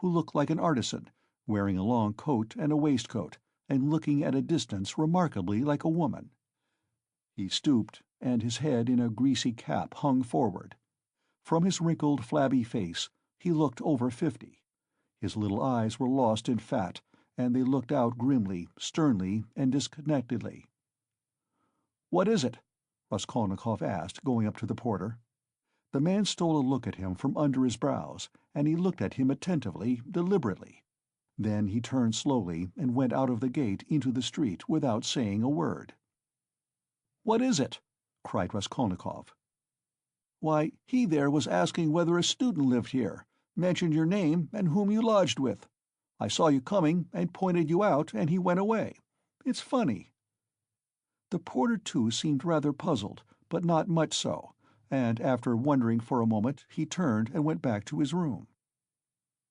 who looked like an artisan, wearing a long coat and a waistcoat, and looking at a distance remarkably like a woman. He stooped, and his head in a greasy cap hung forward. From his wrinkled, flabby face, he looked over 50. His little eyes were lost in fat, and they looked out grimly, sternly, and disconnectedly. "What is it?" Raskolnikov asked, going up to the porter. The man stole a look at him from under his brows, and he looked at him attentively, deliberately. Then he turned slowly and went out of the gate into the street without saying a word. "What is it?" cried Raskolnikov. "Why, he there was asking whether a student lived here, mentioned your name and whom you lodged with. I saw you coming and pointed you out, and he went away. It's funny." The porter too seemed rather puzzled, but not much so, and after wondering for a moment he turned and went back to his room.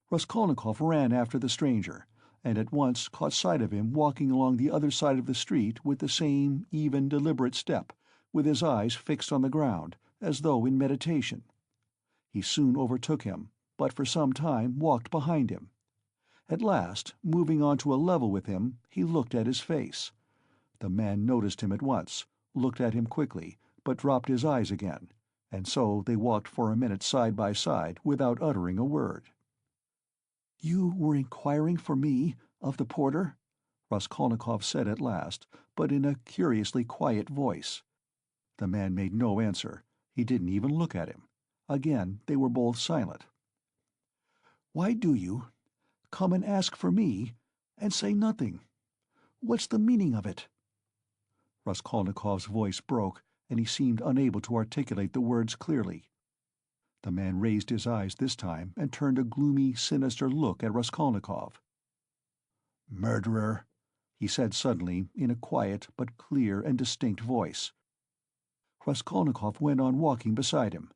Raskolnikov ran after the stranger, and at once caught sight of him walking along the other side of the street with the same even, deliberate step, with his eyes fixed on the ground, as though in meditation. He soon overtook him, but for some time walked behind him. At last, moving on to a level with him, he looked at his face. The man noticed him at once, looked at him quickly, but dropped his eyes again, and so they walked for a minute side by side without uttering a word. "You were inquiring for me, of the porter?" Raskolnikov said at last, but in a curiously quiet voice. The man made no answer. He didn't even look at him. Again they were both silent. "Why do you come and ask for me, and say nothing? What's the meaning of it?" Raskolnikov's voice broke, and he seemed unable to articulate the words clearly. The man raised his eyes this time and turned a gloomy, sinister look at Raskolnikov. "Murderer," he said suddenly, in a quiet but clear and distinct voice. Raskolnikov went on walking beside him.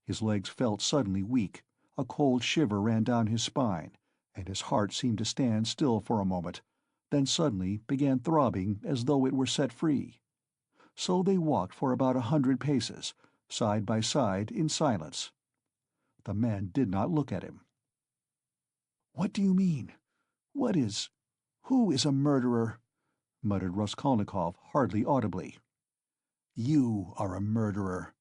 His legs felt suddenly weak, a cold shiver ran down his spine, and his heart seemed to stand still for a moment, then suddenly began throbbing as though it were set free. So they walked for about 100 paces, side by side, in silence. The man did not look at him. "What do you mean? Who is a murderer?" muttered Raskolnikov, hardly audibly. "You are a murderer,"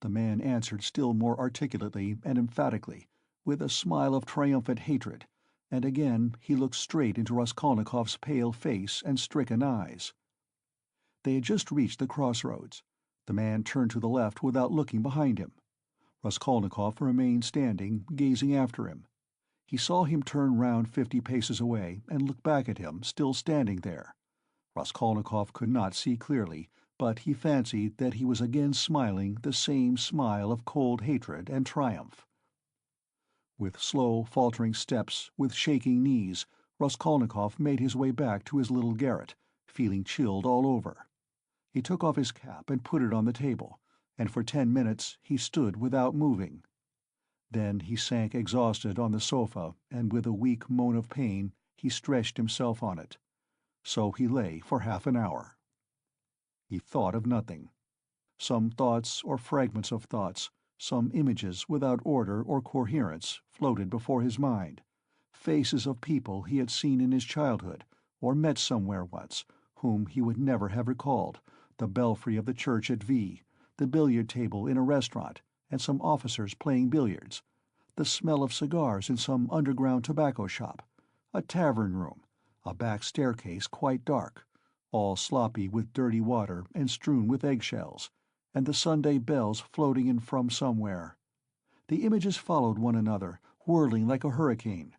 the man answered still more articulately and emphatically, with a smile of triumphant hatred, and again he looked straight into Raskolnikov's pale face and stricken eyes. They had just reached the crossroads. The man turned to the left without looking behind him. Raskolnikov remained standing, gazing after him. He saw him turn round 50 paces away and look back at him, still standing there. Raskolnikov could not see clearly, but he fancied that he was again smiling the same smile of cold hatred and triumph. With slow, faltering steps, with shaking knees, Raskolnikov made his way back to his little garret, feeling chilled all over. He took off his cap and put it on the table, and for 10 minutes he stood without moving. Then he sank exhausted on the sofa, and with a weak moan of pain he stretched himself on it. So he lay for half an hour. He thought of nothing. Some thoughts or fragments of thoughts, some images without order or coherence, floated before his mind, faces of people he had seen in his childhood, or met somewhere once, whom he would never have recalled, the belfry of the church at V, the billiard table in a restaurant, and some officers playing billiards, the smell of cigars in some underground tobacco shop, a tavern room, a back staircase quite dark, all sloppy with dirty water and strewn with eggshells, and the Sunday bells floating in from somewhere. The images followed one another, whirling like a hurricane.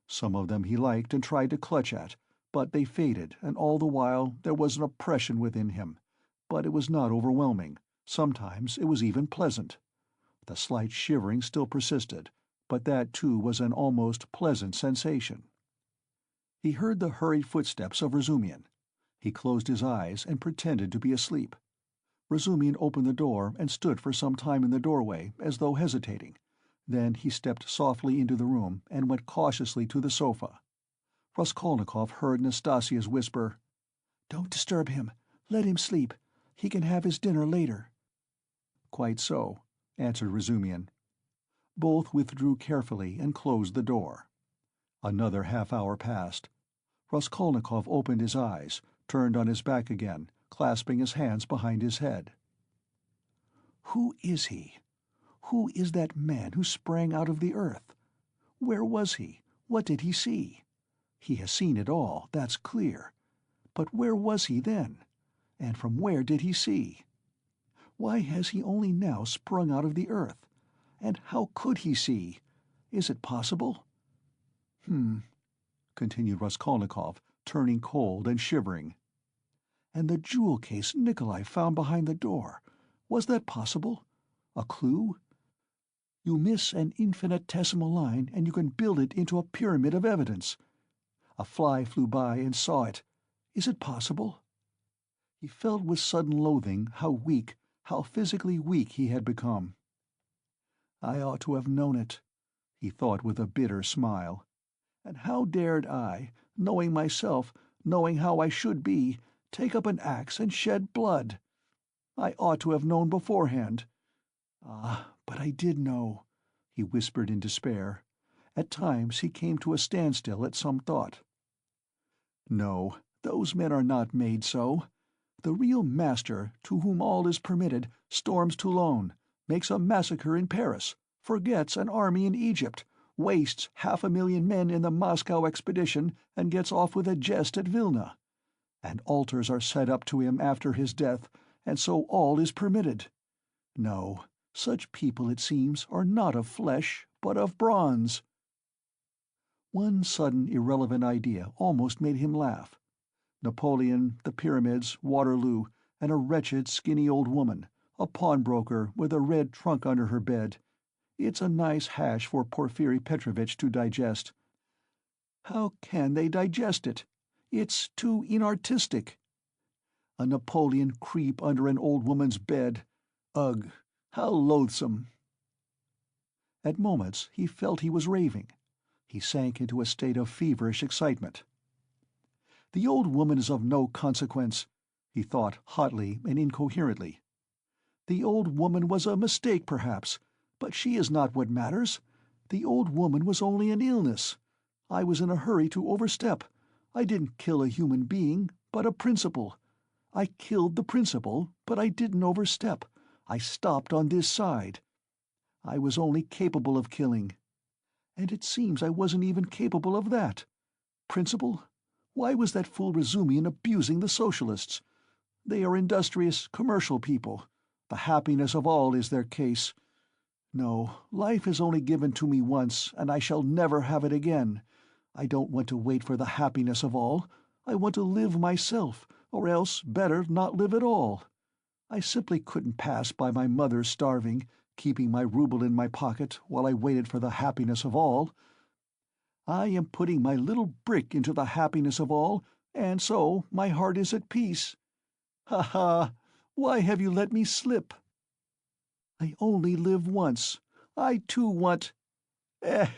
Some of them he liked and tried to clutch at, but they faded, and all the while there was an oppression within him, but it was not overwhelming. Sometimes it was even pleasant. The slight shivering still persisted, but that too was an almost pleasant sensation. He heard the hurried footsteps of Razumihin. He closed his eyes and pretended to be asleep. Razumihin opened the door and stood for some time in the doorway, as though hesitating. Then he stepped softly into the room and went cautiously to the sofa. Raskolnikov heard Nastasia's whisper, "Don't disturb him. Let him sleep. He can have his dinner later." "Quite so," answered Razumihin. Both withdrew carefully and closed the door. Another half-hour passed. Raskolnikov opened his eyes, turned on his back again, clasping his hands behind his head. Who is he? Who is that man who sprang out of the earth? Where was he? What did he see? He has seen it all, that's clear. But where was he then? And from where did he see? Why has he only now sprung out of the earth? And how could he see? Is it possible? Continued Raskolnikov, turning cold and shivering. And the jewel case Nikolai found behind the door, was that possible? A clue? You miss an infinitesimal line and you can build it into a pyramid of evidence. A fly flew by and saw it. Is it possible? He felt with sudden loathing how weak, how physically weak he had become. I ought to have known it, he thought with a bitter smile. And how dared I, knowing myself, knowing how I should be, take up an axe and shed blood? I ought to have known beforehand. Ah, but I did know, he whispered in despair. At times he came to a standstill at some thought. No, those men are not made so. The real master, to whom all is permitted, storms Toulon, makes a massacre in Paris, forgets an army in Egypt, wastes 500,000 men in the Moscow expedition, and gets off with a jest at Vilna. And altars are set up to him after his death, and so all is permitted. No, such people, it seems, are not of flesh, but of bronze. One sudden irrelevant idea almost made him laugh. Napoleon, the pyramids, Waterloo, and a wretched, skinny old woman, a pawnbroker with a red trunk under her bed. It's a nice hash for Porfiri Petrovitch to digest. How can they digest it? It's too inartistic. A Napoleon creep under an old woman's bed. Ugh, how loathsome. At moments he felt he was raving. He sank into a state of feverish excitement. The old woman is of no consequence, he thought hotly and incoherently. The old woman was a mistake, perhaps, but she is not what matters. The old woman was only an illness. I was in a hurry to overstep. I didn't kill a human being, but a principle. I killed the principle, but I didn't overstep. I stopped on this side. I was only capable of killing. And it seems I wasn't even capable of that. Principle? Why was that fool Razumian abusing the socialists? They are industrious, commercial people. The happiness of all is their case. No, life is only given to me once, and I shall never have it again. I don't want to wait for the happiness of all. I want to live myself, or else better not live at all. I simply couldn't pass by my mother starving, keeping my rouble in my pocket while I waited for the happiness of all. I am putting my little brick into the happiness of all, and so my heart is at peace. Ha ha! Why have you let me slip? I only live once. I too want— Eh!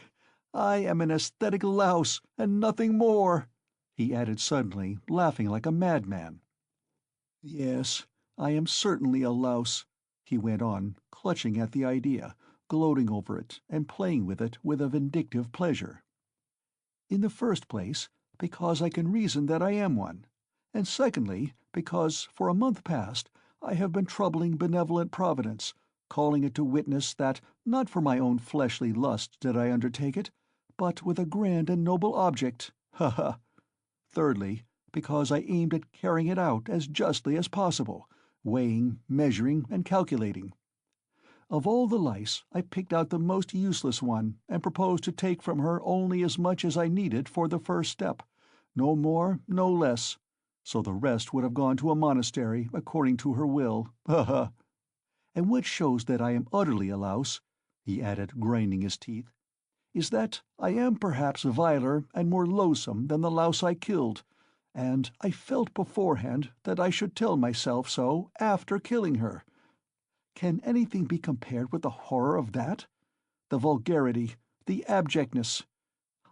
I am an aesthetic louse, and nothing more," he added suddenly, laughing like a madman. "Yes, I am certainly a louse," he went on, clutching at the idea, gloating over it, and playing with it with a vindictive pleasure. "In the first place, because I can reason that I am one, and secondly, because, for a month past, I have been troubling benevolent Providence, calling it to witness that not for my own fleshly lust did I undertake it, but with a grand and noble object, ha ha! Thirdly, because I aimed at carrying it out as justly as possible, weighing, measuring, and calculating. Of all the lice, I picked out the most useless one, and proposed to take from her only as much as I needed for the first step, no more, no less, so the rest would have gone to a monastery, according to her will, ha ha! And what shows that I am utterly a louse," he added, grinding his teeth, "is that I am perhaps viler and more loathsome than the louse I killed, and I felt beforehand that I should tell myself so after killing her. Can anything be compared with the horror of that? The vulgarity, the abjectness!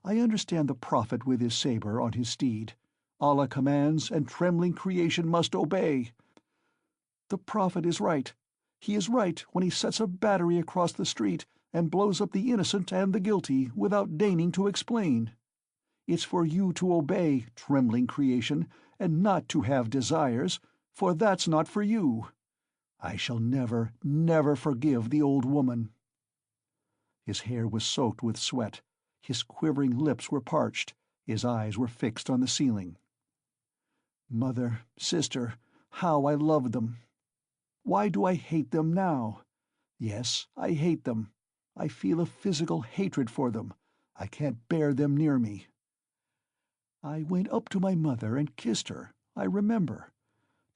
I understand the prophet with his saber on his steed. Allah commands, and trembling creation must obey. The prophet is right. He is right when he sets a battery across the street and blows up the innocent and the guilty without deigning to explain. It's for you to obey, trembling creation, and not to have desires, for that's not for you. I shall never, never forgive the old woman." His hair was soaked with sweat, his quivering lips were parched, his eyes were fixed on the ceiling. "Mother, sister, how I loved them! Why do I hate them now? Yes, I hate them. I feel a physical hatred for them. I can't bear them near me. I went up to my mother and kissed her, I remember,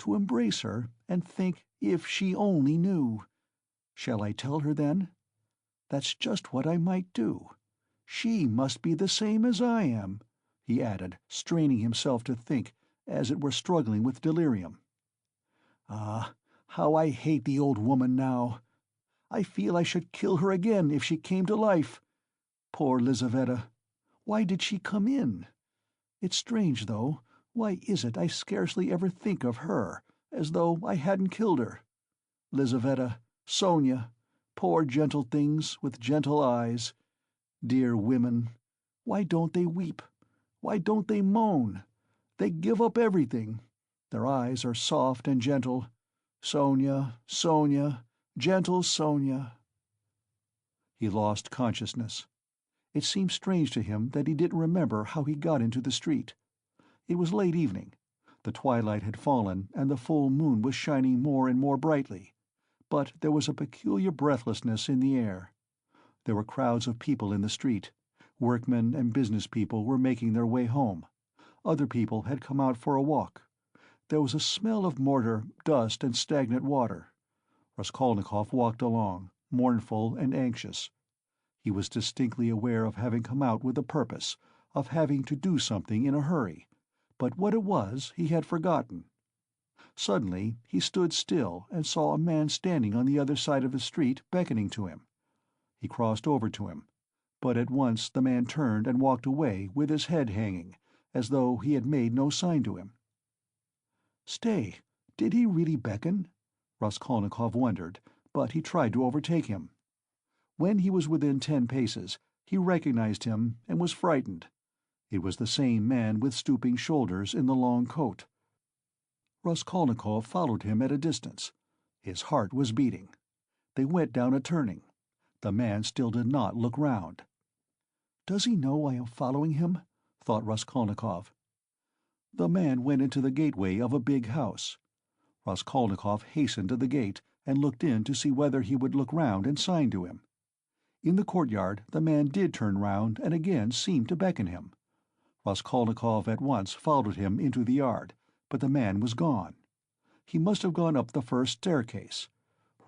to embrace her and think if she only knew. Shall I tell her then? That's just what I might do. She must be the same as I am," he added, straining himself to think, as it were struggling with delirium. "Ah, how I hate the old woman now! I feel I should kill her again if she came to life. Poor Lizaveta! Why did she come in? It's strange, though. Why is it I scarcely ever think of her, as though I hadn't killed her? Lizaveta, Sonia, poor gentle things with gentle eyes. Dear women, why don't they weep? Why don't they moan? They give up everything. Their eyes are soft and gentle. Sonia, Sonia, gentle Sonia." He lost consciousness. It seemed strange to him that he didn't remember how he got into the street. It was late evening. The twilight had fallen and the full moon was shining more and more brightly, but there was a peculiar breathlessness in the air. There were crowds of people in the street. Workmen and business people were making their way home. Other people had come out for a walk. There was a smell of mortar, dust, and stagnant water. Raskolnikov walked along, mournful and anxious. He was distinctly aware of having come out with a purpose, of having to do something in a hurry, but what it was he had forgotten. Suddenly he stood still and saw a man standing on the other side of the street beckoning to him. He crossed over to him, but at once the man turned and walked away with his head hanging, as though he had made no sign to him. Stay, did he really beckon? Raskolnikov wondered, but he tried to overtake him. When he was within 10 paces, he recognized him and was frightened. It was the same man with stooping shoulders in the long coat. Raskolnikov followed him at a distance. His heart was beating. They went down a turning. The man still did not look round. "Does he know I am following him?" thought Raskolnikov. The man went into the gateway of a big house. Raskolnikov hastened to the gate and looked in to see whether he would look round and sign to him. In the courtyard the man did turn round and again seemed to beckon him. Raskolnikov at once followed him into the yard, but the man was gone. He must have gone up the first staircase.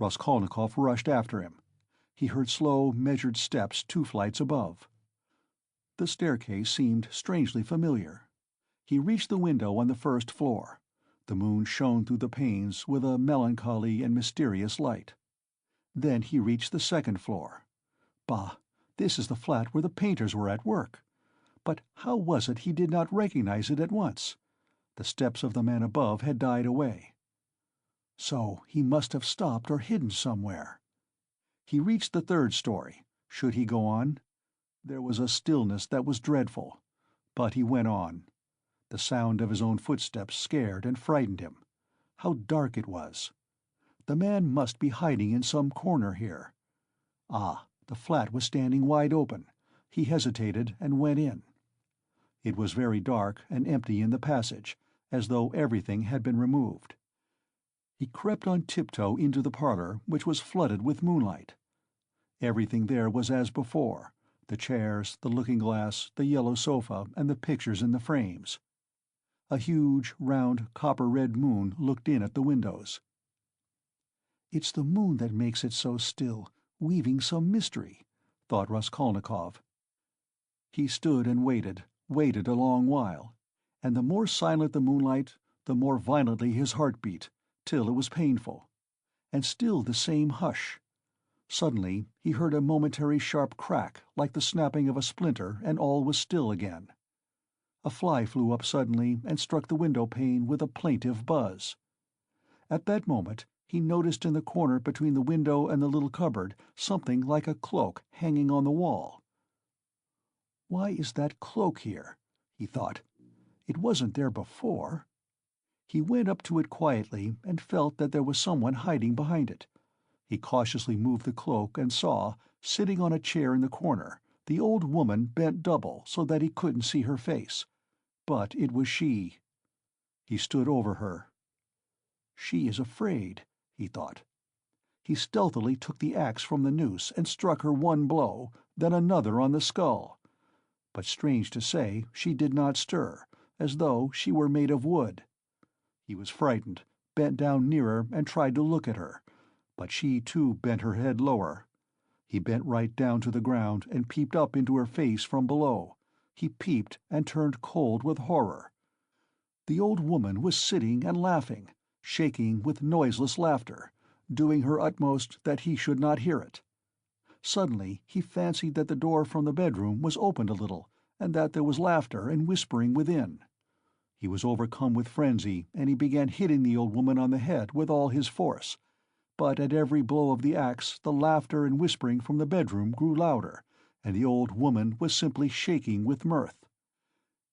Raskolnikov rushed after him. He heard slow, measured steps 2 flights above. The staircase seemed strangely familiar. He reached the window on the first floor. The moon shone through the panes with a melancholy and mysterious light. Then he reached the second floor. Bah, this is the flat where the painters were at work. But how was it he did not recognize it at once? The steps of the man above had died away. So he must have stopped or hidden somewhere. He reached the third story. Should he go on? There was a stillness that was dreadful. But he went on. The sound of his own footsteps scared and frightened him. How dark it was. The man must be hiding in some corner here. Ah, the flat was standing wide open. He hesitated and went in. It was very dark and empty in the passage, as though everything had been removed. He crept on tiptoe into the parlor, which was flooded with moonlight. Everything there was as before: the chairs, the looking-glass, the yellow sofa, and the pictures in the frames. A huge, round, copper-red moon looked in at the windows. "It's the moon that makes it so still, weaving some mystery," thought Raskolnikov. He stood and waited a long while, and the more silent the moonlight, the more violently his heart beat, till it was painful. And still the same hush. Suddenly he heard a momentary sharp crack like the snapping of a splinter, and all was still again. A fly flew up suddenly and struck the window-pane with a plaintive buzz. At that moment he noticed in the corner between the window and the little cupboard something like a cloak hanging on the wall. "Why is that cloak here?" he thought. It wasn't there before. He went up to it quietly and felt that there was someone hiding behind it. He cautiously moved the cloak and saw, sitting on a chair in the corner, the old woman bent double so that he couldn't see her face. But it was she. He stood over her. She is afraid, he thought. He stealthily took the axe from the noose and struck her one blow, then another on the skull. But strange to say, she did not stir, as though she were made of wood. He was frightened, bent down nearer and tried to look at her, but she too bent her head lower. He bent right down to the ground and peeped up into her face from below. He peeped and turned cold with horror. The old woman was sitting and laughing, shaking with noiseless laughter, doing her utmost that he should not hear it. Suddenly he fancied that the door from the bedroom was opened a little, and that there was laughter and whispering within. He was overcome with frenzy, and he began hitting the old woman on the head with all his force. But at every blow of the axe the laughter and whispering from the bedroom grew louder, and the old woman was simply shaking with mirth.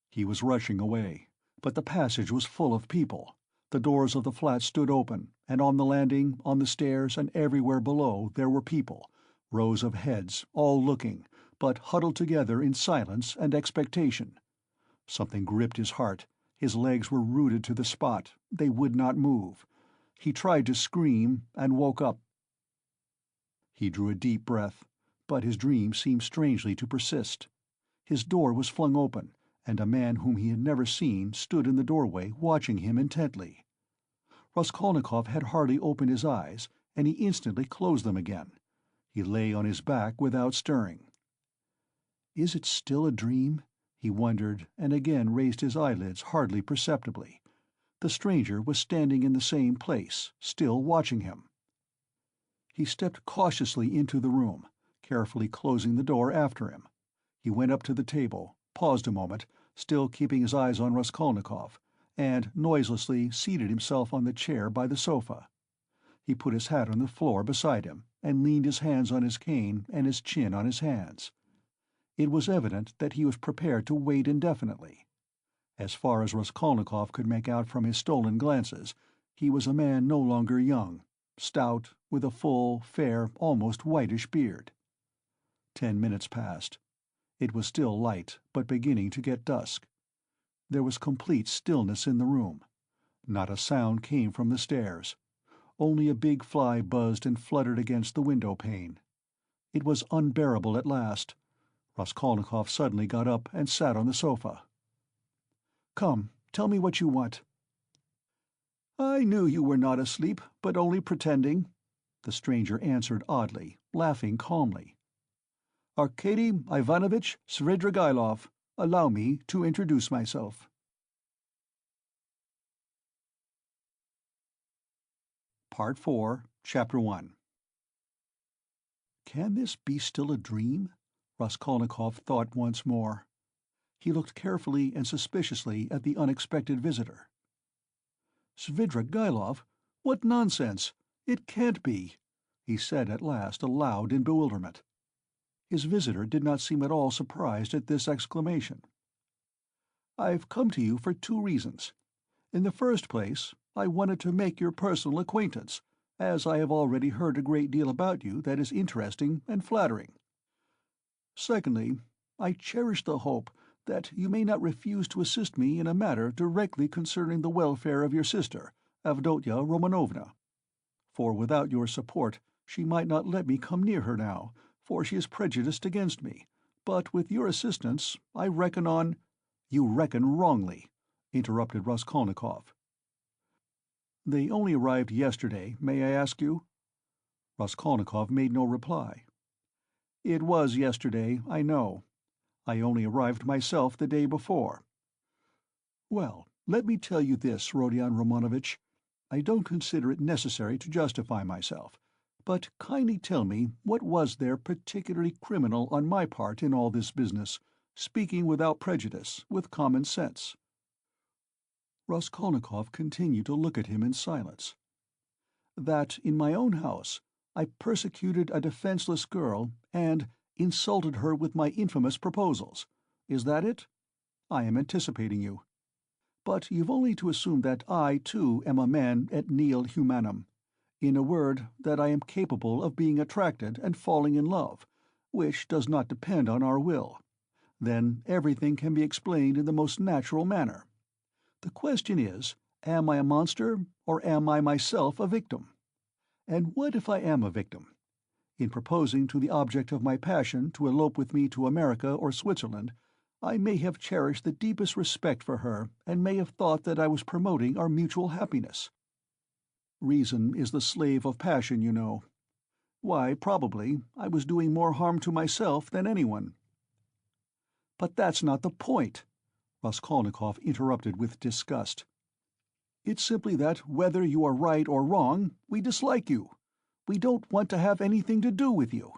He was rushing away, but the passage was full of people. The doors of the flat stood open, and on the landing, on the stairs, and everywhere below there were people, rows of heads, all looking, but huddled together in silence and expectation. Something gripped his heart. His legs were rooted to the spot. They would not move. He tried to scream, and woke up. He drew a deep breath, but his dream seemed strangely to persist. His door was flung open, and a man whom he had never seen stood in the doorway watching him intently. Raskolnikov had hardly opened his eyes, and he instantly closed them again. He lay on his back without stirring. Is it still a dream? He wondered, and again raised his eyelids hardly perceptibly. The stranger was standing in the same place, still watching him. He stepped cautiously into the room, carefully closing the door after him. He went up to the table, paused a moment, still keeping his eyes on Raskolnikov, and noiselessly seated himself on the chair by the sofa. He put his hat on the floor beside him, and leaned his hands on his cane and his chin on his hands. It was evident that he was prepared to wait indefinitely. As far as Raskolnikov could make out from his stolen glances, he was a man no longer young, stout, with a full, fair, almost whitish beard. 10 minutes passed. It was still light, but beginning to get dusk. There was complete stillness in the room. Not a sound came from the stairs. Only a big fly buzzed and fluttered against the window pane. It was unbearable at last. Raskolnikov suddenly got up and sat on the sofa. "Come, tell me what you want." "I knew you were not asleep, but only pretending," the stranger answered oddly, laughing calmly. "Arkady Ivanovitch Svidrigaïlov, allow me to introduce myself." Part 4, Chapter 1. Can this be still a dream? Raskolnikov thought once more. He looked carefully and suspiciously at the unexpected visitor. "Svidrigaïlov? What nonsense! It can't be," he said at last aloud in bewilderment. His visitor did not seem at all surprised at this exclamation. "I've come to you for 2 reasons. In the first place, I wanted to make your personal acquaintance, as I have already heard a great deal about you that is interesting and flattering. Secondly, I cherish the hope that you may not refuse to assist me in a matter directly concerning the welfare of your sister, Avdotya Romanovna. For without your support she might not let me come near her now, for she is prejudiced against me, but with your assistance I reckon on—" "You reckon wrongly," interrupted Raskolnikov. "They only arrived yesterday, may I ask you?" Raskolnikov made no reply. "It was yesterday, I know. I only arrived myself the day before." "Well, let me tell you this, Rodion Romanovitch. I don't consider it necessary to justify myself, but kindly tell me what was there particularly criminal on my part in all this business, speaking without prejudice, with common sense." Raskolnikov continued to look at him in silence. "That in my own house I persecuted a defenseless girl and insulted her with my infamous proposals. Is that it? I am anticipating you. But you've only to assume that I, too, am a man et nihil humanum. In a word, that I am capable of being attracted and falling in love, which does not depend on our will. Then everything can be explained in the most natural manner. The question is, am I a monster, or am I myself a victim? And what if I am a victim? In proposing to the object of my passion to elope with me to America or Switzerland, I may have cherished the deepest respect for her, and may have thought that I was promoting our mutual happiness. Reason is the slave of passion, you know. Why, probably, I was doing more harm to myself than anyone. But that's not the point, Raskolnikov interrupted with disgust. It's simply that, whether you are right or wrong, we dislike you. We don't want to have anything to do with you.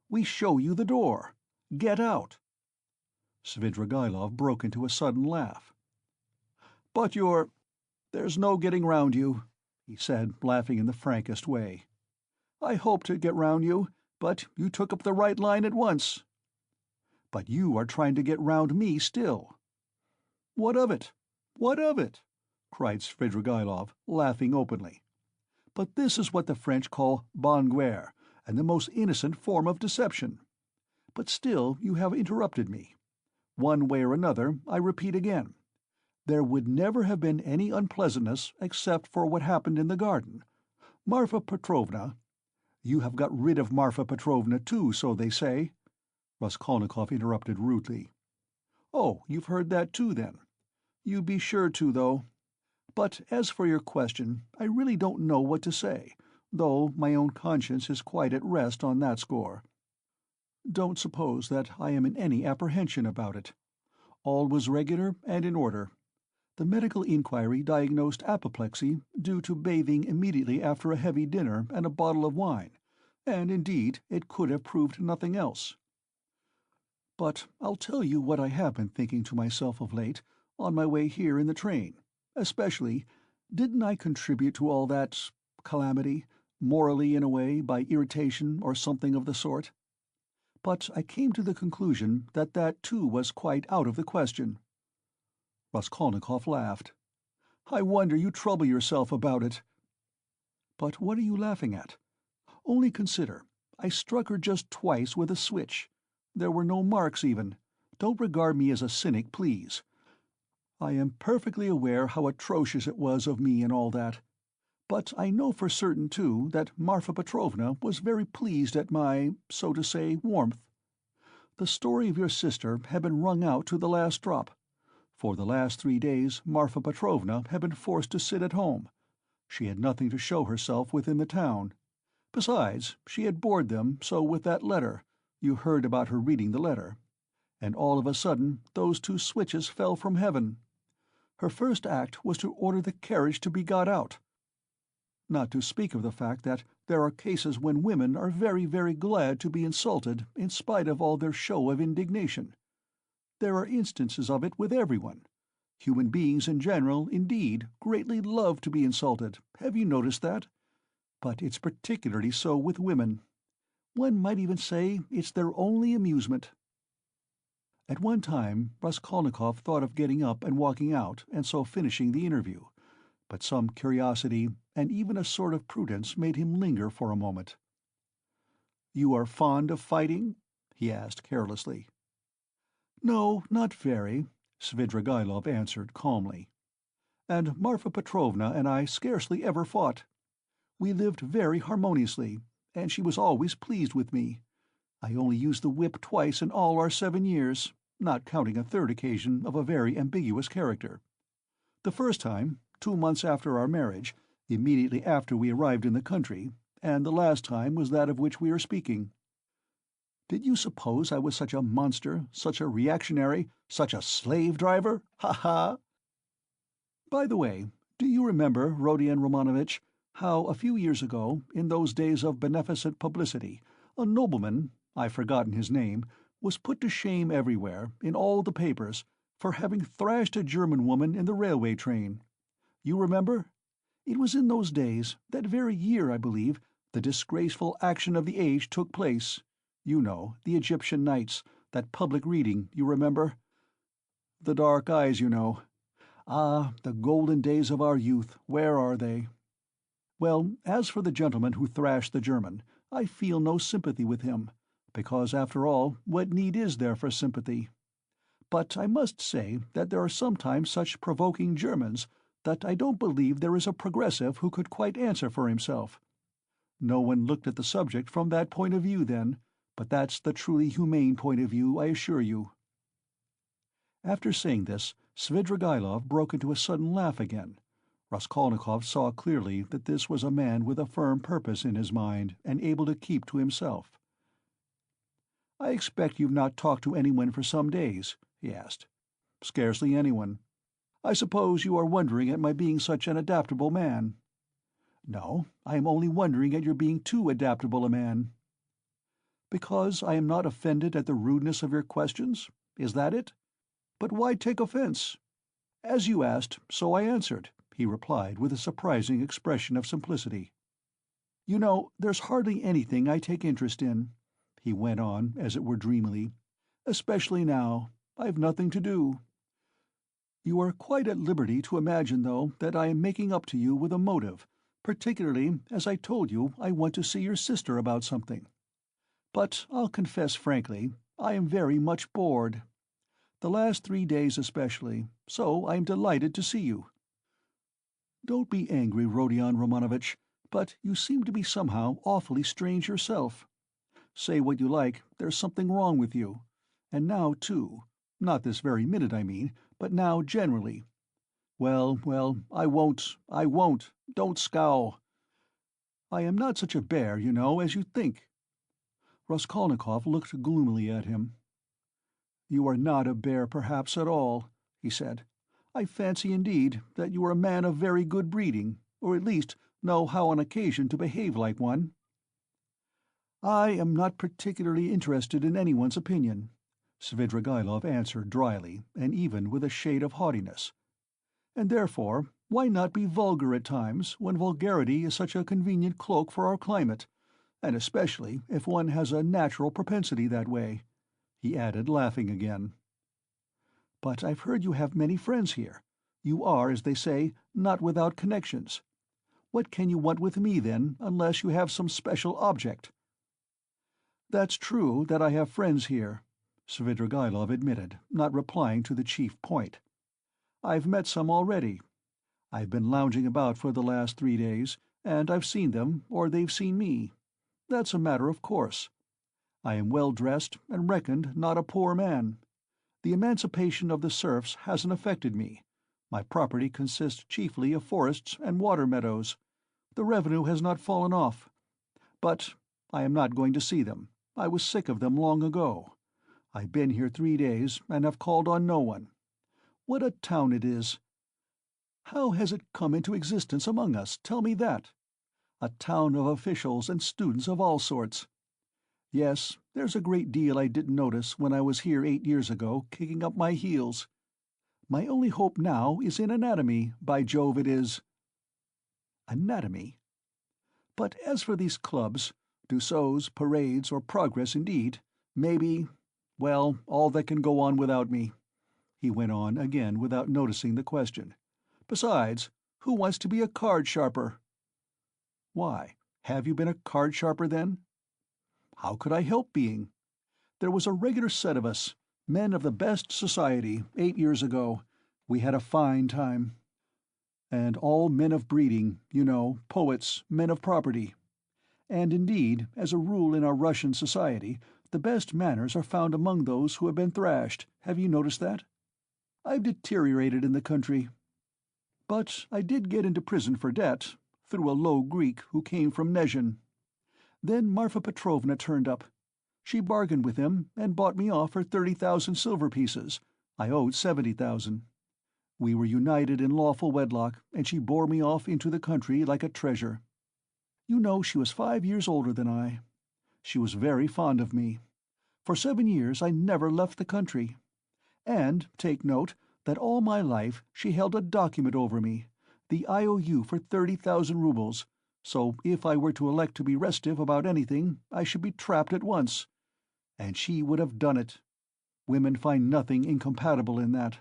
We show you the door. Get out. Svidrigaïlov broke into a sudden laugh. "But you're— There's no getting round you," he said, laughing in the frankest way. "I hoped to get round you, but you took up the right line at once." "But you are trying to get round me still." "What of it? What of it?" cried Svidrigaïlov, laughing openly. "But this is what the French call bonne guerre, and the most innocent form of deception. But still you have interrupted me. One way or another, I repeat again, there would never have been any unpleasantness except for what happened in the garden. Marfa Petrovna— You have got rid of Marfa Petrovna too, so they say," Raskolnikov interrupted rudely. "Oh, you've heard that too, then? You be sure to, though. But as for your question, I really don't know what to say, though my own conscience is quite at rest on that score. Don't suppose that I am in any apprehension about it. All was regular and in order. The medical inquiry diagnosed apoplexy due to bathing immediately after a heavy dinner and a bottle of wine, and indeed it could have proved nothing else. But I'll tell you what I have been thinking to myself of late, on my way here in the train. Especially, didn't I contribute to all that calamity, morally in a way, by irritation or something of the sort? But I came to the conclusion that that too was quite out of the question." Raskolnikov laughed. "I wonder you trouble yourself about it." "But what are you laughing at? Only consider, I struck her just twice with a switch. There were no marks even. Don't regard me as a cynic, please. I am perfectly aware how atrocious it was of me and all that. But I know for certain, too, that Marfa Petrovna was very pleased at my, so to say, warmth. The story of your sister had been wrung out to the last drop. For the last 3 days Marfa Petrovna had been forced to sit at home. She had nothing to show herself within the town. Besides, she had bored them so with that letter—you heard about her reading the letter—and all of a sudden those 2 switches fell from heaven. Her first act was to order the carriage to be got out. Not to speak of the fact that there are cases when women are very, very glad to be insulted in spite of all their show of indignation. There are instances of it with everyone. Human beings in general, indeed, greatly love to be insulted. Have you noticed that? But it's particularly so with women. One might even say it's their only amusement." At one time Raskolnikov thought of getting up and walking out, and so finishing the interview, but some curiosity, and even a sort of prudence, made him linger for a moment. "You are fond of fighting?" he asked carelessly. "No, not very," Svidrigaïlov answered calmly. "And Marfa Petrovna and I scarcely ever fought. We lived very harmoniously, and she was always pleased with me. I only used the whip twice in all our 7 years, not counting a third occasion of a very ambiguous character. The first time, 2 months after our marriage, immediately after we arrived in the country, and the last time was that of which we are speaking. Did you suppose I was such a monster, such a reactionary, such a slave-driver? Ha ha! By the way, do you remember, Rodion Romanovitch, how a few years ago, in those days of beneficent publicity, a nobleman, I've forgotten his name, was put to shame everywhere, in all the papers, for having thrashed a German woman in the railway train? You remember? It was in those days, that very year, I believe, the disgraceful action of the age took place. You know, the Egyptian Nights, that public reading, you remember? The dark eyes, you know. Ah, the golden days of our youth, where are they? Well, as for the gentleman who thrashed the German, I feel no sympathy with him, because after all, what need is there for sympathy? But I must say that there are sometimes such provoking Germans that I don't believe there is a progressive who could quite answer for himself. No one looked at the subject from that point of view then, but that's the truly humane point of view, I assure you." After saying this, Svidrigaïlov broke into a sudden laugh again. Raskolnikov saw clearly that this was a man with a firm purpose in his mind and able to keep to himself. "I expect you've not talked to anyone for some days?" he asked. "Scarcely anyone. I suppose you are wondering at my being such an adaptable man." "No, I am only wondering at your being too adaptable a man." "Because I am not offended at the rudeness of your questions? Is that it? But why take offense? As you asked, so I answered," he replied with a surprising expression of simplicity. "You know, there's hardly anything I take interest in," he went on, as it were dreamily, "especially now. I've nothing to do. You are quite at liberty to imagine, though, that I am making up to you with a motive, particularly as I told you I want to see your sister about something. But I'll confess frankly, I am very much bored. The last 3 days especially, so I am delighted to see you. Don't be angry, Rodion Romanovitch, but you seem to be somehow awfully strange yourself. Say what you like, there's something wrong with you. And now, too. Not this very minute, I mean, but now generally. Well, well, I won't. Don't scowl. I am not such a bear, you know, as you think." Raskolnikov looked gloomily at him. "You are not a bear, perhaps, at all," he said. "I fancy, indeed, that you are a man of very good breeding, or at least know how on occasion to behave like one." "I am not particularly interested in anyone's opinion," Svidrigaïlov answered dryly, and even with a shade of haughtiness. "And therefore, why not be vulgar at times, when vulgarity is such a convenient cloak for our climate, and especially if one has a natural propensity that way?" he added, laughing again. "But I've heard you have many friends here. You are, as they say, not without connections. What can you want with me, then, unless you have some special object?" "That's true that I have friends here," Svidrigaïlov admitted, not replying to the chief point. "I've met some already. I've been lounging about for the last 3 days, and I've seen them, or they've seen me. That's a matter of course. I am well dressed, and reckoned not a poor man. The emancipation of the serfs hasn't affected me. My property consists chiefly of forests and water meadows. The revenue has not fallen off. But I am not going to see them. I was sick of them long ago. I've been here 3 days, and have called on no one. What a town it is! How has it come into existence among us, tell me that? A town of officials and students of all sorts. Yes, there's a great deal I didn't notice when I was here 8 years ago, kicking up my heels. My only hope now is in anatomy, by Jove it is." Anatomy? But as for these clubs, Dussaults, parades, or progress indeed, maybe—well, all that can go on without me," he went on, again without noticing the question. "Besides, who wants to be a card-sharper?" "Why, have you been a card-sharper, then?" "How could I help being? There was a regular set of us, men of the best society, 8 years ago. We had a fine time. And all men of breeding, you know, poets, men of property. And indeed, as a rule in our Russian society, the best manners are found among those who have been thrashed. Have you noticed that? I've deteriorated in the country. But I did get into prison for debt, through a low Greek who came from Nezhin. Then Marfa Petrovna turned up. She bargained with him and bought me off for 30,000 silver pieces. I owed 70,000. We were united in lawful wedlock, and she bore me off into the country like a treasure. You know, she was 5 years older than I. She was very fond of me. For 7 years I never left the country. And, take note, that all my life she held a document over me, the IOU for 30,000 roubles, so if I were to elect to be restive about anything I should be trapped at once. And she would have done it. Women find nothing incompatible in that.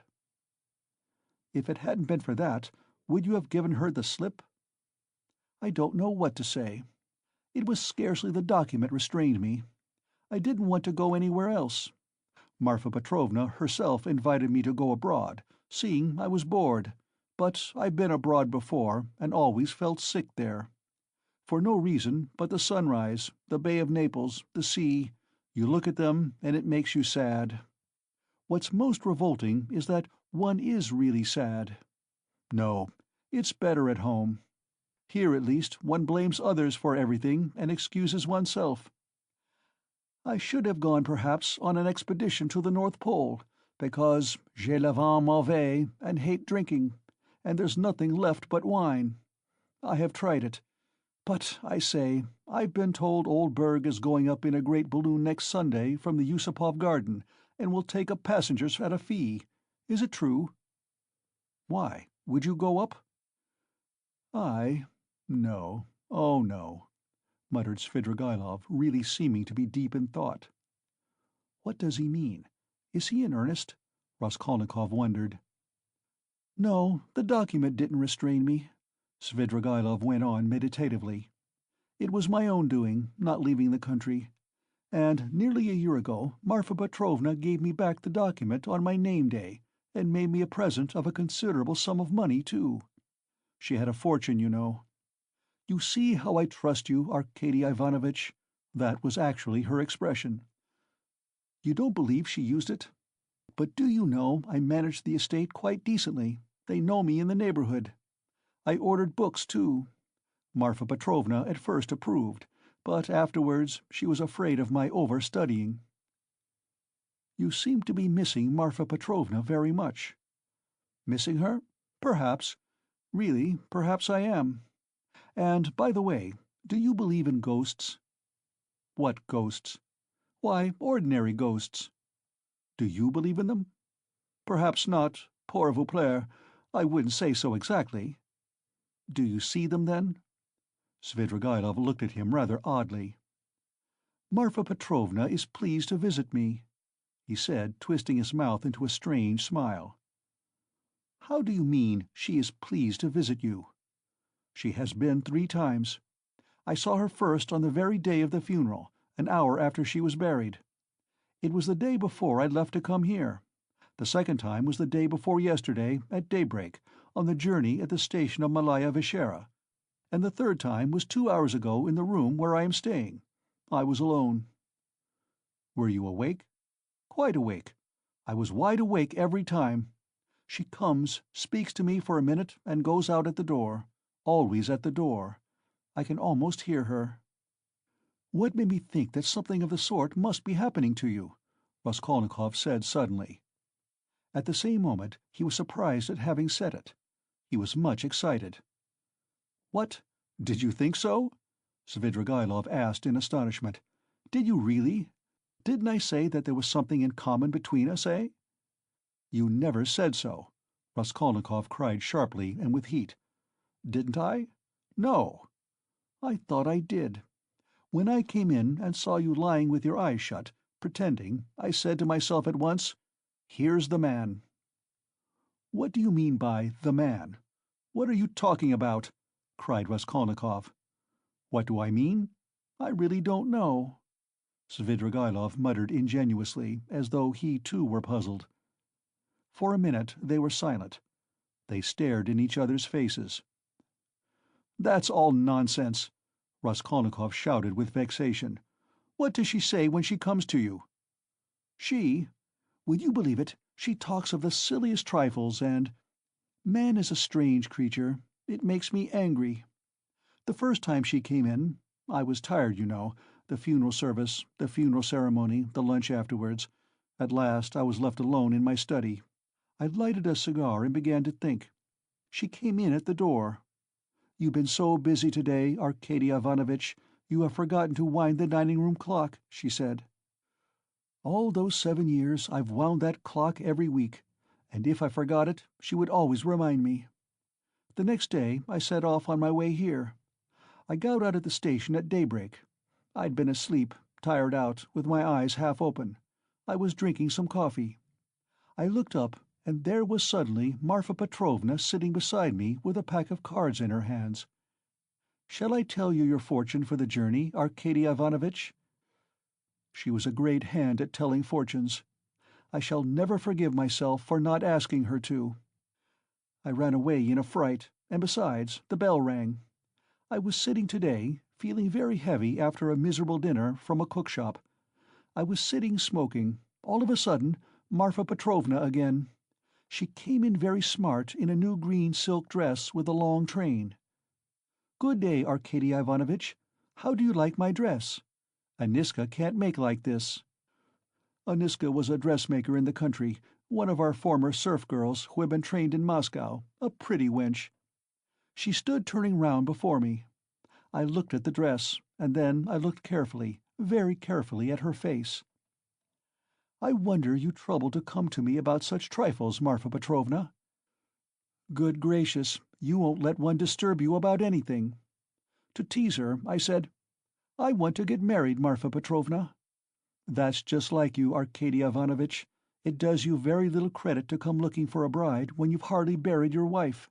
If it hadn't been for that, would you have given her the slip?" "I don't know what to say. It was scarcely the document restrained me. I didn't want to go anywhere else. Marfa Petrovna herself invited me to go abroad, seeing I was bored, but I've been abroad before, and always felt sick there. For no reason but the sunrise, the Bay of Naples, the sea. You look at them, and it makes you sad. What's most revolting is that one is really sad. No, it's better at home. Here, at least, one blames others for everything and excuses oneself. I should have gone, perhaps, on an expedition to the North Pole, because j'ai le vin mauvais and hate drinking, and there's nothing left but wine. I have tried it. But, I say, I've been told old Berg is going up in a great balloon next Sunday from the Yusupov garden, and will take up passengers at a fee. Is it true?" "Why? Would you go up?" "I? No. Oh, no," muttered Svidrigaïlov, really seeming to be deep in thought. "What does he mean? Is he in earnest?" Raskolnikov wondered. "No, the document didn't restrain me," Svidrigaïlov went on meditatively. "It was my own doing, not leaving the country. And nearly a year ago Marfa Petrovna gave me back the document on my name-day, and made me a present of a considerable sum of money, too. She had a fortune, you know. 'You see how I trust you, Arkady Ivanovitch.' That was actually her expression. You don't believe she used it? But do you know I managed the estate quite decently. They know me in the neighborhood. I ordered books, too. Marfa Petrovna at first approved, but afterwards she was afraid of my over-studying." "You seem to be missing Marfa Petrovna very much." "Missing her? Perhaps. Really, perhaps I am. And, by the way, do you believe in ghosts?" "What ghosts?" "Why, ordinary ghosts." "Do you believe in them?" "Perhaps not, pour vous plaire. I wouldn't say so exactly." "Do you see them, then?" Svidrigaïlov looked at him rather oddly. "Marfa Petrovna is pleased to visit me," he said, twisting his mouth into a strange smile. "How do you mean, she is pleased to visit you?" "She has been 3 times. I saw her first on the very day of the funeral, an hour after she was buried. It was the day before I left to come here. The second time was the day before yesterday, at daybreak, on the journey at the station of Malaya Vishera. And the third time was 2 hours ago in the room where I am staying. I was alone." "Were you awake?" "Quite awake. I was wide awake every time. She comes, speaks to me for a minute, and goes out at the door. Always at the door. I can almost hear her." "What made me think that something of the sort must be happening to you?" Raskolnikov said suddenly. At the same moment he was surprised at having said it. He was much excited. "What? Did you think so?" Svidrigaïlov asked in astonishment. "Did you really? Didn't I say that there was something in common between us, eh?" "You never said so," Raskolnikov cried sharply and with heat. "Didn't I? No." "I thought I did. When I came in and saw you lying with your eyes shut, pretending, I said to myself at once, 'Here's the man.'" "What do you mean by 'the man'? What are you talking about?" cried Raskolnikov. "What do I mean? I really don't know." Svidrigaïlov muttered ingenuously, as though he too were puzzled. For a minute they were silent. They stared in each other's faces. "That's all nonsense!" Raskolnikov shouted with vexation. "What does she say when she comes to you?" "She? Will you believe it, she talks of the silliest trifles, and— Man is a strange creature. It makes me angry. The first time she came in— I was tired, you know, the funeral service, the funeral ceremony, the lunch afterwards. At last I was left alone in my study. I lighted a cigar and began to think. She came in at the door. 'You've been so busy today, Arkady Ivanovitch, you have forgotten to wind the dining-room clock,' she said. All those 7 years I've wound that clock every week, and if I forgot it, she would always remind me. The next day I set off on my way here. I got out at the station at daybreak. I'd been asleep, tired out, with my eyes half open. I was drinking some coffee. I looked up, and there was suddenly Marfa Petrovna sitting beside me with a pack of cards in her hands. "Shall I tell you your fortune for the journey, Arkady Ivanovitch?" She was a great hand at telling fortunes. I shall never forgive myself for not asking her to. I ran away in a fright, and besides, the bell rang. I was sitting today, feeling very heavy after a miserable dinner from a cookshop. I was sitting smoking. All of a sudden, Marfa Petrovna again. She came in very smart in a new green silk dress with a long train. "Good day, Arkady Ivanovitch. How do you like my dress? Aniska can't make like this." Aniska was a dressmaker in the country, one of our former serf girls who had been trained in Moscow, a pretty wench. She stood turning round before me. I looked at the dress, and then I looked carefully, very carefully at her face. "I wonder you trouble to come to me about such trifles, Marfa Petrovna." "Good gracious, you won't let one disturb you about anything." To tease her, I said, "I want to get married, Marfa Petrovna." "That's just like you, Arkady Ivanovitch. It does you very little credit to come looking for a bride when you've hardly buried your wife.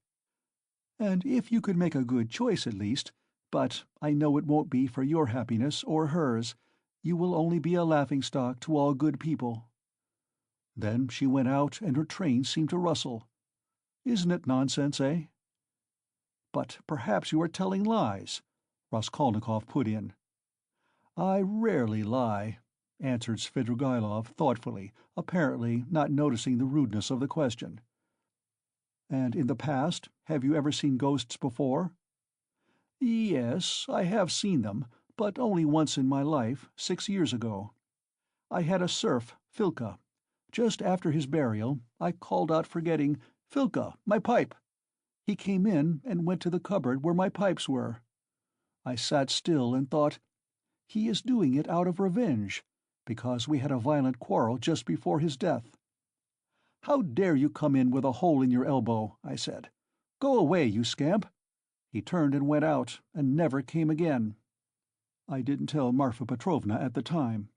And if you could make a good choice at least, but I know it won't be for your happiness or hers, you will only be a laughing-stock to all good people." Then she went out and her train seemed to rustle. Isn't it nonsense, eh? "But perhaps you are telling lies," Raskolnikov put in. "I rarely lie," answered Svidrigaïlov thoughtfully, apparently not noticing the rudeness of the question. "And in the past, have you ever seen ghosts before?" "Yes, I have seen them, but only once in my life, 6 years ago. I had a serf, Filka. Just after his burial, I called out forgetting, 'Filka, my pipe!' He came in and went to the cupboard where my pipes were. I sat still and thought, he is doing it out of revenge, because we had a violent quarrel just before his death. 'How dare you come in with a hole in your elbow?' I said. 'Go away, you scamp!' He turned and went out, and never came again." I didn't tell Marfa Petrovna at the time.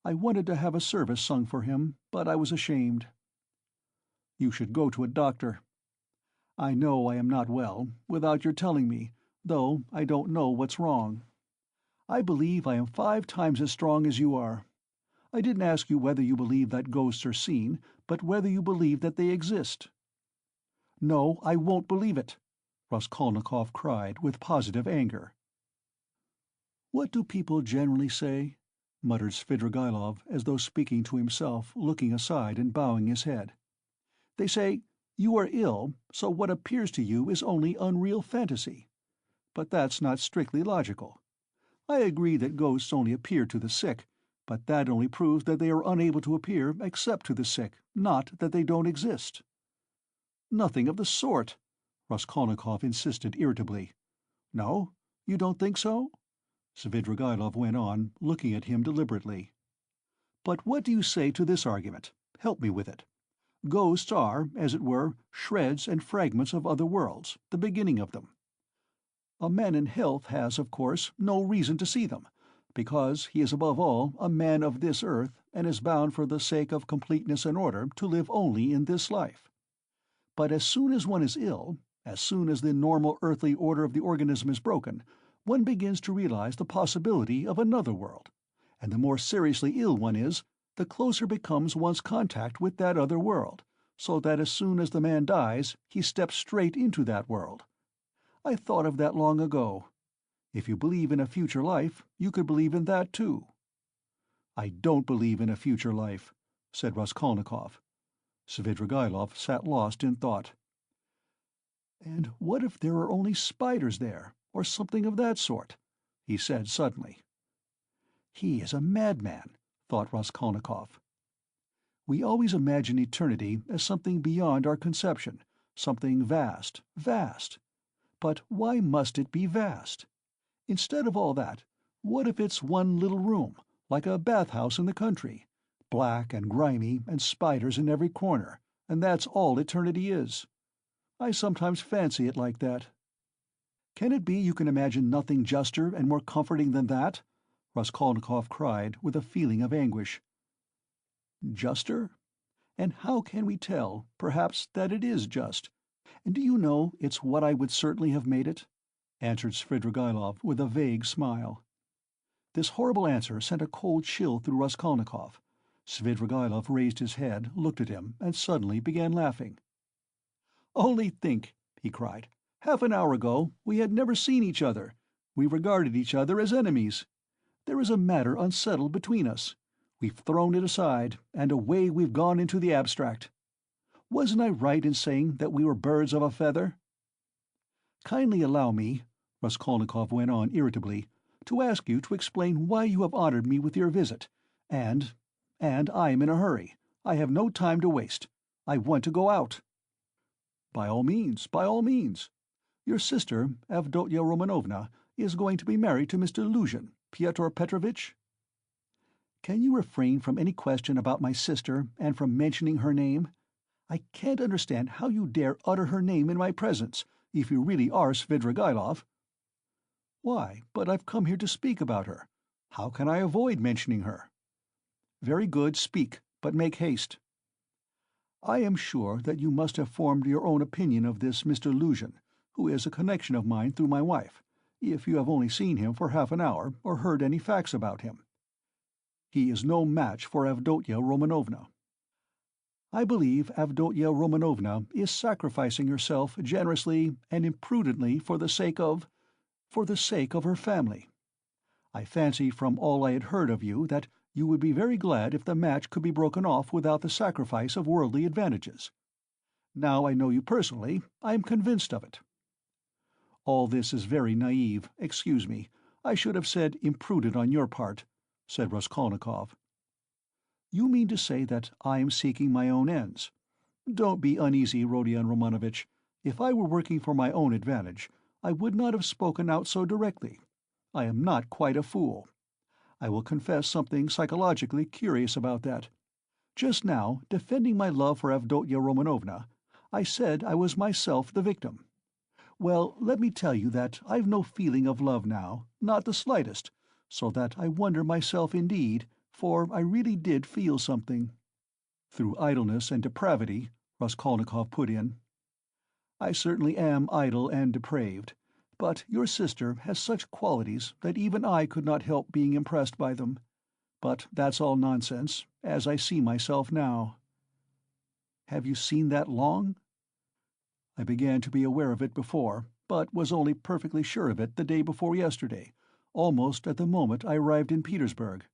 I wanted to have a service sung for him, but I was ashamed. "You should go to a doctor." "I know I am not well, without your telling me, though I don't know what's wrong. I believe I am 5 times as strong as you are. I didn't ask you whether you believe that ghosts are seen, but whether you believe that they exist." "No, I won't believe it!" Raskolnikov cried, with positive anger. "What do people generally say?" muttered Svidrigaïlov, as though speaking to himself, looking aside and bowing his head. "They say, 'You are ill, so what appears to you is only unreal fantasy.' But that's not strictly logical. I agree that ghosts only appear to the sick, but that only proves that they are unable to appear except to the sick, not that they don't exist." "Nothing of the sort," Raskolnikov insisted irritably. "No? You don't think so?" Svidrigaïlov went on, looking at him deliberately. "But what do you say to this argument? Help me with it. Ghosts are, as it were, shreds and fragments of other worlds, the beginning of them. A man in health has, of course, no reason to see them, because he is above all a man of this earth and is bound for the sake of completeness and order to live only in this life. But as soon as one is ill, as soon as the normal earthly order of the organism is broken, one begins to realize the possibility of another world, and the more seriously ill one is, the closer becomes one's contact with that other world, so that as soon as the man dies he steps straight into that world. I thought of that long ago. If you believe in a future life, you could believe in that too." "I don't believe in a future life," said Raskolnikov. Svidrigaïlov sat lost in thought. "And what if there are only spiders there, or something of that sort?" he said suddenly. "He is a madman," thought Raskolnikov. "We always imagine eternity as something beyond our conception, something vast, vast. But why must it be vast? Instead of all that, what if it's one little room, like a bath-house in the country, black and grimy and spiders in every corner, and that's all eternity is? I sometimes fancy it like that." "Can it be you can imagine nothing juster and more comforting than that?" Raskolnikov cried, with a feeling of anguish. "Juster? And how can we tell, perhaps, that it is just? And do you know, it's what I would certainly have made it," answered Svidrigaïlov with a vague smile. This horrible answer sent a cold chill through Raskolnikov. Svidrigaïlov raised his head, looked at him, and suddenly began laughing. "Only think," he cried. "Half an hour ago we had never seen each other. We regarded each other as enemies. There is a matter unsettled between us. We've thrown it aside, and away we've gone into the abstract. Wasn't I right in saying that we were birds of a feather?" "Kindly allow me," Raskolnikov went on irritably, "to ask you to explain why you have honored me with your visit. And I am in a hurry. I have no time to waste. I want to go out." "By all means, by all means. Your sister, Avdotya Romanovna, is going to be married to Mr. Luzhin, Pyotr Petrovitch?" "Can you refrain from any question about my sister, and from mentioning her name? I can't understand how you dare utter her name in my presence, if you really are Svidrigaïlov." "Why, but I've come here to speak about her. How can I avoid mentioning her?" "Very good, speak, but make haste." "I am sure that you must have formed your own opinion of this Mr. Luzhin, who is a connection of mine through my wife, if you have only seen him for half an hour, or heard any facts about him. He is no match for Avdotya Romanovna. I believe Avdotya Romanovna is sacrificing herself generously and imprudently for the sake of her family. I fancied from all I had heard of you that you would be very glad if the match could be broken off without the sacrifice of worldly advantages. Now I know you personally, I am convinced of it." "All this is very naive, excuse me, I should have said imprudent on your part," said Raskolnikov. "You mean to say that I am seeking my own ends. Don't be uneasy, Rodion Romanovitch. If I were working for my own advantage, I would not have spoken out so directly. I am not quite a fool. I will confess something psychologically curious about that. Just now, defending my love for Avdotya Romanovna, I said I was myself the victim. Well, let me tell you that I've no feeling of love now, not the slightest, so that I wonder myself indeed, for I really did feel something." "Through idleness and depravity," Raskolnikov put in. "I certainly am idle and depraved, but your sister has such qualities that even I could not help being impressed by them. But that's all nonsense, as I see myself now." "Have you seen that long?" "I began to be aware of it before, but was only perfectly sure of it the day before yesterday, almost at the moment I arrived in Petersburg.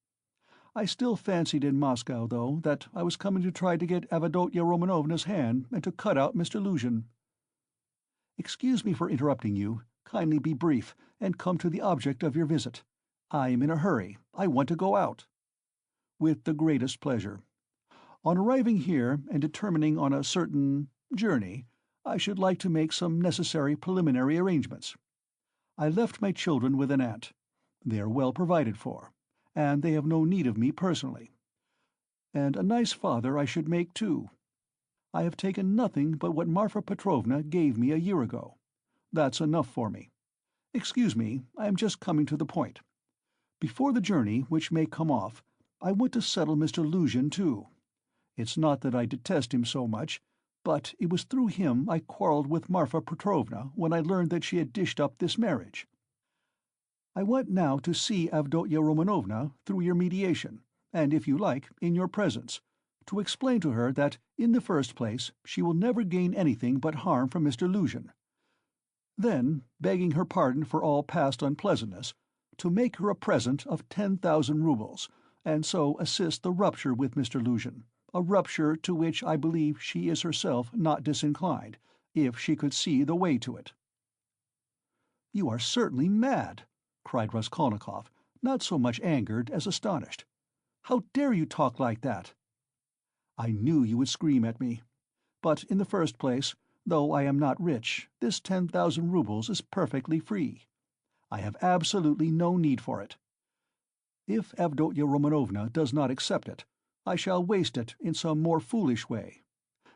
I still fancied in Moscow, though, that I was coming to try to get Avdotya Romanovna's hand and to cut out Mr. Luzhin." "Excuse me for interrupting you. Kindly be brief, and come to the object of your visit. I am in a hurry. I want to go out." "With the greatest pleasure. On arriving here and determining on a certain journey, I should like to make some necessary preliminary arrangements. I left my children with an aunt. They are well provided for, and they have no need of me personally. And a nice father I should make, too. I have taken nothing but what Marfa Petrovna gave me a year ago. That's enough for me. Excuse me, I am just coming to the point. Before the journey, which may come off, I want to settle Mr. Luzhin, too. It's not that I detest him so much, but it was through him I quarreled with Marfa Petrovna when I learned that she had dished up this marriage. I want now to see Avdotya Romanovna through your mediation, and if you like, in your presence, to explain to her that, in the first place, she will never gain anything but harm from Mr. Luzhin. Then, begging her pardon for all past unpleasantness, to make her a present of 10,000 roubles, and so assist the rupture with Mr. Luzhin, a rupture to which I believe she is herself not disinclined, if she could see the way to it." "You are certainly mad!" cried Raskolnikov, not so much angered as astonished. "How dare you talk like that?" "I knew you would scream at me. But in the first place, though I am not rich, this 10,000 roubles is perfectly free. I have absolutely no need for it. If Avdotya Romanovna does not accept it, I shall waste it in some more foolish way.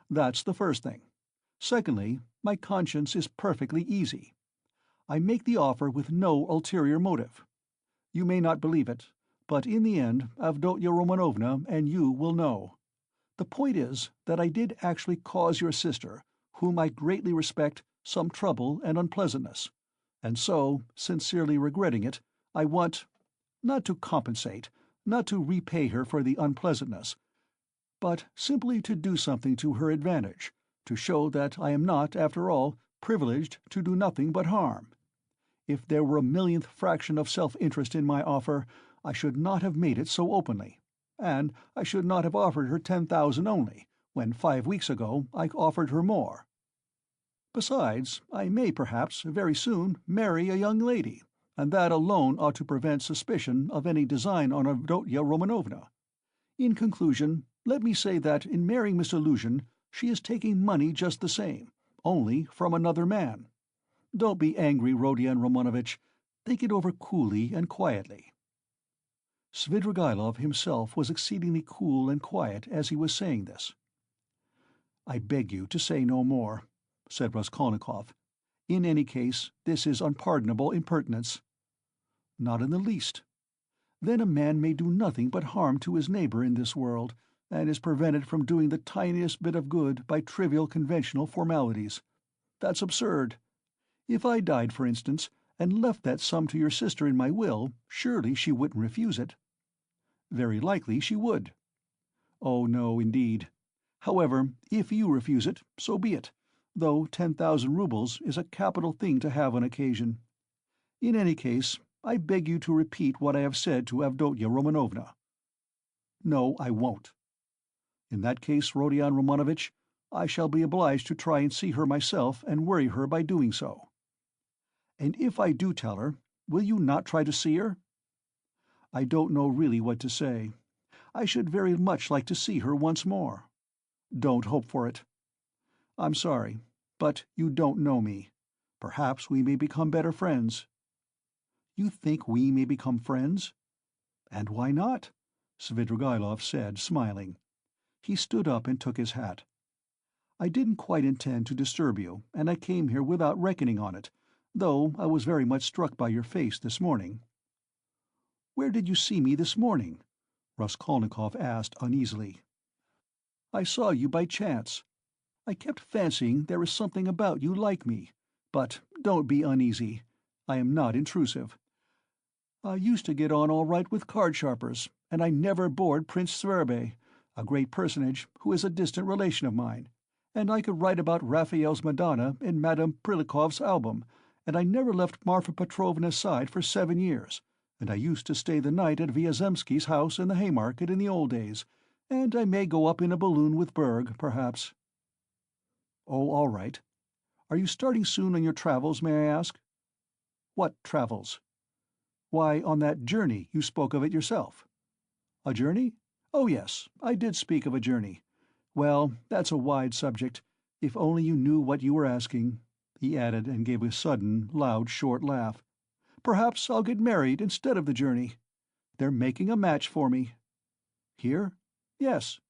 That's the first thing. Secondly, my conscience is perfectly easy. I make the offer with no ulterior motive. You may not believe it, but in the end Avdotya Romanovna and you will know. The point is that I did actually cause your sister, whom I greatly respect, some trouble and unpleasantness, and so, sincerely regretting it, I want, not to compensate, not to repay her for the unpleasantness, but simply to do something to her advantage, to show that I am not, after all, privileged to do nothing but harm. If there were a millionth fraction of self-interest in my offer, I should not have made it so openly, and I should not have offered her 10,000 only, when 5 weeks ago I offered her more. Besides, I may perhaps, very soon, marry a young lady, and that alone ought to prevent suspicion of any design on Avdotya Romanovna. In conclusion, let me say that in marrying Mr. Luzhin she is taking money just the same, only from another man. Don't be angry, Rodion Romanovitch. Think it over coolly and quietly." Svidrigaïlov himself was exceedingly cool and quiet as he was saying this. "I beg you to say no more," said Raskolnikov. "In any case, this is unpardonable impertinence." "Not in the least. Then a man may do nothing but harm to his neighbor in this world, and is prevented from doing the tiniest bit of good by trivial conventional formalities. That's absurd. If I died, for instance, and left that sum to your sister in my will, surely she wouldn't refuse it." "Very likely she would." "Oh no, indeed. However, if you refuse it, so be it, though 10,000 roubles is a capital thing to have on occasion. In any case, I beg you to repeat what I have said to Avdotya Romanovna." "No, I won't." "In that case, Rodion Romanovitch, I shall be obliged to try and see her myself and worry her by doing so." "And if I do tell her, will you not try to see her?" "I don't know really what to say. I should very much like to see her once more." "Don't hope for it." "I'm sorry, but you don't know me. Perhaps we may become better friends." "You think we may become friends?" "And why not?" Svidrigaïlov said, smiling. He stood up and took his hat. "I didn't quite intend to disturb you, and I came here without reckoning on it, though I was very much struck by your face this morning." "Where did you see me this morning?" Raskolnikov asked uneasily. "I saw you by chance. I kept fancying there is something about you like me, but don't be uneasy. I am not intrusive. I used to get on all right with card-sharpers, and I never bored Prince Sverbe, a great personage who is a distant relation of mine, and I could write about Raphael's Madonna in Madame Prilikov's album, and I never left Marfa Petrovna's side for 7 years, and I used to stay the night at Vyazemsky's house in the Haymarket in the old days, and I may go up in a balloon with Berg, perhaps." "Oh, all right. Are you starting soon on your travels, may I ask?" "What travels?" "Why, on that journey you spoke of it yourself." "A journey? Oh yes, I did speak of a journey. Well, that's a wide subject. If only you knew what you were asking," he added, and gave a sudden, loud, short laugh. "Perhaps I'll get married instead of the journey. They're making a match for me." "Here?" "Yes."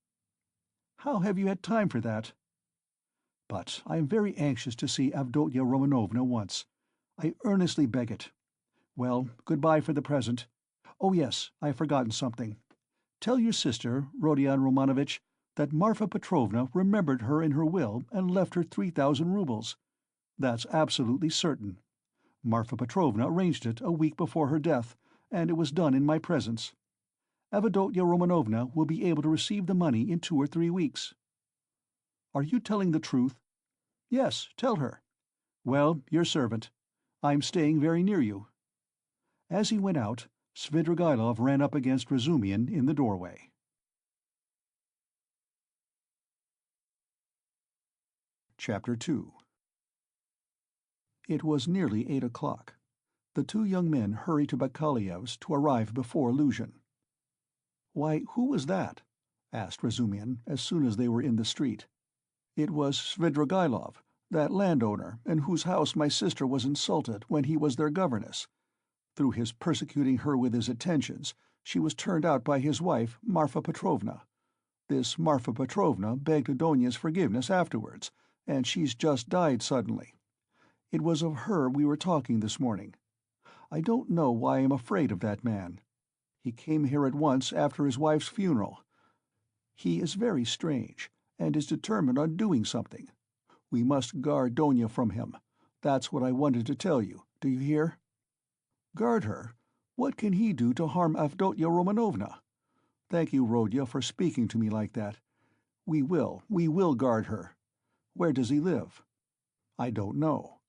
"How have you had time for that?" "But I am very anxious to see Avdotya Romanovna once. I earnestly beg it. Well, good-bye for the present. Oh yes, I have forgotten something. Tell your sister, Rodion Romanovitch, that Marfa Petrovna remembered her in her will and left her 3,000 roubles. That's absolutely certain. Marfa Petrovna arranged it a week before her death, and it was done in my presence. Avdotya Romanovna will be able to receive the money in 2 or 3 weeks." "Are you telling the truth?" "Yes, tell her. Well, your servant. I'm staying very near you." As he went out, Svidrigaïlov ran up against Razumihin in the doorway. Chapter 2. It was nearly 8 o'clock. The 2 young men hurried to Bakaliev's to arrive before Luzhin. "Why, who was that?" asked Razumihin, as soon as they were in the street. "It was Svidrigaïlov, that landowner, in whose house my sister was insulted when he was their governess. Through his persecuting her with his attentions, she was turned out by his wife, Marfa Petrovna. This Marfa Petrovna begged Adonia's forgiveness afterwards, and she's just died suddenly. It was of her we were talking this morning. I don't know why I'm afraid of that man. He came here at once after his wife's funeral. He is very strange, and is determined on doing something. We must guard Donia from him. That's what I wanted to tell you. Do you hear?" "Guard her? What can he do to harm Avdotya Romanovna? Thank you, Rodya, for speaking to me like that. We will guard her. Where does he live?" "I don't know."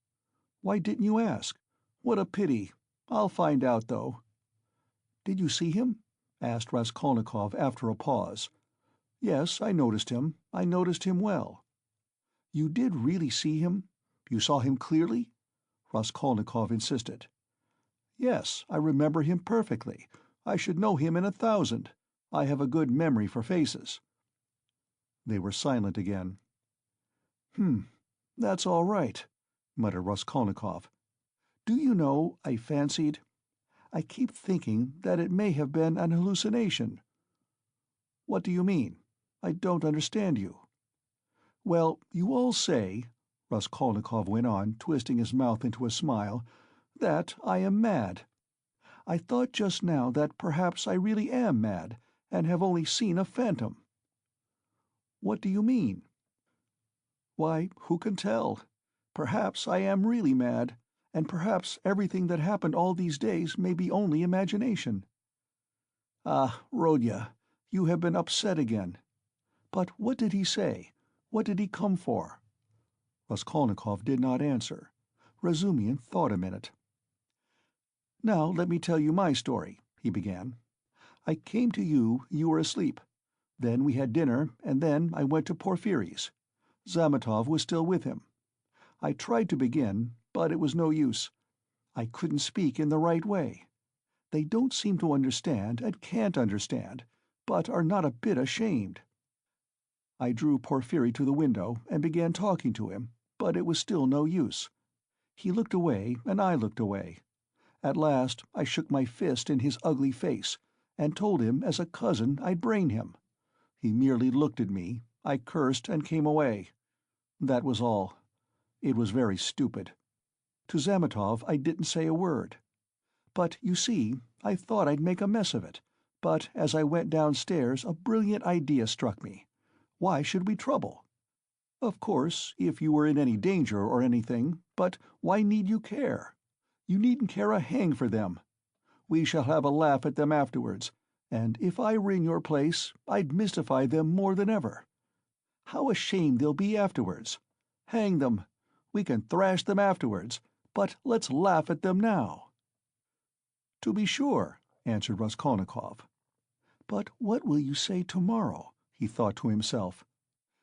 "Why didn't you ask? What a pity. I'll find out, though." "Did you see him?" asked Raskolnikov after a pause. "Yes, I noticed him. I noticed him well." "You did really see him? You saw him clearly?" Raskolnikov insisted. "Yes, I remember him perfectly. I should know him in 1,000. I have a good memory for faces." They were silent again. That's all right," muttered Raskolnikov. "Do you know, I keep thinking that it may have been an hallucination." "What do you mean? I don't understand you." "Well, you all say," Raskolnikov went on, twisting his mouth into a smile, "that I am mad. I thought just now that perhaps I really am mad, and have only seen a phantom." "What do you mean?" "Why, who can tell? Perhaps I am really mad, and perhaps everything that happened all these days may be only imagination." "Ah, Rodya, you have been upset again. But what did he say? What did he come for?" Raskolnikov did not answer. Razumihin thought a minute. "Now let me tell you my story," he began. "I came to you, you were asleep. Then we had dinner, and then I went to Porfiry's. Zametov was still with him. I tried to begin, but it was no use. I couldn't speak in the right way. They don't seem to understand and can't understand, but are not a bit ashamed. I drew Porfiry to the window and began talking to him, but it was still no use. He looked away and I looked away. At last I shook my fist in his ugly face, and told him as a cousin I'd brain him. He merely looked at me, I cursed and came away. That was all. It was very stupid. To Zametov I didn't say a word. But, you see, I thought I'd make a mess of it, but as I went downstairs a brilliant idea struck me. Why should we trouble? Of course, if you were in any danger or anything, but why need you care? You needn't care a hang for them. We shall have a laugh at them afterwards, and if I were in your place, I'd mystify them more than ever. How ashamed they'll be afterwards! Hang them! We can thrash them afterwards, but let's laugh at them now." "To be sure," answered Raskolnikov. "But what will you say tomorrow?" he thought to himself.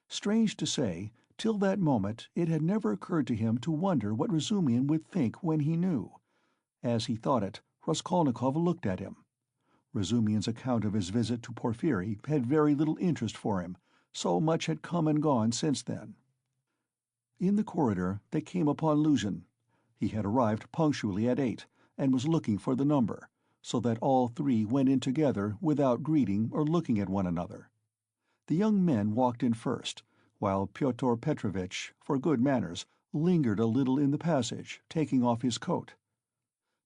Strange to say, till that moment it had never occurred to him to wonder what Razumihin would think when he knew. As he thought it, Raskolnikov looked at him. Razumihin's account of his visit to Porfiry had very little interest for him, so much had come and gone since then. In the corridor they came upon Luzhin. He had arrived punctually at 8, and was looking for the number, so that all three went in together without greeting or looking at one another. The young men walked in first, while Pyotr Petrovitch, for good manners, lingered a little in the passage, taking off his coat.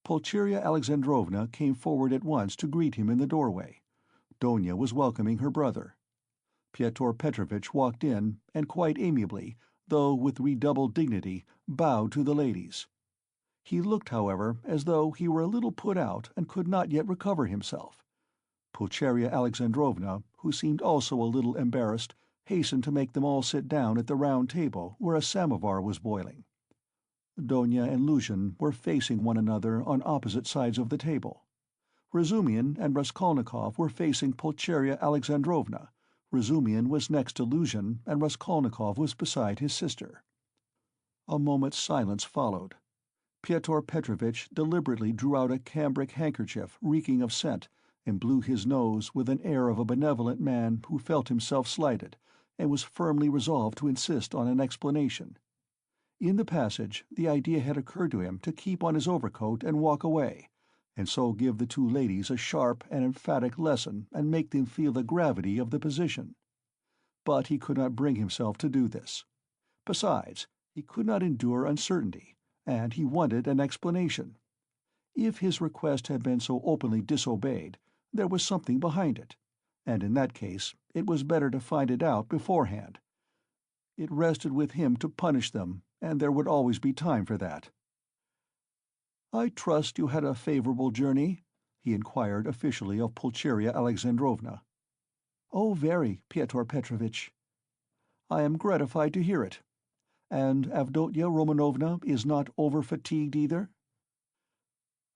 Pulcheria Alexandrovna came forward at once to greet him in the doorway. Donia was welcoming her brother. Pyotr Petrovitch walked in, and quite amiably, though with redoubled dignity, bowed to the ladies. He looked, however, as though he were a little put out and could not yet recover himself. Pulcheria Alexandrovna, who seemed also a little embarrassed, hastened to make them all sit down at the round table where a samovar was boiling. Donia and Luzhin were facing one another on opposite sides of the table. Razumihin and Raskolnikov were facing Pulcheria Alexandrovna. Razumihin was next to Luzhin, and Raskolnikov was beside his sister. A moment's silence followed. Pyotr Petrovitch deliberately drew out a cambric handkerchief reeking of scent, and blew his nose with an air of a benevolent man who felt himself slighted, and was firmly resolved to insist on an explanation. In the passage the idea had occurred to him to keep on his overcoat and walk away, and so give the two ladies a sharp and emphatic lesson and make them feel the gravity of the position. But he could not bring himself to do this. Besides, he could not endure uncertainty, and he wanted an explanation. If his request had been so openly disobeyed, there was something behind it, and in that case it was better to find it out beforehand. It rested with him to punish them, and there would always be time for that. "I trust you had a favorable journey?" he inquired officially of Pulcheria Alexandrovna. "Oh, very, Pyotr Petrovitch." "I am gratified to hear it. And Avdotya Romanovna is not over-fatigued either?"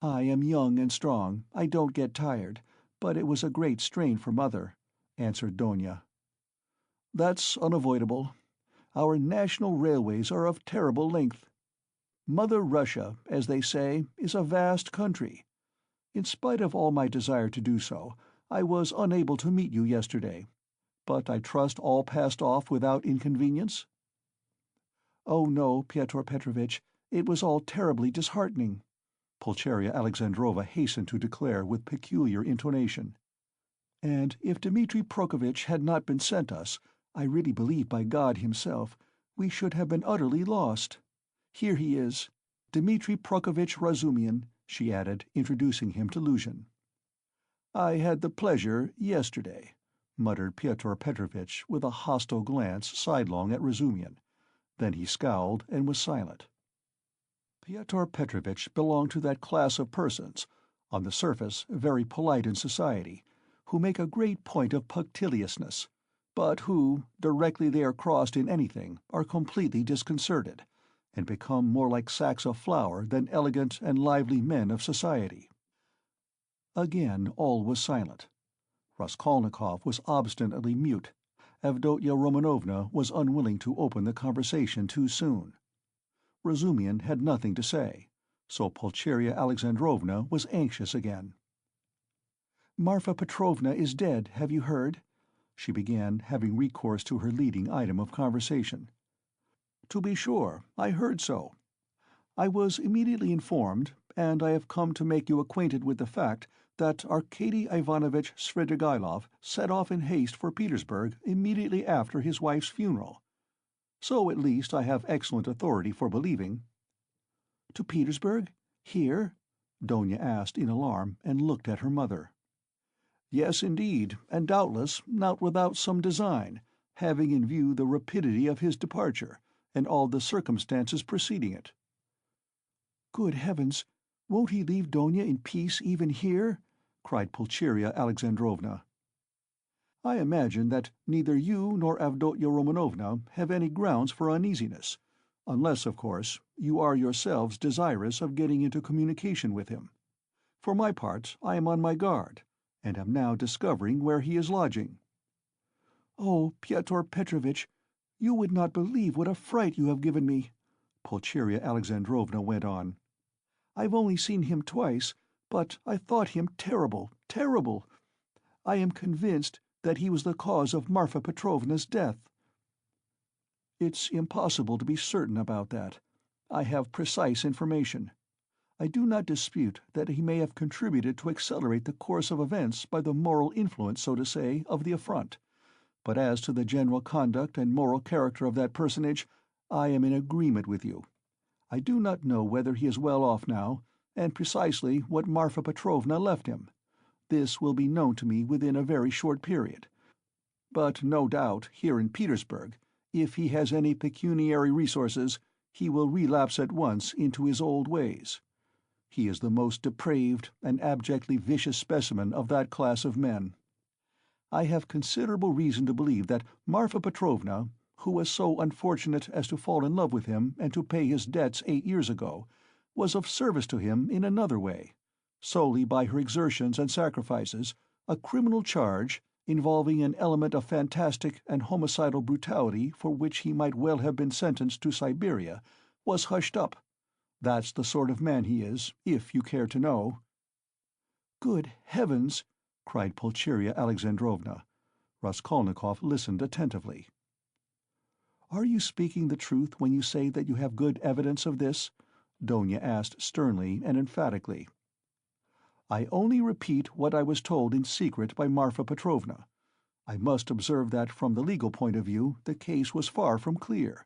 "I am young and strong, I don't get tired, but it was a great strain for Mother," answered Donia. "That's unavoidable. Our national railways are of terrible length. Mother Russia, as they say, is a vast country. In spite of all my desire to do so, I was unable to meet you yesterday. But I trust all passed off without inconvenience?" "Oh no, Pyotr Petrovitch, it was all terribly disheartening," Pulcheria Alexandrova hastened to declare with peculiar intonation. "And if Dmitri Prokofitch had not been sent us, I really believe by God himself, we should have been utterly lost. Here he is, Dmitri Prokofitch Razumian," she added, introducing him to Luzhin. "I had the pleasure yesterday," muttered Pyotr Petrovitch with a hostile glance sidelong at Razumian. Then he scowled and was silent. Pyotr Petrovitch belonged to that class of persons, on the surface very polite in society, who make a great point of punctiliousness, but who, directly they are crossed in anything, are completely disconcerted, and become more like sacks of flour than elegant and lively men of society. Again all was silent. Raskolnikov was obstinately mute. Avdotya Romanovna was unwilling to open the conversation too soon. Razumian had nothing to say, so Pulcheria Alexandrovna was anxious again. "Marfa Petrovna is dead, have you heard?" she began, having recourse to her leading item of conversation. "To be sure, I heard so. I was immediately informed, and I have come to make you acquainted with the fact that Arkady Ivanovitch Svidrigaïlov set off in haste for Petersburg immediately after his wife's funeral. So at least I have excellent authority for believing." "To Petersburg? Here?" Donia asked in alarm, and looked at her mother. "Yes, indeed, and doubtless not without some design, having in view the rapidity of his departure, and all the circumstances preceding it." "Good heavens! Won't he leave Donia in peace even here?" cried Pulcheria Alexandrovna. "I imagine that neither you nor Avdotya Romanovna have any grounds for uneasiness, unless, of course, you are yourselves desirous of getting into communication with him. For my part, I am on my guard, and am now discovering where he is lodging." "Oh, Pyotr Petrovitch, you would not believe what a fright you have given me," Pulcheria Alexandrovna went on. "I've only seen him twice, but I thought him terrible, terrible. I am convinced that he was the cause of Marfa Petrovna's death." "It's impossible to be certain about that. I have precise information. I do not dispute that he may have contributed to accelerate the course of events by the moral influence, so to say, of the affront. But as to the general conduct and moral character of that personage, I am in agreement with you. I do not know whether he is well off now, and precisely what Marfa Petrovna left him. This will be known to me within a very short period. But no doubt, here in Petersburg, if he has any pecuniary resources, he will relapse at once into his old ways. He is the most depraved and abjectly vicious specimen of that class of men. I have considerable reason to believe that Marfa Petrovna, who was so unfortunate as to fall in love with him and to pay his debts 8 years ago, was of service to him in another way, solely by her exertions and sacrifices. A criminal charge, involving an element of fantastic and homicidal brutality for which he might well have been sentenced to Siberia, was hushed up. That's the sort of man he is, if you care to know." "Good heavens!" cried Pulcheria Alexandrovna. Raskolnikov listened attentively. "Are you speaking the truth when you say that you have good evidence of this?" Donia asked sternly and emphatically. "I only repeat what I was told in secret by Marfa Petrovna. I must observe that from the legal point of view the case was far from clear.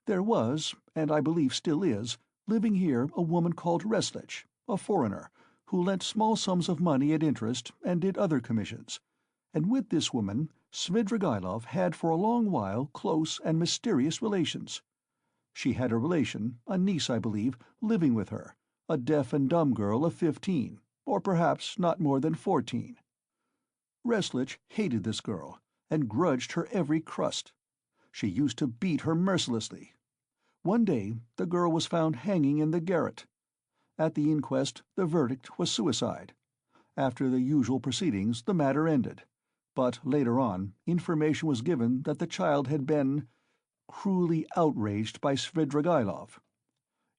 There was, and I believe still is, living here a woman called Reslich, a foreigner, who lent small sums of money at interest and did other commissions, and with this woman Svidrigailov had for a long while close and mysterious relations. She had a relation, a niece I believe, living with her, a deaf and dumb girl of 15, or perhaps not more than 14. Restlich hated this girl, and grudged her every crust. She used to beat her mercilessly. One day the girl was found hanging in the garret. At the inquest the verdict was suicide. After the usual proceedings the matter ended, but later on information was given that the child had been cruelly outraged by Svidrigailov.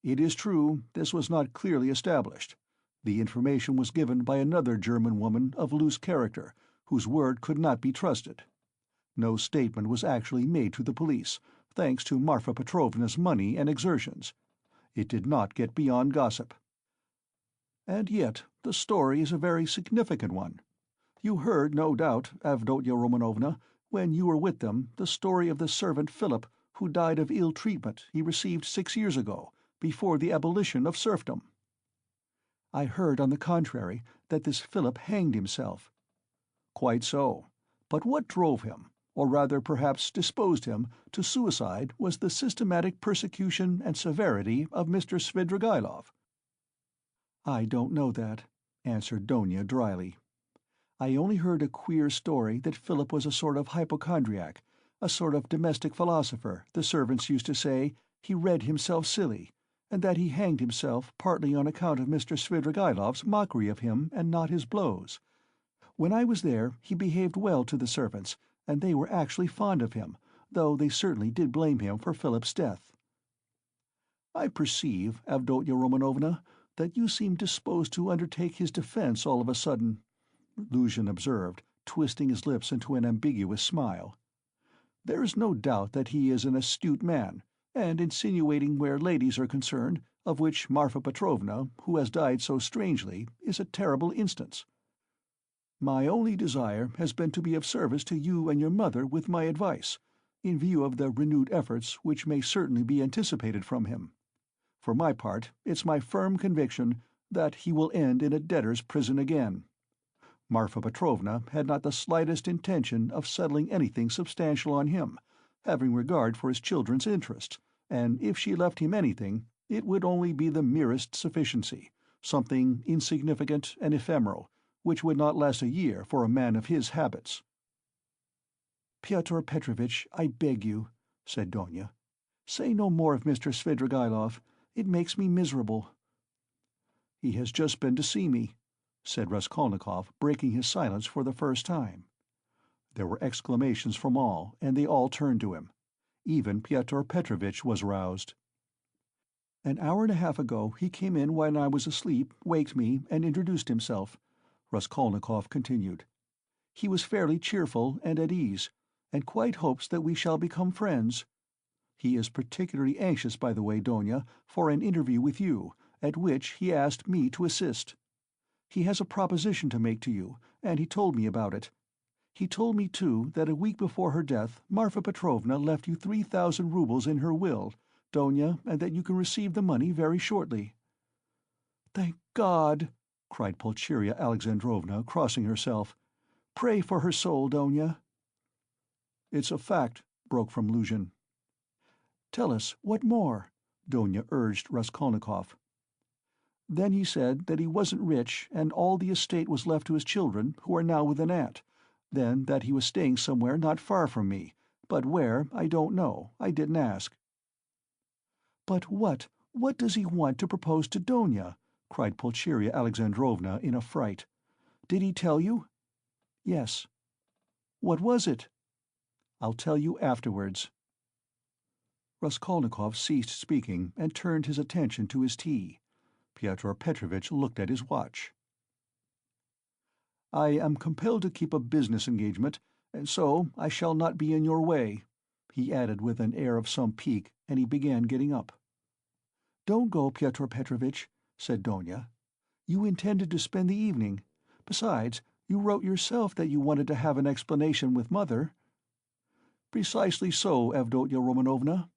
It is true this was not clearly established. The information was given by another German woman of loose character, whose word could not be trusted. No statement was actually made to the police, thanks to Marfa Petrovna's money and exertions. It did not get beyond gossip. And yet the story is a very significant one. You heard, no doubt, Avdotya Romanovna, when you were with them, the story of the servant Philip, who died of ill treatment he received 6 years ago, before the abolition of serfdom. I heard, on the contrary, that this Philip hanged himself. Quite so. But what drove him, or rather perhaps disposed him, to suicide was the systematic persecution and severity of Mr. Svidrigailov. I don't know that, answered Donia dryly. I only heard a queer story that Philip was a sort of hypochondriac, a sort of domestic philosopher, the servants used to say, he read himself silly, and that he hanged himself partly on account of Mr. Svidrigailov's mockery of him and not his blows. When I was there he behaved well to the servants, and they were actually fond of him, though they certainly did blame him for Philip's death. I perceive, Avdotya Romanovna, that you seem disposed to undertake his defense all of a sudden, Luzhin observed, twisting his lips into an ambiguous smile. There is no doubt that he is an astute man, and insinuating where ladies are concerned, of which Marfa Petrovna, who has died so strangely, is a terrible instance. My only desire has been to be of service to you and your mother with my advice, in view of the renewed efforts which may certainly be anticipated from him. For my part, it's my firm conviction that he will end in a debtor's prison again. Marfa Petrovna had not the slightest intention of settling anything substantial on him, having regard for his children's interests, and if she left him anything, it would only be the merest sufficiency, something insignificant and ephemeral, which would not last a year for a man of his habits. "Pyotr Petrovitch, I beg you," said Donia, "say no more of Mr. Svidrigailov. It makes me miserable." "He has just been to see me," said Raskolnikov, breaking his silence for the first time. There were exclamations from all, and they all turned to him. Even Pyotr Petrovitch was roused. "An hour and a half ago he came in when I was asleep, waked me, and introduced himself," Raskolnikov continued. "He was fairly cheerful and at ease, and quite hopes that we shall become friends. He is particularly anxious, by the way, Donia, for an interview with you, at which he asked me to assist. He has a proposition to make to you, and he told me about it. He told me, too, that a week before her death Marfa Petrovna left you 3,000 roubles in her will, Donia, and that you can receive the money very shortly." "Thank God!" cried Pulcheria Alexandrovna, crossing herself. "Pray for her soul, Donia." "It's a fact," broke from Luzhin. "Tell us, what more?" Donia urged Raskolnikov. "Then he said that he wasn't rich, and all the estate was left to his children, who are now with an aunt. Then that he was staying somewhere not far from me, but where, I don't know, I didn't ask." "But what does he want to propose to Donia?" cried Pulcheria Alexandrovna in a fright. "Did he tell you?" "Yes." "What was it?" "I'll tell you afterwards." Raskolnikov ceased speaking and turned his attention to his tea. Pyotr Petrovitch looked at his watch. "I am compelled to keep a business engagement, and so I shall not be in your way," he added with an air of some pique, and he began getting up. "Don't go, Pyotr Petrovitch," said Donia. "You intended to spend the evening. Besides, you wrote yourself that you wanted to have an explanation with Mother." "Precisely so, Avdotya Romanovna,"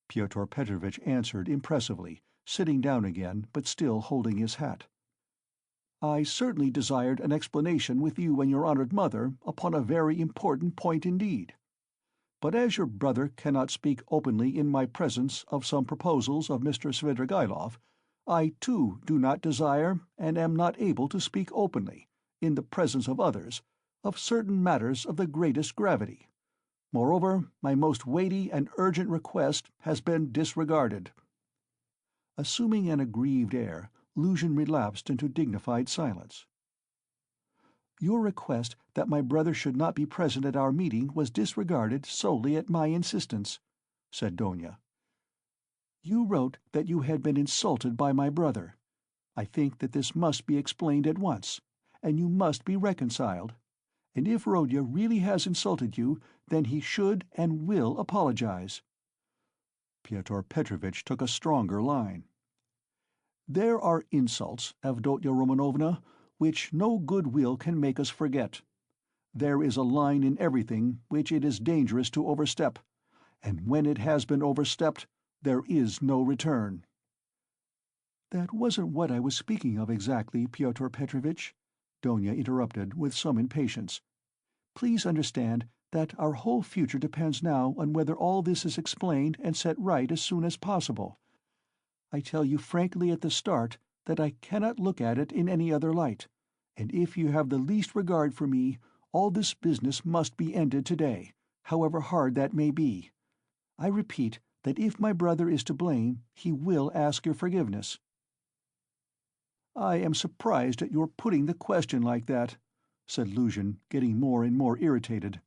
Pyotr Petrovitch answered impressively, sitting down again, but still holding his hat. I certainly desired an explanation with you and your honored mother upon a very important point indeed. But as your brother cannot speak openly in my presence of some proposals of Mr. Svidrigaïlov, I too do not desire and am not able to speak openly, in the presence of others, of certain matters of the greatest gravity. Moreover, my most weighty and urgent request has been disregarded." Assuming an aggrieved air, Luzhin relapsed into dignified silence. "Your request that my brother should not be present at our meeting was disregarded solely at my insistence," said Donia. "You wrote that you had been insulted by my brother. I think that this must be explained at once, and you must be reconciled. And if Rodya really has insulted you, then he should and will apologize." Pyotr Petrovitch took a stronger line. "There are insults, Avdotya Romanovna, which no good will can make us forget. There is a line in everything which it is dangerous to overstep, and when it has been overstepped, there is no return." "That wasn't what I was speaking of exactly, Pyotr Petrovitch," Donia interrupted with some impatience. "Please understand that our whole future depends now on whether all this is explained and set right as soon as possible. I tell you frankly at the start that I cannot look at it in any other light, and if you have the least regard for me, all this business must be ended today, however hard that may be. I repeat that if my brother is to blame, he will ask your forgiveness." "I am surprised at your putting the question like that," said Luzhin, getting more and more irritated.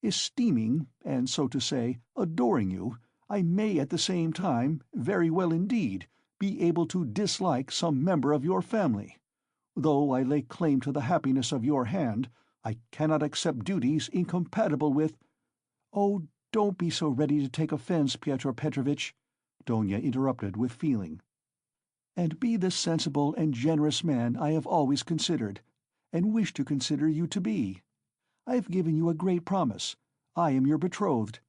"Esteeming, and so to say, adoring you, I may at the same time, very well indeed, be able to dislike some member of your family. Though I lay claim to the happiness of your hand, I cannot accept duties incompatible with—" "Oh, don't be so ready to take offense, Pyotr Petrovitch," Donia interrupted with feeling. "And be the sensible and generous man I have always considered, and wish to consider you to be. I have given you a great promise. I am your betrothed.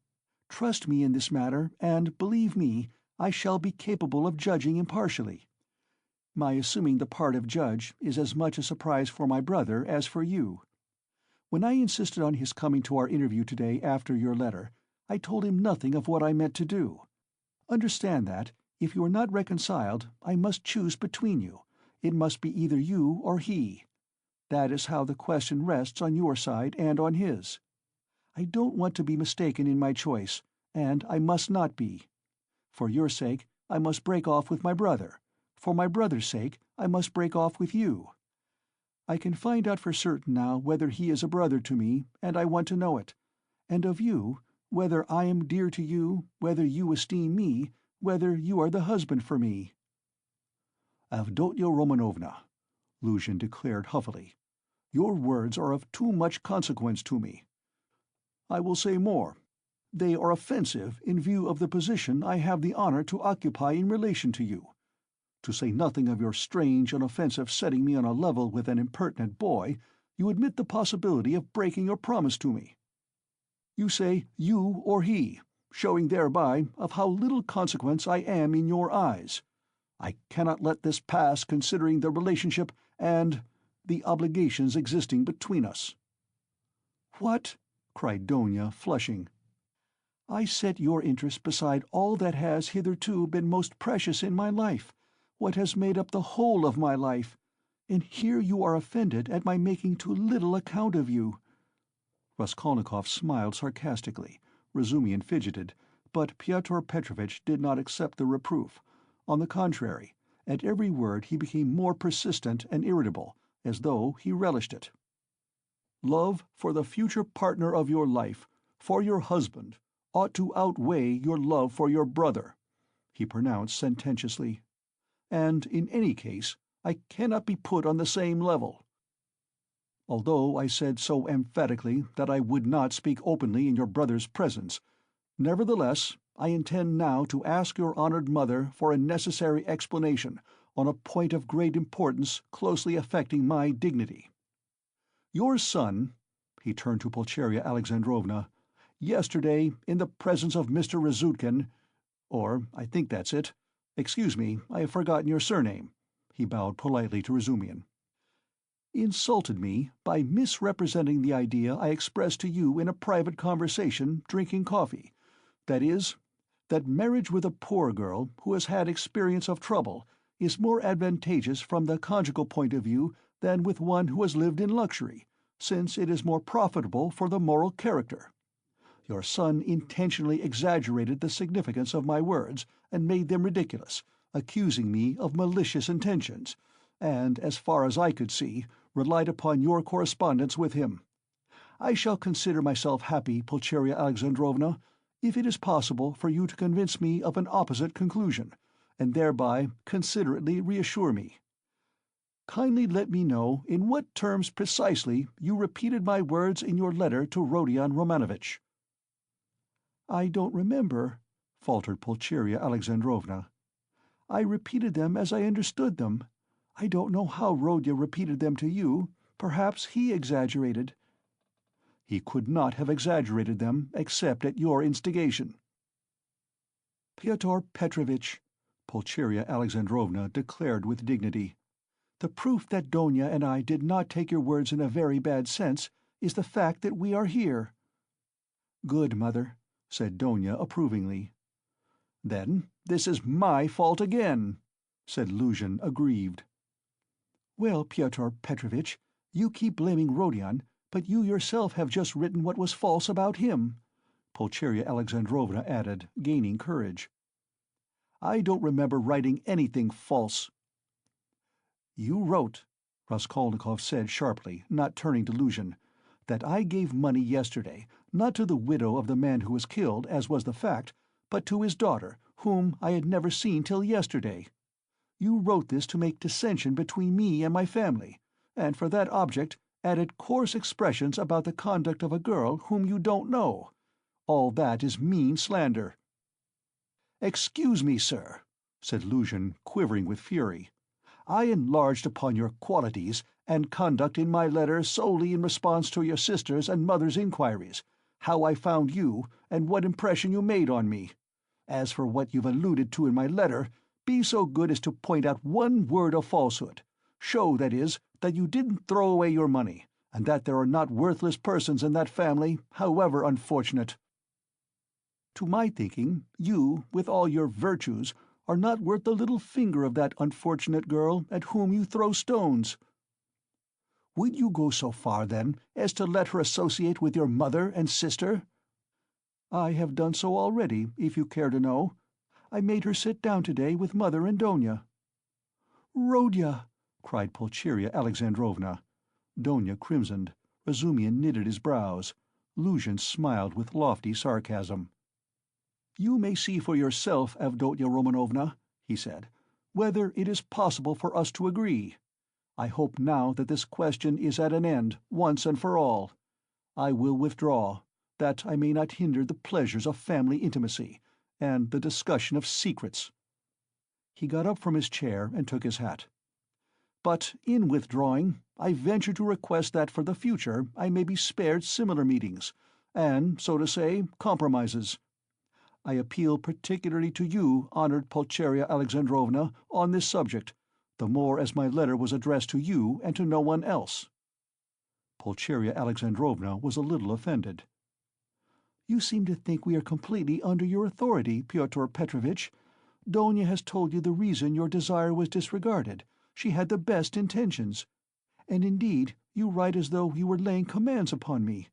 Trust me in this matter, and, believe me, I shall be capable of judging impartially. My assuming the part of judge is as much a surprise for my brother as for you. When I insisted on his coming to our interview today after your letter, I told him nothing of what I meant to do. Understand that, if you are not reconciled, I must choose between you. It must be either you or he. That is how the question rests on your side and on his. I don't want to be mistaken in my choice, and I must not be. For your sake, I must break off with my brother. For my brother's sake, I must break off with you. I can find out for certain now whether he is a brother to me, and I want to know it. And of you, whether I am dear to you, whether you esteem me, whether you are the husband for me." "Avdotya Romanovna," Luzhin declared huffily, "your words are of too much consequence to me. I will say more. They are offensive in view of the position I have the honor to occupy in relation to you. To say nothing of your strange and offensive setting me on a level with an impertinent boy, you admit the possibility of breaking your promise to me. You say you or he, showing thereby of how little consequence I am in your eyes. I cannot let this pass considering the relationship and the obligations existing between us." "What?" cried Donia, flushing. "I set your interest beside all that has hitherto been most precious in my life, what has made up the whole of my life, and here you are offended at my making too little account of you." Raskolnikov smiled sarcastically, Razumihin fidgeted, but Pyotr Petrovitch did not accept the reproof. On the contrary, at every word he became more persistent and irritable, as though he relished it. "Love for the future partner of your life, for your husband, ought to outweigh your love for your brother," he pronounced sententiously. "And, in any case, I cannot be put on the same level. Although I said so emphatically that I would not speak openly in your brother's presence, nevertheless I intend now to ask your honored mother for a necessary explanation on a point of great importance closely affecting my dignity. Your son," he turned to Pulcheria Alexandrovna, "yesterday, in the presence of Mr. Razutkin—or I think that's it. Excuse me, I have forgotten your surname," he bowed politely to Razumihin. insulted me by misrepresenting the idea I expressed to you in a private conversation drinking coffee. That is, that marriage with a poor girl who has had experience of trouble is more advantageous from the conjugal point of view than with one who has lived in luxury, since it is more profitable for the moral character. Your son intentionally exaggerated the significance of my words and made them ridiculous, accusing me of malicious intentions, and, as far as I could see, relied upon your correspondence with him. I shall consider myself happy, Pulcheria Alexandrovna, if it is possible for you to convince me of an opposite conclusion, and thereby considerately reassure me. Kindly let me know in what terms precisely you repeated my words in your letter to Rodion Romanovitch." "I don't remember," faltered Pulcheria Alexandrovna. "I repeated them as I understood them. I don't know how Rodya repeated them to you. Perhaps he exaggerated." "He could not have exaggerated them except at your instigation." "Pyotr Petrovitch," Pulcheria Alexandrovna declared with dignity, "the proof that Donia and I did not take your words in a very bad sense is the fact that we are here." "Good, mother," said Donia approvingly. "Then this is my fault again," said Luzhin, aggrieved. "Well, Pyotr Petrovitch, you keep blaming Rodion, but you yourself have just written what was false about him," Pulcheria Alexandrovna added, gaining courage. "I don't remember writing anything false." "You wrote," Raskolnikov said sharply, not turning to Luzhin, "that I gave money yesterday, not to the widow of the man who was killed, as was the fact, but to his daughter, whom I had never seen till yesterday. You wrote this to make dissension between me and my family, and for that object added coarse expressions about the conduct of a girl whom you don't know. All that is mean slander." "Excuse me, sir," said Luzhin, quivering with fury. "I enlarged upon your qualities and conduct in my letter solely in response to your sister's and mother's inquiries, how I found you, and what impression you made on me. As for what you've alluded to in my letter, be so good as to point out one word of falsehood. Show, that is, that you didn't throw away your money, and that there are not worthless persons in that family, however unfortunate. To my thinking, you, with all your virtues, are not worth the little finger of that unfortunate girl at whom you throw stones. Would you go so far, then, as to let her associate with your mother and sister?" "I have done so already, if you care to know. I made her sit down today with Mother and Donia." "Rodya!" cried Pulcheria Alexandrovna. Donia crimsoned. Razumihin knitted his brows. Luzhin smiled with lofty sarcasm. "You may see for yourself, Avdotya Romanovna," he said, "whether it is possible for us to agree. I hope now that this question is at an end, once and for all. I will withdraw, that I may not hinder the pleasures of family intimacy, and the discussion of secrets." He got up from his chair and took his hat. "But in withdrawing, I venture to request that for the future I may be spared similar meetings, and, so to say, compromises. I appeal particularly to you, honoured Pulcheria Alexandrovna, on this subject, the more as my letter was addressed to you and to no one else." Pulcheria Alexandrovna was a little offended. "You seem to think we are completely under your authority, Pyotr Petrovitch. Donia has told you the reason your desire was disregarded. She had the best intentions. And indeed, you write as though you were laying commands upon me.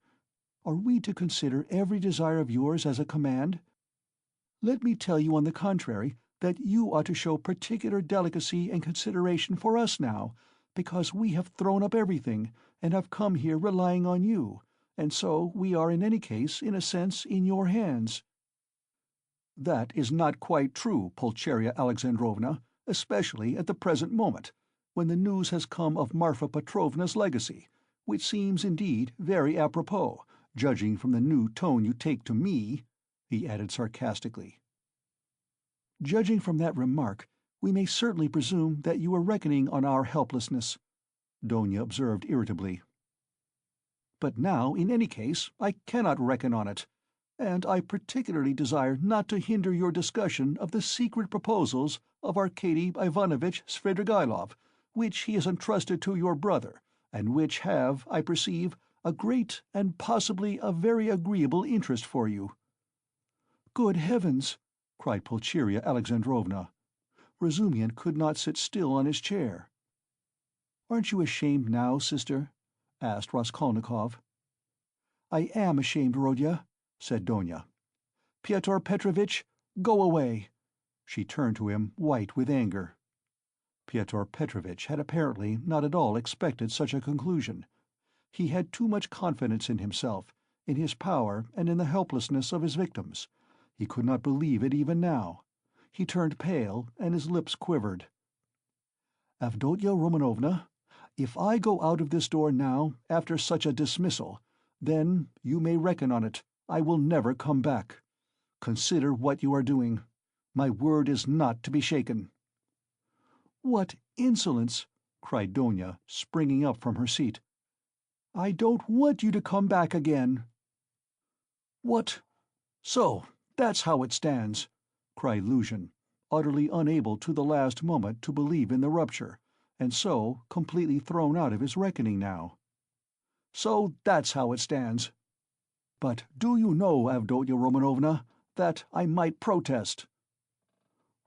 Are we to consider every desire of yours as a command? Let me tell you, on the contrary, that you ought to show particular delicacy and consideration for us now, because we have thrown up everything, and have come here relying on you, and so we are in any case, in a sense, in your hands." "That is not quite true, Pulcheria Alexandrovna, especially at the present moment, when the news has come of Marfa Petrovna's legacy, which seems indeed very apropos, judging from the new tone you take to me," he added sarcastically. "Judging from that remark, we may certainly presume that you are reckoning on our helplessness," Donia observed irritably. "But now, in any case, I cannot reckon on it, and I particularly desire not to hinder your discussion of the secret proposals of Arkady Ivanovitch Svidrigaïlov, which he has entrusted to your brother, and which have, I perceive, a great and possibly a very agreeable interest for you." "Good heavens!" cried Pulcheria Alexandrovna. Razumihin could not sit still on his chair. "Aren't you ashamed now, sister?" asked Raskolnikov. "I am ashamed, Rodya," said Donia. "Pyotr Petrovitch, go away!" She turned to him, white with anger. Pyotr Petrovitch had apparently not at all expected such a conclusion. He had too much confidence in himself, in his power and in the helplessness of his victims. He could not believe it even now. He turned pale, and his lips quivered. "Avdotya Romanovna, if I go out of this door now, after such a dismissal, then, you may reckon on it, I will never come back. Consider what you are doing. My word is not to be shaken." "What insolence!" cried Donia, springing up from her seat. "I don't want you to come back again." "What? So that's how it stands!" cried Luzhin, utterly unable to the last moment to believe in the rupture, and so completely thrown out of his reckoning now. "So that's how it stands! But do you know, Avdotya Romanovna, that I might protest."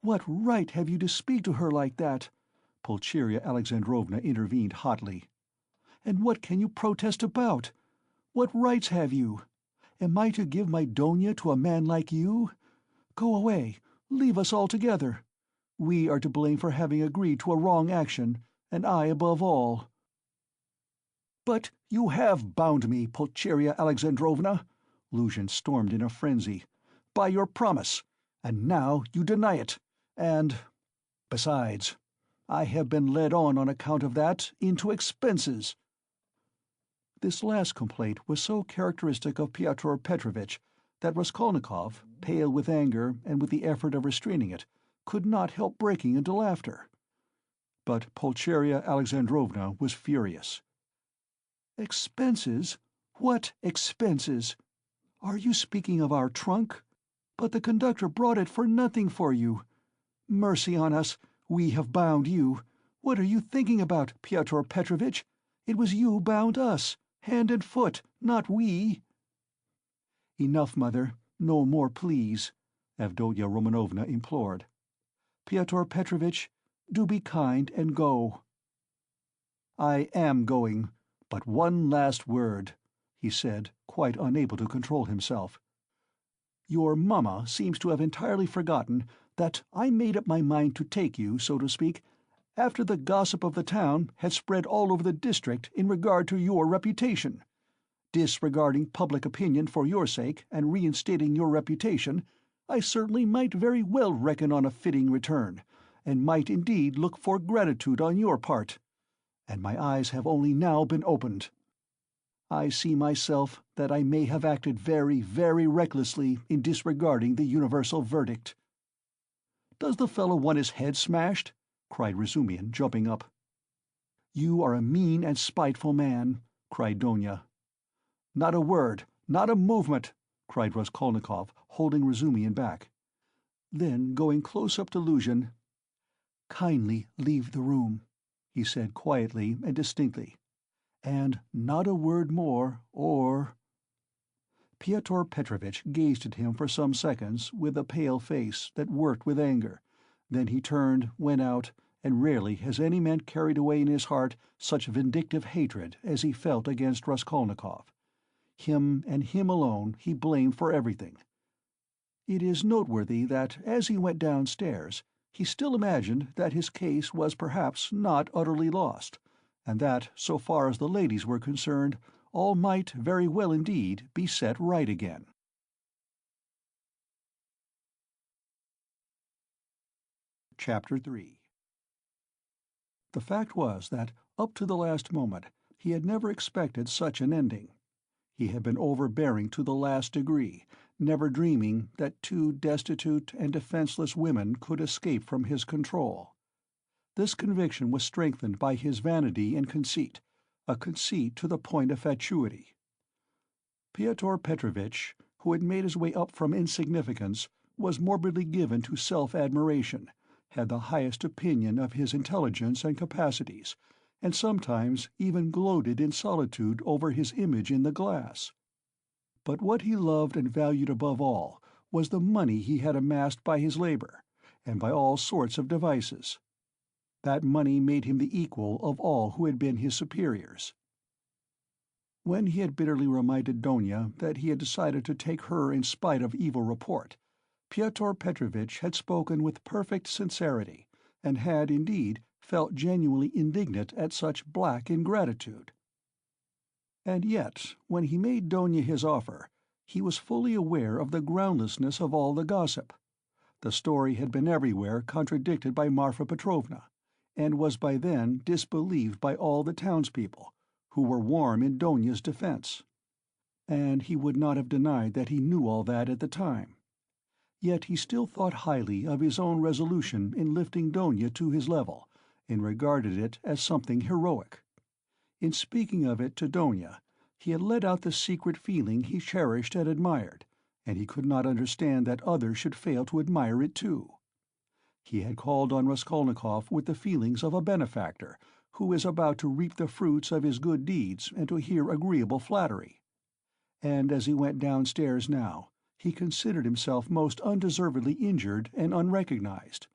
"What right have you to speak to her like that?" Pulcheria Alexandrovna intervened hotly. "And what can you protest about? What rights have you? Am I to give my Donia to a man like you? Go away, leave us altogether. We are to blame for having agreed to a wrong action, and I above all." "But you have bound me, Pulcheria Alexandrovna," Luzhin stormed in a frenzy, "by your promise, and now you deny it, and... Besides, I have been led on account of that into expenses." This last complaint was so characteristic of Pyotr Petrovitch that Raskolnikov, pale with anger and with the effort of restraining it, could not help breaking into laughter. But Pulcheria Alexandrovna was furious. "Expenses? What expenses? Are you speaking of our trunk? But the conductor brought it for nothing for you. Mercy on us, we have bound you. What are you thinking about, Pyotr Petrovitch? It was you bound us, hand and foot, not we." "Enough, mother, no more, please," Avdotya Romanovna implored. "Pyotr Petrovitch, do be kind and go." "I am going, but one last word," he said, quite unable to control himself. "Your mamma seems to have entirely forgotten that I made up my mind to take you, so to speak, after the gossip of the town had spread all over the district in regard to your reputation. Disregarding public opinion for your sake and reinstating your reputation, I certainly might very well reckon on a fitting return, and might indeed look for gratitude on your part. And my eyes have only now been opened. I see myself that I may have acted very, very recklessly in disregarding the universal verdict." "Does the fellow want his head smashed?" cried Razumihin, jumping up. "You are a mean and spiteful man," cried Donia. "Not a word, not a movement!" cried Raskolnikov, holding Razumihin back. Then, going close up to Luzhin, "Kindly leave the room," he said quietly and distinctly. "And not a word more, or—" Pyotr Petrovitch gazed at him for some seconds with a pale face that worked with anger, then he turned, went out, and rarely has any man carried away in his heart such vindictive hatred as he felt against Raskolnikov. Him and him alone he blamed for everything. It is noteworthy that as he went downstairs he still imagined that his case was perhaps not utterly lost, and that, so far as the ladies were concerned, all might very well indeed be set right again. Chapter 3. The fact was that, up to the last moment, he had never expected such an ending. He had been overbearing to the last degree, never dreaming that two destitute and defenseless women could escape from his control. This conviction was strengthened by his vanity and conceit, a conceit to the point of fatuity. Pyotr Petrovitch, who had made his way up from insignificance, was morbidly given to self-admiration, had the highest opinion of his intelligence and capacities, and sometimes even gloated in solitude over his image in the glass. But what he loved and valued above all was the money he had amassed by his labor, and by all sorts of devices. That money made him the equal of all who had been his superiors. When he had bitterly reminded Donia that he had decided to take her in spite of evil report, Pyotr Petrovitch had spoken with perfect sincerity, and had, indeed, felt genuinely indignant at such black ingratitude. And yet, when he made Donia his offer, he was fully aware of the groundlessness of all the gossip. The story had been everywhere contradicted by Marfa Petrovna, and was by then disbelieved by all the townspeople, who were warm in Donia's defense. And he would not have denied that he knew all that at the time. Yet he still thought highly of his own resolution in lifting Donia to his level, and regarded it as something heroic. In speaking of it to Donia, he had let out the secret feeling he cherished and admired, and he could not understand that others should fail to admire it too. He had called on Raskolnikov with the feelings of a benefactor who is about to reap the fruits of his good deeds and to hear agreeable flattery. And as he went downstairs now, he considered himself most undeservedly injured and unrecognized.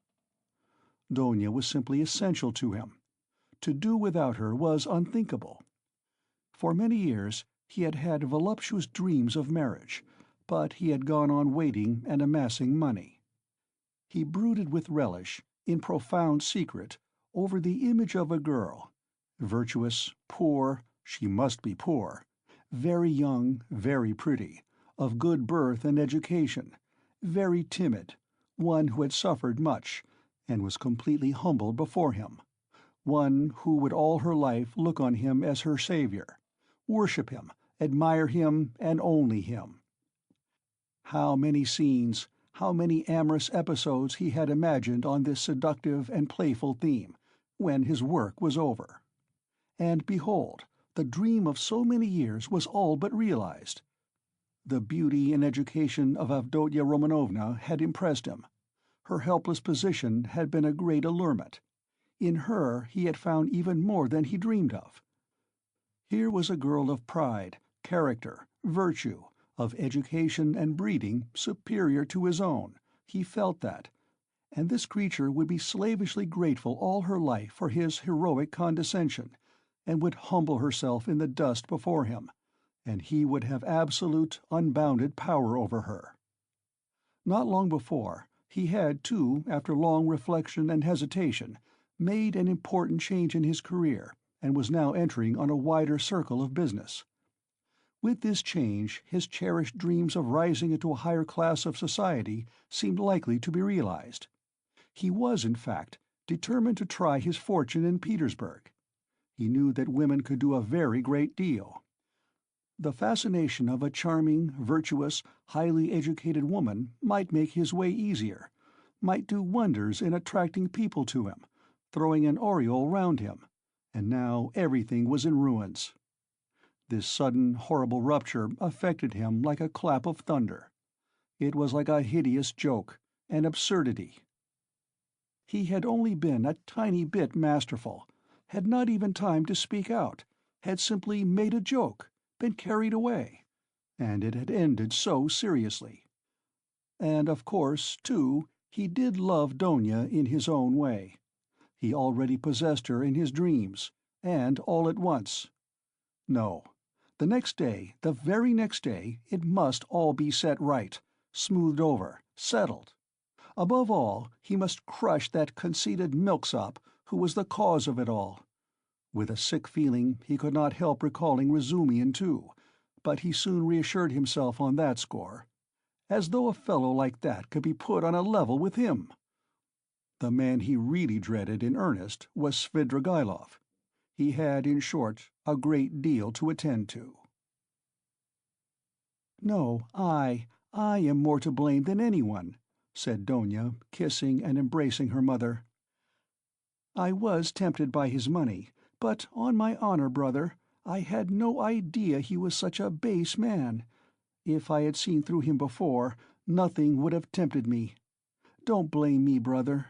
Donia was simply essential to him. To do without her was unthinkable. For many years he had had voluptuous dreams of marriage, but he had gone on waiting and amassing money. He brooded with relish, in profound secret, over the image of a girl, virtuous, poor, she must be poor, very young, very pretty, of good birth and education, very timid, one who had suffered much, and was completely humbled before him, one who would all her life look on him as her savior, worship him, admire him, and only him. How many scenes, how many amorous episodes he had imagined on this seductive and playful theme, when his work was over. And behold, the dream of so many years was all but realized. The beauty and education of Avdotya Romanovna had impressed him. Her helpless position had been a great allurement. In her he had found even more than he dreamed of. Here was a girl of pride, character, virtue, of education and breeding superior to his own, he felt that, and this creature would be slavishly grateful all her life for his heroic condescension, and would humble herself in the dust before him, and he would have absolute, unbounded power over her. Not long before, he had, too, after long reflection and hesitation, made an important change in his career, and was now entering on a wider circle of business. With this change, his cherished dreams of rising into a higher class of society seemed likely to be realized. He was, in fact, determined to try his fortune in Petersburg. He knew that women could do a very great deal. The fascination of a charming, virtuous, highly educated woman might make his way easier, might do wonders in attracting people to him, throwing an aureole round him, and now everything was in ruins. This sudden, horrible rupture affected him like a clap of thunder. It was like a hideous joke, an absurdity. He had only been a tiny bit masterful, had not even time to speak out, had simply made a joke, been carried away, and it had ended so seriously. And of course, too, he did love Donia in his own way. He already possessed her in his dreams, and all at once. No. The next day, the very next day, it must all be set right, smoothed over, settled. Above all, he must crush that conceited milksop who was the cause of it all. With a sick feeling, he could not help recalling Razumihin too, but he soon reassured himself on that score. As though a fellow like that could be put on a level with him! The man he really dreaded in earnest was Svidrigaïlov. He had, in short, a great deal to attend to. "No, I am more to blame than anyone," said Donia, kissing and embracing her mother. "I was tempted by his money, but, on my honor, brother, I had no idea he was such a base man. If I had seen through him before, nothing would have tempted me. Don't blame me, brother.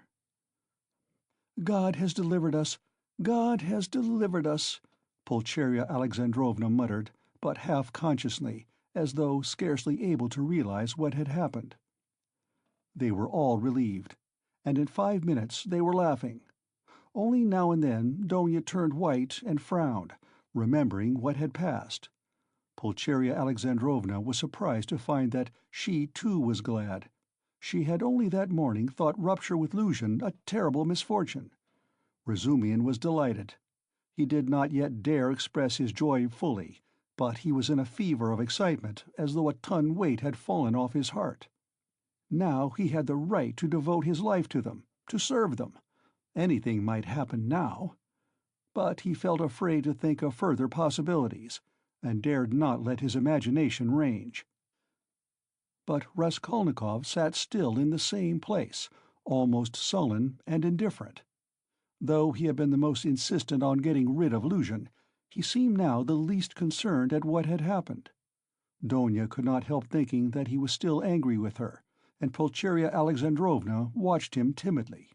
God has delivered us, "God has delivered us," Pulcheria Alexandrovna muttered, but half-consciously, as though scarcely able to realize what had happened. They were all relieved, and in 5 minutes they were laughing. Only now and then Donia turned white and frowned, remembering what had passed. Pulcheria Alexandrovna was surprised to find that she too was glad. She had only that morning thought rupture with Luzhin a terrible misfortune. Razumian was delighted. He did not yet dare express his joy fully, but he was in a fever of excitement, as though a ton weight had fallen off his heart. Now he had the right to devote his life to them, to serve them. Anything might happen now. But he felt afraid to think of further possibilities, and dared not let his imagination range. But Raskolnikov sat still in the same place, almost sullen and indifferent. Though he had been the most insistent on getting rid of Luzhin, he seemed now the least concerned at what had happened. Donia could not help thinking that he was still angry with her, and Pulcheria Alexandrovna watched him timidly.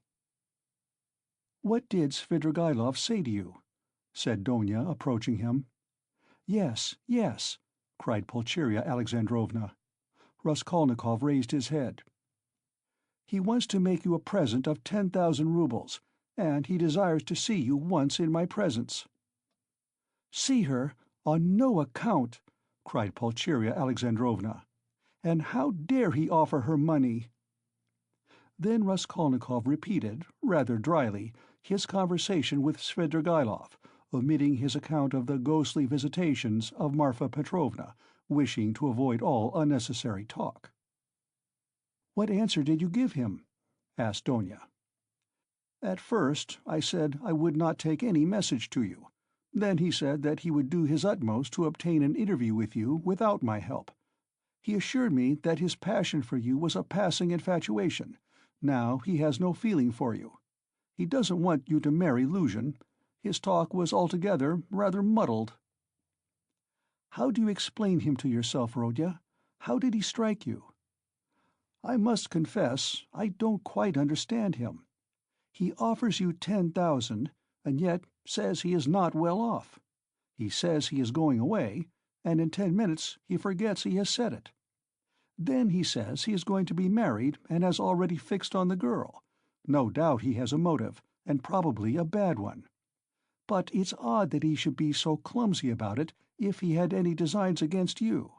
"What did Svidrigaïlov say to you?" said Donia, approaching him. "Yes, yes," cried Pulcheria Alexandrovna. Raskolnikov raised his head. "He wants to make you a present of 10,000 roubles, and he desires to see you once in my presence." "See her? On no account!" cried Pulcheria Alexandrovna. "And how dare he offer her money?" Then Raskolnikov repeated, rather dryly, his conversation with Svidrigaïlov, omitting his account of the ghostly visitations of Marfa Petrovna, wishing to avoid all unnecessary talk. "What answer did you give him?" asked Donia. "At first I said I would not take any message to you. Then he said that he would do his utmost to obtain an interview with you without my help. He assured me that his passion for you was a passing infatuation. Now he has no feeling for you. He doesn't want you to marry Luzhin. His talk was altogether rather muddled." "How do you explain him to yourself, Rodya? How did he strike you?" "I must confess I don't quite understand him. He offers you 10,000, and yet says he is not well off. He says he is going away, and in 10 minutes he forgets he has said it. Then he says he is going to be married and has already fixed on the girl. No doubt he has a motive, and probably a bad one. But it's odd that he should be so clumsy about it if he had any designs against you.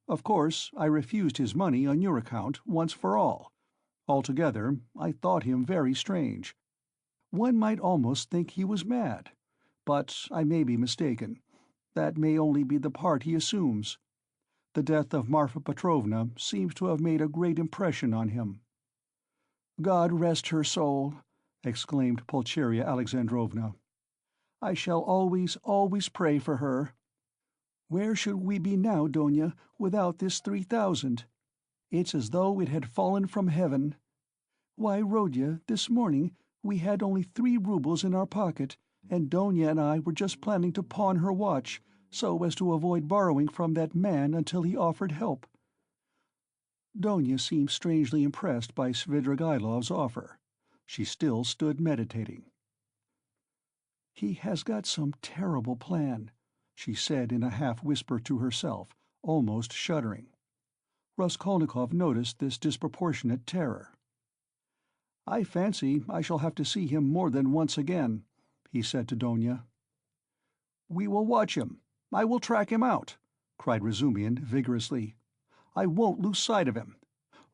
Of course, I refused his money on your account, once for all. Altogether, I thought him very strange. One might almost think he was mad. But I may be mistaken. That may only be the part he assumes. The death of Marfa Petrovna seems to have made a great impression on him." "God rest her soul!" exclaimed Pulcheria Alexandrovna. "I shall always, always pray for her. Where should we be now, Donia, without this 3,000? It's as though it had fallen from heaven. Why, Rodya, this morning we had only 3 roubles in our pocket, and Donia and I were just planning to pawn her watch, so as to avoid borrowing from that man until he offered help." Donia seemed strangely impressed by Svidrigaïlov's offer. She still stood meditating. "He has got some terrible plan," she said in a half-whisper to herself, almost shuddering. Raskolnikov noticed this disproportionate terror. "I fancy I shall have to see him more than once again," he said to Donia. "We will watch him. I will track him out," cried Razumian vigorously. "I won't lose sight of him.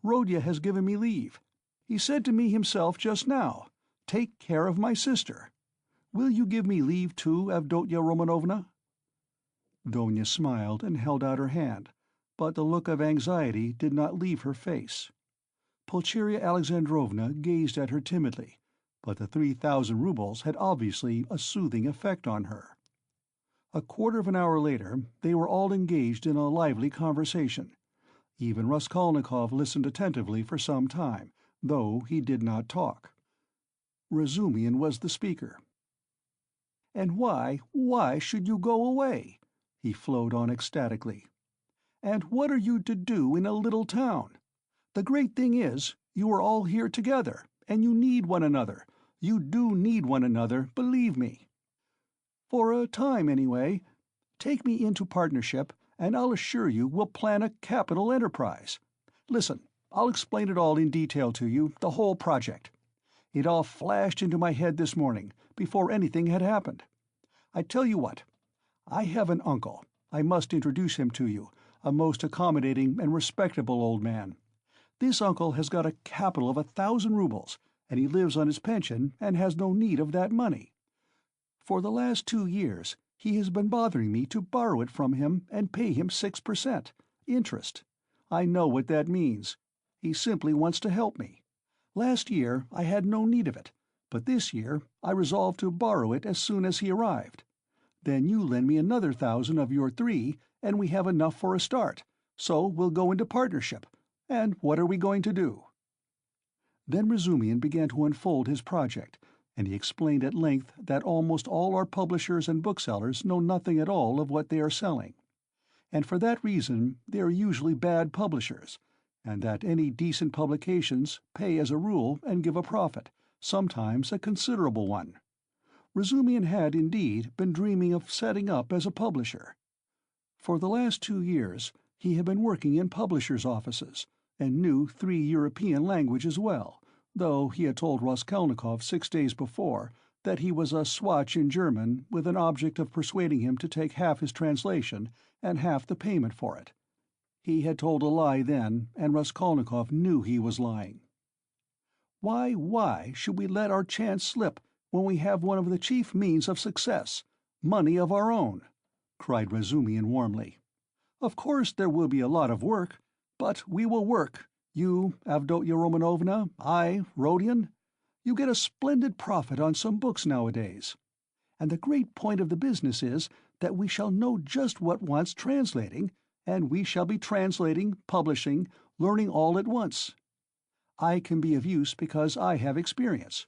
Rodya has given me leave. He said to me himself just now, 'Take care of my sister.' Will you give me leave too, Avdotya Romanovna?" Donia smiled and held out her hand, but the look of anxiety did not leave her face. Pulcheria Alexandrovna gazed at her timidly, but the 3,000 roubles had obviously a soothing effect on her. A quarter of an hour later they were all engaged in a lively conversation. Even Raskolnikov listened attentively for some time, though he did not talk. Razumian was the speaker. "And why should you go away?" he flowed on ecstatically. "And what are you to do in a little town? The great thing is, you are all here together, and you need one another. You do need one another, believe me. For a time, anyway. Take me into partnership, and I'll assure you we'll plan a capital enterprise. Listen, I'll explain it all in detail to you, the whole project. It all flashed into my head this morning, before anything had happened. I tell you what, I have an uncle. I must introduce him to you, a most accommodating and respectable old man. This uncle has got a capital of 1,000 roubles, and he lives on his pension and has no need of that money. For the last 2 years he has been bothering me to borrow it from him and pay him 6% interest. I know what that means. He simply wants to help me. Last year I had no need of it, but this year I resolved to borrow it as soon as he arrived. Then you lend me another 1,000 of your 3, and we have enough for a start, so we'll go into partnership. And what are we going to do?" Then Razumian began to unfold his project, and he explained at length that almost all our publishers and booksellers know nothing at all of what they are selling, and for that reason they are usually bad publishers, and that any decent publications pay as a rule and give a profit, sometimes a considerable one. Razumian had, indeed, been dreaming of setting up as a publisher. For the last 2 years he had been working in publishers' offices, and knew 3 European languages well, though he had told Raskolnikov 6 days before that he was a swatch in German, with an object of persuading him to take half his translation and half the payment for it. He had told a lie then, and Raskolnikov knew he was lying. Why should we let our chance slip when we have one of the chief means of success, money of our own?" cried Razumian warmly. "Of course there will be a lot of work, but we will work. You, Avdotya Romanovna, I, Rodion. You get a splendid profit on some books nowadays. And the great point of the business is that we shall know just what wants translating, and we shall be translating, publishing, learning all at once. I can be of use because I have experience.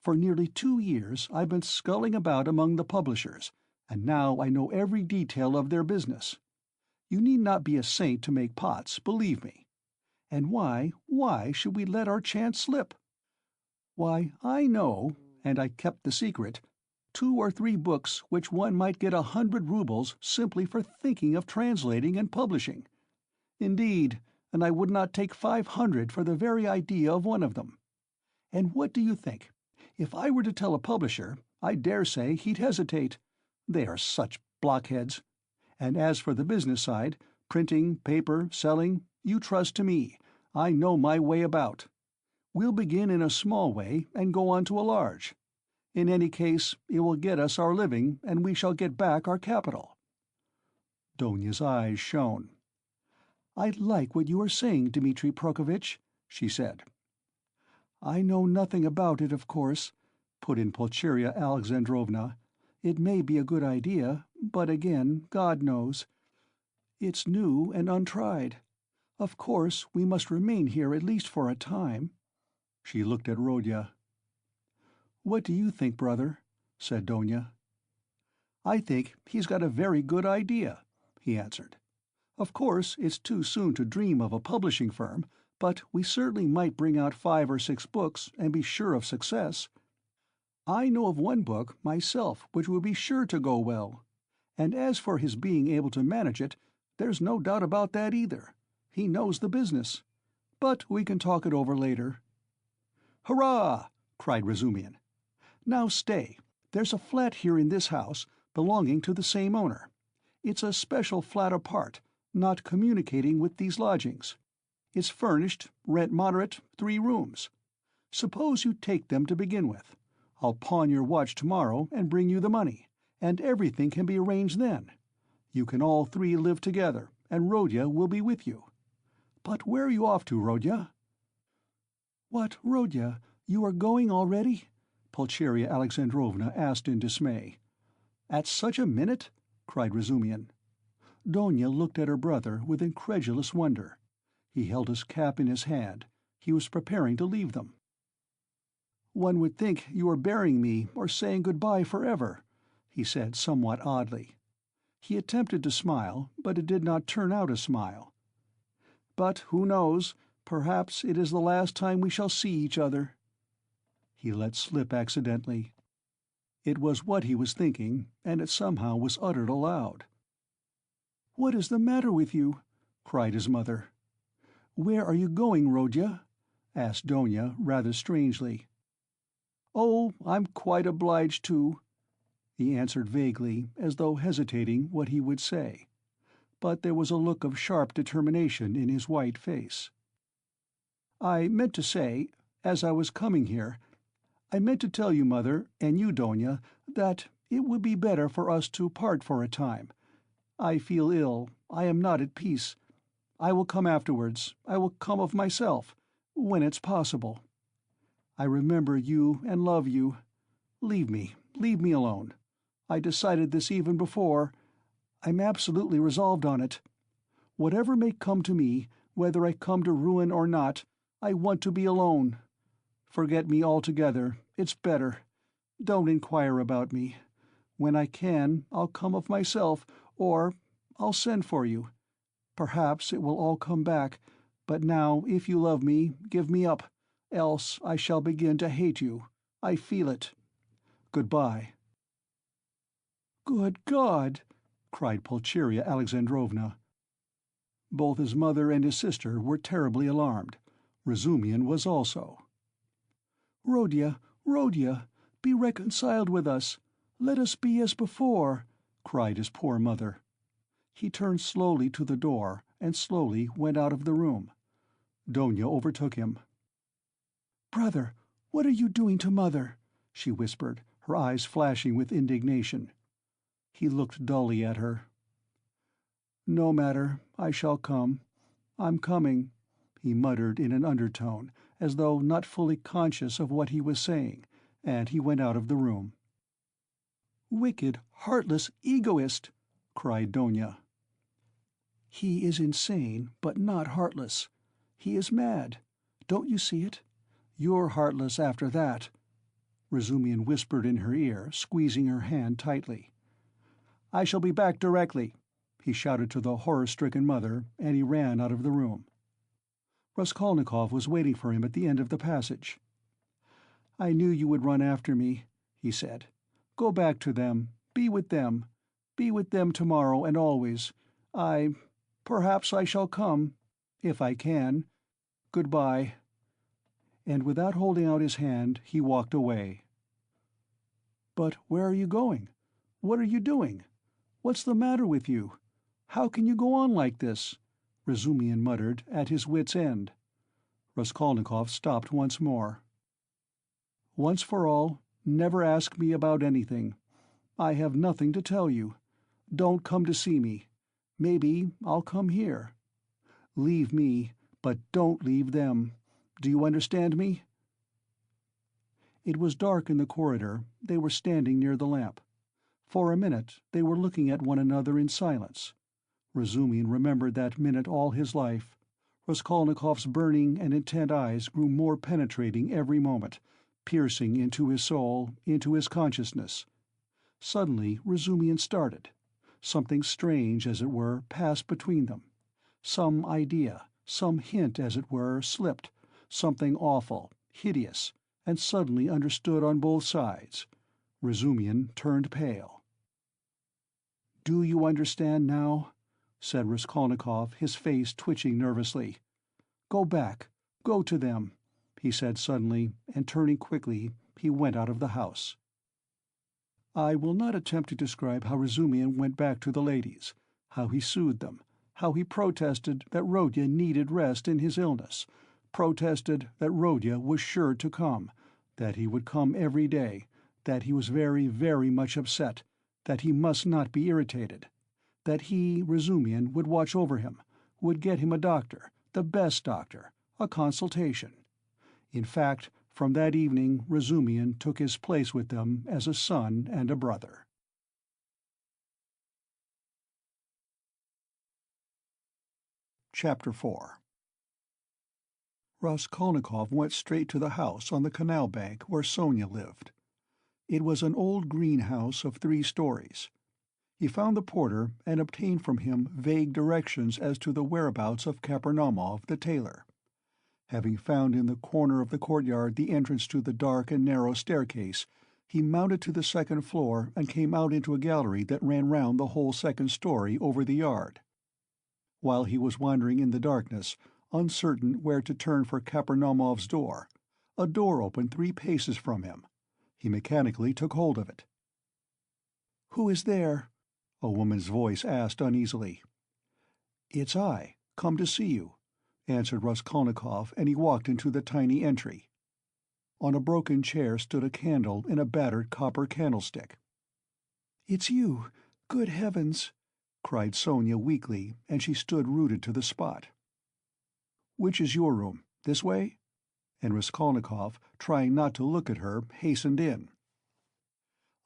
For nearly 2 years I've been sculling about among the publishers, and now I know every detail of their business. You need not be a saint to make pots, believe me. And why should we let our chance slip? Why, I know, and I kept the secret, 2 or 3 books which one might get 100 roubles simply for thinking of translating and publishing. Indeed, and I would not take 500 for the very idea of one of them. And what do you think? If I were to tell a publisher, I dare say he'd hesitate. They are such blockheads. And as for the business side, printing, paper, selling, you trust to me. I know my way about. We'll begin in a small way and go on to a large. In any case, it will get us our living, and we shall get back our capital." Donya's eyes shone. "I like what you are saying, Dmitri Prokofitch," she said. "I know nothing about it, of course," put in Pulcheria Alexandrovna. "It may be a good idea, but again, God knows. It's new and untried. Of course, we must remain here at least for a time." She looked at Rodya. "What do you think, brother?" said Donya. "I think he's got a very good idea," he answered. "Of course, it's too soon to dream of a publishing firm, but we certainly might bring out 5 or 6 books and be sure of success. I know of one book, myself, which would be sure to go well. And as for his being able to manage it, there's no doubt about that either. He knows the business. But we can talk it over later." "Hurrah!" cried Razumian. "Now stay. There's a flat here in this house, belonging to the same owner. It's a special flat apart, not communicating with these lodgings. It's furnished, rent moderate, 3 rooms. Suppose you take them to begin with. I'll pawn your watch tomorrow and bring you the money, and everything can be arranged then. You can all 3 live together, and Rodya will be with you. But where are you off to, Rodya?" "What, Rodya, you are going already?" Pulcheria Alexandrovna asked in dismay. "At such a minute?" cried Razumian. Donya looked at her brother with incredulous wonder. He held his cap in his hand. He was preparing to leave them. "One would think you were burying me or saying good-bye forever," he said somewhat oddly. He attempted to smile, but it did not turn out a smile. "But who knows? Perhaps it is the last time we shall see each other." he let slip accidentally. It was what he was thinking, and it somehow was uttered aloud. "What is the matter with you?" cried his mother. "Where are you going, Rodya?" asked Donia, rather strangely. "Oh, I'm quite obliged to," he answered vaguely, as though hesitating what he would say. But there was a look of sharp determination in his white face. "I meant to say, as I was coming here, I meant to tell you, Mother, and you, Donia, that it would be better for us to part for a time. I feel ill, I am not at peace. I will come afterwards, I will come of myself, when it's possible. I remember you and love you. Leave me alone. I decided this even before. I'm absolutely resolved on it. Whatever may come to me, whether I come to ruin or not, I want to be alone. Forget me altogether, it's better. Don't inquire about me. When I can, I'll come of myself, or I'll send for you. Perhaps it will all come back, but now, if you love me, give me up, else I shall begin to hate you. I feel it. Goodbye." "Good God!" cried Pulcheria Alexandrovna. Both his mother and his sister were terribly alarmed. Razumihin was also. "Rodya, Rodya, be reconciled with us. Let us be as before," cried his poor mother. He turned slowly to the door, and slowly went out of the room. Donia overtook him. "Brother, what are you doing to Mother?" she whispered, her eyes flashing with indignation. He looked dully at her. "No matter, I shall come. I'm coming," he muttered in an undertone, as though not fully conscious of what he was saying, and he went out of the room. "Wicked, heartless egoist!" cried Donia. "He is insane, but not heartless. He is mad. Don't you see it? You're heartless after that," Razumihin whispered in her ear, squeezing her hand tightly. "I shall be back directly," he shouted to the horror-stricken mother, and he ran out of the room. Raskolnikov was waiting for him at the end of the passage. "I knew you would run after me," he said. "Go back to them. Be with them. Be with them tomorrow and always. Perhaps I shall come. If I can. Goodbye." And without holding out his hand, he walked away. "But where are you going? What are you doing? What's the matter with you? How can you go on like this?" Razumihin muttered, at his wit's end. Raskolnikov stopped once more. "Once for all, never ask me about anything. I have nothing to tell you. Don't come to see me. Maybe I'll come here. Leave me, but don't leave them. Do you understand me?" It was dark in the corridor. They were standing near the lamp. For a minute they were looking at one another in silence. Razumihin remembered that minute all his life. Raskolnikov's burning and intent eyes grew more penetrating every moment, piercing into his soul, into his consciousness. Suddenly Razumihin started. Something strange, as it were, passed between them. Some idea, some hint, as it were, slipped, something awful, hideous, and suddenly understood on both sides. Razumihin turned pale. "Do you understand now?" said Raskolnikov, his face twitching nervously. "Go back, go to them," he said suddenly, and turning quickly, he went out of the house. I will not attempt to describe how Razumihin went back to the ladies, how he soothed them, how he protested that Rodya needed rest in his illness, protested that Rodya was sure to come, that he would come every day, that he was very, very much upset, that he must not be irritated, that he, Razumihin, would watch over him, would get him a doctor, the best doctor, a consultation. In fact, from that evening Razumihin took his place with them as a son and a brother. Chapter 4. Raskolnikov went straight to the house on the canal bank where Sonia lived. It was an old green house of 3 stories. He found the porter and obtained from him vague directions as to the whereabouts of Kapernaumov the tailor. Having found in the corner of the courtyard the entrance to the dark and narrow staircase, he mounted to the second floor and came out into a gallery that ran round the whole second story over the yard. While he was wandering in the darkness, uncertain where to turn for Kapernaumov's door, a door opened 3 paces from him. He mechanically took hold of it. "Who is there?" a woman's voice asked uneasily. "It's I, come to see you," answered Raskolnikov, and he walked into the tiny entry. On a broken chair stood a candle in a battered copper candlestick. "It's you! Good heavens!" cried Sonia weakly, and she stood rooted to the spot. "Which is your room? This way?" And Raskolnikov, trying not to look at her, hastened in.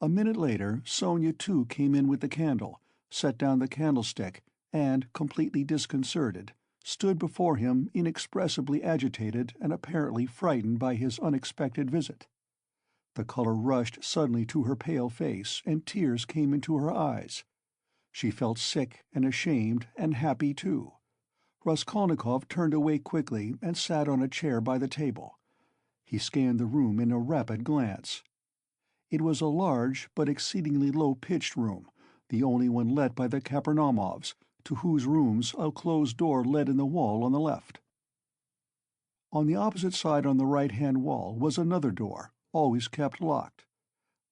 A minute later Sonia too came in with the candle, set down the candlestick, and, completely disconcerted, stood before him inexpressibly agitated and apparently frightened by his unexpected visit. The color rushed suddenly to her pale face, and tears came into her eyes. She felt sick and ashamed and happy too. Raskolnikov turned away quickly and sat on a chair by the table. He scanned the room in a rapid glance. It was a large but exceedingly low-pitched room, the only one let by the Kapernaumovs, to whose rooms a closed door led in the wall on the left. On the opposite side on the right-hand wall was another door, always kept locked.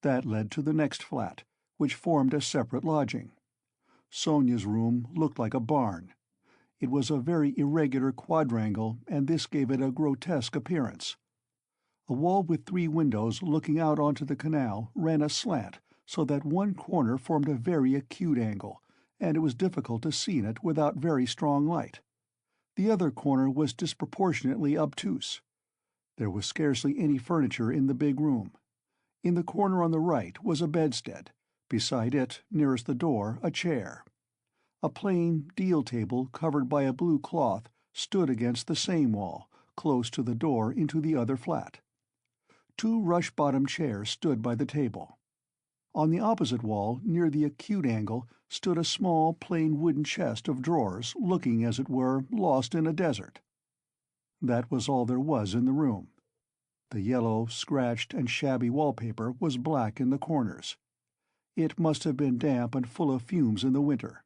That led to the next flat, which formed a separate lodging. Sonia's room looked like a barn. It was a very irregular quadrangle, and this gave it a grotesque appearance. A wall with 3 windows looking out onto the canal ran aslant, so that one corner formed a very acute angle, and it was difficult to see in it without very strong light. The other corner was disproportionately obtuse. There was scarcely any furniture in the big room. In the corner on the right was a bedstead, beside it, nearest the door, a chair. A plain deal table covered by a blue cloth stood against the same wall, close to the door into the other flat. 2 rush-bottomed chairs stood by the table. On the opposite wall, near the acute angle, stood a small, plain wooden chest of drawers, looking, as it were, lost in a desert. That was all there was in the room. The yellow, scratched, and shabby wallpaper was black in the corners. It must have been damp and full of fumes in the winter.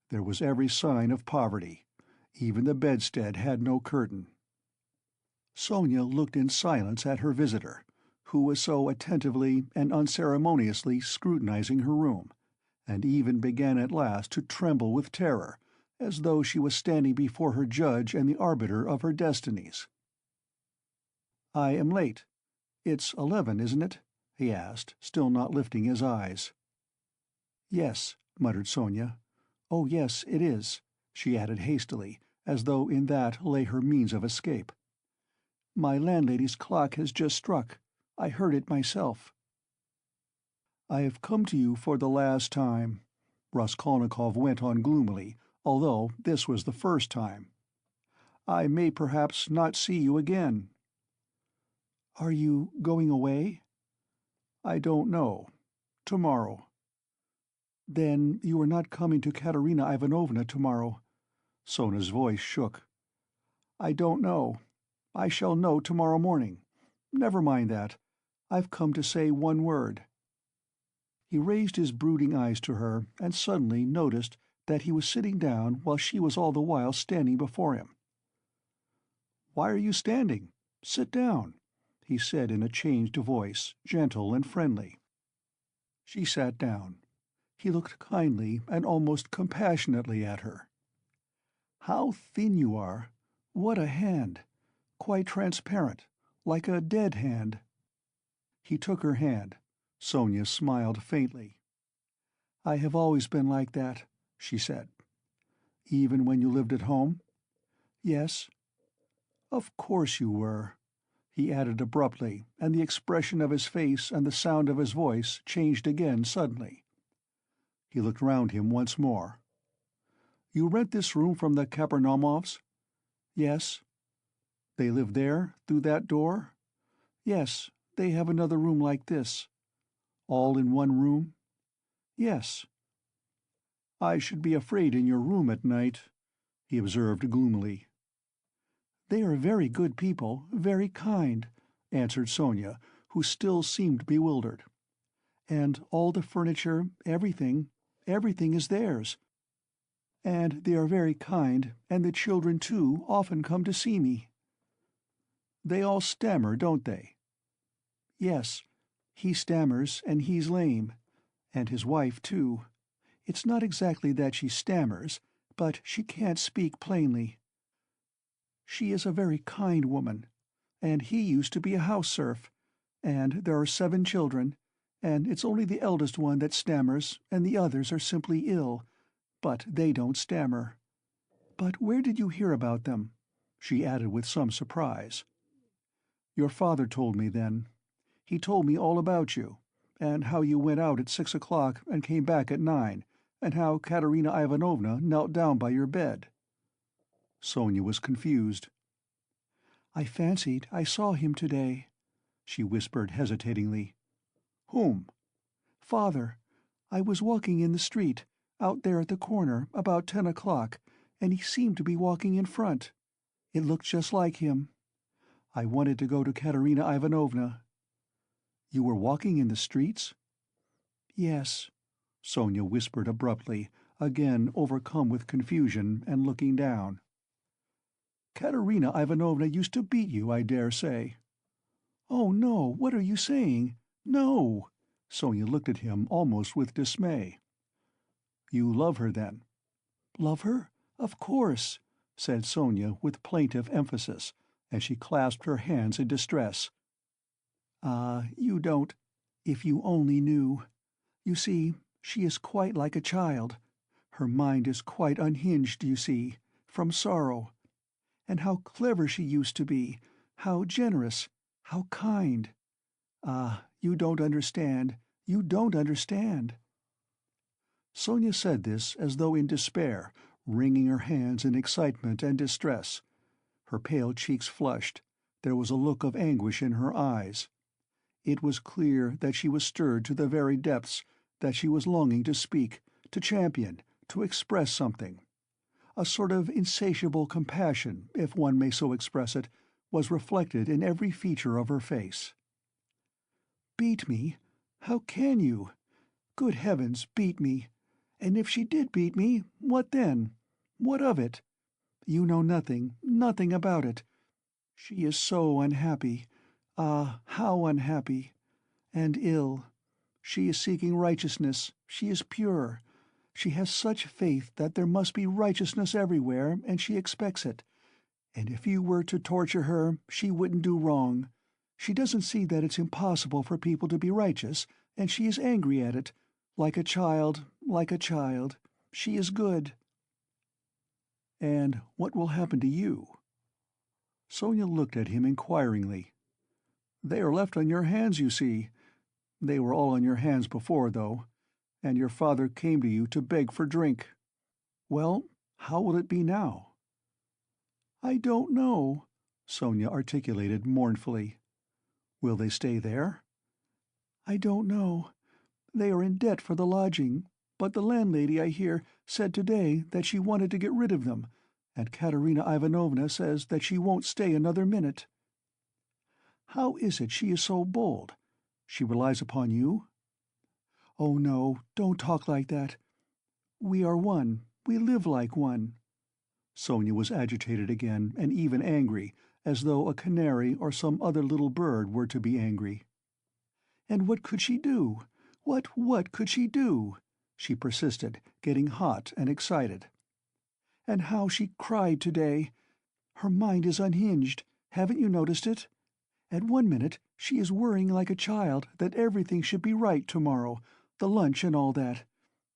There was every sign of poverty. Even the bedstead had no curtain. Sonia looked in silence at her visitor, who was so attentively and unceremoniously scrutinizing her room, and even began at last to tremble with terror, as though she was standing before her judge and the arbiter of her destinies. "I am late. It's 11, isn't it?" he asked, still not lifting his eyes. "Yes," muttered Sonia. "Oh yes, it is," she added hastily, as though in that lay her means of escape. "My landlady's clock has just struck. I heard it myself." "I have come to you for the last time," Raskolnikov went on gloomily, although this was the first time. "I may perhaps not see you again." "Are you going away?" "I don't know. Tomorrow." "Then you are not coming to Katerina Ivanovna tomorrow?" Sonia's voice shook. "I don't know. I shall know tomorrow morning. Never mind that. I've come to say one word." He raised his brooding eyes to her, and suddenly noticed that he was sitting down while she was all the while standing before him. "Why are you standing? Sit down," he said in a changed voice, gentle and friendly. She sat down. He looked kindly and almost compassionately at her. "How thin you are! What a hand! Quite transparent, like a dead hand." He took her hand. Sonia smiled faintly. "I have always been like that," she said. "Even when you lived at home?" "Yes." "Of course you were," he added abruptly, and the expression of his face and the sound of his voice changed again suddenly. He looked round him once more. "You rent this room from the Kapernaumovs?" "Yes." "They live there, through that door?" "Yes, they have another room like this." "All in one room?" "Yes." "I should be afraid in your room at night," he observed gloomily. "They are very good people, very kind," answered Sonia, who still seemed bewildered. "And all the furniture, everything is theirs. And they are very kind, and the children, too, often come to see me." "They all stammer, don't they?" "Yes. He stammers, and he's lame. And his wife, too. It's not exactly that she stammers, but she can't speak plainly. She is a very kind woman. And he used to be a house serf. And there are 7 children, and it's only the eldest one that stammers, and the others are simply ill, but they don't stammer. But where did you hear about them?" she added with some surprise. "Your father told me then. He told me all about you, and how you went out at 6 o'clock and came back at 9, and how Katerina Ivanovna knelt down by your bed." Sonia was confused. "I fancied I saw him today," she whispered hesitatingly. "Whom?" "Father. I was walking in the street, out there at the corner, about 10 o'clock, and he seemed to be walking in front. It looked just like him. I wanted to go to Katerina Ivanovna." "You were walking in the streets?" "Yes," Sonia whispered abruptly, again overcome with confusion and looking down. "Katerina Ivanovna used to beat you, I dare say." "Oh, no, what are you saying? No!" Sonia looked at him almost with dismay. "You love her, then?" "Love her? Of course," said Sonia with plaintive emphasis, and she clasped her hands in distress. "Ah, you don't. If you only knew. You see, she is quite like a child. Her mind is quite unhinged, you see, from sorrow. And how clever she used to be, how generous, how kind. Ah, you don't understand, you don't understand." Sonia said this as though in despair, wringing her hands in excitement and distress. Her pale cheeks flushed. There was a look of anguish in her eyes. It was clear that she was stirred to the very depths, that she was longing to speak, to champion, to express something. A sort of insatiable compassion, if one may so express it, was reflected in every feature of her face. "Beat me? How can you? Good heavens, beat me! And if she did beat me, what then? What of it? You know nothing, nothing about it. She is so unhappy. Ah, how unhappy! And ill. She is seeking righteousness. She is pure. She has such faith that there must be righteousness everywhere, and she expects it. And if you were to torture her, she wouldn't do wrong. She doesn't see that it's impossible for people to be righteous, and she is angry at it. Like a child, like a child. She is good." "And what will happen to you?" Sonia looked at him inquiringly. "They are left on your hands, you see. They were all on your hands before, though, and your father came to you to beg for drink. Well, how will it be now?" "I don't know," Sonia articulated mournfully. "Will they stay there?" "I don't know. They are in debt for the lodging, but the landlady, I hear, said today that she wanted to get rid of them, and Katerina Ivanovna says that she won't stay another minute." "How is it she is so bold? She relies upon you?" "Oh no, don't talk like that. We are one, we live like one." Sonia was agitated again, and even angry, as though a canary or some other little bird were to be angry. "And what could she do? What could she do?" she persisted, getting hot and excited. "And how she cried today! Her mind is unhinged, haven't you noticed it? At one minute she is worrying like a child that everything should be right tomorrow, the lunch and all that.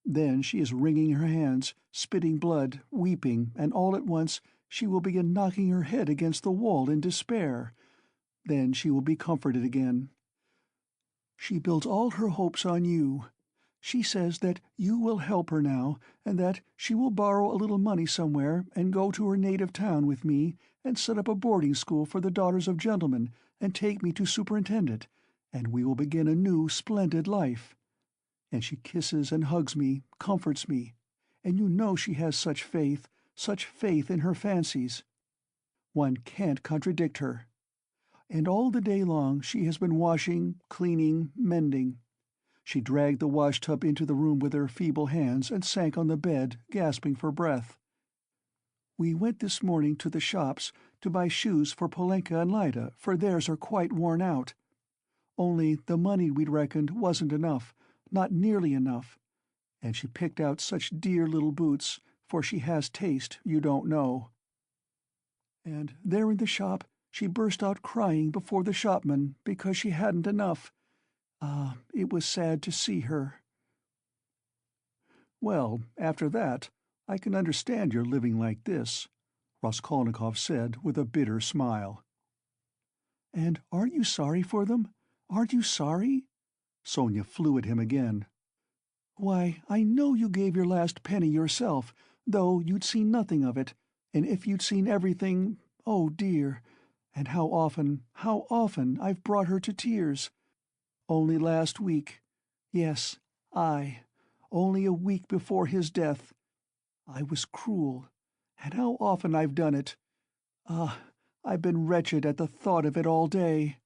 Then she is wringing her hands, spitting blood, weeping, and all at once she will begin knocking her head against the wall in despair. Then she will be comforted again. She builds all her hopes on you. She says that you will help her now, and that she will borrow a little money somewhere and go to her native town with me and set up a boarding school for the daughters of gentlemen and take me to superintend it, and we will begin a new splendid life. And she kisses and hugs me, comforts me, and you know she has such faith in her fancies. One can't contradict her. And all the day long she has been washing, cleaning, mending. She dragged the wash-tub into the room with her feeble hands and sank on the bed, gasping for breath. We went this morning to the shops to buy shoes for Polenka and Lida, for theirs are quite worn out. Only the money we'd reckoned wasn't enough, not nearly enough. And she picked out such dear little boots, for she has taste, you don't know. And there in the shop she burst out crying before the shopman because she hadn't enough. Ah, it was sad to see her. Well, after that, I can understand your living like this, Raskolnikov said with a bitter smile. And aren't you sorry for them? Aren't you sorry? Sonia flew at him again. Why, I know you gave your last penny yourself, though you'd seen nothing of it, and if you'd seen everything, oh dear, and how often I've brought her to tears. Only last week, yes, only a week before his death. I was cruel, and how often I've done it. Ah, I've been wretched at the thought of it all day.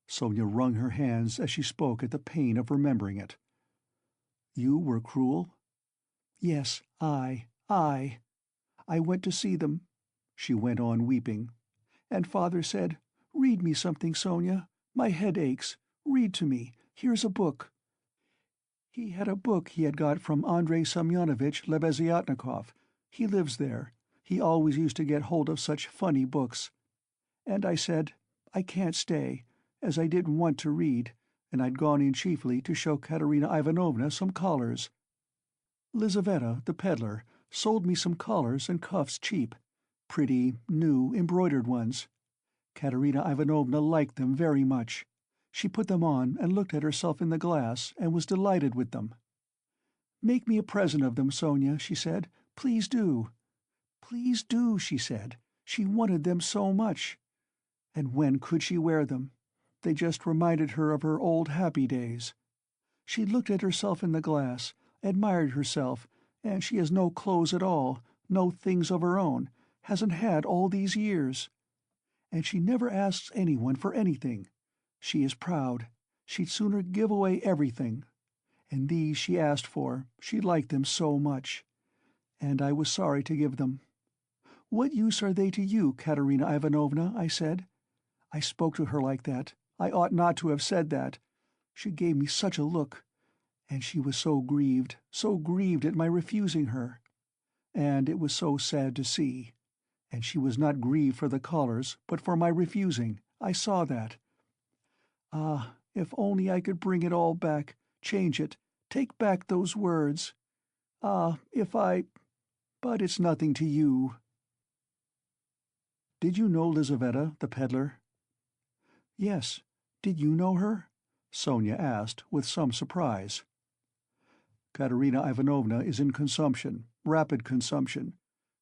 Sonia wrung her hands as she spoke at the pain of remembering it. You were cruel? Yes, I. I went to see them, she went on weeping. And Father said, "Read me something, Sonia. My head aches. Read to me. Here's a book." He had a book he had got from Andrei Semyonovitch Lebeziatnikov. He lives there. He always used to get hold of such funny books. And I said, I can't stay, as I didn't want to read, and I'd gone in chiefly to show Katerina Ivanovna some collars. Lizaveta, the peddler, sold me some collars and cuffs cheap, pretty, new, embroidered ones. Katerina Ivanovna liked them very much. She put them on and looked at herself in the glass and was delighted with them. "Make me a present of them, Sonia," she said. "Please do." Please do, she said. She wanted them so much. And when could she wear them? They just reminded her of her old happy days. She looked at herself in the glass, admired herself, and she has no clothes at all, no things of her own, hasn't had all these years. And she never asks anyone for anything. She is proud. She'd sooner give away everything. And these she asked for, she liked them so much. And I was sorry to give them. "What use are they to you, Katerina Ivanovna?" I said. I spoke to her like that. I ought not to have said that. She gave me such a look. And she was so grieved at my refusing her. And it was so sad to see. And she was not grieved for the collars, but for my refusing. I saw that. Ah, if only I could bring it all back, change it, take back those words. Ah, if I... But it's nothing to you. Did you know Lizaveta, the peddler? Yes. Did you know her? Sonia asked, with some surprise. Katerina Ivanovna is in consumption, rapid consumption.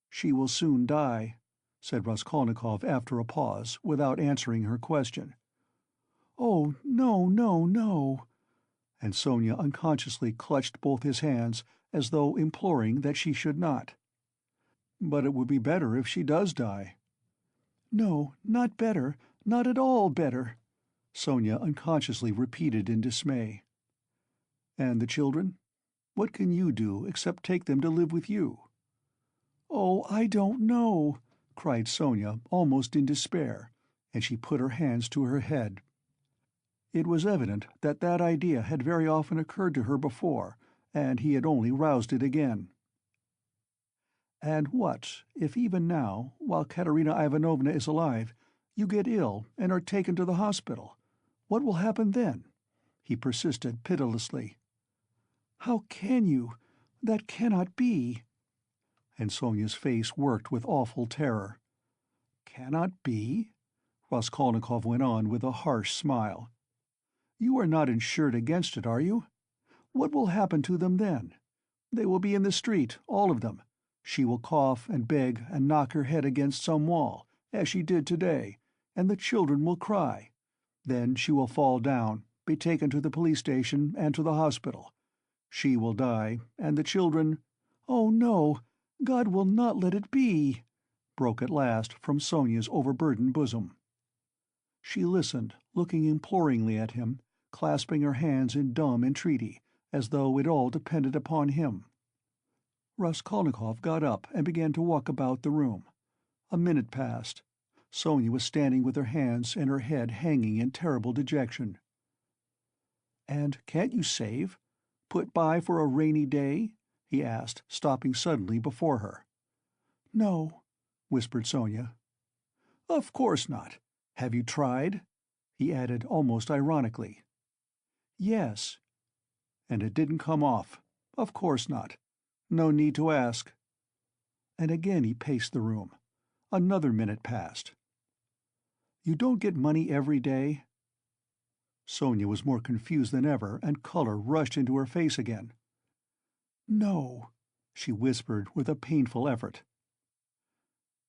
She will soon die, said Raskolnikov after a pause, without answering her question. Oh, no, no, no. And Sonia unconsciously clutched both his hands, as though imploring that she should not. But it would be better if she does die. No, not better, not at all better, Sonia unconsciously repeated in dismay. And the children? What can you do except take them to live with you? Oh, I don't know, cried Sonia, almost in despair, and she put her hands to her head. It was evident that that idea had very often occurred to her before, and he had only roused it again. And what, if even now, while Katerina Ivanovna is alive, you get ill and are taken to the hospital? What will happen then? He persisted pitilessly. How can you? That cannot be. And Sonia's face worked with awful terror. Cannot be? Raskolnikov went on with a harsh smile. You are not insured against it, are you? What will happen to them then? They will be in the street, all of them. She will cough and beg and knock her head against some wall, as she did today, and the children will cry. Then she will fall down, be taken to the police station and to the hospital. She will die, and the children— Oh, no! God will not let it be! broke at last from Sonia's overburdened bosom. She listened, looking imploringly at him, clasping her hands in dumb entreaty, as though it all depended upon him. Raskolnikov got up and began to walk about the room. A minute passed. Sonia was standing with her hands and her head hanging in terrible dejection. "And can't you save? Put by for a rainy day?" he asked, stopping suddenly before her. "No," whispered Sonia. "Of course not. Have you tried?" he added almost ironically. "Yes." "And it didn't come off. Of course not. No need to ask." And again he paced the room. Another minute passed. "You don't get money every day?" Sonia was more confused than ever, and color rushed into her face again. "No," she whispered with a painful effort.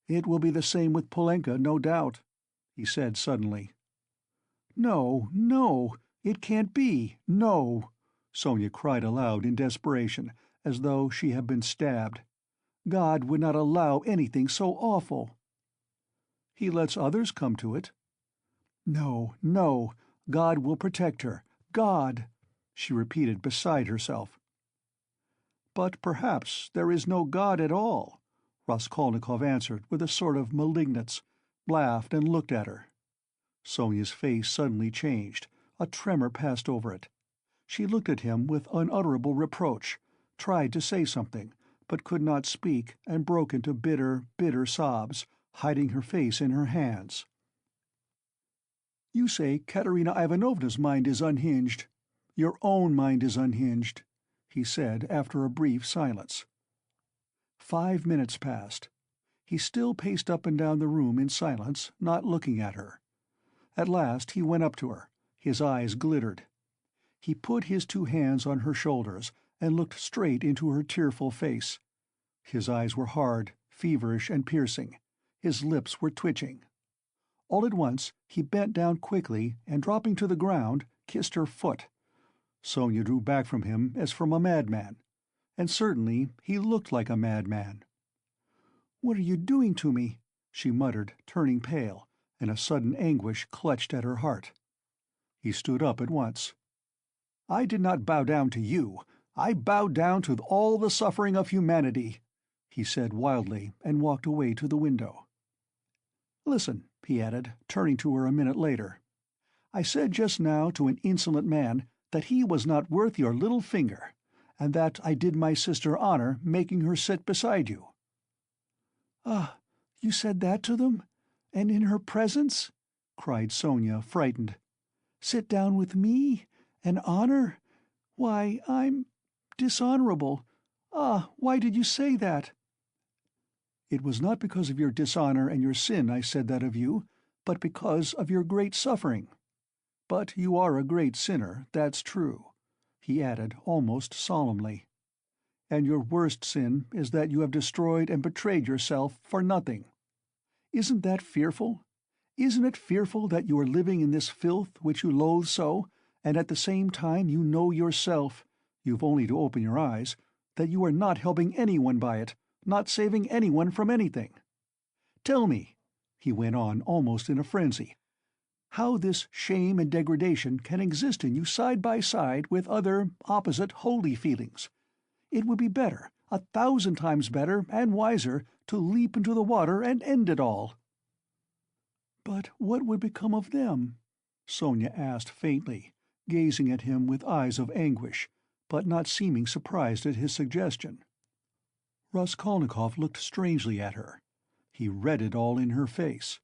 "It will be the same with Polenka, no doubt," he said suddenly. "No, no, it can't be, no!" Sonia cried aloud in desperation, as though she had been stabbed. "God would not allow anything so awful." "He lets others come to it." "No, no, God will protect her. God!" she repeated beside herself. "But perhaps there is no God at all," Raskolnikov answered with a sort of malignance, laughed and looked at her. Sonia's face suddenly changed. A tremor passed over it. She looked at him with unutterable reproach, tried to say something, but could not speak, and broke into bitter, bitter sobs, hiding her face in her hands. "You say Katerina Ivanovna's mind is unhinged. Your own mind is unhinged," he said after a brief silence. 5 minutes passed. He still paced up and down the room in silence, not looking at her. At last he went up to her. His eyes glittered. He put his 2 hands on her shoulders and looked straight into her tearful face. His eyes were hard, feverish and piercing. His lips were twitching. All at once he bent down quickly and, dropping to the ground, kissed her foot. Sonia drew back from him as from a madman. And certainly he looked like a madman. "What are you doing to me?" she muttered, turning pale, and a sudden anguish clutched at her heart. He stood up at once. "I did not bow down to you. I bowed down to all the suffering of humanity," he said wildly, and walked away to the window. "Listen," he added, turning to her a minute later. "I said just now to an insolent man that he was not worth your little finger, and that I did my sister honor making her sit beside you." "Ah, you said that to them? And in her presence?" cried Sonia, frightened. "Sit down with me? And honor? Why, I'm dishonorable. Ah, why did you say that?" "It was not because of your dishonor and your sin I said that of you, but because of your great suffering. But you are a great sinner, that's true," he added almost solemnly. "And your worst sin is that you have destroyed and betrayed yourself for nothing. Isn't that fearful? Isn't it fearful that you are living in this filth which you loathe so, and at the same time you know yourself, you've only to open your eyes, that you are not helping anyone by it, not saving anyone from anything? Tell me," he went on almost in a frenzy, "how this shame and degradation can exist in you side by side with other, opposite, holy feelings. It would be better, 1,000 times better and wiser, to leap into the water and end it all." "But what would become of them?" Sonia asked faintly, gazing at him with eyes of anguish, but not seeming surprised at his suggestion. Raskolnikov looked strangely at her. He read it all in her face.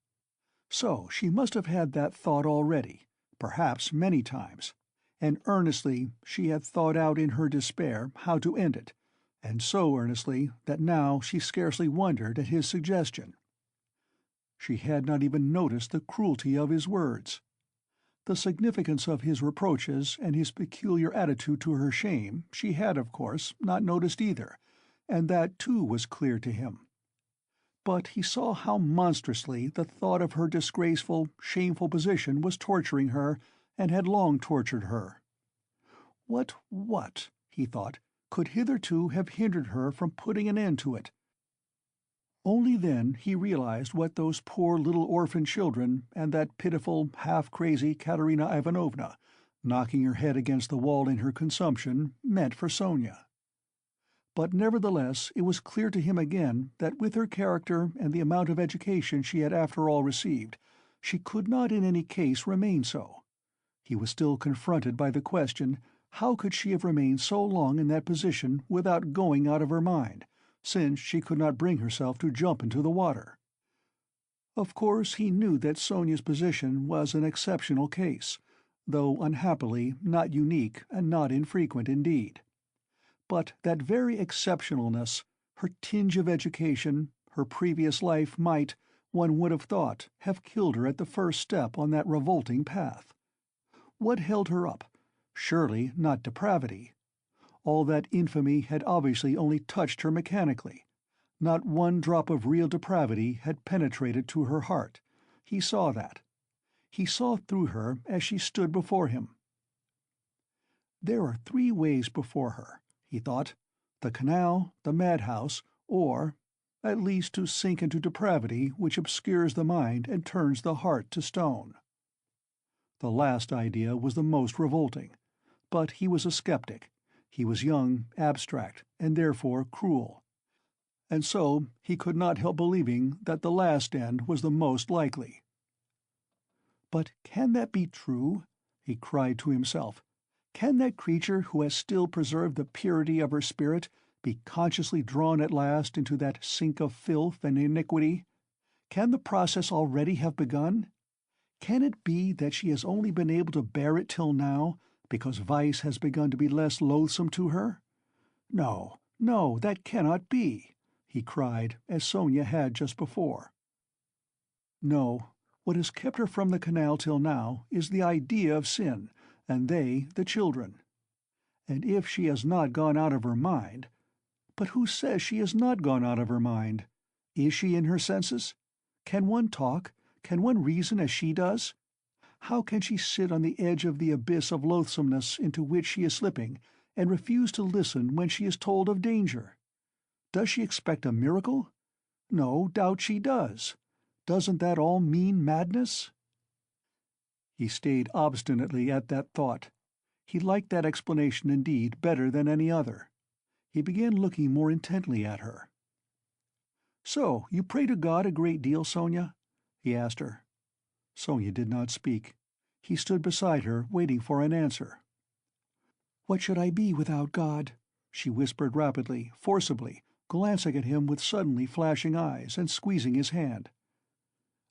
So she must have had that thought already, perhaps many times, and earnestly she had thought out in her despair how to end it, and so earnestly that now she scarcely wondered at his suggestion. She had not even noticed the cruelty of his words. The significance of his reproaches and his peculiar attitude to her shame she had, of course, not noticed either, and that too was clear to him. But he saw how monstrously the thought of her disgraceful, shameful position was torturing her, and had long tortured her. What, he thought, could hitherto have hindered her from putting an end to it? Only then he realized what those poor little orphan children and that pitiful, half-crazy Katerina Ivanovna, knocking her head against the wall in her consumption, meant for Sonia. But nevertheless it was clear to him again that with her character and the amount of education she had after all received, she could not in any case remain so. He was still confronted by the question, how could she have remained so long in that position without going out of her mind, since she could not bring herself to jump into the water? Of course he knew that Sonia's position was an exceptional case, though unhappily not unique and not infrequent indeed. But that very exceptionalness, her tinge of education, her previous life might, one would have thought, have killed her at the first step on that revolting path. What held her up? Surely not depravity. All that infamy had obviously only touched her mechanically. Not one drop of real depravity had penetrated to her heart. He saw that. He saw through her as she stood before him. There are 3 ways before her, he thought: the canal, the madhouse, or, at least, to sink into depravity which obscures the mind and turns the heart to stone. The last idea was the most revolting, but he was a skeptic. He was young, abstract, and therefore cruel. And so he could not help believing that the last end was the most likely. "But can that be true?" he cried to himself. "Can that creature who has still preserved the purity of her spirit be consciously drawn at last into that sink of filth and iniquity? Can the process already have begun? Can it be that she has only been able to bear it till now, because vice has begun to be less loathsome to her? No, no, that cannot be," he cried, as Sonia had just before. No, what has kept her from the canal till now is the idea of sin, and they the children. And if she has not gone out of her mind— But who says she has not gone out of her mind? Is she in her senses? Can one talk? Can one reason as she does? How can she sit on the edge of the abyss of loathsomeness into which she is slipping, and refuse to listen when she is told of danger? Does she expect a miracle? No doubt she does. Doesn't that all mean madness? He stayed obstinately at that thought. He liked that explanation indeed better than any other. He began looking more intently at her. "So, you pray to God a great deal, Sonia?" he asked her. Sonia did not speak. He stood beside her, waiting for an answer. "What should I be without God?" she whispered rapidly, forcibly, glancing at him with suddenly flashing eyes, and squeezing his hand.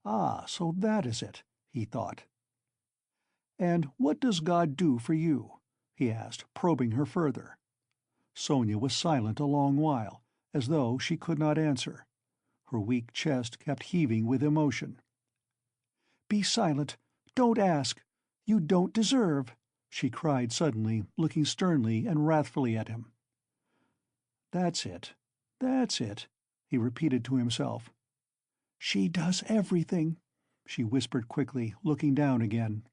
"Ah, so that is it," he thought. "And what does God do for you?" he asked, probing her further. Sonia was silent a long while, as though she could not answer. Her weak chest kept heaving with emotion. "Be silent! Don't ask! You don't deserve!" she cried suddenly, looking sternly and wrathfully at him. "That's it, that's it," he repeated to himself. "She does everything," she whispered quickly, looking down again.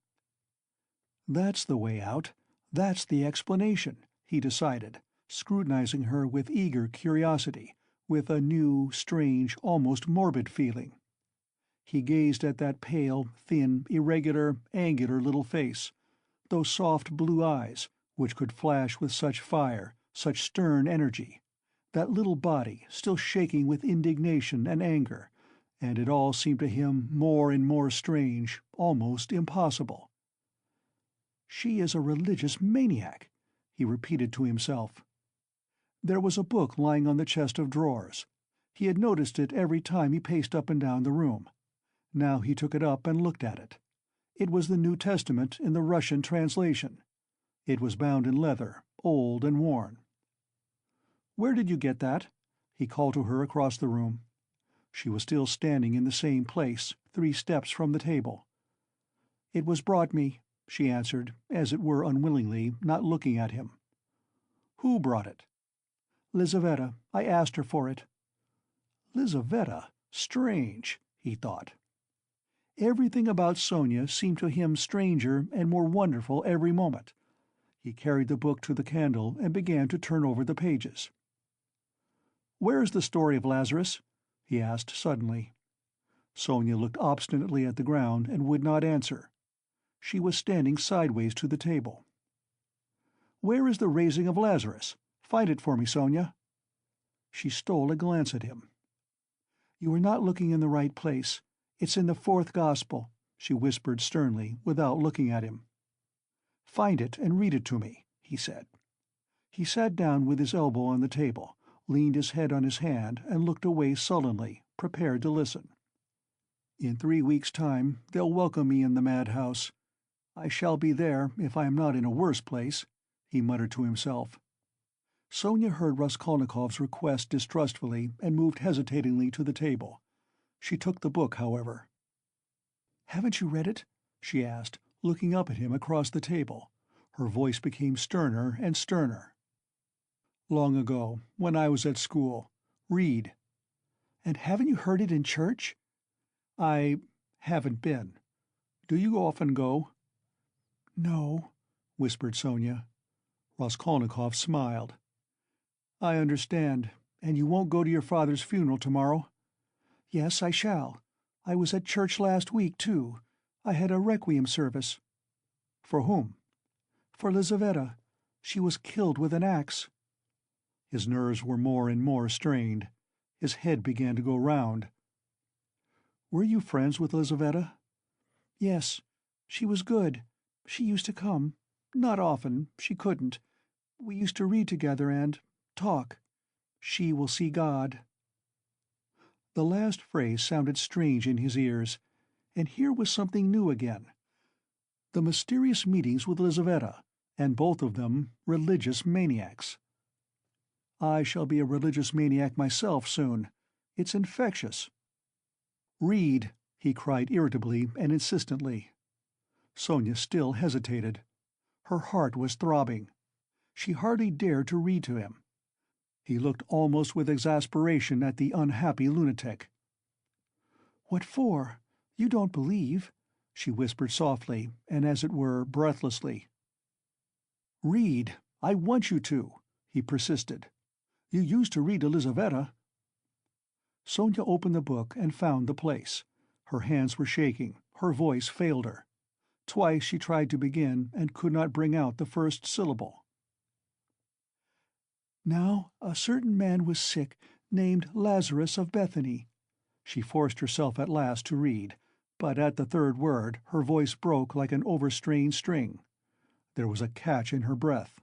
That's the way out. That's the explanation, he decided, scrutinizing her with eager curiosity, with a new, strange, almost morbid feeling. He gazed at that pale, thin, irregular, angular little face, those soft blue eyes, which could flash with such fire, such stern energy, that little body still shaking with indignation and anger, and it all seemed to him more and more strange, almost impossible. "She is a religious maniac," he repeated to himself. There was a book lying on the chest of drawers. He had noticed it every time he paced up and down the room. Now he took it up and looked at it. It was the New Testament in the Russian translation. It was bound in leather, old and worn. "Where did you get that?" he called to her across the room. She was still standing in the same place, 3 steps from the table. "It was brought me," she answered, as it were unwillingly, not looking at him. "Who brought it?" "Lizaveta. I asked her for it." Lizaveta? Strange, he thought. Everything about Sonia seemed to him stranger and more wonderful every moment. He carried the book to the candle and began to turn over the pages. "Where is the story of Lazarus?" he asked suddenly. Sonia looked obstinately at the ground and would not answer. She was standing sideways to the table. "Where is the raising of Lazarus? Find it for me, Sonia." She stole a glance at him. "You are not looking in the right place. It's in the fourth Gospel," she whispered sternly, without looking at him. "Find it and read it to me," he said. He sat down with his elbow on the table, leaned his head on his hand, and looked away sullenly, prepared to listen. "In 3 weeks' time they'll welcome me in the madhouse. I shall be there if I am not in a worse place," he muttered to himself. Sonia heard Raskolnikov's request distrustfully and moved hesitatingly to the table. She took the book, however. "Haven't you read it?" she asked, looking up at him across the table. Her voice became sterner and sterner. "Long ago, when I was at school. Read." "And haven't you heard it in church?" "I haven't been. Do you often go?" "No," whispered Sonia. Raskolnikov smiled. "I understand. And you won't go to your father's funeral tomorrow?" "Yes, I shall. I was at church last week, too. I had a requiem service." "For whom?" "For Lizaveta. She was killed with an axe." His nerves were more and more strained. His head began to go round. "Were you friends with Lizaveta?" "Yes. She was good. She used to come. Not often. She couldn't. We used to read together and talk. She will see God." The last phrase sounded strange in his ears, and here was something new again. The mysterious meetings with Lizaveta, and both of them religious maniacs. "I shall be a religious maniac myself soon. It's infectious." "Read!" he cried irritably and insistently. Sonia still hesitated. Her heart was throbbing. She hardly dared to read to him. He looked almost with exasperation at the unhappy lunatic. "What for? You don't believe," she whispered softly, and as it were breathlessly. "Read! I want you to," he persisted. "You used to read Elizaveta." Sonia opened the book and found the place. Her hands were shaking, her voice failed her. Twice she tried to begin and could not bring out the first syllable. "Now a certain man was sick, named Lazarus of Bethany." She forced herself at last to read, but at the third word her voice broke like an overstrained string. There was a catch in her breath.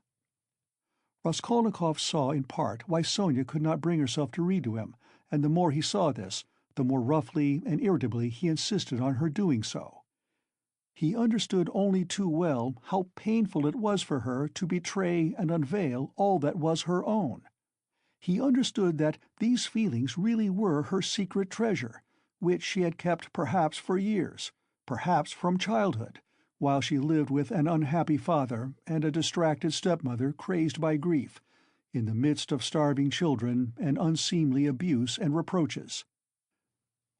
Raskolnikov saw in part why Sonia could not bring herself to read to him, and the more he saw this, the more roughly and irritably he insisted on her doing so. He understood only too well how painful it was for her to betray and unveil all that was her own. He understood that these feelings really were her secret treasure, which she had kept perhaps for years, perhaps from childhood, while she lived with an unhappy father and a distracted stepmother crazed by grief, in the midst of starving children and unseemly abuse and reproaches.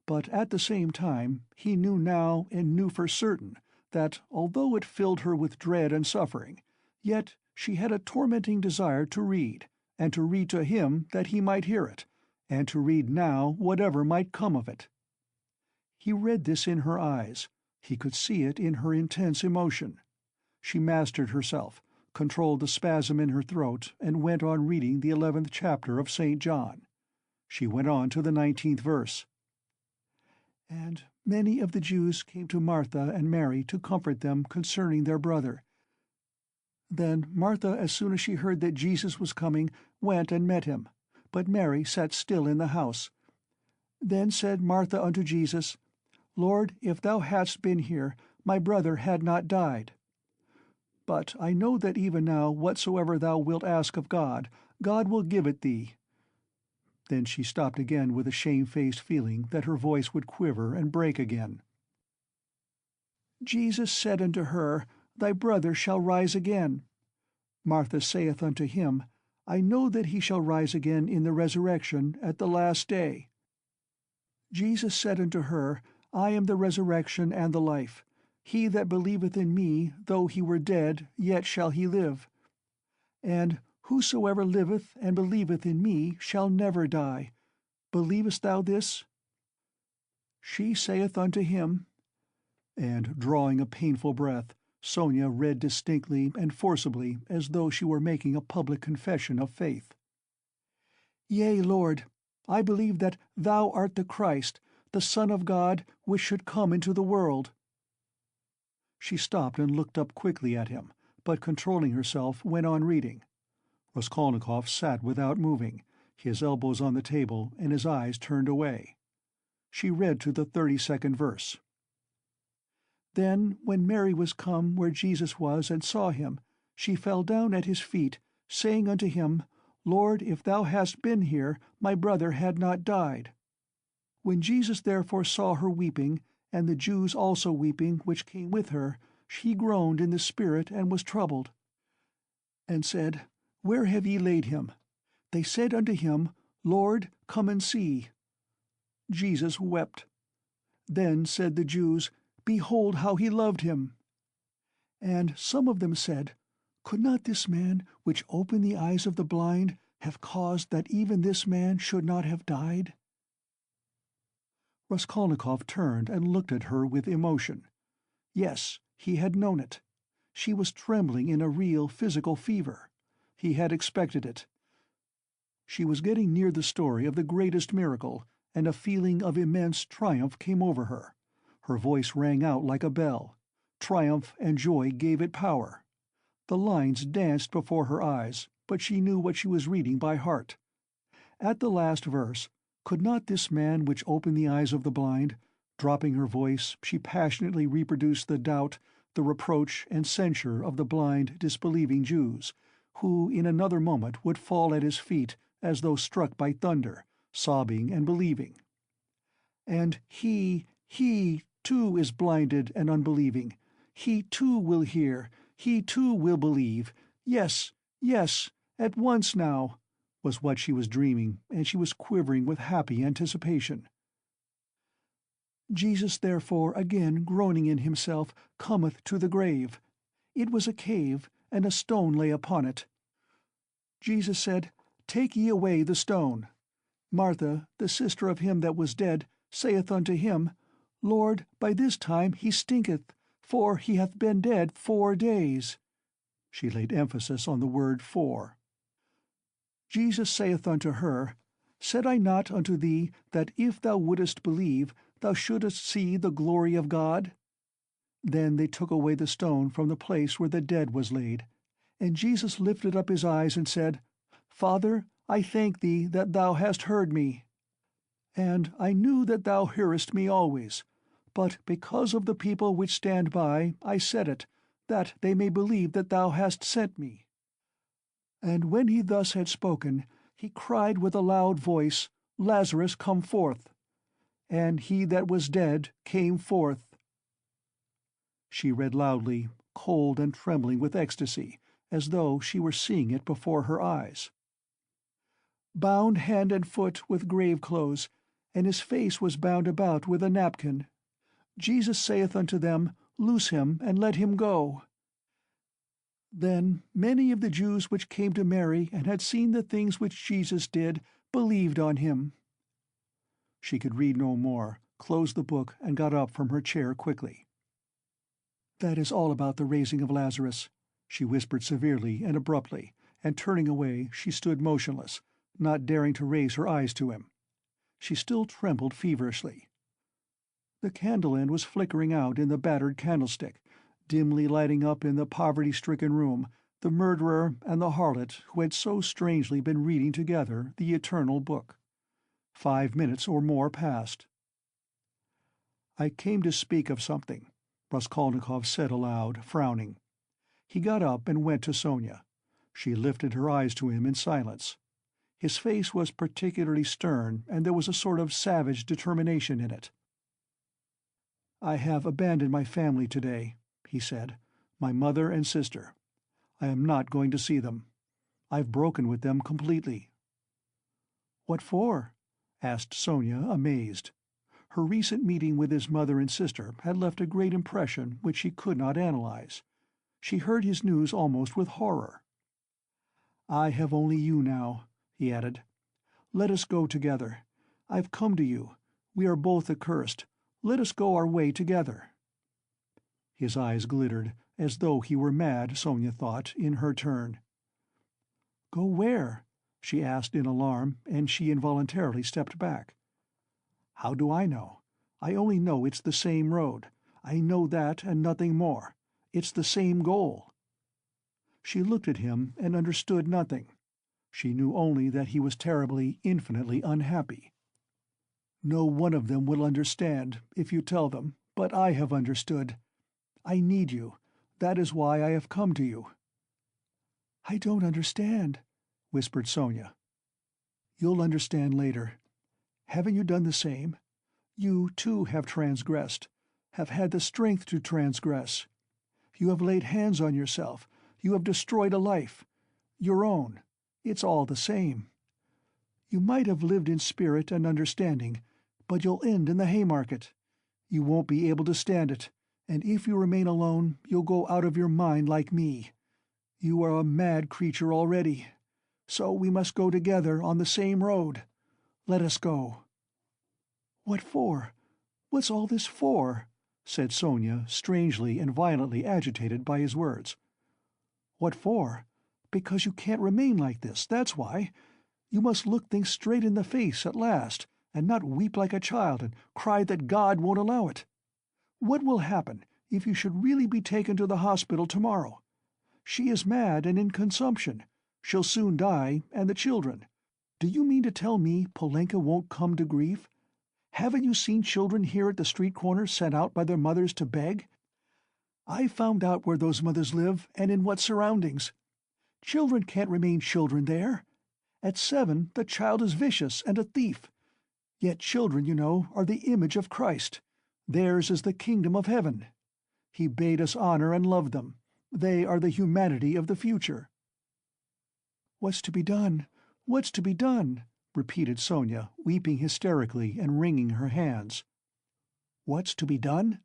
But at the same time he knew now and knew for certain that, although it filled her with dread and suffering, yet she had a tormenting desire to read, and to read to him that he might hear it, and to read now whatever might come of it. He read this in her eyes. He could see it in her intense emotion. She mastered herself, controlled the spasm in her throat, and went on reading the 11th chapter of St. John. She went on to the 19th verse. "And many of the Jews came to Martha and Mary to comfort them concerning their brother. Then Martha, as soon as she heard that Jesus was coming, went and met him, but Mary sat still in the house. Then said Martha unto Jesus, Lord, if thou hadst been here, my brother had not died. But I know that even now whatsoever thou wilt ask of God, God will give it thee." Then she stopped again with a shamefaced feeling that her voice would quiver and break again. "Jesus said unto her, Thy brother shall rise again. Martha saith unto him, I know that he shall rise again in the resurrection at the last day. Jesus said unto her, I am the resurrection and the life. He that believeth in me, though he were dead, yet shall he live. And whosoever liveth and believeth in me shall never die. Believest thou this? She saith unto him," and, drawing a painful breath, Sonia read distinctly and forcibly as though she were making a public confession of faith. "Yea, Lord, I believe that thou art the Christ, the Son of God, which should come into the world." She stopped and looked up quickly at him, but controlling herself, went on reading. Raskolnikov sat without moving, his elbows on the table and his eyes turned away. She read to the 32nd verse. "Then, when Mary was come where Jesus was and saw him, she fell down at his feet, saying unto him, Lord, if thou hadst been here, my brother had not died. When Jesus therefore saw her weeping, and the Jews also weeping which came with her, he groaned in the spirit and was troubled, and said, Where have ye laid him? They said unto him, Lord, come and see. Jesus wept. Then said the Jews, Behold how he loved him. And some of them said, Could not this man, which opened the eyes of the blind, have caused that even this man should not have died?" Raskolnikov turned and looked at her with emotion. Yes, he had known it. She was trembling in a real physical fever. He had expected it. She was getting near the story of the greatest miracle, and a feeling of immense triumph came over her. Her voice rang out like a bell. Triumph and joy gave it power. The lines danced before her eyes, but she knew what she was reading by heart. At the last verse, could not this man which opened the eyes of the blind, dropping her voice, she passionately reproduced the doubt, the reproach and censure of the blind, disbelieving Jews, who in another moment would fall at his feet as though struck by thunder, sobbing and believing. And he, too, is blinded and unbelieving. He, too, will hear. He, too, will believe. Yes, yes, at once now, was what she was dreaming, and she was quivering with happy anticipation. Jesus, therefore, again groaning in himself, cometh to the grave. It was a cave, and a stone lay upon it. Jesus said, Take ye away the stone. Martha, the sister of him that was dead, saith unto him, Lord, by this time he stinketh, for he hath been dead 4 days. She laid emphasis on the word 4. Jesus saith unto her, Said I not unto thee that if thou wouldest believe, thou shouldest see the glory of God? Then they took away the stone from the place where the dead was laid. And Jesus lifted up his eyes and said, Father, I thank thee that thou hast heard me. And I knew that thou hearest me always. But because of the people which stand by, I said it, that they may believe that thou hast sent me. And when he thus had spoken, he cried with a loud voice, Lazarus, come forth. And he that was dead came forth. She read loudly, cold and trembling with ecstasy, as though she were seeing it before her eyes. Bound hand and foot with grave clothes, and his face was bound about with a napkin. Jesus saith unto them, Loose him, and let him go. Then many of the Jews which came to Mary and had seen the things which Jesus did, believed on him. She could read no more, closed the book, and got up from her chair quickly. That is all about the raising of Lazarus, she whispered severely and abruptly, and turning away, she stood motionless, not daring to raise her eyes to him. She still trembled feverishly. The candle end was flickering out in the battered candlestick, dimly lighting up in the poverty-stricken room the murderer and the harlot who had so strangely been reading together the eternal book. 5 minutes or more passed. "I came to speak of something," Raskolnikov said aloud, frowning. He got up and went to Sonia. She lifted her eyes to him in silence. His face was particularly stern, and there was a sort of savage determination in it. "I have abandoned my family today," he said, "my mother and sister. I am not going to see them. I've broken with them completely." "What for?" asked Sonia, amazed. Her recent meeting with his mother and sister had left a great impression which she could not analyze. She heard his news almost with horror. "I have only you now," he added. "Let us go together. I've come to you. We are both accursed. Let us go our way together." His eyes glittered, as though he were mad, Sonia thought, in her turn. "Go where?" she asked in alarm, and she involuntarily stepped back. "How do I know? I only know it's the same road. I know that and nothing more. It's the same goal." She looked at him and understood nothing. She knew only that he was terribly, infinitely unhappy. "No one of them will understand, if you tell them, but I have understood. I need you. That is why I have come to you." "I don't understand," whispered Sonia. "You'll understand later. Haven't you done the same? You, too, have transgressed, have had the strength to transgress. You have laid hands on yourself. You have destroyed a life. Your own. It's all the same. You might have lived in spirit and understanding, but you'll end in the Haymarket. You won't be able to stand it, and if you remain alone, you'll go out of your mind like me. You are a mad creature already. So we must go together on the same road. Let us go." "What for? What's all this for?" said Sonia, strangely and violently agitated by his words. "What for? Because you can't remain like this, that's why. You must look things straight in the face at last, and not weep like a child and cry that God won't allow it. What will happen if you should really be taken to the hospital tomorrow? She is mad and in consumption. She'll soon die, and the children. Do you mean to tell me Polenka won't come to grief? Haven't you seen children here at the street corner sent out by their mothers to beg? I found out where those mothers live and in what surroundings. Children can't remain children there. At 7, the child is vicious and a thief. Yet children, you know, are the image of Christ. Theirs is the kingdom of heaven. He bade us honor and love them. They are the humanity of the future." "What's to be done? What's to be done?" repeated Sonia, weeping hysterically and wringing her hands. "What's to be done?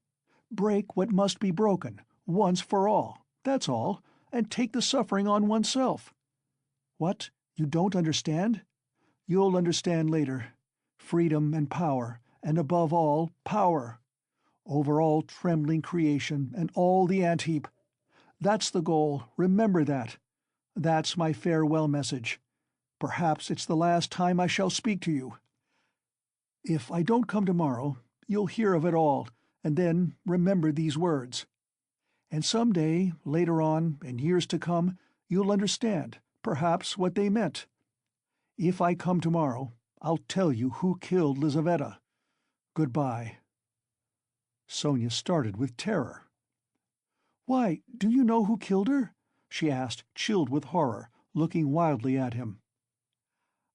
Break what must be broken, once for all, that's all, and take the suffering on oneself. What, you don't understand? You'll understand later. Freedom and power, and above all, power. Over all trembling creation and all the ant-heap. That's the goal, remember that. That's my farewell message. Perhaps it's the last time I shall speak to you. If I don't come tomorrow, you'll hear of it all, and then remember these words. And some day, later on, in years to come, you'll understand, perhaps, what they meant. If I come tomorrow, I'll tell you who killed Lizaveta. Goodbye." Sonia started with terror. "Why, do you know who killed her?" she asked, chilled with horror, looking wildly at him.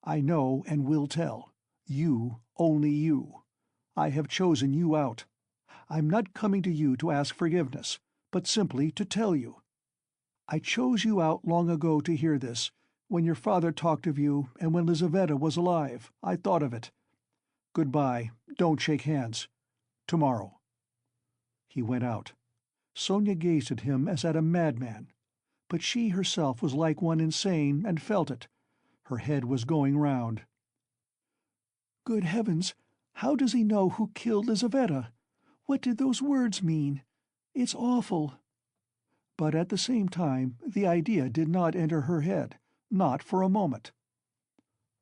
"I know and will tell. You, only you. I have chosen you out. I'm not coming to you to ask forgiveness, but simply to tell you. I chose you out long ago to hear this. When your father talked of you, and when Lizaveta was alive, I thought of it. Goodbye. Don't shake hands. Tomorrow." He went out. Sonia gazed at him as at a madman. But she herself was like one insane, and felt it. Her head was going round. "Good heavens! How does he know who killed Lizaveta? What did those words mean? It's awful." But at the same time the idea did not enter her head, not for a moment.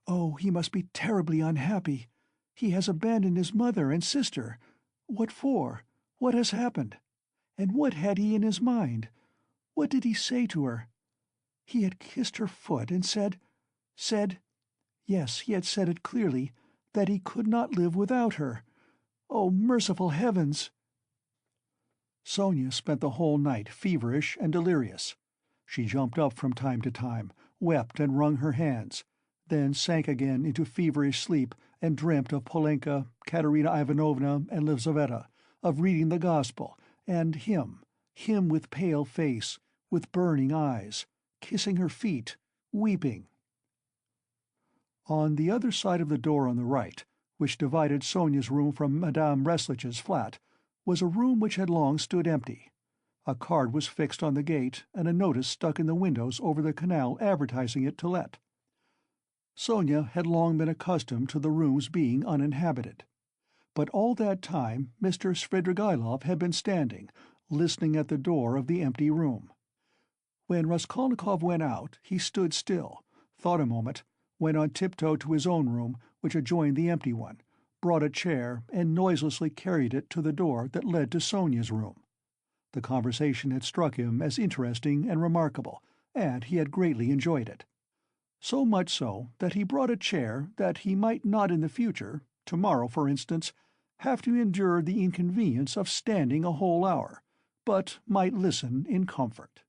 "Oh, he must be terribly unhappy. He has abandoned his mother and sister. What for? What has happened? And what had he in his mind? What did he say to her? He had kissed her foot and said, yes, he had said it clearly, that he could not live without her. Oh, merciful heavens!" Sonia spent the whole night feverish and delirious. She jumped up from time to time, wept and wrung her hands, then sank again into feverish sleep and dreamt of Polenka, Katerina Ivanovna, and Lizaveta, of reading the Gospel, and him with pale face, with burning eyes, kissing her feet, weeping. On the other side of the door on the right, which divided Sonia's room from Madame Reslich's flat, was a room which had long stood empty. A card was fixed on the gate, and a notice stuck in the windows over the canal advertising it to let. Sonia had long been accustomed to the rooms being uninhabited. But all that time Mr. Svidrigailov had been standing, listening at the door of the empty room. When Raskolnikov went out, he stood still, thought a moment, went on tiptoe to his own room, which adjoined the empty one, brought a chair, and noiselessly carried it to the door that led to Sonia's room. The conversation had struck him as interesting and remarkable, and he had greatly enjoyed it. So much so that he brought a chair that he might not in the future, tomorrow for instance, have to endure the inconvenience of standing a whole hour, but might listen in comfort.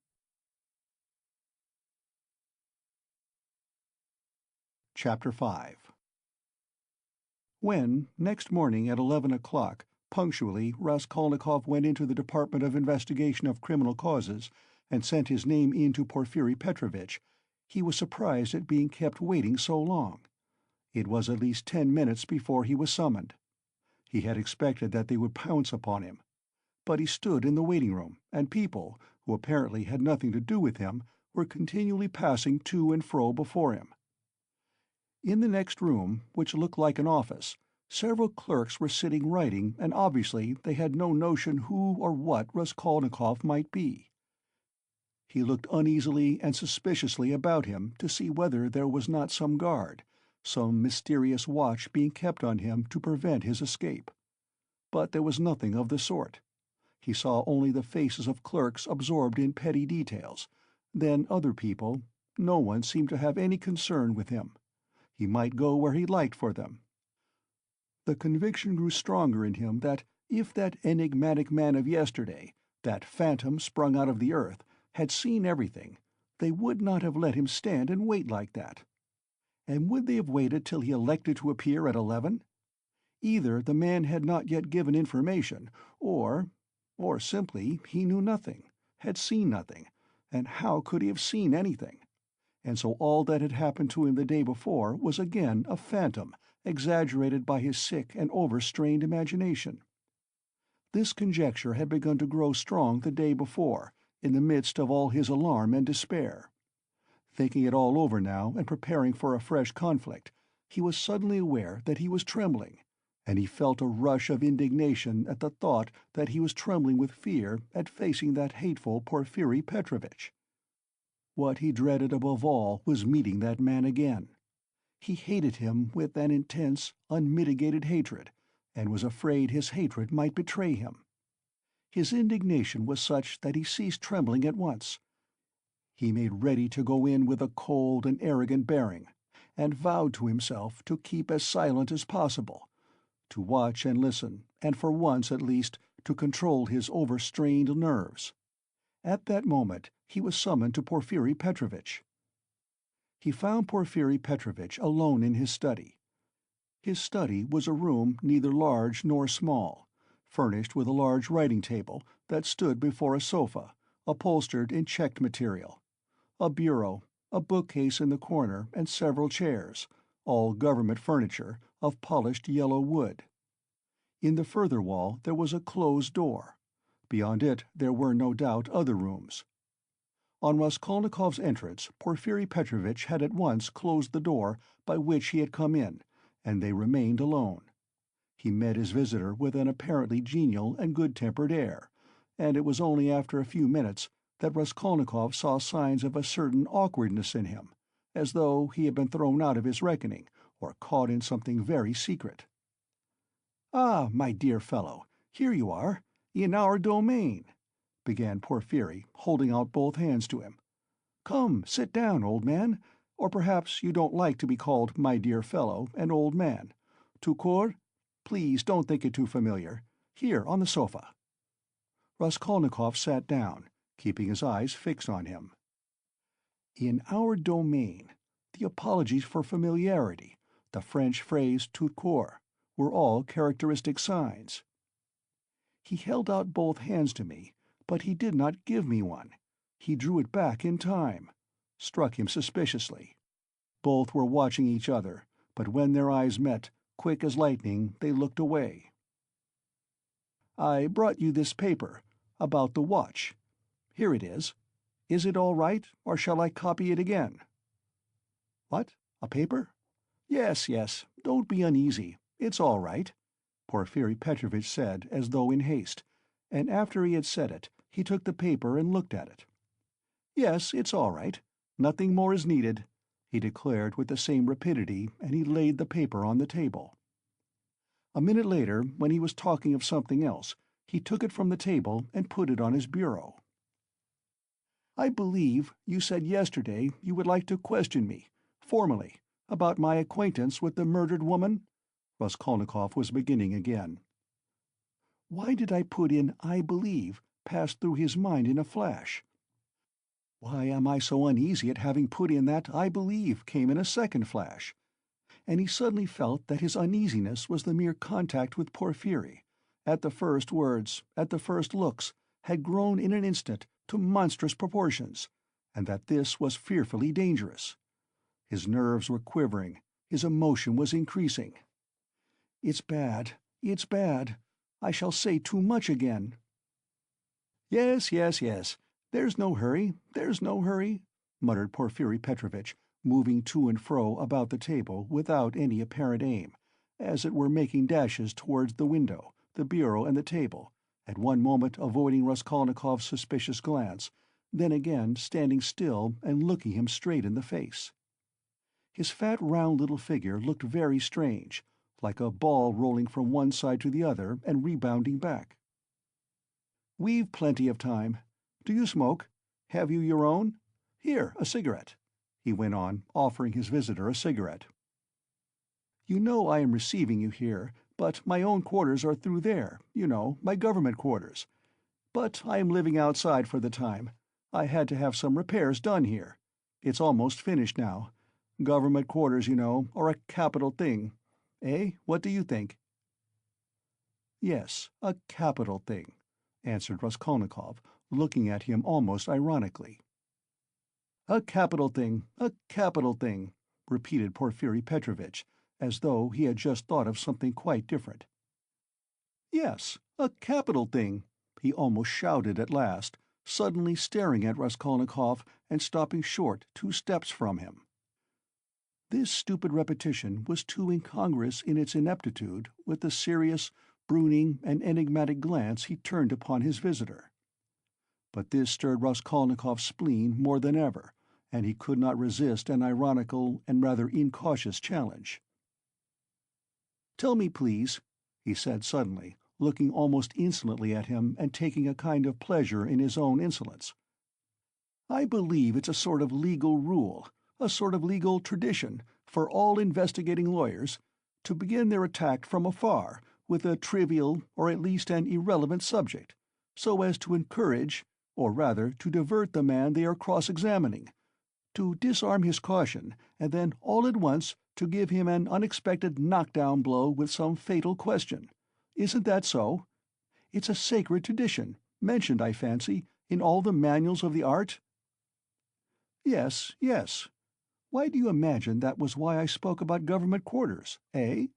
Chapter 5. When, next morning at 11 o'clock, punctually, Raskolnikov went into the Department of Investigation of Criminal Causes and sent his name in to Porfiri Petrovitch, he was surprised at being kept waiting so long. It was at least 10 minutes before he was summoned. He had expected that they would pounce upon him. But he stood in the waiting-room, and people, who apparently had nothing to do with him, were continually passing to and fro before him. In the next room, which looked like an office, several clerks were sitting writing, and obviously they had no notion who or what Raskolnikov might be. He looked uneasily and suspiciously about him to see whether there was not some guard, some mysterious watch being kept on him to prevent his escape. But there was nothing of the sort. He saw only the faces of clerks absorbed in petty details, then other people. No one seemed to have any concern with him. He might go where he liked for them. The conviction grew stronger in him that if that enigmatic man of yesterday, that phantom sprung out of the earth, had seen everything, they would not have let him stand and wait like that. And would they have waited till he elected to appear at 11? Either the man had not yet given information, or simply he knew nothing, had seen nothing, and how could he have seen anything? And so all that had happened to him the day before was again a phantom, exaggerated by his sick and overstrained imagination. This conjecture had begun to grow strong the day before, in the midst of all his alarm and despair. Thinking it all over now and preparing for a fresh conflict, he was suddenly aware that he was trembling, and he felt a rush of indignation at the thought that he was trembling with fear at facing that hateful Porfiri Petrovitch. What he dreaded above all was meeting that man again. He hated him with an intense, unmitigated hatred, and was afraid his hatred might betray him. His indignation was such that he ceased trembling at once. He made ready to go in with a cold and arrogant bearing, and vowed to himself to keep as silent as possible, to watch and listen, and for once at least to control his overstrained nerves. At that moment he was summoned to Porfiri Petrovitch. He found Porfiri Petrovitch alone in his study. His study was a room neither large nor small, furnished with a large writing table that stood before a sofa, upholstered in checked material, a bureau, a bookcase in the corner, and several chairs, all government furniture, of polished yellow wood. In the further wall there was a closed door. Beyond it there were no doubt other rooms. On Raskolnikov's entrance, Porfiri Petrovitch had at once closed the door by which he had come in, and they remained alone. He met his visitor with an apparently genial and good-tempered air, and it was only after a few minutes that Raskolnikov saw signs of a certain awkwardness in him, as though he had been thrown out of his reckoning, or caught in something very secret. "Ah, my dear fellow, here you are, in our domain," began Porfiri, holding out both hands to him. "Come, sit down, old man, or perhaps you don't like to be called my dear fellow and old man. Tout court? Please don't think it too familiar. Here, on the sofa." Raskolnikov sat down, keeping his eyes fixed on him. In our domain, the apologies for familiarity, the French phrase tout court, were all characteristic signs. He held out both hands to me, but he did not give me one. He drew it back in time. Struck him suspiciously. Both were watching each other, but when their eyes met, quick as lightning, they looked away. "I brought you this paper, about the watch. Here it is. Is it all right, or shall I copy it again?" "What? A paper? Yes, yes, don't be uneasy. It's all right, Porfiri Petrovitch said, as though in haste, and after he had said it, he took the paper and looked at it. Yes, it's all right. Nothing more is needed, he declared with the same rapidity, and he laid the paper on the table. A minute later, when he was talking of something else, he took it from the table and put it on his bureau. "I believe you said yesterday you would like to question me, formally, about my acquaintance with the murdered woman?" Raskolnikov was beginning again. Why did I put in "I believe" passed through his mind in a flash. Why am I so uneasy at having put in that "I believe" came in a second flash. And he suddenly felt that his uneasiness was the mere contact with Porphyry, at the first words, at the first looks, had grown in an instant to monstrous proportions, and that this was fearfully dangerous. His nerves were quivering, his emotion was increasing. "It's bad, it's bad. I shall say too much again." "Yes, yes, yes. There's no hurry, there's no hurry," muttered Porfiri Petrovitch, moving to and fro about the table without any apparent aim, as it were making dashes towards the window, the bureau and the table, at one moment avoiding Raskolnikov's suspicious glance, then again standing still and looking him straight in the face. His fat round little figure looked very strange, like a ball rolling from one side to the other and rebounding back. "We've plenty of time. Do you smoke? Have you your own? Here, a cigarette," he went on, offering his visitor a cigarette. "You know I am receiving you here, but my own quarters are through there, you know, my government quarters. But I am living outside for the time. I had to have some repairs done here. It's almost finished now. Government quarters, you know, are a capital thing. Eh, what do you think?" "Yes, a capital thing," answered Raskolnikov, looking at him almost ironically. "A capital thing, a capital thing," repeated Porfiri Petrovitch, as though he had just thought of something quite different. "Yes, a capital thing," he almost shouted at last, suddenly staring at Raskolnikov and stopping short 2 steps from him. This stupid repetition was too incongruous in its ineptitude with the serious, brooning, and enigmatic glance he turned upon his visitor. But this stirred Raskolnikov's spleen more than ever, and he could not resist an ironical and rather incautious challenge. "Tell me, please," he said suddenly, looking almost insolently at him and taking a kind of pleasure in his own insolence. "I believe it's a sort of legal rule, a sort of legal tradition, for all investigating lawyers, to begin their attack from afar, with a trivial or at least an irrelevant subject, so as to encourage, or rather to divert the man they are cross-examining, to disarm his caution, and then all at once to give him an unexpected knock-down blow with some fatal question. Isn't that so? It's a sacred tradition, mentioned, I fancy, in all the manuals of the art?" "Yes, yes. Why do you imagine that was why I spoke about government quarters, eh?"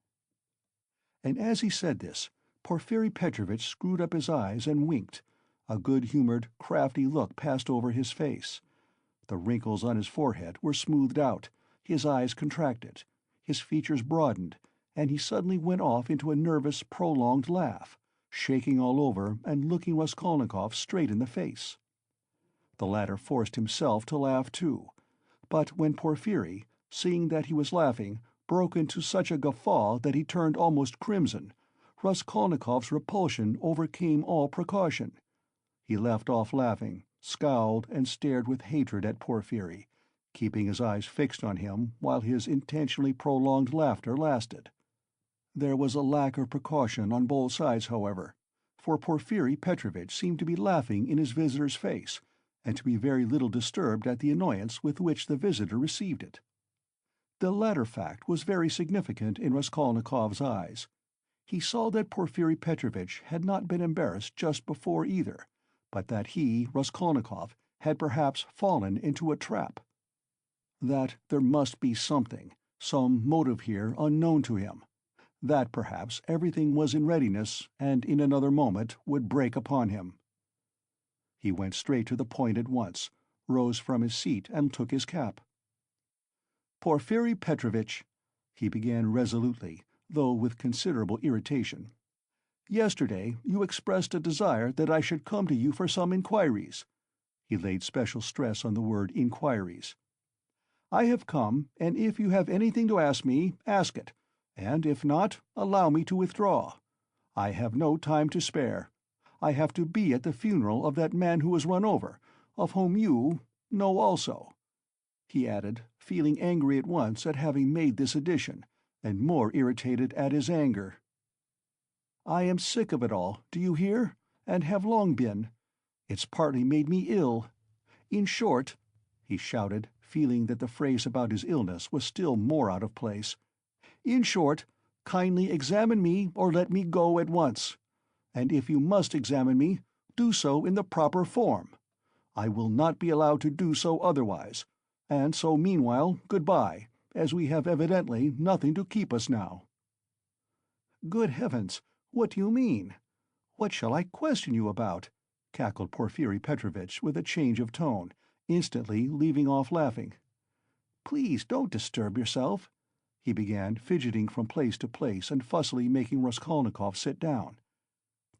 And as he said this, Porfiri Petrovitch screwed up his eyes and winked. A good-humored, crafty look passed over his face. The wrinkles on his forehead were smoothed out, his eyes contracted, his features broadened, and he suddenly went off into a nervous, prolonged laugh, shaking all over and looking Raskolnikov straight in the face. The latter forced himself to laugh too, but when Porfiri, seeing that he was laughing, broke into such a guffaw that he turned almost crimson, Raskolnikov's repulsion overcame all precaution. He left off laughing, scowled and stared with hatred at Porfiri, keeping his eyes fixed on him while his intentionally prolonged laughter lasted. There was a lack of precaution on both sides, however, for Porfiri Petrovitch seemed to be laughing in his visitor's face, and to be very little disturbed at the annoyance with which the visitor received it. The latter fact was very significant in Raskolnikov's eyes. He saw that Porfiri Petrovitch had not been embarrassed just before either, but that he, Raskolnikov, had perhaps fallen into a trap. That there must be something, some motive here unknown to him. That perhaps everything was in readiness and in another moment would break upon him. He went straight to the point at once, rose from his seat and took his cap. "Porfiri Petrovitch," He began resolutely, though with considerable irritation. "Yesterday you expressed a desire that I should come to you for some inquiries." He laid special stress on the word inquiries. "I have come, and if you have anything to ask me, ask it, and if not, allow me to withdraw. I have no time to spare. I have to be at the funeral of that man who was run over, of whom you know also," he added, feeling angry at once at having made this addition, and more irritated at his anger. "I am sick of it all, do you hear? And have long been. It's partly made me ill. In short," he shouted, feeling that the phrase about his illness was still more out of place, "in short, kindly examine me or let me go at once. And if you must examine me, do so in the proper form. I will not be allowed to do so otherwise, and so meanwhile good-bye, as we have evidently nothing to keep us now." "Good heavens, what do you mean? What shall I question you about?" cackled Porfiri Petrovitch with a change of tone, instantly leaving off laughing. "Please don't disturb yourself," he began, fidgeting from place to place and fussily making Raskolnikov sit down.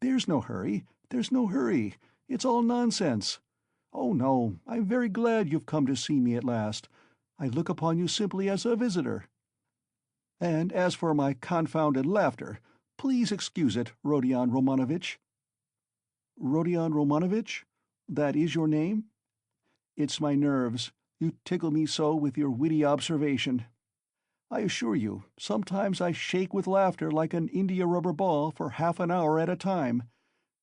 "There's no hurry, there's no hurry. It's all nonsense. Oh no, I'm very glad you've come to see me at last. I look upon you simply as a visitor. And as for my confounded laughter, please excuse it, Rodion Romanovitch." "Rodion Romanovitch? That is your name?" "It's my nerves. You tickle me so with your witty observation. I assure you, sometimes I shake with laughter like an india-rubber ball for half an hour at a time.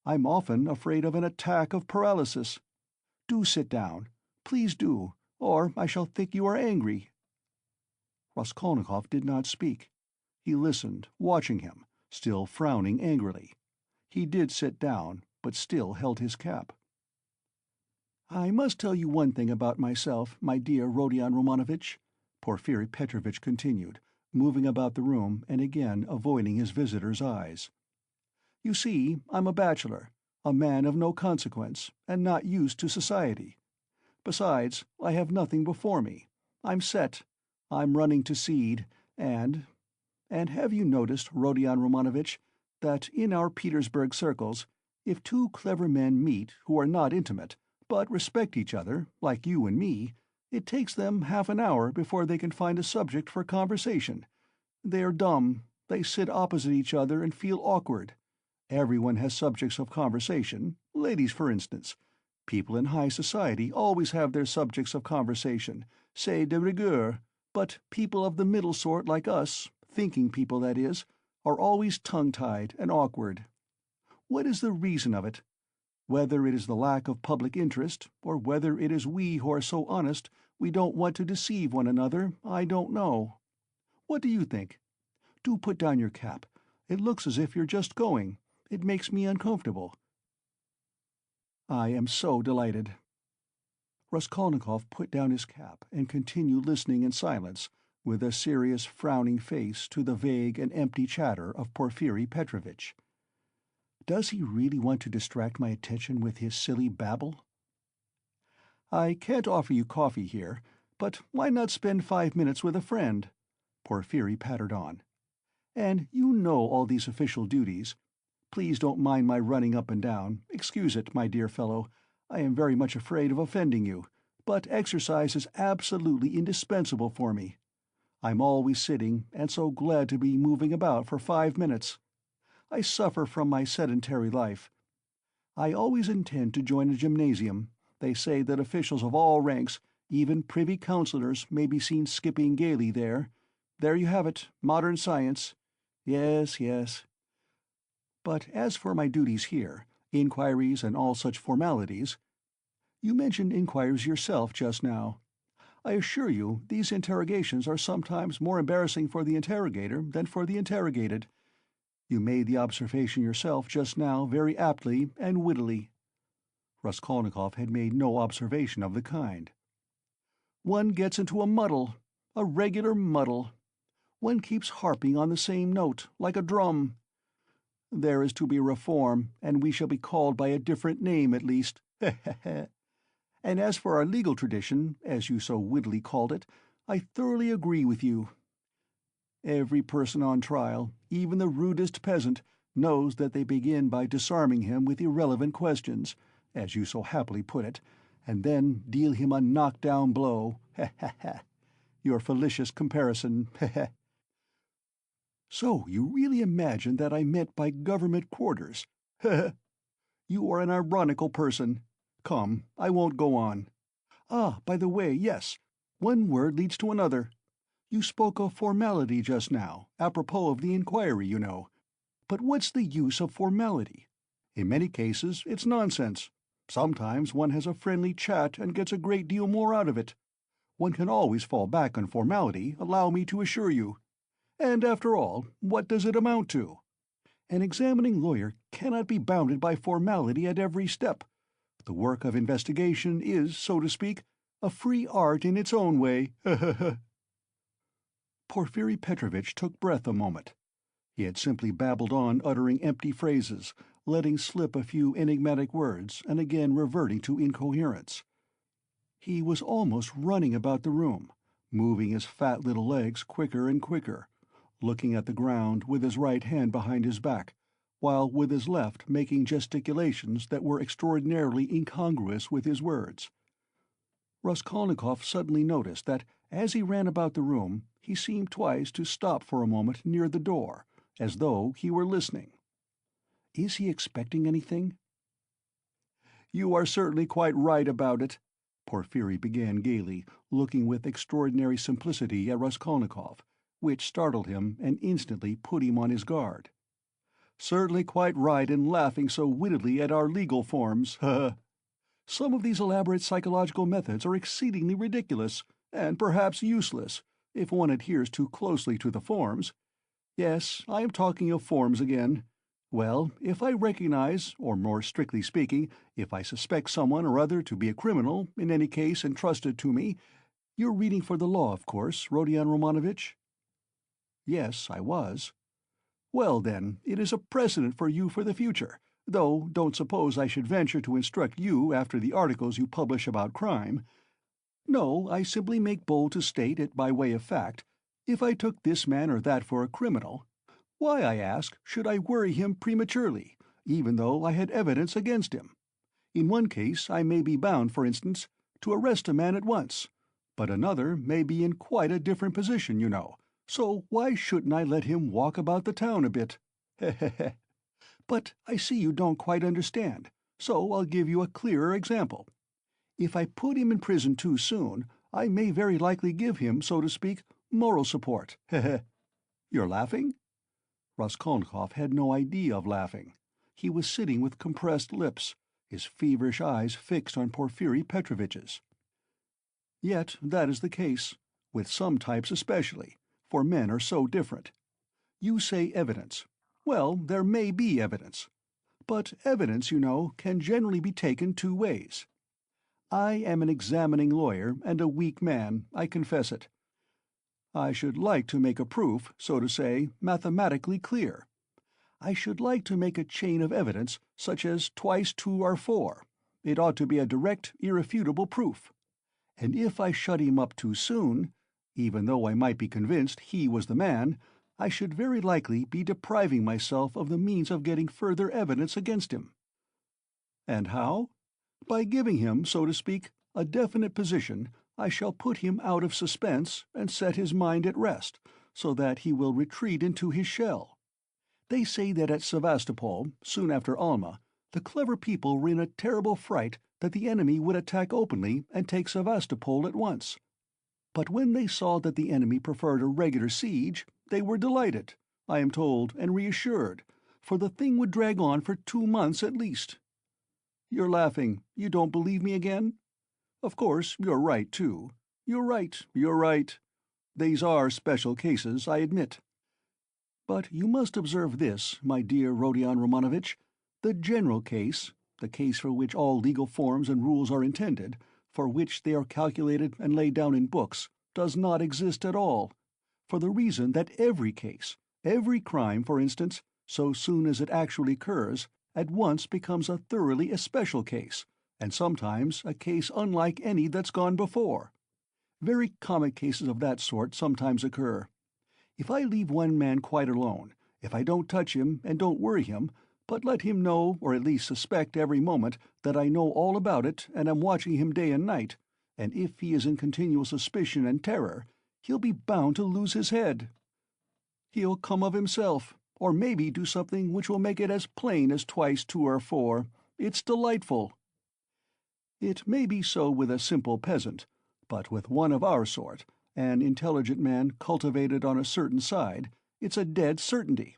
I'm often afraid of an attack of paralysis. Do sit down. Please do, or I shall think you are angry." Raskolnikov did not speak. He listened, watching him, still frowning angrily. He did sit down, but still held his cap. "I must tell you one thing about myself, my dear Rodion Romanovitch," Porfiri Petrovitch continued, moving about the room and again avoiding his visitor's eyes. "You see, I'm a bachelor, a man of no consequence, and not used to society. Besides, I have nothing before me. I'm set. I'm running to seed, and have you noticed, Rodion Romanovitch, that in our Petersburg circles, if two clever men meet who are not intimate, but respect each other, like you and me, it takes them half an hour before they can find a subject for conversation. They are dumb, they sit opposite each other and feel awkward. Everyone has subjects of conversation, ladies for instance. People in high society always have their subjects of conversation, c'est de rigueur, but people of the middle sort like us, thinking people that is, are always tongue-tied and awkward. What is the reason of it? Whether it is the lack of public interest, or whether it is we who are so honest we don't want to deceive one another, I don't know. What do you think? Do put down your cap. It looks as if you're just going. It makes me uncomfortable." "I am so delighted." Raskolnikov put down his cap and continued listening in silence, with a serious, frowning face, to the vague and empty chatter of Porfiri Petrovitch. Does he really want to distract my attention with his silly babble? "I can't offer you coffee here, but why not spend 5 minutes with a friend?" Porfiri pattered on. "And you know all these official duties. Please don't mind my running up and down. Excuse it, my dear fellow. I am very much afraid of offending you, but exercise is absolutely indispensable for me. I'm always sitting, and so glad to be moving about for 5 minutes. I suffer from my sedentary life. I always intend to join a gymnasium. They say that officials of all ranks, even privy councillors, may be seen skipping gaily there. There you have it, modern science. Yes, yes. But as for my duties here, inquiries and all such formalities, you mentioned inquiries yourself just now. I assure you these interrogations are sometimes more embarrassing for the interrogator than for the interrogated. You made the observation yourself just now very aptly and wittily." Raskolnikov had made no observation of the kind. "One gets into a muddle, a regular muddle. One keeps harping on the same note, like a drum. There is to be reform, and we shall be called by a different name at least. And as for our legal tradition, as you so wittily called it, I thoroughly agree with you. Every person on trial, even the rudest peasant, knows that they begin by disarming him with irrelevant questions, as you so happily put it, and then deal him a knock-down blow. Ha ha ha. Your fallacious comparison. Ha ha. So you really imagine that I meant by government quarters? Ha ha. You are an ironical person. Come, I won't go on. Ah, by the way, yes, one word leads to another. You spoke of formality just now, apropos of the inquiry, you know. But what's the use of formality? In many cases, it's nonsense. Sometimes one has a friendly chat and gets a great deal more out of it. One can always fall back on formality, allow me to assure you. And after all, what does it amount to? An examining lawyer cannot be bounded by formality at every step. The work of investigation is, so to speak, a free art in its own way. Porfiri Petrovitch took breath a moment. He had simply babbled on, uttering empty phrases, letting slip a few enigmatic words, and again reverting to incoherence. He was almost running about the room, moving his fat little legs quicker and quicker, looking at the ground with his right hand behind his back, while with his left making gesticulations that were extraordinarily incongruous with his words. Raskolnikov suddenly noticed that, as he ran about the room, he seemed twice to stop for a moment near the door, as though he were listening. Is he expecting anything? "You are certainly quite right about it," Porfiri began gaily, looking with extraordinary simplicity at Raskolnikov, which startled him and instantly put him on his guard. "Certainly quite right in laughing so wittily at our legal forms. Some of these elaborate psychological methods are exceedingly ridiculous, and perhaps useless, if one adheres too closely to the forms. Yes, I am talking of forms again. Well, if I recognize, or more strictly speaking, if I suspect someone or other to be a criminal, in any case entrusted to me— You're reading for the law, of course, Rodion Romanovitch?" "Yes, I was." "Well, then, it is a precedent for you for the future, though don't suppose I should venture to instruct you after the articles you publish about crime. No, I simply make bold to state it by way of fact. If I took this man or that for a criminal, why, I ask, should I worry him prematurely, even though I had evidence against him? In one case I may be bound, for instance, to arrest a man at once, but another may be in quite a different position, you know, so why shouldn't I let him walk about the town a bit? Heh. But I see you don't quite understand, so I'll give you a clearer example. If I put him in prison too soon, I may very likely give him, so to speak, moral support. Heh. You're laughing?" Raskolnikov had no idea of laughing. He was sitting with compressed lips, his feverish eyes fixed on Porfiri Petrovitch's. "Yet that is the case, with some types especially, for men are so different. You say evidence. Well, there may be evidence. But evidence, you know, can generally be taken two ways. I am an examining lawyer and a weak man, I confess it. I should like to make a proof, so to say, mathematically clear. I should like to make a chain of evidence such as twice two are four. It ought to be a direct, irrefutable proof. And if I shut him up too soon, even though I might be convinced he was the man, I should very likely be depriving myself of the means of getting further evidence against him. And how? By giving him, so to speak, a definite position, I shall put him out of suspense and set his mind at rest, so that he will retreat into his shell. They say that at Sevastopol, soon after Alma, the clever people were in a terrible fright that the enemy would attack openly and take Sevastopol at once. But when they saw that the enemy preferred a regular siege, they were delighted, I am told, and reassured, for the thing would drag on for 2 months at least. You're laughing. You don't believe me again? Of course, you're right, too. You're right. These are special cases, I admit. But you must observe this, my dear Rodion Romanovitch. The general case, the case for which all legal forms and rules are intended, for which they are calculated and laid down in books, does not exist at all, for the reason that every case, every crime, for instance, so soon as it actually occurs, at once becomes a thoroughly especial case, and sometimes a case unlike any that's gone before. Very comic cases of that sort sometimes occur. If I leave one man quite alone, if I don't touch him and don't worry him, but let him know, or at least suspect every moment, that I know all about it and am watching him day and night, and if he is in continual suspicion and terror, he'll be bound to lose his head. He'll come of himself, or maybe do something which will make it as plain as twice two are four. It's delightful. It may be so with a simple peasant, but with one of our sort, an intelligent man cultivated on a certain side, it's a dead certainty.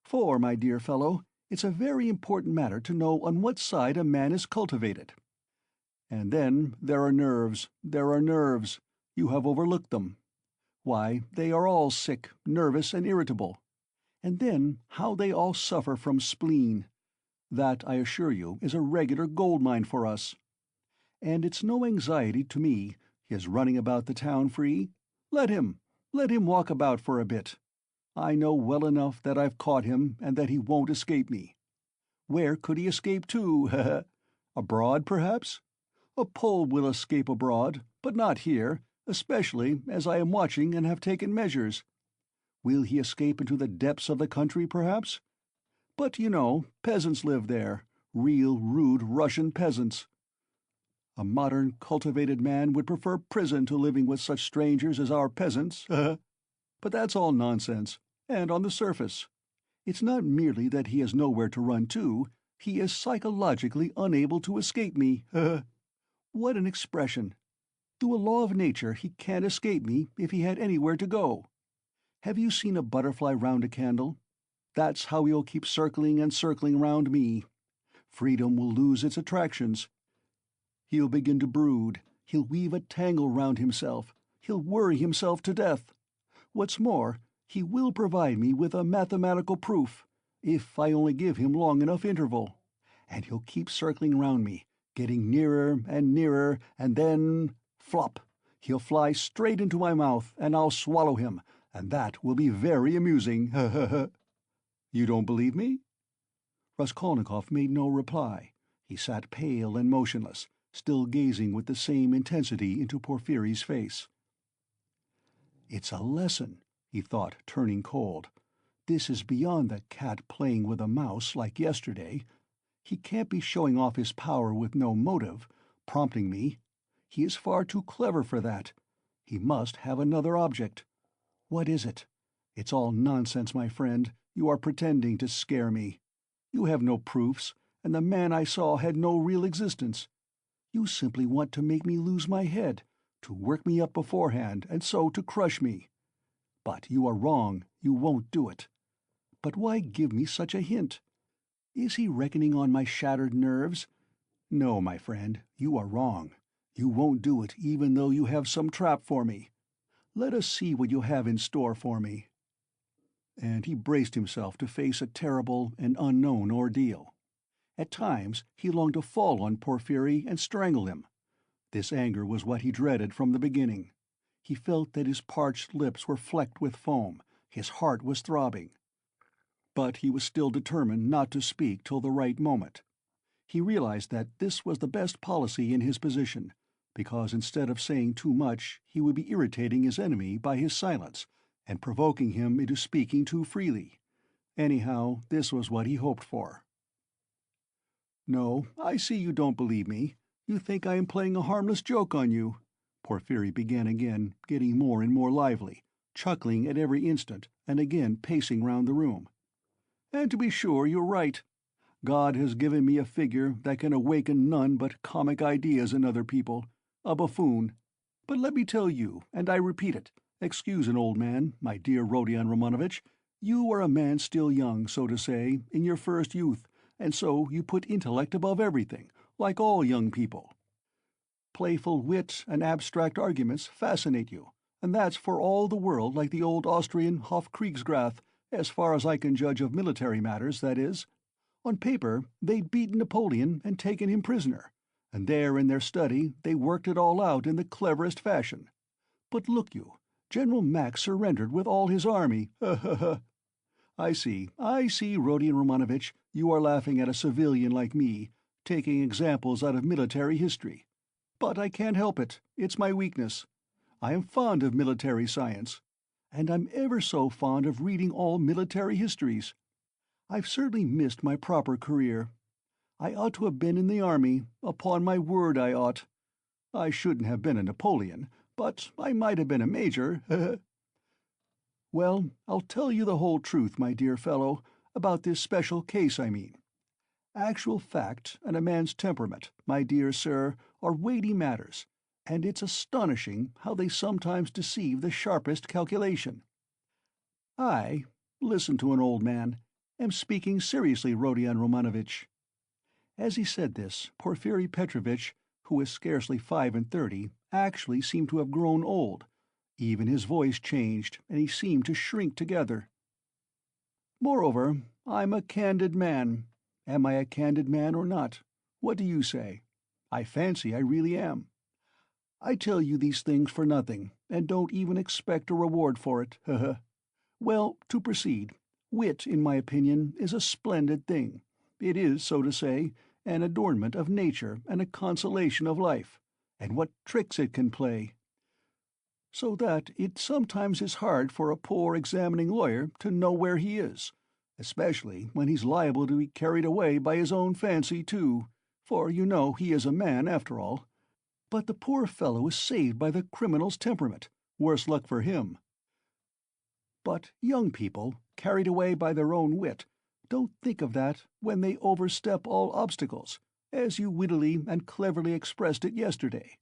For, my dear fellow, it's a very important matter to know on what side a man is cultivated. And then there are nerves, there are nerves. You have overlooked them. Why, they are all sick, nervous, and irritable. And then how they all suffer from spleen. That, I assure you, is a regular gold mine for us. And it's no anxiety to me, his running about the town free. Let him walk about for a bit. I know well enough that I've caught him and that he won't escape me. Where could he escape to? Abroad, perhaps? A Pole will escape abroad, but not here, especially as I am watching and have taken measures. Will he escape into the depths of the country, perhaps? But, you know, peasants live there, real rude Russian peasants. A modern, cultivated man would prefer prison to living with such strangers as our peasants, but that's all nonsense, and on the surface. It's not merely that he has nowhere to run to, he is psychologically unable to escape me. What an expression! Through a law of nature he can't escape me if he had anywhere to go. Have you seen a butterfly round a candle? That's how he'll keep circling and circling round me. Freedom will lose its attractions. He'll begin to brood, he'll weave a tangle round himself, he'll worry himself to death. What's more, he will provide me with a mathematical proof, if I only give him long enough interval. And he'll keep circling round me, getting nearer, and then, flop, he'll fly straight into my mouth, and I'll swallow him, and that will be very amusing. You don't believe me? Raskolnikov made no reply. He sat pale and motionless, still gazing with the same intensity into Porfiry's face. It's a lesson, he thought, turning cold. This is beyond the cat playing with a mouse like yesterday. He can't be showing off his power with no motive, prompting me. He is far too clever for that. He must have another object. What is it? It's all nonsense, my friend. You are pretending to scare me. You have no proofs, and the man I saw had no real existence. You simply want to make me lose my head, to work me up beforehand, and so to crush me. But you are wrong. You won't do it. But why give me such a hint? Is he reckoning on my shattered nerves? No, my friend, you are wrong. You won't do it even though you have some trap for me. Let us see what you have in store for me. And he braced himself to face a terrible and unknown ordeal. At times he longed to fall on Porfiry and strangle him. This anger was what he dreaded from the beginning. He felt that his parched lips were flecked with foam, his heart was throbbing. But he was still determined not to speak till the right moment. He realized that this was the best policy in his position, because instead of saying too much he would be irritating his enemy by his silence, and provoking him into speaking too freely. Anyhow, this was what he hoped for. "No, I see you don't believe me. You think I am playing a harmless joke on you," Porfiry began again, getting more and more lively, chuckling at every instant, and again pacing round the room. "And to be sure you're right. God has given me a figure that can awaken none but comic ideas in other people, a buffoon. But let me tell you, and I repeat it, excuse an old man, my dear Rodion Romanovitch, you are a man still young, so to say, in your first youth, and so you put intellect above everything, like all young people. Playful wit and abstract arguments fascinate you, and that's for all the world like the old Austrian Hofkriegsgrath, as far as I can judge of military matters, that is. On paper they'd beaten Napoleon and taken him prisoner, and there in their study they worked it all out in the cleverest fashion. But look you, General Mack surrendered with all his army. I see, Rodion Romanovitch, you are laughing at a civilian like me, taking examples out of military history. But I can't help it, it's my weakness. I am fond of military science. and I'm ever so fond of reading all military histories. I've certainly missed my proper career. I ought to have been in the army, upon my word I ought. I shouldn't have been a Napoleon, but I might have been a major. Well, I'll tell you the whole truth, my dear fellow, about this special case, I mean. Actual fact and a man's temperament, my dear sir, are weighty matters, and it's astonishing how they sometimes deceive the sharpest calculation. I, listen to an old man, am speaking seriously, Rodion Romanovitch." As he said this, Porfiri Petrovitch, who was scarcely 35, actually seemed to have grown old. Even his voice changed, and he seemed to shrink together. "Moreover, I'm a candid man. Am I a candid man or not? What do you say? I fancy I really am. I tell you these things for nothing, and don't even expect a reward for it. Well, to proceed, wit, in my opinion, is a splendid thing. It is, so to say, an adornment of nature and a consolation of life, and what tricks it can play! So that it sometimes is hard for a poor examining lawyer to know where he is, especially when he's liable to be carried away by his own fancy, too, for you know he is a man, after all. But the poor fellow is saved by the criminal's temperament, worse luck for him. But young people, carried away by their own wit, don't think of that when they overstep all obstacles, as you wittily and cleverly expressed it yesterday.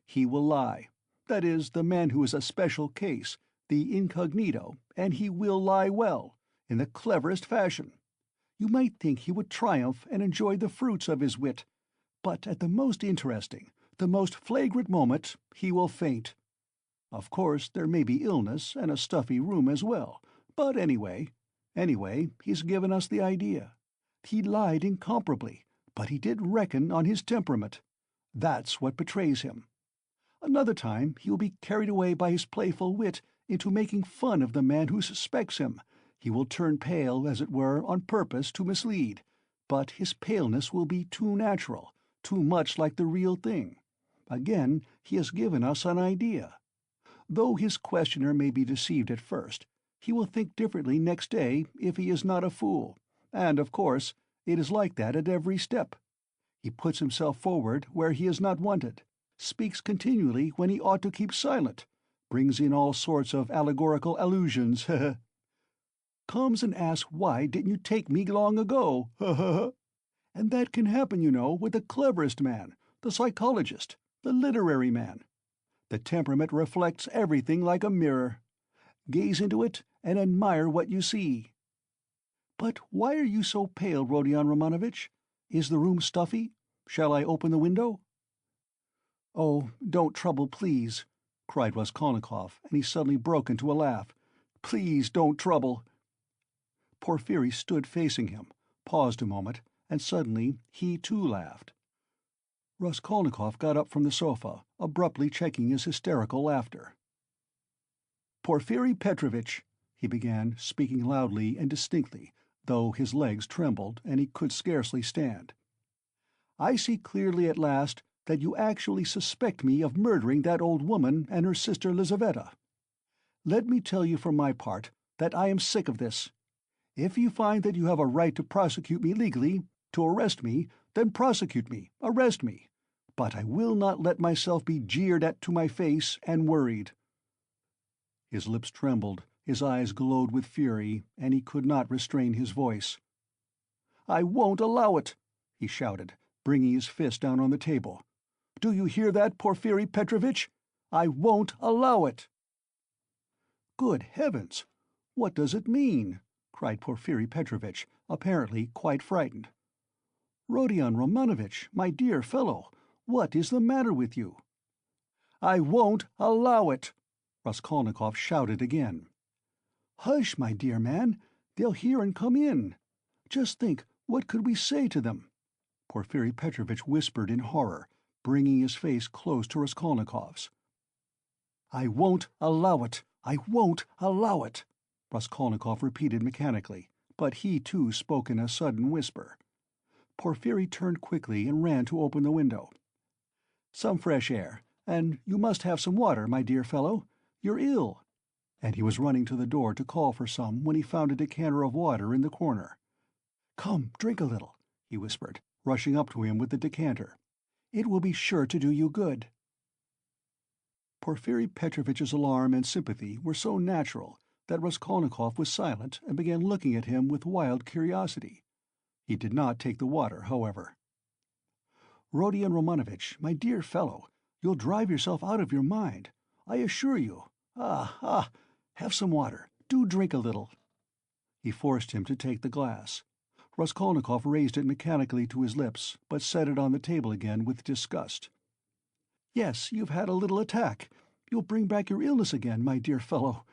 He will lie. That is, the man who is a special case, the incognito, and he will lie well, in the cleverest fashion. You might think he would triumph and enjoy the fruits of his wit, but at the most interesting, the most flagrant moment, he will faint. Of course, there may be illness and a stuffy room as well, but anyway, he's given us the idea. He lied incomparably, but he did reckon on his temperament. That's what betrays him. Another time he will be carried away by his playful wit into making fun of the man who suspects him. He will turn pale, as it were, on purpose to mislead, but his paleness will be too natural, too much like the real thing. Again, he has given us an idea. Though his questioner may be deceived at first, he will think differently next day if he is not a fool, and, of course, it is like that at every step. He puts himself forward where he is not wanted, speaks continually when he ought to keep silent, brings in all sorts of allegorical allusions, comes and asks why didn't you take me long ago, and that can happen, you know, with the cleverest man, the psychologist, the literary man. The temperament reflects everything like a mirror. Gaze into it and admire what you see. But why are you so pale, Rodion Romanovitch? Is the room stuffy? Shall I open the window?" "Oh, don't trouble, please," cried Raskolnikov, and he suddenly broke into a laugh. "Please don't trouble." Porphyry stood facing him, paused a moment, and suddenly he too laughed. Raskolnikov got up from the sofa, abruptly checking his hysterical laughter. "Porfiri Petrovitch," he began, speaking loudly and distinctly, though his legs trembled and he could scarcely stand, "I see clearly at last that you actually suspect me of murdering that old woman and her sister Lizaveta. Let me tell you for my part that I am sick of this. If you find that you have a right to prosecute me legally, to arrest me, then prosecute me, arrest me. But I will not let myself be jeered at to my face and worried." His lips trembled, his eyes glowed with fury, and he could not restrain his voice. "I won't allow it!" he shouted, bringing his fist down on the table. "Do you hear that, Porfiri Petrovitch? I won't allow it!" "Good heavens! What does it mean?" cried Porfiri Petrovitch, apparently quite frightened. "Rodion Romanovitch, my dear fellow, what is the matter with you?" "I won't allow it!" Raskolnikov shouted again. "Hush, my dear man! They'll hear and come in. Just think, what could we say to them?" Porfiri Petrovitch whispered in horror, bringing his face close to Raskolnikov's. "I won't allow it! I won't allow it!" Raskolnikov repeated mechanically, but he too spoke in a sudden whisper. Porfiri turned quickly and ran to open the window. "Some fresh air, and you must have some water, my dear fellow. You're ill." and he was running to the door to call for some when he found a decanter of water in the corner. "Come, drink a little," he whispered, rushing up to him with the decanter. "It will be sure to do you good." Porfiri Petrovitch's alarm and sympathy were so natural that Raskolnikov was silent and began looking at him with wild curiosity. He did not take the water, however. "Rodion Romanovitch, my dear fellow, you'll drive yourself out of your mind. I assure you. Ah! Have some water. Do drink a little." He forced him to take the glass. Raskolnikov raised it mechanically to his lips, but set it on the table again with disgust. "Yes, you've had a little attack. You'll bring back your illness again, my dear fellow."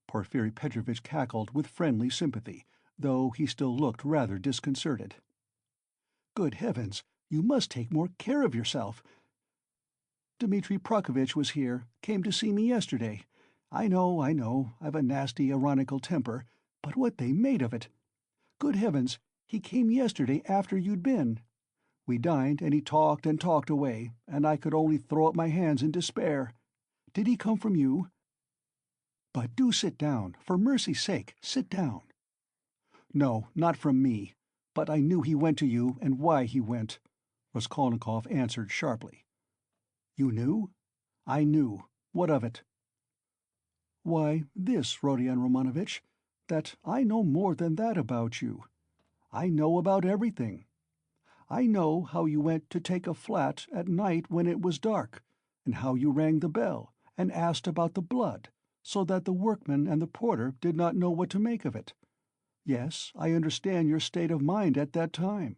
Porfiri Petrovitch cackled with friendly sympathy, though he still looked rather disconcerted. "Good heavens, you must take more care of yourself. Dmitri Prokofitch was here, came to see me yesterday. I know, I've a nasty, ironical temper, but what they made of it! Good heavens, he came yesterday after you'd been. We dined, and he talked and talked away, and I could only throw up my hands in despair. Did he come from you? But do sit down, for mercy's sake, sit down." "No, not from me, but I knew he went to you, and why he went," Raskolnikov answered sharply. "You knew?" "I knew. What of it?" "Why, this, Rodion Romanovitch, that I know more than that about you. I know about everything. I know how you went to take a flat at night when it was dark, and how you rang the bell and asked about the blood, so that the workman and the porter did not know what to make of it. Yes, I understand your state of mind at that time.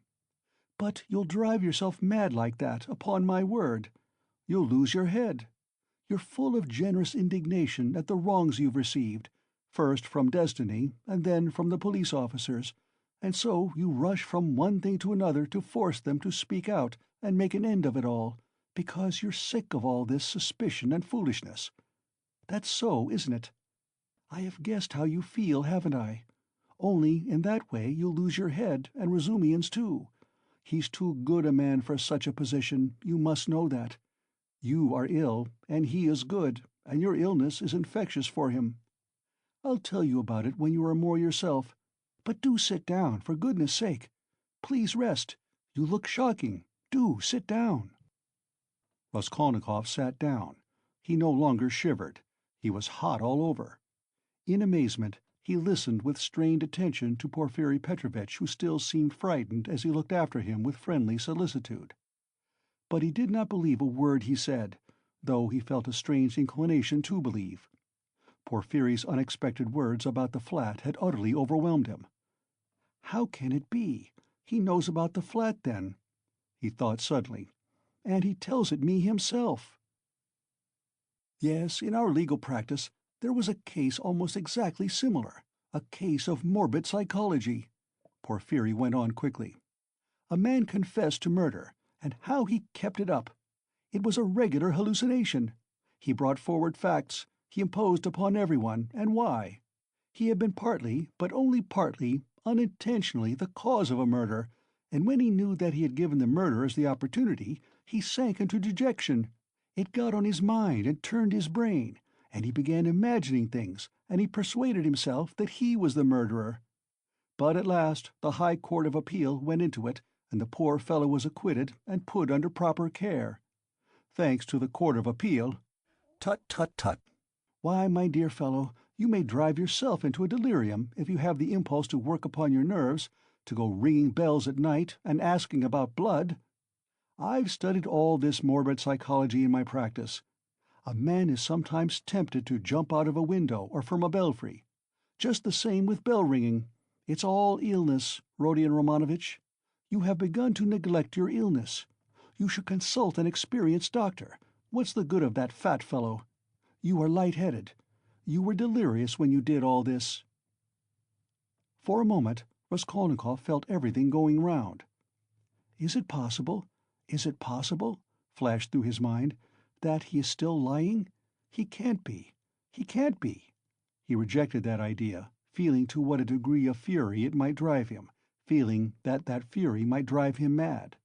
But you'll drive yourself mad like that, upon my word. You'll lose your head. You're full of generous indignation at the wrongs you've received, first from destiny and then from the police officers, and so you rush from one thing to another to force them to speak out and make an end of it all, because you're sick of all this suspicion and foolishness. That's so, isn't it? I have guessed how you feel, haven't I? Only in that way you'll lose your head, and Razumian's too. He's too good a man for such a position, you must know that. You are ill, and he is good, and your illness is infectious for him. I'll tell you about it when you are more yourself. But do sit down, for goodness' sake. Please rest. You look shocking. Do sit down." Raskolnikov sat down. He no longer shivered. He was hot all over. In amazement, he listened with strained attention to Porfiri Petrovitch, who still seemed frightened as he looked after him with friendly solicitude. But he did not believe a word he said, though he felt a strange inclination to believe. Porfiri's unexpected words about the flat had utterly overwhelmed him. "How can it be? He knows about the flat, then," he thought suddenly. "And he tells it me himself." "Yes, in our legal practice there was a case almost exactly similar, a case of morbid psychology," Porfiri went on quickly. "A man confessed to murder, and how he kept it up! It was a regular hallucination. He brought forward facts, he imposed upon everyone, and why? He had been partly, but only partly, unintentionally the cause of a murder, and when he knew that he had given the murderers the opportunity, he sank into dejection. It got on his mind and turned his brain, and he began imagining things, and he persuaded himself that he was the murderer. But at last the High Court of Appeal went into it, and the poor fellow was acquitted and put under proper care. Thanks to the Court of Appeal—" "Tut, tut, tut! Why, my dear fellow, you may drive yourself into a delirium if you have the impulse to work upon your nerves, to go ringing bells at night and asking about blood. I've studied all this morbid psychology in my practice. A man is sometimes tempted to jump out of a window or from a belfry. Just the same with bell-ringing. It's all illness, Rodion Romanovitch. You have begun to neglect your illness. You should consult an experienced doctor. What's the good of that fat fellow? You are light-headed. You were delirious when you did all this." For a moment Raskolnikov felt everything going round. "Is it possible? Is it possible?" flashed through his mind, "that he is still lying? He can't be. He can't be." He rejected that idea, feeling to what a degree of fury it might drive him, feeling that that fury might drive him mad.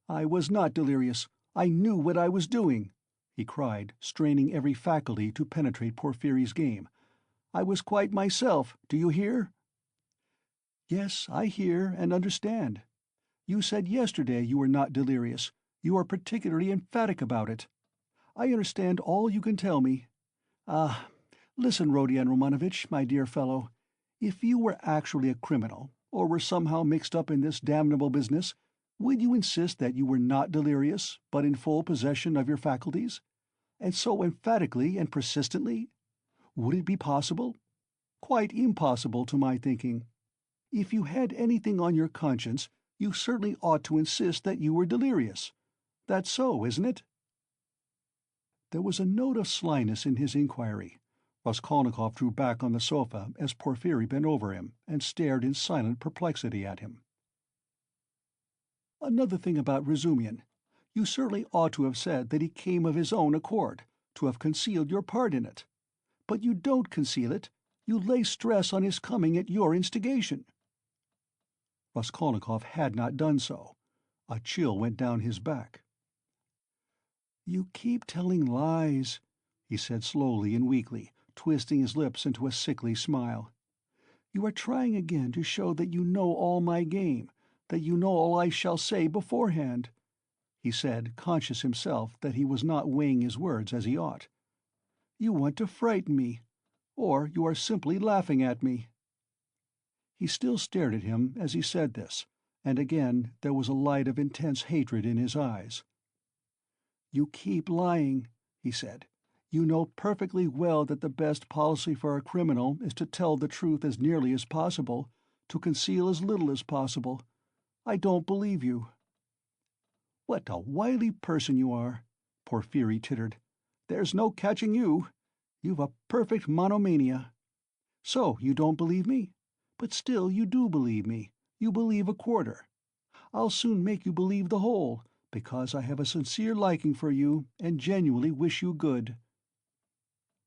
"I was not delirious. I knew what I was doing," he cried, straining every faculty to penetrate Porfiri's game. I was quite myself, do you hear?" "Yes, I hear and understand. You said yesterday you were not delirious. You are particularly emphatic about it. I understand all you can tell me. Ah, listen, Rodion Romanovitch, my dear fellow, if you were actually a criminal, or were somehow mixed up in this damnable business, would you insist that you were not delirious, but in full possession of your faculties? And so emphatically and persistently? Would it be possible? Quite impossible to my thinking. If you had anything on your conscience, you certainly ought to insist that you were delirious. That's so, isn't it?" There was a note of slyness in his inquiry. Raskolnikov drew back on the sofa as Porfiry bent over him and stared in silent perplexity at him. "Another thing about Razumian. You certainly ought to have said that he came of his own accord, to have concealed your part in it. But you don't conceal it. You lay stress on his coming at your instigation." Raskolnikov had not done so. A chill went down his back. "You keep telling lies," he said slowly and weakly, twisting his lips into a sickly smile. "You are trying again to show that you know all my game, that you know all I shall say beforehand," he said, conscious himself that he was not weighing his words as he ought. "You want to frighten me, or you are simply laughing at me." He still stared at him as he said this, and again there was a light of intense hatred in his eyes. "You keep lying," he said. "You know perfectly well that the best policy for a criminal is to tell the truth as nearly as possible, to conceal as little as possible. I don't believe you." "What a wily person you are," Porfiry tittered. "There's no catching you. You've a perfect monomania. So you don't believe me? But still you do believe me. You believe a quarter. I'll soon make you believe the whole, because I have a sincere liking for you and genuinely wish you good."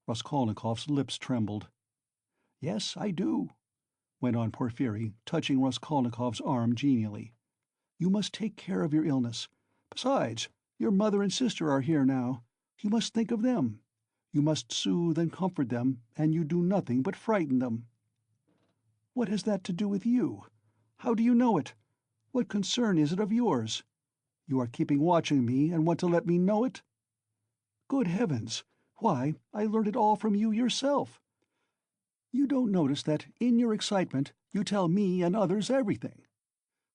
Raskolnikov's lips trembled. "Yes, I do," went on Porfiry, touching Raskolnikov's arm genially. "You must take care of your illness. Besides, your mother and sister are here now. You must think of them. You must soothe and comfort them, and you do nothing but frighten them." "What has that to do with you? How do you know it? What concern is it of yours? You are keeping watch on me and want to let me know it? Good heavens! Why, I learned it all from you yourself. You don't notice that, in your excitement, you tell me and others everything.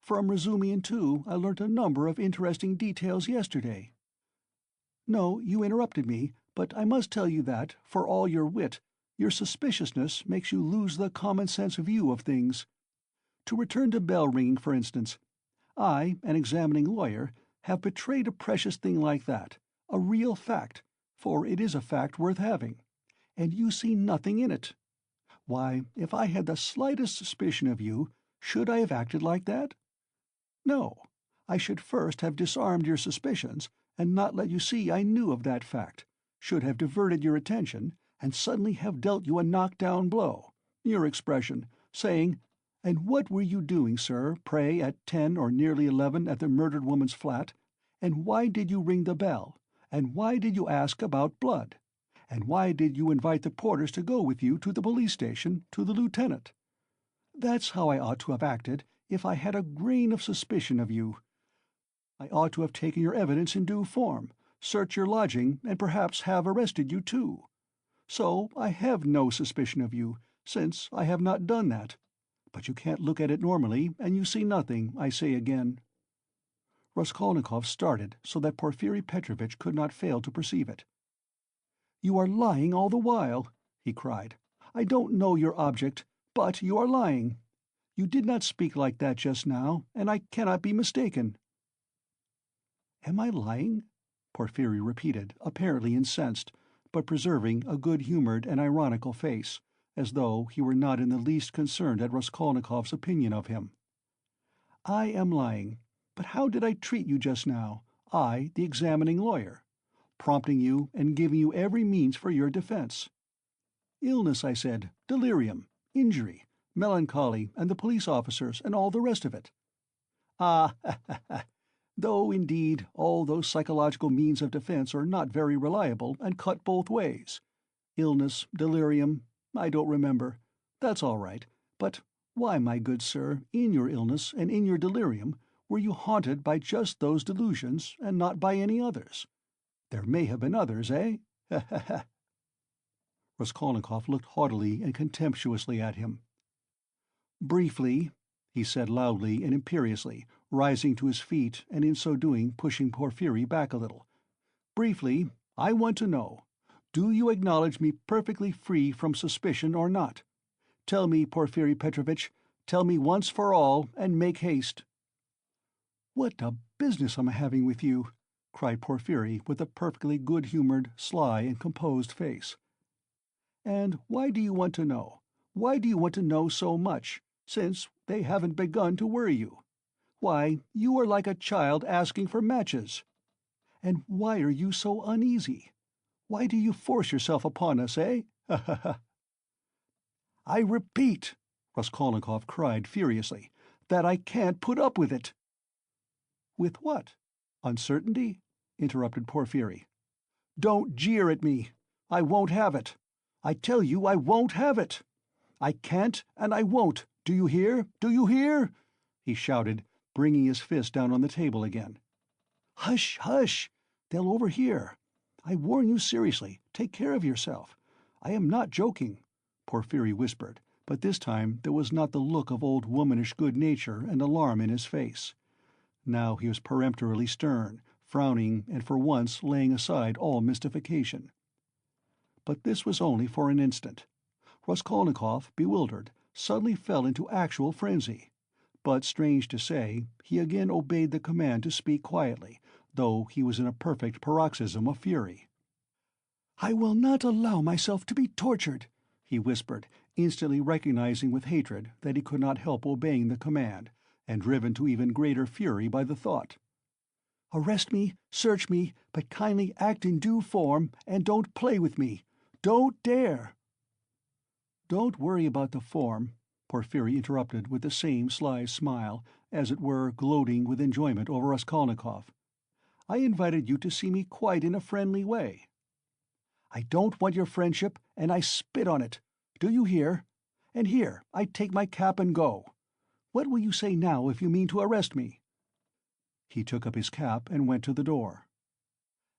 From Razumian, too, I learnt a number of interesting details yesterday. No, you interrupted me, but I must tell you that, for all your wit, your suspiciousness makes you lose the common-sense view of things. To return to bell-ringing, for instance. I, an examining lawyer, have betrayed a precious thing like that, a real fact, for it is a fact worth having, and you see nothing in it. Why, if I had the slightest suspicion of you, should I have acted like that? No, I should first have disarmed your suspicions, and not let you see I knew of that fact, should have diverted your attention, and suddenly have dealt you a knock-down blow, your expression, saying, 'And what were you doing, sir, pray, at 10 or nearly 11 at the murdered woman's flat? And why did you ring the bell? And why did you ask about blood? And why did you invite the porters to go with you to the police station, to the lieutenant?' That's how I ought to have acted if I had a grain of suspicion of you. I ought to have taken your evidence in due form, searched your lodging, and perhaps have arrested you too. So I have no suspicion of you, since I have not done that. But you can't look at it normally, and you see nothing, I say again." Raskolnikov started so that Porfiry Petrovitch could not fail to perceive it. "You are lying all the while," he cried. "I don't know your object, but you are lying. You did not speak like that just now, and I cannot be mistaken." "Am I lying?" Porfiry repeated, apparently incensed, but preserving a good-humoured and ironical face, as though he were not in the least concerned at Raskolnikov's opinion of him. "I am lying. But how did I treat you just now, I, the examining lawyer? Prompting you and giving you every means for your defense. Illness, I said, delirium, injury, melancholy, and the police officers, and all the rest of it. Ah, ha, ha, ha. Though, indeed, all those psychological means of defense are not very reliable and cut both ways. Illness, delirium, I don't remember. That's all right. But why, my good sir, in your illness and in your delirium, were you haunted by just those delusions and not by any others? There may have been others, eh? Ha ha ha!" Raskolnikov looked haughtily and contemptuously at him. "Briefly," he said loudly and imperiously, rising to his feet and in so doing pushing Porphyry back a little. "Briefly, I want to know, do you acknowledge me perfectly free from suspicion or not? Tell me, Porphyry Petrovitch, tell me once for all, and make haste." "What a business I'm having with you!" cried Porphyry with a perfectly good-humored, sly, and composed face. "And why do you want to know? Why do you want to know so much, since they haven't begun to worry you? Why, you are like a child asking for matches. And why are you so uneasy? Why do you force yourself upon us, eh? Ha ha ha!" "I repeat," Raskolnikov cried furiously, "that I can't put up with it." "With what? Uncertainty?" interrupted Porphyry. "Don't jeer at me. I won't have it. I tell you I won't have it. I can't and I won't. Do you hear? Do you hear?" he shouted, bringing his fist down on the table again. "Hush, hush! They'll overhear. I warn you seriously, take care of yourself. I am not joking," Porphyry whispered, but this time there was not the look of old womanish good-nature and alarm in his face. Now he was peremptorily stern, frowning and for once laying aside all mystification. But this was only for an instant. Raskolnikov, bewildered, suddenly fell into actual frenzy. But, strange to say, he again obeyed the command to speak quietly, though he was in a perfect paroxysm of fury. "I will not allow myself to be tortured," he whispered, instantly recognizing with hatred that he could not help obeying the command, and driven to even greater fury by the thought. "Arrest me, search me, but kindly act in due form, and don't play with me. Don't dare!" "Don't worry about the form," Porphyry interrupted with the same sly smile, as it were gloating with enjoyment over Raskolnikov. "I invited you to see me quite in a friendly way." "I don't want your friendship, and I spit on it. Do you hear? And here, I take my cap and go. What will you say now if you mean to arrest me?" He took up his cap and went to the door.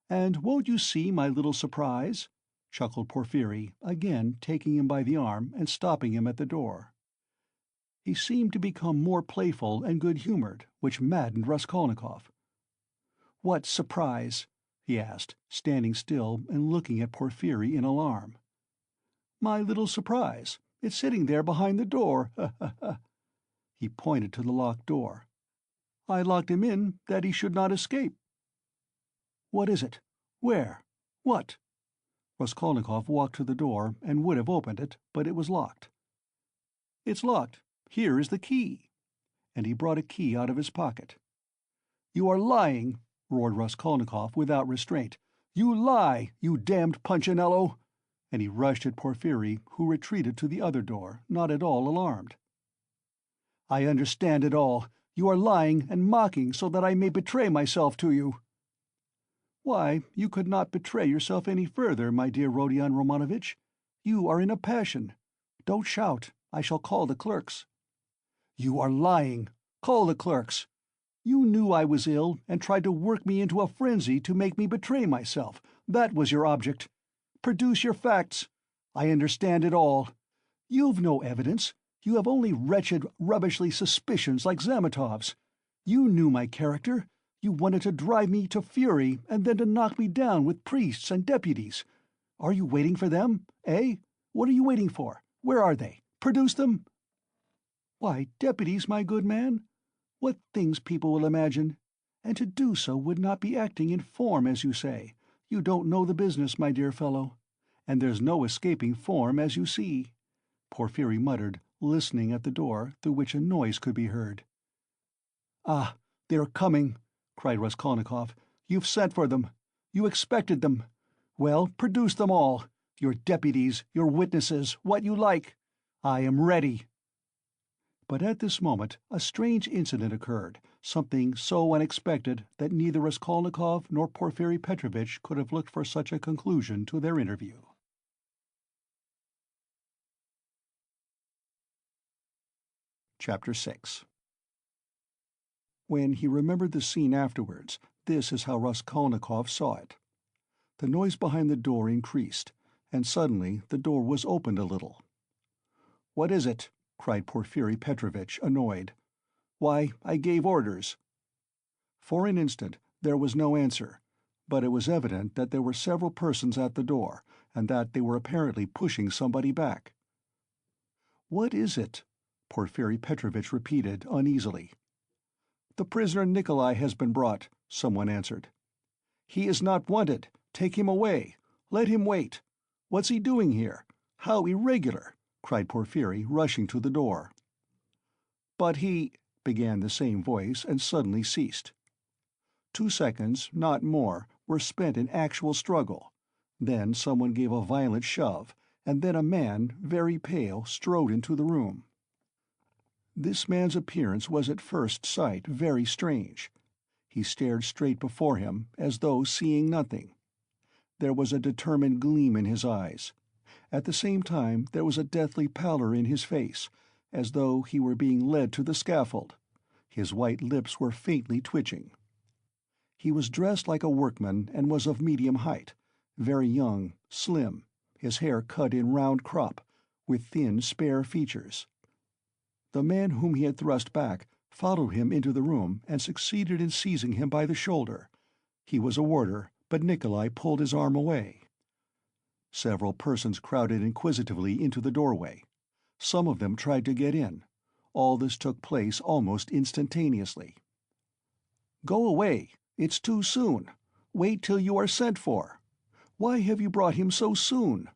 "And won't you see my little surprise?" chuckled Porphyry, again taking him by the arm and stopping him at the door. He seemed to become more playful and good-humored, which maddened Raskolnikov. "What surprise?" he asked, standing still and looking at Porphyry in alarm. "My little surprise. It's sitting there behind the door. Ha ha ha!" He pointed to the locked door. "I locked him in that he should not escape." "What is it? Where? What?" Raskolnikov walked to the door and would have opened it, but it was locked. "It's locked. Here is the key." And he brought a key out of his pocket. "You are lying!" roared Raskolnikov without restraint. "You lie, you damned Punchinello!" And he rushed at Porphyry, who retreated to the other door, not at all alarmed. "I understand it all. You are lying and mocking so that I may betray myself to you." "Why, you could not betray yourself any further, my dear Rodion Romanovitch. You are in a passion. Don't shout. I shall call the clerks." "You are lying. Call the clerks. You knew I was ill and tried to work me into a frenzy to make me betray myself. That was your object. Produce your facts. I understand it all. You've no evidence. You have only wretched, rubbishly suspicions like Zamatov's. You knew my character. You wanted to drive me to fury and then to knock me down with priests and deputies. Are you waiting for them, eh? What are you waiting for? Where are they? Produce them." "Why, deputies, my good man? What things people will imagine! And to do so would not be acting in form, as you say. You don't know the business, my dear fellow. And there's no escaping form, as you see," Porphyry muttered, listening at the door, through which a noise could be heard. "Ah, they are coming!" cried Raskolnikov. "You've sent for them. You expected them. Well, produce them all. Your deputies, your witnesses, what you like. I am ready." But at this moment a strange incident occurred, something so unexpected that neither Raskolnikov nor Porphyry Petrovitch could have looked for such a conclusion to their interview. Chapter 6. When he remembered the scene afterwards, this is how Raskolnikov saw it. The noise behind the door increased, and suddenly the door was opened a little. "What is it?" cried Porfiri Petrovitch, annoyed. "Why, I gave orders." For an instant there was no answer, but it was evident that there were several persons at the door, and that they were apparently pushing somebody back. "What is it?" Porfiri Petrovitch repeated uneasily. "The prisoner Nikolai has been brought," someone answered. "He is not wanted. Take him away. Let him wait. What's he doing here? How irregular!" cried Porfiri, rushing to the door. "But he—" began the same voice, and suddenly ceased. 2 seconds, not more, were spent in actual struggle. Then someone gave a violent shove, and then a man, very pale, strode into the room. This man's appearance was at first sight very strange. He stared straight before him, as though seeing nothing. There was a determined gleam in his eyes. At the same time there was a deathly pallor in his face, as though he were being led to the scaffold. His white lips were faintly twitching. He was dressed like a workman and was of medium height, very young, slim, his hair cut in round crop, with thin, spare features. The man whom he had thrust back followed him into the room and succeeded in seizing him by the shoulder. He was a warder, but Nikolai pulled his arm away. Several persons crowded inquisitively into the doorway. Some of them tried to get in. All this took place almost instantaneously. "Go away! It's too soon. Wait till you are sent for. Why have you brought him so soon?"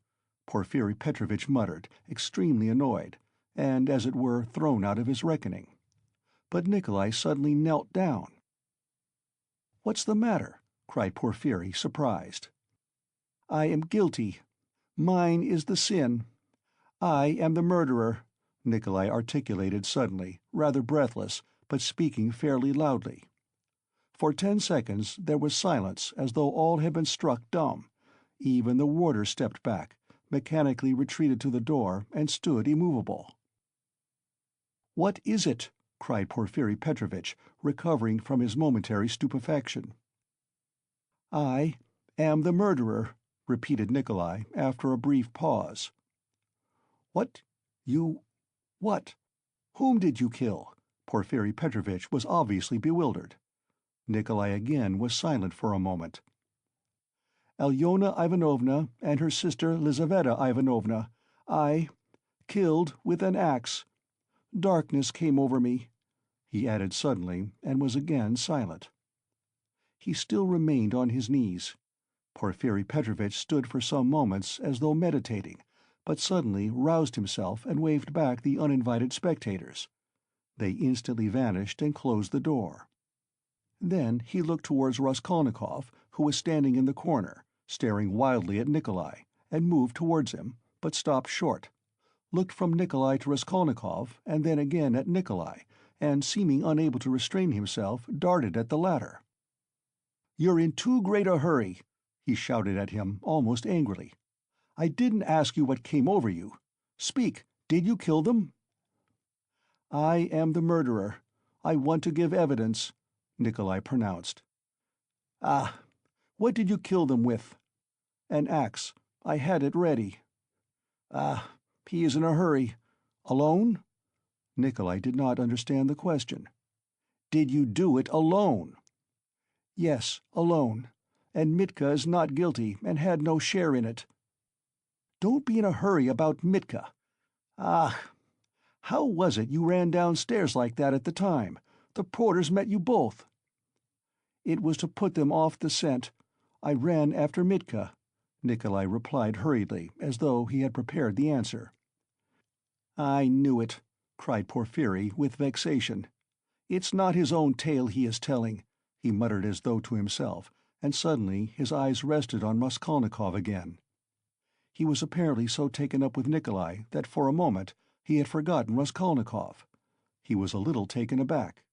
Porfiri Petrovitch muttered, extremely annoyed, and, as it were, thrown out of his reckoning. But Nikolai suddenly knelt down. "What's the matter?" cried Porfiri, surprised. "I am guilty. Mine is the sin. I am the murderer," Nikolai articulated suddenly, rather breathless, but speaking fairly loudly. For 10 seconds there was silence, as though all had been struck dumb. Even the warder stepped back, mechanically retreated to the door, and stood immovable. "What is it?" cried Porfiri Petrovitch, recovering from his momentary stupefaction. "I am the murderer," repeated Nikolai, after a brief pause. "What? You... what? Whom did you kill?" Porfiri Petrovitch was obviously bewildered. Nikolai again was silent for a moment. "Alyona Ivanovna and her sister Lizaveta Ivanovna, I killed with an axe. Darkness came over me," he added suddenly, and was again silent. He still remained on his knees. Porfiri Petrovitch stood for some moments as though meditating, but suddenly roused himself and waved back the uninvited spectators. They instantly vanished and closed the door. Then he looked towards Raskolnikov, who was standing in the corner, staring wildly at Nikolai, and moved towards him, but stopped short, looked from Nikolai to Raskolnikov, and then again at Nikolai, and, seeming unable to restrain himself, darted at the latter. "You're in too great a hurry," he shouted at him, almost angrily. "I didn't ask you what came over you. Speak, did you kill them?" "I am the murderer. I want to give evidence," Nikolai pronounced. "Ah, what did you kill them with?" "An axe. I had it ready." "Ah, he is in a hurry. Alone?" Nikolai did not understand the question. "Did you do it alone?" "Yes, alone. And Mitka is not guilty and had no share in it." "Don't be in a hurry about Mitka. Ah, how was it you ran downstairs like that at the time? The porters met you both." "It was to put them off the scent. I ran after Mitka," Nikolai replied hurriedly, as though he had prepared the answer. "I knew it," cried Porfiri, with vexation. "It's not his own tale he is telling," he muttered as though to himself, and suddenly his eyes rested on Raskolnikov again. He was apparently so taken up with Nikolai that for a moment he had forgotten Raskolnikov. He was a little taken aback.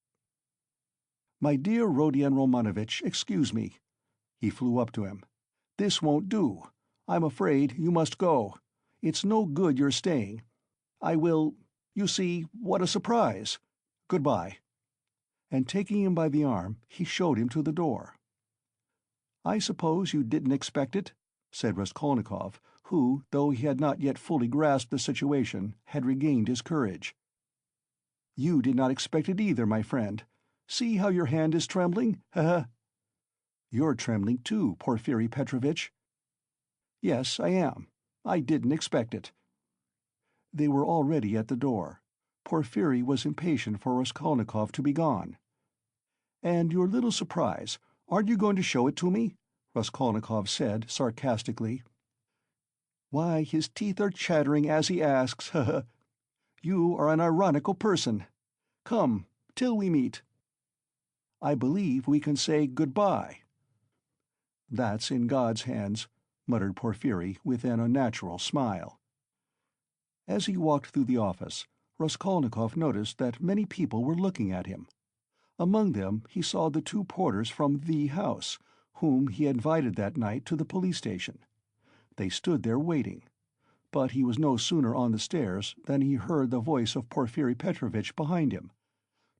"My dear Rodion Romanovitch, excuse me." He flew up to him. "This won't do. I'm afraid you must go. It's no good your staying. I will You see, what a surprise! Goodbye." And taking him by the arm, he showed him to the door. "I suppose you didn't expect it?" said Raskolnikov, who, though he had not yet fully grasped the situation, had regained his courage. "You did not expect it either, my friend. See how your hand is trembling, ha! You're trembling too, Porfiri Petrovitch." "Yes, I am. I didn't expect it." They were already at the door. Porfiri was impatient for Raskolnikov to be gone. "And your little surprise, aren't you going to show it to me?" Raskolnikov said sarcastically. "Why, his teeth are chattering as he asks, ha! You are an ironical person. Come, till we meet." "I believe we can say good-bye." "That's in God's hands," muttered Porfiri with an unnatural smile. As he walked through the office, Raskolnikov noticed that many people were looking at him. Among them he saw the two porters from the house, whom he had invited that night to the police station. They stood there waiting. But he was no sooner on the stairs than he heard the voice of Porfiri Petrovitch behind him.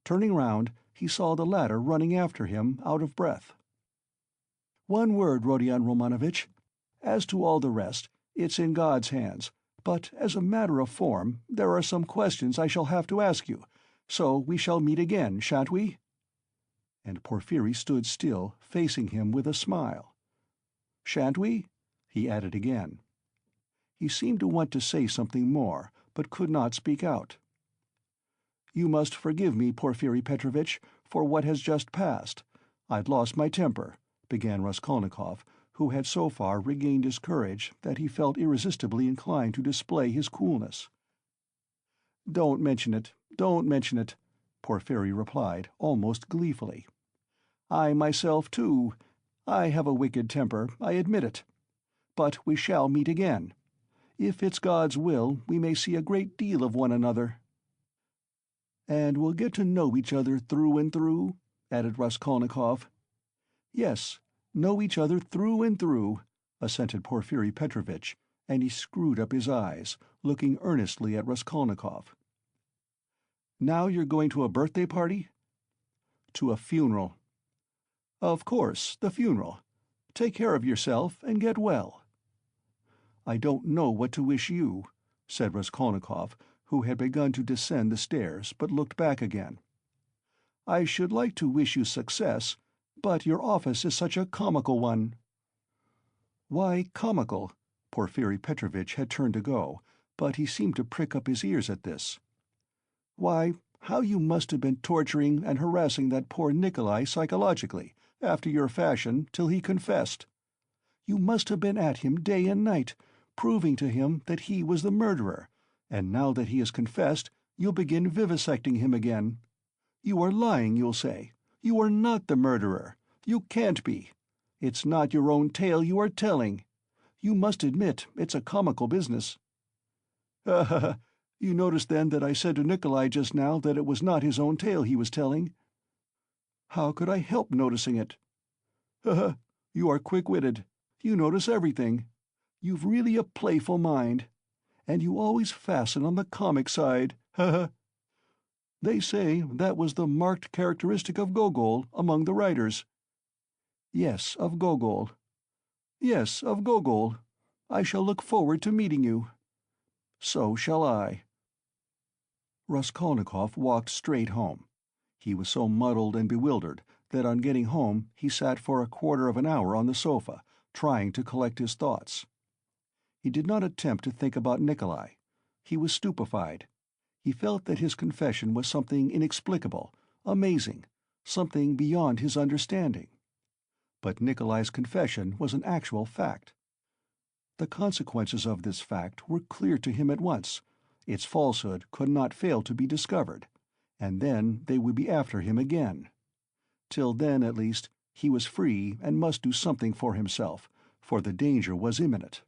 Turning round, he saw the latter running after him, out of breath. "One word, Rodion Romanovitch. As to all the rest, it's in God's hands, but as a matter of form, there are some questions I shall have to ask you, so we shall meet again, shan't we?" And Porfiri stood still, facing him with a smile. "Shan't we?" he added again. He seemed to want to say something more, but could not speak out. "You must forgive me, Porfiri Petrovitch, for what has just passed. I'd lost my temper," began Raskolnikov, who had so far regained his courage that he felt irresistibly inclined to display his coolness. "Don't mention it, don't mention it," Porfiri replied, almost gleefully. "I myself, too, I have a wicked temper, I admit it. But we shall meet again. If it's God's will, we may see a great deal of one another." "And we'll get to know each other through and through?" added Raskolnikov. "Yes, know each other through and through," assented Porfiri Petrovitch, and he screwed up his eyes, looking earnestly at Raskolnikov. "Now you're going to a birthday party?" "To a funeral." "Of course, the funeral. Take care of yourself and get well." "I don't know what to wish you," said Raskolnikov, who had begun to descend the stairs, but looked back again. "I should like to wish you success, but your office is such a comical one." "Why comical?" Porfiri Petrovitch had turned to go, but he seemed to prick up his ears at this. "Why, how you must have been torturing and harassing that poor Nikolai psychologically, after your fashion, till he confessed. You must have been at him day and night, proving to him that he was the murderer, and now that he has confessed, you'll begin vivisecting him again. You are lying, you'll say. You are not the murderer. You can't be. It's not your own tale you are telling. You must admit it's a comical business." "Ha ha ha! You noticed then that I said to Nikolai just now that it was not his own tale he was telling?" "How could I help noticing it?" "Ha ha! You are quick-witted. You notice everything. You've really a playful mind. And you always fasten on the comic side, ha ha! They say that was the marked characteristic of Gogol among the writers." "Yes, of Gogol." "Yes, of Gogol. I shall look forward to meeting you." "So shall I." Raskolnikov walked straight home. He was so muddled and bewildered that on getting home he sat for a quarter of an hour on the sofa, trying to collect his thoughts. He did not attempt to think about Nikolai. He was stupefied. He felt that his confession was something inexplicable, amazing, something beyond his understanding. But Nikolai's confession was an actual fact. The consequences of this fact were clear to him at once. Its falsehood could not fail to be discovered, and then they would be after him again. Till then, at least, he was free and must do something for himself, for the danger was imminent.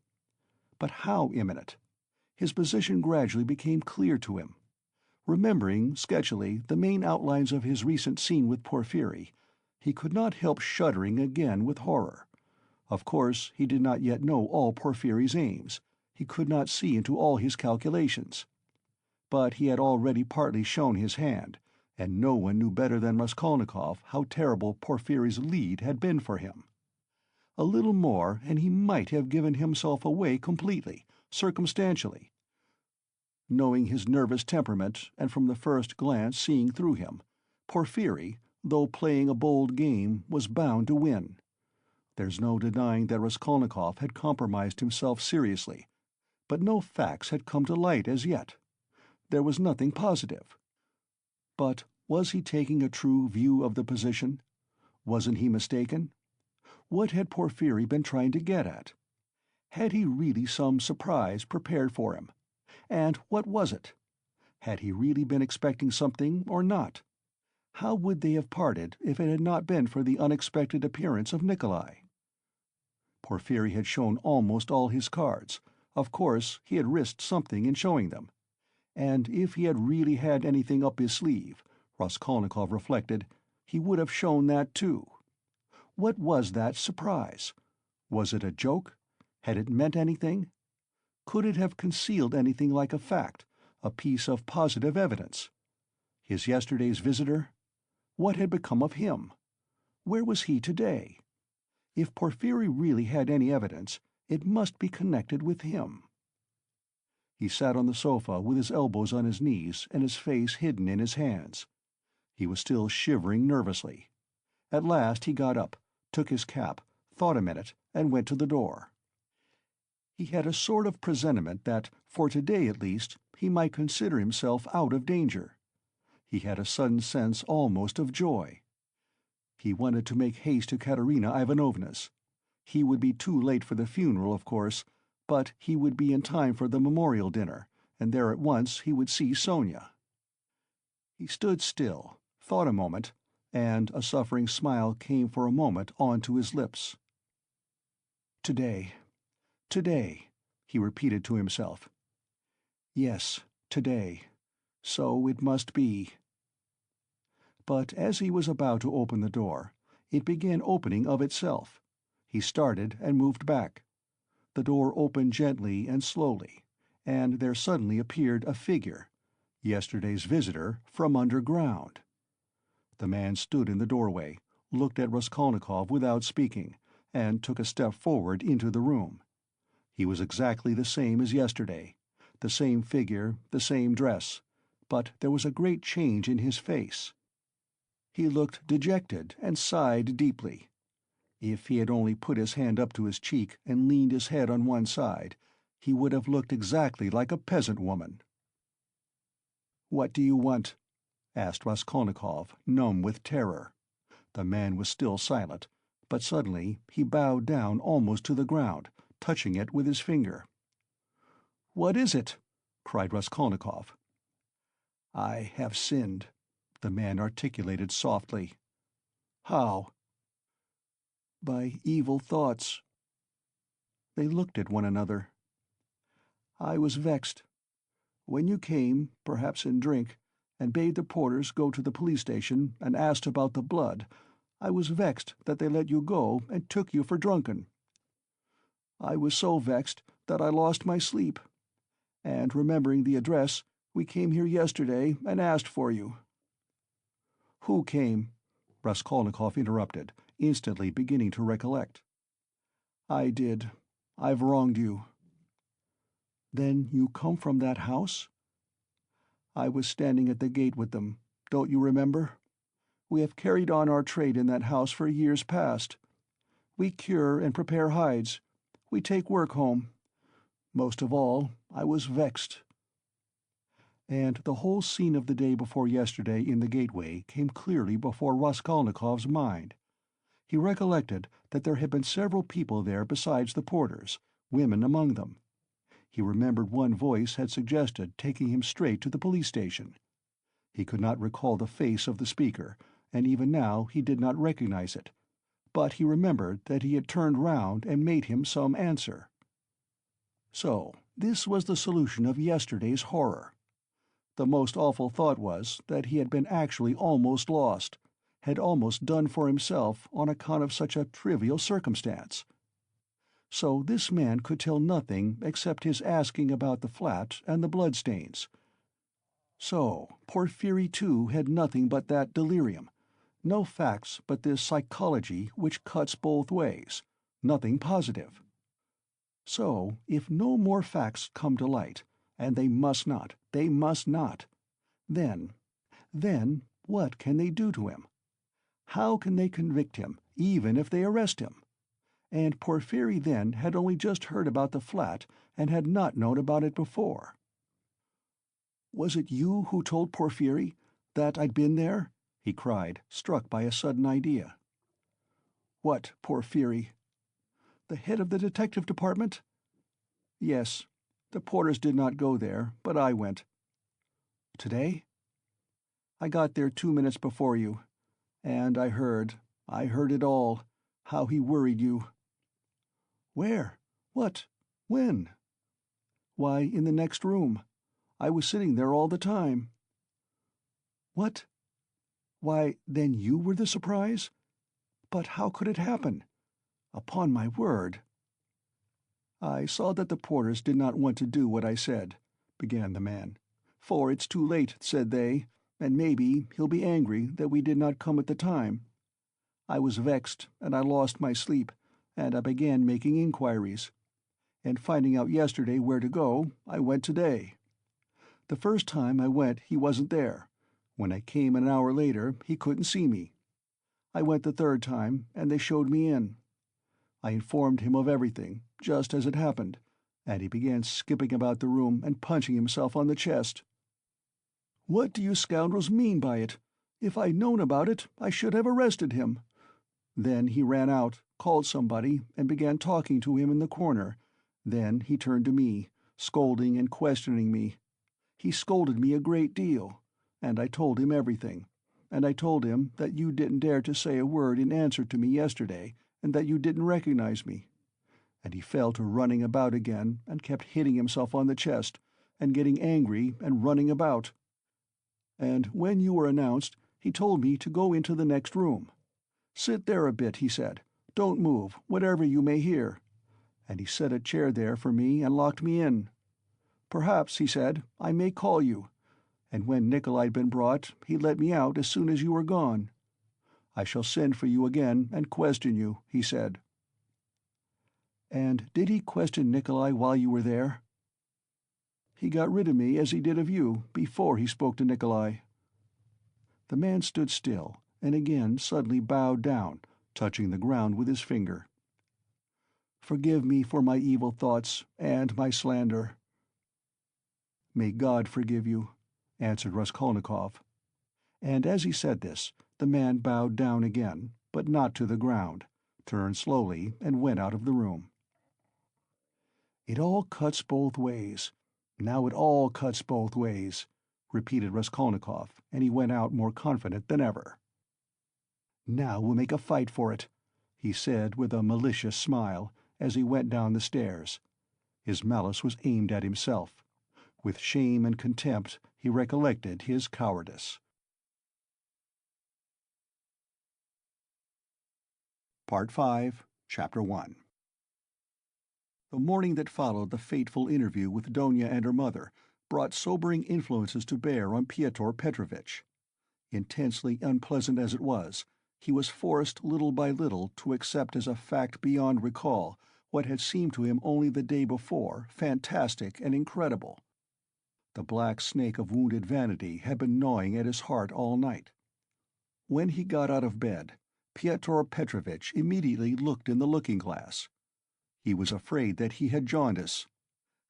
But how imminent? His position gradually became clear to him. Remembering, sketchily, the main outlines of his recent scene with Porfiri, he could not help shuddering again with horror. Of course, he did not yet know all Porfiri's aims. He could not see into all his calculations. but he had already partly shown his hand, and no one knew better than Raskolnikov how terrible Porfiry's lead had been for him. A little more, and he might have given himself away completely, circumstantially. Knowing his nervous temperament, and from the first glance seeing through him, Porfiry, though playing a bold game, was bound to win. There's no denying that Raskolnikov had compromised himself seriously, but no facts had come to light as yet. There was nothing positive. But was he taking a true view of the position? Wasn't he mistaken? What had Porfiry been trying to get at? Had he really some surprise prepared for him? And what was it? Had he really been expecting something or not? How would they have parted if it had not been for the unexpected appearance of Nikolai? Porfiry had shown almost all his cards. Of course, he had risked something in showing them. And if he had really had anything up his sleeve, Raskolnikov reflected, he would have shown that too. What was that surprise? Was it a joke? Had it meant anything? Could it have concealed anything like a fact, a piece of positive evidence? His yesterday's visitor? What had become of him? Where was he today? If Porfiry really had any evidence, it must be connected with him. He sat on the sofa with his elbows on his knees and his face hidden in his hands. He was still shivering nervously. At last he got up, took his cap, thought a minute, and went to the door. He had a sort of presentiment that, for today at least, he might consider himself out of danger. He had a sudden sense almost of joy. He wanted to make haste to Katerina Ivanovna's. He would be too late for the funeral, of course, but he would be in time for the memorial dinner, and there at once he would see Sonia. He stood still, thought a moment, and a suffering smile came for a moment onto his lips. Today, he repeated to himself. Yes, today. So it must be. But as he was about to open the door, it began opening of itself. He started and moved back. The door opened gently and slowly, and there suddenly appeared a figure, yesterday's visitor from underground. The man stood in the doorway, looked at Raskolnikov without speaking, and took a step forward into the room. He was exactly the same as yesterday, the same figure, the same dress, but there was a great change in his face. He looked dejected and sighed deeply. If he had only put his hand up to his cheek and leaned his head on one side, he would have looked exactly like a peasant woman. "What do you want?" asked Raskolnikov, numb with terror. The man was still silent, but suddenly he bowed down almost to the ground, touching it with his finger. "What is it?" cried Raskolnikov. "I have sinned," the man articulated softly. "How?" "By evil thoughts." They looked at one another. "I was vexed. When you came, perhaps in drink, and bade the porters go to the police station and asked about the blood, I was vexed that they let you go and took you for drunken. I was so vexed that I lost my sleep. And remembering the address, we came here yesterday and asked for you." "Who came?" Raskolnikov interrupted, instantly beginning to recollect. "I did. I've wronged you." "Then you come from that house?" "I was standing at the gate with them. Don't you remember? We have carried on our trade in that house for years past. We cure and prepare hides. We take work home. Most of all, I was vexed." And the whole scene of the day before yesterday in the gateway came clearly before Raskolnikov's mind. He recollected that there had been several people there besides the porters, women among them. He remembered one voice had suggested taking him straight to the police station. He could not recall the face of the speaker, and even now he did not recognize it, but he remembered that he had turned round and made him some answer. So this was the solution of yesterday's horror. The most awful thought was that he had been actually almost lost, had almost done for himself on account of such a trivial circumstance. So this man could tell nothing except his asking about the flat and the bloodstains. So, Porphyry too had nothing but that delirium. No facts but this psychology which cuts both ways. Nothing positive. So, if no more facts come to light, and they must not, then, what can they do to him? How can they convict him, even if they arrest him? And Porphyry then had only just heard about the flat and had not known about it before. "Was it you who told Porphyry that I'd been there?" he cried, struck by a sudden idea. "What Porphyry?" "The head of the detective department?" "Yes. The porters did not go there, but I went." "Today?" "I got there 2 minutes before you. And I heard it all, how he worried you." "Where? What? When?" "Why, in the next room. I was sitting there all the time." "What? Why, then you were the surprise? But how could it happen? Upon my word—" "I saw that the porters did not want to do what I said," began the man. "For it's too late, said they, and maybe he'll be angry that we did not come at the time. I was vexed, and I lost my sleep, and I began making inquiries. And finding out yesterday where to go, I went today. The first time I went he wasn't there. When I came an hour later he couldn't see me. I went the third time, and they showed me in. I informed him of everything, just as it happened, and he began skipping about the room and punching himself on the chest. What do you scoundrels mean by it? If I'd known about it, I should have arrested him. Then he ran out, called somebody, and began talking to him in the corner. Then he turned to me, scolding and questioning me. He scolded me a great deal, and I told him everything. And I told him that you didn't dare to say a word in answer to me yesterday, and that you didn't recognize me. And he fell to running about again, and kept hitting himself on the chest, and getting angry and running about. And when you were announced, he told me to go into the next room. 'Sit there a bit,' he said. 'Don't move, whatever you may hear.' And he set a chair there for me and locked me in. 'Perhaps,' he said, 'I may call you.' And when Nikolai'd been brought, he let me out as soon as you were gone. 'I shall send for you again and question you,' he said." "And did he question Nikolai while you were there?" "He got rid of me as he did of you, before he spoke to Nikolai." The man stood still, and again suddenly bowed down, touching the ground with his finger. "Forgive me for my evil thoughts and my slander." "May God forgive you," answered Raskolnikov. And as he said this, the man bowed down again, but not to the ground, turned slowly, and went out of the room. "It all cuts both ways. Now it all cuts both ways," repeated Raskolnikov, and he went out more confident than ever. "Now we'll make a fight for it," he said with a malicious smile, as he went down the stairs. His malice was aimed at himself. With shame and contempt he recollected his cowardice. Part 5, Chapter 1. The morning that followed the fateful interview with Donia and her mother brought sobering influences to bear on Pyotr Petrovitch. Intensely unpleasant as it was, he was forced little by little to accept as a fact beyond recall what had seemed to him only the day before fantastic and incredible. The black snake of wounded vanity had been gnawing at his heart all night. When he got out of bed, Pyotr Petrovitch immediately looked in the looking-glass. He was afraid that he had jaundice.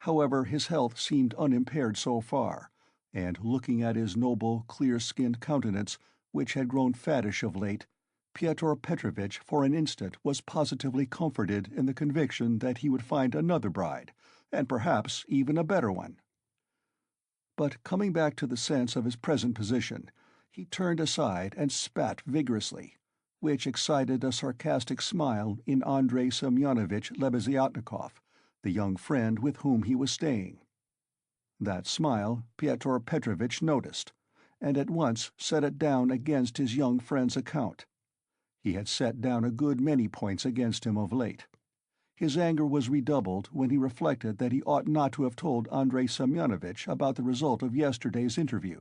However, his health seemed unimpaired so far, and looking at his noble, clear-skinned countenance, which had grown fattish of late, Pyotr Petrovitch for an instant was positively comforted in the conviction that he would find another bride, and perhaps even a better one. But coming back to the sense of his present position, he turned aside and spat vigorously, which excited a sarcastic smile in Andrei Semyonovitch Lebeziatnikov, the young friend with whom he was staying. That smile Pyotr Petrovitch noticed, and at once set it down against his young friend's account. He had set down a good many points against him of late. His anger was redoubled when he reflected that he ought not to have told Andrei Semyonovitch about the result of yesterday's interview.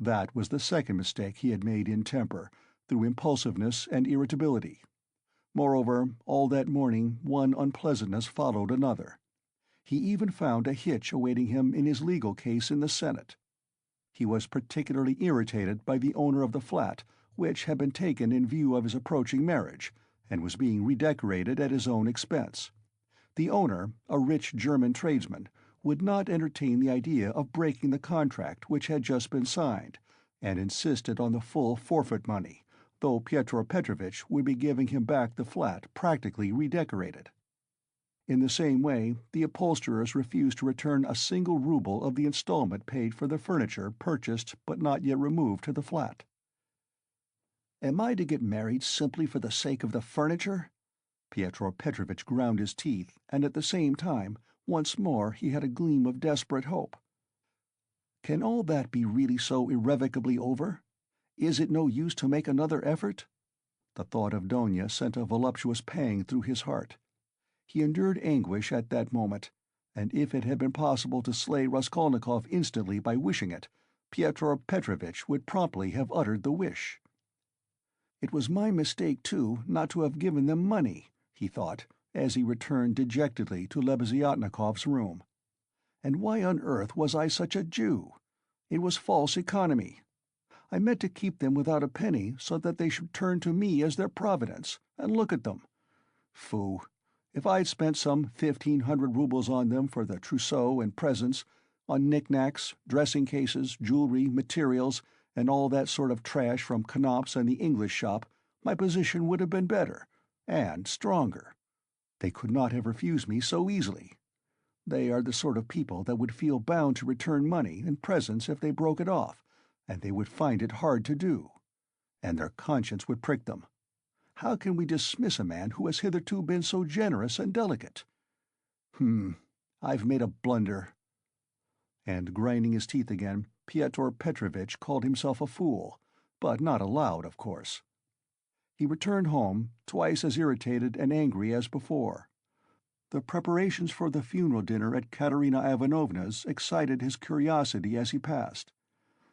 That was the second mistake he had made in temper, through impulsiveness and irritability. Moreover, all that morning one unpleasantness followed another. He even found a hitch awaiting him in his legal case in the Senate. He was particularly irritated by the owner of the flat, which had been taken in view of his approaching marriage, and was being redecorated at his own expense. The owner, a rich German tradesman, would not entertain the idea of breaking the contract which had just been signed, and insisted on the full forfeit money, though Pyotr Petrovitch would be giving him back the flat practically redecorated. In the same way, the upholsterers refused to return a single ruble of the installment paid for the furniture purchased but not yet removed to the flat. "Am I to get married simply for the sake of the furniture?" Pyotr Petrovitch ground his teeth, and at the same time, once more he had a gleam of desperate hope. "Can all that be really so irrevocably over? Is it no use to make another effort?" The thought of Donia sent a voluptuous pang through his heart. He endured anguish at that moment, and if it had been possible to slay Raskolnikov instantly by wishing it, Pyotr Petrovitch would promptly have uttered the wish. "It was my mistake, too, not to have given them money," he thought, as he returned dejectedly to Lebeziatnikov's room. "And why on earth was I such a Jew? It was false economy. I meant to keep them without a penny so that they should turn to me as their providence, and look at them. Phoo! If I'd spent some 1,500 rubles on them for the trousseau and presents, on knickknacks, dressing cases, jewelry, materials, and all that sort of trash from Knopf's and the English shop, my position would have been better, and stronger. They could not have refused me so easily. They are the sort of people that would feel bound to return money and presents if they broke it off, and they would find it hard to do. And their conscience would prick them. How can we dismiss a man who has hitherto been so generous and delicate? I've made a blunder." And grinding his teeth again, Pyotr Petrovitch called himself a fool, but not aloud, of course. He returned home, twice as irritated and angry as before. The preparations for the funeral dinner at Katerina Ivanovna's excited his curiosity as he passed.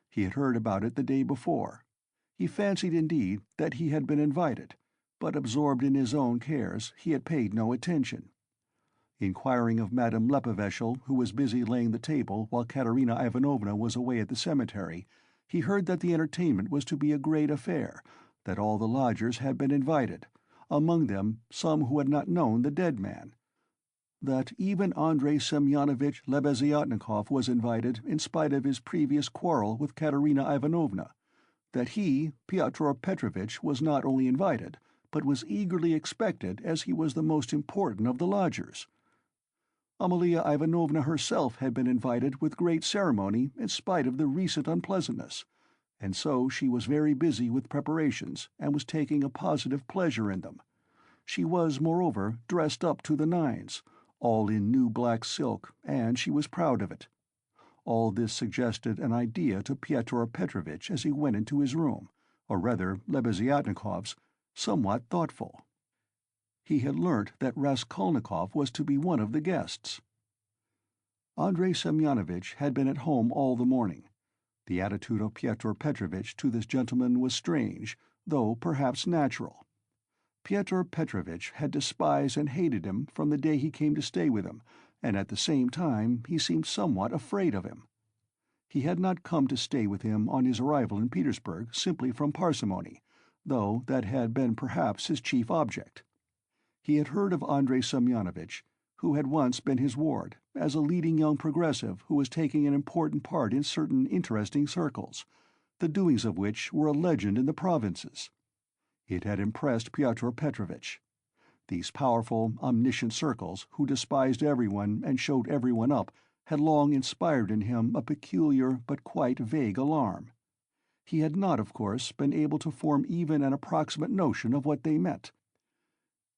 He had heard about it the day before. He fancied, indeed, that he had been invited, but absorbed in his own cares, he had paid no attention. Inquiring of Madame Lepevechel, who was busy laying the table while Katerina Ivanovna was away at the cemetery, he heard that the entertainment was to be a great affair, that all the lodgers had been invited, among them some who had not known the dead man, that even Andrei Semyonovitch Lebeziatnikov was invited in spite of his previous quarrel with Katerina Ivanovna, that he, Pyotr Petrovitch, was not only invited, but was eagerly expected as he was the most important of the lodgers. Amalia Ivanovna herself had been invited with great ceremony in spite of the recent unpleasantness, and so she was very busy with preparations and was taking a positive pleasure in them. She was, moreover, dressed up to the nines, all in new black silk, and she was proud of it. All this suggested an idea to Pyotr Petrovitch as he went into his room, or rather Lebeziatnikov's, somewhat thoughtful. He had learnt that Raskolnikov was to be one of the guests. Andrei Semyonovitch had been at home all the morning. The attitude of Pyotr Petrovitch to this gentleman was strange, though perhaps natural. Pyotr Petrovitch had despised and hated him from the day he came to stay with him, and at the same time he seemed somewhat afraid of him. He had not come to stay with him on his arrival in Petersburg simply from parsimony, though that had been perhaps his chief object. He had heard of Andrei Semyonovitch, who had once been his ward, as a leading young progressive who was taking an important part in certain interesting circles, the doings of which were a legend in the provinces. It had impressed Pyotr Petrovitch. These powerful, omniscient circles, who despised everyone and showed everyone up, had long inspired in him a peculiar but quite vague alarm. He had not, of course, been able to form even an approximate notion of what they meant.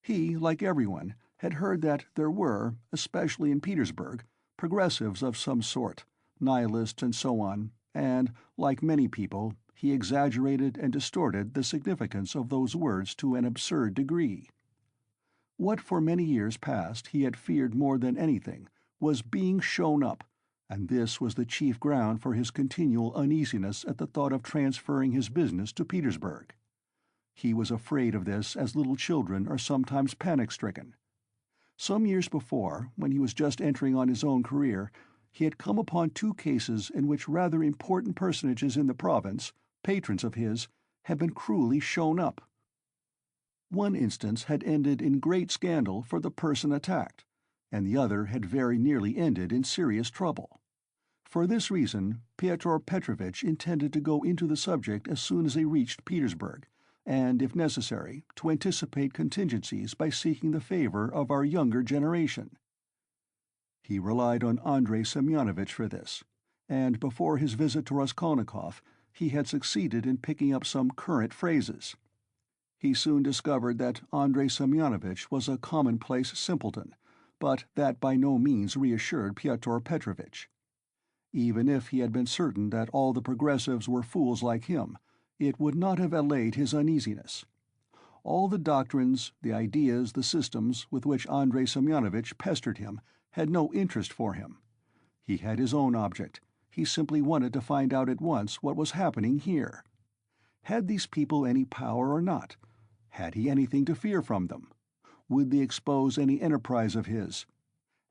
He, like everyone, had heard that there were, especially in Petersburg, progressives of some sort, nihilists and so on, and, like many people, he exaggerated and distorted the significance of those words to an absurd degree. What for many years past he had feared more than anything was being shown up, and this was the chief ground for his continual uneasiness at the thought of transferring his business to Petersburg. He was afraid of this as little children are sometimes panic-stricken. Some years before, when he was just entering on his own career, he had come upon two cases in which rather important personages in the province, patrons of his, had been cruelly shown up. One instance had ended in great scandal for the person attacked, and the other had very nearly ended in serious trouble. For this reason, Pyotr Petrovitch intended to go into the subject as soon as they reached Petersburg, and, if necessary, to anticipate contingencies by seeking the favor of our younger generation. He relied on Andrei Semyonovitch for this, and before his visit to Raskolnikov he had succeeded in picking up some current phrases. He soon discovered that Andrei Semyonovitch was a commonplace simpleton, but that by no means reassured Pyotr Petrovitch. Even if he had been certain that all the progressives were fools like him, it would not have allayed his uneasiness. All the doctrines, the ideas, the systems with which Andrei Semyonovitch pestered him had no interest for him. He had his own object. He simply wanted to find out at once what was happening here. Had these people any power or not? Had he anything to fear from them? Would they expose any enterprise of his?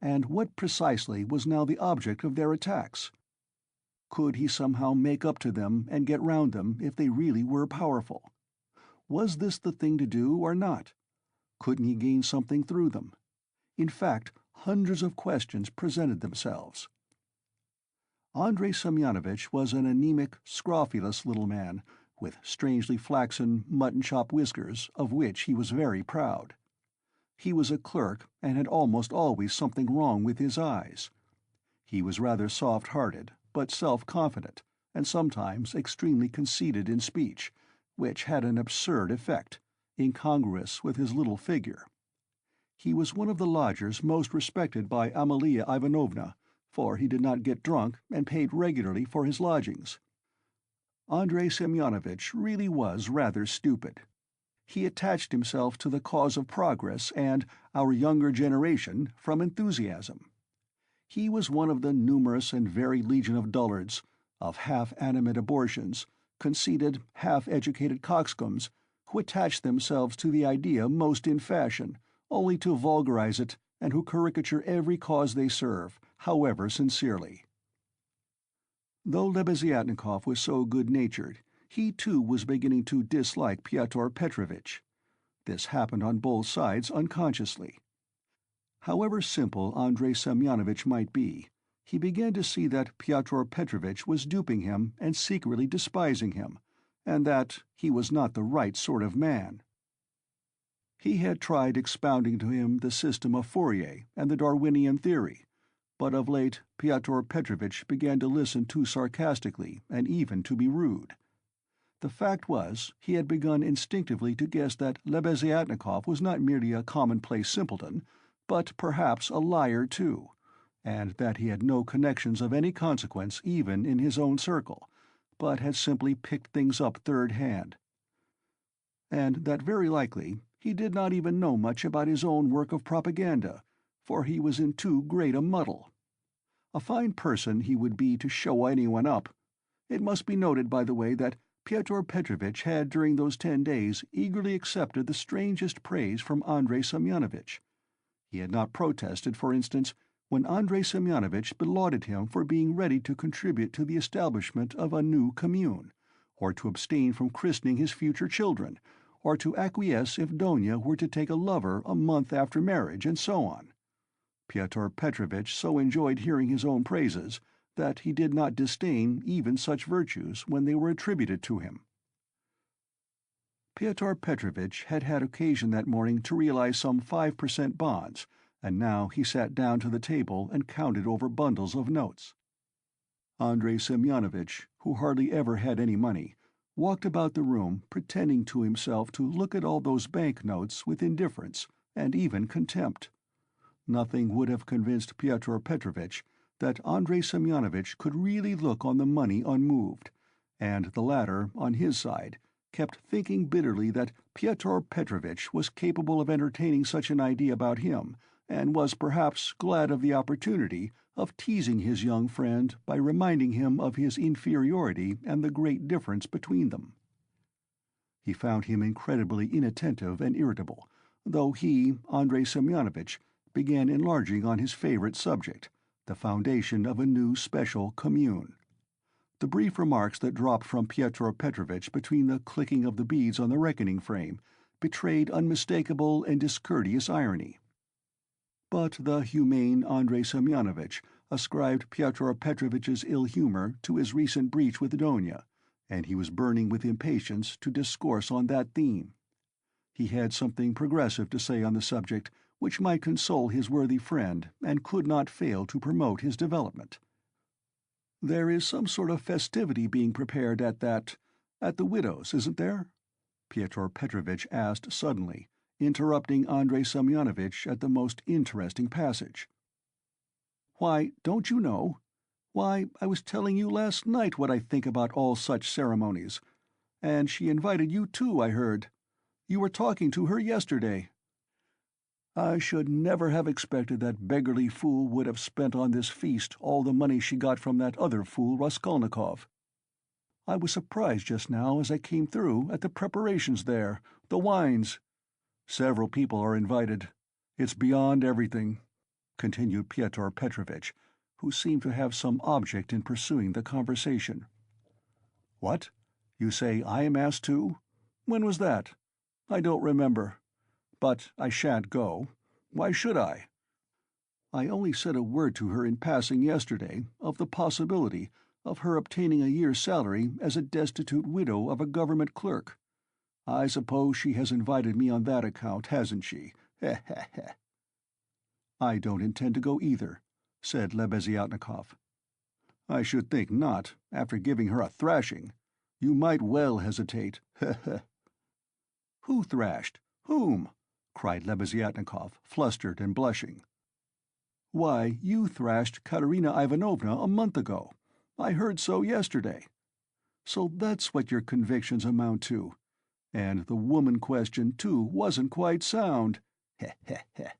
And what precisely was now the object of their attacks? Could he somehow make up to them and get round them if they really were powerful? Was this the thing to do or not? Couldn't he gain something through them? In fact, hundreds of questions presented themselves. Andrei Semyonovitch was an anemic, scrofulous little man, with strangely flaxen, mutton-chop whiskers, of which he was very proud. He was a clerk, and had almost always something wrong with his eyes. He was rather soft-hearted, but self-confident, and sometimes extremely conceited in speech, which had an absurd effect, incongruous with his little figure. He was one of the lodgers most respected by Amalia Ivanovna, for he did not get drunk and paid regularly for his lodgings. Andrei Semyonovitch really was rather stupid. He attached himself to the cause of progress and our younger generation from enthusiasm. He was one of the numerous and varied legion of dullards, of half-animate abortions, conceited, half-educated coxcombs, who attach themselves to the idea most in fashion, only to vulgarize it, and who caricature every cause they serve, however sincerely. Though Lebeziatnikov was so good-natured, he too was beginning to dislike Pyotr Petrovitch. This happened on both sides unconsciously. However simple Andrei Semyonovitch might be, he began to see that Pyotr Petrovitch was duping him and secretly despising him, and that he was not the right sort of man. He had tried expounding to him the system of Fourier and the Darwinian theory, but of late Pyotr Petrovitch began to listen too sarcastically and even to be rude. The fact was, he had begun instinctively to guess that Lebeziatnikov was not merely a commonplace simpleton, but perhaps a liar too, and that he had no connections of any consequence even in his own circle, but had simply picked things up third hand. And that very likely he did not even know much about his own work of propaganda, for he was in too great a muddle. A fine person he would be to show anyone up. It must be noted, by the way, that Pyotr Petrovitch had during those 10 days eagerly accepted the strangest praise from Andrei Semyonovitch. He had not protested, for instance, when Andrei Semyonovitch belauded him for being ready to contribute to the establishment of a new commune, or to abstain from christening his future children, or to acquiesce if Donia were to take a lover a month after marriage, and so on. Pyotr Petrovitch so enjoyed hearing his own praises that he did not disdain even such virtues when they were attributed to him. Pyotr Petrovitch had had occasion that morning to realize some 5% bonds, and now he sat down to the table and counted over bundles of notes. Andrei Semyonovitch, who hardly ever had any money, walked about the room pretending to himself to look at all those bank-notes with indifference and even contempt. Nothing would have convinced Pyotr Petrovitch that Andrei Semyonovitch could really look on the money unmoved, and the latter, on his side, kept thinking bitterly that Pyotr Petrovitch was capable of entertaining such an idea about him, and was perhaps glad of the opportunity of teasing his young friend by reminding him of his inferiority and the great difference between them. He found him incredibly inattentive and irritable, though he, Andrei Semyonovitch, began enlarging on his favorite subject, the foundation of a new special commune. The brief remarks that dropped from Pyotr Petrovitch between the clicking of the beads on the reckoning frame betrayed unmistakable and discourteous irony. But the humane Andrei Semyonovitch ascribed Pyotr Petrovitch's ill humor to his recent breach with Donia, and he was burning with impatience to discourse on that theme. He had something progressive to say on the subject which might console his worthy friend and could not fail to promote his development. "There is some sort of festivity being prepared at the widow's, isn't there?" Pyotr Petrovitch asked suddenly, interrupting Andrei Semyonovitch at the most interesting passage. "Why, don't you know? Why, I was telling you last night what I think about all such ceremonies. And she invited you too, I heard. You were talking to her yesterday." "I should never have expected that beggarly fool would have spent on this feast all the money she got from that other fool Raskolnikov. I was surprised just now as I came through at the preparations there, the wines. Several people are invited. It's beyond everything," continued Pyotr Petrovitch, who seemed to have some object in pursuing the conversation. "What? You say I am asked too? When was that? I don't remember. But I shan't go. Why should I? I only said a word to her in passing yesterday of the possibility of her obtaining a year's salary as a destitute widow of a government clerk. I suppose she has invited me on that account, hasn't she? Heh heh heh." "I don't intend to go either," said Lebeziatnikov. "I should think not, after giving her a thrashing. You might well hesitate. Heh heh." "Who thrashed? Whom?" cried Lebeziatnikov, flustered and blushing. "Why, you thrashed Katerina Ivanovna a month ago. I heard so yesterday. So that's what your convictions amount to. And the woman question, too, wasn't quite sound. Heh heh heh."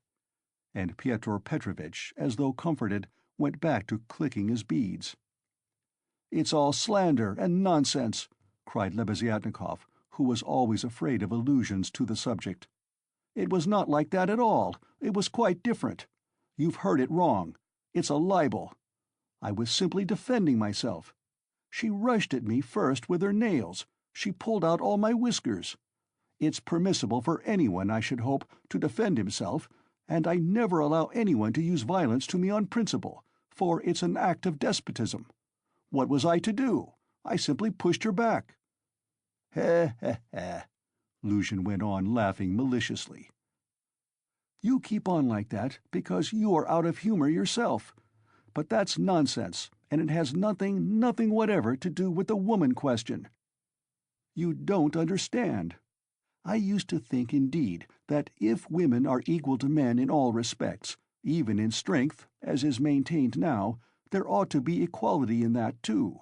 And Pyotr Petrovitch, as though comforted, went back to clicking his beads. "It's all slander and nonsense," cried Lebeziatnikov, who was always afraid of allusions to the subject. "It was not like that at all. It was quite different. You've heard it wrong. It's a libel. I was simply defending myself. She rushed at me first with her nails. She pulled out all my whiskers. It's permissible for anyone, I should hope, to defend himself, and I never allow anyone to use violence to me on principle, for it's an act of despotism. What was I to do? I simply pushed her back." "Heh heh heh," Luzhin went on, laughing maliciously. "You keep on like that because you are out of humor yourself. But that's nonsense, and it has nothing whatever to do with the woman question. You don't understand. I used to think, indeed, that if women are equal to men in all respects, even in strength, as is maintained now, there ought to be equality in that too.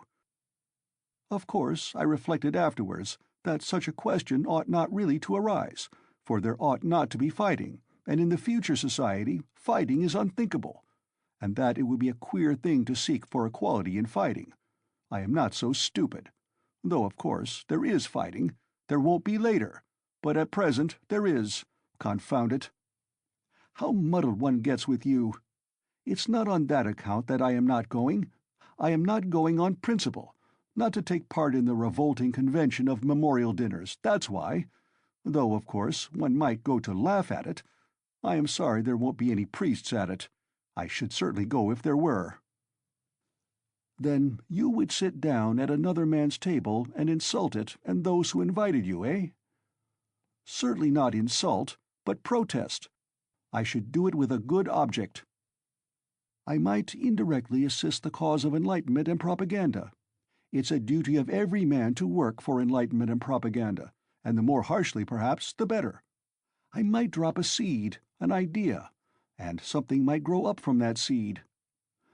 Of course, I reflected afterwards that such a question ought not really to arise, for there ought not to be fighting, and in the future society fighting is unthinkable, and that it would be a queer thing to seek for equality in fighting. I am not so stupid. Though, of course, there is fighting. There won't be later, but at present there is. Confound it. How muddled one gets with you. It's not on that account that I am not going. I am not going on principle, not to take part in the revolting convention of memorial dinners, that's why. Though, of course, one might go to laugh at it. I am sorry there won't be any priests at it. I should certainly go if there were." "Then you would sit down at another man's table and insult it and those who invited you, eh?" "Certainly not insult, but protest. I should do it with a good object. I might indirectly assist the cause of enlightenment and propaganda. It's a duty of every man to work for enlightenment and propaganda, and the more harshly, perhaps, the better. I might drop a seed, an idea, and something might grow up from that seed.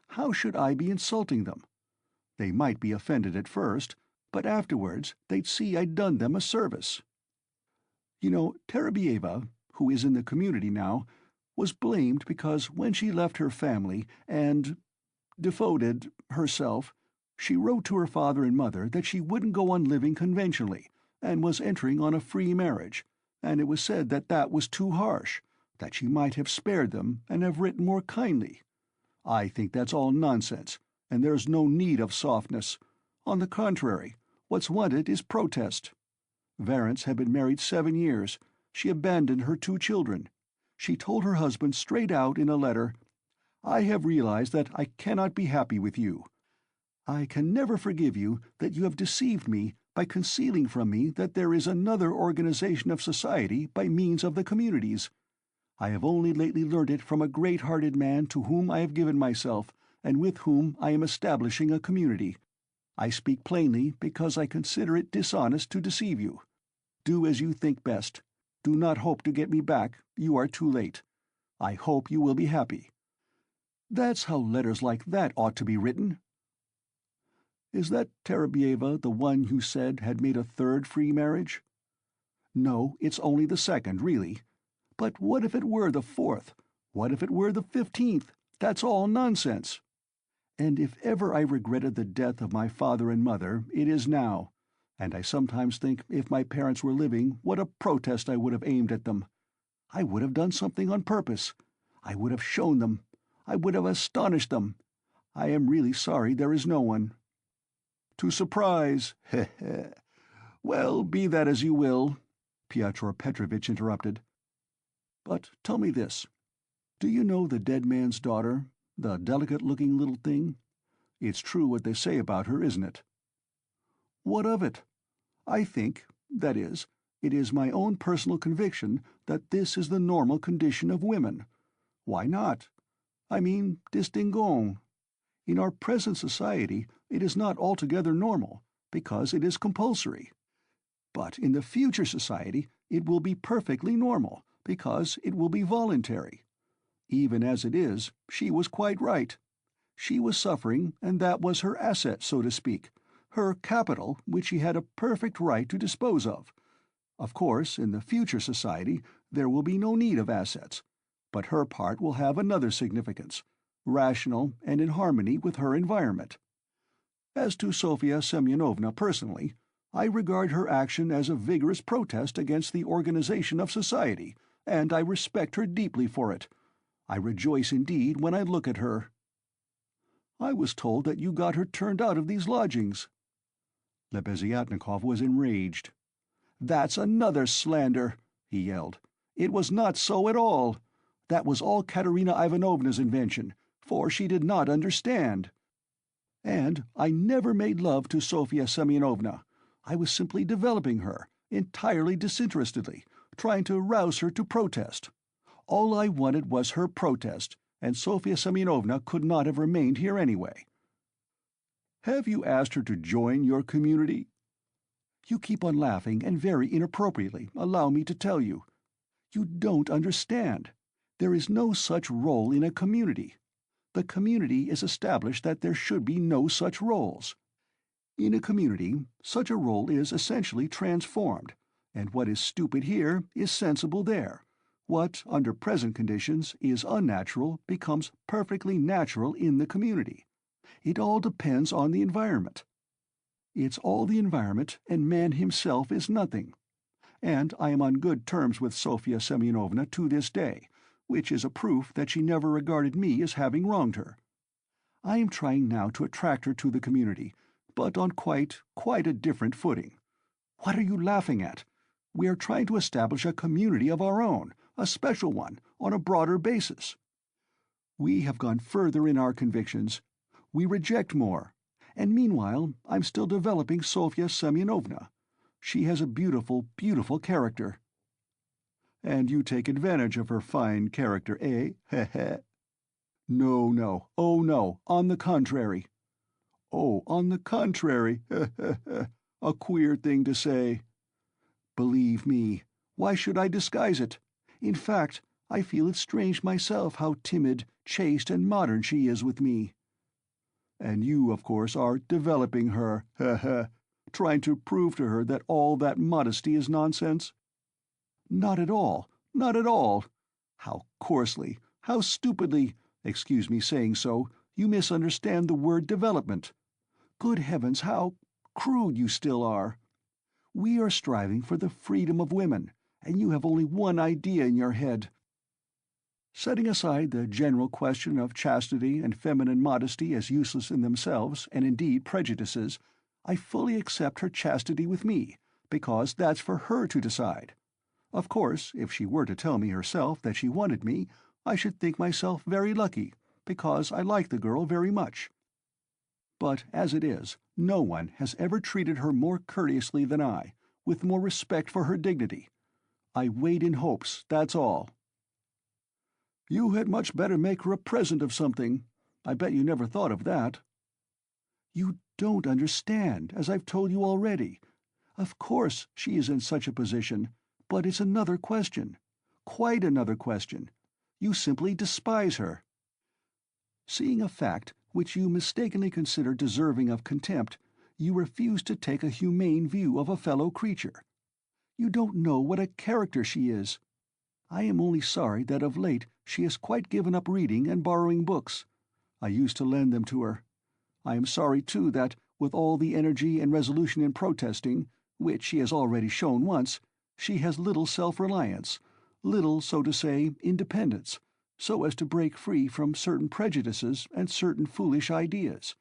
How should I be insulting them? They might be offended at first, but afterwards they'd see I'd done them a service. You know, Terabieva, who is in the community now, was blamed because when she left her family and devoted herself, she wrote to her father and mother that she wouldn't go on living conventionally and was entering on a free marriage, and it was said that that was too harsh, that she might have spared them and have written more kindly. I think that's all nonsense, and there's no need of softness. On the contrary, what's wanted is protest. Varents had been married 7 years. She abandoned her 2 children. She told her husband straight out in a letter, "I have realized that I cannot be happy with you. I can never forgive you that you have deceived me by concealing from me that there is another organization of society by means of the communities. I have only lately learnt it from a great-hearted man to whom I have given myself, and with whom I am establishing a community. I speak plainly because I consider it dishonest to deceive you. Do as you think best. Do not hope to get me back. You are too late. I hope you will be happy." That's how letters like that ought to be written. Is that Terabieva the one you said had made a 3rd free marriage? No, it's only the 2nd, really. But what if it were the 4th? What if it were the 15th? That's all nonsense. And if ever I regretted the death of my father and mother, it is now, and I sometimes think if my parents were living, what a protest I would have aimed at them. I would have done something on purpose. I would have shown them. I would have astonished them. I am really sorry there is no one. To surprise, heh heh. Well, be that as you will, Pyotr Petrovitch interrupted. But tell me this. Do you know the dead man's daughter, the delicate-looking little thing? It's true what they say about her, isn't it? What of it? I think, that is, it is my own personal conviction that this is the normal condition of women. Why not? I mean, distinguons. In our present society, it is not altogether normal, because it is compulsory. But in the future society, it will be perfectly normal, because it will be voluntary. Even as it is, she was quite right. She was suffering, and that was her asset, so to speak, her capital, which she had a perfect right to dispose of. Of course, in the future society, there will be no need of assets, but her part will have another significance, rational and in harmony with her environment. As to Sofya Semyonovna personally, I regard her action as a vigorous protest against the organization of society, and I respect her deeply for it. I rejoice indeed when I look at her. I was told that you got her turned out of these lodgings. Lebeziatnikov was enraged. That's another slander, he yelled. It was not so at all. That was all Katerina Ivanovna's invention, for she did not understand. And I never made love to Sofya Semyonovna. I was simply developing her, entirely disinterestedly, trying to rouse her to protest. All I wanted was her protest, and Sofya Semyonovna could not have remained here anyway. Have you asked her to join your community? You keep on laughing, and very inappropriately, allow me to tell you. You don't understand. There is no such role in a community. The community is established that there should be no such roles. In a community, such a role is essentially transformed, and what is stupid here is sensible there. What, under present conditions, is unnatural becomes perfectly natural in the community. It all depends on the environment. It's all the environment, and man himself is nothing. And I am on good terms with Sofya Semyonovna to this day, which is a proof that she never regarded me as having wronged her. I am trying now to attract her to the community, but on quite a different footing. What are you laughing at? We are trying to establish a community of our own, a special one, on a broader basis. We have gone further in our convictions. We reject more. And meanwhile, I'm still developing Sofya Semyonovna. She has a beautiful, beautiful character. And you take advantage of her fine character, eh? Heh heh. No, no, oh no, on the contrary. Oh, on the contrary, heh heh heh. A queer thing to say. Believe me, why should I disguise it? In fact, I feel it strange myself how timid, chaste, and modern she is with me. And you, of course, are developing her, heh heh. trying to prove to her that all that modesty is nonsense? Not at all, not at all. How coarsely, how stupidly, excuse me saying so, you misunderstand the word development. Good heavens, how crude you still are. We are striving for the freedom of women, and you have only one idea in your head. Setting aside the general question of chastity and feminine modesty as useless in themselves, and indeed prejudices, I fully accept her chastity with me, because that's for her to decide. Of course, if she were to tell me herself that she wanted me, I should think myself very lucky, because I like the girl very much. But as it is, no one has ever treated her more courteously than I, with more respect for her dignity. I wait in hopes, that's all. You had much better make her a present of something. I bet you never thought of that. You don't understand, as I've told you already. Of course she is in such a position, but it's another question. Quite another question. You simply despise her. Seeing a fact which you mistakenly consider deserving of contempt, you refuse to take a humane view of a fellow creature. You don't know what a character she is. I am only sorry that of late she has quite given up reading and borrowing books. I used to lend them to her. I am sorry, too, that, with all the energy and resolution in protesting, which she has already shown once, she has little self-reliance, little, so to say, independence, so as to break free from certain prejudices and certain foolish ideas.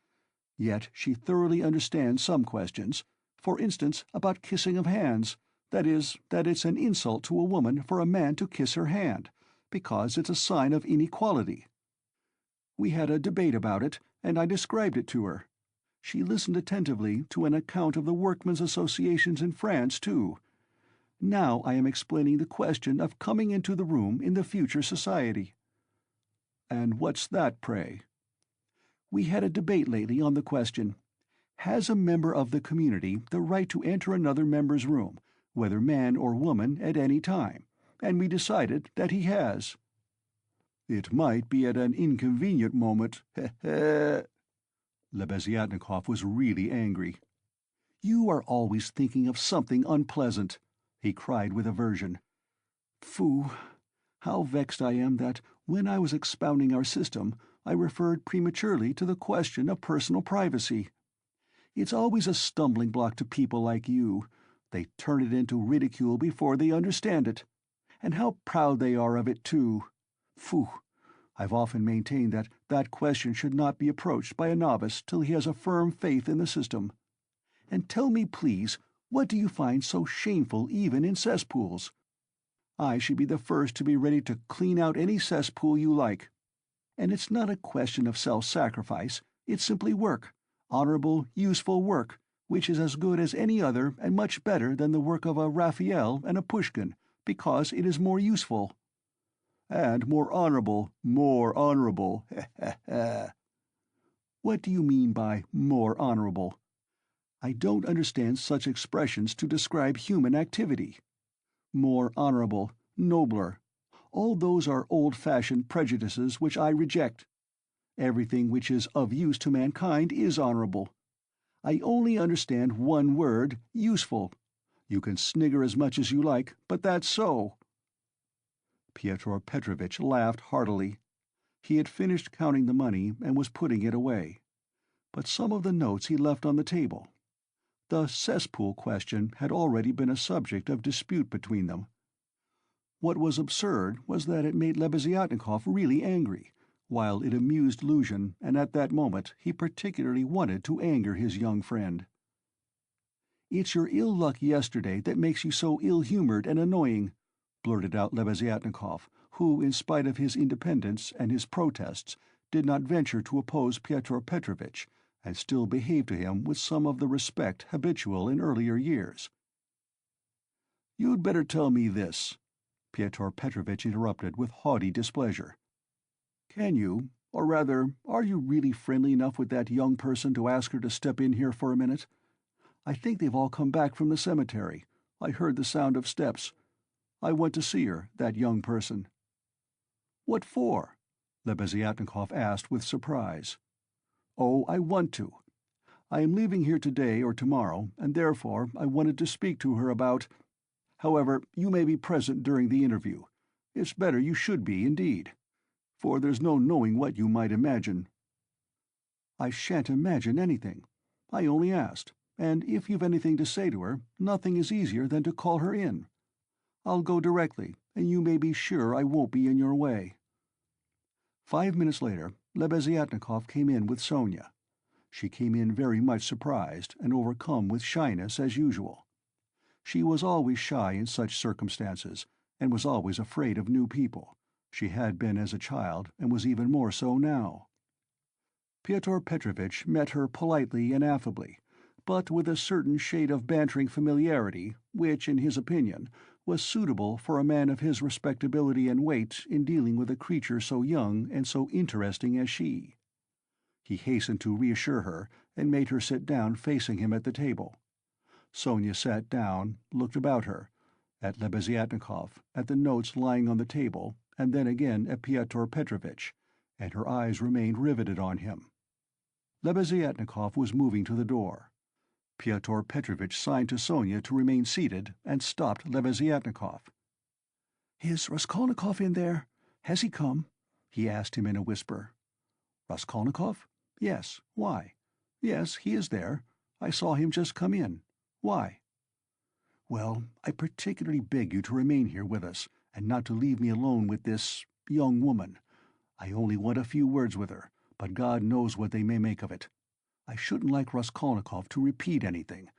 Yet she thoroughly understands some questions, for instance about kissing of hands, that is, that it's an insult to a woman for a man to kiss her hand, because it's a sign of inequality. We had a debate about it, and I described it to her. She listened attentively to an account of the workmen's associations in France, too. Now I am explaining the question of coming into the room in the future society. And what's that, pray? We had a debate lately on the question, has a member of the community the right to enter another member's room, whether man or woman, at any time? And we decided that he has. It might be at an inconvenient moment, heh. Lebeziatnikov was really angry. You are always thinking of something unpleasant, he cried with aversion. Phoo! How vexed I am that, when I was expounding our system, I referred prematurely to the question of personal privacy. It's always a stumbling block to people like you. They turn it into ridicule before they understand it. And how proud they are of it, too. Phoo! I've often maintained that that question should not be approached by a novice till he has a firm faith in the system. And tell me, please, what do you find so shameful even in cesspools? I should be the first to be ready to clean out any cesspool you like. And it's not a question of self-sacrifice, it's simply work, honorable, useful work, which is as good as any other and much better than the work of a Raphael and a Pushkin, because it is more useful. And more honorable, What do you mean by more honorable? I don't understand such expressions to describe human activity. More honorable, nobler, all those are old-fashioned prejudices which I reject. Everything which is of use to mankind is honorable. I only understand one word, useful. You can snigger as much as you like, but that's so. Pyotr Petrovitch laughed heartily. He had finished counting the money and was putting it away. But some of the notes he left on the table. The cesspool question had already been a subject of dispute between them. What was absurd was that it made Lebeziatnikov really angry, while it amused Luzhin, and at that moment he particularly wanted to anger his young friend. "It's your ill luck yesterday that makes you so ill-humored and annoying," blurted out Lebeziatnikov, who, in spite of his independence and his protests, did not venture to oppose Pyotr Petrovitch, and still behaved to him with some of the respect habitual in earlier years. "You'd better tell me this," Pyotr Petrovitch interrupted with haughty displeasure. "Can you, or rather, are you really friendly enough with that young person to ask her to step in here for a minute? I think they've all come back from the cemetery. I heard the sound of steps. I want to see her, that young person." "What for?" Lebeziatnikov asked with surprise. "Oh, I want to. I am leaving here today or tomorrow, and therefore I wanted to speak to her about— However, you may be present during the interview. It's better you should be, indeed, for there's no knowing what you might imagine." "I shan't imagine anything. I only asked, and if you've anything to say to her, nothing is easier than to call her in. I'll go directly, and you may be sure I won't be in your way." 5 minutes later, Lebeziatnikov came in with Sonia. She came in very much surprised and overcome with shyness as usual. She was always shy in such circumstances, and was always afraid of new people. She had been as a child, and was even more so now. Pyotr Petrovitch met her politely and affably, but with a certain shade of bantering familiarity which, in his opinion, was suitable for a man of his respectability and weight in dealing with a creature so young and so interesting as she. He hastened to reassure her, and made her sit down facing him at the table. Sonia sat down, looked about her, at Lebeziatnikov, at the notes lying on the table, and then again at Pyotr Petrovitch, and her eyes remained riveted on him. Lebeziatnikov was moving to the door. Pyotr Petrovitch signed to Sonia to remain seated, and stopped Lebeziatnikov. "Is Raskolnikov in there? Has he come?" he asked him in a whisper. "Raskolnikov? Yes. Why? Yes, he is there. I saw him just come in. Why?" "Well, I particularly beg you to remain here with us, and not to leave me alone with this young woman. I only want a few words with her, but God knows what they may make of it. I shouldn't like Raskolnikov to repeat anything.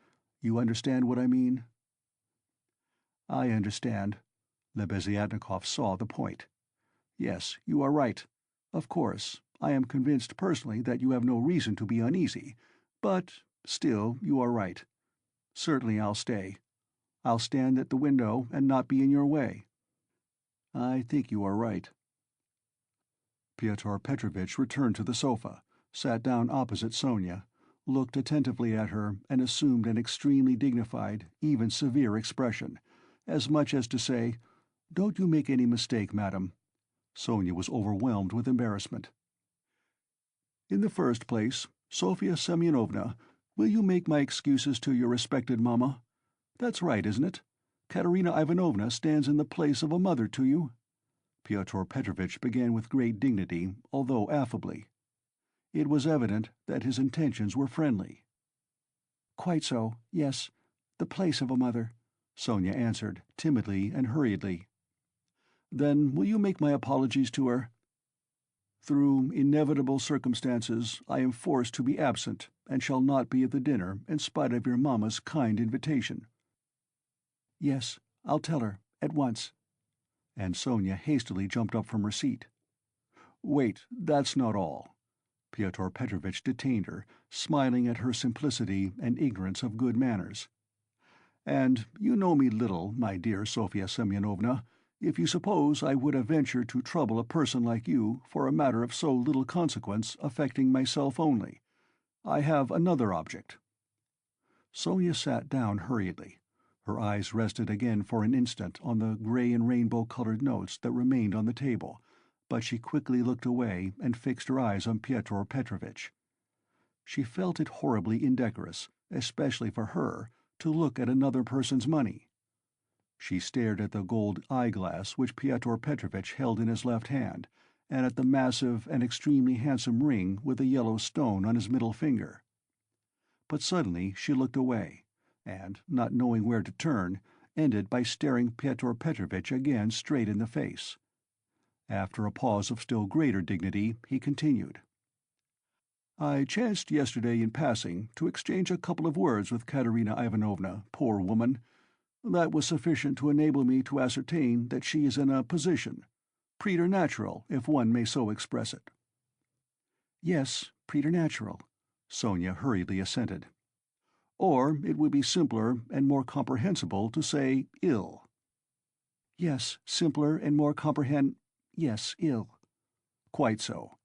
You understand what I mean?" "I understand." Lebeziatnikov saw the point. "Yes, you are right. Of course, I am convinced personally that you have no reason to be uneasy, but still you are right. Certainly I'll stay. I'll stand at the window and not be in your way." "I think you are right." Pyotr Petrovitch returned to the sofa, sat down opposite Sonia, looked attentively at her, and assumed an extremely dignified, even severe expression, as much as to say, "Don't you make any mistake, madam." Sonia was overwhelmed with embarrassment. "In the first place, Sofya Semyonovna, will you make my excuses to your respected mamma? That's right, isn't it? Katerina Ivanovna stands in the place of a mother to you." Pyotr Petrovitch began with great dignity, although affably. It was evident that his intentions were friendly. "Quite so, yes, the place of a mother," Sonia answered, timidly and hurriedly. "Then will you make my apologies to her? Through inevitable circumstances, I am forced to be absent, and shall not be at the dinner, in spite of your mamma's kind invitation." "Yes, I'll tell her, at once." And Sonia hastily jumped up from her seat. "Wait, that's not all." Pyotr Petrovitch detained her, smiling at her simplicity and ignorance of good manners. "And you know me little, my dear Sofya Semyonovna, if you suppose I would have ventured to trouble a person like you for a matter of so little consequence affecting myself only. I have another object." Sonia sat down hurriedly. Her eyes rested again for an instant on the grey and rainbow-colored notes that remained on the table, but she quickly looked away and fixed her eyes on Pyotr Petrovitch. She felt it horribly indecorous, especially for her, to look at another person's money. She stared at the gold eyeglass which Pyotr Petrovitch held in his left hand, and at the massive and extremely handsome ring with a yellow stone on his middle finger. But suddenly she looked away, and, not knowing where to turn, ended by staring Pyotr Petrovitch again straight in the face. After a pause of still greater dignity, he continued. "I chanced yesterday in passing to exchange a couple of words with Katerina Ivanovna, poor woman. That was sufficient to enable me to ascertain that she is in a position, preternatural, if one may so express it." "Yes, preternatural," Sonia hurriedly assented. "Or it would be simpler and more comprehensible to say ill." "Yes, simpler and more yes, ill." "Quite so.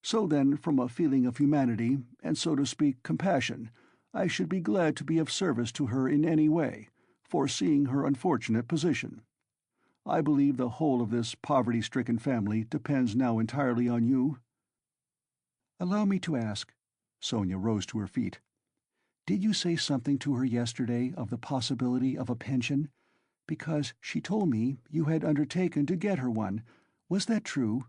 So then, from a feeling of humanity, and so to speak compassion, I should be glad to be of service to her in any way, foreseeing her unfortunate position. I believe the whole of this poverty-stricken family depends now entirely on you." "Allow me to ask." Sonia rose to her feet. Did you say something to her yesterday of the possibility of a pension? Because she told me you had undertaken to get her one. Was that true?"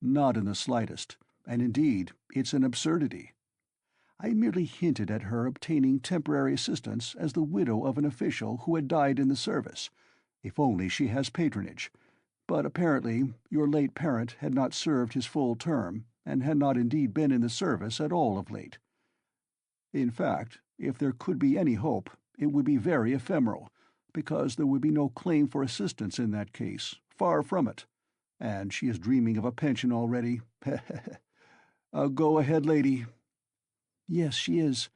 "Not in the slightest, and indeed it's an absurdity. I merely hinted at her obtaining temporary assistance as the widow of an official who had died in the service, if only she has patronage. But apparently your late parent had not served his full term, and had not indeed been in the service at all of late. In fact, if there could be any hope, it would be very ephemeral, because there would be no claim for assistance in that case, far from it. And she is dreaming of a pension already. Go ahead, lady." "Yes, she is,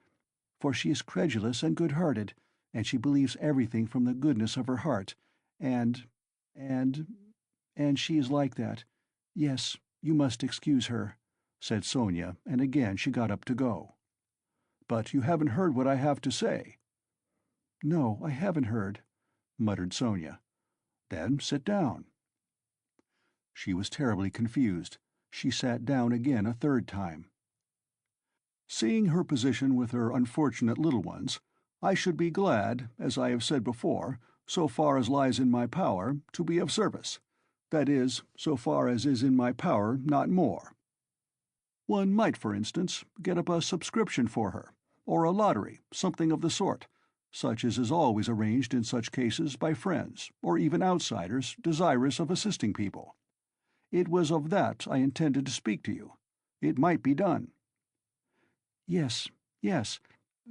for she is credulous and good-hearted, and she believes everything from the goodness of her heart, and she is like that. Yes, you must excuse her," said Sonia, and again she got up to go. "But you haven't heard what I have to say." "No, I haven't heard," muttered Sonia. "Then sit down." She was terribly confused. She sat down again a third time. "Seeing her position with her unfortunate little ones, I should be glad, as I have said before, so far as lies in my power, to be of service. That is, so far as is in my power, not more. One might, for instance, get up a subscription for her, or a lottery, something of the sort, such as is always arranged in such cases by friends, or even outsiders, desirous of assisting people. It was of that I intended to speak to you. It might be done." "Yes, yes,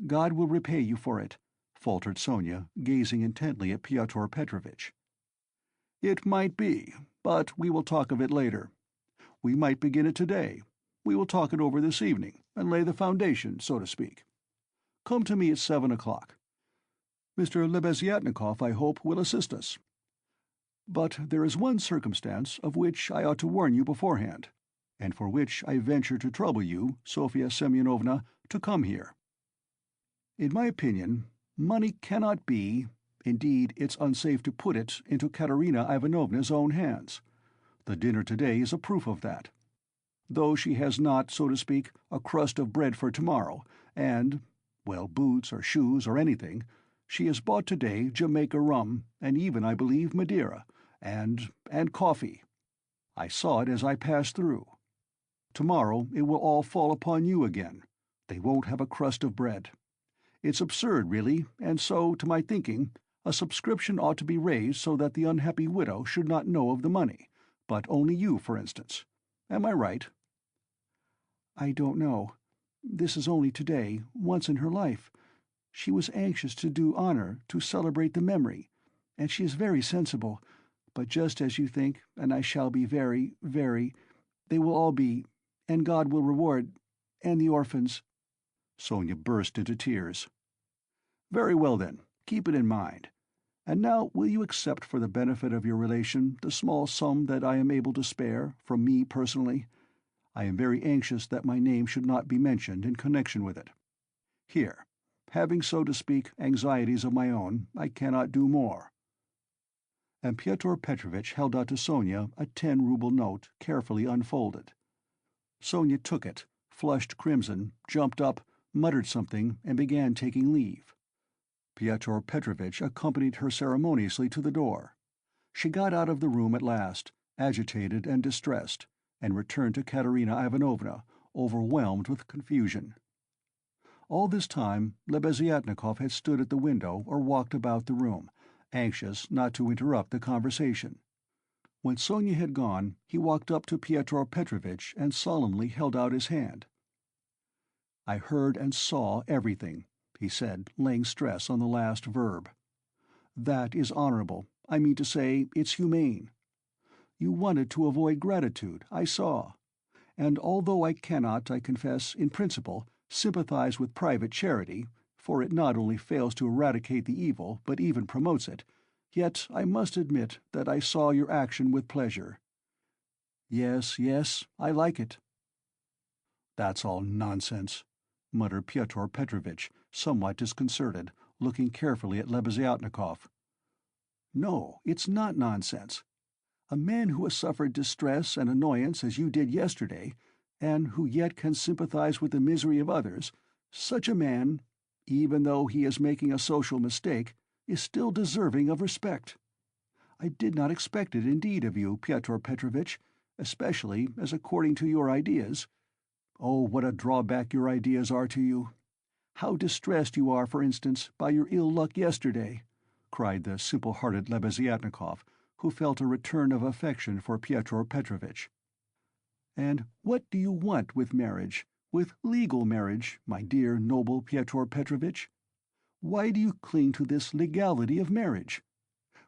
God will repay you for it," faltered Sonia, gazing intently at Pyotr Petrovitch. "It might be, but we will talk of it later. We might begin it today. We will talk it over this evening, and lay the foundation, so to speak. Come to me at 7 o'clock. Mr. Lebeziatnikov, I hope, will assist us. But there is one circumstance of which I ought to warn you beforehand, and for which I venture to trouble you, Sofia Semyonovna, to come here. In my opinion, money cannot be, indeed it's unsafe to put it into Katerina Ivanovna's own hands. The dinner today is a proof of that. Though she has not, so to speak, a crust of bread for tomorrow, and, well, boots or shoes or anything, she has bought today Jamaica rum, and even, I believe, Madeira, and coffee. I saw it as I passed through. Tomorrow it will all fall upon you again. They won't have a crust of bread. It's absurd, really, and so, to my thinking, a subscription ought to be raised so that the unhappy widow should not know of the money, but only you, for instance. Am I right?" "I don't know. This is only today, once in her life. She was anxious to do honor, to celebrate the memory, and she is very sensible, but just as you think, and I shall be very, they will all be, and God will reward, and the orphans—" Sonia burst into tears. "Very well, then, keep it in mind. And now will you accept for the benefit of your relation the small sum that I am able to spare, from me personally? I am very anxious that my name should not be mentioned in connection with it. Here, having, so to speak, anxieties of my own, I cannot do more." And Pyotr Petrovitch held out to Sonia a 10-ruble note, carefully unfolded. Sonia took it, flushed crimson, jumped up, muttered something, and began taking leave. Pyotr Petrovitch accompanied her ceremoniously to the door. She got out of the room at last, agitated and distressed, and returned to Katerina Ivanovna, overwhelmed with confusion. All this time Lebeziatnikov had stood at the window or walked about the room, anxious not to interrupt the conversation. When Sonia had gone, he walked up to Pyotr Petrovitch and solemnly held out his hand. "I heard and saw everything," he said, laying stress on the last verb. "That is honorable. I mean to say, it's humane. You wanted to avoid gratitude, I saw. And although I cannot, I confess, in principle, sympathize with private charity, for it not only fails to eradicate the evil, but even promotes it, yet I must admit that I saw your action with pleasure. Yes, yes, I like it." "That's all nonsense," muttered Pyotr Petrovitch, somewhat disconcerted, looking carefully at Lebeziatnikov. "No, it's not nonsense. A man who has suffered distress and annoyance as you did yesterday, and who yet can sympathize with the misery of others, such a man, even though he is making a social mistake, is still deserving of respect. I did not expect it indeed of you, Pyotr Petrovitch, especially as according to your ideas— Oh, what a drawback your ideas are to you! How distressed you are, for instance, by your ill luck yesterday!" cried the simple-hearted Lebeziatnikov, who felt a return of affection for Pyotr Petrovitch. "And what do you want with marriage, with legal marriage, my dear, noble Pyotr Petrovitch? Why do you cling to this legality of marriage?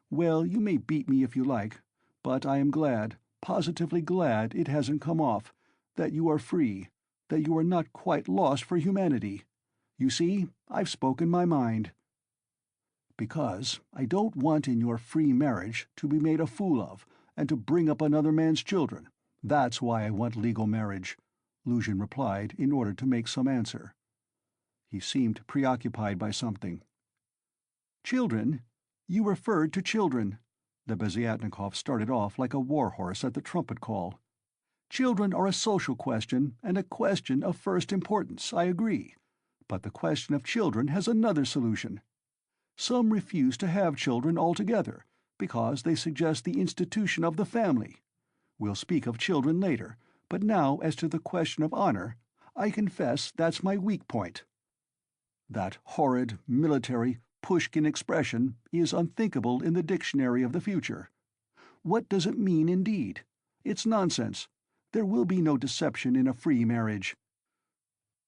Well, you may beat me if you like, but I am glad, positively glad it hasn't come off, that you are free, that you are not quite lost for humanity. You see, I've spoken my mind. Because I don't want in your free marriage to be made a fool of, and to bring up another man's children. That's why I want legal marriage," Luzhin replied in order to make some answer. He seemed preoccupied by something. "Children? You referred to children." Lebeziatnikov started off like a war-horse at the trumpet call. "Children are a social question, and a question of first importance, I agree. But the question of children has another solution. Some refuse to have children altogether, because they suggest the institution of the family. We'll speak of children later, but now as to the question of honor, I confess that's my weak point. That horrid, military, Pushkin expression is unthinkable in the dictionary of the future. What does it mean indeed? It's nonsense. There will be no deception in a free marriage.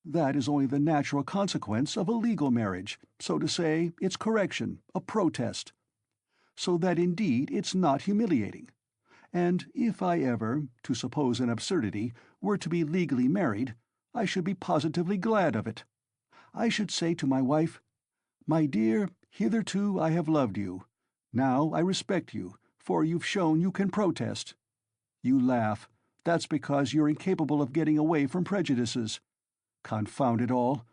That is only the natural consequence of a legal marriage, so to say, its correction, a protest. So that indeed it's not humiliating. And if I ever, to suppose an absurdity, were to be legally married, I should be positively glad of it. I should say to my wife, 'My dear, hitherto I have loved you. Now I respect you, for you've shown you can protest.' You laugh. That's because you're incapable of getting away from prejudices. Confound it all!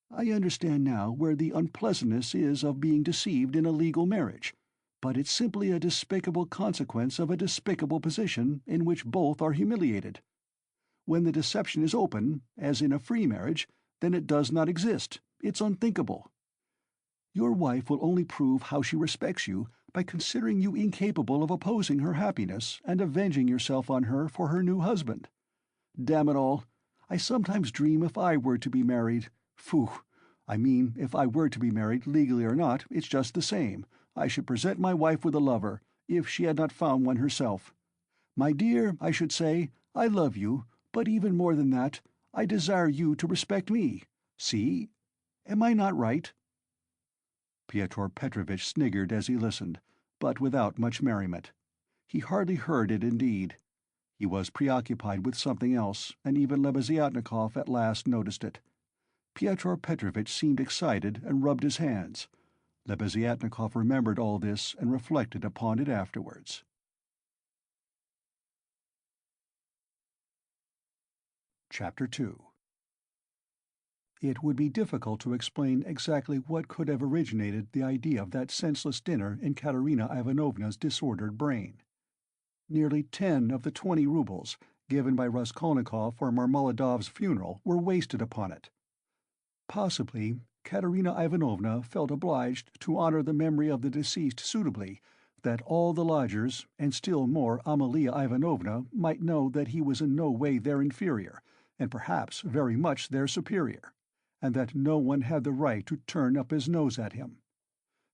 I understand now where the unpleasantness is of being deceived in a legal marriage, but it's simply a despicable consequence of a despicable position in which both are humiliated. When the deception is open, as in a free marriage, then it does not exist. It's unthinkable. Your wife will only prove how she respects you by considering you incapable of opposing her happiness and avenging yourself on her for her new husband. Damn it all! I sometimes dream if I were to be married. Phoo! I mean, if I were to be married, legally or not, it's just the same. I should present my wife with a lover, if she had not found one herself. 'My dear,' I should say, 'I love you, but even more than that, I desire you to respect me.' See? Am I not right?" Pyotr Petrovitch sniggered as he listened, but without much merriment. He hardly heard it indeed. He was preoccupied with something else, and even Lebeziatnikov at last noticed it. Pyotr Petrovitch seemed excited and rubbed his hands. Lebeziatnikov remembered all this and reflected upon it afterwards. Chapter 2. It would be difficult to explain exactly what could have originated the idea of that senseless dinner in Katerina Ivanovna's disordered brain. Nearly 10 of the 20 roubles given by Raskolnikov for Marmeladov's funeral were wasted upon it. Possibly Katerina Ivanovna felt obliged to honor the memory of the deceased suitably, that all the lodgers, and still more Amalia Ivanovna, might know that he was in no way their inferior, and perhaps very much their superior, and that no one had the right to turn up his nose at him.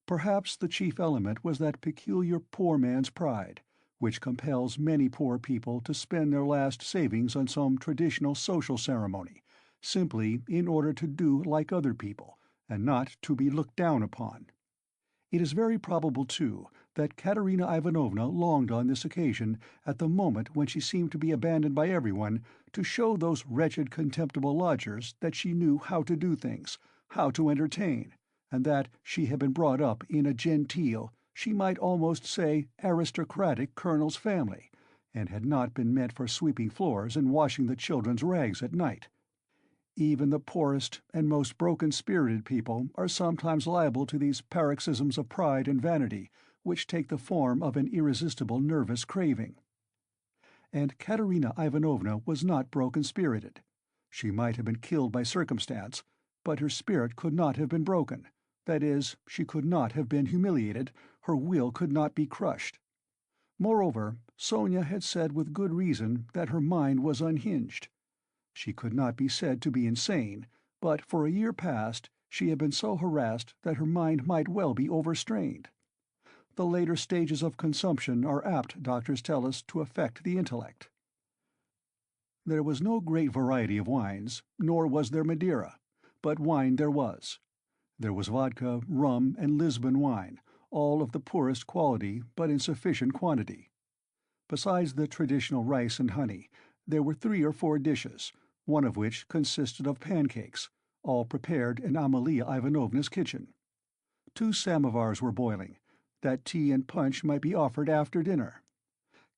Perhaps the chief element was that peculiar poor man's pride, which compels many poor people to spend their last savings on some traditional social ceremony, simply in order to do like other people, and not to be looked down upon. It is very probable, too, that Katerina Ivanovna longed on this occasion, at the moment when she seemed to be abandoned by everyone, to show those wretched contemptible lodgers that she knew how to do things, how to entertain, and that she had been brought up in a genteel, she might almost say aristocratic colonel's family, and had not been meant for sweeping floors and washing the children's rags at night. Even the poorest and most broken-spirited people are sometimes liable to these paroxysms of pride and vanity, which take the form of an irresistible nervous craving. And Katerina Ivanovna was not broken-spirited. She might have been killed by circumstance, but her spirit could not have been broken. That is, she could not have been humiliated, her will could not be crushed. Moreover, Sonia had said with good reason that her mind was unhinged. She could not be said to be insane, but for a year past she had been so harassed that her mind might well be overstrained. The later stages of consumption are apt, doctors tell us, to affect the intellect. There was no great variety of wines, nor was there Madeira, but wine there was. There was vodka, rum, and Lisbon wine, all of the poorest quality, but in sufficient quantity. Besides the traditional rice and honey, there were 3 or 4 dishes, one of which consisted of pancakes, all prepared in Amalia Ivanovna's kitchen. 2 samovars were boiling, that tea and punch might be offered after dinner.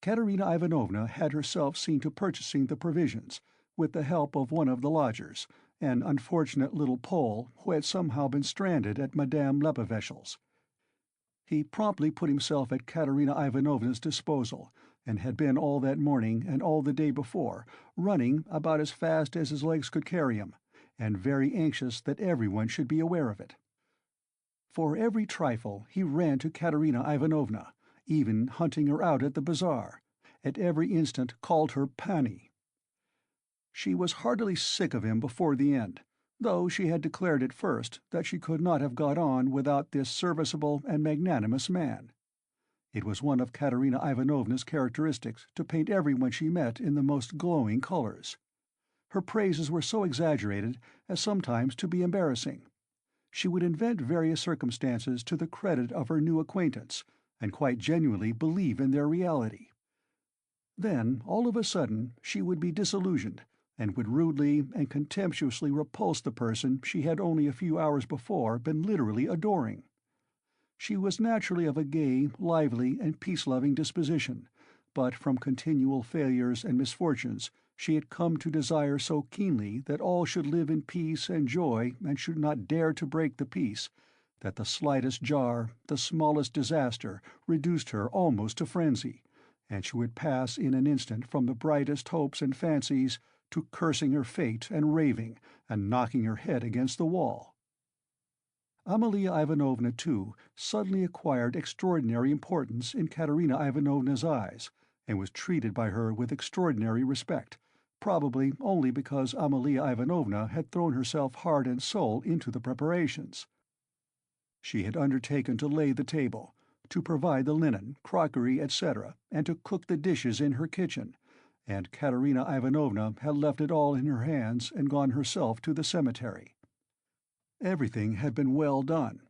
Katerina Ivanovna had herself seen to purchasing the provisions, with the help of one of the lodgers, an unfortunate little Pole who had somehow been stranded at Madame Lepeveshel's. He promptly put himself at Katerina Ivanovna's disposal, and had been all that morning and all the day before, running about as fast as his legs could carry him, and very anxious that everyone should be aware of it. For every trifle he ran to Katerina Ivanovna, even hunting her out at the bazaar, at every instant called her Pani. She was heartily sick of him before the end, though she had declared at first that she could not have got on without this serviceable and magnanimous man. It was one of Katerina Ivanovna's characteristics to paint everyone she met in the most glowing colors. Her praises were so exaggerated as sometimes to be embarrassing. She would invent various circumstances to the credit of her new acquaintance, and quite genuinely believe in their reality. Then, all of a sudden, she would be disillusioned, and would rudely and contemptuously repulse the person she had only a few hours before been literally adoring. She was naturally of a gay, lively, and peace-loving disposition, but from continual failures and misfortunes she had come to desire so keenly that all should live in peace and joy and should not dare to break the peace, that the slightest jar, the smallest disaster, reduced her almost to frenzy, and she would pass in an instant from the brightest hopes and fancies to cursing her fate and raving, and knocking her head against the wall. Amalia Ivanovna, too, suddenly acquired extraordinary importance in Katerina Ivanovna's eyes, and was treated by her with extraordinary respect, probably only because Amalia Ivanovna had thrown herself heart and soul into the preparations. She had undertaken to lay the table, to provide the linen, crockery, etc., and to cook the dishes in her kitchen, and Katerina Ivanovna had left it all in her hands and gone herself to the cemetery. Everything had been well done.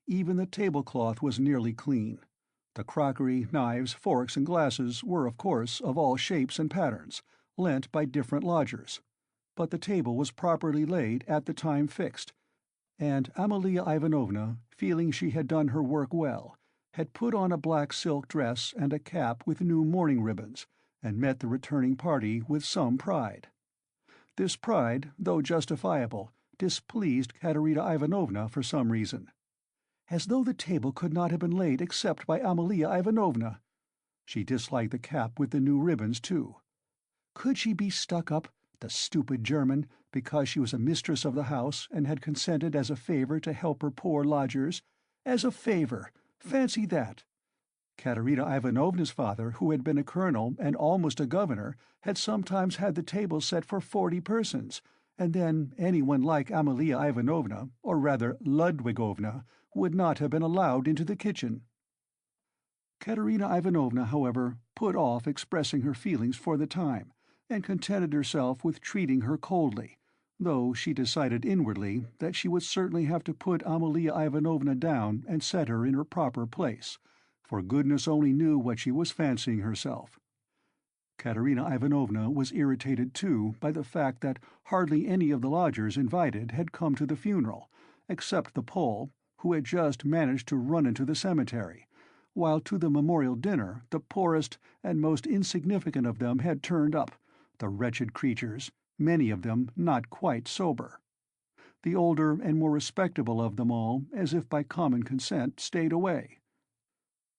Even the tablecloth was nearly clean. The crockery, knives, forks, and glasses were, of course, of all shapes and patterns, lent by different lodgers. But the table was properly laid at the time fixed, and Amalia Ivanovna, feeling she had done her work well, had put on a black silk dress and a cap with new mourning ribbons, and met the returning party with some pride. This pride, though justifiable, displeased Katerina Ivanovna for some reason. As though the table could not have been laid except by Amalia Ivanovna! She disliked the cap with the new ribbons, too. Could she be stuck up, the stupid German, because she was a mistress of the house and had consented as a favor to help her poor lodgers? As a favor! Fancy that! Katerina Ivanovna's father, who had been a colonel and almost a governor, had sometimes had the table set for 40 persons, and then anyone like Amalia Ivanovna, or rather Ludwigovna, would not have been allowed into the kitchen. Katerina Ivanovna, however, put off expressing her feelings for the time, and contented herself with treating her coldly, though she decided inwardly that she would certainly have to put Amalia Ivanovna down and set her in her proper place, for goodness only knew what she was fancying herself. Katerina Ivanovna was irritated, too, by the fact that hardly any of the lodgers invited had come to the funeral, except the Pole, who had just managed to run into the cemetery, while to the memorial dinner the poorest and most insignificant of them had turned up, the wretched creatures, many of them not quite sober. The older and more respectable of them all, as if by common consent, stayed away.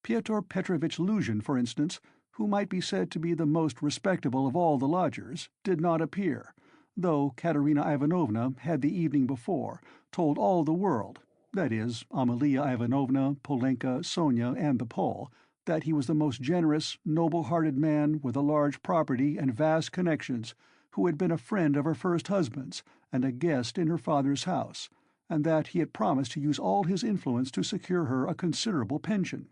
Pyotr Petrovitch Luzhin, for instance, who might be said to be the most respectable of all the lodgers, did not appear, though Katerina Ivanovna had the evening before told all the world, that is, Amalia Ivanovna, Polenka, Sonia, and the Pole, that he was the most generous, noble-hearted man with a large property and vast connections, who had been a friend of her first husband's and a guest in her father's house, and that he had promised to use all his influence to secure her a considerable pension.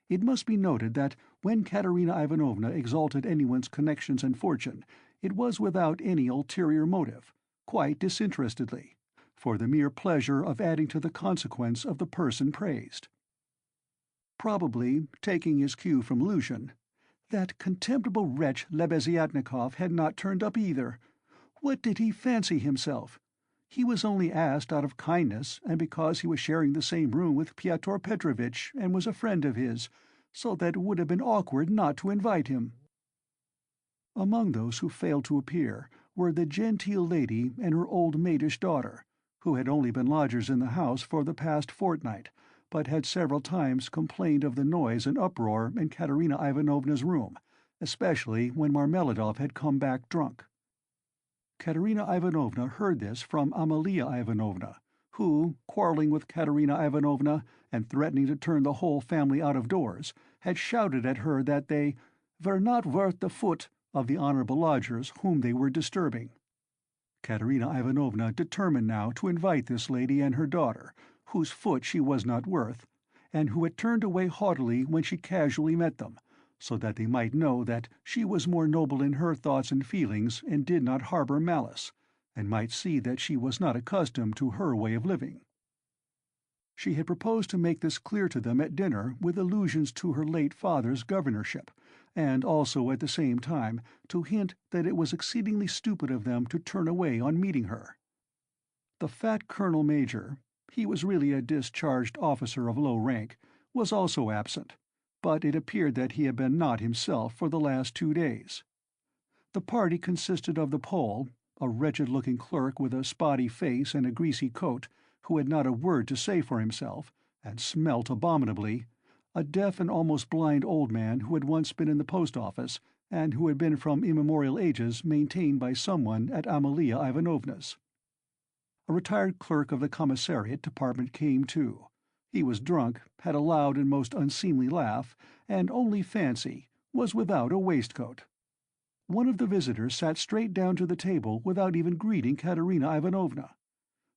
It must be noted that when Katerina Ivanovna exalted anyone's connections and fortune, it was without any ulterior motive, quite disinterestedly, for the mere pleasure of adding to the consequence of the person praised. Probably, taking his cue from Lucian, that contemptible wretch Lebeziatnikov had not turned up either. What did he fancy himself? He was only asked out of kindness and because he was sharing the same room with Pyotr Petrovitch and was a friend of his, so that it would have been awkward not to invite him. Among those who failed to appear were the genteel lady and her old maidish daughter, who had only been lodgers in the house for the past fortnight, but had several times complained of the noise and uproar in Katerina Ivanovna's room, especially when Marmeladov had come back drunk. Katerina Ivanovna heard this from Amalia Ivanovna, who, quarreling with Katerina Ivanovna and threatening to turn the whole family out of doors, had shouted at her that they were not worth the foot of the honorable lodgers whom they were disturbing. Katerina Ivanovna determined now to invite this lady and her daughter, whose foot she was not worth, and who had turned away haughtily when she casually met them, so that they might know that she was more noble in her thoughts and feelings and did not harbor malice, and might see that she was not accustomed to her way of living. She had proposed to make this clear to them at dinner with allusions to her late father's governorship, and also at the same time to hint that it was exceedingly stupid of them to turn away on meeting her. The fat colonel-major, he was really a discharged officer of low rank, was also absent, but it appeared that he had been not himself for the last 2 days. The party consisted of the Pole, a wretched-looking clerk with a spotty face and a greasy coat, who had not a word to say for himself, and smelt abominably, a deaf and almost blind old man who had once been in the post-office, and who had been from immemorial ages maintained by someone at Amalia Ivanovna's. A retired clerk of the commissariat department came too. He was drunk, had a loud and most unseemly laugh, and only fancy was without a waistcoat. One of the visitors sat straight down to the table without even greeting Katerina Ivanovna.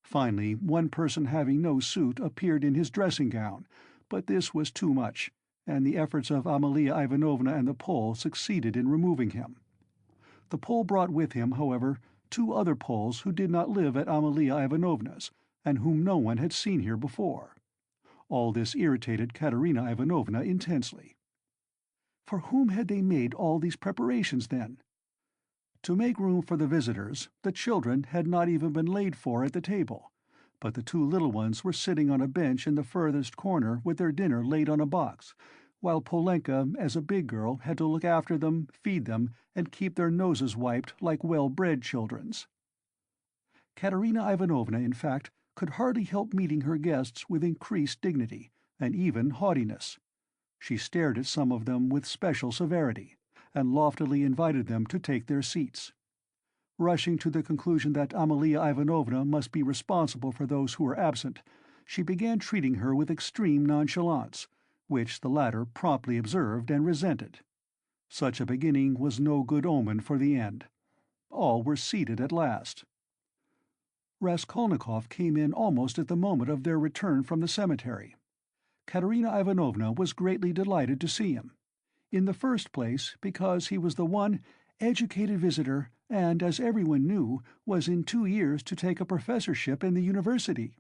Finally, one person having no suit appeared in his dressing gown, but this was too much, and the efforts of Amalia Ivanovna and the Pole succeeded in removing him. The Pole brought with him, however, 2 other Poles who did not live at Amalia Ivanovna's, and whom no one had seen here before. All this irritated Katerina Ivanovna intensely. For whom had they made all these preparations, then? To make room for the visitors, the children had not even been laid for at the table, but the 2 little ones were sitting on a bench in the furthest corner with their dinner laid on a box, while Polenka, as a big girl, had to look after them, feed them, and keep their noses wiped like well-bred children's. Katerina Ivanovna, in fact, could hardly help meeting her guests with increased dignity, and even haughtiness. She stared at some of them with special severity, and loftily invited them to take their seats. Rushing to the conclusion that Amalia Ivanovna must be responsible for those who were absent, she began treating her with extreme nonchalance, which the latter promptly observed and resented. Such a beginning was no good omen for the end. All were seated at last. Raskolnikov came in almost at the moment of their return from the cemetery. Katerina Ivanovna was greatly delighted to see him. In the first place, because he was the one educated visitor, and, as everyone knew, was in 2 years to take a professorship in the university.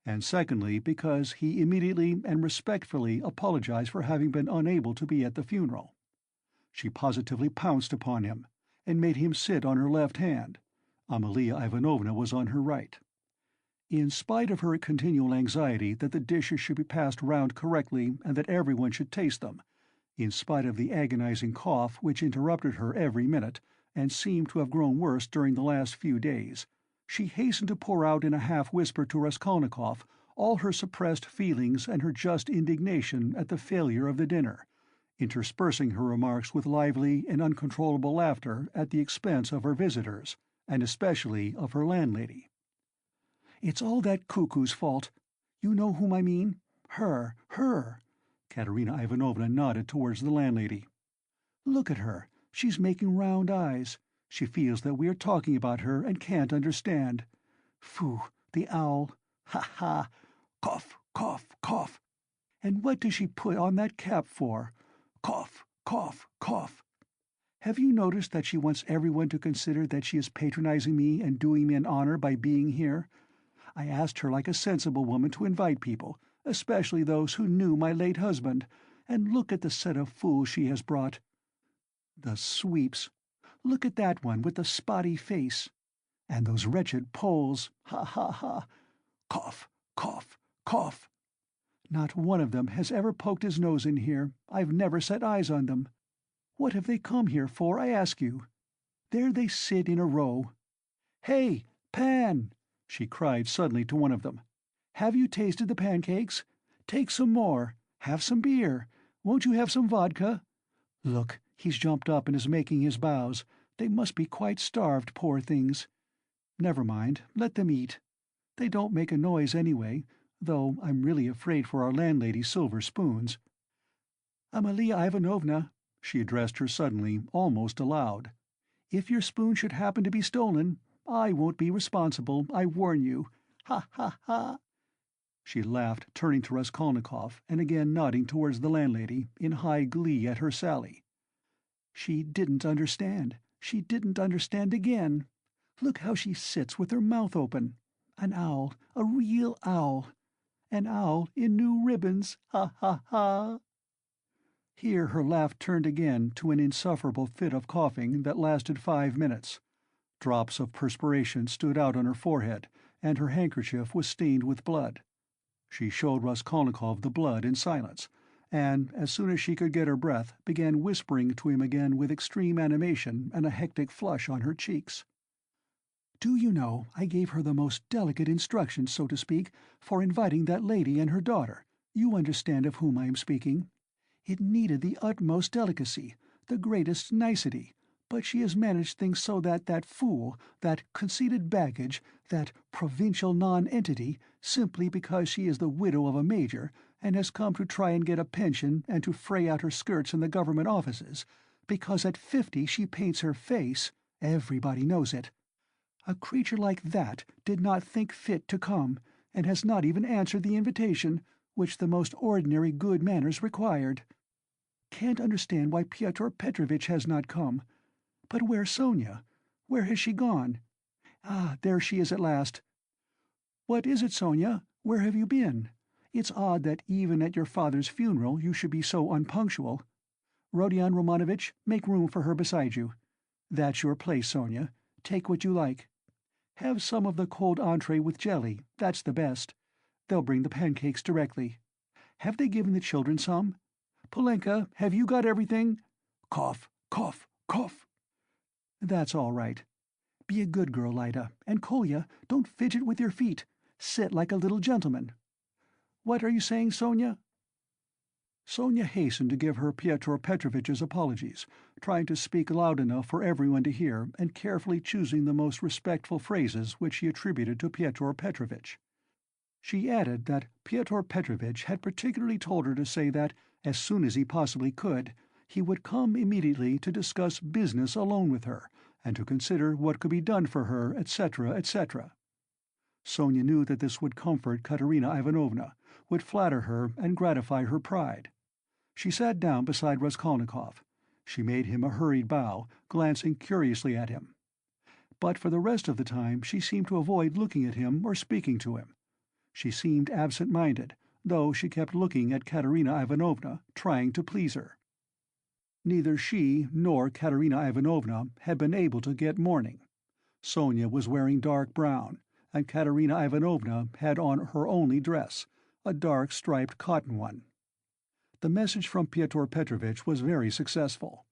And secondly, because he immediately and respectfully apologized for having been unable to be at the funeral. She positively pounced upon him, and made him sit on her left hand. Amalia Ivanovna was on her right. In spite of her continual anxiety that the dishes should be passed round correctly and that everyone should taste them, in spite of the agonizing cough which interrupted her every minute, and seemed to have grown worse during the last few days, she hastened to pour out in a half-whisper to Raskolnikov all her suppressed feelings and her just indignation at the failure of the dinner, interspersing her remarks with lively and uncontrollable laughter at the expense of her visitors, and especially of her landlady. "It's all that cuckoo's fault. You know whom I mean? Her." Katerina Ivanovna nodded towards the landlady. "Look at her. She's making round eyes. She feels that we are talking about her and can't understand. Phoo, the owl. Ha ha! Cough, cough, cough. And what does she put on that cap for? Cough, cough, cough. Have you noticed that she wants everyone to consider that she is patronizing me and doing me an honor by being here? I asked her like a sensible woman to invite people, especially those who knew my late husband, and look at the set of fools she has brought. The sweeps. Look at that one with the spotty face. And those wretched Poles. Ha ha ha! Cough, cough, cough. Not one of them has ever poked his nose in here. I've never set eyes on them. What have they come here for, I ask you? There they sit in a row. Hey, Pan! She cried suddenly to one of them. Have you tasted the pancakes? Take some more. Have some beer. Won't you have some vodka? Look, he's jumped up and is making his bows. They must be quite starved, poor things. Never mind, let them eat. They don't make a noise anyway, though I'm really afraid for our landlady's silver spoons. Amalia Ivanovna, she addressed her suddenly, almost aloud. If your spoon should happen to be stolen, I won't be responsible, I warn you. Ha ha ha! She laughed, turning to Raskolnikov, and again nodding towards the landlady, in high glee at her sally. She didn't understand. She didn't understand again. Look how she sits with her mouth open. An owl, a real owl. An owl in new ribbons. Ha ha ha! Here her laugh turned again to an insufferable fit of coughing that lasted 5 minutes. Drops of perspiration stood out on her forehead, and her handkerchief was stained with blood. She showed Raskolnikov the blood in silence, and, as soon as she could get her breath, began whispering to him again with extreme animation and a hectic flush on her cheeks. "Do you know, I gave her the most delicate instructions, so to speak, for inviting that lady and her daughter. You understand of whom I am speaking. It needed the utmost delicacy, the greatest nicety, but she has managed things so that that fool, that conceited baggage, that provincial non-entity, simply because she is the widow of a major, and has come to try and get a pension and to fray out her skirts in the government offices, because at 50 she paints her face, everybody knows it. A creature like that did not think fit to come, and has not even answered the invitation, which the most ordinary good manners required. Can't understand why Pyotr Petrovitch has not come. But where's Sonia? Where has she gone? Ah, there she is at last. What is it, Sonia? Where have you been? It's odd that even at your father's funeral you should be so unpunctual. Rodion Romanovitch, make room for her beside you. That's your place, Sonia. Take what you like. Have some of the cold entree with jelly, that's the best. They'll bring the pancakes directly. Have they given the children some? Polenka, have you got everything? Cough, cough, cough. That's all right. Be a good girl, Lida, and Kolya, don't fidget with your feet. Sit like a little gentleman. What are you saying, Sonia? Sonia hastened to give her Pyotr Petrovitch's apologies, trying to speak loud enough for everyone to hear and carefully choosing the most respectful phrases which she attributed to Pyotr Petrovitch. She added that Pyotr Petrovitch had particularly told her to say that, as soon as he possibly could, he would come immediately to discuss business alone with her, and to consider what could be done for her, etc., etc. Sonia knew that this would comfort Katerina Ivanovna, would flatter her and gratify her pride. She sat down beside Raskolnikov. She made him a hurried bow, glancing curiously at him. But for the rest of the time she seemed to avoid looking at him or speaking to him. She seemed absent-minded, though she kept looking at Katerina Ivanovna, trying to please her. Neither she nor Katerina Ivanovna had been able to get mourning. Sonia was wearing dark brown, and Katerina Ivanovna had on her only dress, a dark striped cotton one. The message from Pyotr Petrovitch was very successful.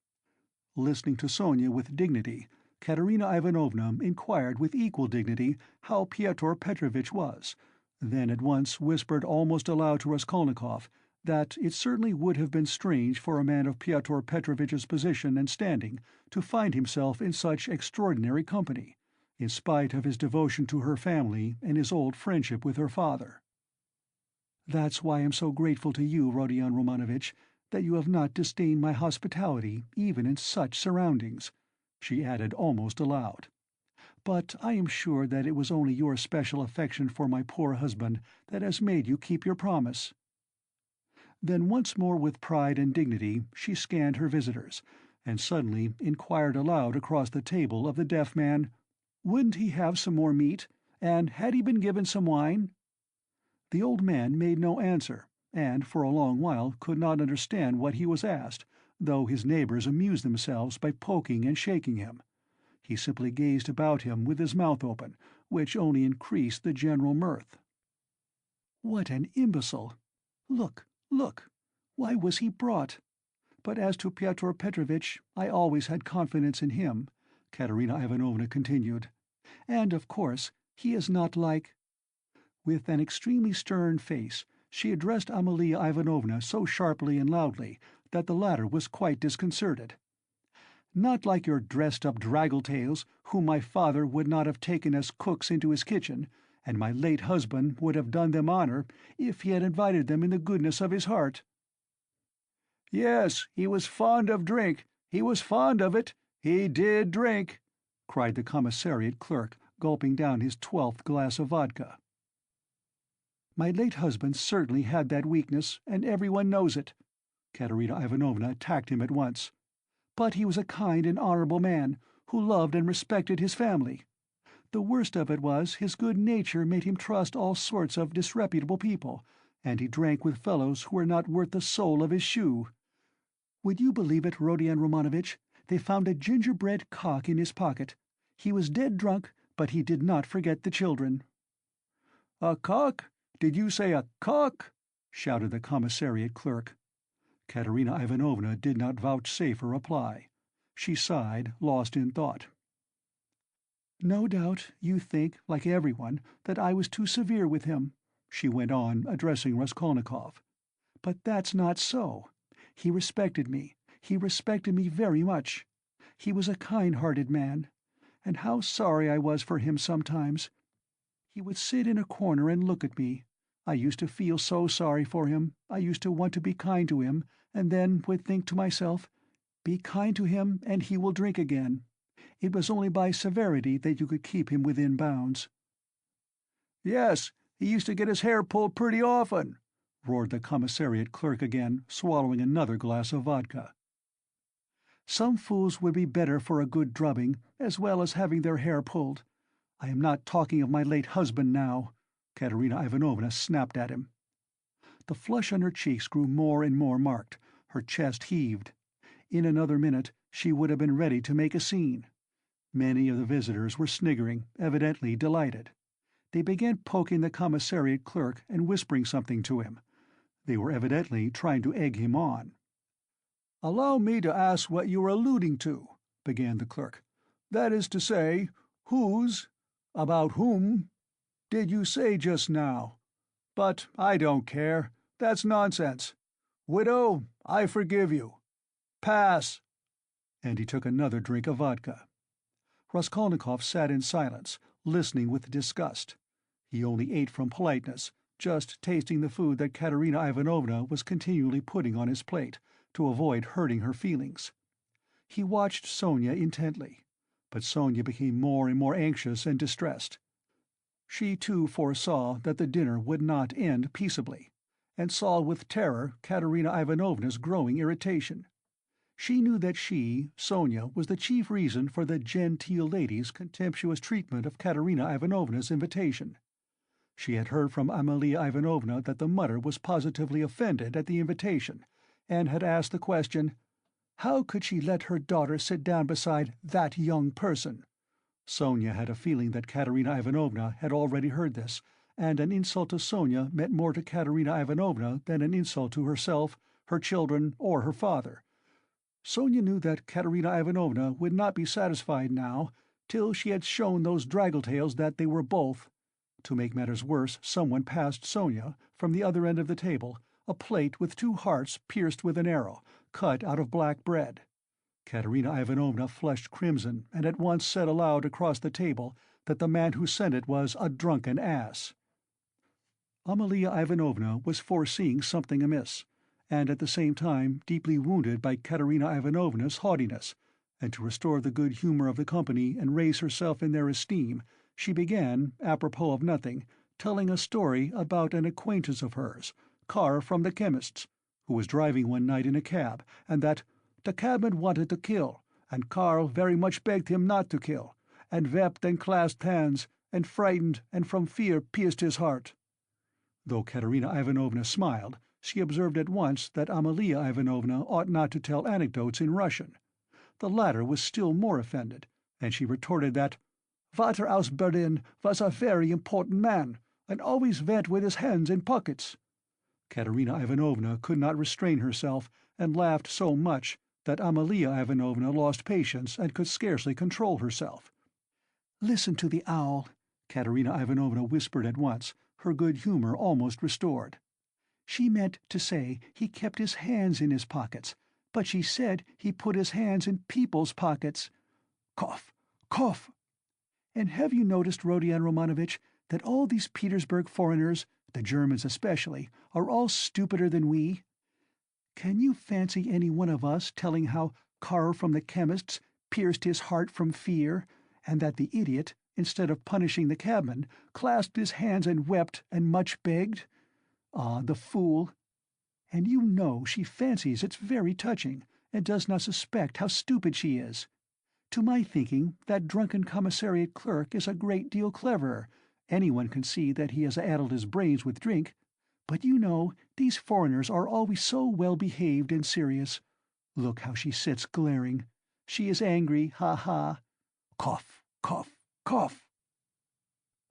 Listening to Sonia with dignity, Katerina Ivanovna inquired with equal dignity how Pyotr Petrovitch was, then at once whispered almost aloud to Raskolnikov that it certainly would have been strange for a man of Pyotr Petrovitch's position and standing to find himself in such extraordinary company, in spite of his devotion to her family and his old friendship with her father. That's why I'm so grateful to you, Rodion Romanovitch, that you have not disdained my hospitality even in such surroundings," she added almost aloud. "But I am sure that it was only your special affection for my poor husband that has made you keep your promise." Then once more with pride and dignity she scanned her visitors, and suddenly inquired aloud across the table of the deaf man, "Wouldn't he have some more meat? And had he been given some wine?" The old man made no answer, and for a long while could not understand what he was asked, though his neighbors amused themselves by poking and shaking him. He simply gazed about him with his mouth open, which only increased the general mirth. "What an imbecile! Look, look! Why was he brought? But as to Pyotr Petrovitch, I always had confidence in him," Katerina Ivanovna continued. "And, of course, he is not like—" With an extremely stern face she addressed Amalia Ivanovna so sharply and loudly that the latter was quite disconcerted. "Not like your dressed-up draggle-tails, whom my father would not have taken as cooks into his kitchen, and my late husband would have done them honor if he had invited them in the goodness of his heart." "Yes, he was fond of drink, he was fond of it, he did drink," cried the commissariat clerk, gulping down his 12th glass of vodka. "My late husband certainly had that weakness, and everyone knows it." Katerina Ivanovna attacked him at once. "But he was a kind and honorable man, who loved and respected his family. The worst of it was his good nature made him trust all sorts of disreputable people, and he drank with fellows who were not worth the sole of his shoe. Would you believe it, Rodion Romanovitch, they found a gingerbread cock in his pocket. He was dead drunk, but he did not forget the children." "A cock? Did you say a cock?" shouted the commissariat clerk. Katerina Ivanovna did not vouchsafe a reply. She sighed, lost in thought. "No doubt you think, like everyone, that I was too severe with him," she went on, addressing Raskolnikov. "But that's not so. He respected me very much. He was a kind-hearted man. And how sorry I was for him sometimes. He would sit in a corner and look at me. I used to feel so sorry for him, I used to want to be kind to him, and then would think to myself, 'Be kind to him and he will drink again.' It was only by severity that you could keep him within bounds." "Yes, he used to get his hair pulled pretty often," roared the commissariat clerk again, swallowing another glass of vodka. "Some fools would be better for a good drubbing, as well as having their hair pulled. I am not talking of my late husband now," Katerina Ivanovna snapped at him. The flush on her cheeks grew more and more marked, her chest heaved. In another minute she would have been ready to make a scene. Many of the visitors were sniggering, evidently delighted. They began poking the commissariat clerk and whispering something to him. They were evidently trying to egg him on. "Allow me to ask what you are alluding to," began the clerk. "That is to say, about whom, did you say just now? But I don't care. That's nonsense. Widow, I forgive you. Pass." And he took another drink of vodka. Raskolnikov sat in silence, listening with disgust. He only ate from politeness, just tasting the food that Katerina Ivanovna was continually putting on his plate, to avoid hurting her feelings. He watched Sonia intently, but Sonia became more and more anxious and distressed. She too foresaw that the dinner would not end peaceably, and saw with terror Katerina Ivanovna's growing irritation. She knew that she, Sonia, was the chief reason for the genteel lady's contemptuous treatment of Katerina Ivanovna's invitation. She had heard from Amalia Ivanovna that the mother was positively offended at the invitation, and had asked the question, how could she let her daughter sit down beside that young person? Sonia had a feeling that Katerina Ivanovna had already heard this, and an insult to Sonia meant more to Katerina Ivanovna than an insult to herself, her children, or her father. Sonia knew that Katerina Ivanovna would not be satisfied now till she had shown those draggle-tails that they were both. To make matters worse, someone passed Sonia, from the other end of the table, a plate with 2 hearts pierced with an arrow, cut out of black bread. Katerina Ivanovna flushed crimson and at once said aloud across the table that the man who sent it was a drunken ass. Amalia Ivanovna was foreseeing something amiss, and at the same time deeply wounded by Katerina Ivanovna's haughtiness, and to restore the good humor of the company and raise herself in their esteem, she began, apropos of nothing, telling a story about an acquaintance of hers, Karl from the chemist's, who was driving one night in a cab, and that the cabman wanted to kill, and Karl very much begged him not to kill, and wept and clasped hands, and frightened and from fear pierced his heart. Though Katerina Ivanovna smiled, she observed at once that Amalia Ivanovna ought not to tell anecdotes in Russian. The latter was still more offended, and she retorted that Vater aus Berlin was a very important man, and always went with his hands in pockets. Katerina Ivanovna could not restrain herself, and laughed so much that Amalia Ivanovna lost patience and could scarcely control herself. "Listen to the owl," Katerina Ivanovna whispered at once, her good humor almost restored. "She meant to say he kept his hands in his pockets, but she said he put his hands in people's pockets. Cough, cough. And have you noticed, Rodion Romanovitch, that all these Petersburg foreigners, the Germans especially, are all stupider than we? Can you fancy any one of us telling how Karl from the chemist's pierced his heart from fear, and that the idiot, instead of punishing the cabman, clasped his hands and wept and much begged? Ah, the fool! And you know she fancies it's very touching, and does not suspect how stupid she is. To my thinking, that drunken commissariat clerk is a great deal cleverer. Anyone can see that he has addled his brains with drink. But you know, these foreigners are always so well-behaved and serious. Look how she sits glaring. She is angry, ha-ha. Cough, cough, cough."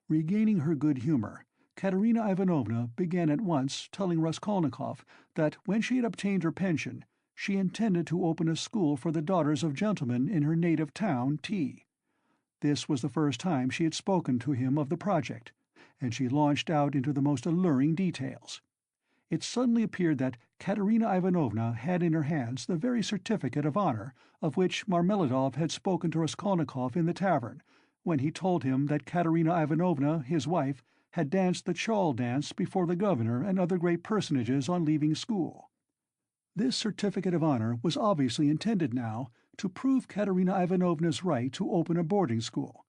Regaining her good humor, Katerina Ivanovna began at once telling Raskolnikov that when she had obtained her pension, she intended to open a school for the daughters of gentlemen in her native town, T. This was the first time she had spoken to him of the project, and she launched out into the most alluring details. It suddenly appeared that Katerina Ivanovna had in her hands the very certificate of honor of which Marmeladov had spoken to Raskolnikov in the tavern, when he told him that Katerina Ivanovna, his wife, had danced the chawl dance before the governor and other great personages on leaving school. This certificate of honor was obviously intended now to prove Katerina Ivanovna's right to open a boarding school,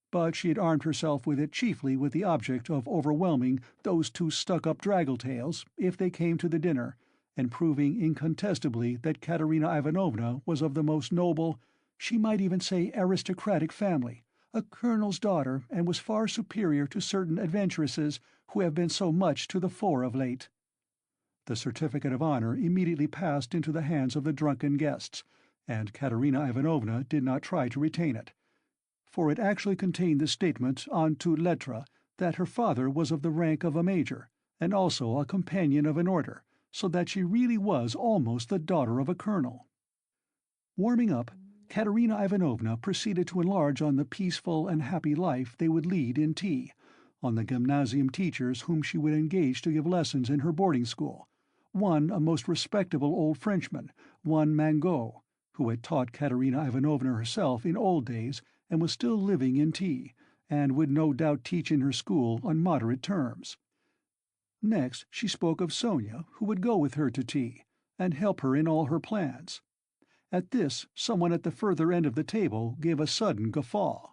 but she had armed herself with it chiefly with the object of overwhelming those two stuck-up draggle-tails if they came to the dinner, and proving incontestably that Katerina Ivanovna was of the most noble, she might even say aristocratic family, a colonel's daughter, and was far superior to certain adventuresses who have been so much to the fore of late. The certificate of honor immediately passed into the hands of the drunken guests, and Katerina Ivanovna did not try to retain it, for it actually contained the statement en toute lettres that her father was of the rank of a major, and also a companion of an order, so that she really was almost the daughter of a colonel. Warming up, Katerina Ivanovna proceeded to enlarge on the peaceful and happy life they would lead in T, on the gymnasium teachers whom she would engage to give lessons in her boarding school, one a most respectable old Frenchman, one Mangot, who had taught Katerina Ivanovna herself in old days and was still living in T, and would no doubt teach in her school on moderate terms. Next she spoke of Sonia, who would go with her to T, and help her in all her plans. At this, someone at the further end of the table gave a sudden guffaw.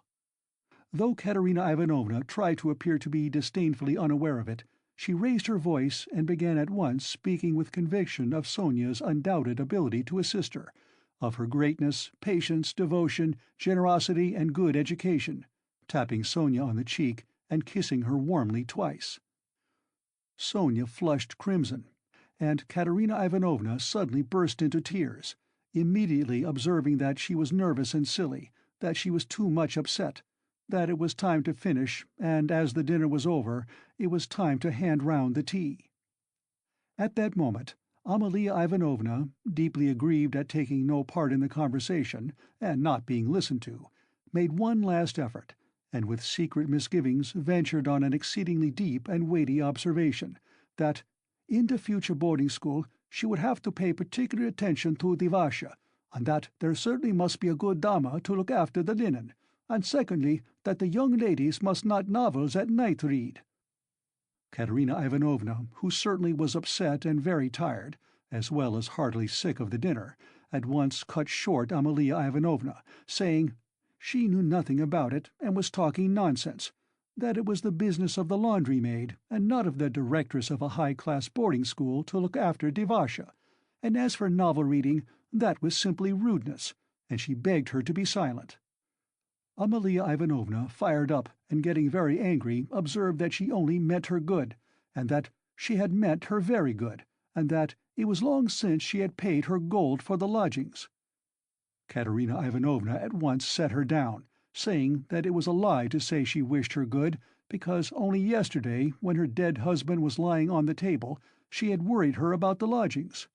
Though Katerina Ivanovna tried to appear to be disdainfully unaware of it, she raised her voice and began at once speaking with conviction of Sonia's undoubted ability to assist her, of her greatness, patience, devotion, generosity, and good education, tapping Sonia on the cheek and kissing her warmly twice. Sonia flushed crimson, and Katerina Ivanovna suddenly burst into tears, immediately observing that she was nervous and silly, that she was too much upset, that it was time to finish, and as the dinner was over, it was time to hand round the tea. At that moment, Amalia Ivanovna, deeply aggrieved at taking no part in the conversation, and not being listened to, made one last effort, and with secret misgivings ventured on an exceedingly deep and weighty observation, that, in the future boarding school, she would have to pay particular attention to the Vasha, and that there certainly must be a good dama to look after the linen, and secondly, that the young ladies must not novels at night read." Katerina Ivanovna, who certainly was upset and very tired, as well as heartily sick of the dinner, at once cut short Amalia Ivanovna, saying she knew nothing about it and was talking nonsense, that it was the business of the laundry-maid, and not of the directress of a high-class boarding school to look after Devasha, and as for novel-reading, that was simply rudeness, and she begged her to be silent. Amalia Ivanovna, fired up and getting very angry, observed that she only meant her good, and that she had meant her very good, and that it was long since she had paid her gold for the lodgings. Katerina Ivanovna at once set her down, saying that it was a lie to say she wished her good, because only yesterday, when her dead husband was lying on the table, she had worried her about the lodgings.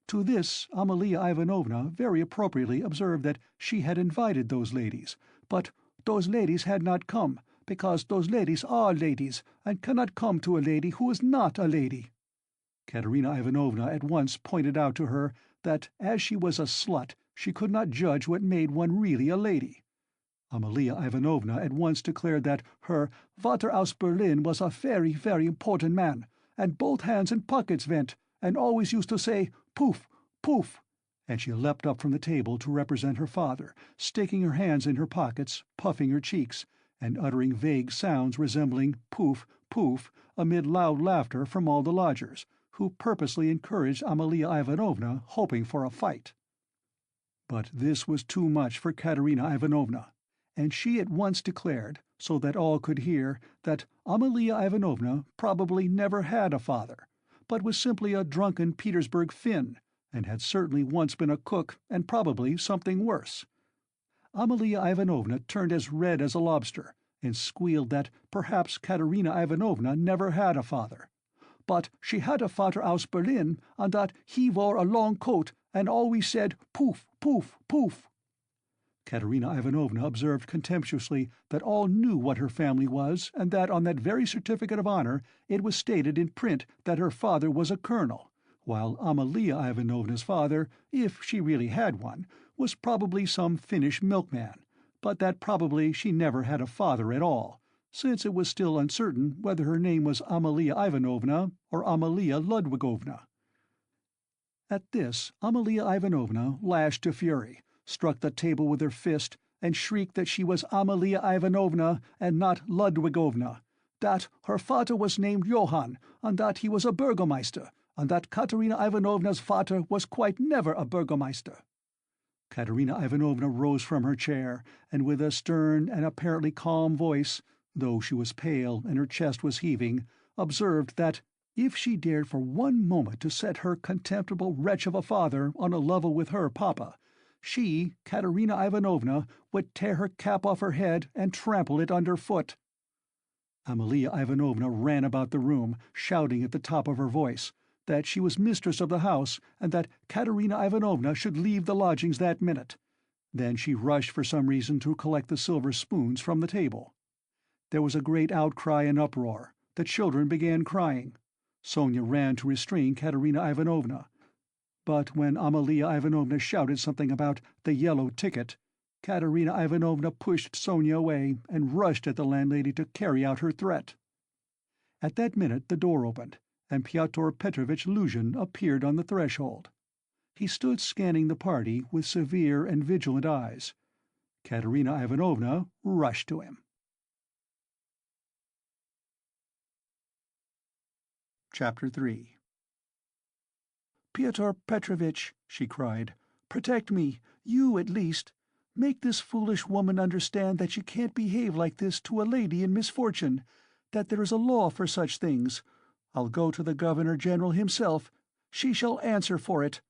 To this Amalia Ivanovna very appropriately observed that she had invited those ladies, but those ladies had not come, because those ladies are ladies, and cannot come to a lady who is not a lady. Katerina Ivanovna at once pointed out to her that as she was a slut, she could not judge what made one really a lady. Amalia Ivanovna at once declared that her Vater aus Berlin was a very, very important man, and both hands in pockets went, and always used to say, "Poof, poof," and she leapt up from the table to represent her father, sticking her hands in her pockets, puffing her cheeks, and uttering vague sounds resembling "poof, poof," amid loud laughter from all the lodgers, who purposely encouraged Amalia Ivanovna, hoping for a fight. But this was too much for Katerina Ivanovna, and she at once declared, so that all could hear, that Amalia Ivanovna probably never had a father, but was simply a drunken Petersburg Finn, and had certainly once been a cook, and probably something worse. Amalia Ivanovna turned as red as a lobster, and squealed that perhaps Katerina Ivanovna never had a father. But she had a Vater aus Berlin, and that he wore a long coat, and always said "poof, poof, poof." Katerina Ivanovna observed contemptuously that all knew what her family was, and that on that very certificate of honor it was stated in print that her father was a colonel, while Amalia Ivanovna's father, if she really had one, was probably some Finnish milkman, but that probably she never had a father at all, since it was still uncertain whether her name was Amalia Ivanovna or Amalia Ludwigovna. At this Amalia Ivanovna lashed to fury, struck the table with her fist, and shrieked that she was Amalia Ivanovna and not Ludwigovna, that her father was named Johann, and that he was a burgomeister, and that Katerina Ivanovna's father was quite never a burgomeister. Katerina Ivanovna rose from her chair, and with a stern and apparently calm voice, though she was pale and her chest was heaving, observed that if she dared for one moment to set her contemptible wretch of a father on a level with her papa, she, Katerina Ivanovna, would tear her cap off her head and trample it underfoot. Amalia Ivanovna ran about the room, shouting at the top of her voice that she was mistress of the house, and that Katerina Ivanovna should leave the lodgings that minute. Then she rushed for some reason to collect the silver spoons from the table. There was a great outcry and uproar. The children began crying. Sonia ran to restrain Katerina Ivanovna. But when Amalia Ivanovna shouted something about the yellow ticket, Katerina Ivanovna pushed Sonia away and rushed at the landlady to carry out her threat. At that minute the door opened, and Pyotr Petrovitch Luzhin appeared on the threshold. He stood scanning the party with severe and vigilant eyes. Katerina Ivanovna rushed to him. Chapter 3. "Pyotr Petrovitch," she cried, "protect me, you at least. Make this foolish woman understand that she can't behave like this to a lady in misfortune, that there is a law for such things. I'll go to the Governor-General himself. She shall answer for it.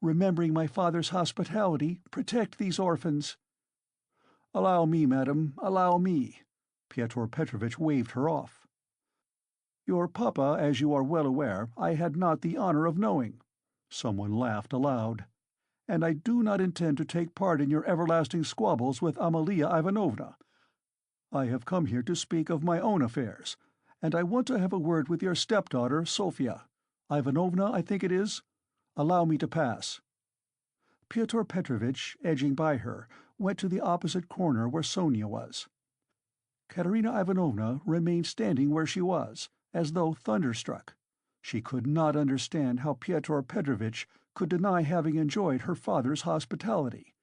Remembering my father's hospitality, protect these orphans." "Allow me, madam, allow me." Pyotr Petrovitch waved her off. "Your papa, as you are well aware, I had not the honor of knowing." Someone laughed aloud. "And I do not intend to take part in your everlasting squabbles with Amalia Ivanovna. I have come here to speak of my own affairs, and I want to have a word with your stepdaughter, Sofia. Ivanovna, I think it is. Allow me to pass." Pyotr Petrovitch, edging by her, went to the opposite corner where Sonia was. Katerina Ivanovna remained standing where she was, as though thunderstruck. She could not understand how Pyotr Petrovitch could deny having enjoyed her father's hospitality.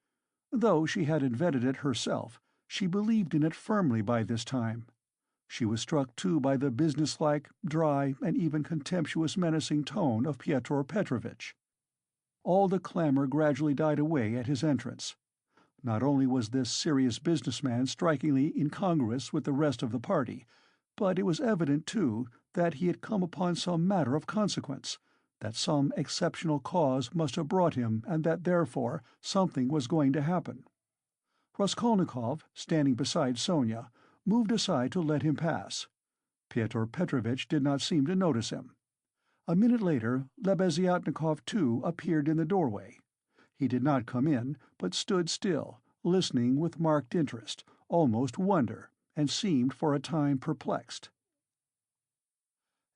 Though she had invented it herself, she believed in it firmly by this time. She was struck too by the businesslike, dry, and even contemptuous menacing tone of Pyotr Petrovitch. All the clamor gradually died away at his entrance. Not only was this serious businessman strikingly incongruous with the rest of the party, but it was evident, too, that he had come upon some matter of consequence, that some exceptional cause must have brought him, and that, therefore, something was going to happen. Raskolnikov, standing beside Sonia, moved aside to let him pass. Pyotr Petrovitch did not seem to notice him. A minute later, Lebeziatnikov, too, appeared in the doorway. He did not come in, but stood still, listening with marked interest, almost wonder, and seemed for a time perplexed.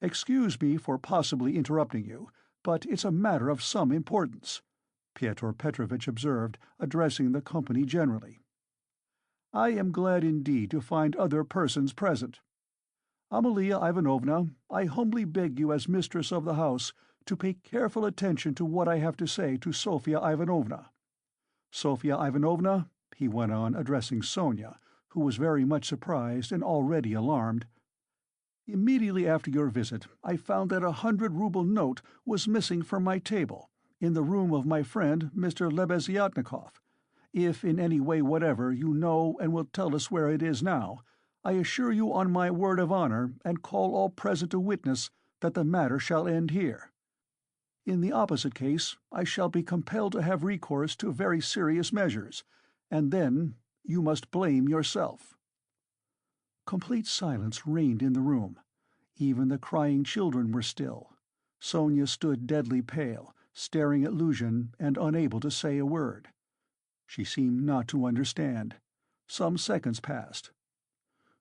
"Excuse me for possibly interrupting you, but it's a matter of some importance," Pyotr Petrovitch observed, addressing the company generally. "I am glad indeed to find other persons present. Amalia Ivanovna, I humbly beg you as mistress of the house to pay careful attention to what I have to say to Sofya Ivanovna. Sofya Ivanovna," he went on, addressing Sonia, who was very much surprised and already alarmed, "immediately after your visit I found that 100-rouble note was missing from my table, in the room of my friend Mr. Lebeziatnikov. If in any way whatever you know and will tell us where it is now, I assure you on my word of honor, and call all present to witness, that the matter shall end here. In the opposite case, I shall be compelled to have recourse to very serious measures, and then you must blame yourself." Complete silence reigned in the room. Even the crying children were still. Sonia stood deadly pale, staring at Luzhin and unable to say a word. She seemed not to understand. Some seconds passed.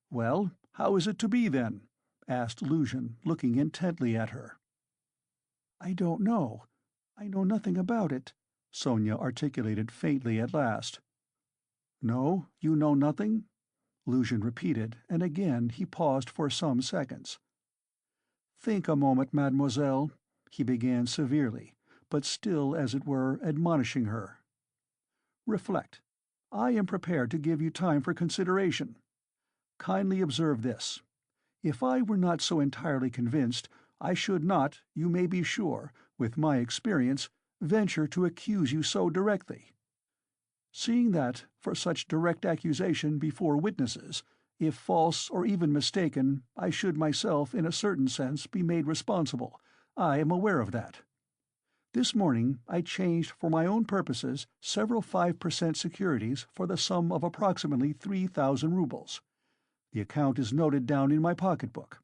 "Well, how is it to be, then?" asked Luzhin, looking intently at her. "I don't know. I know nothing about it," Sonia articulated faintly at last. "No, you know nothing?" Luzhin repeated, and again he paused for some seconds. "Think a moment, mademoiselle," he began severely, but still, as it were, admonishing her. "Reflect. I am prepared to give you time for consideration. Kindly observe this. If I were not so entirely convinced, I should not, you may be sure, with my experience, venture to accuse you so directly. Seeing that, for such direct accusation before witnesses, if false or even mistaken, I should myself, in a certain sense, be made responsible, I am aware of that. This morning I changed for my own purposes several 5% securities for the sum of approximately 3,000 roubles. The account is noted down in my pocketbook.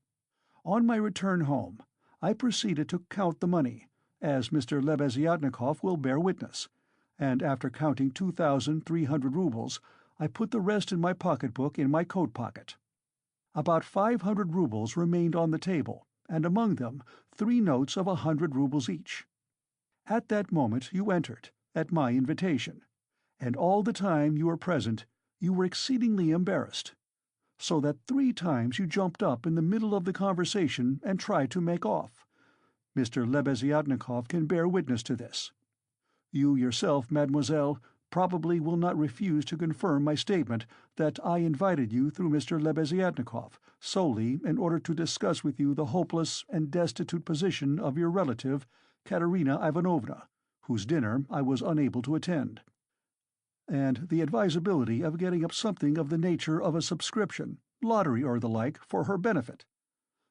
On my return home, I proceeded to count the money, as Mr. Lebeziatnikov will bear witness, and after counting 2,300 roubles, I put the rest in my pocketbook in my coat pocket. About 500 roubles remained on the table, and among them 3 notes of 100 roubles each. At that moment you entered, at my invitation, and all the time you were present you were exceedingly embarrassed, so that 3 times you jumped up in the middle of the conversation and tried to make off. Mr. Lebeziatnikov can bear witness to this. You yourself, mademoiselle, probably will not refuse to confirm my statement that I invited you through Mr. Lebeziatnikov solely in order to discuss with you the hopeless and destitute position of your relative, Katerina Ivanovna, whose dinner I was unable to attend, and the advisability of getting up something of the nature of a subscription, lottery or the like, for her benefit.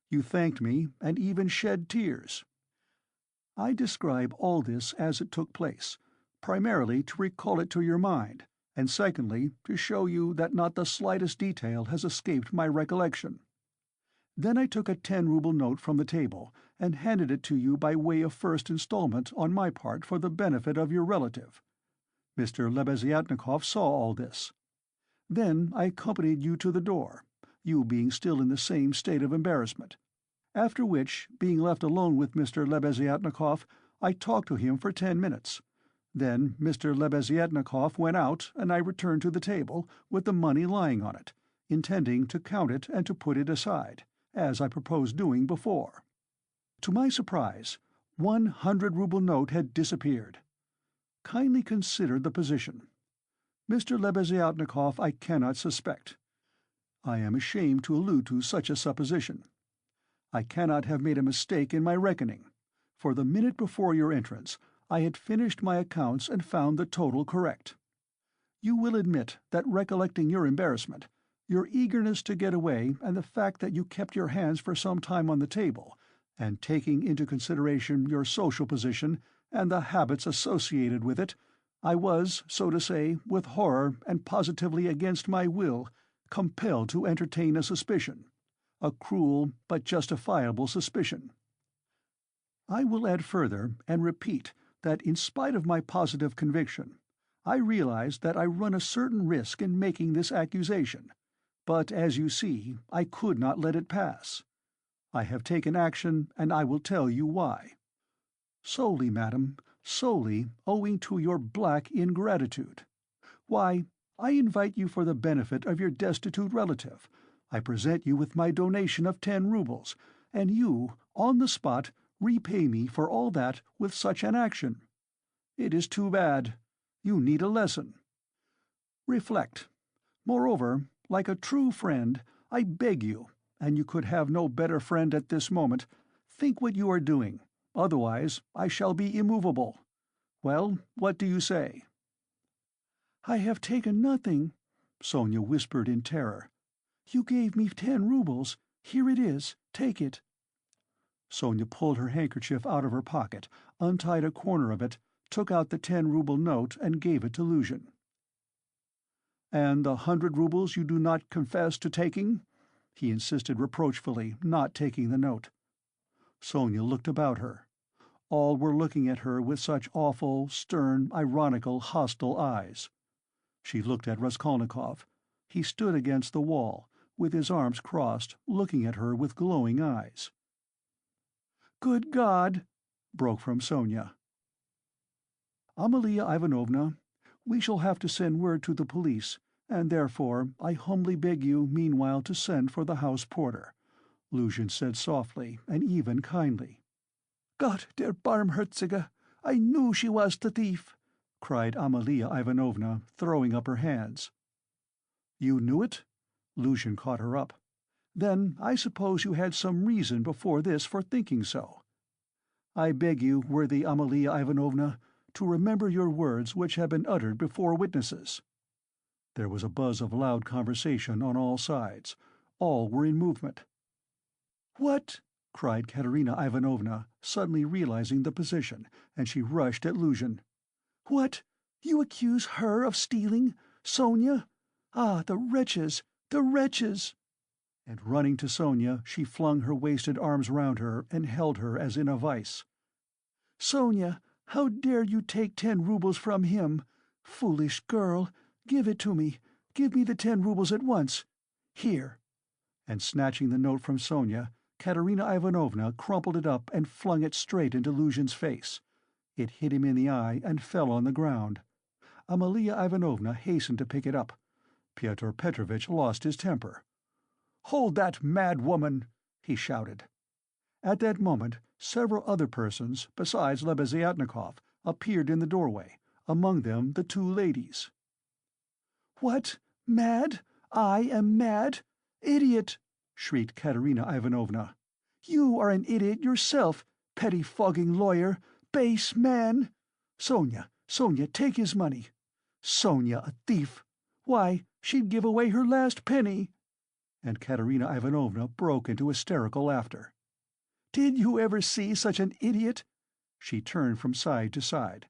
You thanked me, and even shed tears. I describe all this as it took place, primarily to recall it to your mind, and secondly to show you that not the slightest detail has escaped my recollection. Then I took a 10-rouble note from the table and handed it to you by way of first installment on my part for the benefit of your relative. Mr. Lebeziatnikov saw all this. Then I accompanied you to the door, you being still in the same state of embarrassment, after which, being left alone with Mr. Lebeziatnikov, I talked to him for 10 minutes. Then Mr. Lebeziatnikov went out, and I returned to the table, with the money lying on it, intending to count it and to put it aside, as I proposed doing before. To my surprise, 100-ruble note had disappeared. Kindly consider the position. Mr. Lebeziatnikov I cannot suspect. I am ashamed to allude to such a supposition. I cannot have made a mistake in my reckoning, for the minute before your entrance I had finished my accounts and found the total correct. You will admit that, recollecting your embarrassment, your eagerness to get away, and the fact that you kept your hands for some time on the table, and taking into consideration your social position and the habits associated with it, I was, so to say, with horror and positively against my will, compelled to entertain a suspicion, a cruel but justifiable suspicion. I will add further and repeat that in spite of my positive conviction, I realize that I run a certain risk in making this accusation, but as you see, I could not let it pass. I have taken action, and I will tell you why. Solely, madam, solely owing to your black ingratitude. Why, I invite you for the benefit of your destitute relative. I present you with my donation of 10 rubles, and you, on the spot, repay me for all that with such an action. It is too bad. You need a lesson. Reflect. Moreover, like a true friend, I beg you, and you could have no better friend at this moment, think what you are doing. Otherwise, I shall be immovable. Well, what do you say?" "I have taken nothing," Sonia whispered in terror. "You gave me 10 rubles. Here it is. Take it." Sonia pulled her handkerchief out of her pocket, untied a corner of it, took out the 10-ruble note and gave it to Luzhin. "And the 100 rubles you do not confess to taking?" he insisted reproachfully, not taking the note. Sonia looked about her. All were looking at her with such awful, stern, ironical, hostile eyes. She looked at Raskolnikov. He stood against the wall, with his arms crossed, looking at her with glowing eyes. "Good God!" broke from Sonia. "Amalia Ivanovna, we shall have to send word to the police, and therefore I humbly beg you meanwhile to send for the house porter," Luzhin said softly and even kindly. "Gott der Barmherzige! I knew she was the thief!" cried Amalia Ivanovna, throwing up her hands. "You knew it?" Luzhin caught her up. "Then I suppose you had some reason before this for thinking so. I beg you, worthy Amalia Ivanovna, to remember your words which have been uttered before witnesses." There was a buzz of loud conversation on all sides. All were in movement. "What?" cried Katerina Ivanovna, suddenly realizing the position, and she rushed at Luzhin. "What? You accuse her of stealing? Sonia? Ah, the wretches! The wretches!" And running to Sonia, she flung her wasted arms round her and held her as in a vice. "Sonia, how dare you take 10 rubles from him? Foolish girl! Give it to me. Give me the 10 rubles at once. Here." And snatching the note from Sonia, Katerina Ivanovna crumpled it up and flung it straight into Luzhin's face. It hit him in the eye and fell on the ground. Amalia Ivanovna hastened to pick it up. Pyotr Petrovitch lost his temper. "Hold that mad woman!" he shouted. At that moment several other persons, besides Lebeziatnikov, appeared in the doorway, among them the 2 ladies. "What? Mad? I am mad? Idiot!" shrieked Katerina Ivanovna. "You are an idiot yourself, pettifogging lawyer, base man! Sonia, Sonia, take his money. Sonia, a thief! Why, she'd give away her last penny!" And Katerina Ivanovna broke into hysterical laughter. "Did you ever see such an idiot?" She turned from side to side.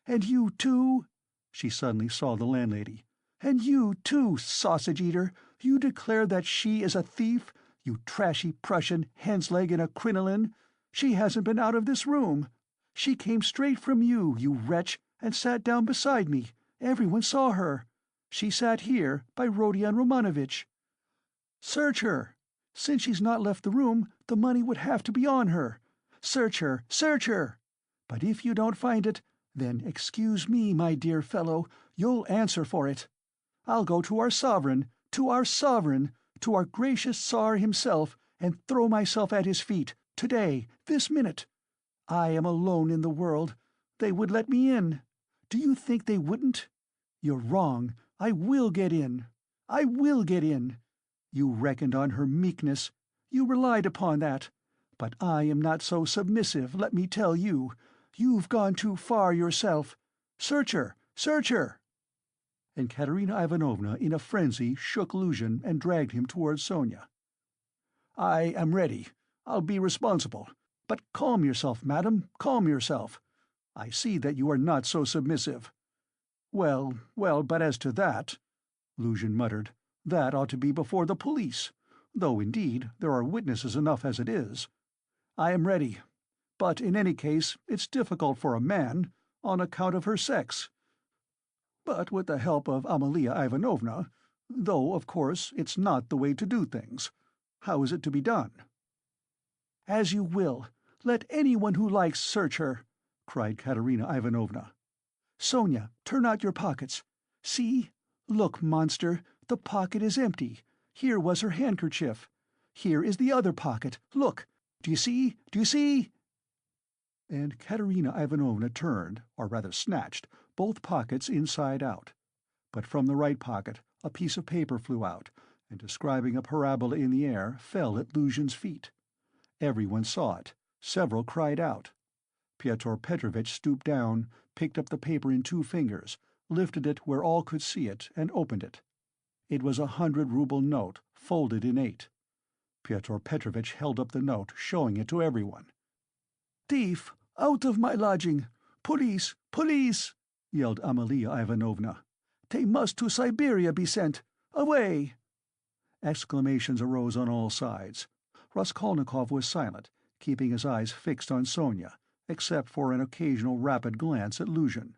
"And you too?" She suddenly saw the landlady. "And you too, sausage-eater, you declare that she is a thief, you trashy Prussian hensleg in a crinoline? She hasn't been out of this room. She came straight from you, you wretch, and sat down beside me. Everyone saw her. She sat here, by Rodion Romanovitch. Search her. Since she's not left the room, the money would have to be on her. Search her, search her! But if you don't find it, Then excuse me, my dear fellow, you'll answer for it. I'll go to our sovereign, to our gracious Tsar himself, and throw myself at his feet, today, this minute. I am alone in the world. They would let me in. Do you think they wouldn't? You're wrong. I will get in. I will get in. You reckoned on her meekness. You relied upon that. But I am not so submissive, let me tell you. You've gone too far yourself. Search her! Search her!" And Katerina Ivanovna, in a frenzy, shook Luzhin and dragged him towards Sonia. "I am ready. I'll be responsible. But calm yourself, madam, calm yourself. I see that you are not so submissive." "Well, well, but as to that," Luzhin muttered, "that ought to be before the police, though, indeed, there are witnesses enough as it is. I am ready. But in any case it's difficult for a man, on account of her sex. But with the help of Amalia Ivanovna, though, of course, it's not the way to do things. How is it to be done?" "As you will. Let anyone who likes search her," cried Katerina Ivanovna. "Sonia, turn out your pockets. See? Look, monster, the pocket is empty. Here was her handkerchief. Here is the other pocket. Look! Do you see? Do you see?" And Katerina Ivanovna turned, or rather snatched, both pockets inside out. But from the right pocket a piece of paper flew out, and describing a parabola in the air, fell at Luzhin's feet. Everyone saw it. Several cried out. Pyotr Petrovitch stooped down, picked up the paper in 2 fingers, lifted it where all could see it, and opened it. It was a 100-ruble note, folded in 8. Pyotr Petrovitch held up the note, showing it to everyone. "Thief! Out of my lodging! Police! Police!" yelled Amalia Ivanovna. "They must to Siberia be sent! Away!" Exclamations arose on all sides. Raskolnikov was silent, keeping his eyes fixed on Sonia, except for an occasional rapid glance at Luzhin.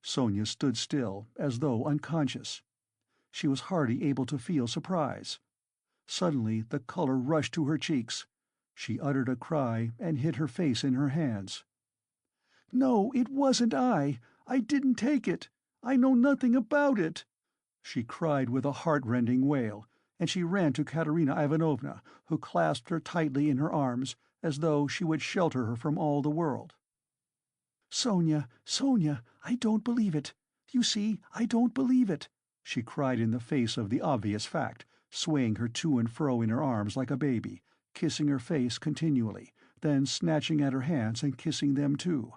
Sonia stood still, as though unconscious. She was hardly able to feel surprise. Suddenly the color rushed to her cheeks. She uttered a cry and hid her face in her hands. "No, it wasn't I! I didn't take it! I know nothing about it!" she cried with a heart-rending wail, and she ran to Katerina Ivanovna, who clasped her tightly in her arms, as though she would shelter her from all the world. "Sonia, Sonia, I don't believe it! You see, I don't believe it!" she cried in the face of the obvious fact, swaying her to and fro in her arms like a baby, kissing her face continually, then snatching at her hands and kissing them too.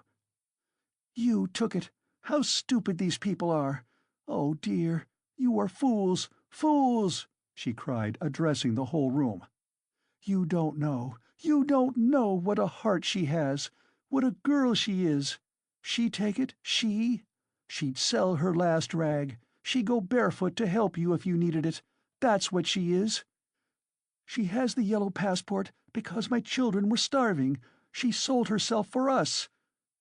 "You took it! How stupid these people are! Oh dear, you are fools, fools!" she cried, addressing the whole room. You don't know what a heart she has, what a girl she is. She take it, she? She'd sell her last rag, she'd go barefoot to help you if you needed it, that's what she is. She has the yellow passport because my children were starving, she sold herself for us.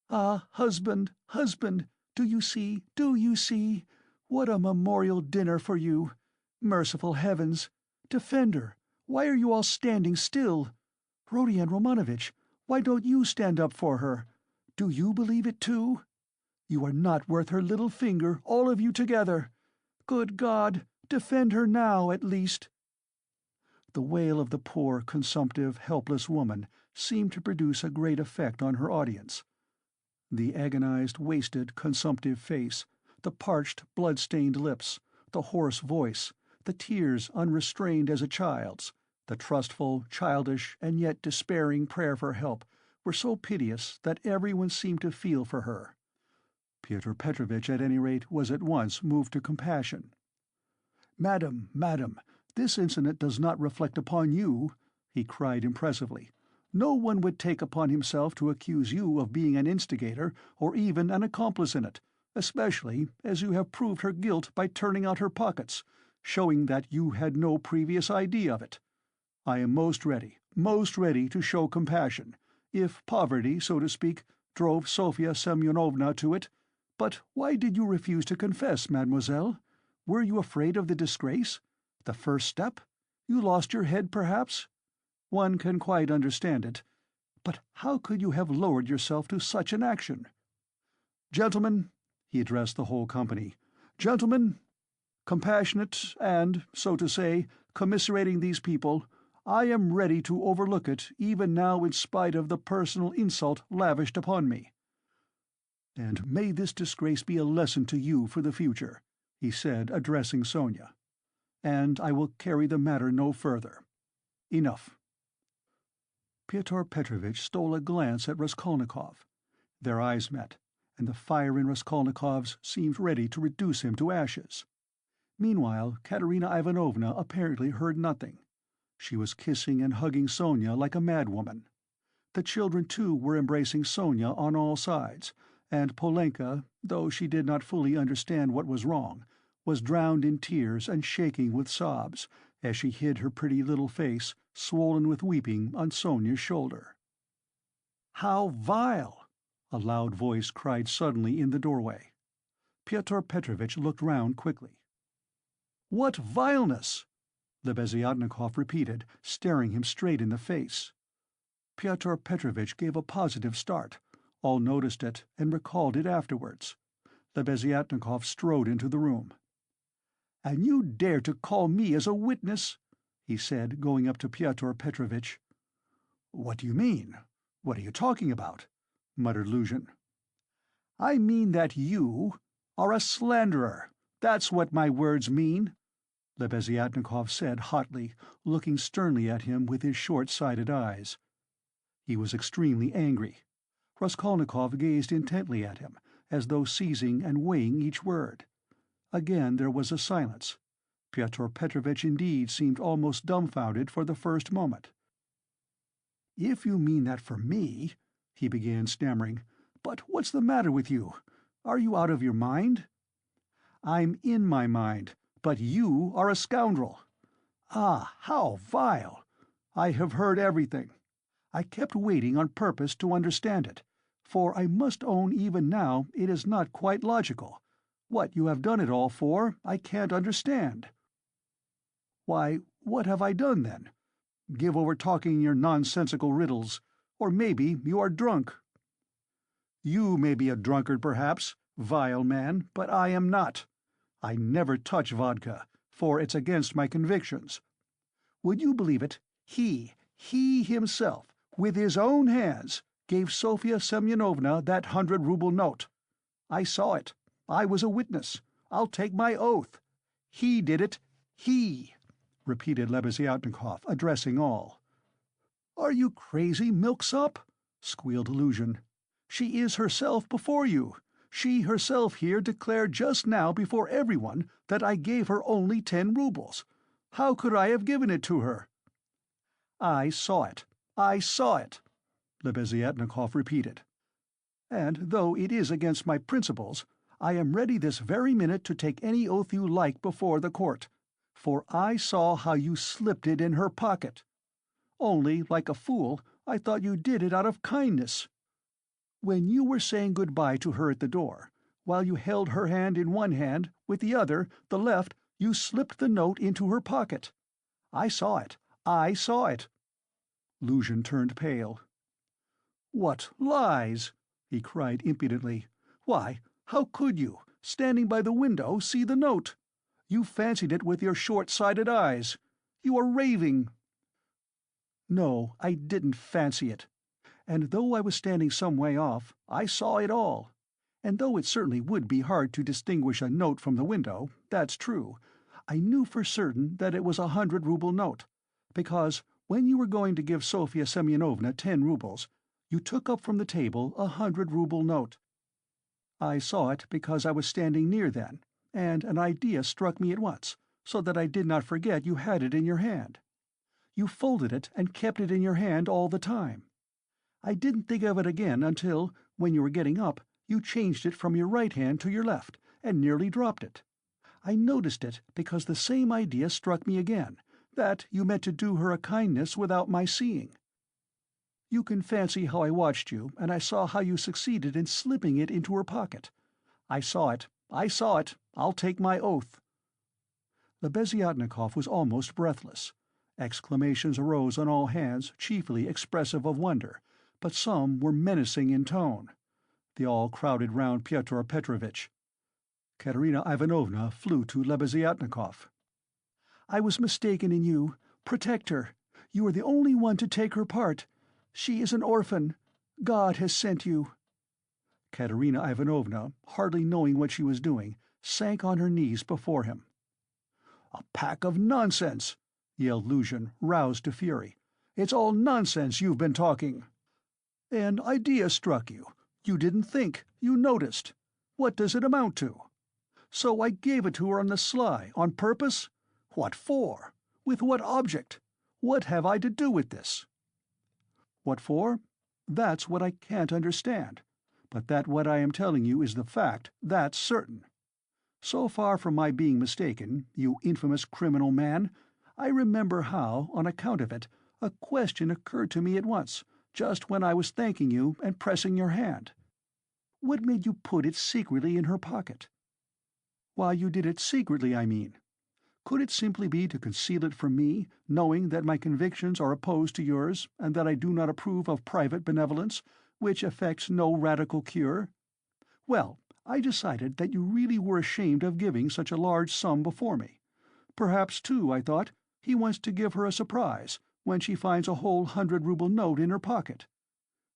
Ah, husband, husband, do you see, do you see? What a memorial dinner for you! Merciful heavens! Defend her! Why are you all standing still? Rodion Romanovitch, why don't you stand up for her? Do you believe it too? You are not worth her little finger, all of you together. Good God, defend her now, at least. The wail of the poor, consumptive, helpless woman seemed to produce a great effect on her audience. The agonized, wasted, consumptive face, the parched, blood-stained lips, the hoarse voice, the tears unrestrained as a child's, the trustful, childish, and yet despairing prayer for help were so piteous that everyone seemed to feel for her. Pyotr Petrovitch, at any rate, was at once moved to compassion. "Madam, madam, this incident does not reflect upon you," he cried impressively. "No one would take upon himself to accuse you of being an instigator or even an accomplice in it, especially as you have proved her guilt by turning out her pockets, showing that you had no previous idea of it. I am most ready to show compassion, if poverty, so to speak, drove Sofya Semyonovna to it. But why did you refuse to confess, mademoiselle? Were you afraid of the disgrace? The first step? You lost your head, perhaps? One can quite understand it. But how could you have lowered yourself to such an action?" Gentlemen," he addressed the whole company, "gentlemen, compassionate and, so to say, commiserating these people, I am ready to overlook it even now in spite of the personal insult lavished upon me. And may this disgrace be a lesson to you for the future," he said, addressing Sonia. "And I will carry the matter no further. Enough." Pyotr Petrovitch stole a glance at Raskolnikov. Their eyes met, and the fire in Raskolnikov's seemed ready to reduce him to ashes. Meanwhile, Katerina Ivanovna apparently heard nothing. She was kissing and hugging Sonia like a madwoman. The children, too, were embracing Sonia on all sides, and Polenka, though she did not fully understand what was wrong, was drowned in tears and shaking with sobs as she hid her pretty little face, swollen with weeping, on Sonia's shoulder. "How vile!" a loud voice cried suddenly in the doorway. Pyotr Petrovitch looked round quickly. "What vileness?" Lebeziatnikov repeated, staring him straight in the face. Pyotr Petrovitch gave a positive start. All noticed it, and recalled it afterwards. Lebeziatnikov strode into the room. "And you dare to call me as a witness?" he said, going up to Pyotr Petrovitch. "What do you mean? What are you talking about?" muttered Luzhin. "I mean that you are a slanderer. That's what my words mean," Lebeziatnikov said hotly, looking sternly at him with his short-sighted eyes. He was extremely angry. Raskolnikov gazed intently at him, as though seizing and weighing each word. Again there was a silence. Pyotr Petrovitch indeed seemed almost dumbfounded for the first moment. "If you mean that for me," he began, stammering, "but what's the matter with you? Are you out of your mind?" "I'm in my mind, but you are a scoundrel." "Ah, how vile! I have heard everything. I kept waiting on purpose to understand it, for I must own even now it is not quite logical. What you have done it all for, I can't understand." "Why, what have I done, then? Give over talking your nonsensical riddles, or maybe you are drunk." "You may be a drunkard, perhaps, vile man, but I am not. I never touch vodka, for it's against my convictions. Would you believe it? He himself, with his own hands, gave Sofya Semyonovna that 100-ruble note. I saw it. I was a witness. I'll take my oath. He did it. He," repeated Lebeziatnikov, addressing all. "Are you crazy, milksop?" squealed Luzhin. "She is herself before you. She herself here declared just now before everyone that I gave her only 10 rubles. How could I have given it to her?" "I saw it. I saw it," Lebeziatnikov repeated. "And though it is against my principles, I am ready this very minute to take any oath you like before the court, for I saw how you slipped it in her pocket. Only, like a fool, I thought you did it out of kindness. When you were saying good-bye to her at the door, while you held her hand in one hand, with the other, the left, you slipped the note into her pocket. I saw it. I saw it." Luzhin turned pale. "What lies!" he cried impudently. "Why, how could you, standing by the window, see the note? You fancied it with your short-sighted eyes. You are raving." "No, I didn't fancy it. And though I was standing some way off, I saw it all. And though it certainly would be hard to distinguish a note from the window, that's true, I knew for certain that it was a 100-ruble note, because when you were going to give Sofya Semyonovna 10 rubles, you took up from the table a 100-ruble note. I saw it because I was standing near then, and an idea struck me at once, so that I did not forget you had it in your hand. You folded it and kept it in your hand all the time. I didn't think of it again until, when you were getting up, you changed it from your right hand to your left, and nearly dropped it. I noticed it because the same idea struck me again, that you meant to do her a kindness without my seeing. You can fancy how I watched you, and I saw how you succeeded in slipping it into her pocket. I saw it. I saw it. I'll take my oath." Lebeziatnikov was almost breathless. Exclamations arose on all hands, chiefly expressive of wonder, but some were menacing in tone. They all crowded round Pyotr Petrovitch. Katerina Ivanovna flew to Lebeziatnikov. "I was mistaken in you. Protect her. You are the only one to take her part. She is an orphan. God has sent you." Katerina Ivanovna, hardly knowing what she was doing, sank on her knees before him. "A pack of nonsense!" yelled Luzhin, roused to fury. "It's all nonsense you've been talking. An idea struck you. You didn't think. You noticed. What does it amount to? So I gave it to her on the sly, on purpose? What for? With what object? What have I to do with this?" "What for? That's what I can't understand. But that what I am telling you is the fact, that's certain. So far from my being mistaken, you infamous criminal man, I remember how, on account of it, a question occurred to me at once, just when I was thanking you and pressing your hand. What made you put it secretly in her pocket? Why you did it secretly, I mean. Could it simply be to conceal it from me, knowing that my convictions are opposed to yours, and that I do not approve of private benevolence, which effects no radical cure? Well, I decided that you really were ashamed of giving such a large sum before me. Perhaps, too, I thought, he wants to give her a surprise, when she finds a whole 100-rouble note in her pocket.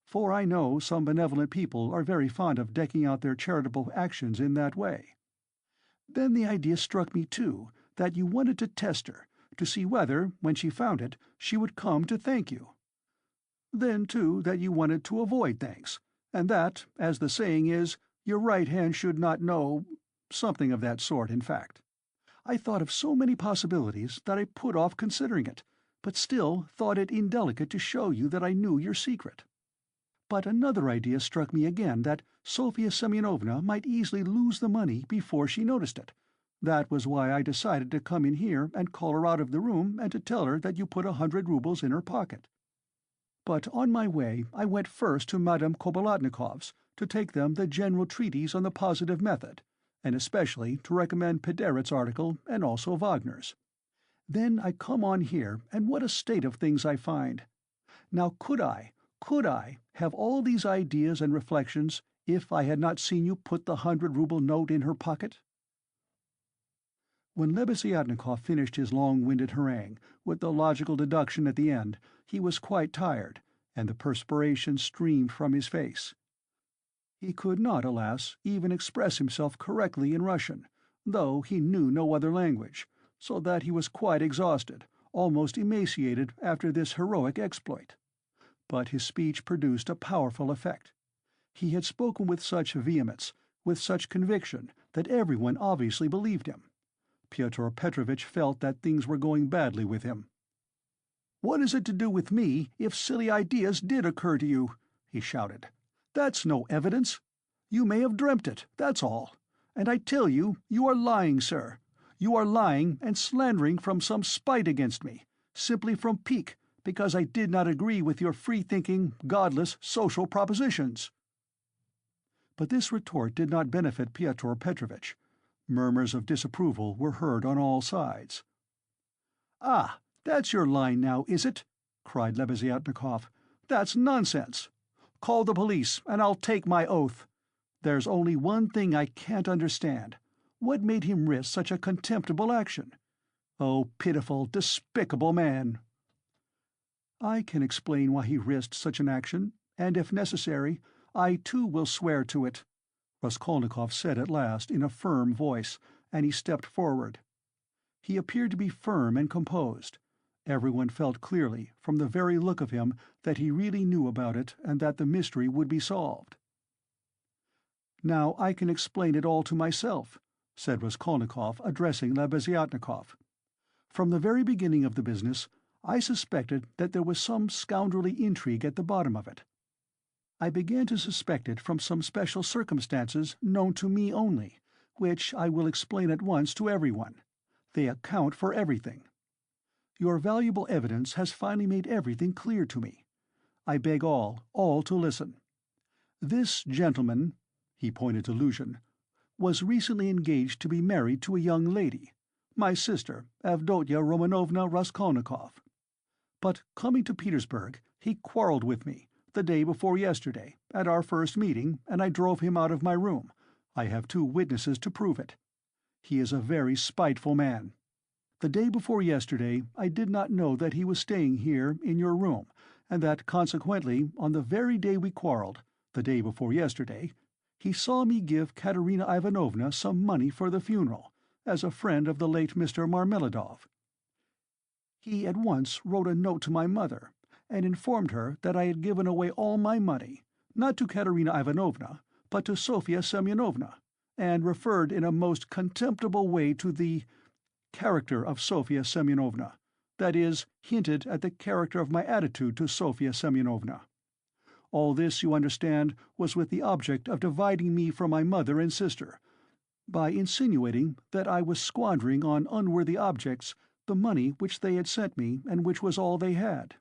For I know some benevolent people are very fond of decking out their charitable actions in that way. Then the idea struck me, too, that you wanted to test her, to see whether, when she found it, she would come to thank you. Then, too, that you wanted to avoid thanks, and that, as the saying is, your right hand should not know—something of that sort, in fact. I thought of so many possibilities that I put off considering it, but still thought it indelicate to show you that I knew your secret. But another idea struck me again, that Sofya Semyonovna might easily lose the money before she noticed it. That was why I decided to come in here and call her out of the room and to tell her that you put 100 roubles in her pocket. But on my way I went first to Madame Kobilatnikov's to take them the general treatise on the positive method, and especially to recommend Pederet's article and also Wagner's. Then I come on here, and what a state of things I find! Now could I have all these ideas and reflections if I had not seen you put the 100-rouble note in her pocket?" When Lebeziatnikov finished his long-winded harangue, with the logical deduction at the end, he was quite tired, and the perspiration streamed from his face. He could not, alas, even express himself correctly in Russian, though he knew no other language, so that he was quite exhausted, almost emaciated after this heroic exploit. But his speech produced a powerful effect. He had spoken with such vehemence, with such conviction, that everyone obviously believed him. Pyotr Petrovitch felt that things were going badly with him. "What is it to do with me if silly ideas did occur to you?" he shouted. "That's no evidence. You may have dreamt it, that's all. And I tell you, you are lying, sir. You are lying and slandering from some spite against me, simply from pique, because I did not agree with your free-thinking, godless social propositions." But this retort did not benefit Pyotr Petrovitch. Murmurs of disapproval were heard on all sides. "Ah, that's your line now, is it?" cried Lebeziatnikov. "That's nonsense. Call the police, and I'll take my oath. There's only one thing I can't understand. What made him risk such a contemptible action? Oh, pitiful, despicable man!" "I can explain why he risked such an action, and if necessary, I too will swear to it," Raskolnikov said at last in a firm voice, and he stepped forward. He appeared to be firm and composed. Everyone felt clearly, from the very look of him, that he really knew about it and that the mystery would be solved. "Now I can explain it all to myself," said Raskolnikov, addressing Lebeziatnikov. "From the very beginning of the business, I suspected that there was some scoundrelly intrigue at the bottom of it. I began to suspect it from some special circumstances known to me only, which I will explain at once to everyone. They account for everything. Your valuable evidence has finally made everything clear to me. I beg all to listen. This gentleman," he pointed to Luzhin, "was recently engaged to be married to a young lady, my sister, Avdotya Romanovna Raskolnikov. But coming to Petersburg, he quarrelled with me, the day before yesterday, at our first meeting, and I drove him out of my room. I have 2 witnesses to prove it. He is a very spiteful man. The day before yesterday I did not know that he was staying here in your room, and that consequently, on the very day we quarreled, the day before yesterday, he saw me give Katerina Ivanovna some money for the funeral, as a friend of the late Mr. Marmeladov. He at once wrote a note to my mother, and informed her that I had given away all my money, not to Katerina Ivanovna, but to Sofya Semyonovna, and referred in a most contemptible way to the character of Sofya Semyonovna, that is, hinted at the character of my attitude to Sofya Semyonovna. All this, you understand, was with the object of dividing me from my mother and sister, by insinuating that I was squandering on unworthy objects the money which they had sent me and which was all they had.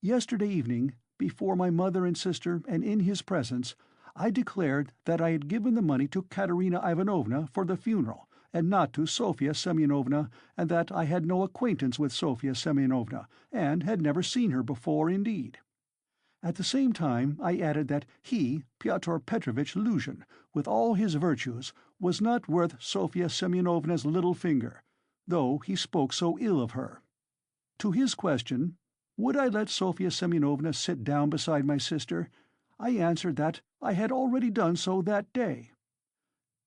Yesterday evening, before my mother and sister and in his presence, I declared that I had given the money to Katerina Ivanovna for the funeral, and not to Sofya Semyonovna, and that I had no acquaintance with Sofya Semyonovna, and had never seen her before indeed. At the same time I added that he, Pyotr Petrovitch Luzhin, with all his virtues, was not worth Sofya Semyonovna's little finger, though he spoke so ill of her. To his question, would I let Sofya Semyonovna sit down beside my sister, I answered that I had already done so that day.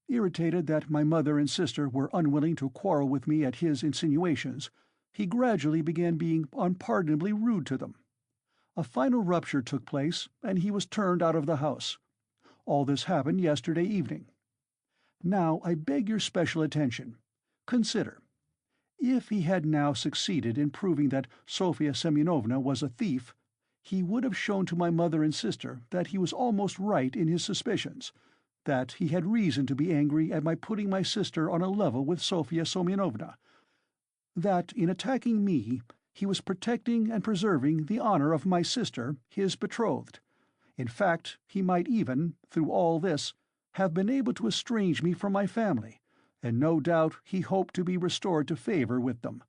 Irritated that my mother and sister were unwilling to quarrel with me at his insinuations, he gradually began being unpardonably rude to them. A final rupture took place, and he was turned out of the house. All this happened yesterday evening. Now I beg your special attention. Consider. If he had now succeeded in proving that Sofya Semyonovna was a thief, he would have shown to my mother and sister that he was almost right in his suspicions, that he had reason to be angry at my putting my sister on a level with Sofya Semyonovna, that in attacking me he was protecting and preserving the honor of my sister, his betrothed. In fact, he might even, through all this, have been able to estrange me from my family, and no doubt he hoped to be restored to favor with them,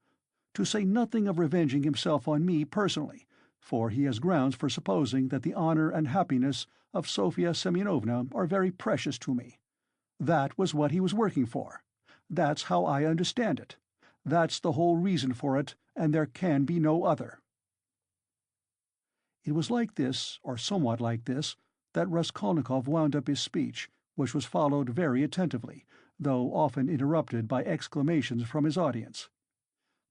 to say nothing of revenging himself on me personally, for he has grounds for supposing that the honor and happiness of Sofya Semyonovna are very precious to me. That was what he was working for. That's how I understand it. That's the whole reason for it, and there can be no other." It was like this, or somewhat like this, that Raskolnikov wound up his speech, which was followed very attentively, though often interrupted by exclamations from his audience.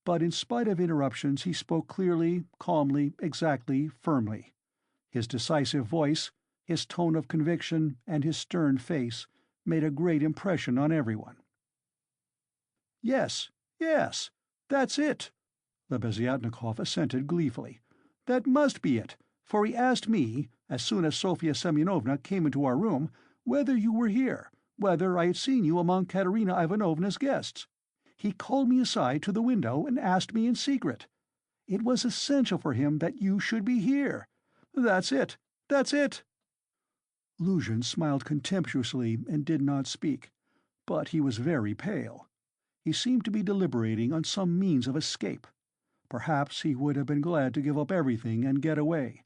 But in spite of interruptions he spoke clearly, calmly, exactly, firmly. His decisive voice, his tone of conviction, and his stern face made a great impression on everyone. "Yes, yes, that's it," Lebeziatnikov assented gleefully. "That must be it, for he asked me, as soon as Sofya Semyonovna came into our room, whether you were here, whether I had seen you among Katerina Ivanovna's guests. He called me aside to the window and asked me in secret. It was essential for him that you should be here. That's it, that's it." Luzhin smiled contemptuously and did not speak, but he was very pale. He seemed to be deliberating on some means of escape. Perhaps he would have been glad to give up everything and get away,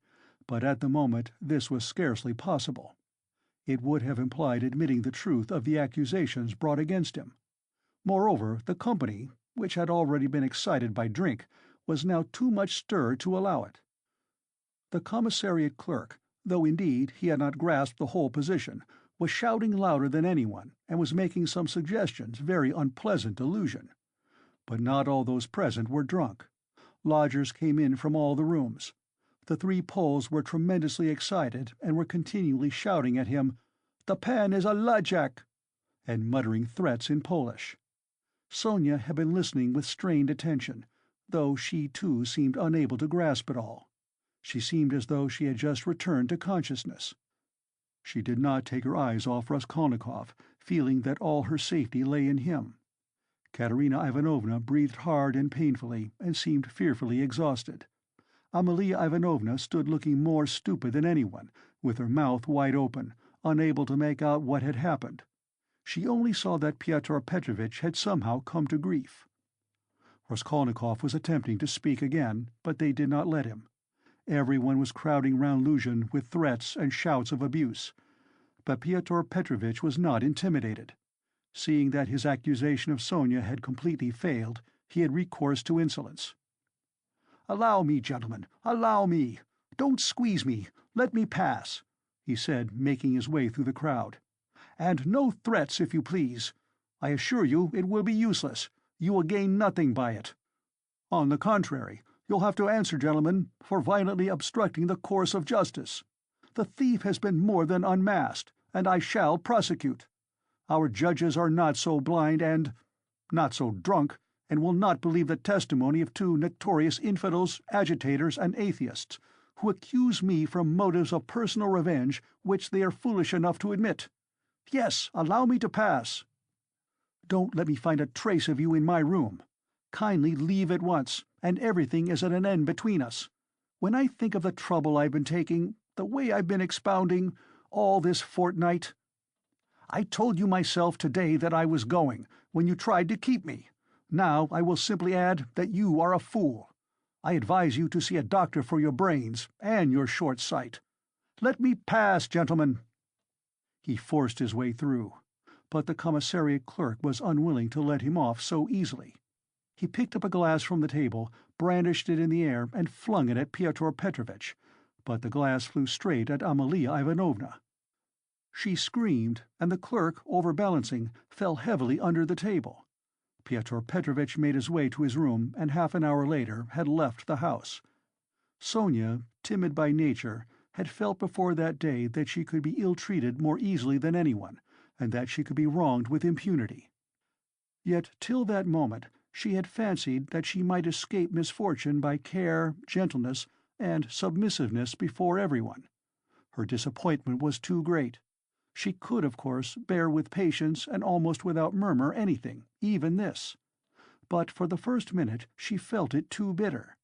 but at the moment this was scarcely possible. It would have implied admitting the truth of the accusations brought against him. Moreover, the company, which had already been excited by drink, was now too much stirred to allow it. The commissariat clerk, though indeed he had not grasped the whole position, was shouting louder than anyone, and was making some suggestions very unpleasant to Luzhin. But not all those present were drunk. Lodgers came in from all the rooms. The 3 Poles were tremendously excited and were continually shouting at him, "The pan is a lajak," and muttering threats in Polish. Sonia had been listening with strained attention, though she too seemed unable to grasp it all. She seemed as though she had just returned to consciousness. She did not take her eyes off Raskolnikov, feeling that all her safety lay in him. Katerina Ivanovna breathed hard and painfully, and seemed fearfully exhausted. Amalia Ivanovna stood looking more stupid than anyone, with her mouth wide open, unable to make out what had happened. She only saw that Pyotr Petrovitch had somehow come to grief. Raskolnikov was attempting to speak again, but they did not let him. Everyone was crowding round Luzhin with threats and shouts of abuse. But Pyotr Petrovitch was not intimidated. Seeing that his accusation of Sonia had completely failed, he had recourse to insolence. "Allow me, gentlemen, allow me! Don't squeeze me! Let me pass!" he said, making his way through the crowd. "And no threats, if you please. I assure you it will be useless. You will gain nothing by it. On the contrary, you'll have to answer, gentlemen, for violently obstructing the course of justice. The thief has been more than unmasked, and I shall prosecute. Our judges are not so blind and not so drunk, and will not believe the testimony of two notorious infidels, agitators, and atheists, who accuse me from motives of personal revenge which they are foolish enough to admit. Yes, allow me to pass. Don't let me find a trace of you in my room. Kindly leave at once, and everything is at an end between us. When I think of the trouble I've been taking, the way I've been expounding, all this fortnight. I told you myself today that I was going, when you tried to keep me. Now I will simply add that you are a fool. I advise you to see a doctor for your brains and your short sight. Let me pass, gentlemen." He forced his way through, but the commissariat clerk was unwilling to let him off so easily. He picked up a glass from the table, brandished it in the air, and flung it at Pyotr Petrovitch, but the glass flew straight at Amalia Ivanovna. She screamed, and the clerk, overbalancing, fell heavily under the table. Pyotr Petrovitch made his way to his room, and half an hour later had left the house. Sonia, timid by nature, had felt before that day that she could be ill-treated more easily than anyone, and that she could be wronged with impunity. Yet till that moment she had fancied that she might escape misfortune by care, gentleness, and submissiveness before everyone. Her disappointment was too great. She could, of course, bear with patience and almost without murmur anything, even this. But for the first minute she felt it too bitter.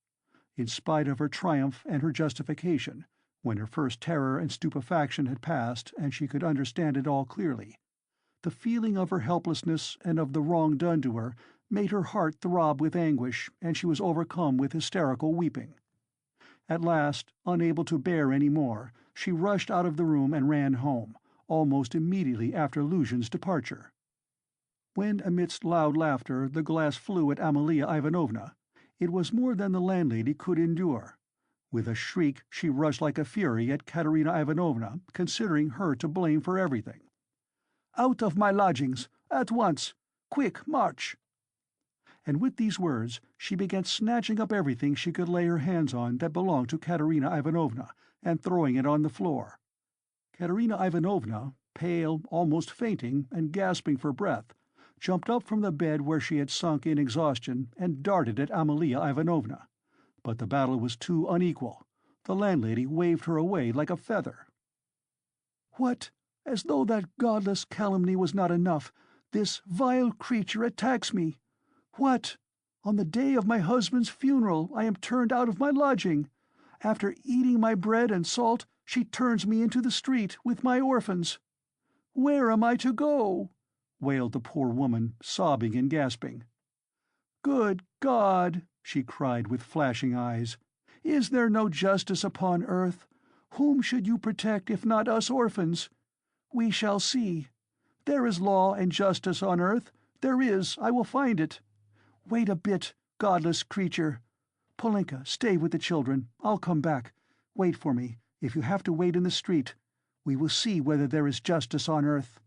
In spite of her triumph and her justification, when her first terror and stupefaction had passed and she could understand it all clearly, the feeling of her helplessness and of the wrong done to her made her heart throb with anguish, and she was overcome with hysterical weeping. At last, unable to bear any more, she rushed out of the room and ran home, almost immediately after Luzhin's departure. When, amidst loud laughter, the glass flew at Amalia Ivanovna, it was more than the landlady could endure. With a shriek she rushed like a fury at Katerina Ivanovna, considering her to blame for everything. "Out of my lodgings! At once! Quick, march!" And with these words she began snatching up everything she could lay her hands on that belonged to Katerina Ivanovna, and throwing it on the floor. Katerina Ivanovna, pale, almost fainting, and gasping for breath, jumped up from the bed where she had sunk in exhaustion and darted at Amalia Ivanovna. But the battle was too unequal. The landlady waved her away like a feather. "What? As though that godless calumny was not enough, this vile creature attacks me! What? On the day of my husband's funeral I am turned out of my lodging! After eating my bread and salt, she turns me into the street with my orphans. Where am I to go?" wailed the poor woman, sobbing and gasping. "Good God!" she cried with flashing eyes. "Is there no justice upon earth? Whom should you protect if not us orphans? We shall see. There is law and justice on earth. There is, I will find it. Wait a bit, godless creature. Polenka, stay with the children. I'll come back. Wait for me, if you have to wait in the street. We will see whether there is justice on earth."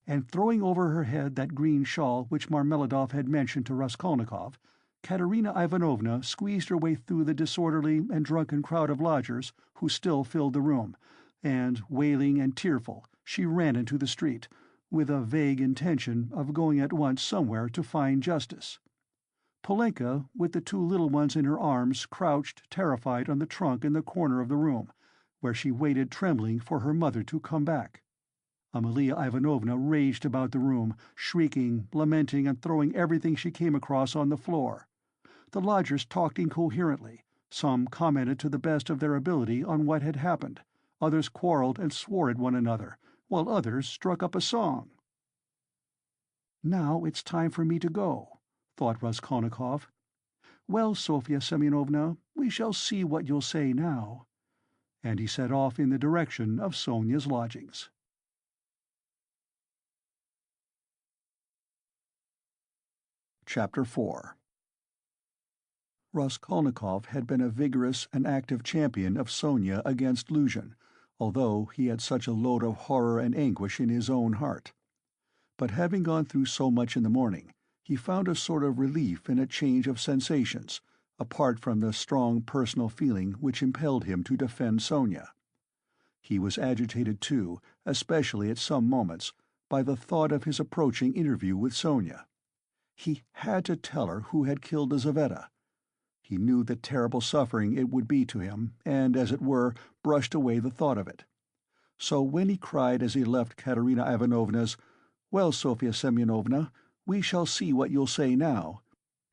And throwing over her head that green shawl which Marmeladov had mentioned to Raskolnikov, Katerina Ivanovna squeezed her way through the disorderly and drunken crowd of lodgers who still filled the room, and, wailing and tearful, she ran into the street, with a vague intention of going at once somewhere to find justice. Polenka, with the two little ones in her arms, crouched terrified on the trunk in the corner of the room, where she waited trembling for her mother to come back. Amalia Ivanovna raged about the room, shrieking, lamenting, and throwing everything she came across on the floor. The lodgers talked incoherently. Some commented to the best of their ability on what had happened, others quarreled and swore at one another, while others struck up a song. "Now it's time for me to go," thought Raskolnikov. Well, Sofya Semyonovna, we shall see what you'll say now." And he set off in the direction of Sonia's lodgings. Chapter 4. Raskolnikov had been a vigorous and active champion of Sonia against Luzhin, although he had such a load of horror and anguish in his own heart. But having gone through so much in the morning, he found a sort of relief in a change of sensations, apart from the strong personal feeling which impelled him to defend Sonia. He was agitated too, especially at some moments, by the thought of his approaching interview with Sonia. He had to tell her who had killed Lizaveta. He knew the terrible suffering it would be to him, and, as it were, brushed away the thought of it. So when he cried as he left Katerina Ivanovna's, "Well, Sofya Semyonovna, we shall see what you'll say now,"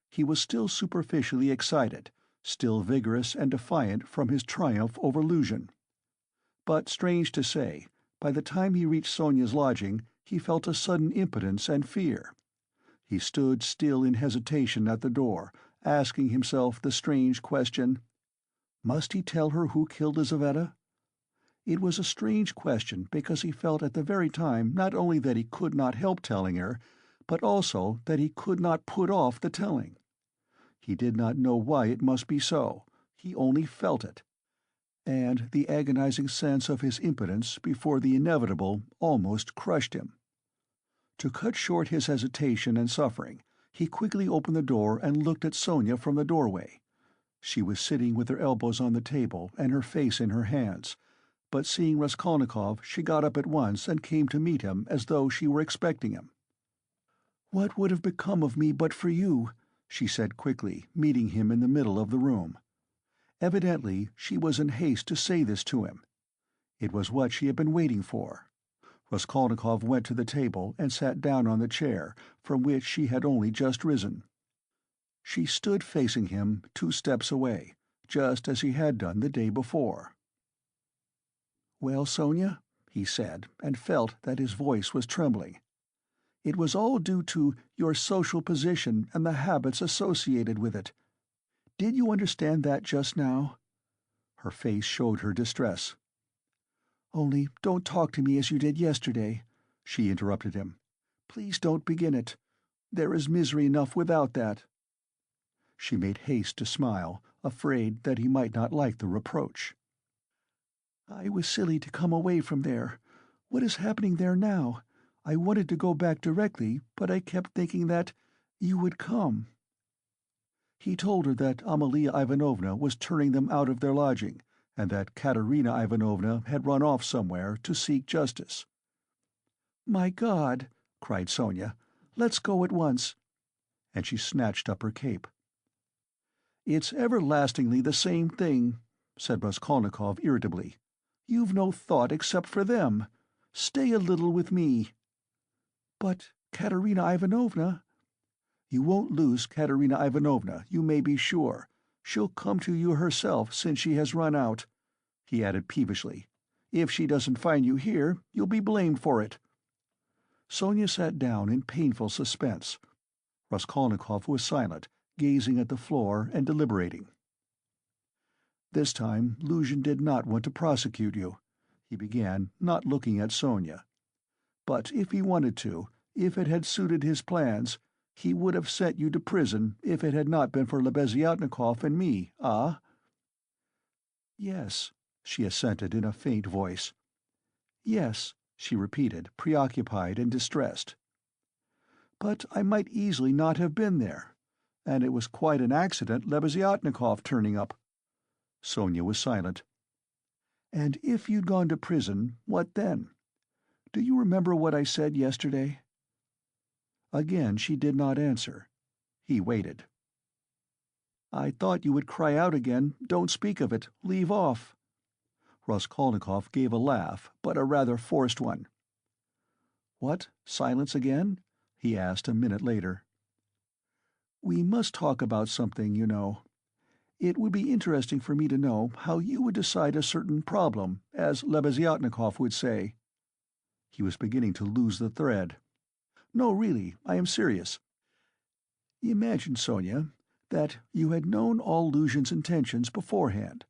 he was still superficially excited, still vigorous and defiant from his triumph over Luzhin. But, strange to say, by the time he reached Sonia's lodging, he felt a sudden impotence and fear. He stood still in hesitation at the door, asking himself the strange question, must he tell her who killed Lizaveta? It was a strange question because he felt at the very time not only that he could not help telling her, but also that he could not put off the telling. He did not know why it must be so, he only felt it. And the agonizing sense of his impotence before the inevitable almost crushed him. To cut short his hesitation and suffering, he quickly opened the door and looked at Sonia from the doorway. She was sitting with her elbows on the table and her face in her hands, but seeing Raskolnikov, she got up at once and came to meet him as though she were expecting him. "What would have become of me but for you?" she said quickly, meeting him in the middle of the room. Evidently she was in haste to say this to him. It was what she had been waiting for. Raskolnikov went to the table and sat down on the chair, from which she had only just risen. She stood facing him 2 steps away, just as he had done the day before. "Well, Sonia," he said, and felt that his voice was trembling. "It was all due to your social position and the habits associated with it. Did you understand that just now?" Her face showed her distress. "Only don't talk to me as you did yesterday," she interrupted him. "Please don't begin it. There is misery enough without that." She made haste to smile, afraid that he might not like the reproach. "I was silly to come away from there. What is happening there now? I wanted to go back directly, but I kept thinking that you would come." He told her that Amalia Ivanovna was turning them out of their lodging, and that Katerina Ivanovna had run off somewhere to seek justice. "My God!" cried Sonia. "Let's go at once." And she snatched up her cape. "It's everlastingly the same thing," said Raskolnikov irritably. "You've no thought except for them. Stay a little with me." "But Katerina Ivanovna—" "You won't lose Katerina Ivanovna, you may be sure. She'll come to you herself since she has run out," he added peevishly. "If she doesn't find you here, you'll be blamed for it." Sonia sat down in painful suspense. Raskolnikov was silent, gazing at the floor and deliberating. "This time Luzhin did not want to prosecute you," he began, not looking at Sonia. "But if he wanted to, if it had suited his plans, he would have sent you to prison if it had not been for Lebeziatnikov and me, ah?" "Yes," she assented in a faint voice. "Yes," she repeated, preoccupied and distressed. "But I might easily not have been there. And it was quite an accident Lebeziatnikov turning up." Sonia was silent. "And if you'd gone to prison, what then? Do you remember what I said yesterday?" Again she did not answer. He waited. "I thought you would cry out again, 'Don't speak of it, leave off.'" Raskolnikov gave a laugh, but a rather forced one. "What, silence again?" he asked a minute later. "We must talk about something, you know. It would be interesting for me to know how you would decide a certain problem, as Lebeziatnikov would say." He was beginning to lose the thread. "No, really, I am serious. Imagine, Sonia, that you had known all Luzhin's intentions beforehand.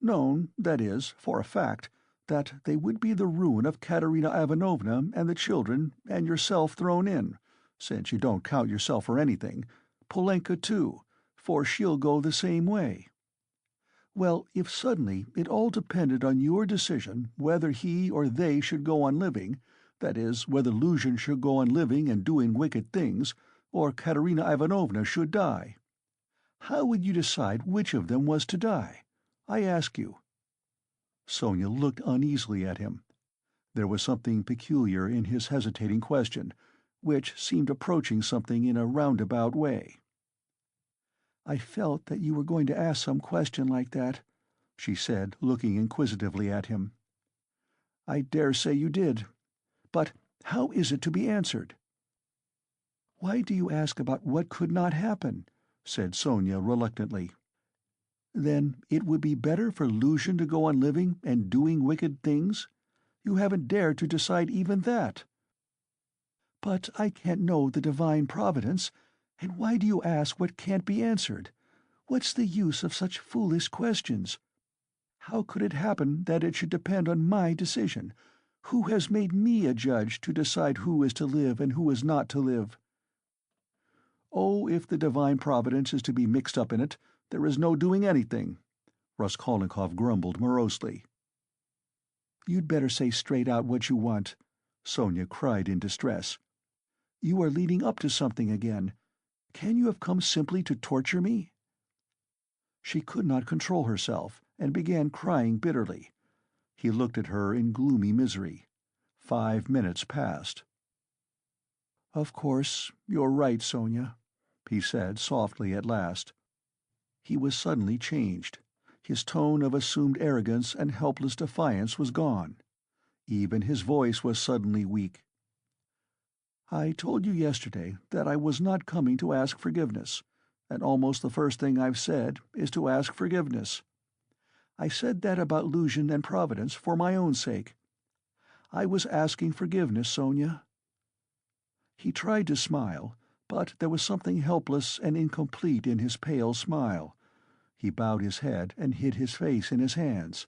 Known, that is, for a fact, that they would be the ruin of Katerina Ivanovna and the children, and yourself thrown in, since you don't count yourself for anything, Polenka too, for she'll go the same way. Well, if suddenly it all depended on your decision whether he or they should go on living, that is, whether Luzhin should go on living and doing wicked things, or Katerina Ivanovna should die, how would you decide which of them was to die? I ask you." Sonia looked uneasily at him. There was something peculiar in his hesitating question, which seemed approaching something in a roundabout way. "I felt that you were going to ask some question like that," she said, looking inquisitively at him. "I dare say you did. But how is it to be answered?" "Why do you ask about what could not happen?" said Sonia reluctantly. "Then it would be better for Luzhin to go on living and doing wicked things? You haven't dared to decide even that." "But I can't know the divine providence, and why do you ask what can't be answered? What's the use of such foolish questions? How could it happen that it should depend on my decision? Who has made me a judge to decide who is to live and who is not to live?" "Oh, if the divine providence is to be mixed up in it, there is no doing anything," Raskolnikov grumbled morosely. "You'd better say straight out what you want," Sonia cried in distress. "You are leading up to something again. Can you have come simply to torture me?" She could not control herself, and began crying bitterly. He looked at her in gloomy misery. 5 minutes passed. "Of course, you're right, Sonia," he said softly at last. He was suddenly changed. His tone of assumed arrogance and helpless defiance was gone. Even his voice was suddenly weak. "I told you yesterday that I was not coming to ask forgiveness, and almost the first thing I've said is to ask forgiveness. I said that about Luzhin and Providence for my own sake. I was asking forgiveness, Sonia." He tried to smile, but there was something helpless and incomplete in his pale smile. He bowed his head and hid his face in his hands.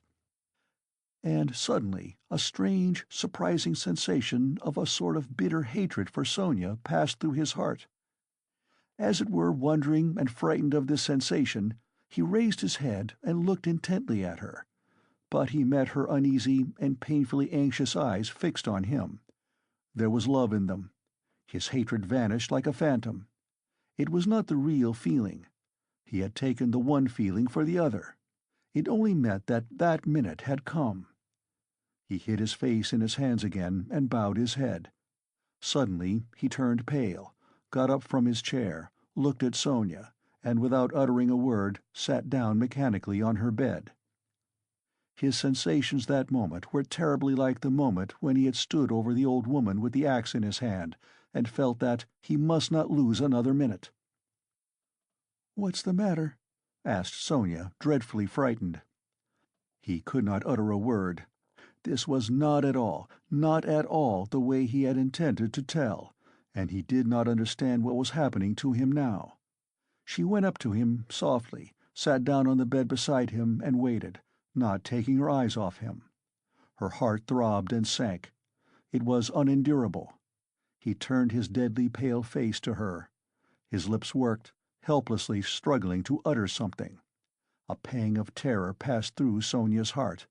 And suddenly a strange, surprising sensation of a sort of bitter hatred for Sonia passed through his heart. As it were wondering and frightened of this sensation, he raised his head and looked intently at her. But he met her uneasy and painfully anxious eyes fixed on him. There was love in them. His hatred vanished like a phantom. It was not the real feeling. He had taken the one feeling for the other. It only meant that that minute had come. He hid his face in his hands again and bowed his head. Suddenly he turned pale, got up from his chair, looked at Sonia, and without uttering a word sat down mechanically on her bed. His sensations that moment were terribly like the moment when he had stood over the old woman with the axe in his hand and felt that he must not lose another minute. "What's the matter?" asked Sonia, dreadfully frightened. He could not utter a word. This was not at all the way he had intended to tell, and he did not understand what was happening to him now. She went up to him softly, sat down on the bed beside him and waited, not taking her eyes off him. Her heart throbbed and sank. It was unendurable. He turned his deadly pale face to her. His lips worked, helplessly struggling to utter something. A pang of terror passed through Sonia's heart.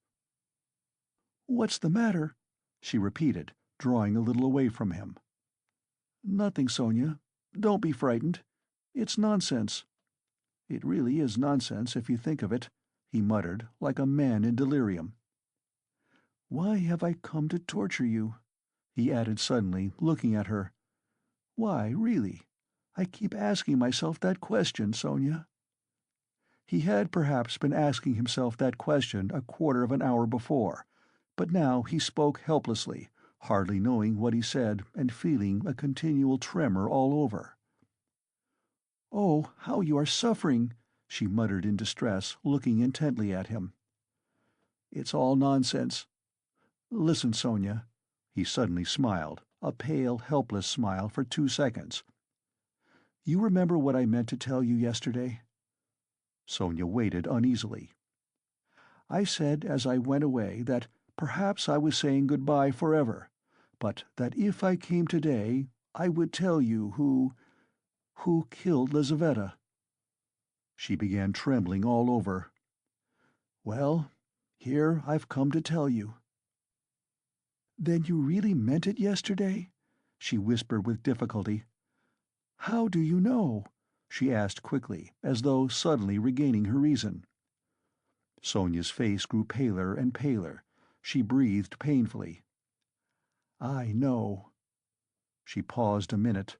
"What's the matter?" she repeated, drawing a little away from him. "Nothing, Sonia. Don't be frightened. It's nonsense." "It really is nonsense, if you think of it," he muttered, like a man in delirium. "Why have I come to torture you?" he added suddenly, looking at her. "Why, really? I keep asking myself that question, Sonia." He had perhaps been asking himself that question a quarter of an hour before, but now he spoke helplessly, hardly knowing what he said and feeling a continual tremor all over. "Oh, how you are suffering!" she muttered in distress, looking intently at him. "It's all nonsense. Listen, Sonia." He suddenly smiled, a pale, helpless smile for 2 seconds. You remember what I meant to tell you yesterday?" Sonia waited uneasily. "I said as I went away that perhaps I was saying goodbye forever, but that if I came today I would tell you who killed Lizaveta." She began trembling all over. "Well, here I've come to tell you." "Then you really meant it yesterday?" she whispered with difficulty. "How do you know?" she asked quickly, as though suddenly regaining her reason. Sonia's face grew paler and paler. She breathed painfully. "I know." She paused a minute.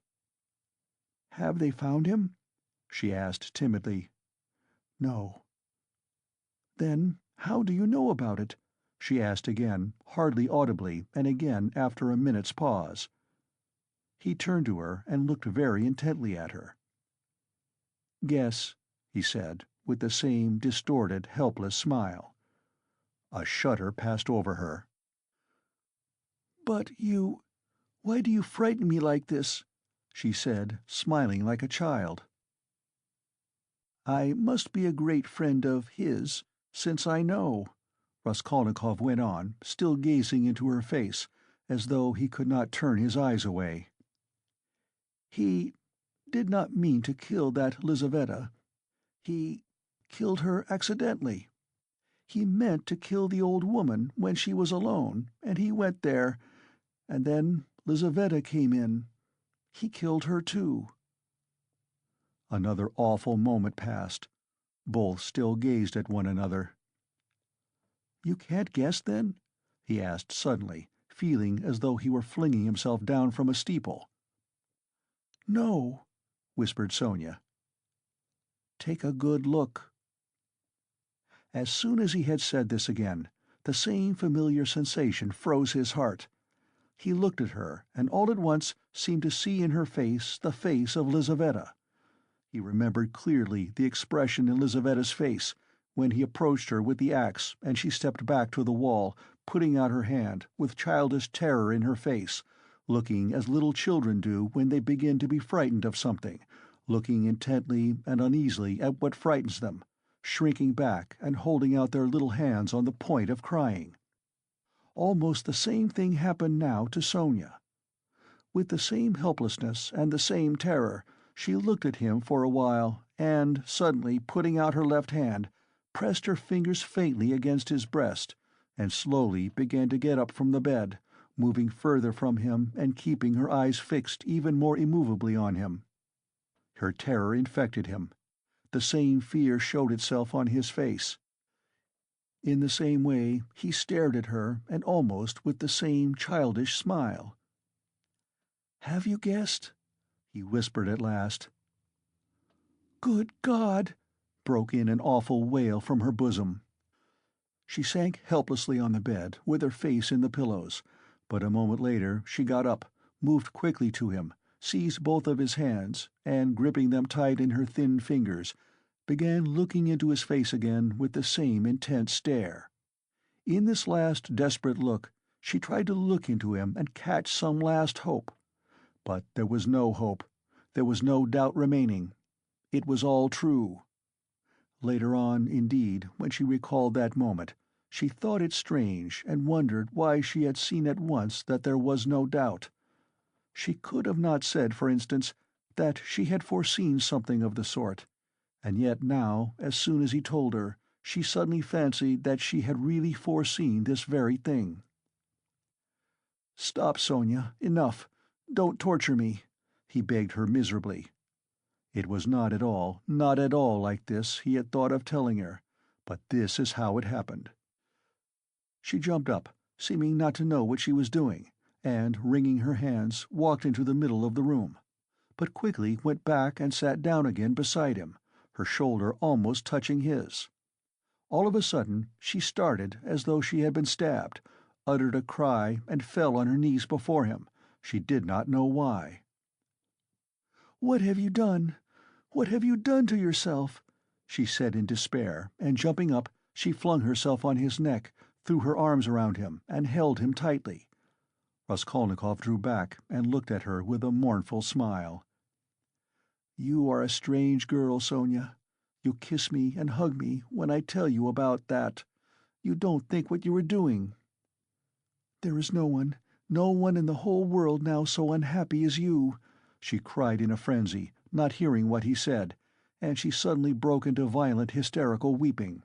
"Have they found him?" she asked timidly. "No." "Then how do you know about it?" she asked again, hardly audibly, and again after a minute's pause. He turned to her and looked very intently at her. "Guess," he said, with the same distorted, helpless smile. A shudder passed over her. "But why do you frighten me like this?" she said, smiling like a child. "I must be a great friend of his, since I know," Raskolnikov went on, still gazing into her face, as though he could not turn his eyes away. "He did not mean to kill that Lizaveta. He killed her accidentally. He meant to kill the old woman when she was alone, and he went there, and then Lizaveta came in. He killed her too." Another awful moment passed. Both still gazed at one another. "You can't guess, then?" he asked suddenly, feeling as though he were flinging himself down from a steeple. "No," whispered Sonia. "Take a good look." As soon as he had said this again, the same familiar sensation froze his heart. He looked at her, and all at once seemed to see in her face the face of Lizaveta. He remembered clearly the expression in Lizaveta's face when he approached her with the axe and she stepped back to the wall, putting out her hand, with childish terror in her face, looking as little children do when they begin to be frightened of something, looking intently and uneasily at what frightens them, shrinking back and holding out their little hands on the point of crying. Almost the same thing happened now to Sonia. With the same helplessness and the same terror, she looked at him for a while and, suddenly putting out her left hand, pressed her fingers faintly against his breast, and slowly began to get up from the bed, moving further from him and keeping her eyes fixed even more immovably on him. Her terror infected him. The same fear showed itself on his face. In the same way he stared at her, and almost with the same childish smile. "Have you guessed?" he whispered at last. "Good God!" broke in an awful wail from her bosom. She sank helplessly on the bed, with her face in the pillows, but a moment later she got up, moved quickly to him, seized both of his hands, and, gripping them tight in her thin fingers, began looking into his face again with the same intent stare. In this last desperate look, she tried to look into him and catch some last hope. But there was no hope. There was no doubt remaining. It was all true. Later on, indeed, when she recalled that moment, she thought it strange and wondered why she had seen at once that there was no doubt. She could have not said, for instance, that she had foreseen something of the sort, and yet now, as soon as he told her, she suddenly fancied that she had really foreseen this very thing. "Stop, Sonia, enough. Don't torture me," he begged her miserably. It was not at all, not at all like this he had thought of telling her, but this is how it happened. She jumped up, seeming not to know what she was doing, and, wringing her hands, walked into the middle of the room, but quickly went back and sat down again beside him, her shoulder almost touching his. All of a sudden she started as though she had been stabbed, uttered a cry, and fell on her knees before him, she did not know why. "What have you done? What have you done to yourself?" she said in despair, and jumping up, she flung herself on his neck, threw her arms around him, and held him tightly. Raskolnikov drew back and looked at her with a mournful smile. You are a strange girl, Sonia. You kiss me and hug me when I tell you about that. You don't think what you are doing. There is no one in the whole world now so unhappy as you, she cried in a frenzy, not hearing what he said, and she suddenly broke into violent hysterical weeping.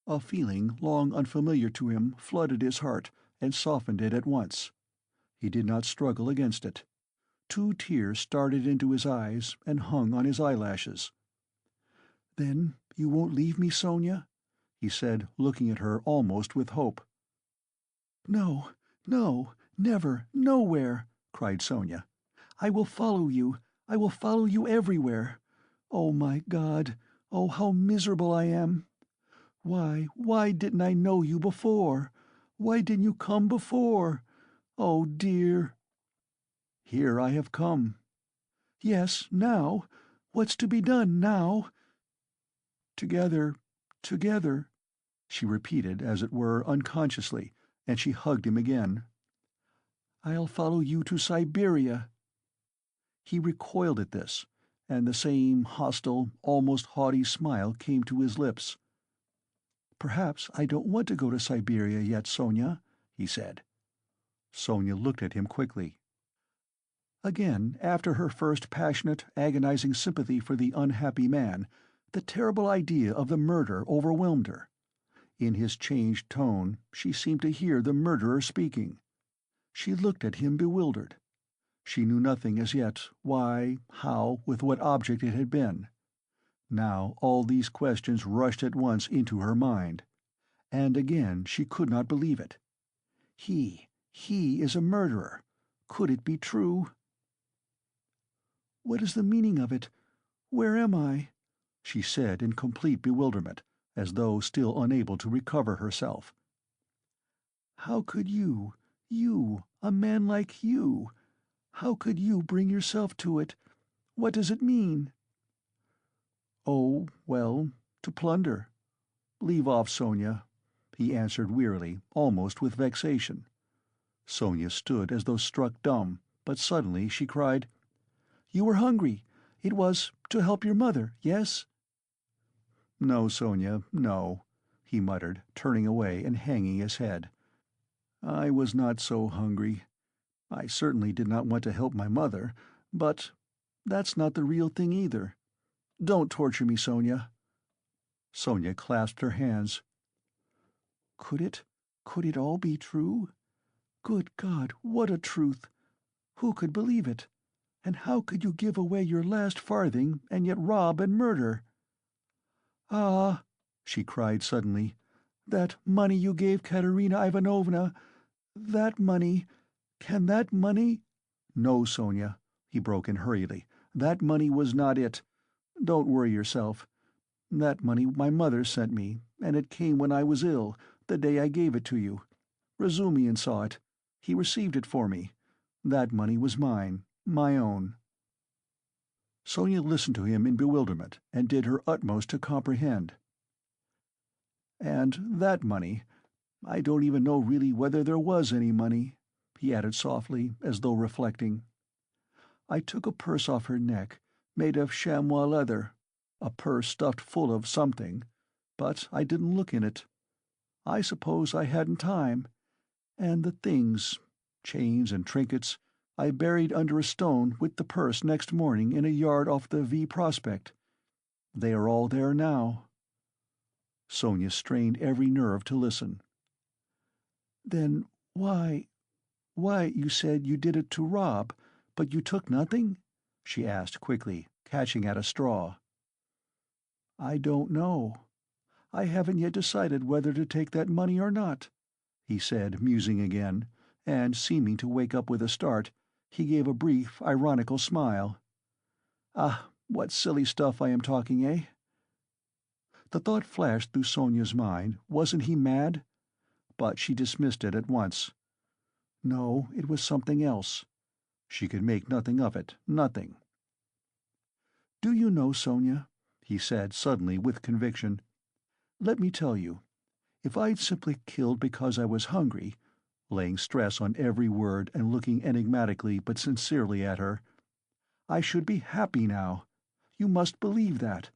A feeling long unfamiliar to him flooded his heart and softened it at once. He did not struggle against it. 2 tears started into his eyes and hung on his eyelashes. "Then you won't leave me, Sonia?" he said, looking at her almost with hope. "No, no, never, nowhere!" cried Sonia. "I will follow you. I will follow you everywhere. Oh, my God! Oh, how miserable I am! Why didn't I know you before? Why didn't you come before? Oh, dear!" "Here I have come." "Yes, now. What's to be done now?" "Together, together," she repeated, as it were, unconsciously, and she hugged him again. "I'll follow you to Siberia." He recoiled at this, and the same hostile, almost haughty smile came to his lips. "Perhaps I don't want to go to Siberia yet, Sonia," he said. Sonia looked at him quickly. Again, after her first passionate, agonizing sympathy for the unhappy man, the terrible idea of the murder overwhelmed her. In his changed tone she seemed to hear the murderer speaking. She looked at him bewildered. She knew nothing as yet, why, how, with what object it had been. Now all these questions rushed at once into her mind, and again she could not believe it. He is a murderer. Could it be true? "What is the meaning of it? Where am I?" she said in complete bewilderment, as though still unable to recover herself. "How could you, a man like you, how could you bring yourself to it? What does it mean?" "Oh, well, to plunder. Leave off, Sonia," he answered wearily, almost with vexation. Sonia stood as though struck dumb, but suddenly she cried, "You were hungry. It was to help your mother, yes?" "No, Sonia, no," he muttered, turning away and hanging his head. "I was not so hungry. I certainly did not want to help my mother, but that's not the real thing either. Don't torture me, Sonia." Sonia clasped her hands. Could it all be true? Good God, what a truth! Who could believe it? And how could you give away your last farthing and yet rob and murder? "Ah!" she cried suddenly. "That money you gave Katerina Ivanovna, that money, can that money—" "No, Sonia," he broke in hurriedly. "That money was not it. Don't worry yourself. That money my mother sent me, and it came when I was ill, the day I gave it to you. Razumihin saw it. He received it for me. That money was mine, my own." Sonia listened to him in bewilderment, and did her utmost to comprehend. "And that money, I don't even know really whether there was any money," he added softly, as though reflecting. "I took a purse off her neck, made of chamois leather, a purse stuffed full of something, but I didn't look in it. I suppose I hadn't time, and the things, chains and trinkets, I buried under a stone with the purse next morning in a yard off the V Prospect. They are all there now." Sonia strained every nerve to listen. "Then why, you said you did it to rob, but you took nothing?" she asked quickly, catching at a straw. "I don't know. I haven't yet decided whether to take that money or not," he said, musing again, and, seeming to wake up with a start, he gave a brief, ironical smile. "Ah, what silly stuff I am talking, eh?" The thought flashed through Sonia's mind, wasn't he mad? But she dismissed it at once. No, it was something else. She could make nothing of it, nothing. "Do you know, Sonia," he said suddenly with conviction, "let me tell you, if I'd simply killed because I was hungry," laying stress on every word and looking enigmatically but sincerely at her, I should be happy now. You must believe that.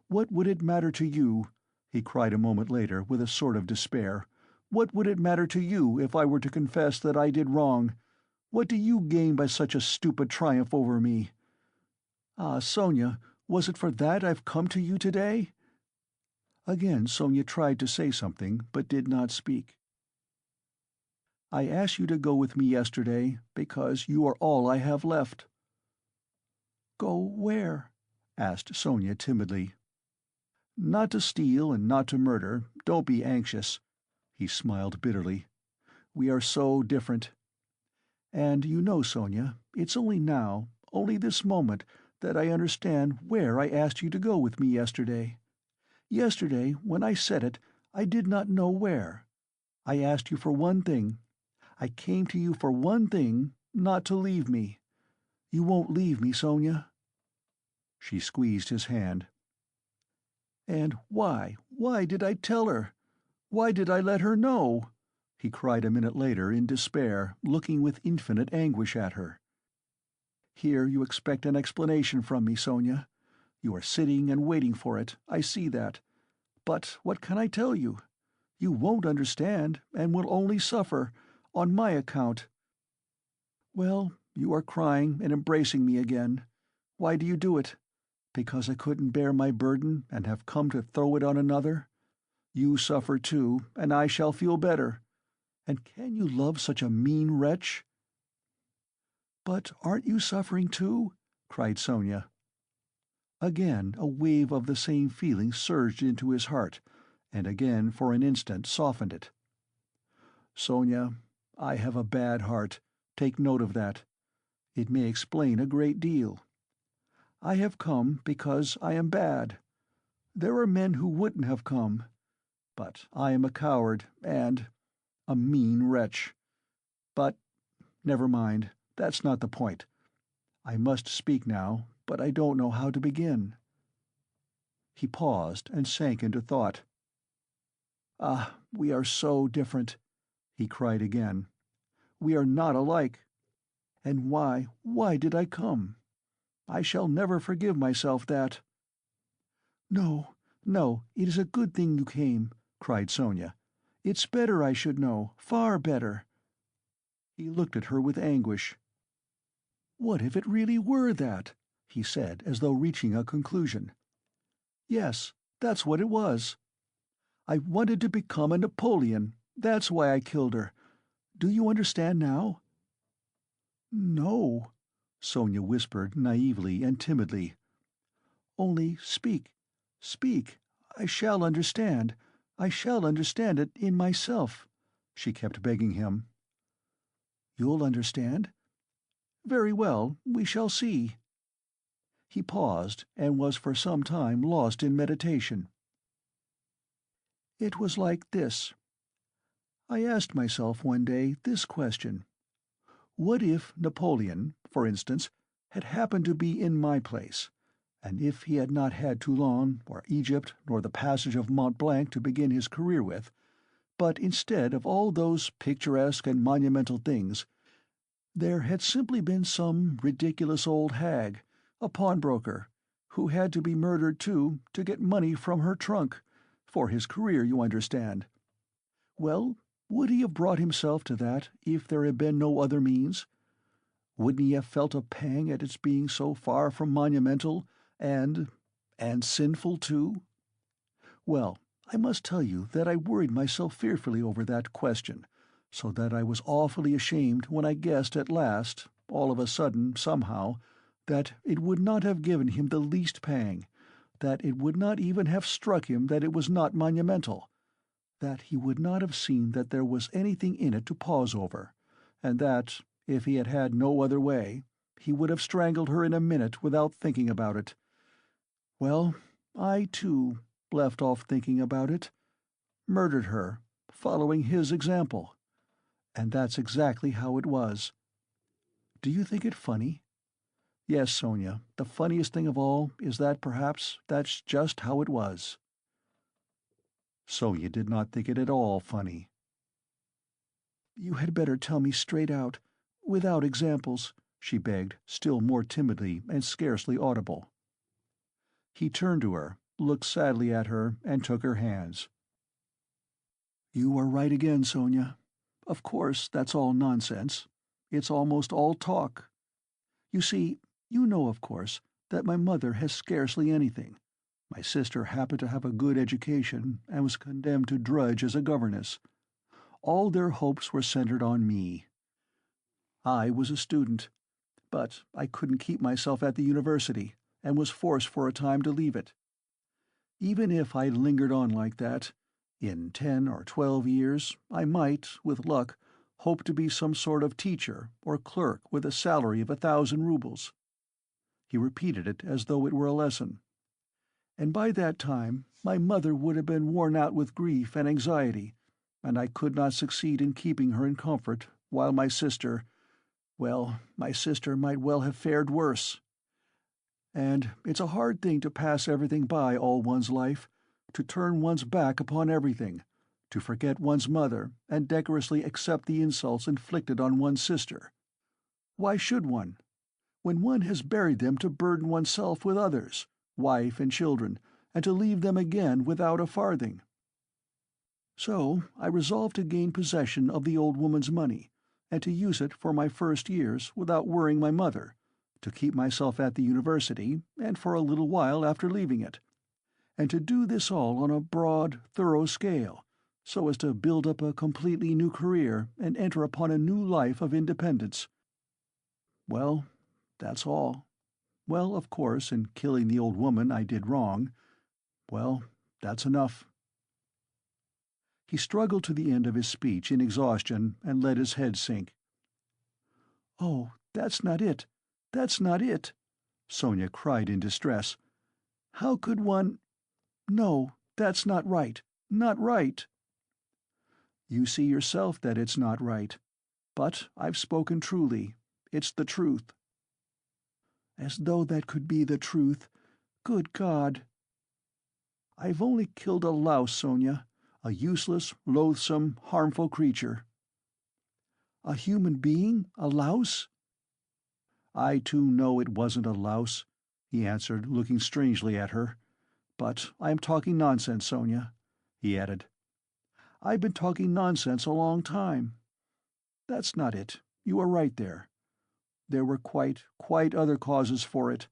What would it matter to you," he cried a moment later with a sort of despair, "what would it matter to you if I were to confess that I did wrong? What do you gain by such a stupid triumph over me? Ah, Sonia, was it for that I've come to you today?" Again Sonia tried to say something, but did not speak. "I asked you to go with me yesterday because you are all I have left." "Go where?" asked Sonia timidly. "Not to steal and not to murder. Don't be anxious." He smiled bitterly. "We are so different. And you know, Sonia, it's only now, only this moment, that I understand where I asked you to go with me yesterday. Yesterday, when I said it, I did not know where. I asked you for one thing. I came to you for one thing, not to leave me. You won't leave me, Sonia?" She squeezed his hand. "And why did I tell her? Why did I let her know?" he cried a minute later in despair, looking with infinite anguish at her. "Here you expect an explanation from me, Sonia. You are sitting and waiting for it, I see that. But what can I tell you? You won't understand, and will only suffer, on my account. Well, you are crying and embracing me again. Why do you do it? Because I couldn't bear my burden and have come to throw it on another? You suffer too, and I shall feel better. And can you love such a mean wretch?" "But aren't you suffering too?" cried Sonia. Again a wave of the same feeling surged into his heart, and again for an instant softened it. "Sonia, I have a bad heart. Take note of that. It may explain a great deal. I have come because I am bad. There are men who wouldn't have come. But I am a coward and a mean wretch. But never mind, that's not the point. I must speak now, but I don't know how to begin." He paused and sank into thought. "Ah, we are so different," he cried again. "We are not alike. And why did I come? I shall never forgive myself that." "No, no, it is a good thing you came," cried Sonia. "It's better I should know, far better." He looked at her with anguish. "What if it really were that?" he said, as though reaching a conclusion. "Yes, that's what it was. I wanted to become a Napoleon. That's why I killed her. Do you understand now?" "No," Sonia whispered naively and timidly. "Only speak, speak. I shall understand. I shall understand it in myself," she kept begging him. "You'll understand? Very well, we shall see." He paused, and was for some time lost in meditation. "It was like this. I asked myself one day this question. What if Napoleon, for instance, had happened to be in my place, and if he had not had Toulon, or Egypt, nor the passage of Mont Blanc to begin his career with, but instead of all those picturesque and monumental things, there had simply been some ridiculous old hag, a pawnbroker, who had to be murdered too to get money from her trunk, for his career, you understand. Well, would he have brought himself to that if there had been no other means? Wouldn't he have felt a pang at its being so far from monumental, and sinful too? Well, I must tell you that I worried myself fearfully over that question, so that I was awfully ashamed when I guessed at last, all of a sudden, somehow, that it would not have given him the least pang, that it would not even have struck him that it was not monumental, that he would not have seen that there was anything in it to pause over, and that, if he had had no other way, he would have strangled her in a minute without thinking about it. Well, I, too, left off thinking about it, murdered her, following his example. And that's exactly how it was. Do you think it funny? Yes, Sonia, the funniest thing of all is that perhaps that's just how it was." Sonia did not think it at all funny. "You had better tell me straight out, without examples," she begged, still more timidly and scarcely audible. He turned to her, looked sadly at her, and took her hands. "You are right again, Sonia. Of course, that's all nonsense. It's almost all talk. You see, you know, of course, that my mother has scarcely anything. My sister happened to have a good education and was condemned to drudge as a governess. All their hopes were centered on me. I was a student, but I couldn't keep myself at the university, and was forced for a time to leave it. Even if I'd lingered on like that, in 10 or 12 years I might, with luck, hope to be some sort of teacher or clerk with a salary of 1,000 rubles." He repeated it as though it were a lesson. "And by that time my mother would have been worn out with grief and anxiety, and I could not succeed in keeping her in comfort, while my sister, well, my sister might well have fared worse. And it's a hard thing to pass everything by all one's life, to turn one's back upon everything, to forget one's mother and decorously accept the insults inflicted on one's sister. Why should one? When one has buried them to burden oneself with others, wife and children, and to leave them again without a farthing. So I resolved to gain possession of the old woman's money, and to use it for my first years without worrying my mother, to keep myself at the university, and for a little while after leaving it, and to do this all on a broad, thorough scale, so as to build up a completely new career and enter upon a new life of independence. Well, that's all. Well, of course, in killing the old woman I did wrong. Well, that's enough." He struggled to the end of his speech in exhaustion and let his head sink. "Oh, that's not it. That's not it," Sonia cried in distress. "How could one— No, that's not right. Not right." "You see yourself that it's not right. But I've spoken truly. It's the truth." "As though that could be the truth. Good God!" "I've only killed a louse, Sonia. A useless, loathsome, harmful creature." "A human being? A louse?" "I too know it wasn't a louse," he answered, looking strangely at her. "But I am talking nonsense, Sonia," he added. "I've been talking nonsense a long time. That's not it. You are right there. There were quite other causes for it.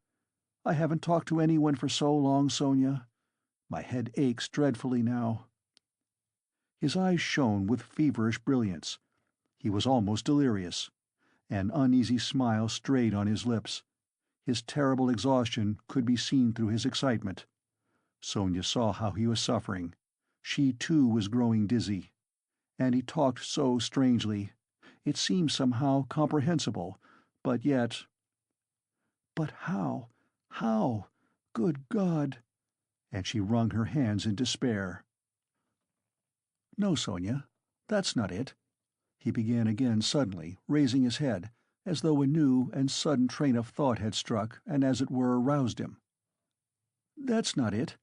I haven't talked to anyone for so long, Sonia. My head aches dreadfully now." His eyes shone with feverish brilliance. He was almost delirious. An uneasy smile strayed on his lips. His terrible exhaustion could be seen through his excitement. Sonia saw how he was suffering. She too was growing dizzy. And he talked so strangely. It seemed somehow comprehensible, but yet— "But how? How? Good God!" And she wrung her hands in despair. "No, Sonia, that's not it," he began again suddenly, raising his head, as though a new and sudden train of thought had struck and as it were roused him. "That's not it.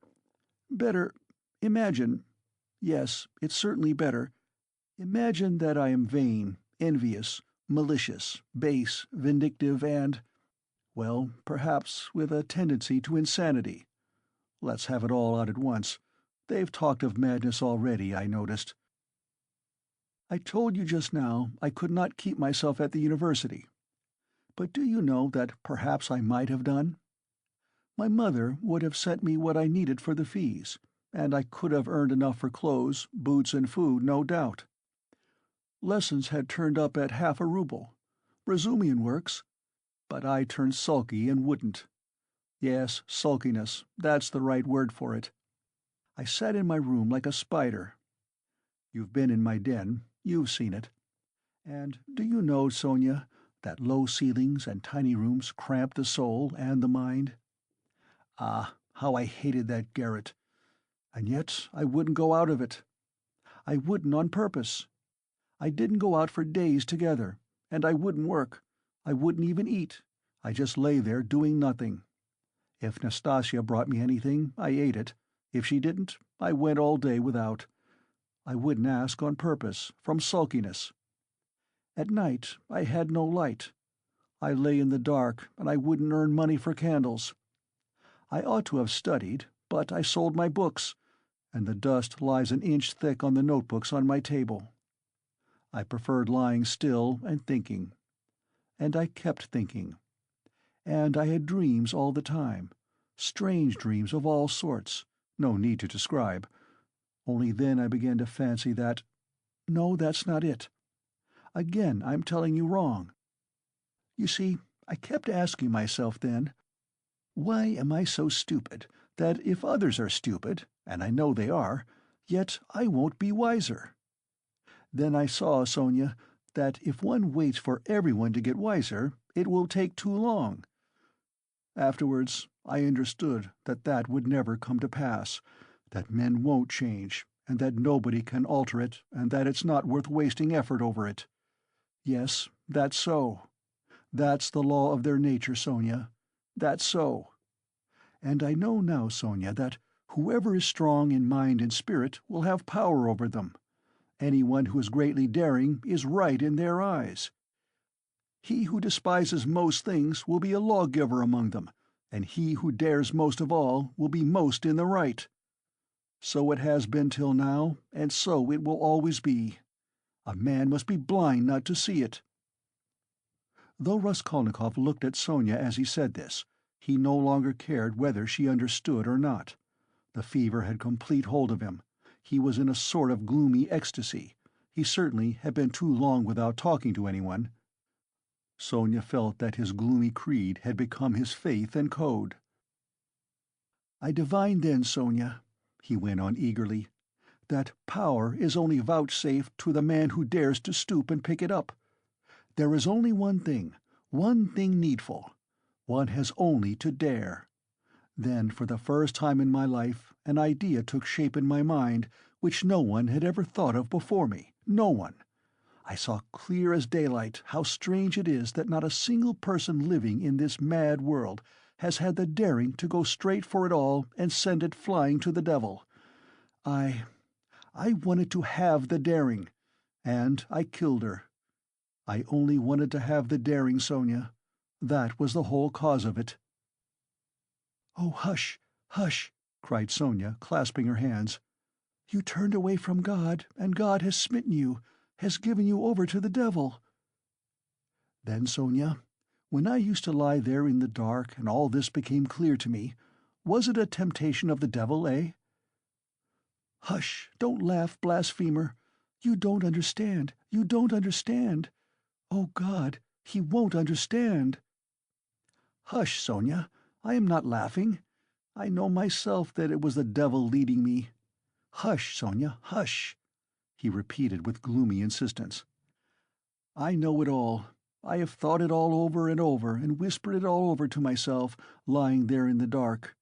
Better imagine— yes, it's certainly better— imagine that I am vain, envious, malicious, base, vindictive, and— well, perhaps with a tendency to insanity. Let's have it all out at once. They've talked of madness already, I noticed. I told you just now I could not keep myself at the university. But do you know that perhaps I might have done? My mother would have sent me what I needed for the fees, and I could have earned enough for clothes, boots, and food, no doubt. Lessons had turned up at 0.5 ruble. Razumian works. But I turned sulky and wouldn't. Yes, sulkiness, that's the right word for it. I sat in my room like a spider. You've been in my den, you've seen it. And do you know, Sonia, that low ceilings and tiny rooms cramp the soul and the mind? Ah, how I hated that garret! And yet I wouldn't go out of it. I wouldn't on purpose. I didn't go out for days together, and I wouldn't work. I wouldn't even eat. I just lay there doing nothing. If Nastasia brought me anything, I ate it. If she didn't, I went all day without. I wouldn't ask on purpose, from sulkiness. At night I had no light. I lay in the dark, and I wouldn't earn money for candles. I ought to have studied, but I sold my books, and the dust lies an inch thick on the notebooks on my table. I preferred lying still and thinking. And I kept thinking. And I had dreams all the time, strange dreams of all sorts, no need to describe. Only then I began to fancy that— No, that's not it. Again, I'm telling you wrong. You see, I kept asking myself then, why am I so stupid that if others are stupid, and I know they are, yet I won't be wiser? Then I saw, Sonia, that if one waits for everyone to get wiser, it will take too long. Afterwards, I understood that that would never come to pass, that men won't change, and that nobody can alter it, and that it's not worth wasting effort over it. Yes, that's so. That's the law of their nature, Sonia. That's so. And I know now, Sonia, that whoever is strong in mind and spirit will have power over them. Anyone who is greatly daring is right in their eyes. He who despises most things will be a lawgiver among them, and he who dares most of all will be most in the right. So it has been till now, and so it will always be. A man must be blind not to see it." Though Raskolnikov looked at Sonia as he said this, he no longer cared whether she understood or not. The fever had complete hold of him. He was in a sort of gloomy ecstasy. He certainly had been too long without talking to anyone. Sonia felt that his gloomy creed had become his faith and code. "I divined then, Sonia," he went on eagerly, "that power is only vouchsafed to the man who dares to stoop and pick it up. There is only one thing needful. One has only to dare." Then, for the first time in my life, an idea took shape in my mind which no one had ever thought of before me, no one. I saw clear as daylight how strange it is that not a single person living in this mad world has had the daring to go straight for it all and send it flying to the devil. I wanted to have the daring, and I killed her. I only wanted to have the daring, Sonia. That was the whole cause of it." "Oh, hush, hush!" cried Sonia, clasping her hands. "You turned away from God, and God has smitten you, has given you over to the devil." "Then, Sonia, when I used to lie there in the dark and all this became clear to me, was it a temptation of the devil, eh?" "Hush, don't laugh, blasphemer. You don't understand, you don't understand. Oh, God, he won't understand." "Hush, Sonia, I am not laughing. I know myself that it was the devil leading me. Hush, Sonia, hush," he repeated with gloomy insistence. "I know it all. I have thought it all over and over and whispered it all over to myself, lying there in the dark.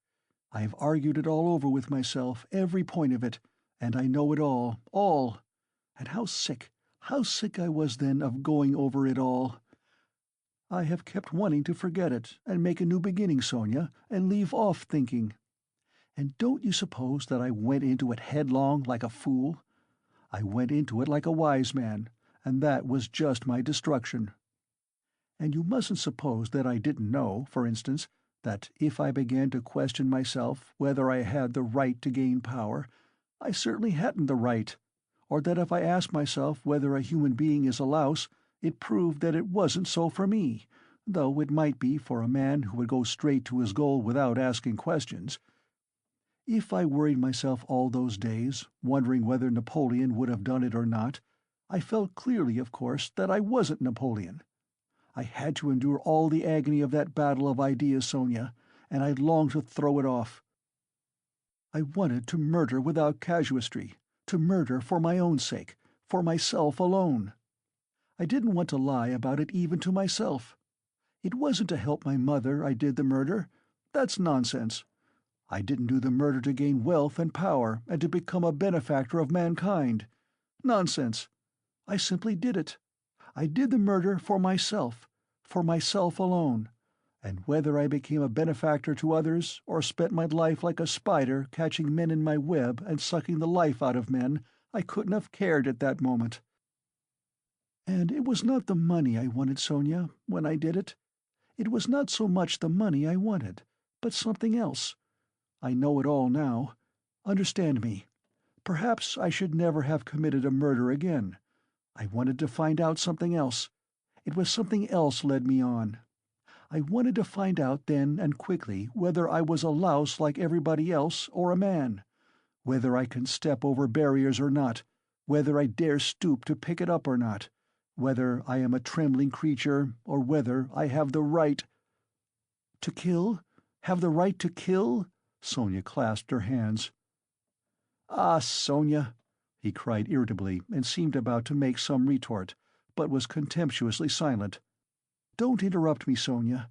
I have argued it all over with myself, every point of it, and I know it all. And how sick I was then of going over it all. I have kept wanting to forget it and make a new beginning, Sonia, and leave off thinking. And don't you suppose that I went into it headlong like a fool? I went into it like a wise man, and that was just my destruction. And you mustn't suppose that I didn't know, for instance, that if I began to question myself whether I had the right to gain power, I certainly hadn't the right, or that if I asked myself whether a human being is a louse, it proved that it wasn't so for me, though it might be for a man who would go straight to his goal without asking questions. If I worried myself all those days, wondering whether Napoleon would have done it or not, I felt clearly, of course, that I wasn't Napoleon. I had to endure all the agony of that battle of ideas, Sonia, and I longed to throw it off. I wanted to murder without casuistry, to murder for my own sake, for myself alone. I didn't want to lie about it even to myself. It wasn't to help my mother I did the murder. That's nonsense. I didn't do the murder to gain wealth and power and to become a benefactor of mankind. Nonsense. I simply did it. I did the murder for myself alone, and whether I became a benefactor to others or spent my life like a spider catching men in my web and sucking the life out of men, I couldn't have cared at that moment. And it was not the money I wanted, Sonia, when I did it. It was not so much the money I wanted, but something else. I know it all now. Understand me. Perhaps I should never have committed a murder again. I wanted to find out something else. It was something else led me on. I wanted to find out then and quickly whether I was a louse like everybody else or a man, whether I can step over barriers or not, whether I dare stoop to pick it up or not, whether I am a trembling creature or whether I have the right— To kill? Have the right to kill? Sonia clasped her hands. "Ah, Sonia!" he cried irritably, and seemed about to make some retort, but was contemptuously silent. "Don't interrupt me, Sonia.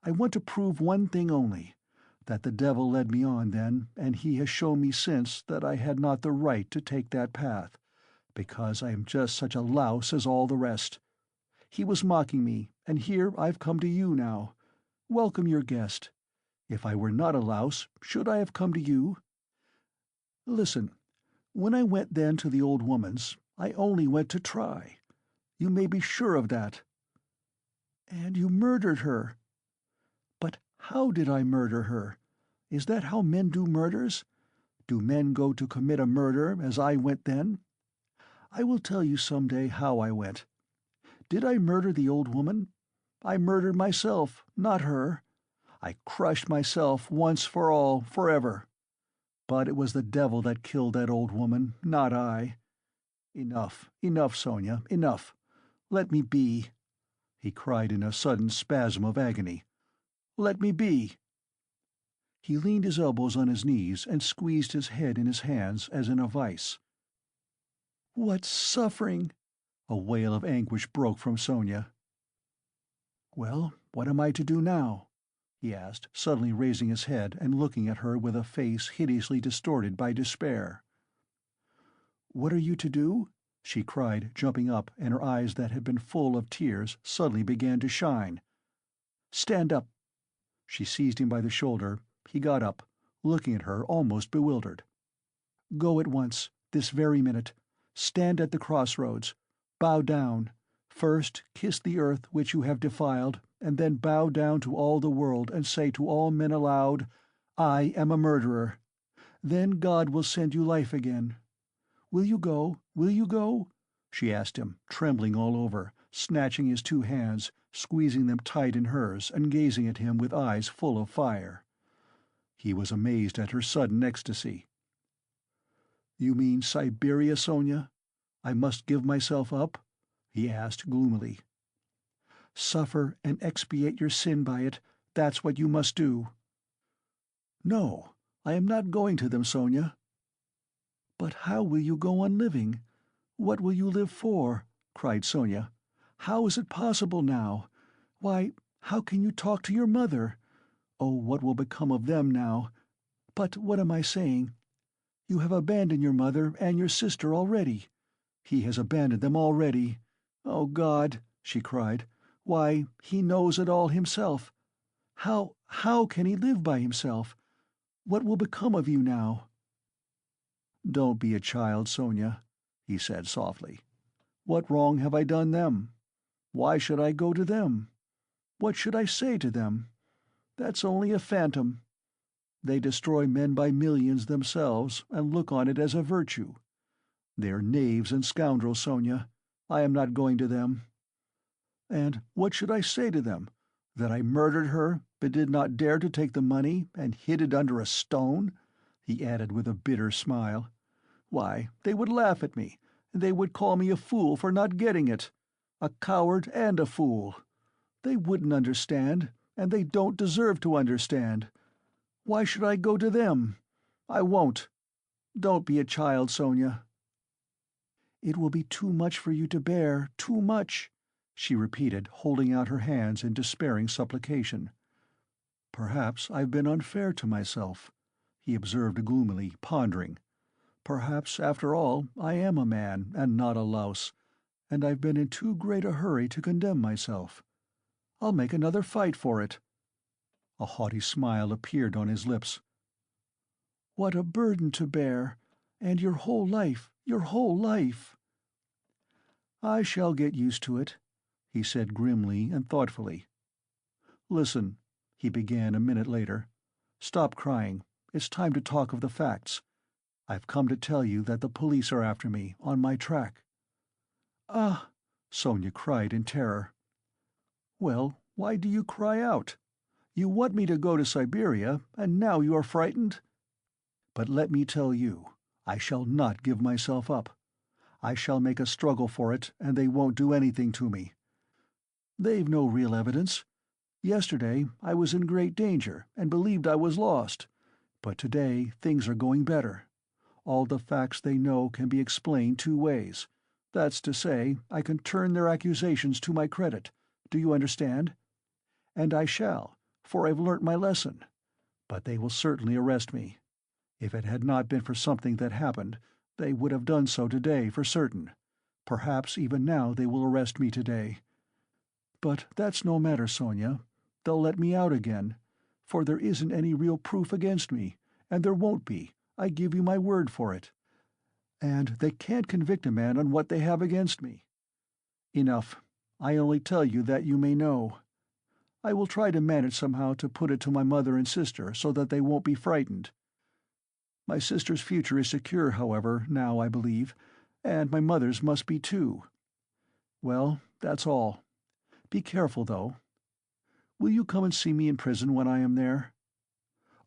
I want to prove one thing only, that the devil led me on then, and he has shown me since that I had not the right to take that path, because I am just such a louse as all the rest. He was mocking me, and here I've come to you now. Welcome your guest. If I were not a louse, should I have come to you? Listen, when I went then to the old woman's, I only went to try. You may be sure of that." "And you murdered her." "But how did I murder her? Is that how men do murders? Do men go to commit a murder as I went then? I will tell you some day how I went. Did I murder the old woman? I murdered myself, not her. I crushed myself once for all, forever. But it was the devil that killed that old woman, not I. Enough, enough, Sonia, enough. Let me be," he cried in a sudden spasm of agony. "Let me be." He leaned his elbows on his knees and squeezed his head in his hands as in a vice. "What suffering!" A wail of anguish broke from Sonia. "Well, what am I to do now?" he asked, suddenly raising his head and looking at her with a face hideously distorted by despair. "What are you to do?" she cried, jumping up, and her eyes that had been full of tears suddenly began to shine. "Stand up!" She seized him by the shoulder. He got up, looking at her almost bewildered. "Go at once, this very minute. Stand at the crossroads. Bow down. First kiss the earth which you have defiled, and then bow down to all the world and say to all men aloud, 'I am a murderer.' Then God will send you life again. Will you go? Will you go?" she asked him, trembling all over, snatching his two hands, squeezing them tight in hers, and gazing at him with eyes full of fire. He was amazed at her sudden ecstasy. "You mean Siberia, Sonia? I must give myself up?" he asked gloomily. "Suffer and expiate your sin by it, that's what you must do." "No, I am not going to them, Sonia." "But how will you go on living? What will you live for?" cried Sonia. "How is it possible now? Why, how can you talk to your mother? Oh, what will become of them now? But what am I saying? You have abandoned your mother and your sister already. He has abandoned them already. Oh, God!" she cried. "Why, he knows it all himself. How can he live by himself? What will become of you now?" "Don't be a child, Sonia," he said softly. "What wrong have I done them? Why should I go to them? What should I say to them? That's only a phantom. They destroy men by millions themselves, and look on it as a virtue. They're knaves and scoundrels, Sonia. I am not going to them. And what should I say to them? That I murdered her, but did not dare to take the money, and hid it under a stone?" he added with a bitter smile. "Why, they would laugh at me, and they would call me a fool for not getting it. A coward and a fool. They wouldn't understand, and they don't deserve to understand. Why should I go to them? I won't. Don't be a child, Sonia." "It will be too much for you to bear, too much," she repeated, holding out her hands in despairing supplication. "Perhaps I've been unfair to myself," he observed gloomily, pondering. "Perhaps, after all, I am a man, and not a louse, and I've been in too great a hurry to condemn myself. I'll make another fight for it." A haughty smile appeared on his lips. "What a burden to bear! And your whole life, your whole life!" "I shall get used to it," he said grimly and thoughtfully. "Listen," he began a minute later. "Stop crying. It's time to talk of the facts. I've come to tell you that the police are after me, on my track." "Ah!" Sonia cried in terror. "Well, why do you cry out? You want me to go to Siberia, and now you are frightened?" "But let me tell you, I shall not give myself up. I shall make a struggle for it, and they won't do anything to me. They've no real evidence. Yesterday I was in great danger, and believed I was lost. But today things are going better. All the facts they know can be explained two ways. That's to say, I can turn their accusations to my credit. Do you understand? And I shall, for I've learnt my lesson. But they will certainly arrest me. If it had not been for something that happened, they would have done so today for certain. Perhaps even now they will arrest me today. But that's no matter, Sonia. They'll let me out again, for there isn't any real proof against me, and there won't be, I give you my word for it. And they can't convict a man on what they have against me. Enough. I only tell you that you may know. I will try to manage somehow to put it to my mother and sister so that they won't be frightened. My sister's future is secure, however, now, I believe, and my mother's must be too. Well, that's all. Be careful, though. Will you come and see me in prison when I am there?"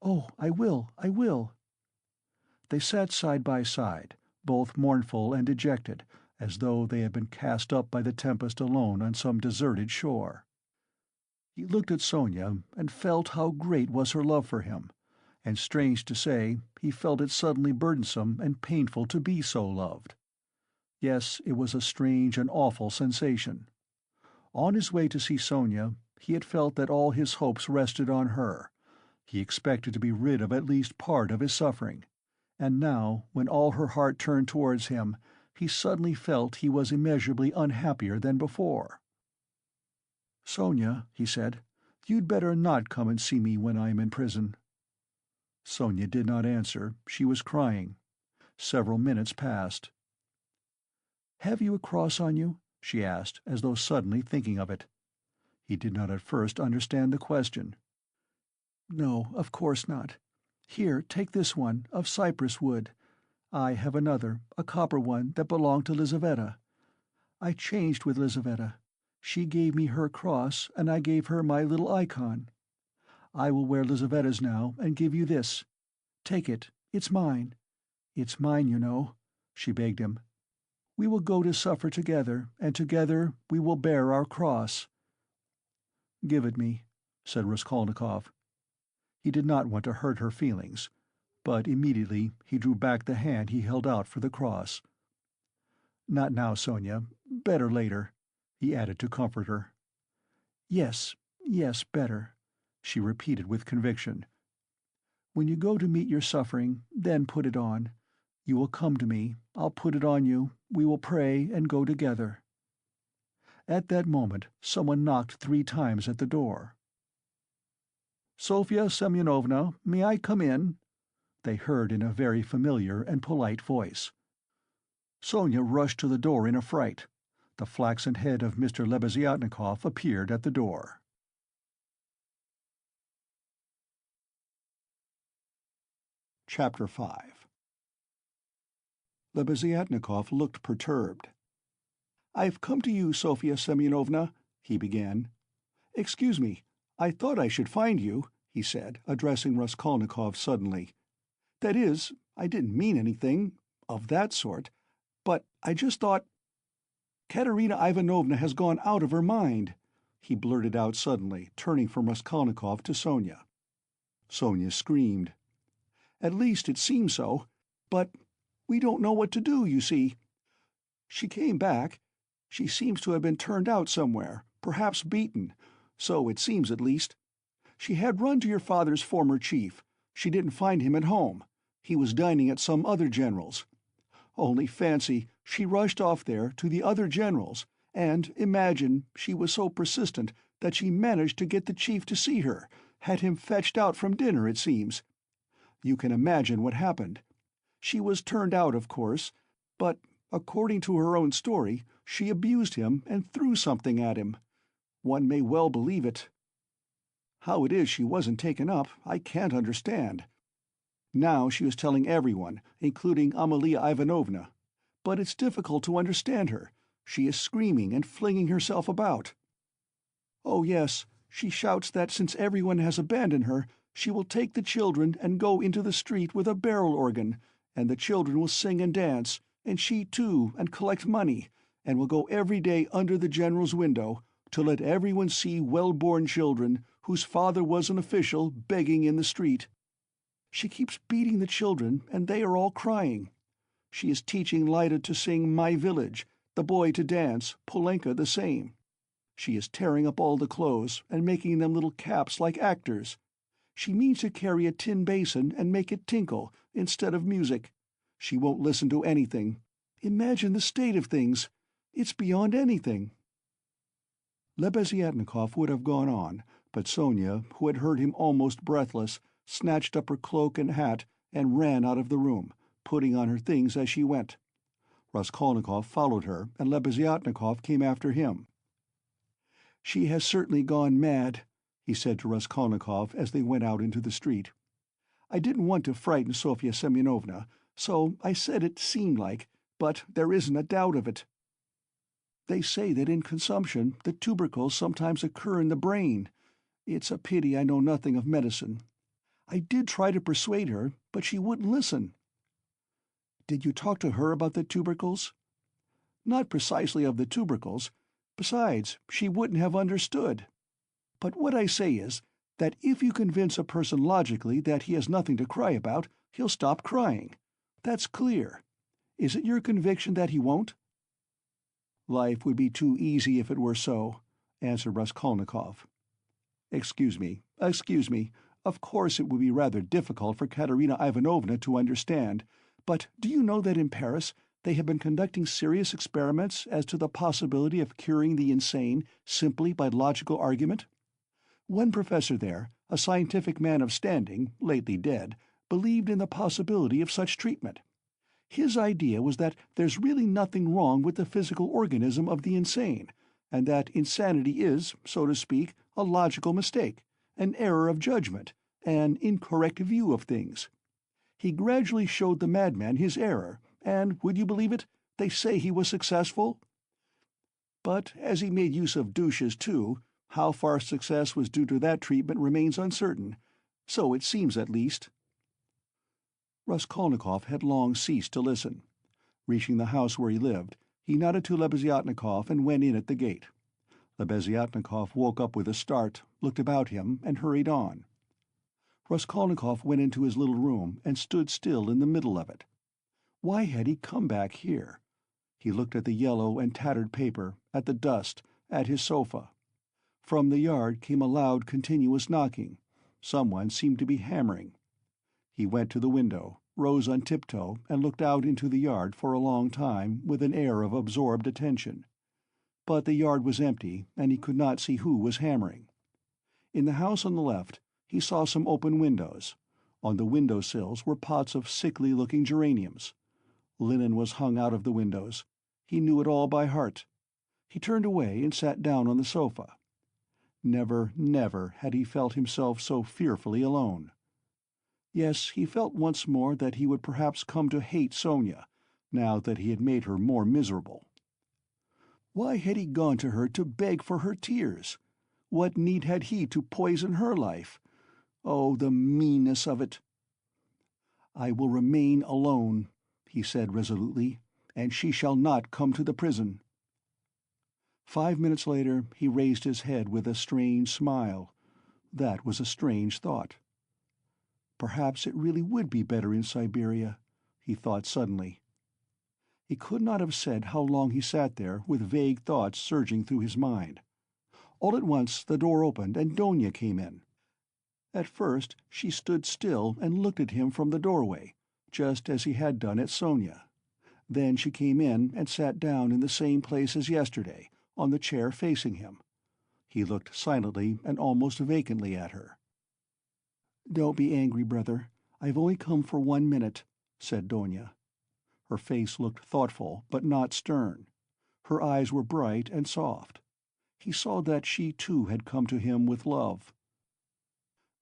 "Oh, I will, I will." They sat side by side, both mournful and dejected, as though they had been cast up by the tempest alone on some deserted shore. He looked at Sonia and felt how great was her love for him, and strange to say, he felt it suddenly burdensome and painful to be so loved. Yes, it was a strange and awful sensation. On his way to see Sonia, he had felt that all his hopes rested on her. He expected to be rid of at least part of his suffering. And now, when all her heart turned towards him, he suddenly felt he was immeasurably unhappier than before. "Sonia," he said, "you'd better not come and see me when I am in prison." Sonia did not answer. She was crying. Several minutes passed. "Have you a cross on you?" she asked, as though suddenly thinking of it. He did not at first understand the question. "No, of course not. Here, take this one, of cypress wood. I have another, a copper one, that belonged to Lizaveta. I changed with Lizaveta. She gave me her cross, and I gave her my little icon. I will wear Lizaveta's now, and give you this. Take it. It's mine. It's mine, you know," she begged him. "We will go to suffer together, and together we will bear our cross." "Give it me," said Raskolnikov. He did not want to hurt her feelings, but immediately he drew back the hand he held out for the cross. "Not now, Sonia. Better later," he added to comfort her. "Yes, yes, better," she repeated with conviction. "When you go to meet your suffering, then put it on. You will come to me, I'll put it on you, we will pray and go together." At that moment someone knocked 3 times at the door. "Sofya Semyonovna, may I come in?" they heard in a very familiar and polite voice. Sonia rushed to the door in a fright. The flaxen head of Mr. Lebeziatnikov appeared at the door. Chapter 5. Lebeziatnikov looked perturbed. "I've come to you, Sofya Semyonovna," he began. "Excuse me, I thought I should find you," he said, addressing Raskolnikov suddenly. "That is, I didn't mean anything of that sort, but I just thought—" "Katerina Ivanovna has gone out of her mind," he blurted out suddenly, turning from Raskolnikov to Sonia. Sonia screamed. "At least it seems so, but we don't know what to do, you see. She came back. She seems to have been turned out somewhere, perhaps beaten, so it seems at least. She had run to your father's former chief. She didn't find him at home. He was dining at some other general's. Only fancy, she rushed off there to the other general's, and, imagine, she was so persistent that she managed to get the chief to see her, had him fetched out from dinner, it seems. You can imagine what happened. She was turned out, of course, but, according to her own story, she abused him and threw something at him. One may well believe it." How it is she wasn't taken up, I can't understand. Now she was telling everyone, including Amalia Ivanovna. But it's difficult to understand her. She is screaming and flinging herself about. Oh yes, she shouts that since everyone has abandoned her, she will take the children and go into the street with a barrel organ, and the children will sing and dance, and she too, and collect money, and will go every day under the general's window, to let everyone see well-born children, whose father was an official, begging in the street. She keeps beating the children, and they are all crying. She is teaching Lida to sing My Village, the boy to dance, Polenka the same. She is tearing up all the clothes, and making them little caps like actors. She means to carry a tin basin and make it tinkle, instead of music. She won't listen to anything. Imagine the state of things. It's beyond anything." Lebeziatnikov would have gone on, but Sonia, who had heard him almost breathless, snatched up her cloak and hat and ran out of the room, putting on her things as she went. Raskolnikov followed her, and Lebeziatnikov came after him. "She has certainly gone mad," he said to Raskolnikov as they went out into the street. "I didn't want to frighten Sofya Semyonovna, so I said it seemed like, but there isn't a doubt of it. They say that in consumption the tubercles sometimes occur in the brain. It's a pity I know nothing of medicine. I did try to persuade her, but she wouldn't listen." "Did you talk to her about the tubercles?" "Not precisely of the tubercles. Besides, she wouldn't have understood. But what I say is, that if you convince a person logically that he has nothing to cry about, he'll stop crying. That's clear. Is it your conviction that he won't?" "Life would be too easy if it were so," answered Raskolnikov. Excuse me. Of course it would be rather difficult for Katerina Ivanovna to understand, but do you know that in Paris they have been conducting serious experiments as to the possibility of curing the insane simply by logical argument? One professor there, a scientific man of standing, lately dead, believed in the possibility of such treatment. His idea was that there's really nothing wrong with the physical organism of the insane, and that insanity is, so to speak, a logical mistake, an error of judgment, an incorrect view of things. He gradually showed the madman his error, and, would you believe it, they say he was successful? But as he made use of douches too, how far success was due to that treatment remains uncertain. So it seems, at least. Raskolnikov had long ceased to listen. Reaching the house where he lived, he nodded to Lebeziatnikov and went in at the gate. Lebeziatnikov woke up with a start, looked about him, and hurried on. Raskolnikov went into his little room and stood still in the middle of it. Why had he come back here? He looked at the yellow and tattered paper, at the dust, at his sofa. From the yard came a loud, continuous knocking. Someone seemed to be hammering. He went to the window, rose on tiptoe, and looked out into the yard for a long time with an air of absorbed attention. But the yard was empty, and he could not see who was hammering. In the house on the left, he saw some open windows. On the window-sills were pots of sickly-looking geraniums. Linen was hung out of the windows. He knew it all by heart. He turned away and sat down on the sofa. Never, never had he felt himself so fearfully alone. Yes, he felt once more that he would perhaps come to hate Sonia, now that he had made her more miserable. Why had he gone to her to beg for her tears? What need had he to poison her life? Oh, the meanness of it! "I will remain alone," he said resolutely, "and she shall not come to the prison." 5 minutes later he raised his head with a strange smile. That was a strange thought. Perhaps it really would be better in Siberia, he thought suddenly. He could not have said how long he sat there with vague thoughts surging through his mind. All at once the door opened and Donia came in. At first she stood still and looked at him from the doorway, just as he had done at Sonia. Then she came in and sat down in the same place as yesterday, on the chair facing him. He looked silently and almost vacantly at her. "Don't be angry, brother. I've only come for 1 minute," said Donia. Her face looked thoughtful, but not stern. Her eyes were bright and soft. He saw that she too had come to him with love.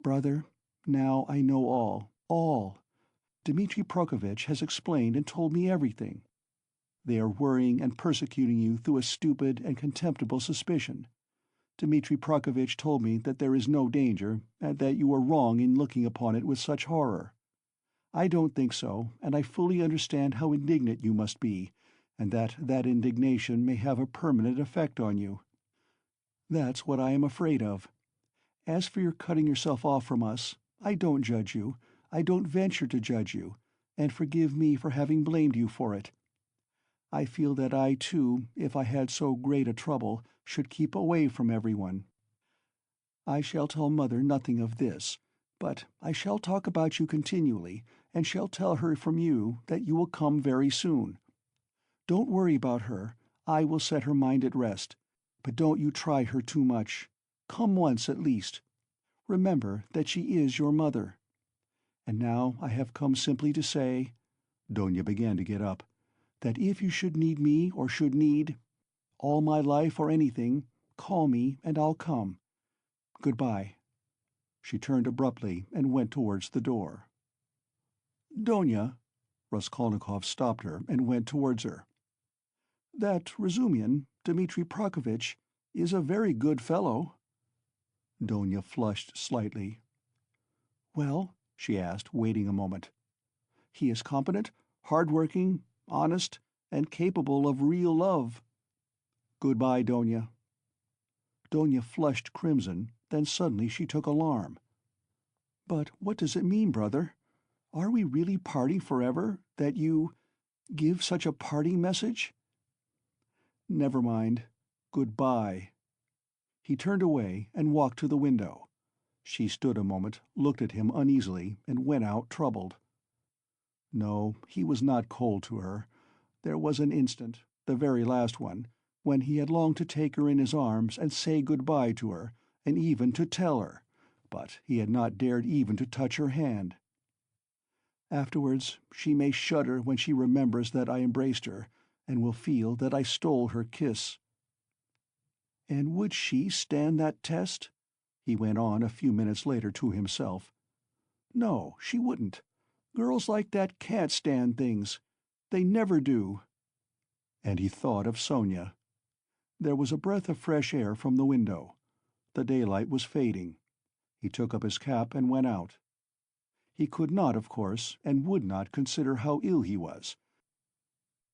Brother, now I know all. Dmitri Prokofitch has explained and told me everything. They are worrying and persecuting you through a stupid and contemptible suspicion. Dmitri Prokofitch told me that there is no danger, and that you are wrong in looking upon it with such horror. I don't think so, and I fully understand how indignant you must be, and that indignation may have a permanent effect on you. That's what I am afraid of. As for your cutting yourself off from us, I don't judge you, I don't venture to judge you, and forgive me for having blamed you for it. I feel that I, too, if I had so great a trouble, should keep away from everyone. I shall tell Mother nothing of this, but I shall talk about you continually, and shall tell her from you that you will come very soon. Don't worry about her, I will set her mind at rest, but don't you try her too much. Come once at least. Remember that she is your mother. And now I have come simply to say," Donia began to get up, "that if you should need me or should need all my life or anything, call me and I'll come. Goodbye." She turned abruptly and went towards the door. "Donia," Raskolnikov stopped her and went towards her. "That Razumian, Dmitri Prokofitch, is a very good fellow." Donia flushed slightly. "Well?" she asked, waiting a moment. "He is competent, hard-working, honest, and capable of real love." "Goodbye, Donia." Donia flushed crimson, then suddenly she took alarm. "But what does it mean, brother? Are we really parting forever, that you give such a parting message?" "Never mind. Goodbye." He turned away and walked to the window. She stood a moment, looked at him uneasily, and went out troubled. No, he was not cold to her. There was an instant, the very last one, when he had longed to take her in his arms and say good-bye to her, and even to tell her, but he had not dared even to touch her hand. "Afterwards she may shudder when she remembers that I embraced her, and will feel that I stole her kiss." "And would she stand that test?" he went on a few minutes later to himself. "No, she wouldn't. Girls like that can't stand things. They never do." And he thought of Sonia. There was a breath of fresh air from the window. The daylight was fading. He took up his cap and went out. He could not, of course, and would not consider how ill he was.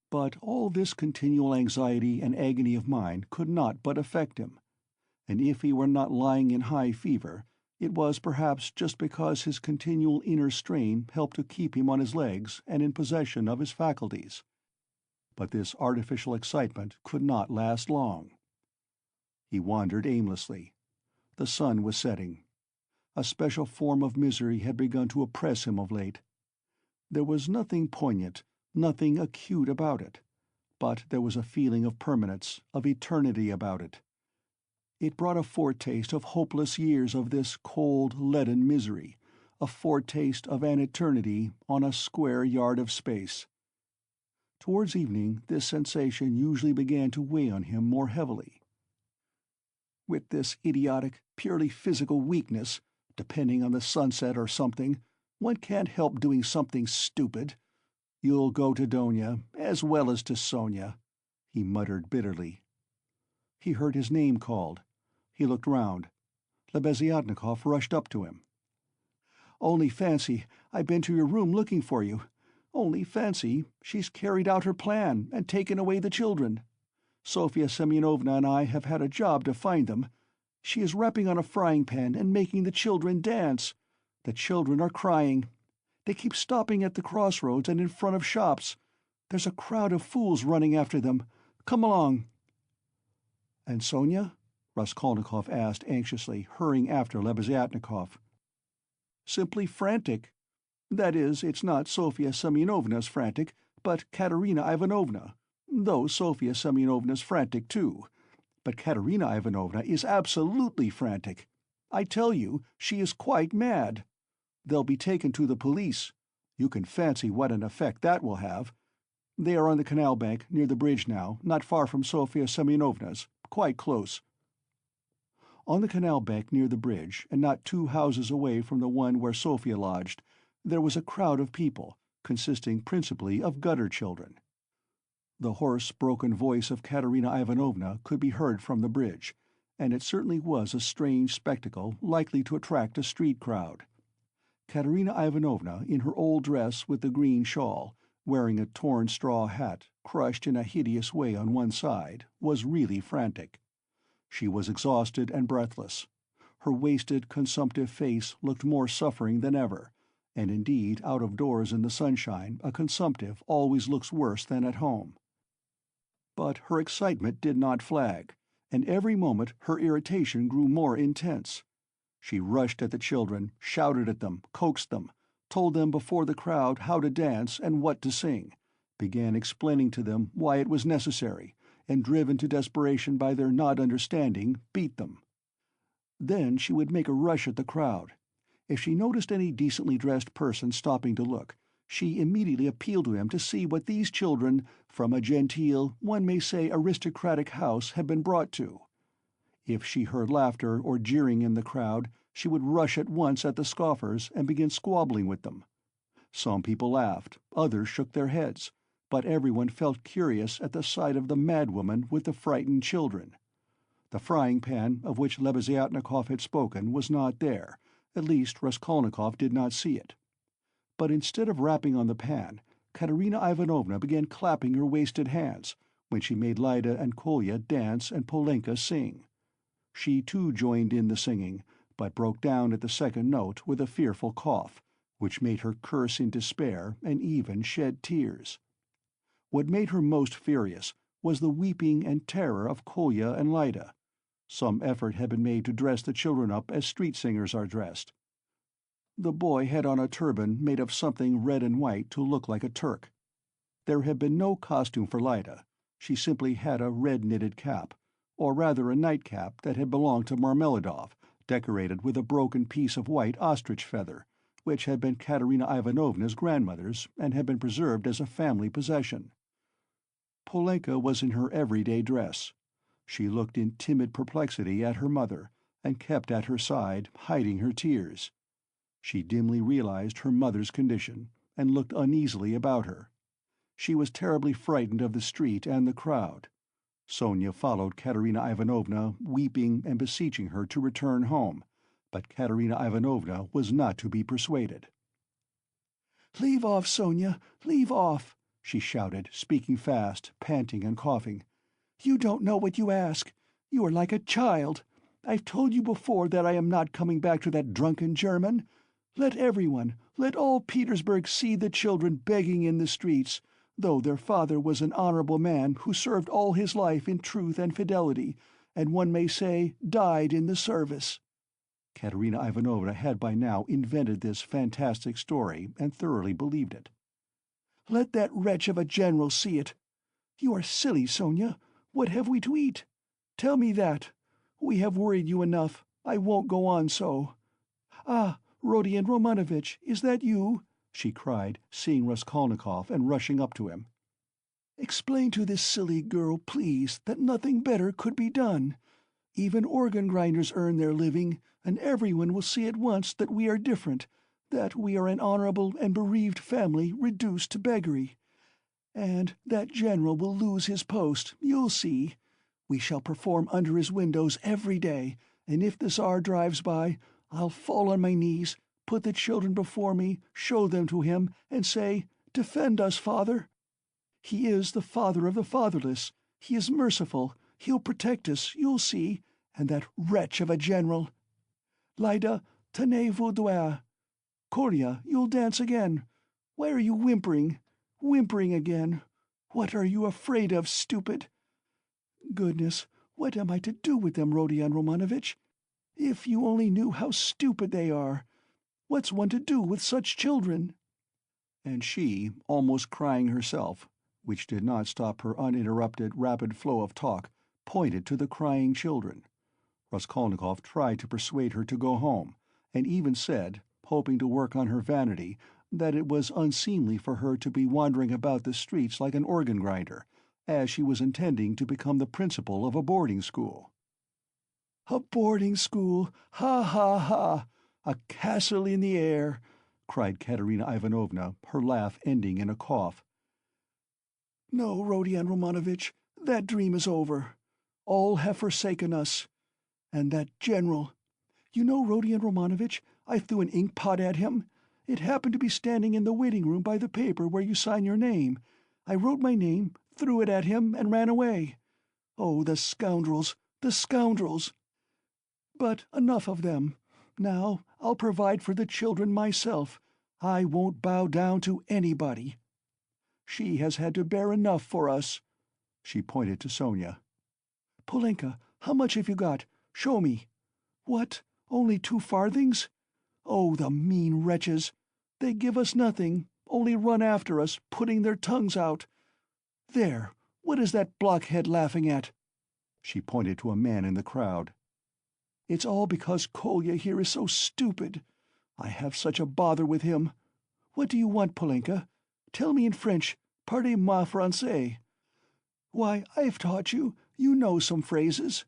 But all this continual anxiety and agony of mind could not but affect him. And if he were not lying in high fever, it was perhaps just because his continual inner strain helped to keep him on his legs and in possession of his faculties. But this artificial excitement could not last long. He wandered aimlessly. The sun was setting. A special form of misery had begun to oppress him of late. There was nothing poignant, nothing acute about it, but there was a feeling of permanence, of eternity about it. It brought a foretaste of hopeless years of this cold, leaden misery, a foretaste of an eternity on a square yard of space. Towards evening this sensation usually began to weigh on him more heavily. "With this idiotic, purely physical weakness, depending on the sunset or something, one can't help doing something stupid. You'll go to Donia, as well as to Sonia," he muttered bitterly. He heard his name called. He looked round. Lebeziatnikov rushed up to him. "Only fancy, I've been to your room looking for you. Only fancy, she's carried out her plan and taken away the children. Sofya Semyonovna and I have had a job to find them. She is rapping on a frying pan and making the children dance. The children are crying. They keep stopping at the crossroads and in front of shops. There's a crowd of fools running after them. Come along." "And Sonia?" Raskolnikov asked anxiously, hurrying after Lebeziatnikov. "Simply frantic. That is, it's not Sofya Semyonovna's frantic, but Katerina Ivanovna, though Sofya Semyonovna's frantic too. But Katerina Ivanovna is absolutely frantic. I tell you, she is quite mad. They'll be taken to the police. You can fancy what an effect that will have. They are on the canal bank, near the bridge now, not far from Sofya Semyonovna's, quite close." On the canal bank near the bridge, and not 2 houses away from the one where Sophia lodged, there was a crowd of people, consisting principally of gutter children. The hoarse, broken voice of Katerina Ivanovna could be heard from the bridge, and it certainly was a strange spectacle likely to attract a street crowd. Katerina Ivanovna, in her old dress with the green shawl, wearing a torn straw hat, crushed in a hideous way on one side, was really frantic. She was exhausted and breathless. Her wasted, consumptive face looked more suffering than ever, and indeed out of doors in the sunshine a consumptive always looks worse than at home. But her excitement did not flag, and every moment her irritation grew more intense. She rushed at the children, shouted at them, coaxed them, told them before the crowd how to dance and what to sing, began explaining to them why it was necessary, and driven to desperation by their not understanding, beat them. Then she would make a rush at the crowd. If she noticed any decently dressed person stopping to look, she immediately appealed to him to see what these children, from a genteel, one may say aristocratic house, had been brought to. If she heard laughter or jeering in the crowd, she would rush at once at the scoffers and begin squabbling with them. Some people laughed, others shook their heads, but everyone felt curious at the sight of the madwoman with the frightened children. The frying pan of which Lebeziatnikov had spoken was not there, at least Raskolnikov did not see it. But instead of rapping on the pan, Katerina Ivanovna began clapping her wasted hands, when she made Lida and Kolya dance and Polenka sing. She too joined in the singing, but broke down at the second note with a fearful cough, which made her curse in despair and even shed tears. What made her most furious was the weeping and terror of Kolya and Lida. Some effort had been made to dress the children up as street singers are dressed. The boy had on a turban made of something red and white to look like a Turk. There had been no costume for Lida. She simply had a red knitted cap, or rather a nightcap that had belonged to Marmeladov, decorated with a broken piece of white ostrich feather, which had been Katerina Ivanovna's grandmother's and had been preserved as a family possession. Polenka was in her everyday dress. She looked in timid perplexity at her mother, and kept at her side, hiding her tears. She dimly realized her mother's condition, and looked uneasily about her. She was terribly frightened of the street and the crowd. Sonia followed Katerina Ivanovna, weeping and beseeching her to return home, but Katerina Ivanovna was not to be persuaded. "Leave off, Sonia, leave off," she shouted, speaking fast, panting and coughing. "You don't know what you ask. You are like a child. I've told you before that I am not coming back to that drunken German. Let everyone, let all Petersburg see the children begging in the streets, though their father was an honorable man who served all his life in truth and fidelity, and one may say died in the service." Katerina Ivanovna had by now invented this fantastic story and thoroughly believed it. "Let that wretch of a general see it. You are silly, Sonia. What have we to eat? Tell me that. We have worried you enough. I won't go on so. Ah, Rodion Romanovitch, is that you?" she cried, seeing Raskolnikov and rushing up to him. "Explain to this silly girl, please, that nothing better could be done. Even organ grinders earn their living, and everyone will see at once that we are different, that we are an honorable and bereaved family reduced to beggary. And that general will lose his post, you'll see. We shall perform under his windows every day, and if the Tsar drives by, I'll fall on my knees, put the children before me, show them to him, and say, 'Defend us, Father.' He is the father of the fatherless. He is merciful. He'll protect us, you'll see, and that wretch of a general. Lida, tenez-vous droit. Kolya, you'll dance again. Why are you whimpering? Whimpering again. What are you afraid of, stupid? Goodness, what am I to do with them, Rodion Romanovitch? If you only knew how stupid they are! What's one to do with such children?" And she, almost crying herself, which did not stop her uninterrupted, rapid flow of talk, pointed to the crying children. Raskolnikov tried to persuade her to go home, and even said, hoping to work on her vanity, that it was unseemly for her to be wandering about the streets like an organ grinder, as she was intending to become the principal of a boarding school. A boarding school! Ha, ha, ha! A castle in the air!" cried Katerina Ivanovna, her laugh ending in a cough. "No, Rodion Romanovitch, that dream is over. All have forsaken us. And that general. You know, Rodion Romanovitch, I threw an ink pot at him. It happened to be standing in the waiting room by the paper where you sign your name. I wrote my name, threw it at him, and ran away. Oh, the scoundrels! The scoundrels! But enough of them. Now I'll provide for the children myself. I won't bow down to anybody. She has had to bear enough for us." She pointed to Sonia. "Polenka, how much have you got? Show me. What? Only 2 farthings? Oh, the mean wretches! They give us nothing, only run after us, putting their tongues out. There, what is that blockhead laughing at?" She pointed to a man in the crowd. "It's all because Kolya here is so stupid. I have such a bother with him. What do you want, Polenka? Tell me in French, parlez-moi français. Why, I've taught you, you know some phrases.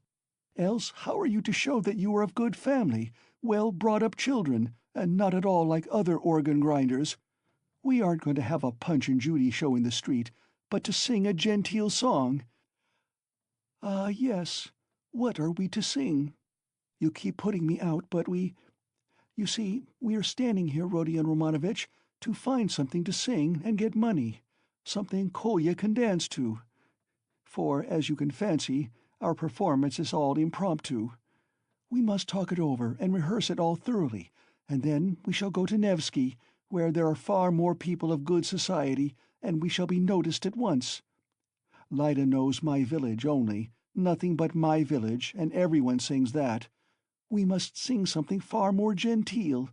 Else how are you to show that you are of good family, well-brought-up children, and not at all like other organ-grinders? We aren't going to have a Punch and Judy show in the street, but to sing a genteel song. Ah, yes, what are we to sing? You keep putting me out, but you see, we are standing here, Rodion Romanovitch, to find something to sing and get money, something Kolya can dance to. For, as you can fancy, our performance is all impromptu. We must talk it over and rehearse it all thoroughly, and then we shall go to Nevsky, where there are far more people of good society, and we shall be noticed at once. Lida knows my village only, nothing but my village, and everyone sings that. We must sing something far more genteel.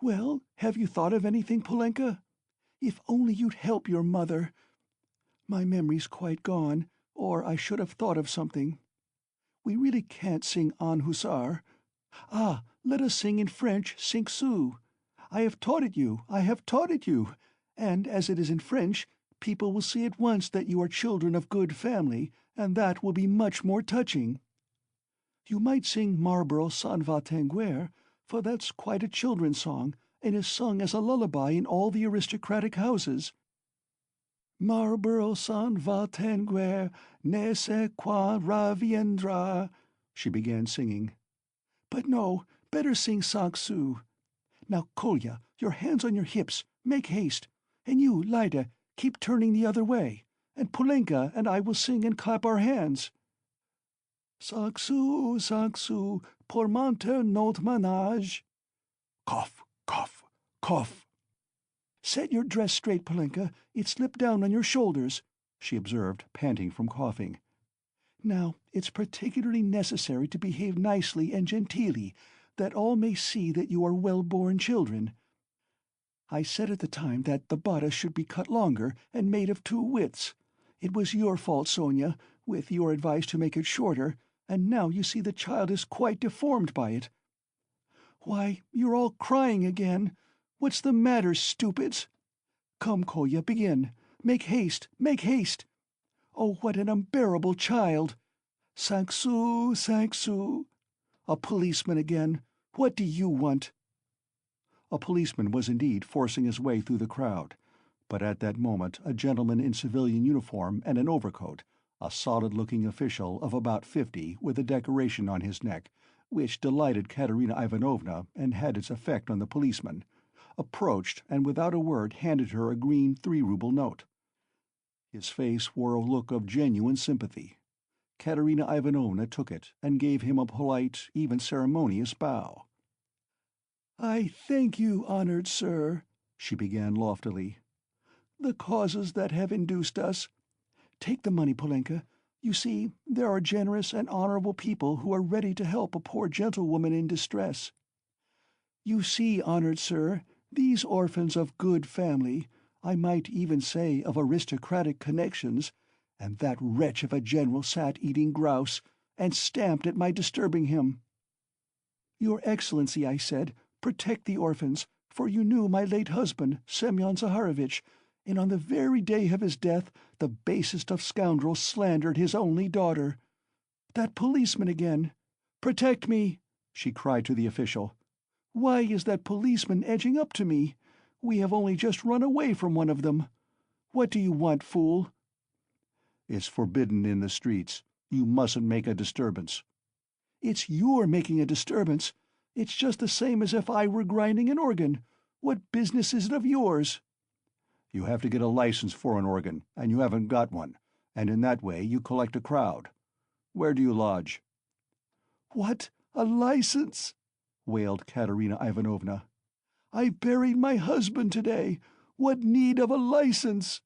Well, have you thought of anything, Polenka? If only you'd help your mother. My memory's quite gone, or I should have thought of something. We really can't sing An Hussar. Ah, let us sing in French Cinq Sous. I have taught it you, I have taught it you, and as it is in French, people will see at once that you are children of good family, and that will be much more touching. You might sing Marlborough s'en va t'enguer, for that's quite a children's song, and is sung as a lullaby in all the aristocratic houses. Marlborough s'en va t'enguer, ne sait quand reviendra, she began singing. But no, better sing Cinq Sous. Now, Kolya, your hands on your hips, make haste, and you, Lida, keep turning the other way, and Polenka and I will sing and clap our hands. Cinq sous, pour monter notre ménage. Cough, cough, cough. Set your dress straight, Polenka. It slipped down on your shoulders, she observed, panting from coughing. Now, it's particularly necessary to behave nicely and genteelly, that all may see that you are well-born children. I said at the time that the bodice should be cut longer and made of 2 widths. It was your fault, Sonia, with your advice to make it shorter, and now you see the child is quite deformed by it. Why, you're all crying again. What's the matter, stupids? Come, Kolya, begin. Make haste, make haste. Oh, what an unbearable child! Cinq sous, 5 sous. A policeman again. What do you want? A policeman was indeed forcing his way through the crowd, but at that moment a gentleman in civilian uniform and an overcoat, a solid-looking official of about 50 with a decoration on his neck, which delighted Katerina Ivanovna and had its effect on the policeman, approached and without a word handed her a green 3-ruble note. His face wore a look of genuine sympathy. Katerina Ivanovna took it and gave him a polite, even ceremonious bow. "I thank you, honored sir," she began loftily. "The causes that have induced us. Take the money, Polenka. You see, there are generous and honorable people who are ready to help a poor gentlewoman in distress. You see, honored sir, these orphans of good family, I might even say of aristocratic connections, and that wretch of a general sat eating grouse, and stamped at my disturbing him. Your Excellency, I said, protect the orphans, for you knew my late husband, Semyon Zaharovitch, and on the very day of his death the basest of scoundrels slandered his only daughter. That policeman again! Protect me!" she cried to the official. "Why is that policeman edging up to me? We have only just run away from one of them. What do you want, fool?" "It's forbidden in the streets. You mustn't make a disturbance." "It's you're making a disturbance. It's just the same as if I were grinding an organ. What business is it of yours?" "You have to get a license for an organ, and you haven't got one, and in that way you collect a crowd. Where do you lodge?" "What? A license?" wailed Katerina Ivanovna. "I buried my husband today. What need of a license?"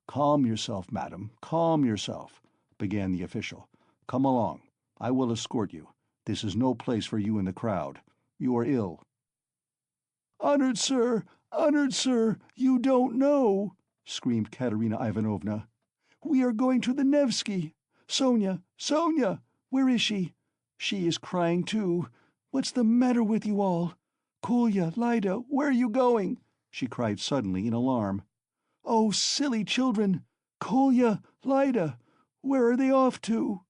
"Calm yourself, madam, calm yourself," began the official. "Come along. I will escort you. This is no place for you in the crowd. You are ill." Honored sir, you don't know," screamed Katerina Ivanovna. "We are going to the Nevsky. Sonia, where is she? She is crying too. What's the matter with you all? Kolya, Lida, where are you going?" she cried suddenly in alarm. "Oh, silly children! Kolya, Lida, where are they off to?"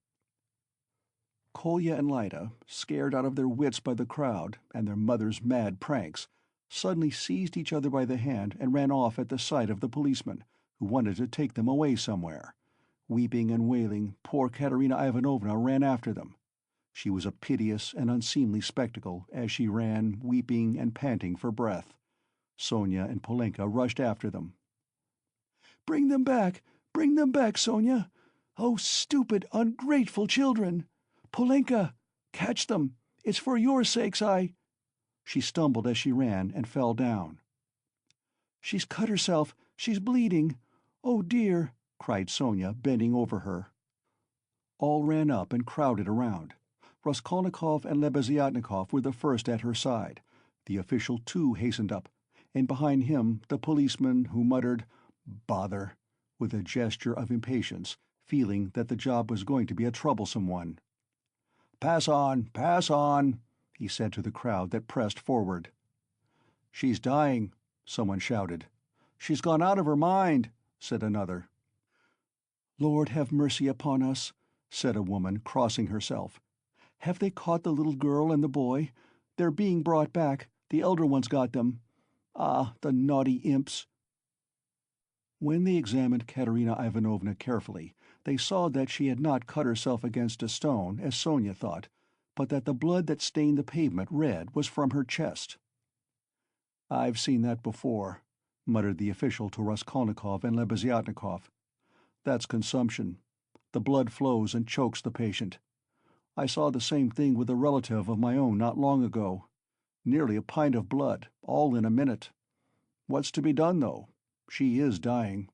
Kolya and Lida, scared out of their wits by the crowd and their mother's mad pranks, suddenly seized each other by the hand and ran off at the sight of the policeman, who wanted to take them away somewhere. Weeping and wailing, poor Katerina Ivanovna ran after them. She was a piteous and unseemly spectacle as she ran, weeping and panting for breath. Sonia and Polenka rushed after them. Bring them back, Sonia! Oh, stupid, ungrateful children! Polenka, catch them! It's for your sakes I—" She stumbled as she ran and fell down. "She's cut herself, she's bleeding. Oh dear!" cried Sonia, bending over her. All ran up and crowded around. Raskolnikov and Lebeziatnikov were the first at her side. The official too hastened up, and behind him the policeman, who muttered, "Bother," with a gesture of impatience, feeling that the job was going to be a troublesome one. Pass on," he said to the crowd that pressed forward. "She's dying," someone shouted. "She's gone out of her mind," said another. "Lord, have mercy upon us," said a woman, crossing herself. "Have they caught the little girl and the boy? They're being brought back. The elder one's got them. Ah, the naughty imps!" When they examined Katerina Ivanovna carefully, they saw that she had not cut herself against a stone, as Sonia thought, but that the blood that stained the pavement red was from her chest. "I've seen that before," muttered the official to Raskolnikov and Lebeziatnikov. "That's consumption. The blood flows and chokes the patient. I saw the same thing with a relative of my own not long ago. Nearly a pint of blood, all in a minute. What's to be done, though? She is dying."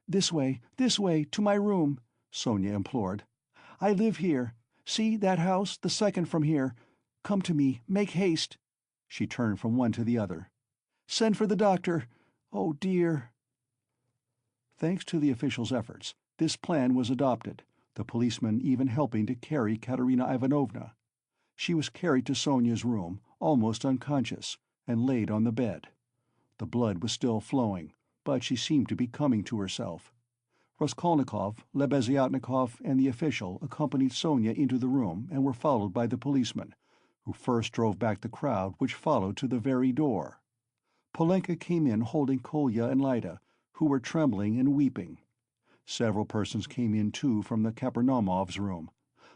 This way, to my room," Sonia implored. "I live here. See, that house, the second from here. Come to me, make haste." She turned from one to the other. "Send for the doctor. Oh, dear." Thanks to the official's efforts, this plan was adopted, the policeman even helping to carry Katerina Ivanovna. She was carried to Sonia's room, almost unconscious, and laid on the bed. The blood was still flowing, but she seemed to be coming to herself. Raskolnikov, Lebeziatnikov, and the official accompanied Sonia into the room and were followed by the policeman, who first drove back the crowd which followed to the very door. Polenka came in holding Kolya and Lida, who were trembling and weeping. Several persons came in too from the Kapernaumovs' room.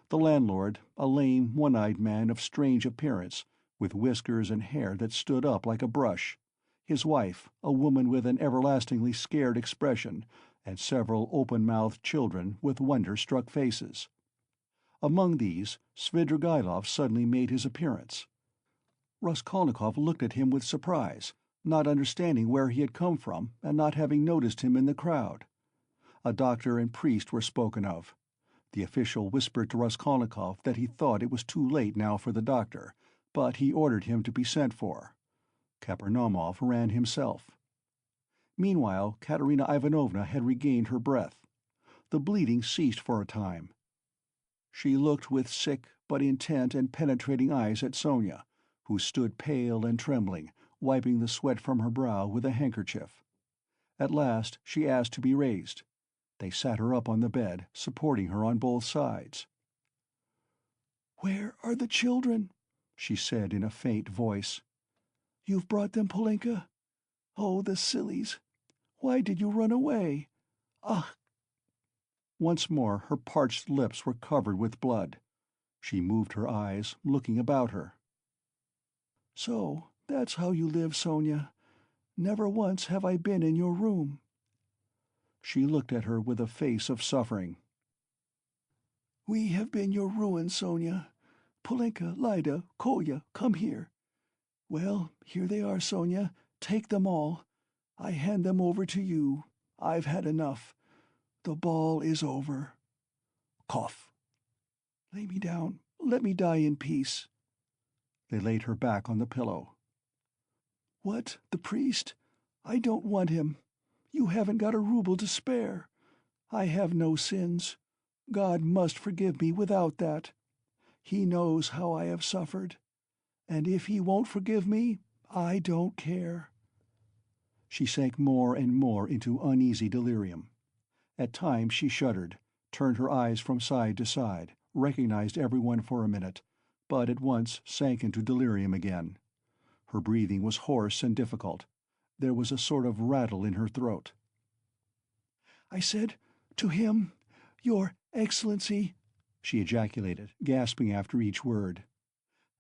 The landlord, a lame, one-eyed man of strange appearance, with whiskers and hair that stood up like a brush; his wife, a woman with an everlastingly scared expression, and several open-mouthed children with wonder-struck faces. Among these, Svidrigaïlov suddenly made his appearance. Raskolnikov looked at him with surprise, not understanding where he had come from and not having noticed him in the crowd. A doctor and priest were spoken of. The official whispered to Raskolnikov that he thought it was too late now for the doctor, but he ordered him to be sent for. Kapernaumov ran himself. Meanwhile, Katerina Ivanovna had regained her breath. The bleeding ceased for a time. She looked with sick but intent and penetrating eyes at Sonia, who stood pale and trembling, wiping the sweat from her brow with a handkerchief. At last she asked to be raised. They sat her up on the bed, supporting her on both sides. "Where are the children?" she said in a faint voice. "You've brought them, Polenka? Oh, the sillies! Why did you run away? Ah!" Once more her parched lips were covered with blood. She moved her eyes, looking about her. "So that's how you live, Sonia. Never once have I been in your room." She looked at her with a face of suffering. "We have been your ruin, Sonia. Polenka, Lida, Kolya, come here. Well, here they are, Sonia. Take them all. I hand them over to you. I've had enough. The ball is over. Cough. Lay me down. Let me die in peace." They laid her back on the pillow. "What, the priest? I don't want him. You haven't got a ruble to spare. I have no sins. God must forgive me without that. He knows how I have suffered. And if he won't forgive me, I don't care." She sank more and more into uneasy delirium. At times she shuddered, turned her eyes from side to side, recognized everyone for a minute, but at once sank into delirium again. Her breathing was hoarse and difficult. There was a sort of rattle in her throat. "I said, to him, 'Your Excellency,'" she ejaculated, gasping after each word,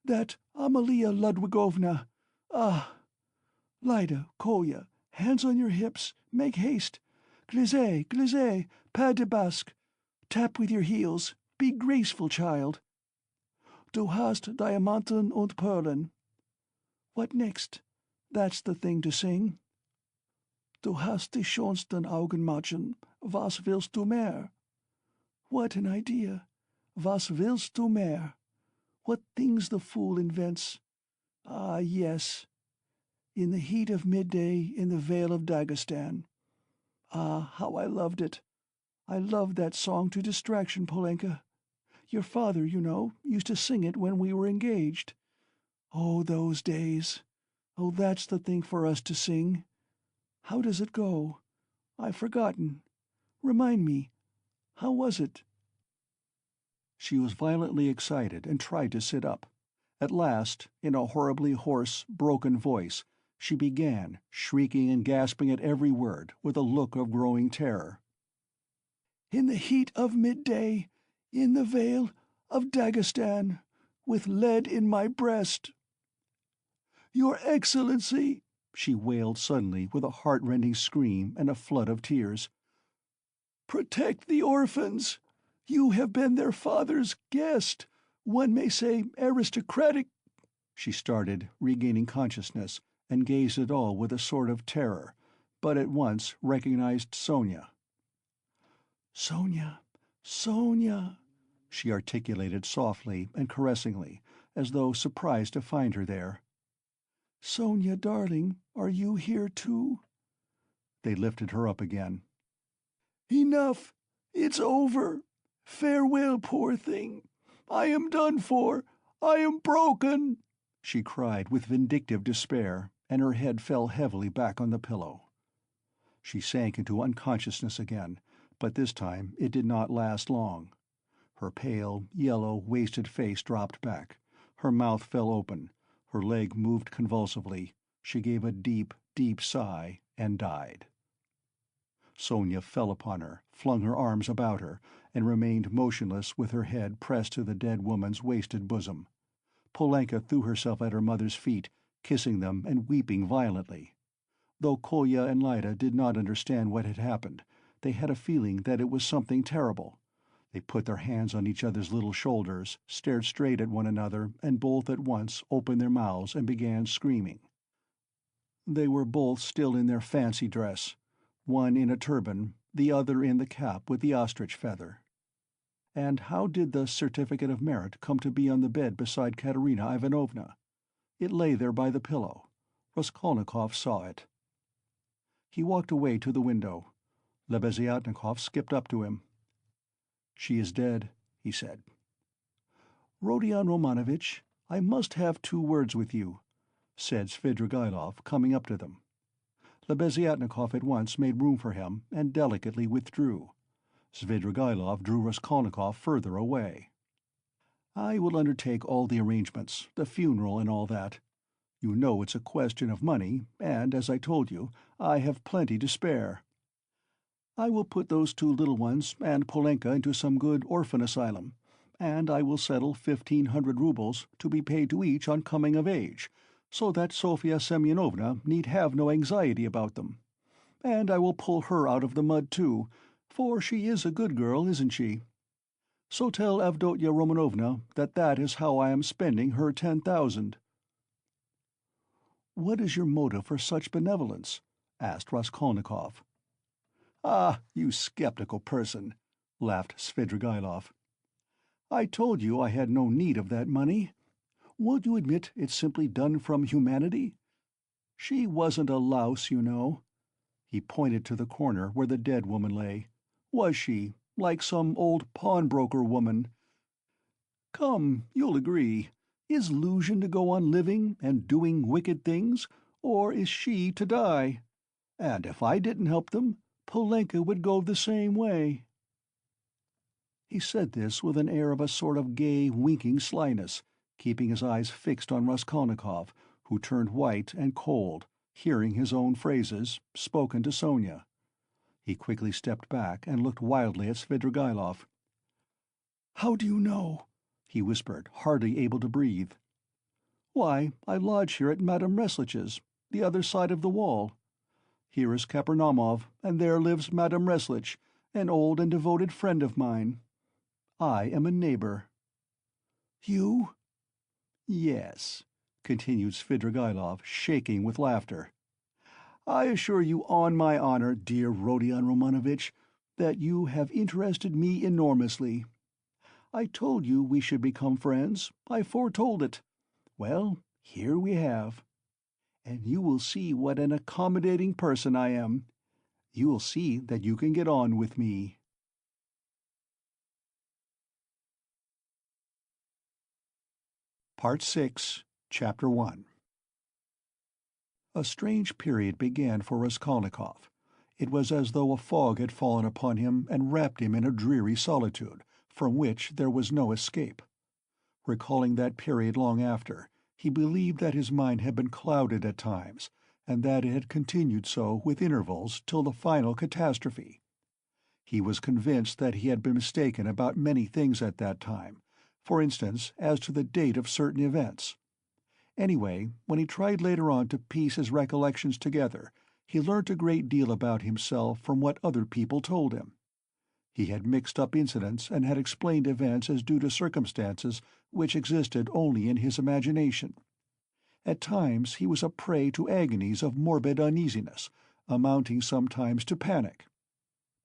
"that Amalia Ludwigovna— Ah! Lida, Kolya, hands on your hips, make haste. Glissez, glissez, pas de basque. Tap with your heels, be graceful, child. Du hast Diamanten und Perlen. What next? That's the thing to sing. Du hast die schönsten Augenmachen, was willst du mehr? What an idea! Was willst du mehr? What things the fool invents! Ah, yes. In the heat of midday in the Vale of Dagestan. Ah, how I loved it! I loved that song to distraction, Polenka. Your father, you know, used to sing it when we were engaged. Oh, those days! Oh, that's the thing for us to sing. How does it go? I've forgotten. Remind me. How was it?" She was violently excited and tried to sit up. At last, in a horribly hoarse, broken voice, she began, shrieking and gasping at every word, with a look of growing terror. "In the heat of midday, in the Vale of Dagestan, with lead in my breast. Your Excellency," she wailed suddenly with a heart-rending scream and a flood of tears, "protect the orphans. You have been their father's guest, one may say aristocratic—" She started, regaining consciousness, and gazed at all with a sort of terror, but at once recognized Sonia. "Sonia, Sonia," she articulated softly and caressingly, as though surprised to find her there. "Sonia, darling, are you here too?" They lifted her up again. "Enough! It's over! Farewell, poor thing! I am done for! I am broken!" she cried with vindictive despair, and her head fell heavily back on the pillow. She sank into unconsciousness again, but this time it did not last long. Her pale, yellow, wasted face dropped back, her mouth fell open, her leg moved convulsively, she gave a deep, deep sigh, and died. Sonia fell upon her, flung her arms about her, and remained motionless with her head pressed to the dead woman's wasted bosom. Polenka threw herself at her mother's feet, kissing them and weeping violently. Though Kolya and Lida did not understand what had happened, they had a feeling that it was something terrible. They put their hands on each other's little shoulders, stared straight at one another, and both at once opened their mouths and began screaming. They were both still in their fancy dress, one in a turban, the other in the cap with the ostrich feather. And how did the certificate of merit come to be on the bed beside Katerina Ivanovna? It lay there by the pillow. Raskolnikov saw it. He walked away to the window. Lebeziatnikov skipped up to him. "She is dead," he said. "Rodion Romanovitch, I must have 2 words with you," said Svidrigaïlov, coming up to them. Lebeziatnikov at once made room for him and delicately withdrew. Svidrigaïlov drew Raskolnikov further away. I will undertake all the arrangements, the funeral and all that. You know it's a question of money, and, as I told you, I have plenty to spare. I will put those two little ones and Polenka into some good orphan asylum, and I will settle 1,500 roubles to be paid to each on coming of age, so that Sofya Semyonovna need have no anxiety about them. And I will pull her out of the mud too, for she is a good girl, isn't she? So tell Avdotya Romanovna that that is how I am spending her 10,000. "What is your motive for such benevolence?" asked Raskolnikov. "Ah, you skeptical person," laughed Svidrigaïlov. "I told you I had no need of that money. Won't you admit it's simply done from humanity? She wasn't a louse, you know." He pointed to the corner where the dead woman lay. "Was she, like some old pawnbroker woman? Come, you'll agree. Is Luzhin to go on living and doing wicked things, or is she to die? And if I didn't help them, Polenka would go the same way." He said this with an air of a sort of gay, winking slyness, keeping his eyes fixed on Raskolnikov, who turned white and cold, hearing his own phrases, spoken to Sonia. He quickly stepped back and looked wildly at Svidrigaïlov. "How do you know?" he whispered, hardly able to breathe. "Why, I lodge here at Madame Reslich's, the other side of the wall. Here is Kapernaumov, and there lives Madame Reslich, an old and devoted friend of mine. I am a neighbor." "You?" "Yes," continued Svidrigaïlov, shaking with laughter. "I assure you on my honor, dear Rodion Romanovitch, that you have interested me enormously. I told you we should become friends. I foretold it. Well, here we have. And you will see what an accommodating person I am. You will see that you can get on with me." Part 6, Chapter 1. A strange period began for Raskolnikov. It was as though a fog had fallen upon him and wrapped him in a dreary solitude, from which there was no escape. Recalling that period long after, he believed that his mind had been clouded at times, and that it had continued so with intervals till the final catastrophe. He was convinced that he had been mistaken about many things at that time, for instance, as to the date of certain events. Anyway, when he tried later on to piece his recollections together, he learnt a great deal about himself from what other people told him. He had mixed up incidents and had explained events as due to circumstances which existed only in his imagination. At times he was a prey to agonies of morbid uneasiness, amounting sometimes to panic.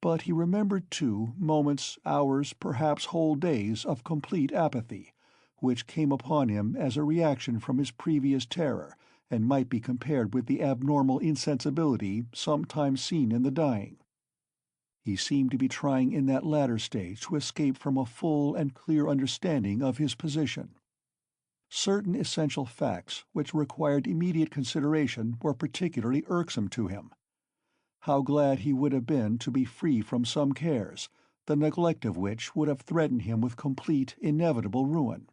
But he remembered, too, moments, hours, perhaps whole days of complete apathy, which came upon him as a reaction from his previous terror, and might be compared with the abnormal insensibility sometimes seen in the dying. He seemed to be trying in that latter stage to escape from a full and clear understanding of his position. Certain essential facts which required immediate consideration were particularly irksome to him. How glad he would have been to be free from some cares, the neglect of which would have threatened him with complete, inevitable ruin.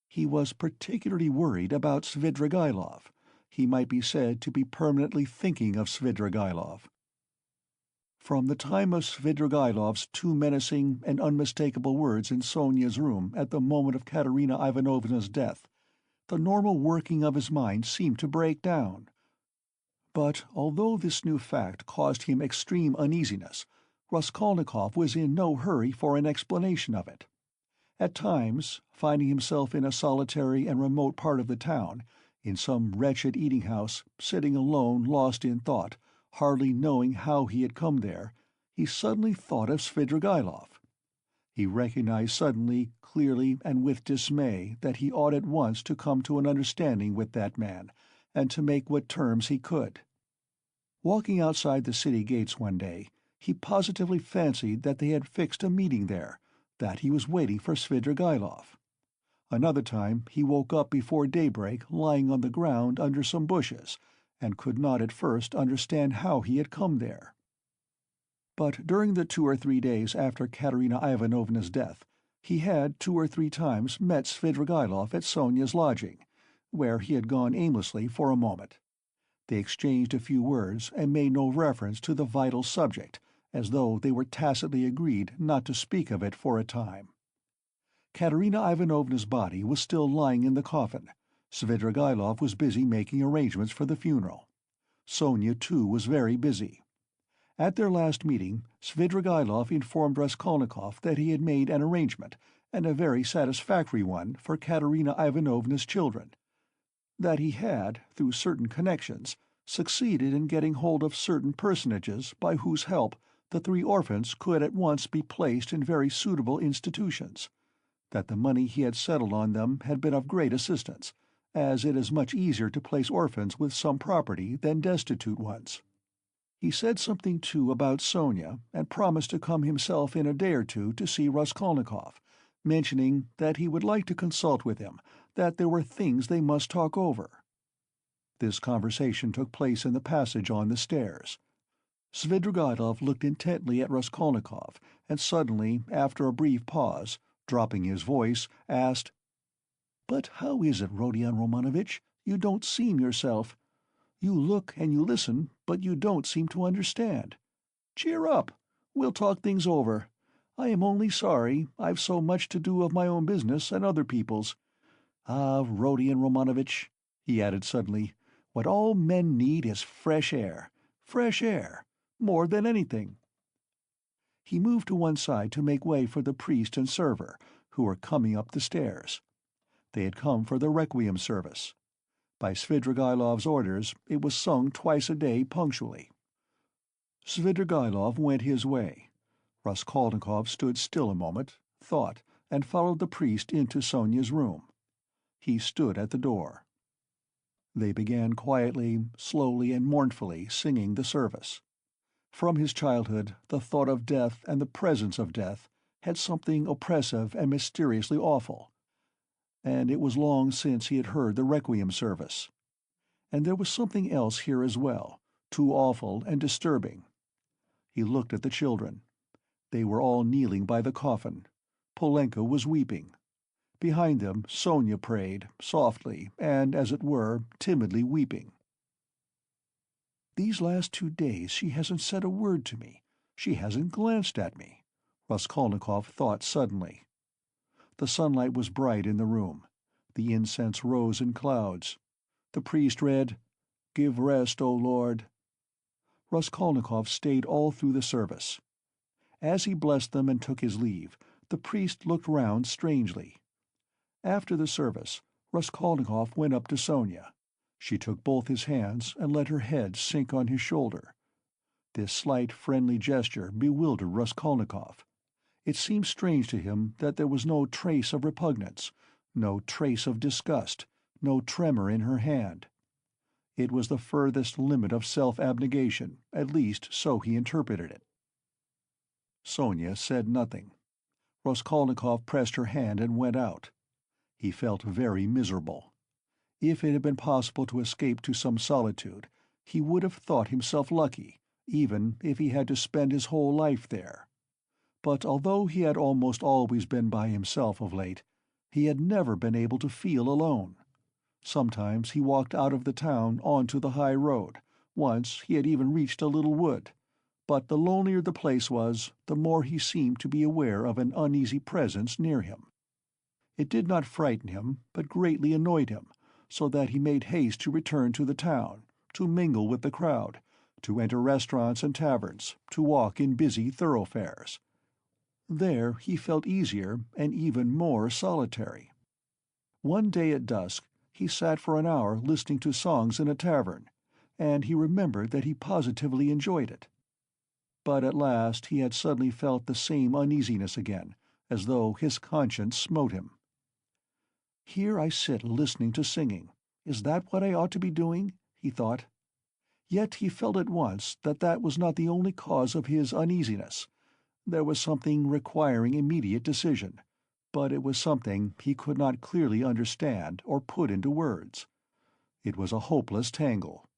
He was particularly worried about Svidrigaïlov. He might be said to be permanently thinking of Svidrigaïlov. From the time of Svidrigaïlov's two menacing and unmistakable words in Sonia's room at the moment of Katerina Ivanovna's death, the normal working of his mind seemed to break down. But although this new fact caused him extreme uneasiness, Raskolnikov was in no hurry for an explanation of it. At times, finding himself in a solitary and remote part of the town, in some wretched eating-house, sitting alone lost in thought, hardly knowing how he had come there, he suddenly thought of Svidrigaïlov. He recognized suddenly, clearly, and with dismay that he ought at once to come to an understanding with that man, and to make what terms he could. Walking outside the city gates one day, he positively fancied that they had fixed a meeting there, that he was waiting for Svidrigaïlov. Another time he woke up before daybreak lying on the ground under some bushes, and could not at first understand how he had come there. But during the 2 or 3 days after Katerina Ivanovna's death, He had 2 or 3 times met Svidrigaïlov at Sonia's lodging, where he had gone aimlessly for a moment. They exchanged a few words and made no reference to the vital subject, as though they were tacitly agreed not to speak of it for a time. Katerina Ivanovna's body was still lying in the coffin. Svidrigaïlov was busy making arrangements for the funeral. Sonia, too, was very busy. At their last meeting, Svidrigaïlov informed Raskolnikov that he had made an arrangement, and a very satisfactory one, for Katerina Ivanovna's children. That he had, through certain connections, succeeded in getting hold of certain personages by whose help the 3 orphans could at once be placed in very suitable institutions. That the money he had settled on them had been of great assistance, as it is much easier to place orphans with some property than destitute ones. He said something, too, about Sonia, and promised to come himself in a day or two to see Raskolnikov, mentioning that he would like to consult with him, that there were things they must talk over. This conversation took place in the passage on the stairs. Svidrigaïlov looked intently at Raskolnikov, and suddenly, after a brief pause, dropping his voice, asked, "But how is it, Rodion Romanovitch? You don't seem yourself. You look and you listen, but you don't seem to understand. Cheer up. We'll talk things over. I am only sorry I've so much to do of my own business and other people's. Ah, Rodion Romanovitch," he added suddenly, "what all men need is fresh air. Fresh air. More than anything." He moved to one side to make way for the priest and server, who were coming up the stairs. They had come for the requiem service. By Svidrigaïlov's orders, it was sung twice a day punctually. Svidrigaïlov went his way. Raskolnikov stood still a moment, thought, and followed the priest into Sonia's room. He stood at the door. They began quietly, slowly and mournfully singing the service. From his childhood, the thought of death and the presence of death had something oppressive and mysteriously awful, and it was long since he had heard the requiem service. And there was something else here as well, too awful and disturbing. He looked at the children. They were all kneeling by the coffin. Polenka was weeping. Behind them Sonia prayed, softly and, as it were, timidly weeping. "These last 2 days she hasn't said a word to me. She hasn't glanced at me," Raskolnikov thought suddenly. The sunlight was bright in the room. The incense rose in clouds. The priest read, "Give rest, O Lord." Raskolnikov stayed all through the service. As he blessed them and took his leave, the priest looked round strangely. After the service, Raskolnikov went up to Sonia. She took both his hands and let her head sink on his shoulder. This slight, friendly gesture bewildered Raskolnikov. It seemed strange to him that there was no trace of repugnance, no trace of disgust, no tremor in her hand. It was the furthest limit of self-abnegation, at least so he interpreted it. Sonia said nothing. Raskolnikov pressed her hand and went out. He felt very miserable. If it had been possible to escape to some solitude, he would have thought himself lucky, even if he had to spend his whole life there. But although he had almost always been by himself of late, he had never been able to feel alone. Sometimes he walked out of the town on to the high road, once he had even reached a little wood, but the lonelier the place was, the more he seemed to be aware of an uneasy presence near him. It did not frighten him, but greatly annoyed him, so that he made haste to return to the town, to mingle with the crowd, to enter restaurants and taverns, to walk in busy thoroughfares. There he felt easier and even more solitary. One day at dusk he sat for an hour listening to songs in a tavern, and he remembered that he positively enjoyed it. But at last he had suddenly felt the same uneasiness again, as though his conscience smote him. "Here I sit listening to singing. Is that what I ought to be doing?" he thought. Yet he felt at once that that was not the only cause of his uneasiness. There was something requiring immediate decision, but it was something he could not clearly understand or put into words. It was a hopeless tangle.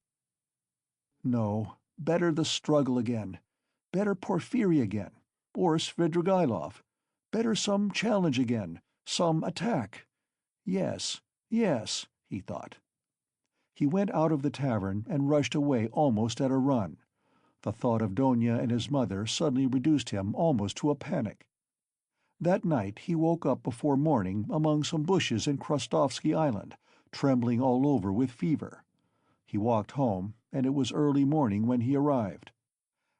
No, better the struggle again. Better Porfiry again, or Svidrigaïlov. Better some challenge again, some attack. Yes, yes, he thought. He went out of the tavern and rushed away almost at a run. The thought of Donia and his mother suddenly reduced him almost to a panic. That night he woke up before morning among some bushes in Krustovsky Island, trembling all over with fever. He walked home, and it was early morning when he arrived.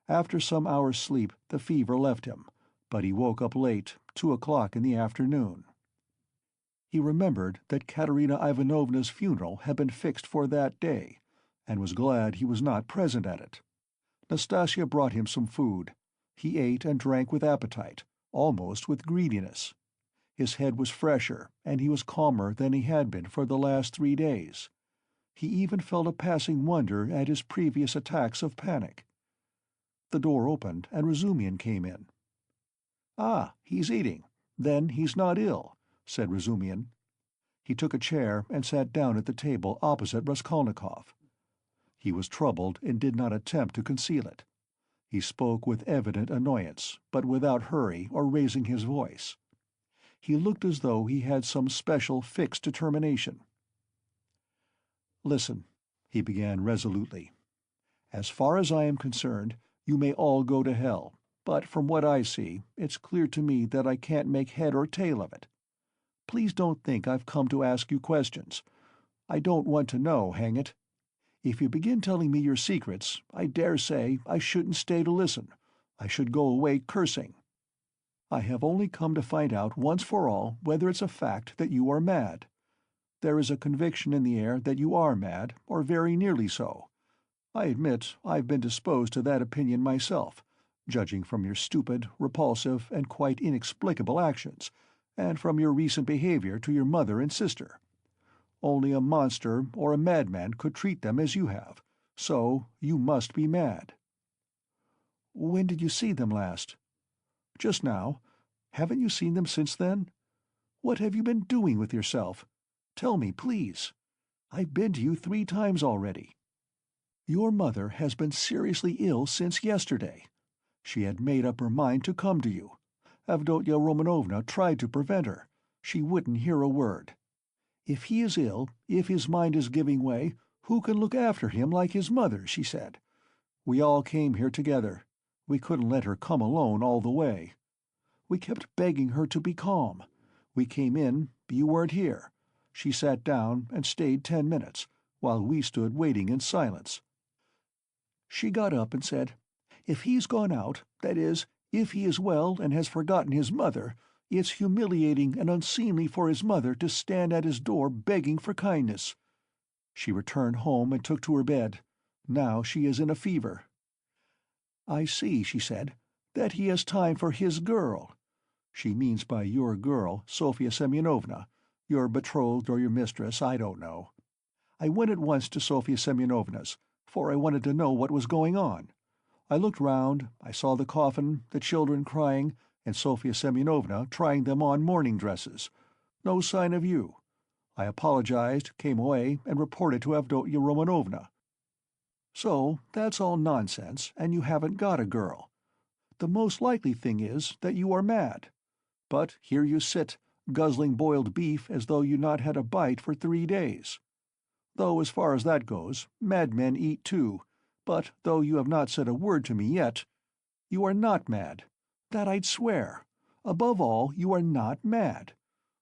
After some hours' sleep the fever left him, but he woke up late, 2 o'clock in the afternoon. He remembered that Katerina Ivanovna's funeral had been fixed for that day, and was glad he was not present at it. Nastasia brought him some food. He ate and drank with appetite, almost with greediness. His head was fresher, and he was calmer than he had been for the last 3 days. He even felt a passing wonder at his previous attacks of panic. The door opened, and Razumihin came in. "Ah, he's eating. Then he's not ill," said Razumihin. He took a chair and sat down at the table opposite Raskolnikov. He was troubled and did not attempt to conceal it. He spoke with evident annoyance, but without hurry or raising his voice. He looked as though he had some special fixed determination. "Listen," he began resolutely. "As far as I am concerned, you may all go to hell, but from what I see, it's clear to me that I can't make head or tail of it. Please don't think I've come to ask you questions. I don't want to know, hang it. If you begin telling me your secrets, I dare say I shouldn't stay to listen. I should go away cursing. I have only come to find out once for all whether it's a fact that you are mad. There is a conviction in the air that you are mad, or very nearly so. I admit I've been disposed to that opinion myself, judging from your stupid, repulsive, and quite inexplicable actions, and from your recent behavior to your mother and sister. Only a monster or a madman could treat them as you have, so you must be mad." "When did you see them last?" "Just now. Haven't you seen them since then? What have you been doing with yourself? Tell me, please. I've been to you 3 times already." "Your mother has been seriously ill since yesterday. She had made up her mind to come to you. Avdotya Romanovna tried to prevent her. She wouldn't hear a word. If he is ill, if his mind is giving way, who can look after him like his mother, she said. We all came here together. We couldn't let her come alone all the way. We kept begging her to be calm. We came in, you weren't here. She sat down and stayed 10 minutes, while we stood waiting in silence. She got up and said, 'If he's gone out, that is, if he is well and has forgotten his mother, it's humiliating and unseemly for his mother to stand at his door begging for kindness.' She returned home and took to her bed. Now she is in a fever. 'I see,' she said, 'that he has time for his girl.' She means by your girl Sofya Semyonovna, your betrothed or your mistress, I don't know. I went at once to Sofya Semyonovna's, for I wanted to know what was going on. I looked round, I saw the coffin, the children crying, and Sofya Semyonovna trying them on mourning dresses. No sign of you. I apologized, came away, and reported to Avdotya Romanovna. So that's all nonsense, and you haven't got a girl. The most likely thing is that you are mad. But here you sit, guzzling boiled beef as though you'd not had a bite for 3 days. Though as far as that goes, madmen eat too, but though you have not said a word to me yet, you are not mad. That I'd swear. Above all, you are not mad.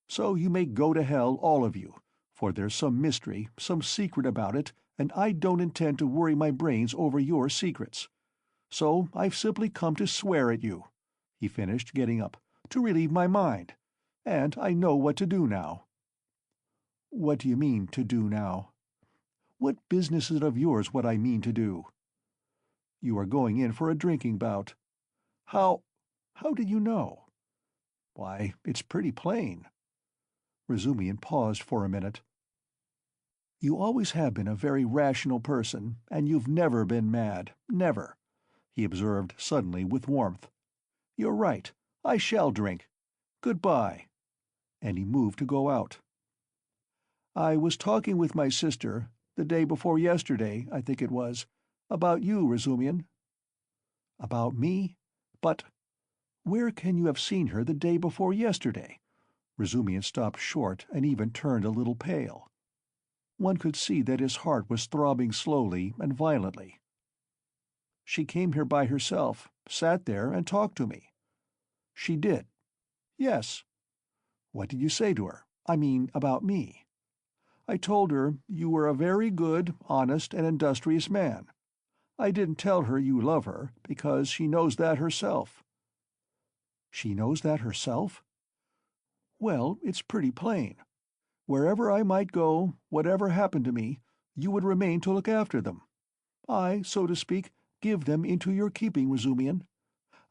So you may go to hell, all of you, for there's some mystery, some secret about it, and I don't intend to worry my brains over your secrets. So I've simply come to swear at you," he finished, getting up, "to relieve my mind. And I know what to do now." "What do you mean, to do now?" "What business is it of yours what I mean to do?" "You are going in for a drinking bout." How did you know?" "Why, it's pretty plain." Razumihin paused for a minute. "You always have been a very rational person, and you've never been mad, never," he observed suddenly with warmth. "You're right. I shall drink. Good-bye." And he moved to go out. "I was talking with my sister, the day before yesterday, I think it was, about you, Razumihin." "About me? But Where can you have seen her the day before yesterday?" Razumian stopped short and even turned a little pale. One could see that his heart was throbbing slowly and violently. "She came here by herself, sat there, and talked to me." "She did?" "Yes." "What did you say to her? I mean, about me?" "I told her you were a very good, honest, and industrious man. I didn't tell her you love her, because she knows that herself." "She knows that herself?" "Well, it's pretty plain. Wherever I might go, whatever happened to me, you would remain to look after them. I, so to speak, give them into your keeping, Razumian.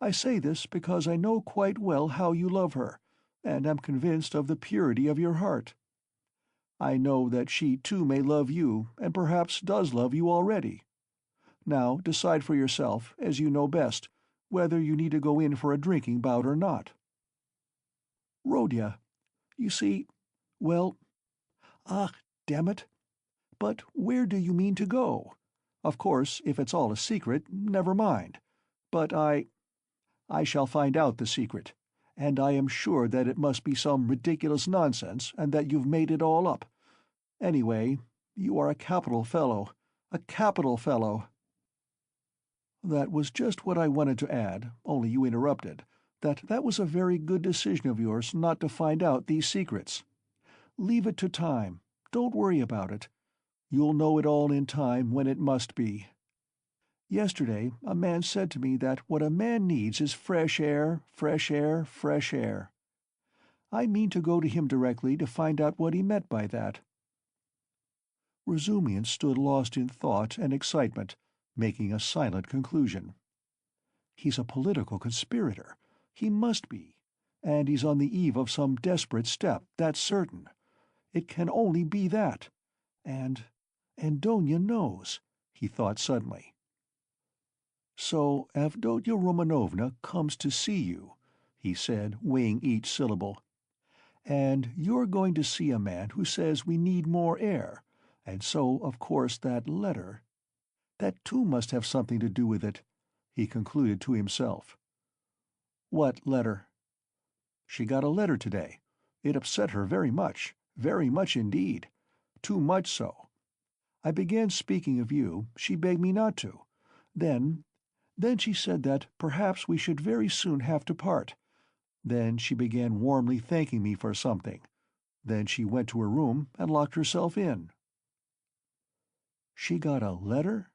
I say this because I know quite well how you love her, and am convinced of the purity of your heart. I know that she too may love you, and perhaps does love you already. Now decide for yourself, as you know best, whether you need to go in for a drinking bout or not." "Rodya, you see, well, ah, damn it. But where do you mean to go? Of course, if it's all a secret, never mind. But I shall find out the secret, and I am sure that it must be some ridiculous nonsense, and that you've made it all up. Anyway, you are a capital fellow, a capital fellow." "That was just what I wanted to add, only you interrupted, that was a very good decision of yours not to find out these secrets. Leave it to time. Don't worry about it. You'll know it all in time when it must be. Yesterday a man said to me that what a man needs is fresh air, fresh air, fresh air. I mean to go to him directly to find out what he meant by that." Razumian stood lost in thought and excitement, making a silent conclusion. "He's a political conspirator. He must be. And he's on the eve of some desperate step, that's certain. It can only be that. And Donia knows," he thought suddenly. "So Avdotya Romanovna comes to see you," he said, weighing each syllable. "And you're going to see a man who says we need more air, and so, of course, that letter. That too must have something to do with it," he concluded to himself. "What letter?" "She got a letter today. It upset her very much indeed. Too much so. I began speaking of you, she begged me not to. Then she said that perhaps we should very soon have to part. Then she began warmly thanking me for something. Then she went to her room and locked herself in." "She got a letter?"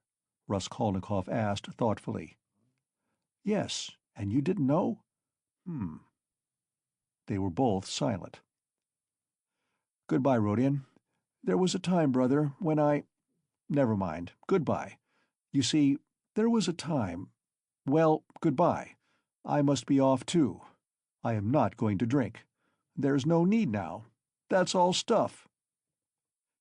Raskolnikov asked thoughtfully. "Yes, and you didn't know? Hmm." They were both silent. "Goodbye, Rodion. There was a time, brother, when I— Never mind. Goodbye. You see, there was a time— Well, goodbye. I must be off too. I am not going to drink. There's no need now. That's all stuff."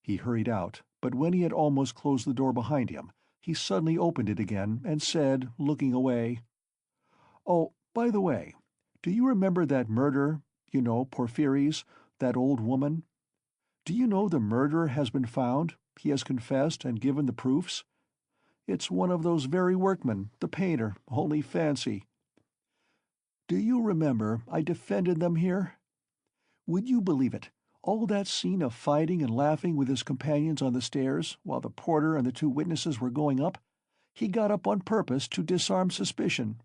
He hurried out, but when he had almost closed the door behind him, he suddenly opened it again and said, looking away, "Oh, by the way, do you remember that murder, you know, Porphyry's, that old woman? Do you know the murderer has been found? He has confessed and given the proofs. It's one of those very workmen, the painter, only fancy. Do you remember I defended them here? Would you believe it? All that scene of fighting and laughing with his companions on the stairs, while the porter and the two witnesses were going up, he got up on purpose to disarm suspicion.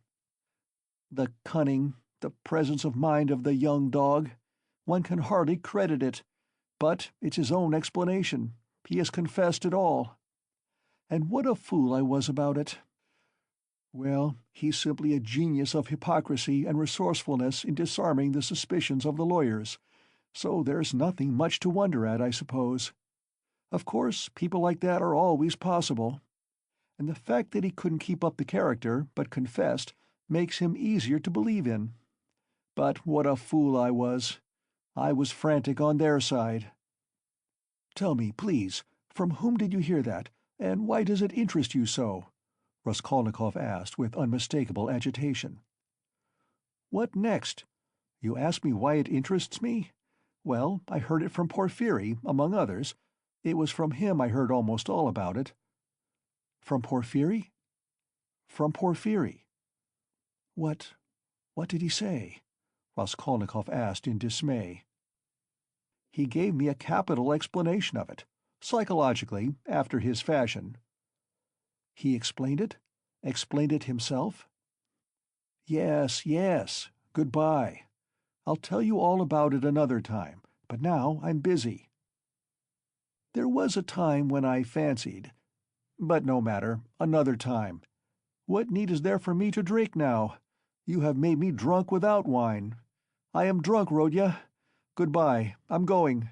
The cunning, the presence of mind of the young dog! One can hardly credit it. But it's his own explanation. He has confessed it all. And what a fool I was about it! Well, he's simply a genius of hypocrisy and resourcefulness in disarming the suspicions of the lawyers, so there's nothing much to wonder at, I suppose. Of course, people like that are always possible. And the fact that he couldn't keep up the character, but confessed, makes him easier to believe in. But what a fool I was! I was frantic on their side." "Tell me, please, from whom did you hear that, and why does it interest you so?" Raskolnikov asked with unmistakable agitation. "What next? You ask me why it interests me? Well, I heard it from Porphyry, among others. It was from him I heard almost all about it." "From Porphyry?" "From Porphyry." What "What did he say?" Raskolnikov asked in dismay. "He gave me a capital explanation of it, psychologically, after his fashion." "He explained it? Explained it himself?" "Yes, yes. Goodbye. I'll tell you all about it another time, but now I'm busy. There was a time when I fancied— But no matter, another time. What need is there for me to drink now? You have made me drunk without wine. I am drunk, Rodya. Goodbye, I'm going.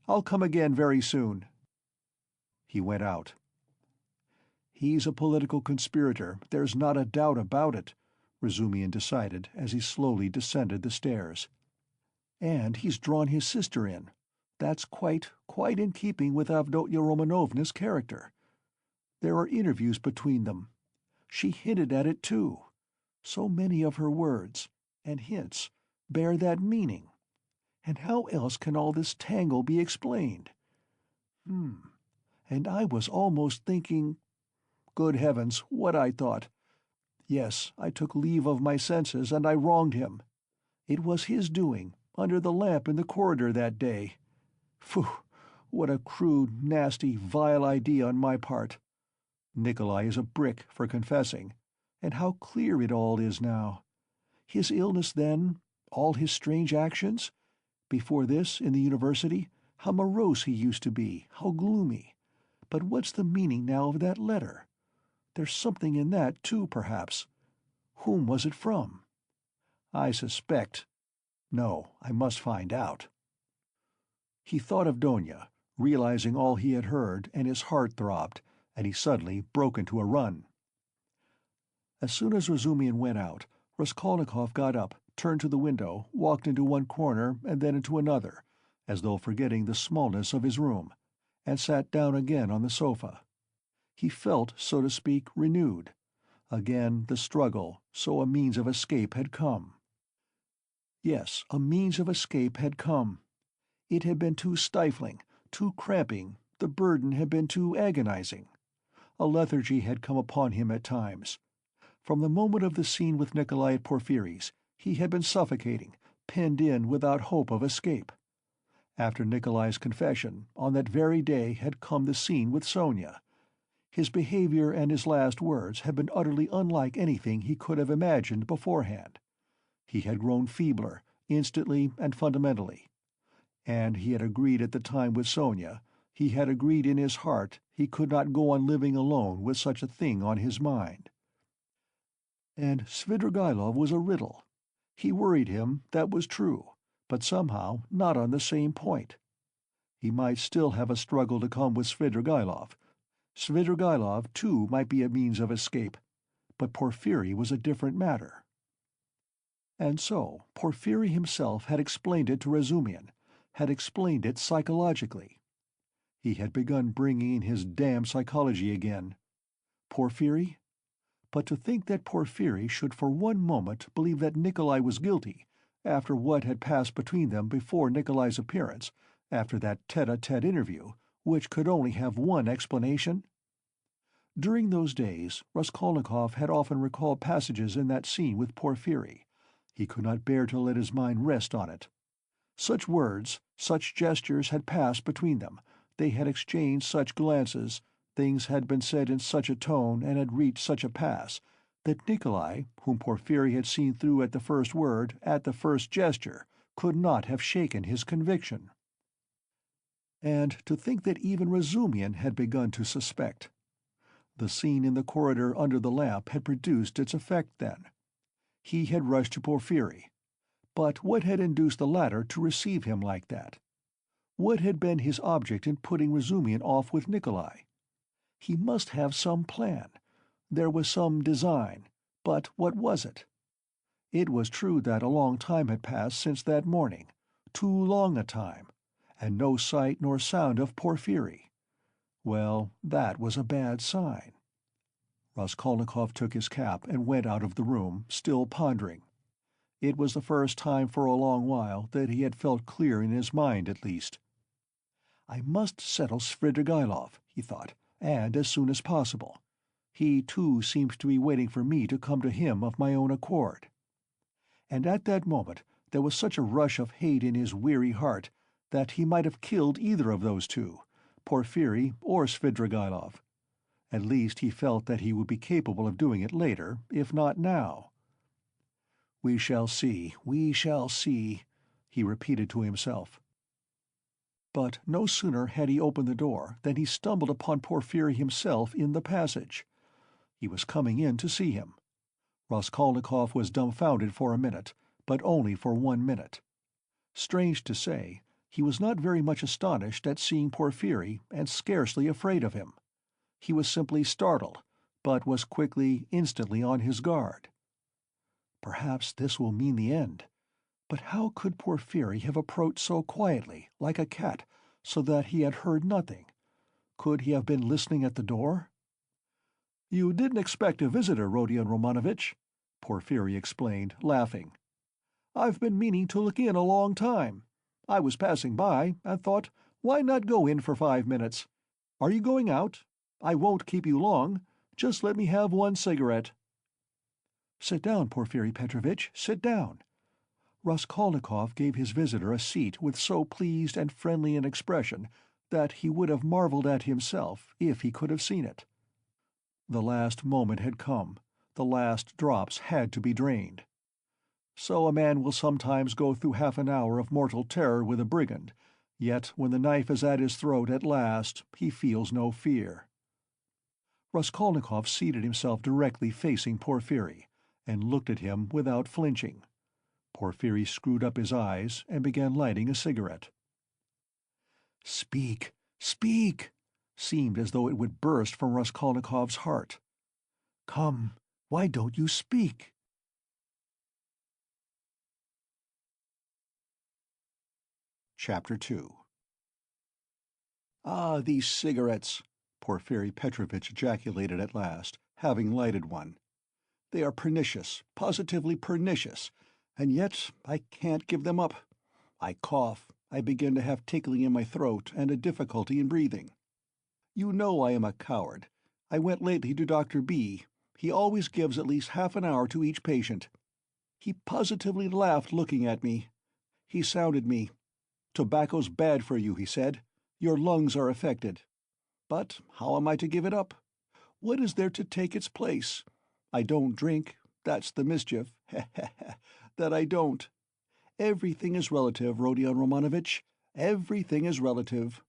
I'll come again very soon." He went out. "He's a political conspirator, there's not a doubt about it," Razumihin decided as he slowly descended the stairs. "And he's drawn his sister in. That's quite in keeping with Avdotya Romanovna's character. There are interviews between them. She hinted at it too. So many of her words, and hints, bear that meaning. And how else can all this tangle be explained? And I was almost thinking— Good heavens, what I thought! Yes, I took leave of my senses, and I wronged him. It was his doing, under the lamp in the corridor that day. Phew! What a crude, nasty, vile idea on my part. Nikolai is a brick for confessing, and how clear it all is now. His illness then, all his strange actions. Before this, in the university, how morose he used to be, how gloomy. But what's the meaning now of that letter? There's something in that, too, perhaps. Whom was it from? I suspect— No, I must find out." He thought of Donia, realizing all he had heard, and his heart throbbed, and he suddenly broke into a run. As soon as Razumihin went out, Raskolnikov got up, turned to the window, walked into one corner and then into another, as though forgetting the smallness of his room, and sat down again on the sofa. He felt, so to speak, renewed. Again the struggle, so a means of escape had come. Yes, a means of escape had come. It had been too stifling, too cramping, the burden had been too agonizing. A lethargy had come upon him at times. From the moment of the scene with Nikolai at Porphyry's, he had been suffocating, penned in without hope of escape. After Nikolai's confession, on that very day had come the scene with Sonia. His behavior and his last words had been utterly unlike anything he could have imagined beforehand. He had grown feebler, instantly and fundamentally. And he had agreed at the time with Sonia, he had agreed in his heart he could not go on living alone with such a thing on his mind. And Svidrigaïlov was a riddle. He worried him, that was true, but somehow not on the same point. He might still have a struggle to come with Svidrigaïlov. Svidrigaïlov, too, might be a means of escape, but Porphyry was a different matter. And so Porphyry himself had explained it to Razumihin, had explained it psychologically. He had begun bringing in his damn psychology again. Porphyry? But to think that Porphyry should for one moment believe that Nikolai was guilty, after what had passed between them before Nikolai's appearance, after that tete-a-tete interview, which could only have one explanation? During those days, Raskolnikov had often recalled passages in that scene with Porphyry. He could not bear to let his mind rest on it. Such words, such gestures had passed between them, they had exchanged such glances, things had been said in such a tone and had reached such a pass, that Nikolai, whom Porphyry had seen through at the first word, at the first gesture, could not have shaken his conviction. And to think that even Razumihin had begun to suspect. The scene in the corridor under the lamp had produced its effect then. He had rushed to Porphyry. But what had induced the latter to receive him like that? What had been his object in putting Razumihin off with Nikolai? He must have some plan. There was some design. But what was it? It was true that a long time had passed since that morning, too long a time, and no sight nor sound of Porphyry. Well, that was a bad sign. Raskolnikov took his cap and went out of the room, still pondering. It was the first time for a long while that he had felt clear in his mind, at least. I must settle Svidrigaïlov, he thought, and as soon as possible. He, too, seemed to be waiting for me to come to him of my own accord. and at that moment there was such a rush of hate in his weary heart that he might have killed either of those two, Porfiry or Svidrigailov. At least he felt that he would be capable of doing it later, if not now. "We shall see, we shall see," he repeated to himself. But no sooner had he opened the door than he stumbled upon Porfiry himself in the passage. He was coming in to see him. Raskolnikov was dumbfounded for a minute, but only for 1 minute. Strange to say, he was not very much astonished at seeing Porfiry and scarcely afraid of him. He was simply startled, but was instantly on his guard. Perhaps this will mean the end. But how could Porfiry have approached so quietly, like a cat, so that he had heard nothing? Could he have been listening at the door? "You didn't expect a visitor, Rodion Romanovitch," Porfiry explained, laughing. "I've been meaning to look in a long time. I was passing by, and thought, why not go in for 5 minutes? Are you going out? I won't keep you long. Just let me have one cigarette." "Sit down, Porfiry Petrovitch, sit down." Raskolnikov gave his visitor a seat with so pleased and friendly an expression that he would have marveled at himself if he could have seen it. The last moment had come. The last drops had to be drained. So a man will sometimes go through half an hour of mortal terror with a brigand, yet when the knife is at his throat at last, he feels no fear. Raskolnikov seated himself directly facing Porfiry, and looked at him without flinching. Porfiry screwed up his eyes and began lighting a cigarette. "Speak, speak!" seemed as though it would burst from Raskolnikov's heart. "Come, why don't you speak?" Chapter 2. "Ah, these cigarettes!" Porfiry Petrovitch ejaculated at last, having lighted one. "They are pernicious, positively pernicious, and yet I can't give them up. I cough, I begin to have tickling in my throat and a difficulty in breathing. You know I am a coward. I went lately to Dr. B. He always gives at least half an hour to each patient. He positively laughed looking at me. He sounded me. 'Tobacco's bad for you,' he said. 'Your lungs are affected.' But how am I to give it up? What is there to take its place? I don't drink, that's the mischief, that I don't. Everything is relative, Rodion Romanovitch, everything is relative."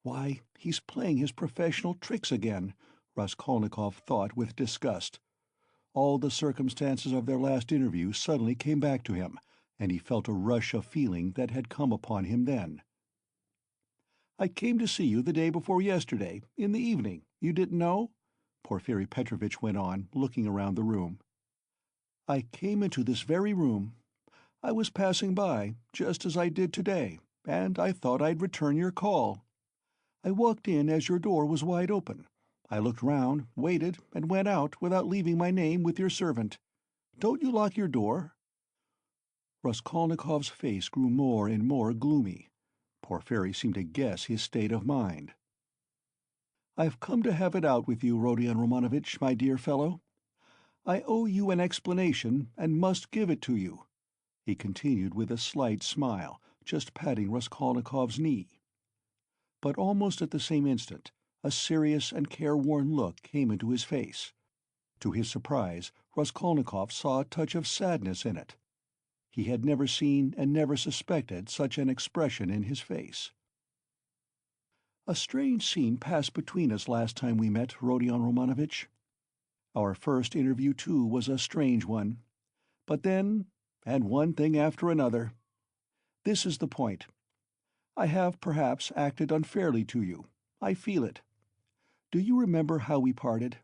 "Why, he's playing his professional tricks again," Raskolnikov thought with disgust. All the circumstances of their last interview suddenly came back to him, and he felt a rush of feeling that had come upon him then. "I came to see you the day before yesterday, in the evening. You didn't know?" Porfiry Petrovitch went on, looking around the room. "I came into this very room. I was passing by, just as I did today, and I thought I'd return your call. I walked in as your door was wide open. I looked round, waited, and went out without leaving my name with your servant. Don't you lock your door?" Raskolnikov's face grew more and more gloomy. Porfiry seemed to guess his state of mind. "I've come to have it out with you, Rodion Romanovitch, my dear fellow. I owe you an explanation and must give it to you," he continued with a slight smile, just patting Raskolnikov's knee. But almost at the same instant a serious and careworn look came into his face. To his surprise, Raskolnikov saw a touch of sadness in it. He had never seen and never suspected such an expression in his face. "A strange scene passed between us last time we met, Rodion Romanovitch. Our first interview, too, was a strange one. But then, and one thing after another. This is the point. I have, perhaps, acted unfairly to you. I feel it. Do you remember how we parted?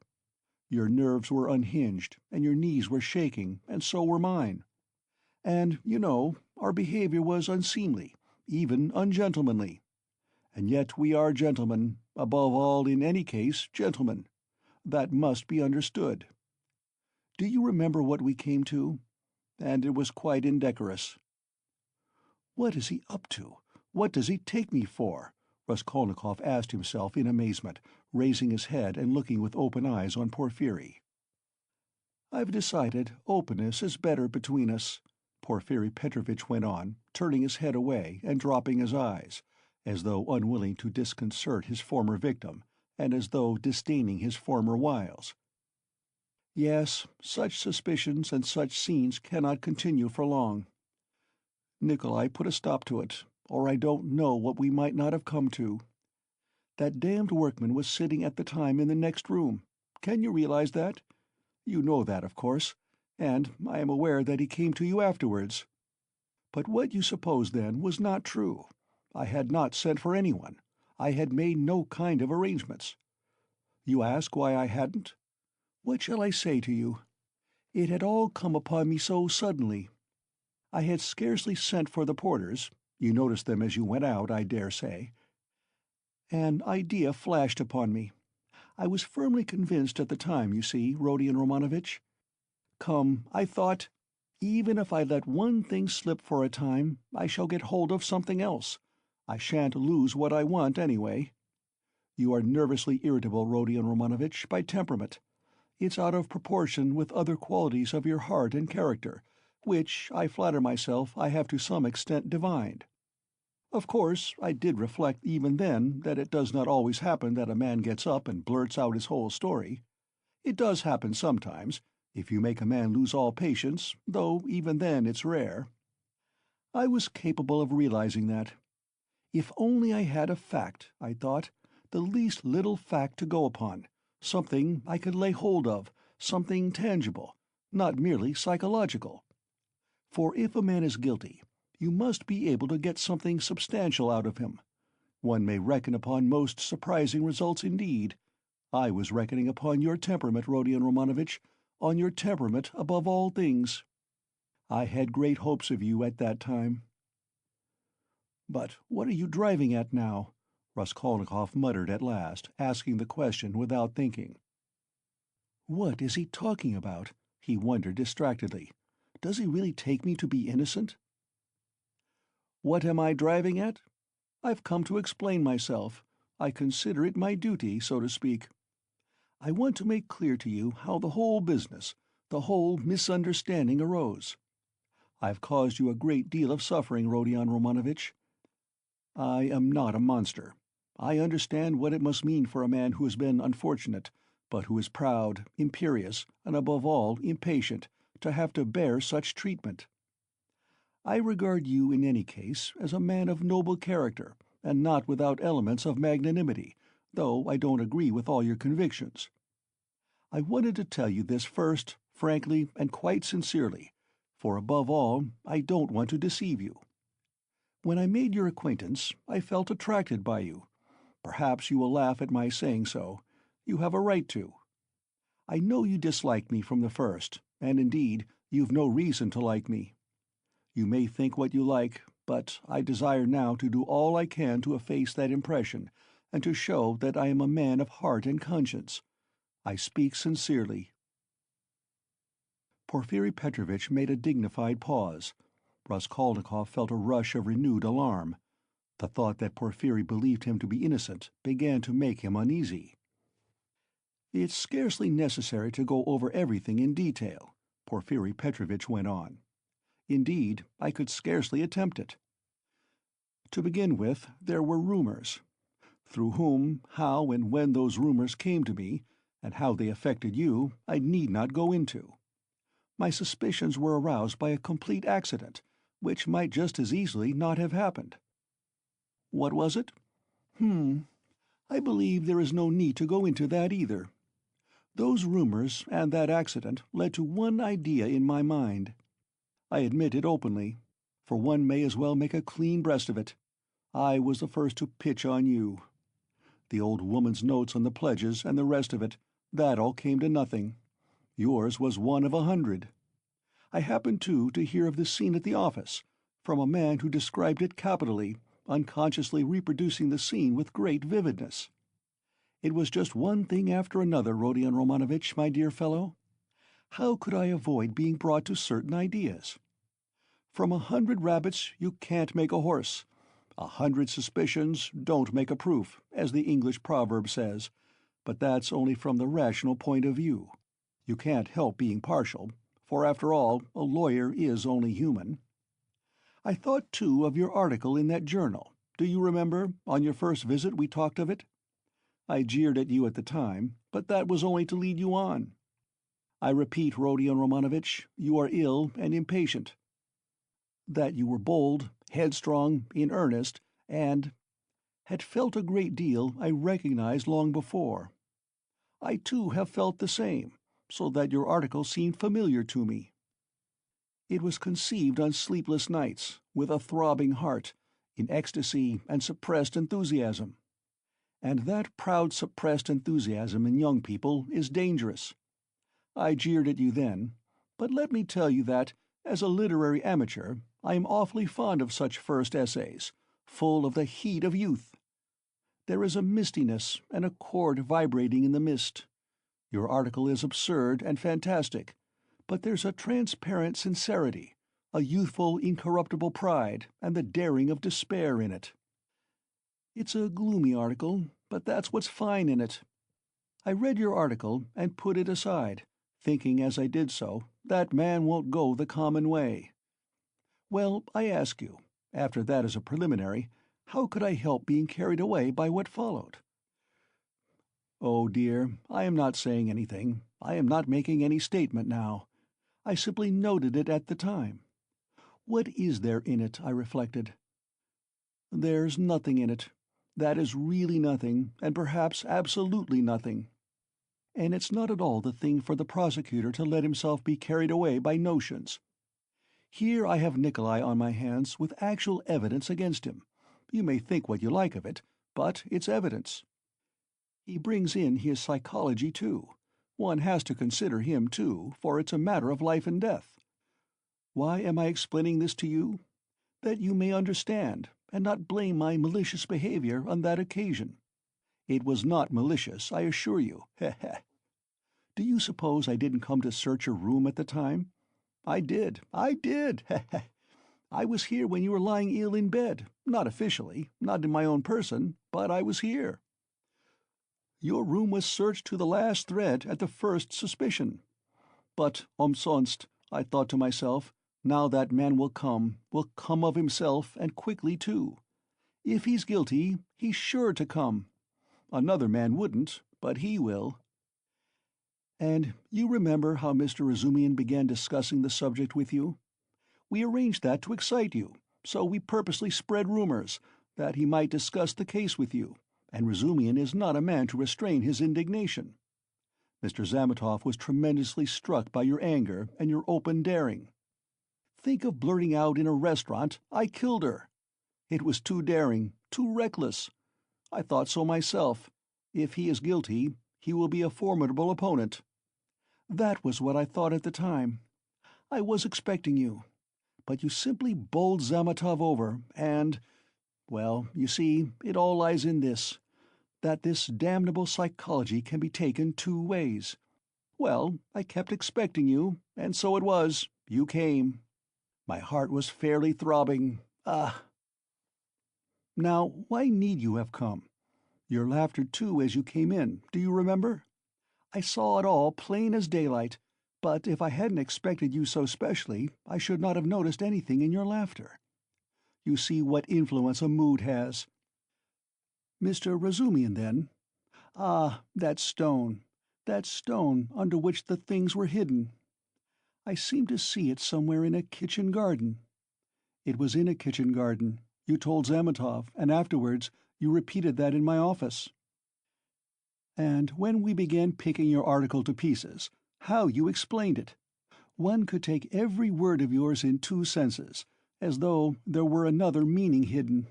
Your nerves were unhinged, and your knees were shaking, and so were mine. And, you know, our behavior was unseemly, even ungentlemanly. And yet we are gentlemen, above all, in any case, gentlemen. That must be understood. Do you remember what we came to? And it was quite indecorous." "What is he up to? What does he take me for?" Raskolnikov asked himself in amazement, raising his head and looking with open eyes on Porfiry. "I've decided openness is better between us," Porfiri Petrovitch went on, turning his head away and dropping his eyes, as though unwilling to disconcert his former victim, and as though disdaining his former wiles. "Yes, such suspicions and such scenes cannot continue for long. Nikolai put a stop to it, or I don't know what we might not have come to. That damned workman was sitting at the time in the next room. Can you realize that? You know that, of course, and I am aware that he came to you afterwards. But what you supposed then was not true. I had not sent for anyone. I had made no kind of arrangements. You ask why I hadn't? What shall I say to you? It had all come upon me so suddenly. I had scarcely sent for the porters. You noticed them as you went out, I dare say. An idea flashed upon me. I was firmly convinced at the time, you see, Rodion Romanovitch. Come, I thought, even if I let one thing slip for a time, I shall get hold of something else. I shan't lose what I want, anyway. You are nervously irritable, Rodion Romanovitch, by temperament. It's out of proportion with other qualities of your heart and character, which, I flatter myself, I have to some extent divined. Of course, I did reflect even then that it does not always happen that a man gets up and blurts out his whole story. It does happen sometimes, if you make a man lose all patience, though even then it's rare. I was capable of realizing that. If only I had a fact, I thought, the least little fact to go upon, something I could lay hold of, something tangible, not merely psychological. For if a man is guilty, you must be able to get something substantial out of him. One may reckon upon most surprising results indeed. I was reckoning upon your temperament, Rodion Romanovitch, on your temperament above all things. I had great hopes of you at that time. But what are you driving at now? Raskolnikov muttered at last, asking the question without thinking. What is he talking about? He wondered distractedly. Does he really take me to be innocent? What am I driving at? I've come to explain myself. I consider it my duty, so to speak. I want to make clear to you how the whole business, the whole misunderstanding arose. I've caused you a great deal of suffering, Rodion Romanovitch. I am not a monster. I understand what it must mean for a man who has been unfortunate, but who is proud, imperious, and above all impatient, to have to bear such treatment. I regard you, in any case, as a man of noble character, and not without elements of magnanimity, though I don't agree with all your convictions. I wanted to tell you this first, frankly and quite sincerely, for above all, I don't want to deceive you. When I made your acquaintance, I felt attracted by you. Perhaps you will laugh at my saying so. You have a right to. I know you disliked me from the first, and indeed, you've no reason to like me. You may think what you like, but I desire now to do all I can to efface that impression, and to show that I am a man of heart and conscience. I speak sincerely. Porfiri Petrovitch made a dignified pause. Raskolnikov felt a rush of renewed alarm. The thought that Porfiri believed him to be innocent began to make him uneasy. "It's scarcely necessary to go over everything in detail," Porfiri Petrovitch went on. "Indeed, I could scarcely attempt it. To begin with, there were rumors. Through whom, how, and when those rumors came to me, and how they affected you, I need not go into. My suspicions were aroused by a complete accident, which might just as easily not have happened. What was it? I believe there is no need to go into that either. Those rumors and that accident led to one idea in my mind. I admit it openly, for one may as well make a clean breast of it. I was the first to pitch on you. The old woman's notes on the pledges and the rest of it, that all came to nothing. Yours was one of 100. I happened, too, to hear of the scene at the office, from a man who described it capitally, unconsciously reproducing the scene with great vividness. It was just one thing after another, Rodion Romanovitch, my dear fellow. How could I avoid being brought to certain ideas? From 100 rabbits you can't make a horse. 100 suspicions don't make a proof, as the English proverb says, but that's only from the rational point of view. You can't help being partial, for after all, a lawyer is only human. I thought, too, of your article in that journal. Do you remember, on your first visit we talked of it? I jeered at you at the time, but that was only to lead you on. I repeat, Rodion Romanovitch, you are ill and impatient. That you were bold, headstrong, in earnest, and had felt a great deal I recognized long before. I, too, have felt the same, so that your article seemed familiar to me. It was conceived on sleepless nights, with a throbbing heart, in ecstasy and suppressed enthusiasm. And that proud suppressed enthusiasm in young people is dangerous. I jeered at you then, but let me tell you that, as a literary amateur, I am awfully fond of such first essays, full of the heat of youth. There is a mistiness and a chord vibrating in the mist. Your article is absurd and fantastic, but there's a transparent sincerity, a youthful incorruptible pride, and the daring of despair in it. It's a gloomy article, but that's what's fine in it. I read your article and put it aside, thinking as I did so, that man won't go the common way. Well, I ask you, after that as a preliminary, how could I help being carried away by what followed? Oh, dear, I am not saying anything. I am not making any statement now. I simply noted it at the time. What is there in it, I reflected. There's nothing in it. That is really nothing, and perhaps absolutely nothing. And it's not at all the thing for the prosecutor to let himself be carried away by notions. Here I have Nikolai on my hands with actual evidence against him. You may think what you like of it, but it's evidence. He brings in his psychology, too. One has to consider him, too, for it's a matter of life and death. Why am I explaining this to you? That you may understand, and not blame my malicious behavior on that occasion. It was not malicious, I assure you. Do you suppose I didn't come to search your room at the time? I did. I was here when you were lying ill in bed, not officially, not in my own person, but I was here. Your room was searched to the last thread at the first suspicion. But, umsonst, I thought to myself, now that man will come of himself, and quickly too. If he's guilty, he's sure to come. Another man wouldn't, but he will. And you remember how Mr. Razumian began discussing the subject with you? We arranged that to excite you, so we purposely spread rumors, that he might discuss the case with you, and Razumian is not a man to restrain his indignation. Mr. Zametov was tremendously struck by your anger and your open daring. Think of blurting out in a restaurant, "I killed her!" It was too daring, too reckless. I thought so myself. If he is guilty, he will be a formidable opponent. That was what I thought at the time. I was expecting you. But you simply bowled Zametov over, and, well, you see, it all lies in this, that this damnable psychology can be taken two ways. Well, I kept expecting you, and so it was. You came. My heart was fairly throbbing. Ah! Now, why need you have come? Your laughter, too, as you came in, do you remember? I saw it all plain as daylight, but if I hadn't expected you so specially, I should not have noticed anything in your laughter. You see what influence a mood has. Mr. Razumian, then? Ah, that stone under which the things were hidden. I seem to see it somewhere in a kitchen garden. It was in a kitchen garden. You told Zametov, and afterwards you repeated that in my office. And when we began picking your article to pieces, how you explained it! One could take every word of yours in two senses, as though there were another meaning hidden.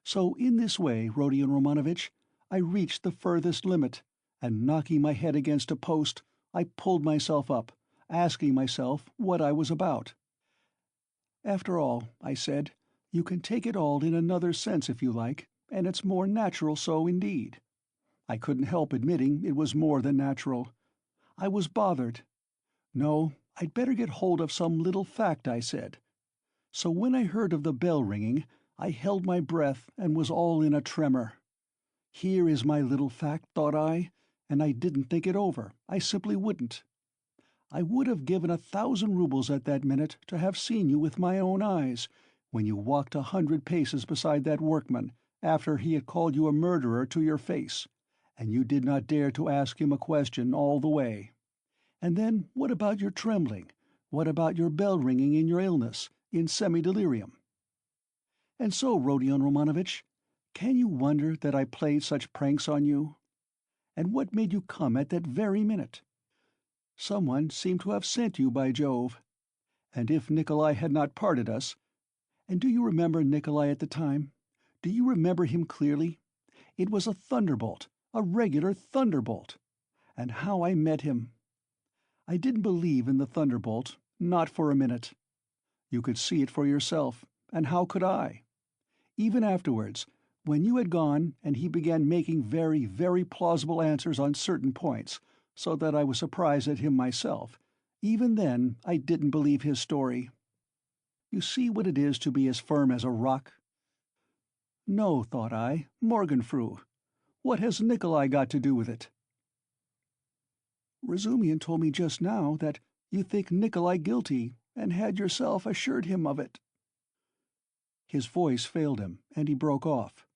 So in this way, Rodion Romanovitch, I reached the furthest limit, and knocking my head against a post, I pulled myself up, asking myself what I was about. After all, I said, you can take it all in another sense if you like, and it's more natural so indeed. I couldn't help admitting it was more than natural. I was bothered. No, I'd better get hold of some little fact, I said. So when I heard of the bell ringing, I held my breath and was all in a tremor. Here is my little fact, thought I, and I didn't think it over. I simply wouldn't. I would have given 1,000 rubles at that minute to have seen you with my own eyes, when you walked 100 paces beside that workman, after he had called you a murderer to your face, and you did not dare to ask him a question all the way. And then what about your trembling? What about your bell-ringing in your illness, in semi-delirium? And so, Rodion Romanovitch, can you wonder that I played such pranks on you? And what made you come at that very minute? Someone seemed to have sent you, by Jove. And if Nikolai had not parted us— And do you remember Nikolai at the time? Do you remember him clearly? It was a thunderbolt, a regular thunderbolt. And how I met him! I didn't believe in the thunderbolt, not for a minute. You could see it for yourself, and how could I? Even afterwards, when you had gone and he began making very, very plausible answers on certain points, so that I was surprised at him myself, even then I didn't believe his story. You see what it is to be as firm as a rock? No, thought I, Morgenfrau. What has Nikolai got to do with it? Razumian told me just now that you think Nikolai guilty, and had yourself assured him of it. His voice failed him, and he broke off.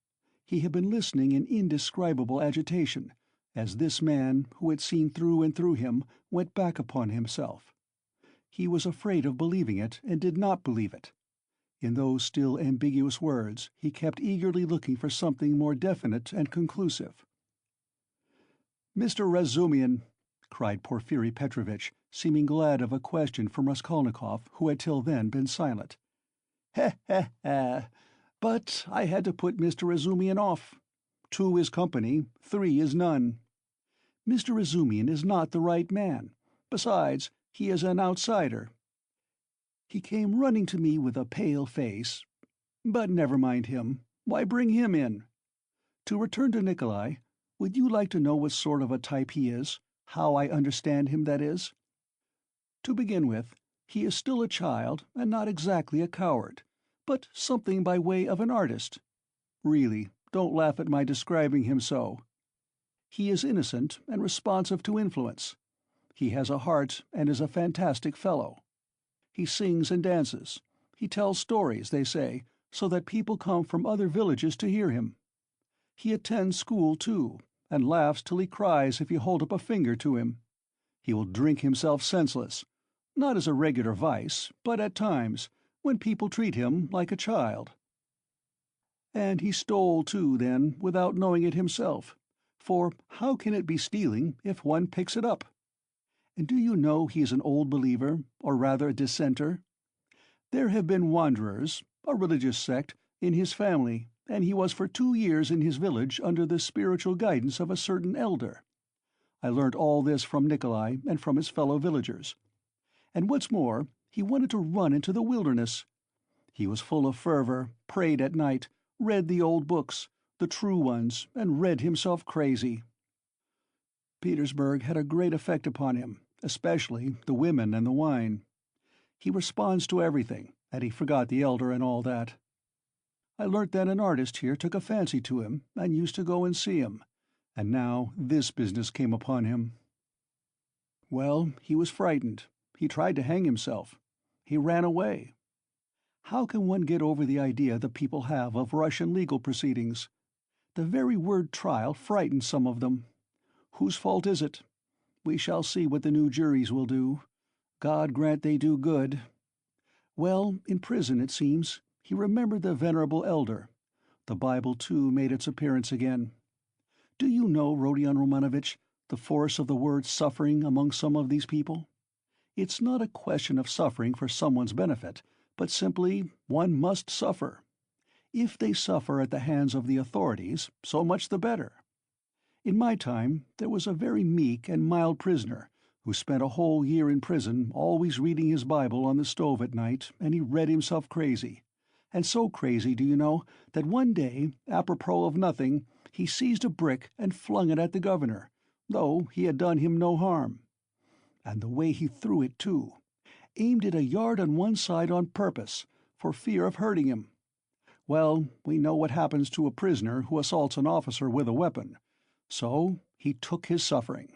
He had been listening in indescribable agitation, as this man, who had seen through and through him, went back upon himself. He was afraid of believing it, and did not believe it. In those still ambiguous words he kept eagerly looking for something more definite and conclusive. "Mr. Razumian," cried Porfiri Petrovitch, seeming glad of a question from Raskolnikov, who had till then been silent. "Heh, heh, heh! But I had to put Mr. Razumian off. 2 is company, 3 is none. Mr. Razumian is not the right man. Besides, he is an outsider. He came running to me with a pale face. But never mind him. Why bring him in? To return to Nikolai, would you like to know what sort of a type he is? How I understand him, that is? To begin with, he is still a child, and not exactly a coward, but something by way of an artist. Really, don't laugh at my describing him so. He is innocent and responsive to influence. He has a heart and is a fantastic fellow. He sings and dances. He tells stories, they say, so that people come from other villages to hear him. He attends school, too, and laughs till he cries if you hold up a finger to him. He will drink himself senseless, not as a regular vice, but at times, when people treat him like a child. And he stole, too, then, without knowing it himself, for how can it be stealing if one picks it up? And do you know he is an old believer, or rather a dissenter? There have been wanderers, a religious sect, in his family, and he was for 2 years in his village under the spiritual guidance of a certain elder. I learnt all this from Nikolai and from his fellow villagers. And what's more, he wanted to run into the wilderness. He was full of fervor, prayed at night, read the old books, the true ones, and read himself crazy. Petersburg had a great effect upon him, especially the women and the wine. He responds to everything, and he forgot the elder and all that. I learnt that an artist here took a fancy to him and used to go and see him, and now this business came upon him. Well, he was frightened. He tried to hang himself. He ran away. How can one get over the idea the people have of Russian legal proceedings? The very word trial frightens some of them. Whose fault is it? We shall see what the new juries will do. God grant they do good. Well, in prison, it seems, he remembered the venerable elder. The Bible, too, made its appearance again. Do you know, Rodion Romanovitch, the force of the word suffering among some of these people? It's not a question of suffering for someone's benefit, but simply one must suffer. If they suffer at the hands of the authorities, so much the better. In my time there was a very meek and mild prisoner who spent a whole year in prison, always reading his Bible on the stove at night, and he read himself crazy. And so crazy, do you know, that one day, apropos of nothing, he seized a brick and flung it at the governor, though he had done him no harm. And the way he threw it, too, aimed it a yard on one side on purpose, for fear of hurting him. Well, we know what happens to a prisoner who assaults an officer with a weapon. So he took his suffering.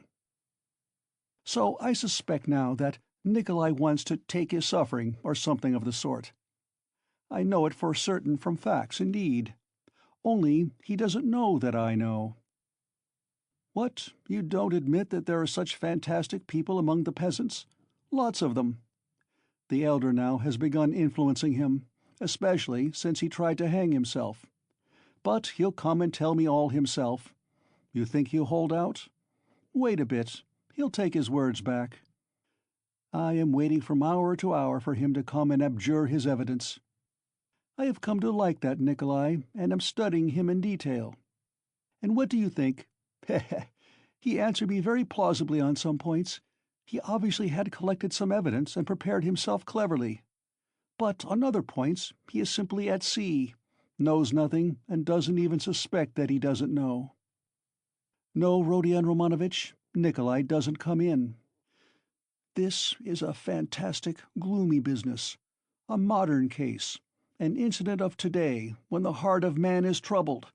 So I suspect now that Nikolai wants to take his suffering, or something of the sort. I know it for certain from facts, indeed. Only he doesn't know that I know. What, you don't admit that there are such fantastic people among the peasants? Lots of them. The elder now has begun influencing him, especially since he tried to hang himself. But he'll come and tell me all himself. You think he'll hold out? Wait a bit. He'll take his words back. I am waiting from hour to hour for him to come and abjure his evidence. I have come to like that Nikolai, and am studying him in detail. And what do you think? He answered me very plausibly on some points. He obviously had collected some evidence and prepared himself cleverly. But on other points he is simply at sea, knows nothing, and doesn't even suspect that he doesn't know. No, Rodion Romanovich, Nikolai doesn't come in. This is a fantastic, gloomy business, a modern case, an incident of today when the heart of man is troubled,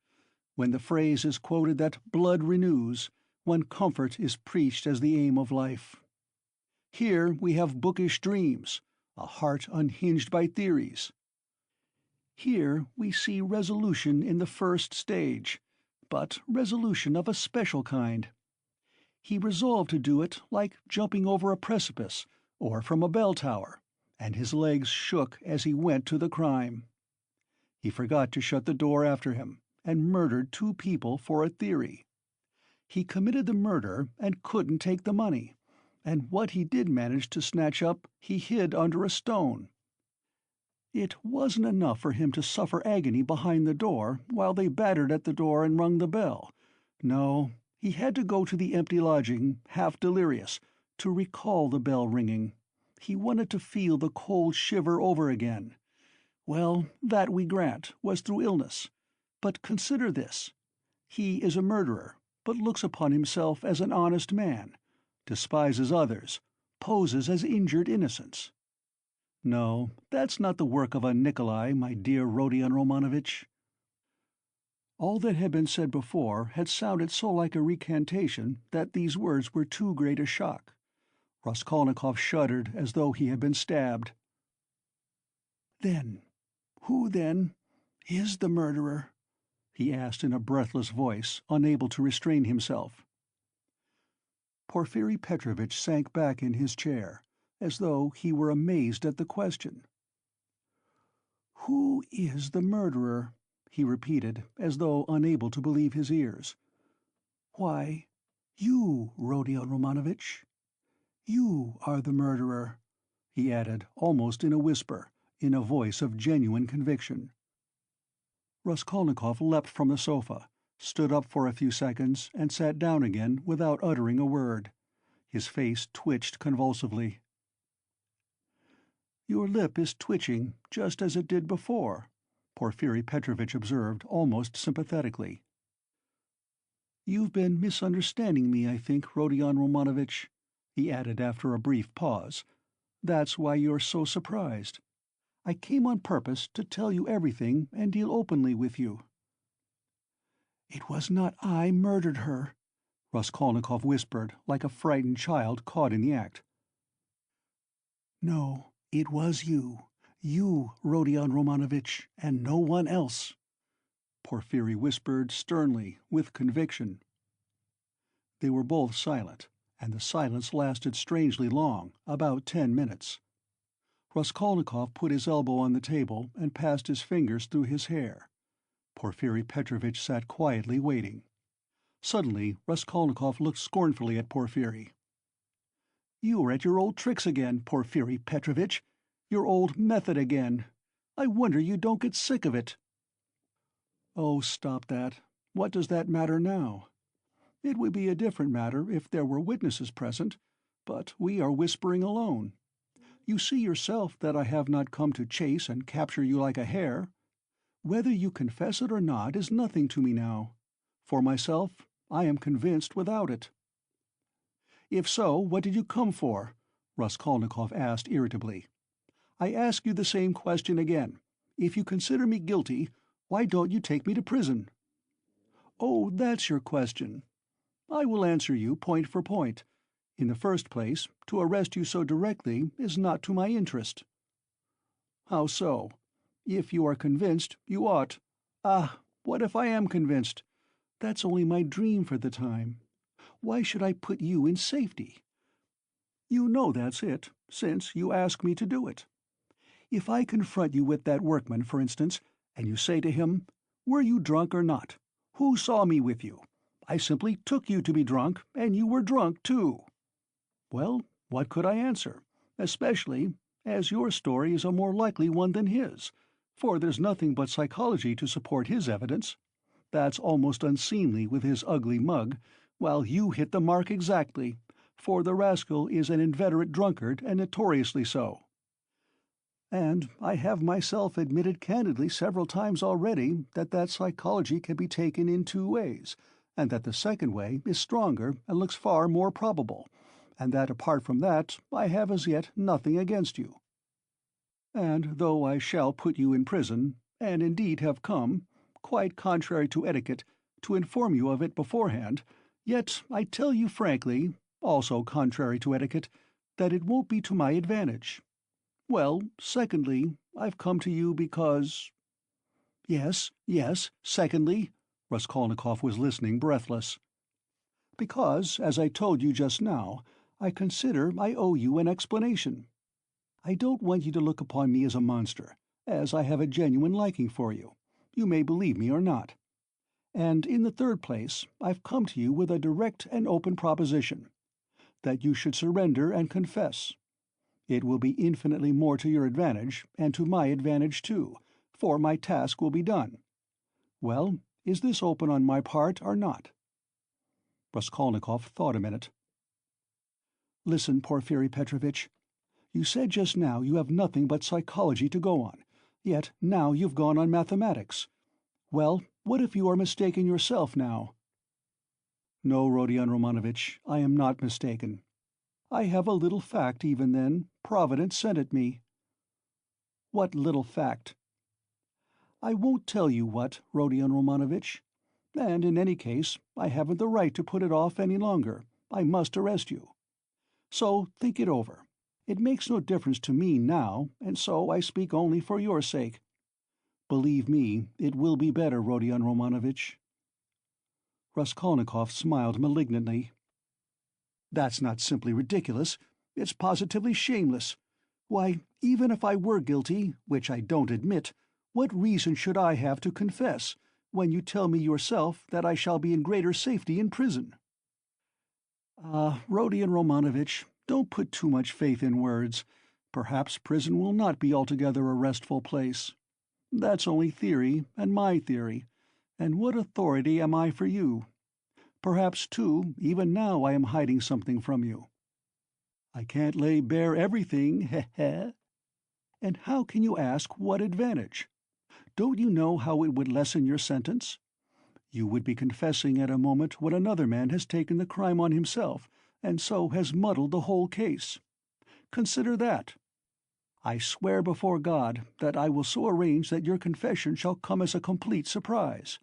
when the phrase is quoted that blood renews, when comfort is preached as the aim of life. Here we have bookish dreams, a heart unhinged by theories. Here we see resolution in the first stage, but resolution of a special kind. He resolved to do it like jumping over a precipice or from a bell tower, and his legs shook as he went to the crime. He forgot to shut the door after him, and murdered 2 people for a theory. He committed the murder and couldn't take the money, and what he did manage to snatch up he hid under a stone. It wasn't enough for him to suffer agony behind the door while they battered at the door and rung the bell. No, he had to go to the empty lodging, half delirious, to recall the bell ringing. He wanted to feel the cold shiver over again. Well, that, we grant, was through illness. But consider this. He is a murderer, but looks upon himself as an honest man, despises others, poses as injured innocence. No, that's not the work of a Nikolai, my dear Rodion Romanovich. All that had been said before had sounded so like a recantation that these words were too great a shock. Raskolnikov shuddered as though he had been stabbed. "Then, who, then, is the murderer?" he asked in a breathless voice, unable to restrain himself. Porfiri Petrovitch sank back in his chair, as though he were amazed at the question. "Who is the murderer?" he repeated, as though unable to believe his ears. "Why, you, Rodion Romanovich. You are the murderer," he added, almost in a whisper, in a voice of genuine conviction. Raskolnikov leapt from the sofa, stood up for a few seconds, and sat down again without uttering a word. His face twitched convulsively. "Your lip is twitching, just as it did before," Porfiri Petrovitch observed, almost sympathetically. "You've been misunderstanding me, I think, Rodion Romanovich," he added after a brief pause. "That's why you're so surprised. I came on purpose to tell you everything and deal openly with you." "It was not I murdered her," Raskolnikov whispered, like a frightened child caught in the act. "No, it was you, Rodion Romanovich, and no one else," Porfiri whispered sternly, with conviction. They were both silent, and the silence lasted strangely long, about 10 minutes. Raskolnikov put his elbow on the table and passed his fingers through his hair. Porfiri Petrovitch sat quietly waiting. Suddenly Raskolnikov looked scornfully at Porfiri. "You are at your old tricks again, Porfiri Petrovitch. Your old method again. I wonder you don't get sick of it." "Oh, stop that. What does that matter now? It would be a different matter if there were witnesses present, but we are whispering alone. You see yourself that I have not come to chase and capture you like a hare. Whether you confess it or not is nothing to me now. For myself, I am convinced without it." "If so, what did you come for?" Raskolnikov asked irritably. "I ask you the same question again. If you consider me guilty, why don't you take me to prison?" "Oh, that's your question. I will answer you point for point. In the first place, to arrest you so directly is not to my interest." "How so? If you are convinced, you ought—" "Ah, what if I am convinced? That's only my dream for the time. Why should I put you in safety? You know that's it, since you ask me to do it. If I confront you with that workman, for instance, and you say to him, 'Were you drunk or not? Who saw me with you?' I simply took you to be drunk, and you were drunk too. Well, what could I answer? Especially as your story is a more likely one than his, for there's nothing but psychology to support his evidence. That's almost unseemly with his ugly mug, while you hit the mark exactly, for the rascal is an inveterate drunkard and notoriously so. And I have myself admitted candidly several times already that psychology can be taken in two ways, and that the second way is stronger and looks far more probable, and that apart from that I have as yet nothing against you. And though I shall put you in prison, and indeed have come, quite contrary to etiquette, to inform you of it beforehand, yet I tell you frankly, also contrary to etiquette, that it won't be to my advantage. Well, secondly, I've come to you because—" "Yes, yes, secondly?" Raskolnikov was listening, breathless. "Because, as I told you just now, I consider I owe you an explanation. I don't want you to look upon me as a monster, as I have a genuine liking for you. You may believe me or not. And in the third place, I've come to you with a direct and open proposition, that you should surrender and confess. It will be infinitely more to your advantage, and to my advantage too, for my task will be done. Well, is this open on my part or not?" Raskolnikov thought a minute. "Listen, Porfiri Petrovitch. You said just now you have nothing but psychology to go on, yet now you've gone on mathematics. Well, what if you are mistaken yourself now?" "No, Rodion Romanovitch, I am not mistaken. I have a little fact even then. Providence sent it me." "What little fact?" "I won't tell you what, Rodion Romanovitch. And in any case, I haven't the right to put it off any longer. I must arrest you. So think it over. It makes no difference to me now, and so I speak only for your sake. Believe me, it will be better, Rodion Romanovitch." Raskolnikov smiled malignantly. "That's not simply ridiculous, it's positively shameless. Why, even if I were guilty, which I don't admit, what reason should I have to confess, when you tell me yourself that I shall be in greater safety in prison?" "Ah, Rodion Romanovitch, don't put too much faith in words. Perhaps prison will not be altogether a restful place. That's only theory, and my theory, and what authority am I for you? Perhaps, too, even now I am hiding something from you. I can't lay bare everything, heh. And how can you ask what advantage? Don't you know how it would lessen your sentence? You would be confessing at a moment when another man has taken the crime on himself, and so has muddled the whole case. Consider that. I swear before God that I will so arrange that your confession shall come as a complete surprise.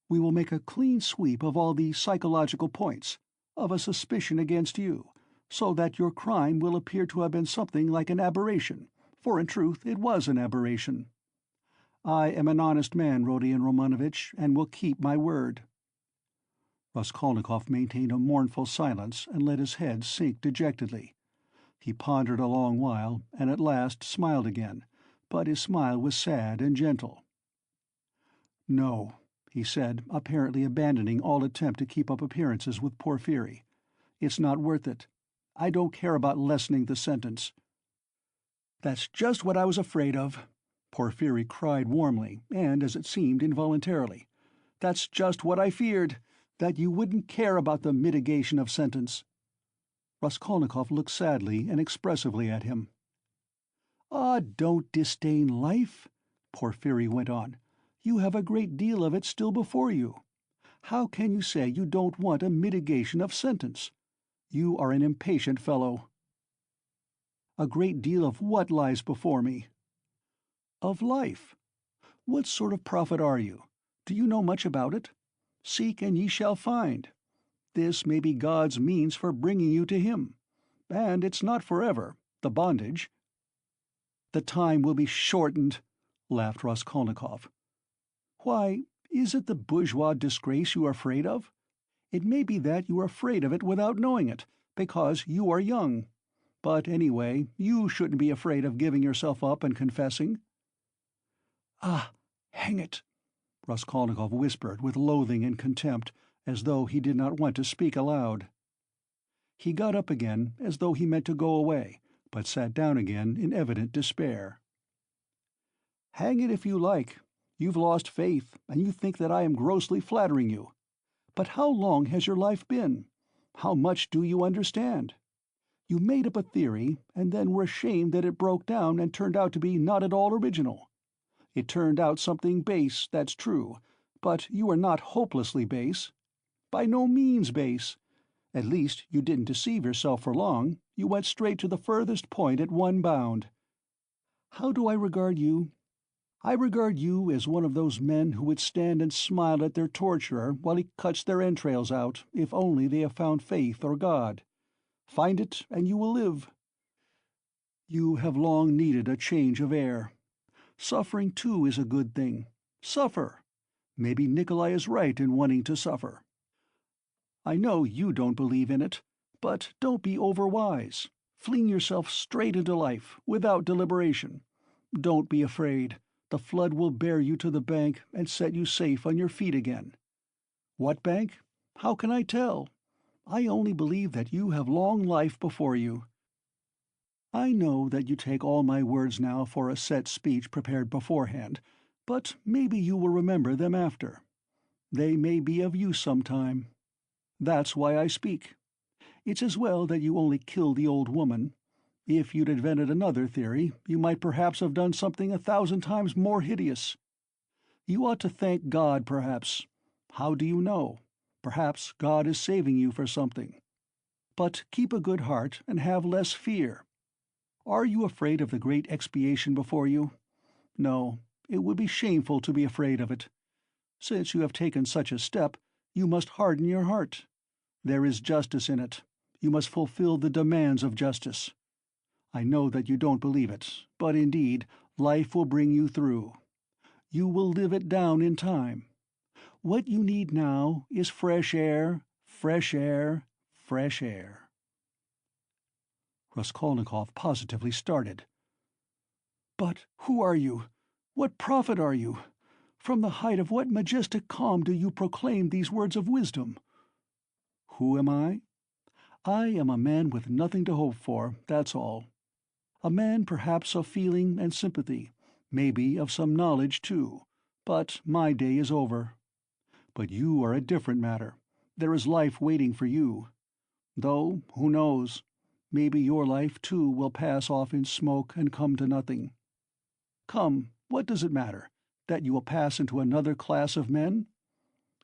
We will make a clean sweep of all the psychological points, of a suspicion against you, so that your crime will appear to have been something like an aberration, for in truth it was an aberration. I am an honest man, Rodion Romanovitch, and will keep my word." Raskolnikov maintained a mournful silence and let his head sink dejectedly. He pondered a long while, and at last smiled again, but his smile was sad and gentle. "No," he said, apparently abandoning all attempt to keep up appearances with Porphyry. "It's not worth it. I don't care about lessening the sentence." "That's just what I was afraid of," Porphyry cried warmly, and, as it seemed, involuntarily. "That's just what I feared, that you wouldn't care about the mitigation of sentence." Raskolnikov looked sadly and expressively at him. "Ah, don't disdain life," Porphyry went on. "You have a great deal of it still before you. How can you say you don't want a mitigation of sentence? You are an impatient fellow." "A great deal of what lies before me?" "Of life. What sort of prophet are you? Do you know much about it? Seek and ye shall find. This may be God's means for bringing you to him. And it's not forever, the bondage." "The time will be shortened," laughed Raskolnikov. "Why, is it the bourgeois disgrace you are afraid of? It may be that you are afraid of it without knowing it, because you are young. But anyway, you shouldn't be afraid of giving yourself up and confessing." "Ah, hang it!" Raskolnikov whispered with loathing and contempt, as though he did not want to speak aloud. He got up again, as though he meant to go away, but sat down again in evident despair. "Hang it if you like. You've lost faith, and you think that I am grossly flattering you. But how long has your life been? How much do you understand? You made up a theory, and then were ashamed that it broke down and turned out to be not at all original. It turned out something base, that's true, but you are not hopelessly base. By no means base. At least you didn't deceive yourself for long, you went straight to the furthest point at one bound. How do I regard you? I regard you as one of those men who would stand and smile at their torturer while he cuts their entrails out, if only they have found faith or God. Find it, and you will live. You have long needed a change of air. Suffering, too, is a good thing. Suffer. Maybe Nikolai is right in wanting to suffer. I know you don't believe in it, but don't be overwise. Fling yourself straight into life, without deliberation. Don't be afraid. The flood will bear you to the bank and set you safe on your feet again. What bank? How can I tell? I only believe that you have long life before you. I know that you take all my words now for a set speech prepared beforehand, but maybe you will remember them after. They may be of use sometime. That's why I speak. It's as well that you only killed the old woman. If you'd invented another theory, you might perhaps have done something 1,000 times more hideous. You ought to thank God, perhaps. How do you know? Perhaps God is saving you for something. But keep a good heart and have less fear. Are you afraid of the great expiation before you? No, it would be shameful to be afraid of it. Since you have taken such a step, you must harden your heart. There is justice in it. You must fulfill the demands of justice. I know that you don't believe it, but indeed, life will bring you through. You will live it down in time. What you need now is fresh air, fresh air, fresh air." Raskolnikov positively started. "But who are you? What prophet are you? From the height of what majestic calm do you proclaim these words of wisdom?" "Who am I? I am a man with nothing to hope for, that's all. A man perhaps of feeling and sympathy, maybe of some knowledge too, but my day is over. But you are a different matter. There is life waiting for you. Though, who knows, maybe your life too will pass off in smoke and come to nothing. Come, what does it matter, that you will pass into another class of men?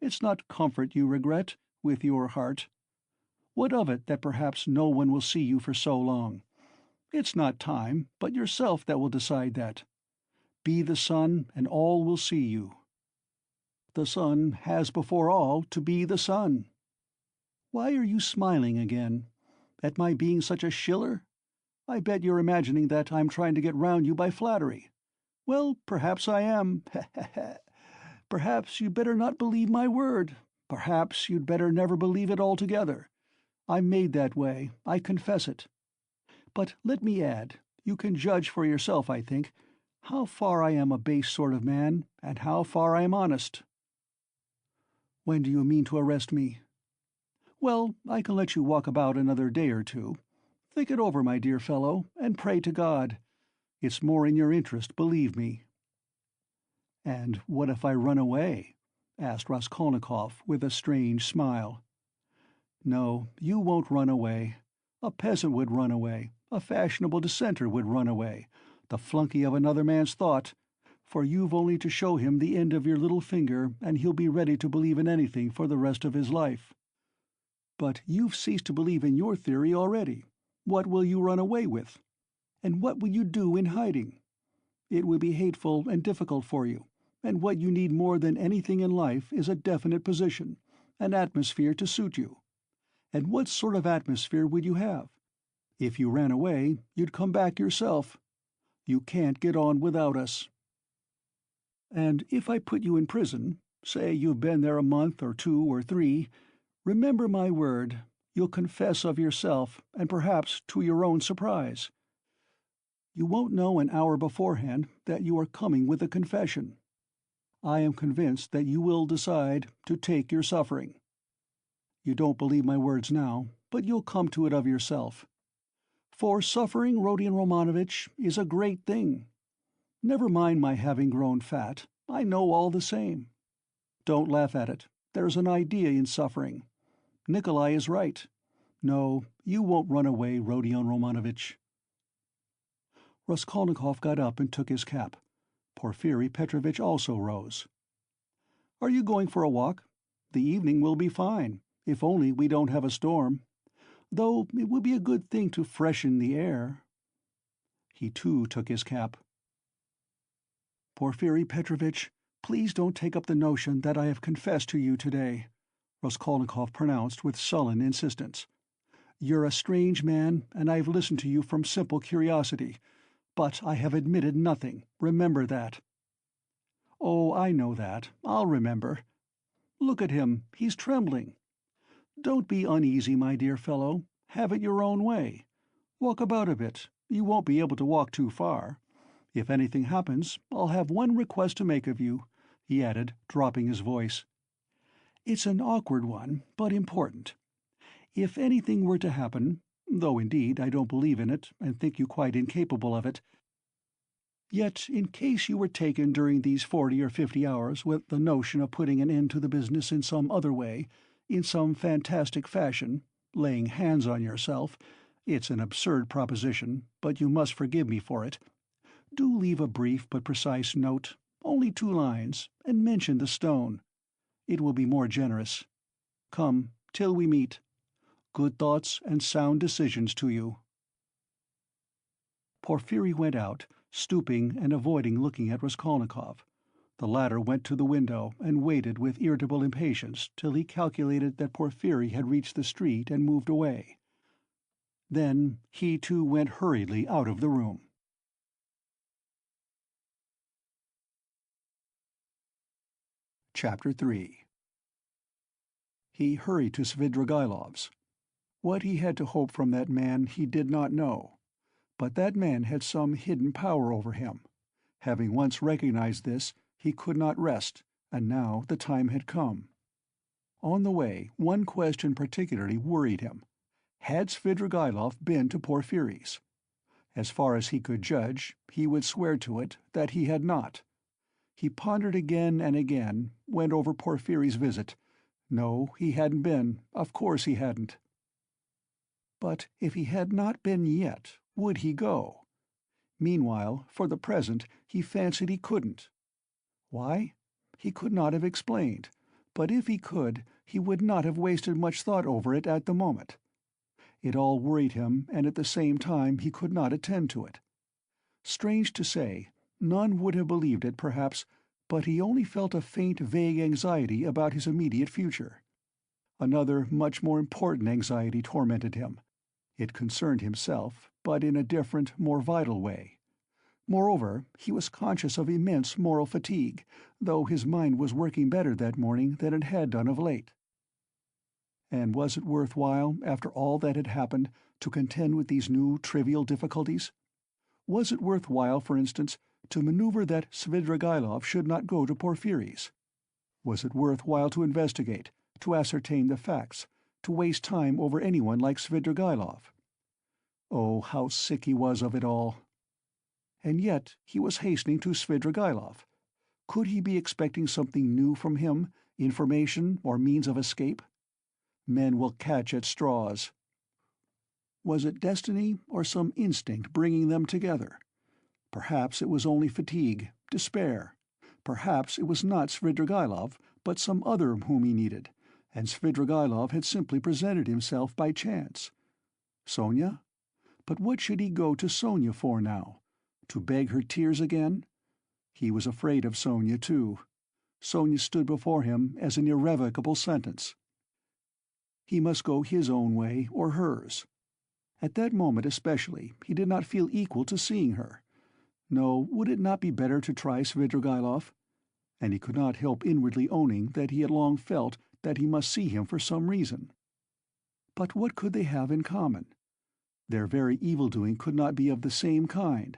It's not comfort you regret, with your heart. What of it that perhaps no one will see you for so long? It's not time, but yourself that will decide that. Be the sun, and all will see you. The sun has before all to be the sun. Why are you smiling again? At my being such a shiller? I bet you're imagining that I'm trying to get round you by flattery. Well, perhaps I am. Perhaps you'd better not believe my word. Perhaps you'd better never believe it altogether. I'm made that way, I confess it. But let me add, you can judge for yourself, I think, how far I am a base sort of man, and how far I am honest." "When do you mean to arrest me?" "Well, I can let you walk about another day or two. Think it over, my dear fellow, and pray to God. It's more in your interest, believe me." "And what if I run away?" asked Raskolnikov with a strange smile. "No, you won't run away. A peasant would run away, a fashionable dissenter would run away, the flunkey of another man's thought, for you've only to show him the end of your little finger and he'll be ready to believe in anything for the rest of his life. But you've ceased to believe in your theory already. What will you run away with? And what will you do in hiding? It would be hateful and difficult for you, and what you need more than anything in life is a definite position, an atmosphere to suit you. And what sort of atmosphere would you have? If you ran away, you'd come back yourself. You can't get on without us. And if I put you in prison, say you've been there a month or 2 or 3, remember my word, you'll confess of yourself, and perhaps to your own surprise. You won't know an hour beforehand that you are coming with a confession. I am convinced that you will decide to take your suffering. You don't believe my words now, but you'll come to it of yourself. For suffering, Rodion Romanovitch, is a great thing. Never mind my having grown fat, I know all the same. Don't laugh at it. There's an idea in suffering. Nikolai is right. No, you won't run away, Rodion Romanovitch. Raskolnikov got up and took his cap. Porfiri Petrovitch also rose. Are you going for a walk? The evening will be fine, if only we don't have a storm. Though it would be a good thing to freshen the air. He too took his cap. Porfiri Petrovitch, please don't take up the notion that I have confessed to you today, Raskolnikov pronounced with sullen insistence. You're a strange man, and I've listened to you from simple curiosity, but I have admitted nothing, remember that. Oh, I know that, I'll remember. Look at him, he's trembling. Don't be uneasy, my dear fellow, have it your own way. Walk about a bit, you won't be able to walk too far. If anything happens, I'll have one request to make of you, he added, dropping his voice. It's an awkward one, but important. If anything were to happen, though indeed I don't believe in it and think you quite incapable of it, yet in case you were taken during these 40 or 50 hours with the notion of putting an end to the business in some other way, in some fantastic fashion, laying hands on yourself, it's an absurd proposition, but you must forgive me for it. Do leave a brief but precise note, only 2 lines, and mention the stone. It will be more generous. Come, till we meet. Good thoughts and sound decisions to you. Porfiri went out, stooping and avoiding looking at Raskolnikov. The latter went to the window and waited with irritable impatience till he calculated that Porfiri had reached the street and moved away. Then he too went hurriedly out of the room. Chapter 3. He hurried to Svidrigaïlov's. What he had to hope from that man he did not know, but that man had some hidden power over him. Having once recognized this, he could not rest, and now the time had come. On the way, one question particularly worried him. Had Svidrigaïlov been to Porfiri's? As far as he could judge, he would swear to it that he had not. He pondered again and again, went over Porfiri's visit. No, he hadn't been. Of course he hadn't. But if he had not been yet, would he go? Meanwhile, for the present, he fancied he couldn't. Why? He could not have explained, but if he could, he would not have wasted much thought over it at the moment. It all worried him, and at the same time he could not attend to it. Strange to say, none would have believed it, perhaps, but he only felt a faint, vague anxiety about his immediate future. Another, much more important anxiety tormented him. It concerned himself, but in a different, more vital way. Moreover, he was conscious of immense moral fatigue, though his mind was working better that morning than it had done of late. And was it worth while, after all that had happened, to contend with these new trivial difficulties? Was it worth while, for instance, to maneuver that Svidrigaïlov should not go to Porfiri's? Was it worth while to investigate, to ascertain the facts, to waste time over anyone like Svidrigaïlov? Oh, how sick he was of it all! And yet he was hastening to Svidrigaïlov. Could he be expecting something new from him, information or means of escape? Men will catch at straws. Was it destiny or some instinct bringing them together? Perhaps it was only fatigue, despair. Perhaps it was not Svidrigaïlov, but some other whom he needed, and Svidrigaïlov had simply presented himself by chance. Sonia? But what should he go to Sonia for now? To beg her tears again? He was afraid of Sonia, too. Sonia stood before him as an irrevocable sentence. He must go his own way or hers. At that moment especially, he did not feel equal to seeing her. No, would it not be better to try Svidrigaïlov? And he could not help inwardly owning that he had long felt that he must see him for some reason. But what could they have in common? Their very evil-doing could not be of the same kind.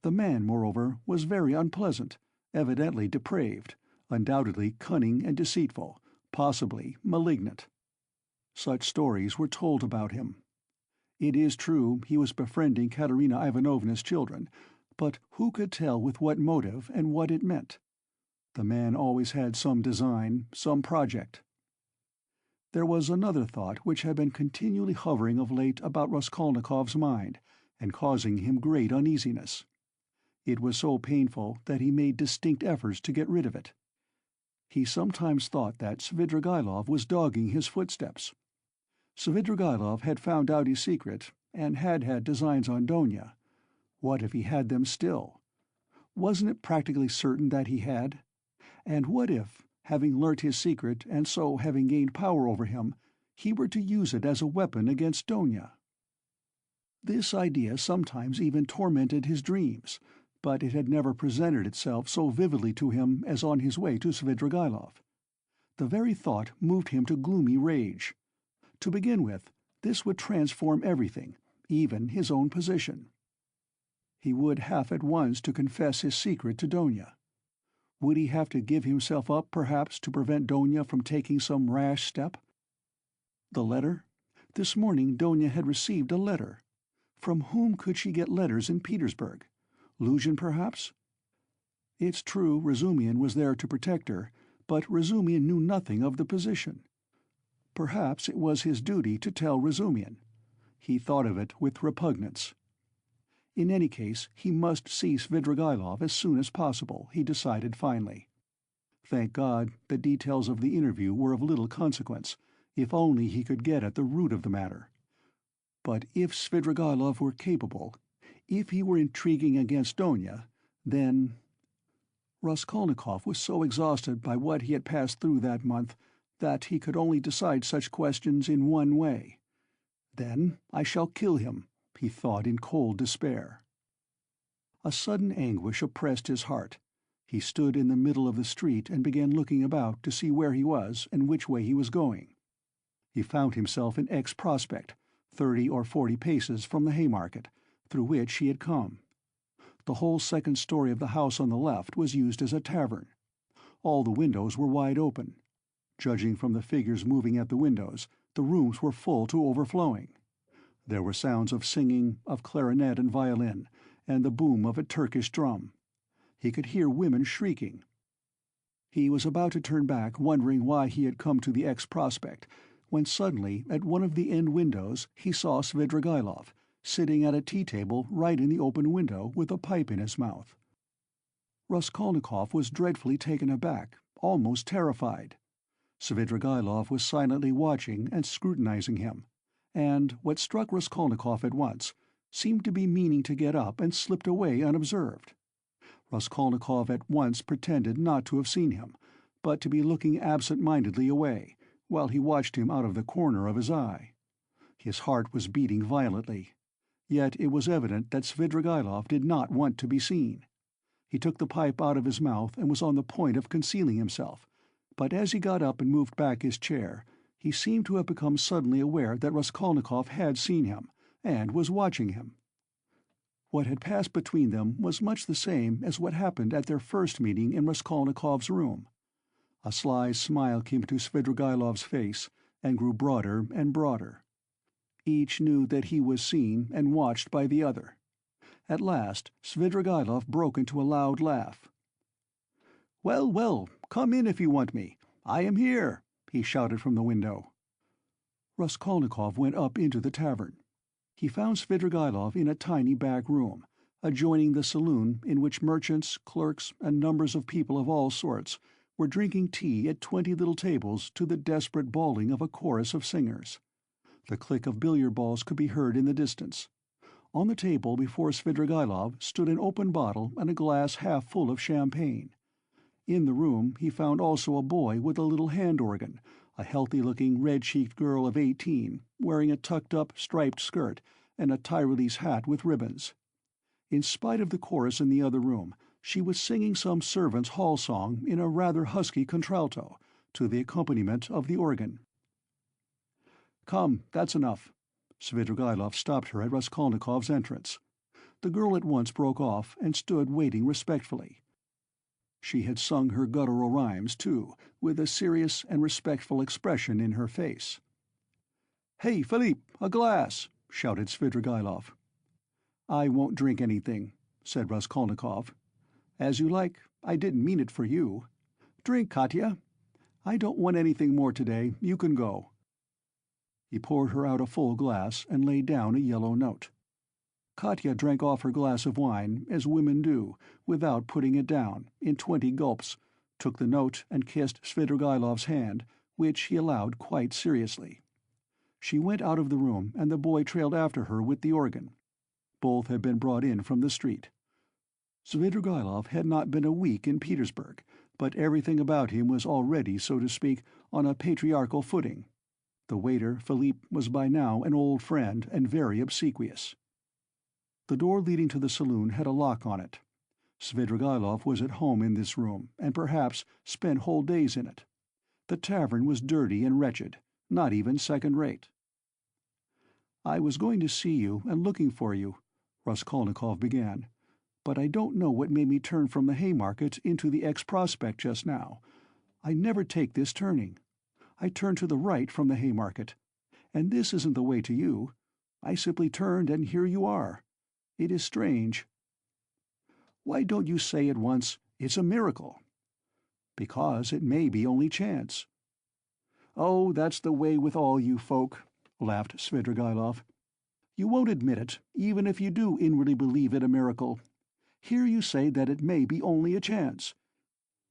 The man, moreover, was very unpleasant, evidently depraved, undoubtedly cunning and deceitful, possibly malignant. Such stories were told about him. It is true he was befriending Katerina Ivanovna's children, but who could tell with what motive and what it meant? The man always had some design, some project. There was another thought which had been continually hovering of late about Raskolnikov's mind, and causing him great uneasiness. It was so painful that he made distinct efforts to get rid of it. He sometimes thought that Svidrigaïlov was dogging his footsteps. Svidrigaïlov had found out his secret, and had designs on Donia. What if he had them still? Wasn't it practically certain that he had? And what if, having learnt his secret and so having gained power over him, he were to use it as a weapon against Donia? This idea sometimes even tormented his dreams, but it had never presented itself so vividly to him as on his way to Svidrigaïlov. The very thought moved him to gloomy rage. To begin with, this would transform everything, even his own position. He would have at once to confess his secret to Donia. Would he have to give himself up, perhaps, to prevent Donia from taking some rash step? The letter? This morning Donia had received a letter. From whom could she get letters in Petersburg? Luzhin, perhaps? It's true Razumian was there to protect her, but Razumian knew nothing of the position. Perhaps it was his duty to tell Razumian. He thought of it with repugnance. In any case, he must see Svidrigaïlov as soon as possible, he decided finally. Thank God, the details of the interview were of little consequence, if only he could get at the root of the matter. But if Svidrigaïlov were capable, if he were intriguing against Donia, then— Raskolnikov was so exhausted by what he had passed through that month that he could only decide such questions in one way. Then I shall kill him, he thought in cold despair. A sudden anguish oppressed his heart. He stood in the middle of the street and began looking about to see where he was and which way he was going. He found himself in X Prospect, 30 or 40 paces from the Haymarket, through which he had come. The whole second story of the house on the left was used as a tavern. All the windows were wide open. Judging from the figures moving at the windows, the rooms were full to overflowing. There were sounds of singing, of clarinet and violin, and the boom of a Turkish drum. He could hear women shrieking. He was about to turn back, wondering why he had come to the X Prospect, when suddenly, at one of the end windows, he saw Svidrigaïlov, sitting at a tea-table right in the open window with a pipe in his mouth. Raskolnikov was dreadfully taken aback, almost terrified. Svidrigaïlov was silently watching and scrutinizing him, and, what struck Raskolnikov at once, seemed to be meaning to get up and slipped away unobserved. Raskolnikov at once pretended not to have seen him, but to be looking absent-mindedly away, while he watched him out of the corner of his eye. His heart was beating violently. Yet it was evident that Svidrigaïlov did not want to be seen. He took the pipe out of his mouth and was on the point of concealing himself, but as he got up and moved back his chair, he seemed to have become suddenly aware that Raskolnikov had seen him, and was watching him. What had passed between them was much the same as what happened at their first meeting in Raskolnikov's room. A sly smile came to Svidrigaïlov's face, and grew broader and broader. Each knew that he was seen and watched by the other. At last Svidrigaïlov broke into a loud laugh. "Well, well, come in if you want me. I am here," he shouted from the window. Raskolnikov went up into the tavern. He found Svidrigaïlov in a tiny back room, adjoining the saloon in which merchants, clerks, and numbers of people of all sorts were drinking tea at 20 little tables to the desperate bawling of a chorus of singers. The click of billiard balls could be heard in the distance. On the table before Svidrigaïlov stood an open bottle and a glass half full of champagne. In the room he found also a boy with a little hand-organ, a healthy-looking, red-cheeked girl of 18, wearing a tucked-up, striped skirt and a Tyrolese hat with ribbons. In spite of the chorus in the other room, she was singing some servants' hall song in a rather husky contralto, to the accompaniment of the organ. "Come, that's enough." Svidrigaïlov stopped her at Raskolnikov's entrance. The girl at once broke off and stood waiting respectfully. She had sung her guttural rhymes, too, with a serious and respectful expression in her face. "Hey, Philippe, a glass!" shouted Svidrigaïlov. "I won't drink anything," said Raskolnikov. "As you like. I didn't mean it for you. Drink, Katya. I don't want anything more today. You can go." He poured her out a full glass and laid down a yellow note. Katya drank off her glass of wine, as women do, without putting it down, in 20 gulps, took the note and kissed Svidrigaïlov's hand, which he allowed quite seriously. She went out of the room, and the boy trailed after her with the organ. Both had been brought in from the street. Svidrigaïlov had not been a week in Petersburg, but everything about him was already, so to speak, on a patriarchal footing. The waiter, Philippe, was by now an old friend and very obsequious. The door leading to the saloon had a lock on it. Svidrigaïlov was at home in this room, and perhaps spent whole days in it. The tavern was dirty and wretched, not even second-rate. "I was going to see you and looking for you," Raskolnikov began, "but I don't know what made me turn from the Haymarket into the X-Prospect just now. I never take this turning. I turned to the right from the Haymarket. And this isn't the way to you. I simply turned, and here you are. It is strange." "Why don't you say at once, 'It's a miracle'?" "Because it may be only chance." "Oh, that's the way with all you folk," laughed Svidrigaïlov. "You won't admit it, even if you do inwardly believe it a miracle. Here you say that it may be only a chance.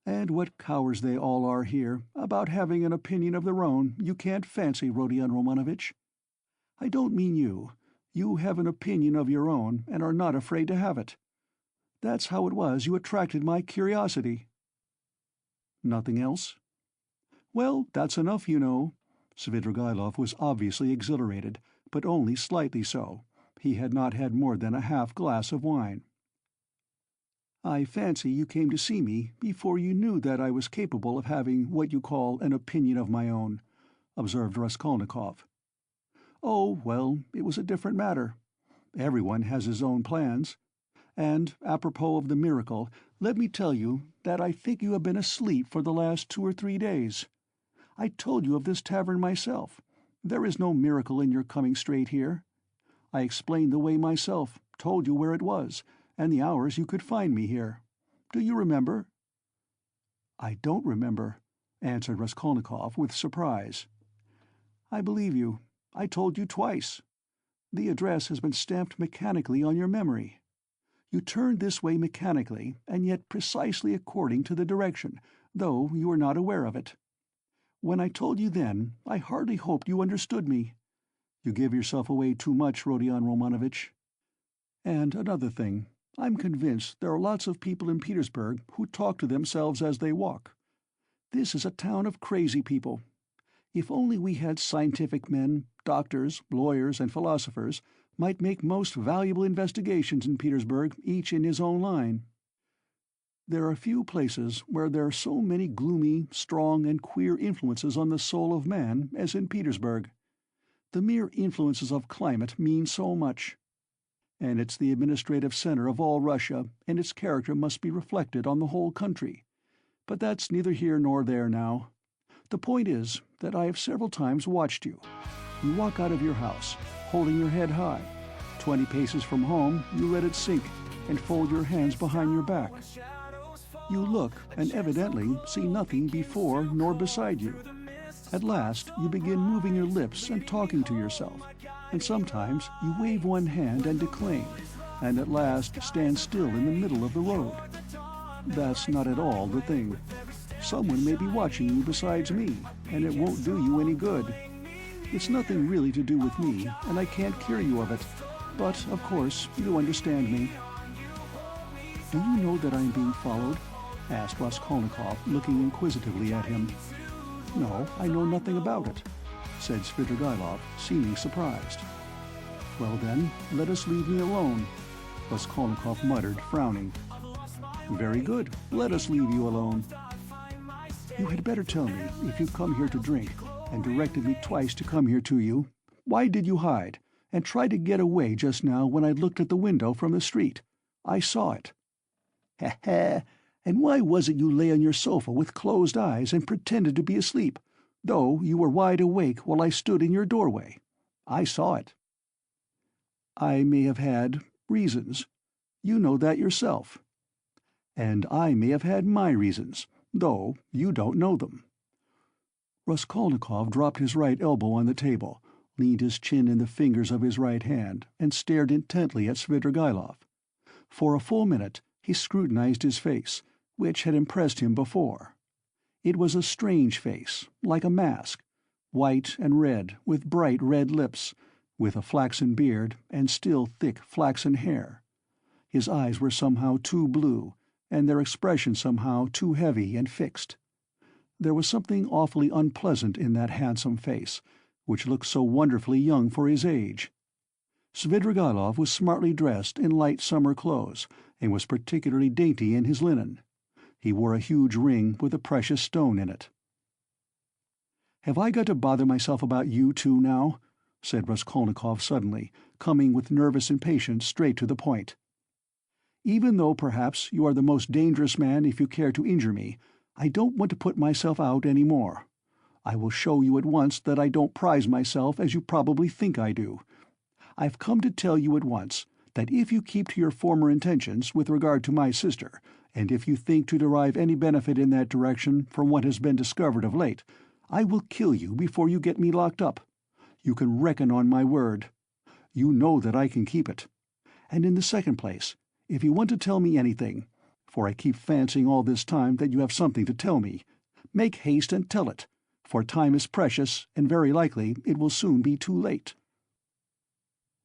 And what cowards they all are here, about having an opinion of their own, you can't fancy, Rodion Romanovitch. I don't mean you. You have an opinion of your own, and are not afraid to have it. That's how it was you attracted my curiosity." "Nothing else?" "Well, that's enough, you know." Svidrigaïlov was obviously exhilarated, but only slightly so. He had not had more than a half-glass of wine. "I fancy you came to see me before you knew that I was capable of having what you call an opinion of my own," observed Raskolnikov. "Oh, well, it was a different matter. Everyone has his own plans. And, apropos of the miracle, let me tell you that I think you have been asleep for the last 2 or 3 days. I told you of this tavern myself. There is no miracle in your coming straight here. I explained the way myself, told you where it was, and the hours you could find me here. Do you remember?" "I don't remember," answered Raskolnikov with surprise. "I believe you. I told you twice. The address has been stamped mechanically on your memory. You turned this way mechanically, and yet precisely according to the direction, though you were not aware of it. When I told you then, I hardly hoped you understood me. You give yourself away too much, Rodion Romanovitch. And another thing, I'm convinced there are lots of people in Petersburg who talk to themselves as they walk. This is a town of crazy people. If only we had scientific men, doctors, lawyers, and philosophers, might make most valuable investigations in Petersburg, each in his own line. There are few places where there are so many gloomy, strong, and queer influences on the soul of man as in Petersburg. The mere influences of climate mean so much. And it's the administrative center of all Russia, and its character must be reflected on the whole country. But that's neither here nor there now. The point is that I have several times watched you. You walk out of your house, holding your head high. 20 paces from home, you let it sink, and fold your hands behind your back. You look, and evidently see nothing before nor beside you. At last, you begin moving your lips and talking to yourself, and sometimes you wave one hand and declaim, and at last stand still in the middle of the road. That's not at all the thing. Someone may be watching you besides me, and it won't do you any good. It's nothing really to do with me, and I can't cure you of it. But, of course, you understand me." "Do you know that I am being followed?" asked Raskolnikov, looking inquisitively at him. No, I know nothing about it," said Svidrigailov, seeming surprised. "Well then, let us leave me alone," Raskolnikov muttered, frowning. "Very good, let us leave you alone. You had better tell me, if you've come here to drink, and directed me twice to come here to you, why did you hide, and try to get away just now when I looked at the window from the street? I saw it." "Ha ha! And why was it you lay on your sofa with closed eyes and pretended to be asleep, though you were wide awake while I stood in your doorway? I saw it." "I may have had reasons. You know that yourself. And I may have had my reasons, though you don't know them." Raskolnikov dropped his right elbow on the table, leaned his chin in the fingers of his right hand, and stared intently at Svidrigailov. For a full minute he scrutinized his face, which had impressed him before. It was a strange face, like a mask, white and red, with bright red lips, with a flaxen beard and still thick flaxen hair. His eyes were somehow too blue, and their expression somehow too heavy and fixed. There was something awfully unpleasant in that handsome face, which looked so wonderfully young for his age. Svidrigailov was smartly dressed in light summer clothes, and was particularly dainty in his linen. He wore a huge ring with a precious stone in it. "Have I got to bother myself about you two now?" said Raskolnikov suddenly, coming with nervous impatience straight to the point. "Even though perhaps you are the most dangerous man if you care to injure me, I don't want to put myself out any more. I will show you at once that I don't prize myself as you probably think I do. I've come to tell you at once that if you keep to your former intentions with regard to my sister, and if you think to derive any benefit in that direction from what has been discovered of late, I will kill you before you get me locked up. You can reckon on my word. You know that I can keep it. And in the second place, if you want to tell me anything, for I keep fancying all this time that you have something to tell me, make haste and tell it, for time is precious, and very likely it will soon be too late."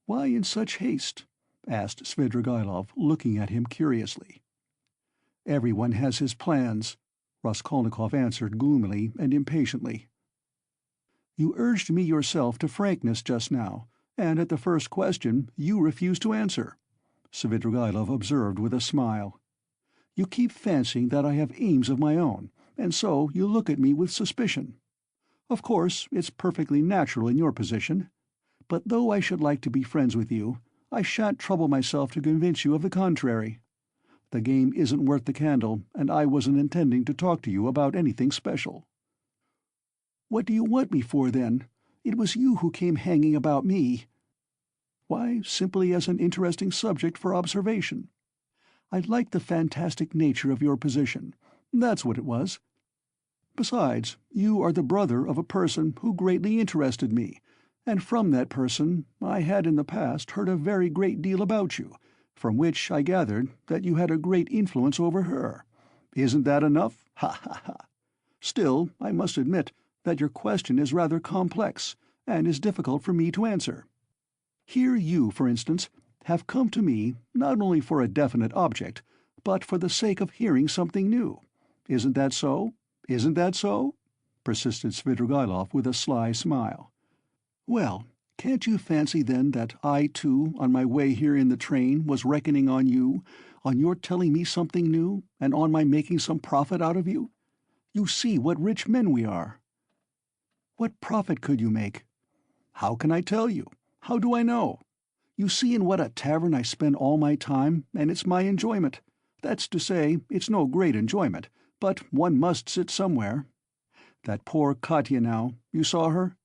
"Why in such haste?" asked Svidrigailov, looking at him curiously. "Everyone has his plans," Raskolnikov answered gloomily and impatiently. "You urged me yourself to frankness just now, and at the first question you refused to answer," Svidrigailov observed with a smile. "You keep fancying that I have aims of my own, and so you look at me with suspicion. Of course, it's perfectly natural in your position. But though I should like to be friends with you, I shan't trouble myself to convince you of the contrary. The game isn't worth the candle, and I wasn't intending to talk to you about anything special." "What do you want me for, then? It was you who came hanging about me." "Why, simply as an interesting subject for observation. I liked the fantastic nature of your position. That's what it was. Besides, you are the brother of a person who greatly interested me, and from that person I had in the past heard a very great deal about you, from which I gathered that you had a great influence over her. Isn't that enough? Ha ha ha! Still, I must admit that your question is rather complex, and is difficult for me to answer. Here you, for instance, have come to me not only for a definite object, but for the sake of hearing something new. Isn't that so? Isn't that so?" persisted Svidrigailov with a sly smile. "Well, can't you fancy then that I too, on my way here in the train, was reckoning on you, on your telling me something new, and on my making some profit out of you? You see what rich men we are." "What profit could you make?" "How can I tell you? How do I know? You see in what a tavern I spend all my time, and it's my enjoyment. That's to say, it's no great enjoyment, but one must sit somewhere. That poor Katya now, you saw her?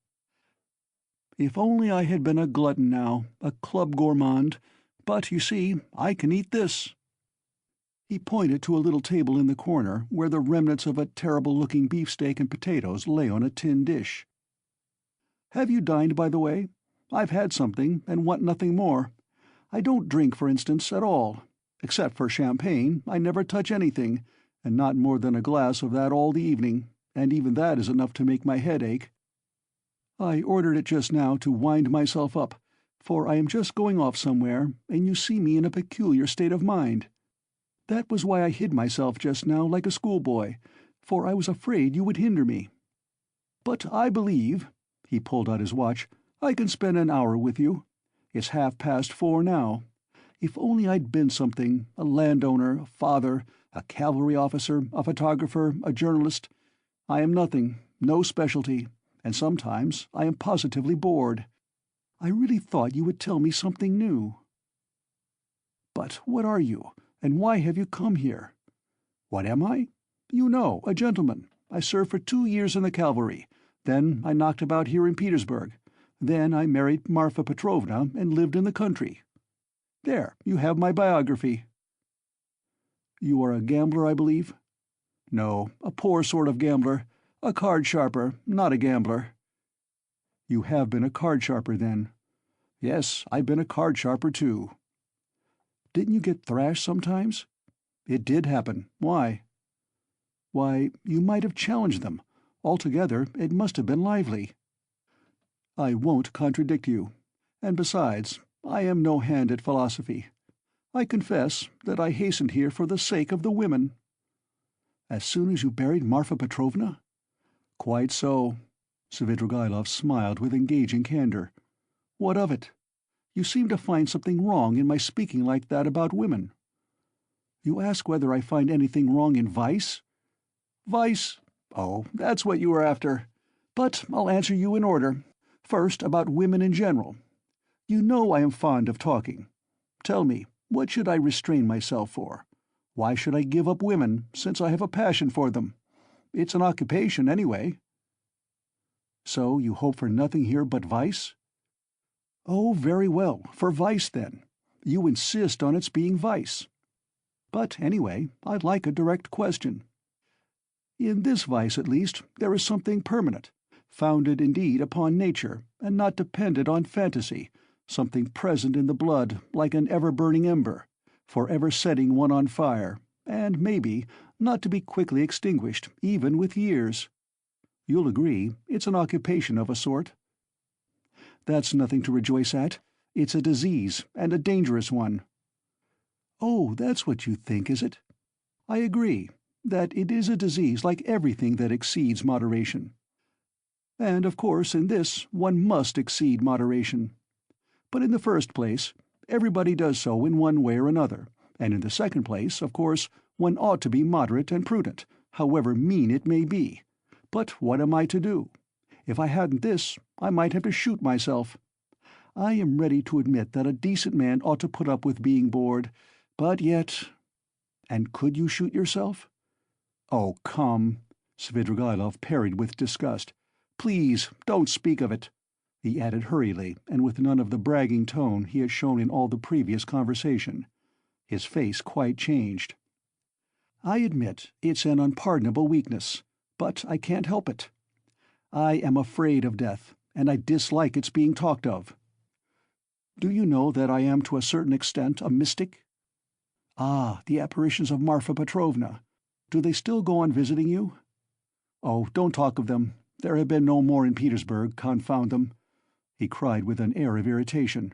If only I had been a glutton now, a club gourmand, but, you see, I can eat this." He pointed to a little table in the corner where the remnants of a terrible-looking beefsteak and potatoes lay on a tin dish. "Have you dined, by the way? I've had something, and want nothing more. I don't drink, for instance, at all. Except for champagne, I never touch anything, and not more than a glass of that all the evening, and even that is enough to make my head ache. I ordered it just now to wind myself up, for I am just going off somewhere, and you see me in a peculiar state of mind. That was why I hid myself just now like a schoolboy, for I was afraid you would hinder me." But I believe," he pulled out his watch, "I can spend an hour with you. It's 4:30 now. If only I'd been something, a landowner, a father, a cavalry officer, a photographer, a journalist. I am nothing, no specialty, and sometimes I am positively bored. I really thought you would tell me something new." "But what are you, and why have you come here?" "What am I? You know, a gentleman. I served for 2 years in the cavalry. Then I knocked about here in Petersburg. Then I married Marfa Petrovna and lived in the country. There, you have my biography." "You are a gambler, I believe?" "No, a poor sort of gambler. A card sharper, not a gambler." "You have been a card sharper, then?" "Yes, I've been a card sharper, too." "Didn't you get thrashed sometimes?" "It did happen. Why?" "Why, you might have challenged them. Altogether, it must have been lively." "I won't contradict you. And besides, I am no hand at philosophy. I confess that I hastened here for the sake of the women." "As soon as you buried Marfa Petrovna?" "Quite so." Svidrigaïlov smiled with engaging candor. "What of it? You seem to find something wrong in my speaking like that about women." "You ask whether I find anything wrong in vice?" "Vice? Oh, that's what you were after. But I'll answer you in order. First, about women in general. You know I am fond of talking. Tell me, what should I restrain myself for? Why should I give up women, since I have a passion for them? It's an occupation, anyway." "So you hope for nothing here but vice?" "Oh, very well, for vice, then. You insist on its being vice. But anyway, I like a direct question. In this vice, at least, there is something permanent, founded indeed upon nature, and not dependent on fantasy, something present in the blood, like an ever-burning ember, for ever setting one on fire, and, maybe, not to be quickly extinguished, even with years. You'll agree, it's an occupation of a sort." "That's nothing to rejoice at. It's a disease, and a dangerous one." "Oh, that's what you think, is it? I agree that it is a disease like everything that exceeds moderation. And, of course, in this one must exceed moderation. But in the first place, everybody does so in one way or another, and in the second place, of course, one ought to be moderate and prudent, however mean it may be. But what am I to do? If I hadn't this, I might have to shoot myself. I am ready to admit that a decent man ought to put up with being bored, but yet—" "And could you shoot yourself?" "Oh, come," Svidrigaïlov parried with disgust. "Please, don't speak of it," he added hurriedly, and with none of the bragging tone he had shown in all the previous conversation. His face quite changed. "I admit it's an unpardonable weakness, but I can't help it. I am afraid of death, and I dislike its being talked of. Do you know that I am to a certain extent a mystic?" "Ah, the apparitions of Marfa Petrovna. Do they still go on visiting you?" "Oh, don't talk of them. There have been no more in Petersburg, confound them," he cried with an air of irritation.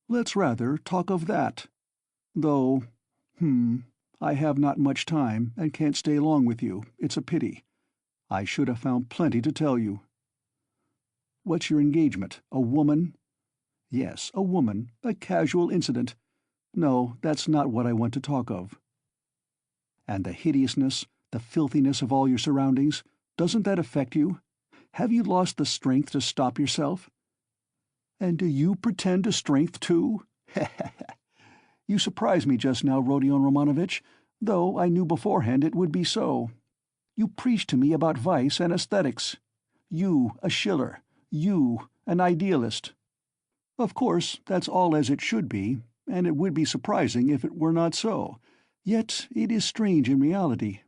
"Let's rather talk of that. Though, I have not much time, and can't stay long with you. It's a pity. I should have found plenty to tell you." "What's your engagement? A woman?" "Yes, a woman, a casual incident. No, that's not what I want to talk of." "And the hideousness, the filthiness of all your surroundings, doesn't that affect you? Have you lost the strength to stop yourself?" "And do you pretend to strength, too? You surprised me just now, Rodion Romanovitch, though I knew beforehand it would be so. You preached to me about vice and aesthetics. You, a Schiller. You, an idealist. Of course, that's all as it should be, and it would be surprising if it were not so. Yet it is strange in reality.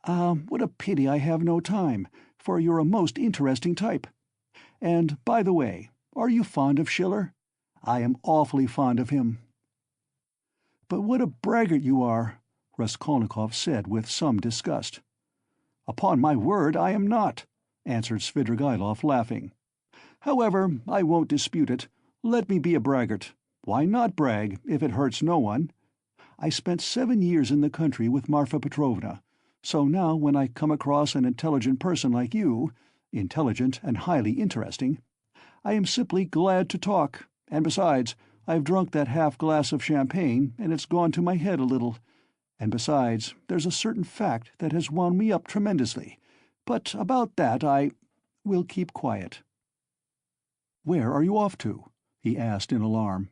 Ah, what a pity I have no time, for you're a most interesting type. And, by the way, are you fond of Schiller? I am awfully fond of him." "But what a braggart you are," Raskolnikov said with some disgust. "Upon my word, I am not," answered Svidrigaïlov, laughing. "However, I won't dispute it. Let me be a braggart. Why not brag, if it hurts no one? I spent 7 years in the country with Marfa Petrovna, So now when I come across an intelligent person like you, intelligent and highly interesting, I am simply glad to talk, and besides, I've drunk that half-glass of champagne, and it's gone to my head a little. And besides, there's a certain fact that has wound me up tremendously. But about that will keep quiet." "Where are you off to?" he asked in alarm.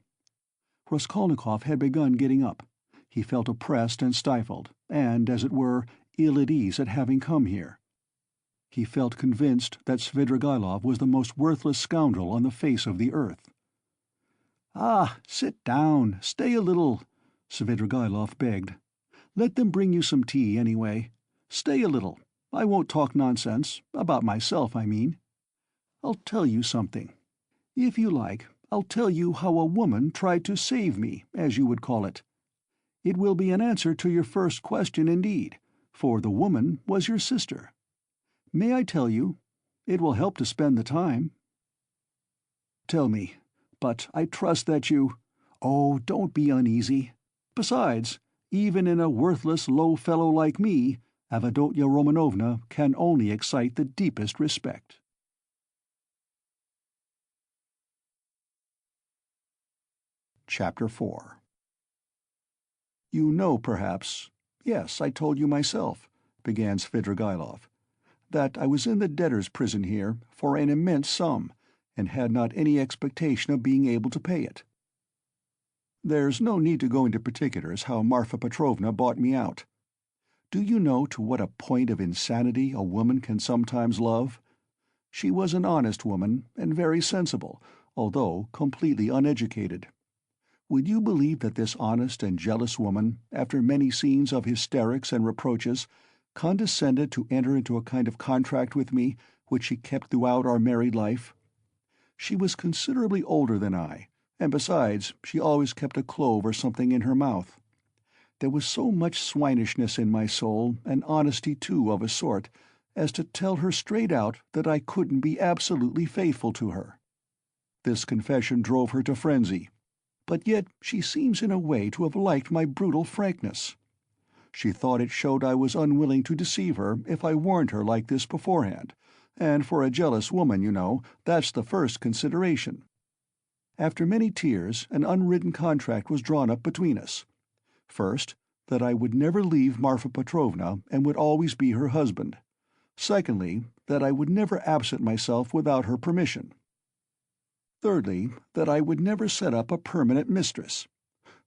Raskolnikov had begun getting up. He felt oppressed and stifled, and, as it were, ill at ease at having come here. He felt convinced that Svidrigaïlov was the most worthless scoundrel on the face of the earth. "Ah, sit down, stay a little," Svidrigaïlov begged. "Let them bring you some tea, anyway. Stay a little. I won't talk nonsense, about myself, I mean. I'll tell you something. If you like, I'll tell you how a woman tried to save me, as you would call it. It will be an answer to your first question indeed, for the woman was your sister. May I tell you? It will help to spend the time." "Tell me, but I trust that you—" "Oh, don't be uneasy. Besides, even in a worthless low fellow like me, Avdotya Romanovna can only excite the deepest respect." Chapter 4. "You know, perhaps—yes, I told you myself," began Svidrigaïlov, "that I was in the debtors' prison here for an immense sum, and had not any expectation of being able to pay it. There's no need to go into particulars how Marfa Petrovna bought me out. Do you know to what a point of insanity a woman can sometimes love? She was an honest woman, and very sensible, although completely uneducated. Would you believe that this honest and jealous woman, after many scenes of hysterics and reproaches, condescended to enter into a kind of contract with me, which she kept throughout our married life? She was considerably older than I, and besides, she always kept a clove or something in her mouth. There was so much swinishness in my soul, and honesty too, of a sort, as to tell her straight out that I couldn't be absolutely faithful to her. This confession drove her to frenzy, but yet she seems in a way to have liked my brutal frankness. She thought it showed I was unwilling to deceive her if I warned her like this beforehand, and for a jealous woman, you know, that's the first consideration. After many tears, an unwritten contract was drawn up between us. First, that I would never leave Marfa Petrovna and would always be her husband. Secondly, that I would never absent myself without her permission. Thirdly, that I would never set up a permanent mistress.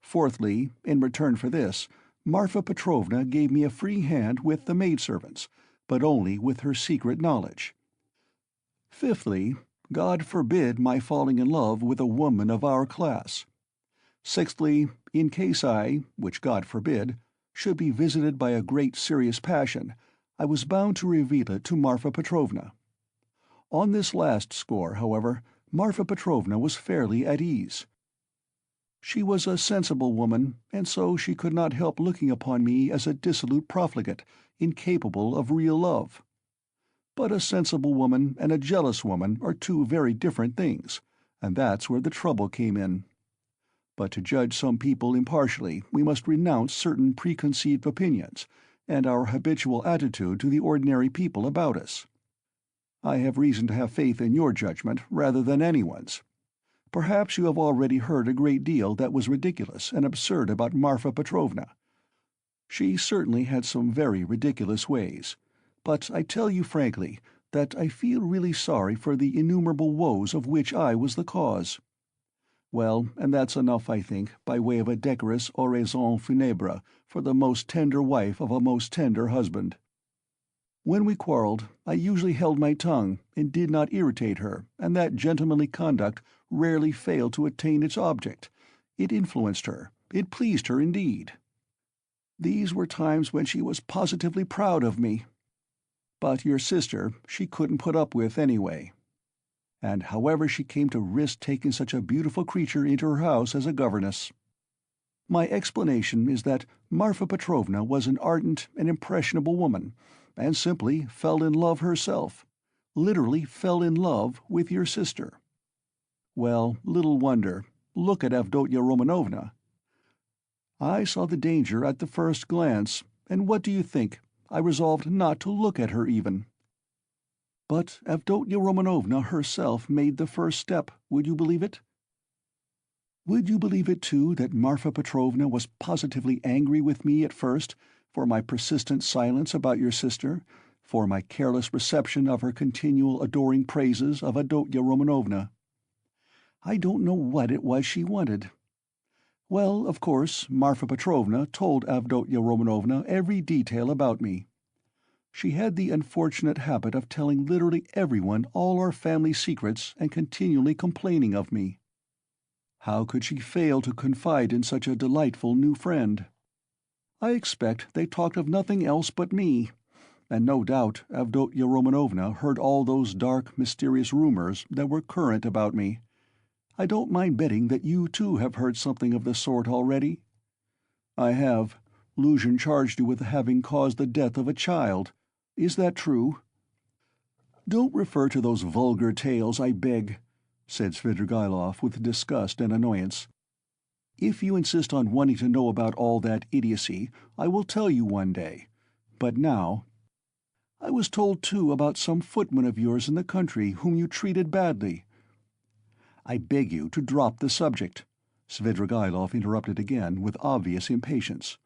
Fourthly, in return for this, Marfa Petrovna gave me a free hand with the maidservants, but only with her secret knowledge. Fifthly, God forbid my falling in love with a woman of our class. Sixthly, in case I, which God forbid, should be visited by a great serious passion, I was bound to reveal it to Marfa Petrovna. On this last score, however, Marfa Petrovna was fairly at ease. She was a sensible woman, and so she could not help looking upon me as a dissolute profligate, incapable of real love. But a sensible woman and a jealous woman are two very different things, and that's where the trouble came in. But to judge some people impartially, we must renounce certain preconceived opinions, and our habitual attitude to the ordinary people about us. I have reason to have faith in your judgment rather than anyone's. Perhaps you have already heard a great deal that was ridiculous and absurd about Marfa Petrovna. She certainly had some very ridiculous ways, but I tell you frankly that I feel really sorry for the innumerable woes of which I was the cause. Well, and that's enough, I think, by way of a decorous oraison funèbre for the most tender wife of a most tender husband. When we quarrelled, I usually held my tongue and did not irritate her, and that gentlemanly conduct rarely failed to attain its object. It influenced her. It pleased her indeed. These were times when she was positively proud of me. But your sister she couldn't put up with anyway. And however she came to risk taking such a beautiful creature into her house as a governess. My explanation is that Marfa Petrovna was an ardent and impressionable woman, and simply fell in love herself, literally fell in love with your sister. Well, little wonder. Look at Avdotya Romanovna. I saw the danger at the first glance, and what do you think? I resolved not to look at her even. But Avdotya Romanovna herself made the first step, would you believe it? Would you believe it, too, that Marfa Petrovna was positively angry with me at first for my persistent silence about your sister, for my careless reception of her continual adoring praises of Avdotya Romanovna? I don't know what it was she wanted. Well, of course, Marfa Petrovna told Avdotya Romanovna every detail about me. She had the unfortunate habit of telling literally everyone all our family secrets and continually complaining of me. How could she fail to confide in such a delightful new friend? I expect they talked of nothing else but me, and no doubt Avdotya Romanovna heard all those dark, mysterious rumors that were current about me. I don't mind betting that you too have heard something of the sort already. I have. Luzhin charged you with having caused the death of a child. Is that true? Don't refer to those vulgar tales, I beg, said Svidrigaïlov with disgust and annoyance. If you insist on wanting to know about all that idiocy, I will tell you one day. But now... I was told, too, about some footman of yours in the country whom you treated badly. I beg you to drop the subject, Svidrigaïlov interrupted again with obvious impatience.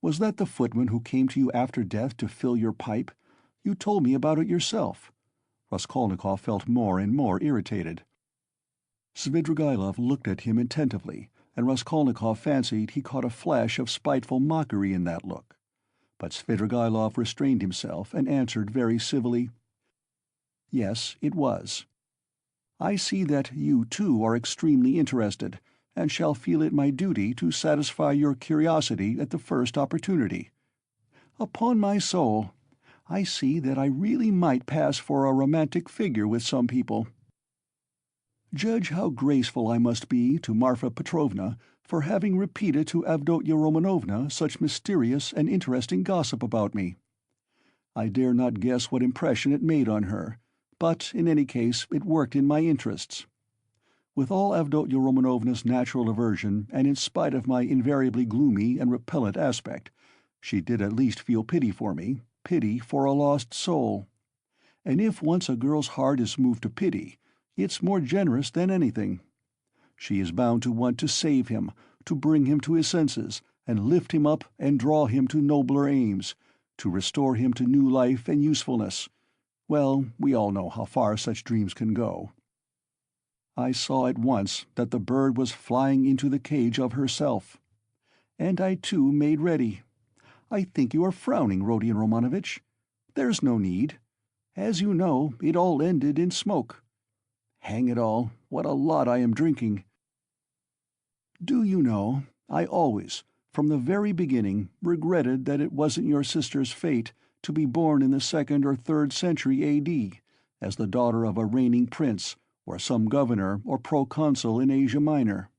Was that the footman who came to you after death to fill your pipe? You told me about it yourself. Raskolnikov felt more and more irritated. Svidrigaïlov looked at him attentively, and Raskolnikov fancied he caught a flash of spiteful mockery in that look. But Svidrigaïlov restrained himself and answered very civilly, "Yes, it was. I see that you, too, are extremely interested, and shall feel it my duty to satisfy your curiosity at the first opportunity. Upon my soul, I see that I really might pass for a romantic figure with some people. Judge how graceful I must be to Marfa Petrovna for having repeated to Avdotya Romanovna such mysterious and interesting gossip about me. I dare not guess what impression it made on her, but in any case it worked in my interests. With all Avdotya Romanovna's natural aversion, and in spite of my invariably gloomy and repellent aspect, she did at least feel pity for me, pity for a lost soul. And if once a girl's heart is moved to pity, it's more generous than anything. She is bound to want to save him, to bring him to his senses, and lift him up and draw him to nobler aims, to restore him to new life and usefulness. Well, we all know how far such dreams can go. I saw at once that the bird was flying into the cage of herself. And I too made ready. I think you are frowning, Rodion Romanovitch. There's no need. As you know, it all ended in smoke. Hang it all, what a lot I am drinking. Do you know, I always, from the very beginning, regretted that it wasn't your sister's fate to be born in the 2nd or 3rd century A.D., as the daughter of a reigning prince, or some governor or proconsul in Asia Minor.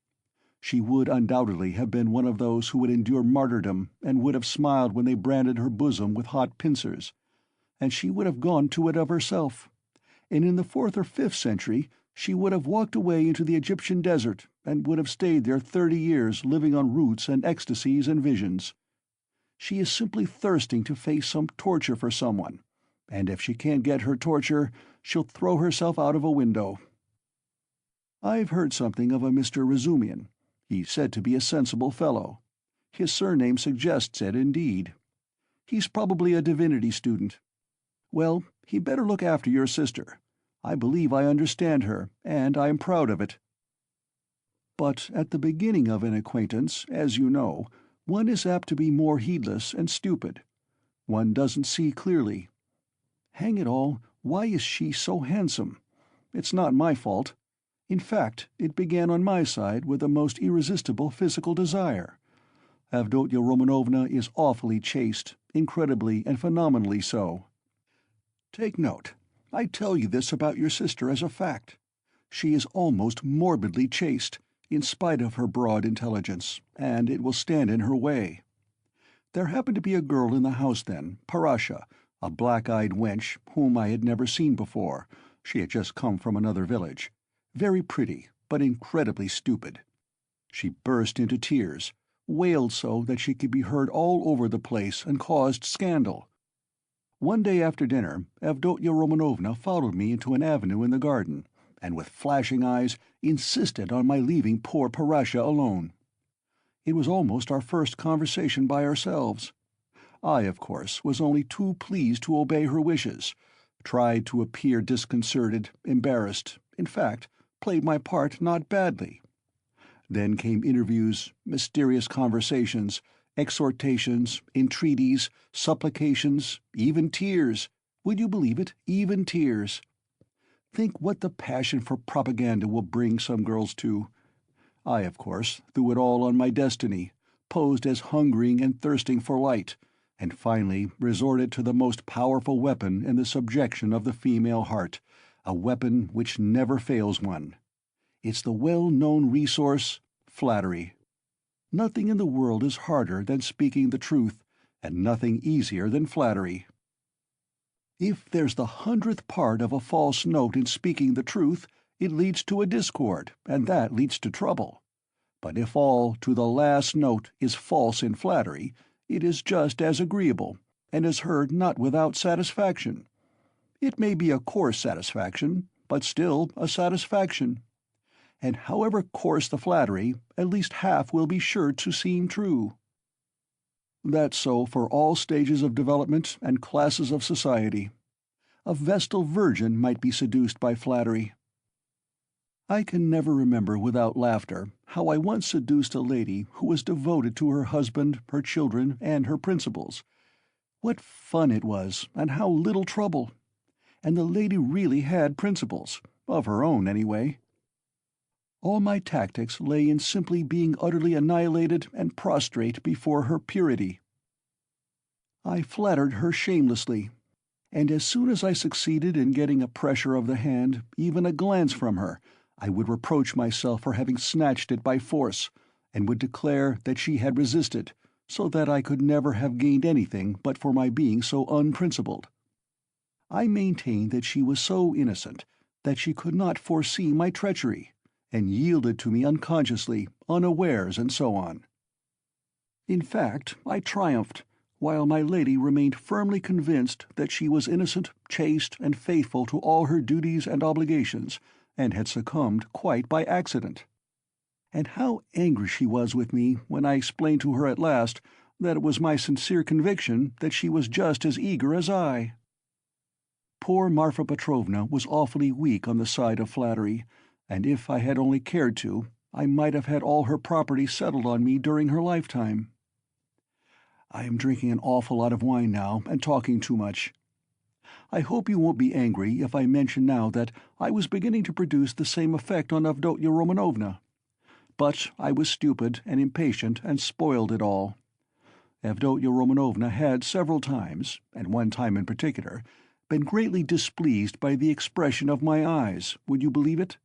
She would undoubtedly have been one of those who would endure martyrdom and would have smiled when they branded her bosom with hot pincers, and she would have gone to it of herself. And in the 4th or 5th century she would have walked away into the Egyptian desert and would have stayed there 30 years living on roots and ecstasies and visions. She is simply thirsting to face some torture for someone, and if she can't get her torture, she'll throw herself out of a window. I've heard something of a Mr. Razumian. He's said to be a sensible fellow. His surname suggests it, indeed. He's probably a divinity student. Well, he'd better look after your sister. I believe I understand her, and I am proud of it. But at the beginning of an acquaintance, as you know, one is apt to be more heedless and stupid. One doesn't see clearly. Hang it all, why is she so handsome? It's not my fault. In fact, it began on my side with a most irresistible physical desire. Avdotya Romanovna is awfully chaste, incredibly and phenomenally so. Take note. I tell you this about your sister as a fact. She is almost morbidly chaste, in spite of her broad intelligence, and it will stand in her way. There happened to be a girl in the house then, Parasha, a black-eyed wench whom I had never seen before. She had just come from another village. Very pretty, but incredibly stupid. She burst into tears. wailed so that she could be heard all over the place and caused scandal. One day after dinner, Avdotya Romanovna followed me into an avenue in the garden, and with flashing eyes insisted on my leaving poor Parasha alone. It was almost our first conversation by ourselves. I, of course, was only too pleased to obey her wishes, tried to appear disconcerted, embarrassed, in fact, played my part not badly. Then came interviews, mysterious conversations, exhortations, entreaties, supplications, even tears. Would you believe it? Even tears. Think what the passion for propaganda will bring some girls to. I, of course, threw it all on my destiny, posed as hungering and thirsting for light, and finally resorted to the most powerful weapon in the subjection of the female heart, a weapon which never fails one. It's the well-known resource, flattery. Nothing in the world is harder than speaking the truth, and nothing easier than flattery. If there's the 100th part of a false note in speaking the truth, it leads to a discord, and that leads to trouble. But if all, to the last note, is false in flattery, it is just as agreeable, and is heard not without satisfaction. It may be a coarse satisfaction, but still a satisfaction. And however coarse the flattery, at least half will be sure to seem true. That's so for all stages of development and classes of society. A Vestal virgin might be seduced by flattery. I can never remember without laughter how I once seduced a lady who was devoted to her husband, her children, and her principles. What fun it was, and how little trouble! And the lady really had principles, of her own anyway. All my tactics lay in simply being utterly annihilated and prostrate before her purity. I flattered her shamelessly, and as soon as I succeeded in getting a pressure of the hand, even a glance from her, I would reproach myself for having snatched it by force, and would declare that she had resisted, so that I could never have gained anything but for my being so unprincipled. I maintained that she was so innocent that she could not foresee my treachery, and yielded to me unconsciously, unawares, and so on. In fact, I triumphed, while my lady remained firmly convinced that she was innocent, chaste, and faithful to all her duties and obligations, and had succumbed quite by accident. And how angry she was with me when I explained to her at last that it was my sincere conviction that she was just as eager as I. Poor Marfa Petrovna was awfully weak on the side of flattery, and if I had only cared to, I might have had all her property settled on me during her lifetime. I am drinking an awful lot of wine now, and talking too much. I hope you won't be angry if I mention now that I was beginning to produce the same effect on Avdotya Romanovna. But I was stupid and impatient and spoiled it all. Avdotya Romanovna had several times, and one time in particular, been greatly displeased by the expression of my eyes, would you believe it?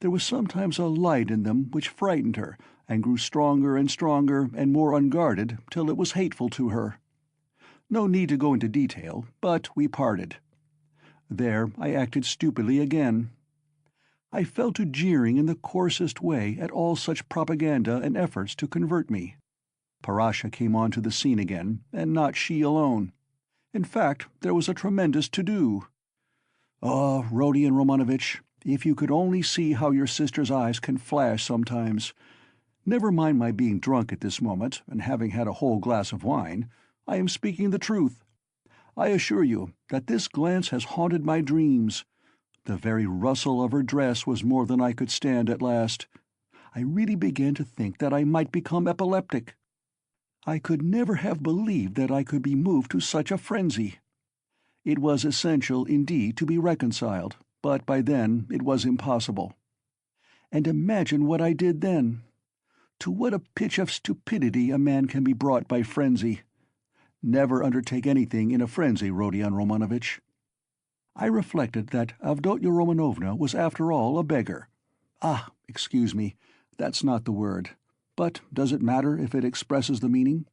There was sometimes a light in them which frightened her, and grew stronger and more unguarded, till it was hateful to her. No need to go into detail, but we parted. There I acted stupidly again. I fell to jeering in the coarsest way at all such propaganda and efforts to convert me. Parasha came on to the scene again, and not she alone. In fact, there was a tremendous to-do. Oh, Rodion Romanovitch, if you could only see how your sister's eyes can flash sometimes. Never mind my being drunk at this moment, and having had a whole glass of wine. I am speaking the truth. I assure you that this glance has haunted my dreams. The very rustle of her dress was more than I could stand at last. I really began to think that I might become epileptic. I could never have believed that I could be moved to such a frenzy. It was essential, indeed, to be reconciled, but by then it was impossible. And imagine what I did then. To what a pitch of stupidity a man can be brought by frenzy. Never undertake anything in a frenzy, Rodion Romanovitch. I reflected that Avdotya Romanovna was after all a beggar. Ah, excuse me, that's not the word. But does it matter if it expresses the meaning?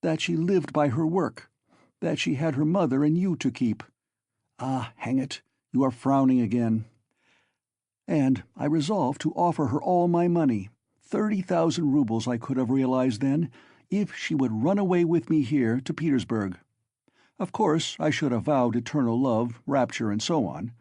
That she lived by her work. That she had her mother and you to keep. Ah, hang it, you are frowning again. And I resolved to offer her all my money, 30,000 rubles I could have realized then, if she would run away with me here to Petersburg. Of course, I should have vowed eternal love, rapture, and so on.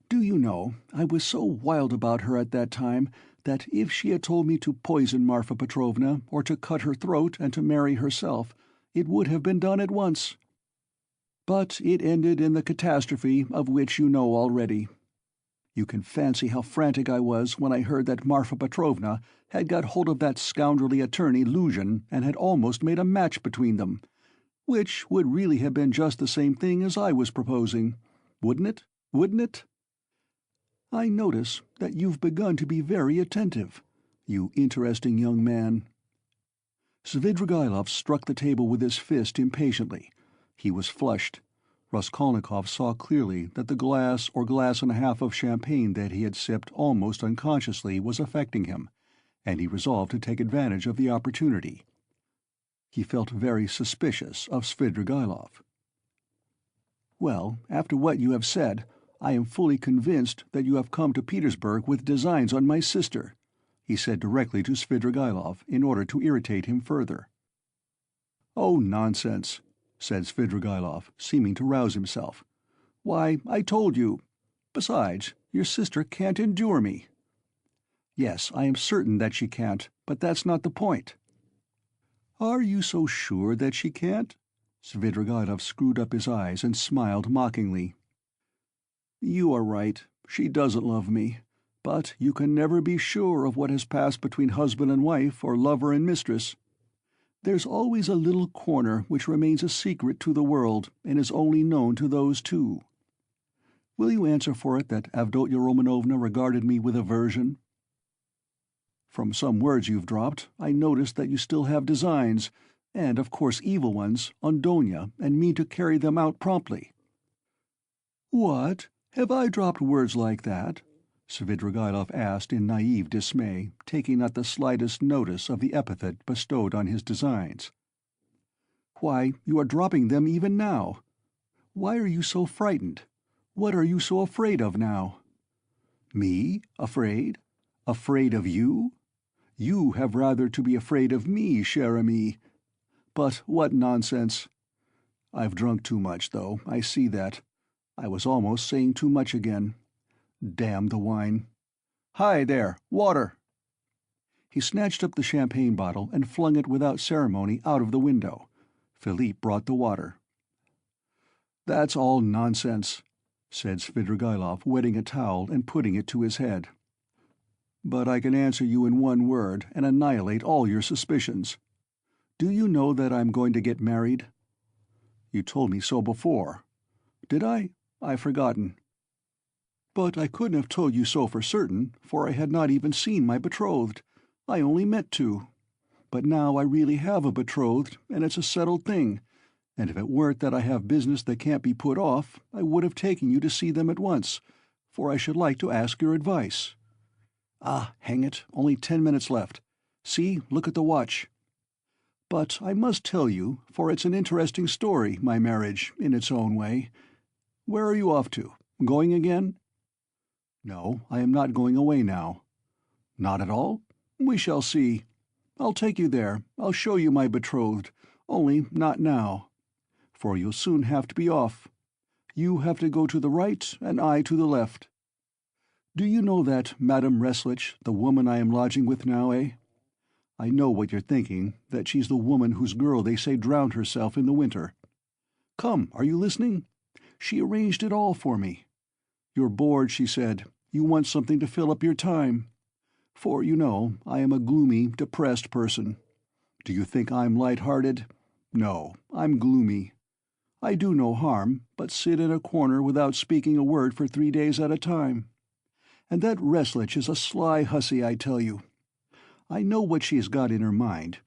Do you know, I was so wild about her at that time that if she had told me to poison Marfa Petrovna, or to cut her throat and to marry herself, it would have been done at once. But it ended in the catastrophe of which you know already. You can fancy how frantic I was when I heard that Marfa Petrovna had got hold of that scoundrelly attorney Luzhin and had almost made a match between them, which would really have been just the same thing as I was proposing. Wouldn't it? Wouldn't it? I notice that you've begun to be very attentive, you interesting young man. Svidrigaïlov struck the table with his fist impatiently. He was flushed. Raskolnikov saw clearly that the glass or glass and a half of champagne that he had sipped almost unconsciously was affecting him, and he resolved to take advantage of the opportunity. He felt very suspicious of Svidrigaïlov. "Well, after what you have said, I am fully convinced that you have come to Petersburg with designs on my sister," he said directly to Svidrigaïlov, in order to irritate him further. "Oh, nonsense," said Svidrigaïlov, seeming to rouse himself. "Why, I told you. Besides, your sister can't endure me." "Yes, I am certain that she can't, but that's not the point." "Are you so sure that she can't?" Svidrigaïlov screwed up his eyes and smiled mockingly. "You are right. She doesn't love me. But you can never be sure of what has passed between husband and wife, or lover and mistress. There's always a little corner which remains a secret to the world and is only known to those two. Will you answer for it that Avdotya Romanovna regarded me with aversion? From some words you've dropped, I noticed that you still have designs, and of course evil ones, on Donia, and mean to carry them out promptly." "What? Have I dropped words like that?" Svidrigaïlov asked in naive dismay, taking not the slightest notice of the epithet bestowed on his designs. "Why, you are dropping them even now. Why are you so frightened? What are you so afraid of now?" "Me? Afraid? Afraid of you? You have rather to be afraid of me, cher ami. But what nonsense! I've drunk too much, though, I see that. I was almost saying too much again. Damn the wine. Hi there, water!" He snatched up the champagne bottle and flung it without ceremony out of the window. Philippe brought the water. "That's all nonsense," said Svidrigaïlov, wetting a towel and putting it to his head. "But I can answer you in one word and annihilate all your suspicions. Do you know that I'm going to get married?" "You told me so before." "Did I? I've forgotten." "But I couldn't have told you so for certain, for I had not even seen my betrothed. I only meant to. But now I really have a betrothed, and it's a settled thing, and if it weren't that I have business that can't be put off, I would have taken you to see them at once, for I should like to ask your advice. Ah, hang it, only 10 minutes left. See, look at the watch. But I must tell you, for it's an interesting story, my marriage, in its own way. Where are you off to? Going again?" "No, I am not going away now." "Not at all? We shall see. I'll take you there, I'll show you my betrothed, only not now. For you'll soon have to be off. You have to go to the right, and I to the left. Do you know that Madame Reslich, the woman I am lodging with now, eh? I know what you're thinking, that she's the woman whose girl they say drowned herself in the winter. Come, are you listening? She arranged it all for me. You're bored, she said. You want something to fill up your time. For, you know, I am a gloomy, depressed person. Do you think I'm light-hearted? No, I'm gloomy. I do no harm, but sit in a corner without speaking a word for 3 days at a time. And that Reslich is a sly hussy, I tell you. I know what she has got in her mind.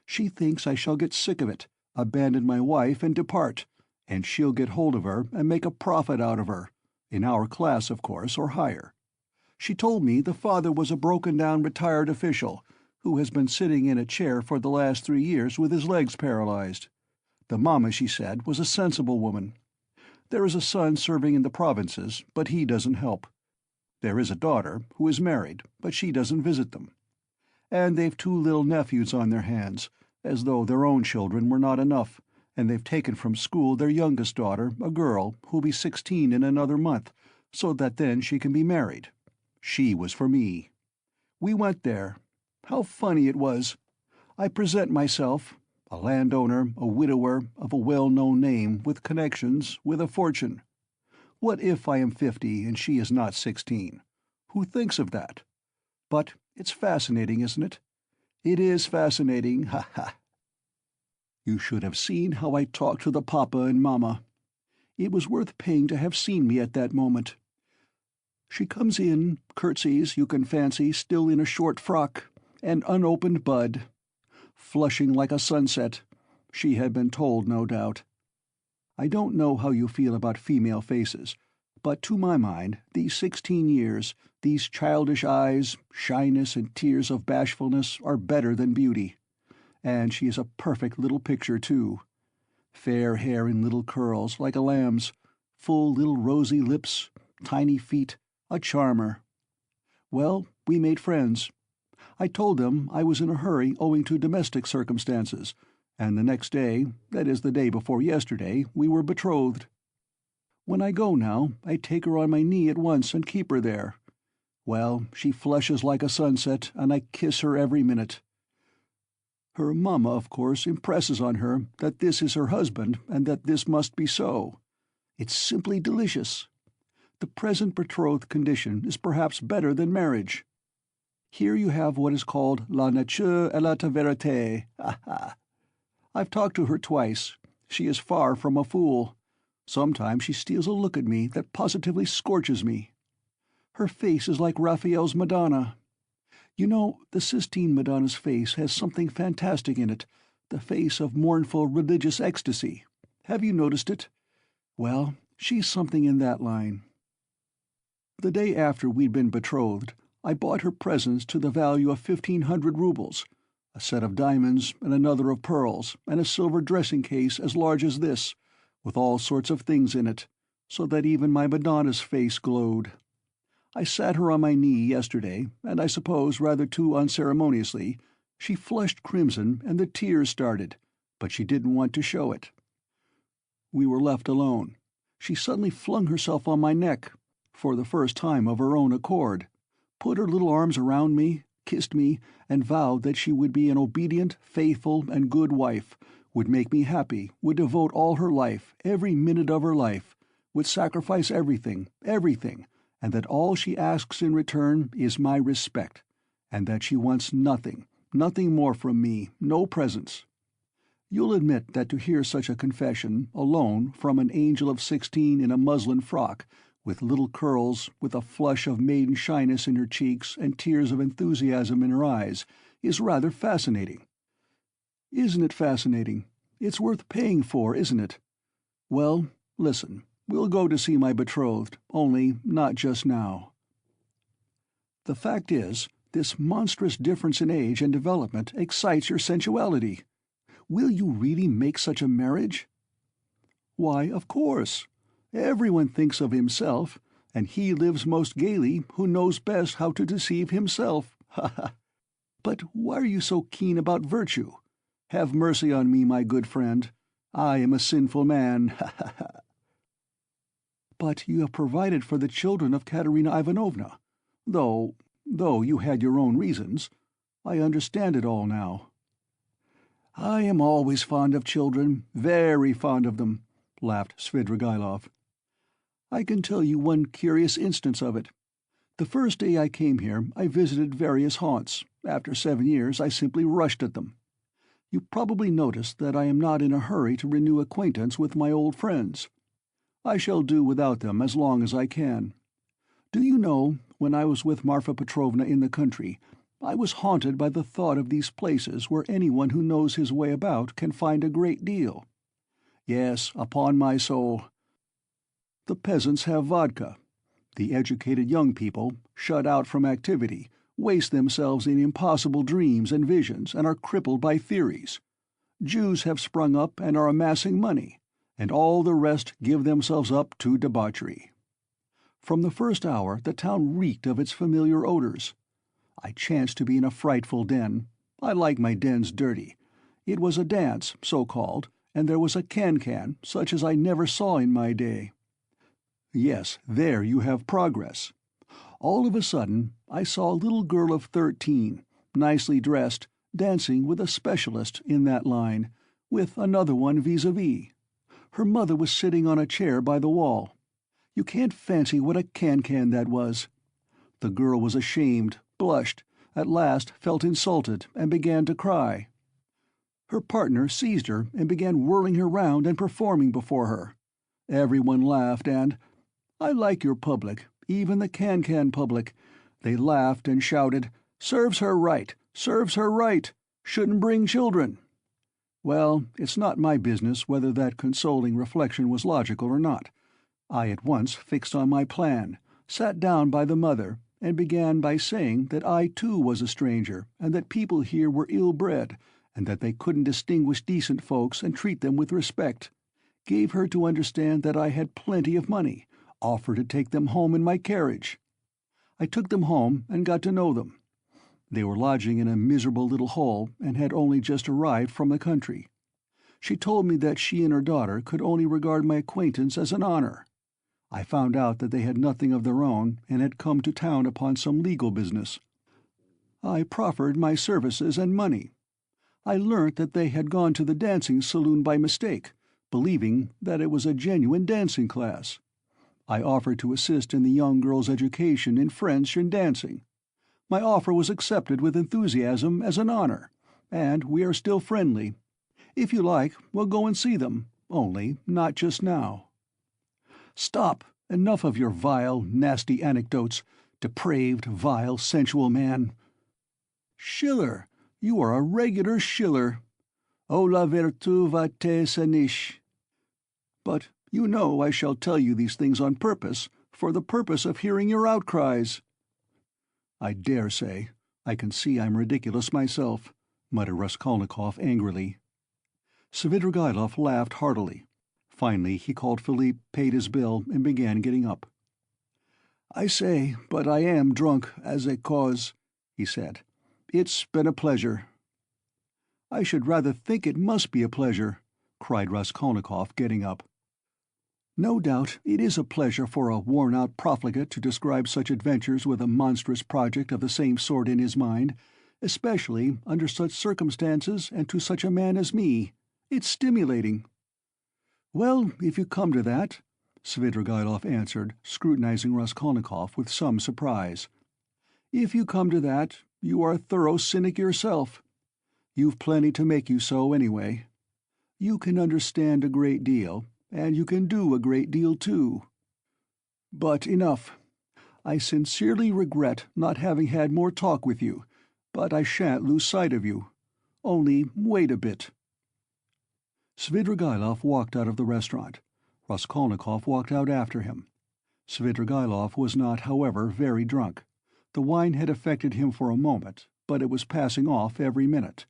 She thinks I shall get sick of it, abandon my wife and depart, and she'll get hold of her and make a profit out of her, in our class, of course, or higher. She told me the father was a broken-down retired official, who has been sitting in a chair for the last 3 years with his legs paralyzed. The mamma, she said, was a sensible woman. There is a son serving in the provinces, but he doesn't help. There is a daughter, who is married, but she doesn't visit them. And they've 2 little nephews on their hands, as though their own children were not enough, and they've taken from school their youngest daughter, a girl, who'll be 16 in another month, so that then she can be married. She was for me. We went there. How funny it was. I present myself, a landowner, a widower, of a well-known name, with connections, with a fortune. What if I am 50 and she is not 16? Who thinks of that? But it's fascinating, isn't it? It is fascinating, ha ha. You should have seen how I talked to the papa and mamma. It was worth paying to have seen me at that moment. She comes in, curtsies, you can fancy, still in a short frock, an unopened bud, flushing like a sunset. She had been told, no doubt. I don't know how you feel about female faces, but to my mind, these 16 years, these childish eyes, shyness and tears of bashfulness are better than beauty. And she is a perfect little picture, too. Fair hair in little curls, like a lamb's, full little rosy lips, tiny feet, a charmer. Well, we made friends. I told them I was in a hurry owing to domestic circumstances, and the next day, that is the day before yesterday, we were betrothed. When I go now, I take her on my knee at once and keep her there. Well, she flushes like a sunset, and I kiss her every minute. Her mamma, of course, impresses on her that this is her husband and that this must be so. It's simply delicious. The present betrothed condition is perhaps better than marriage. Here you have what is called la nature et la vérité. Ha ha! I've talked to her twice. She is far from a fool. Sometimes she steals a look at me that positively scorches me. Her face is like Raphael's Madonna. You know, the Sistine Madonna's face has something fantastic in it, the face of mournful religious ecstasy. Have you noticed it? Well, she's something in that line. The day after we'd been betrothed, I bought her presents to the value of 1,500 rubles, a set of diamonds and another of pearls, and a silver dressing-case as large as this, with all sorts of things in it, so that even my Madonna's face glowed. I sat her on my knee yesterday, and I suppose rather too unceremoniously, she flushed crimson and the tears started, but she didn't want to show it. We were left alone. She suddenly flung herself on my neck, for the first time of her own accord, put her little arms around me, kissed me, and vowed that she would be an obedient, faithful, and good wife, would make me happy, would devote all her life, every minute of her life, would sacrifice everything, everything, and that all she asks in return is my respect, and that she wants nothing, nothing more from me, no presents. You'll admit that to hear such a confession, alone, from an angel of 16 in a muslin frock, with little curls, with a flush of maiden shyness in her cheeks and tears of enthusiasm in her eyes, is rather fascinating. Isn't it fascinating? It's worth paying for, isn't it? Well, listen, we'll go to see my betrothed, only not just now. The fact is, this monstrous difference in age and development excites your sensuality. Will you really make such a marriage? Why, of course. Everyone thinks of himself, and he lives most gaily who knows best how to deceive himself. Ha ha! But why are you so keen about virtue? Have mercy on me, my good friend. I am a sinful man. Ha ha ha! But you have provided for the children of Katerina Ivanovna, though you had your own reasons. I understand it all now. I am always fond of children, very fond of them, laughed Svidrigaïlov. I can tell you one curious instance of it. The first day I came here, I visited various haunts. After 7 years, I simply rushed at them. You probably noticed that I am not in a hurry to renew acquaintance with my old friends. I shall do without them as long as I can. Do you know, when I was with Marfa Petrovna in the country, I was haunted by the thought of these places where anyone who knows his way about can find a great deal. Yes, upon my soul. The peasants have vodka. The educated young people, shut out from activity, waste themselves in impossible dreams and visions and are crippled by theories. Jews have sprung up and are amassing money, and all the rest give themselves up to debauchery. From the first hour the town reeked of its familiar odors. I chanced to be in a frightful den. I like my dens dirty. It was a dance, so-called, and there was a can-can, such as I never saw in my day. Yes, there you have progress. All of a sudden, I saw a little girl of 13, nicely dressed, dancing with a specialist in that line, with another one vis-a-vis. Her mother was sitting on a chair by the wall. You can't fancy what a can-can that was. The girl was ashamed, blushed, at last felt insulted, and began to cry. Her partner seized her and began whirling her round and performing before her. Everyone laughed, and I like your public, even the can-can public. They laughed and shouted, "Serves her right! Serves her right! Shouldn't bring children!" Well, it's not my business whether that consoling reflection was logical or not. I at once fixed on my plan, sat down by the mother, and began by saying that I too was a stranger, and that people here were ill-bred, and that they couldn't distinguish decent folks and treat them with respect. Gave her to understand that I had plenty of money, offered to take them home in my carriage. I took them home and got to know them. They were lodging in a miserable little hole and had only just arrived from the country. She told me that she and her daughter could only regard my acquaintance as an honor. I found out that they had nothing of their own and had come to town upon some legal business. I proffered my services and money. I learnt that they had gone to the dancing saloon by mistake, believing that it was a genuine dancing class. I offered to assist in the young girl's education in French and dancing. My offer was accepted with enthusiasm as an honor, and we are still friendly. If you like, we'll go and see them, only not just now. Stop! Enough of your vile, nasty anecdotes, depraved, vile, sensual man. Schiller! You are a regular Schiller. Oh, la vertu va te sanish. But you know I shall tell you these things on purpose, for the purpose of hearing your outcries. I dare say. I can see I'm ridiculous myself, muttered Raskolnikov angrily. Svidrigaïlov laughed heartily. Finally he called Philippe, paid his bill, and began getting up. "I say, but I am drunk as a cause," he said. "It's been a pleasure." "I should rather think it must be a pleasure," cried Raskolnikov, getting up. "No doubt it is a pleasure for a worn-out profligate to describe such adventures with a monstrous project of the same sort in his mind, especially under such circumstances and to such a man as me. It's stimulating." "Well, if you come to that," Svidrigaïlov answered, scrutinizing Raskolnikov with some surprise. "If you come to that, you are a thorough cynic yourself. You've plenty to make you so, anyway. You can understand a great deal, and you can do a great deal, too. But enough. I sincerely regret not having had more talk with you, but I shan't lose sight of you. Only wait a bit." Svidrigaïlov walked out of the restaurant. Raskolnikov walked out after him. Svidrigaïlov was not, however, very drunk. The wine had affected him for a moment, but it was passing off every minute.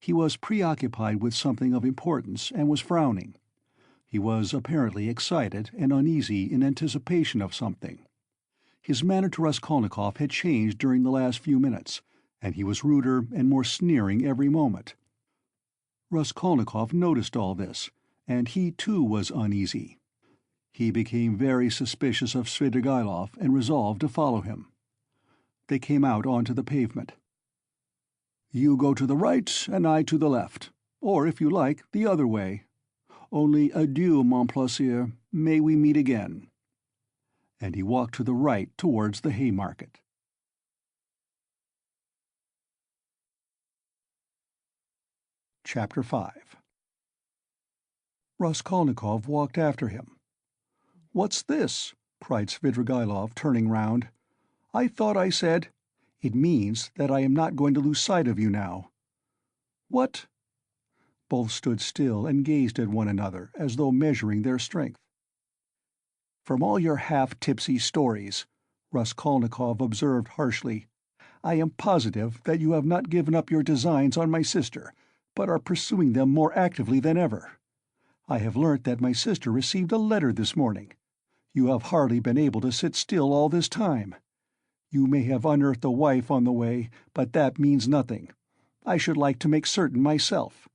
He was preoccupied with something of importance and was frowning. He was apparently excited and uneasy in anticipation of something. His manner to Raskolnikov had changed during the last few minutes, and he was ruder and more sneering every moment. Raskolnikov noticed all this, and he too was uneasy. He became very suspicious of Svidrigaïlov and resolved to follow him. They came out onto the pavement. "You go to the right and I to the left, or if you like, the other way. Only adieu, mon plaisir, may we meet again." And he walked to the right towards the Haymarket. Chapter 5. Raskolnikov walked after him. "What's this?" cried Svidrigaïlov, turning round. "I thought I said—" "It means that I am not going to lose sight of you now." "What?" Both stood still and gazed at one another, as though measuring their strength. "From all your half-tipsy stories," Raskolnikov observed harshly, "I am positive that you have not given up your designs on my sister, but are pursuing them more actively than ever. I have learnt that my sister received a letter this morning. You have hardly been able to sit still all this time. You may have unearthed a wife on the way, but that means nothing. I should like to make certain myself."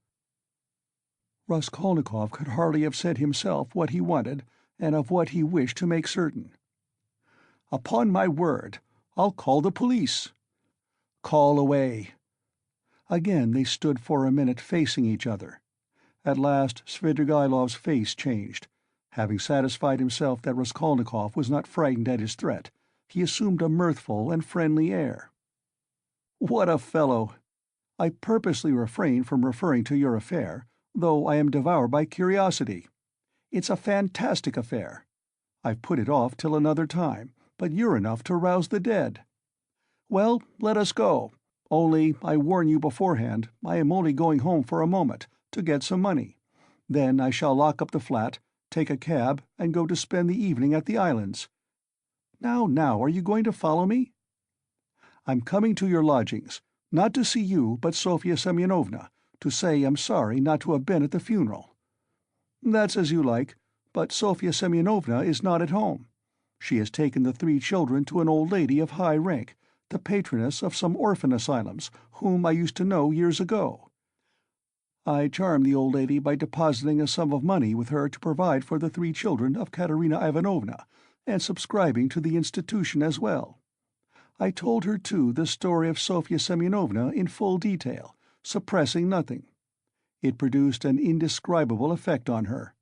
Raskolnikov could hardly have said himself what he wanted and of what he wished to make certain. "Upon my word, I'll call the police." "Call away." Again they stood for a minute facing each other. At last Svidrigaïlov's face changed. Having satisfied himself that Raskolnikov was not frightened at his threat, he assumed a mirthful and friendly air. "What a fellow! I purposely refrain from referring to your affair, though I am devoured by curiosity. It's a fantastic affair. I've put it off till another time, but you're enough to rouse the dead. Well, let us go. Only, I warn you beforehand, I am only going home for a moment, to get some money. Then I shall lock up the flat, take a cab, and go to spend the evening at the islands. Now, are you going to follow me? I'm coming to your lodgings, not to see you but Sofya Semyonovna, to say I'm sorry not to have been at the funeral. That's as you like, but Sofya Semyonovna is not at home. She has taken the 3 children to an old lady of high rank, the patroness of some orphan asylums, whom I used to know years ago. I charmed the old lady by depositing a sum of money with her to provide for the 3 children of Katerina Ivanovna, and subscribing to the institution as well. I told her, too, the story of Sofya Semyonovna in full detail, suppressing nothing. It produced an indescribable effect on her.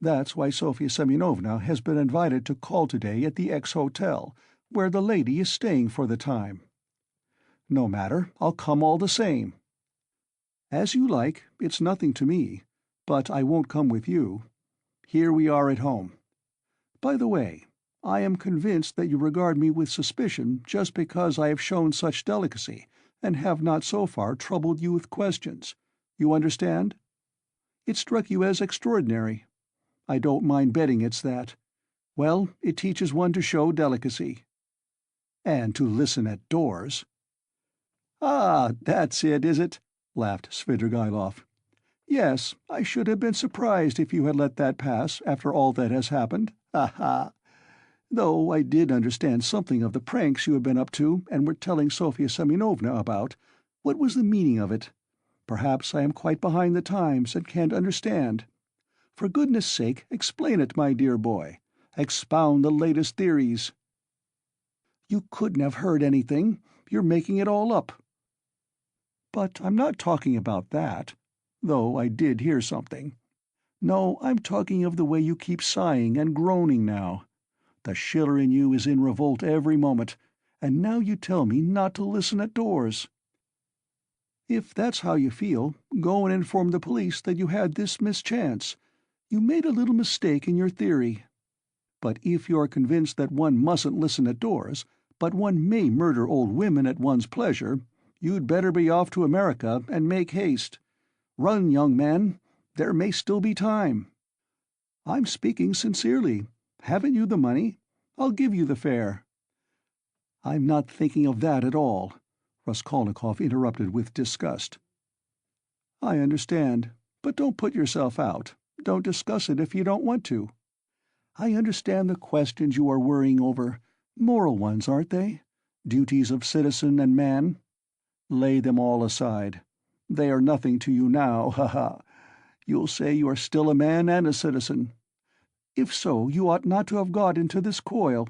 That's why Sofya Semyonovna has been invited to call today at the X-Hotel, where the lady is staying for the time. No matter, I'll come all the same. As you like, it's nothing to me, but I won't come with you. Here we are at home. By the way, I am convinced that you regard me with suspicion just because I have shown such delicacy, and have not so far troubled you with questions. You understand? It struck you as extraordinary. I don't mind betting it's that. Well, it teaches one to show delicacy. And to listen at doors. "Ah, that's it, is it?" laughed Svidrigaïlov. "Yes, I should have been surprised if you had let that pass after all that has happened. Ha ha! Though I did understand something of the pranks you had been up to and were telling Sofya Semyonovna about. What was the meaning of it? Perhaps I am quite behind the times and can't understand. For goodness sake, explain it, my dear boy. Expound the latest theories." "You couldn't have heard anything. You're making it all up." "But I'm not talking about that, though I did hear something. No, I'm talking of the way you keep sighing and groaning now. The Schiller in you is in revolt every moment, and now you tell me not to listen at doors. If that's how you feel, go and inform the police that you had this mischance. You made a little mistake in your theory. But if you are convinced that one mustn't listen at doors, but one may murder old women at one's pleasure, you'd better be off to America and make haste. Run, young man. There may still be time. I'm speaking sincerely. Haven't you the money? I'll give you the fare." "I'm not thinking of that at all," Raskolnikov interrupted with disgust. "I understand, but don't put yourself out. Don't discuss it if you don't want to. I understand the questions you are worrying over. Moral ones, aren't they? Duties of citizen and man. Lay them all aside. They are nothing to you now, ha. You'll say you are still a man and a citizen. If so, you ought not to have got into this coil.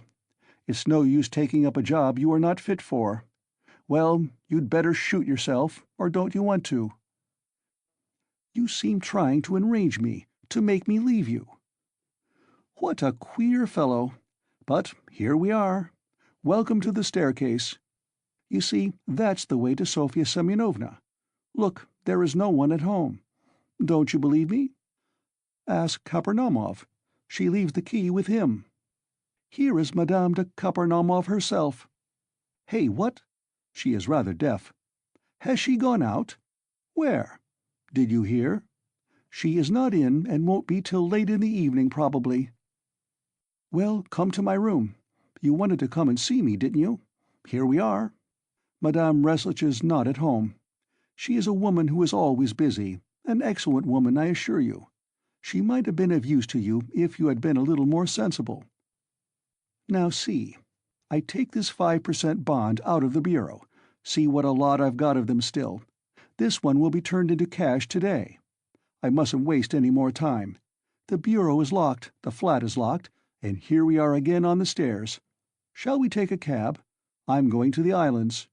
It's no use taking up a job you are not fit for. Well, you'd better shoot yourself, or don't you want to? You seem trying to enrage me, to make me leave you." "What a queer fellow! But here we are. Welcome to the staircase. You see, that's the way to Sofya Semyonovna. Look, there is no one at home. Don't you believe me? Ask Kapernaumov. She leaves the key with him. Here is Madame de Kapernaumov herself. Hey, what? She is rather deaf. Has she gone out? Where? Did you hear? She is not in, and won't be till late in the evening, probably. Well, come to my room. You wanted to come and see me, didn't you? Here we are. Madame Reslich is not at home. She is a woman who is always busy, an excellent woman, I assure you. She might have been of use to you if you had been a little more sensible. Now see, I take this 5% bond out of the bureau. See what a lot I've got of them still. This one will be turned into cash today. I mustn't waste any more time. The bureau is locked, the flat is locked, and here we are again on the stairs. Shall we take a cab? I'm going to the islands.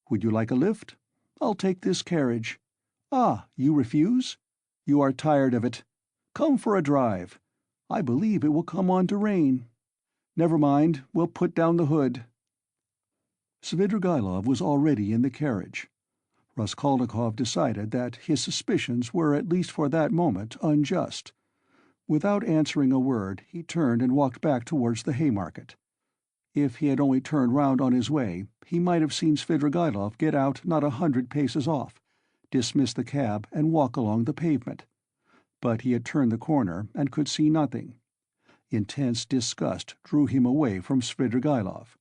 Would you like a lift? I'll take this carriage. Ah, you refuse? You are tired of it. Come for a drive. I believe it will come on to rain. Never mind, we'll put down the hood." Svidrigaïlov was already in the carriage. Raskolnikov decided that his suspicions were, at least for that moment, unjust. Without answering a word, he turned and walked back towards the Haymarket. If he had only turned round on his way, he might have seen Svidrigaïlov get out not 100 paces off, dismiss the cab and walk along the pavement. But he had turned the corner and could see nothing. Intense disgust drew him away from Svidrigaïlov.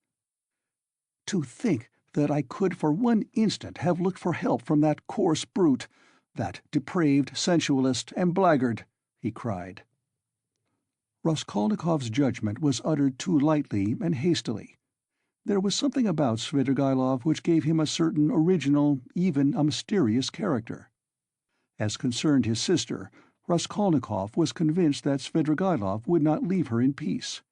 To think that I could for one instant have looked for help from that coarse brute, that depraved sensualist and blackguard, he cried. Raskolnikov's judgment was uttered too lightly and hastily. There was something about Svidrigaïlov which gave him a certain original, even a mysterious character. As concerned his sister, Raskolnikov was convinced that Svidrigaïlov would not leave her in peace.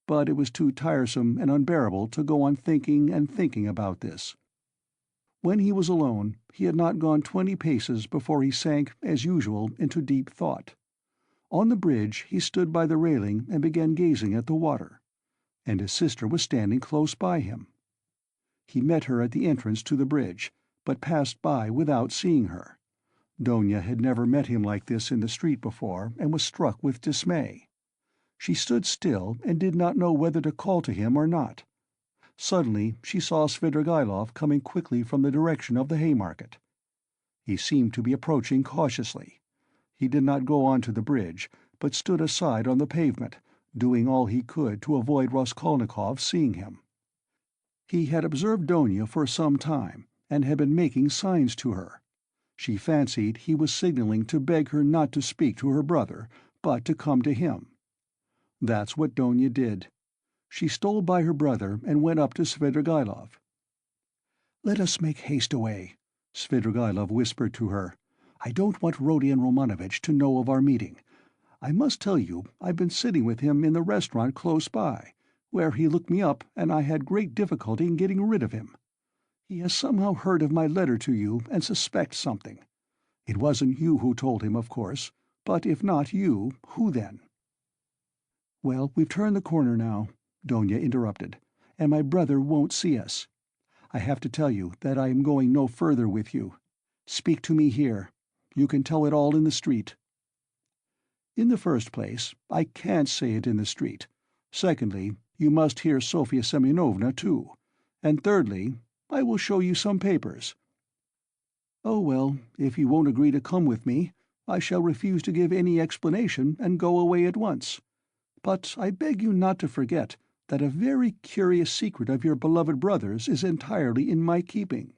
But it was too tiresome and unbearable to go on thinking and thinking about this. When he was alone, he had not gone 20 paces before he sank, as usual, into deep thought. On the bridge he stood by the railing and began gazing at the water, and his sister was standing close by him. He met her at the entrance to the bridge, but passed by without seeing her. Donia had never met him like this in the street before, and was struck with dismay. She stood still and did not know whether to call to him or not. Suddenly she saw Svidrigaïlov coming quickly from the direction of the Haymarket. He seemed to be approaching cautiously. He did not go on to the bridge, but stood aside on the pavement, doing all he could to avoid Raskolnikov seeing him. He had observed Donia for some time, and had been making signs to her. She fancied he was signaling to beg her not to speak to her brother, but to come to him. That's what Donia did. She stole by her brother and went up to Svidrigaïlov. "Let us make haste away," Svidrigaïlov whispered to her. "I don't want Rodion Romanovitch to know of our meeting. I must tell you I've been sitting with him in the restaurant close by, where he looked me up and I had great difficulty in getting rid of him. He has somehow heard of my letter to you and suspects something. It wasn't you who told him, of course, but if not you, who then?" "Well, we've turned the corner now," Donia interrupted, "and my brother won't see us. I have to tell you that I am going no further with you. Speak to me here. You can tell it all in the street." "In the first place, I can't say it in the street. Secondly, you must hear Sofya Semyonovna too. And thirdly, I will show you some papers." "Oh well, if you won't agree to come with me, I shall refuse to give any explanation and go away at once. But I beg you not to forget that a very curious secret of your beloved brother's is entirely in my keeping."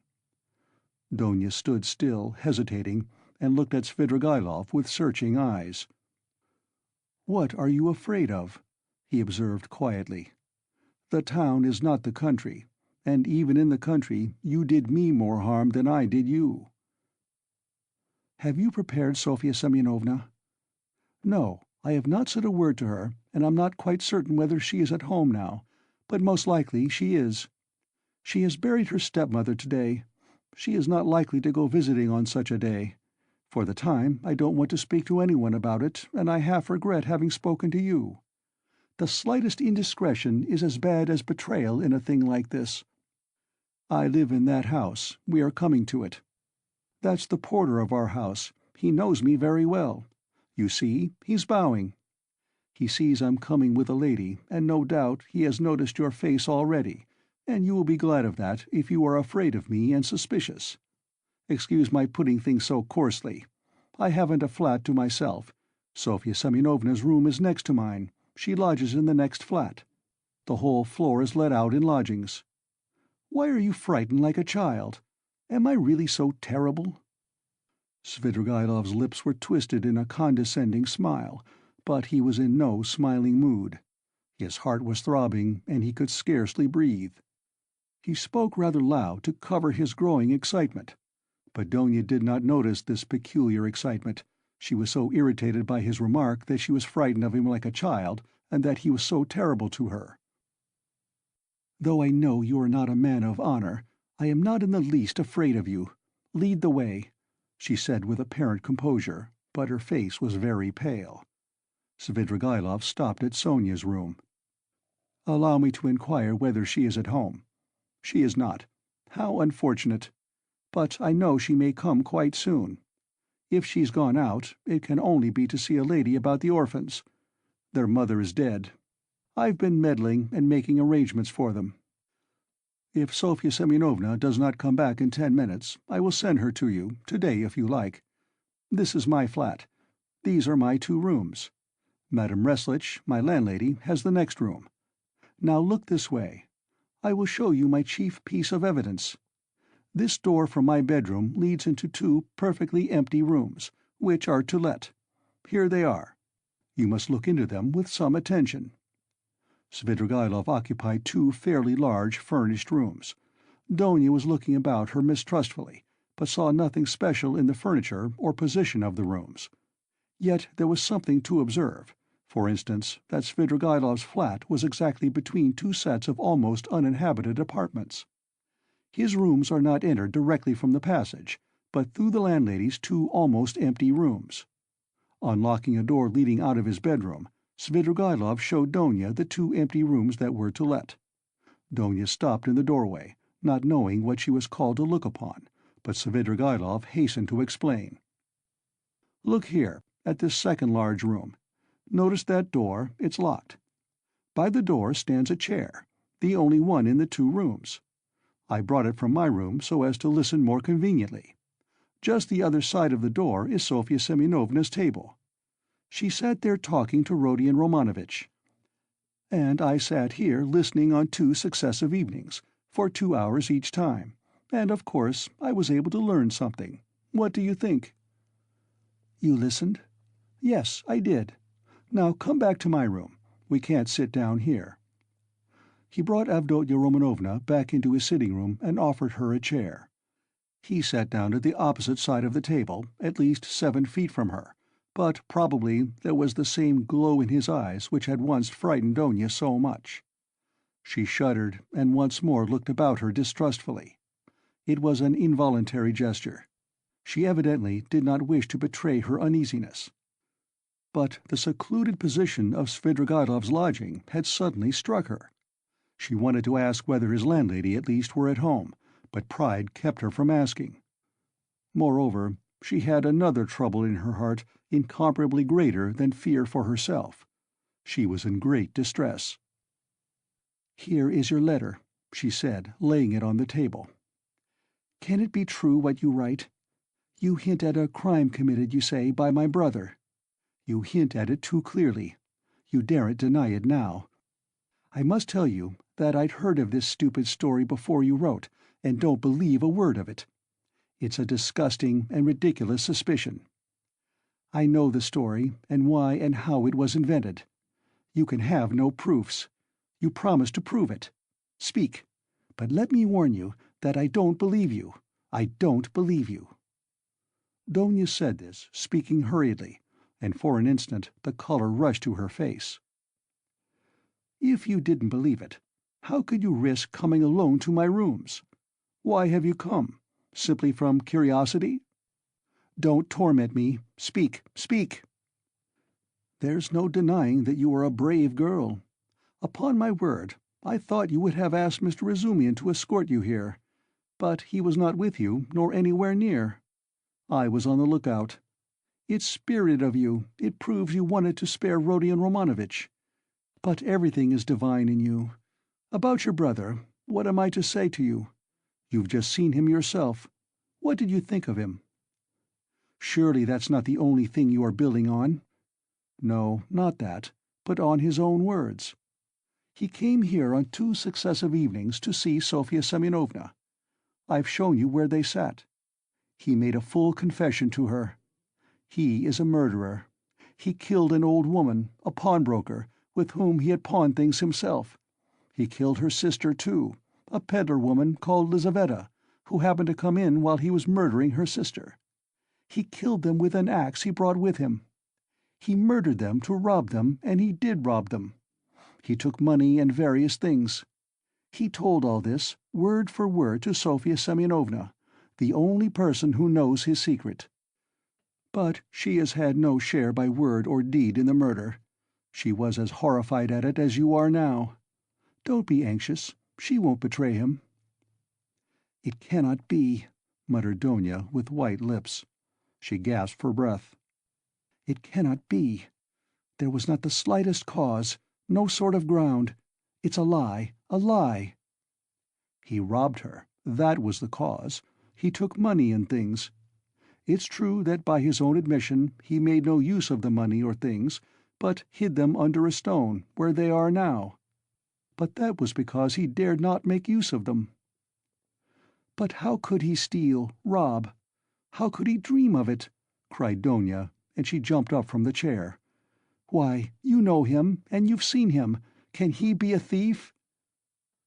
Donia stood still, hesitating, and looked at Svidrigaïlov with searching eyes. "What are you afraid of?" he observed quietly. "The town is not the country, and even in the country you did me more harm than I did you." "Have you prepared Sofya Semyonovna?" "No, I have not said a word to her, and I'm not quite certain whether she is at home now, but most likely she is. She has buried her stepmother today. She is not likely to go visiting on such a day. For the time, I don't want to speak to anyone about it, and I half regret having spoken to you. The slightest indiscretion is as bad as betrayal in a thing like this. I live in that house. We are coming to it. That's the porter of our house. He knows me very well. You see, he's bowing. He sees I'm coming with a lady, and no doubt he has noticed your face already, and you will be glad of that if you are afraid of me and suspicious. Excuse my putting things so coarsely. I haven't a flat to myself. Sofya Semyonovna's room is next to mine. She lodges in the next flat. The whole floor is let out in lodgings. Why are you frightened like a child? Am I really so terrible?" Svidrigaïlov's lips were twisted in a condescending smile, but he was in no smiling mood. His heart was throbbing, and he could scarcely breathe. He spoke rather loud to cover his growing excitement, but Donia did not notice this peculiar excitement. She was so irritated by his remark that she was frightened of him like a child, and that he was so terrible to her. "Though I know you are not a man of honor, I am not in the least afraid of you. Lead the way," she said with apparent composure, but her face was very pale. Svidrigaïlov stopped at Sonia's room. "Allow me to inquire whether she is at home. She is not. How unfortunate. But I know she may come quite soon. If she's gone out, it can only be to see a lady about the orphans. Their mother is dead. I've been meddling and making arrangements for them. If Sofya Semyonovna does not come back in 10 minutes, I will send her to you, today if you like. This is my flat. These are my 2 rooms. Madame Reslich, my landlady, has the next room. Now look this way. I will show you my chief piece of evidence. This door from my bedroom leads into 2 perfectly empty rooms, which are to let. Here they are. You must look into them with some attention." Svidrigaïlov occupied 2 fairly large furnished rooms. Donia was looking about her mistrustfully, but saw nothing special in the furniture or position of the rooms. Yet there was something to observe. For instance, that Svidrigaïlov's flat was exactly between 2 sets of almost uninhabited apartments. His rooms are not entered directly from the passage, but through the landlady's 2 almost empty rooms. Unlocking a door leading out of his bedroom, Svidrigaïlov showed Donia the 2 empty rooms that were to let. Donia stopped in the doorway, not knowing what she was called to look upon, but Svidrigaïlov hastened to explain. "Look here, at this second large room. Notice that door, it's locked. By the door stands a chair, the only one in the 2 rooms. I brought it from my room so as to listen more conveniently. Just the other side of the door is Sofya Semyonovna's table. She sat there talking to Rodion Romanovitch. And I sat here listening on 2 successive evenings, for 2 hours each time, and of course I was able to learn something. What do you think?" "You listened?" "Yes, I did. Now come back to my room. We can't sit down here." He brought Avdotya Romanovna back into his sitting room and offered her a chair. He sat down at the opposite side of the table, at least 7 feet from her, but probably there was the same glow in his eyes which had once frightened Donia so much. She shuddered and once more looked about her distrustfully. It was an involuntary gesture. She evidently did not wish to betray her uneasiness. But the secluded position of Svidrigaïlov's lodging had suddenly struck her. She wanted to ask whether his landlady at least were at home, but pride kept her from asking. Moreover, she had another trouble in her heart incomparably greater than fear for herself. She was in great distress. "Here is your letter," she said, laying it on the table. "Can it be true what you write? You hint at a crime committed, you say, by my brother. You hint at it too clearly. You daren't deny it now. I must tell you that I'd heard of this stupid story before you wrote, and don't believe a word of it. It's a disgusting and ridiculous suspicion. I know the story, and why and how it was invented. You can have no proofs. You promised to prove it. Speak. But let me warn you that I don't believe you. I don't believe you." Donia said this, speaking hurriedly, and for an instant the color rushed to her face. "If you didn't believe it, how could you risk coming alone to my rooms? Why have you come? Simply from curiosity? Don't torment me. Speak, speak." "There's no denying that you are a brave girl. Upon my word, I thought you would have asked Mr. Razumian to escort you here. But he was not with you, nor anywhere near. I was on the lookout. It's spirited of you, it proves you wanted to spare Rodion Romanovitch. But everything is divine in you. About your brother, what am I to say to you? You've just seen him yourself. What did you think of him? Surely that's not the only thing you are building on. No, not that, but on his own words. He came here on 2 successive evenings to see Sofya Semyonovna. I've shown you where they sat. He made a full confession to her. He is a murderer. He killed an old woman, a pawnbroker, with whom he had pawned things himself. He killed her sister, too, a peddler woman called Lizaveta, who happened to come in while he was murdering her sister. He killed them with an axe he brought with him. He murdered them to rob them, and he did rob them. He took money and various things. He told all this, word for word, to Sofya Semyonovna, the only person who knows his secret. But she has had no share by word or deed in the murder. She was as horrified at it as you are now. Don't be anxious. She won't betray him." "It cannot be," muttered Donia, with white lips. She gasped for breath. "It cannot be. There was not the slightest cause, no sort of ground. It's a lie, a lie." "He robbed her. That was the cause. He took money and things. It's true that by his own admission he made no use of the money or things, but hid them under a stone, where they are now. But that was because he dared not make use of them." "But how could he steal, rob? How could he dream of it?" cried Donia, and she jumped up from the chair. "Why, you know him, and you've seen him. Can he be a thief?"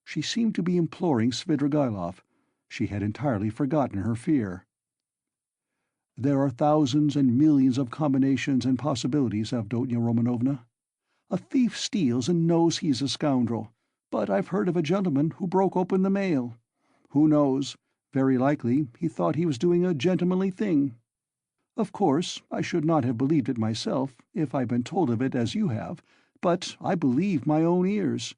She seemed to be imploring Svidrigaïlov. She had entirely forgotten her fear. "There are thousands and millions of combinations and possibilities, Avdotya Romanovna. A thief steals and knows he's a scoundrel, but I've heard of a gentleman who broke open the mail. Who knows? Very likely he thought he was doing a gentlemanly thing. Of course, I should not have believed it myself, if I'd been told of it as you have, but I believed my own ears.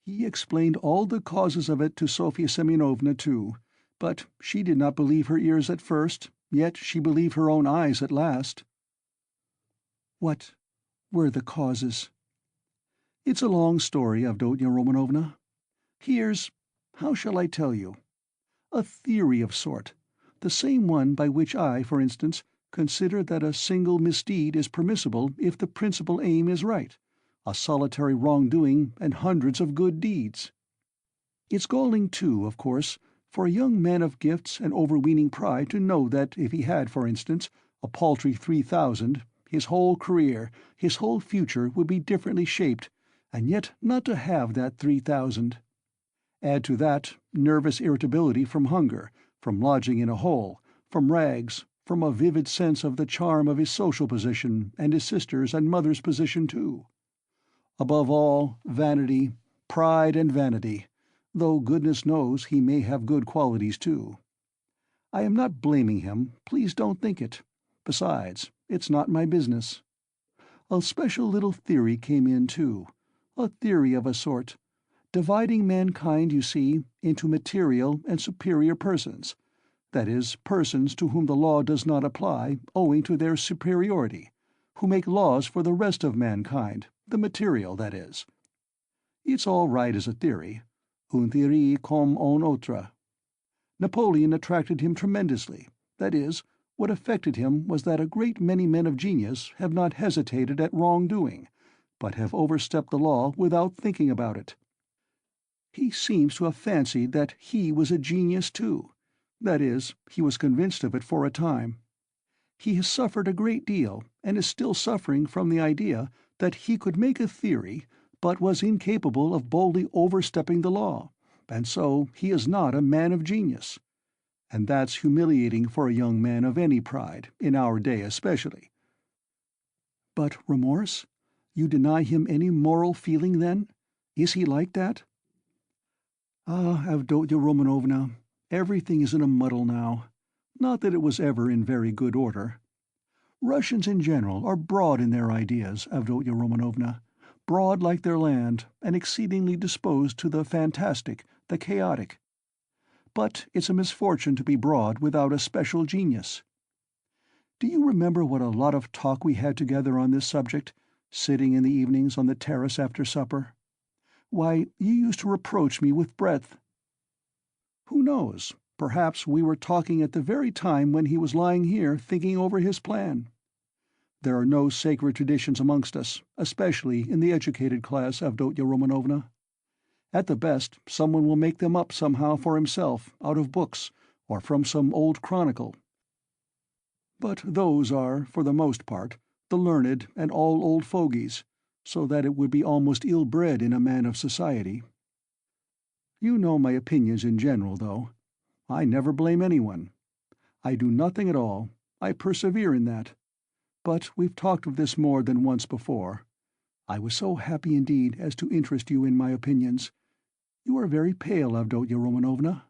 He explained all the causes of it to Sofya Semyonovna too, but she did not believe her ears at first, yet she believed her own eyes at last." "What were the causes?" "It's a long story, Avdotya Romanovna. Here's—how shall I tell you? A theory of sort, the same one by which I, for instance, consider that a single misdeed is permissible if the principal aim is right, a solitary wrongdoing and hundreds of good deeds. It's galling too, of course, for a young man of gifts and overweening pride to know that if he had, for instance, a paltry 3,000, his whole career, his whole future would be differently shaped, and yet not to have that 3,000. Add to that nervous irritability from hunger, from lodging in a hole, from rags, from a vivid sense of the charm of his social position and his sister's and mother's position too. Above all, vanity, pride and vanity, though goodness knows he may have good qualities too. I am not blaming him, please don't think it. Besides, it's not my business. A special little theory came in too, a theory of a sort, dividing mankind, you see, into material and superior persons, that is, persons to whom the law does not apply owing to their superiority, who make laws for the rest of mankind, the material, that is. It's all right as a theory, une théorie comme une autre. Napoleon attracted him tremendously, that is, what affected him was that a great many men of genius have not hesitated at wrong-doing, but have overstepped the law without thinking about it. He seems to have fancied that he was a genius too, that is, he was convinced of it for a time. He has suffered a great deal, and is still suffering from the idea that he could make a theory, but was incapable of boldly overstepping the law, and so he is not a man of genius. And that's humiliating for a young man of any pride, in our day especially." "But remorse? You deny him any moral feeling, then? Is he like that?" "Ah, Avdotya Romanovna, everything is in a muddle now. Not that it was ever in very good order. Russians in general are broad in their ideas, Avdotya Romanovna, broad like their land, and exceedingly disposed to the fantastic, the chaotic. But it's a misfortune to be broad without a special genius. Do you remember what a lot of talk we had together on this subject, sitting in the evenings on the terrace after supper? Why, you used to reproach me with breadth. Who knows? Perhaps we were talking at the very time when he was lying here thinking over his plan. There are no sacred traditions amongst us, especially in the educated class, Avdotya Romanovna. At the best, someone will make them up somehow for himself, out of books, or from some old chronicle. But those are, for the most part, the learned and all old fogies, so that it would be almost ill-bred in a man of society. You know my opinions in general, though. I never blame anyone. I do nothing at all. I persevere in that. But we've talked of this more than once before. I was so happy indeed as to interest you in my opinions. You are very pale, Avdotya Romanovna."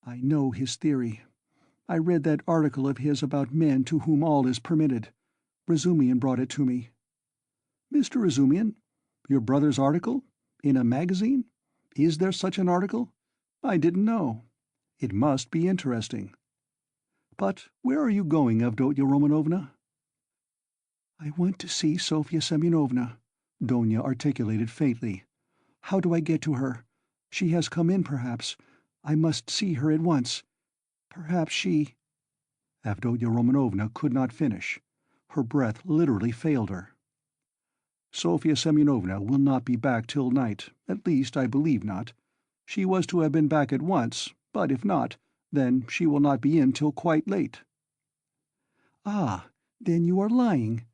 "I know his theory. I read that article of his about men to whom all is permitted. Razumian brought it to me." "Mr. Razumian? Your brother's article? In a magazine? Is there such an article? I didn't know. It must be interesting. But where are you going, Avdotya Romanovna?" "I want to see Sofya Semyonovna," Donia articulated faintly. "How do I get to her? She has come in, perhaps. I must see her at once. Perhaps she—" Avdotya Romanovna could not finish. Her breath literally failed her. "Sofya Semyonovna will not be back till night, at least I believe not. She was to have been back at once, but if not, then she will not be in till quite late." "Ah, then you are lying.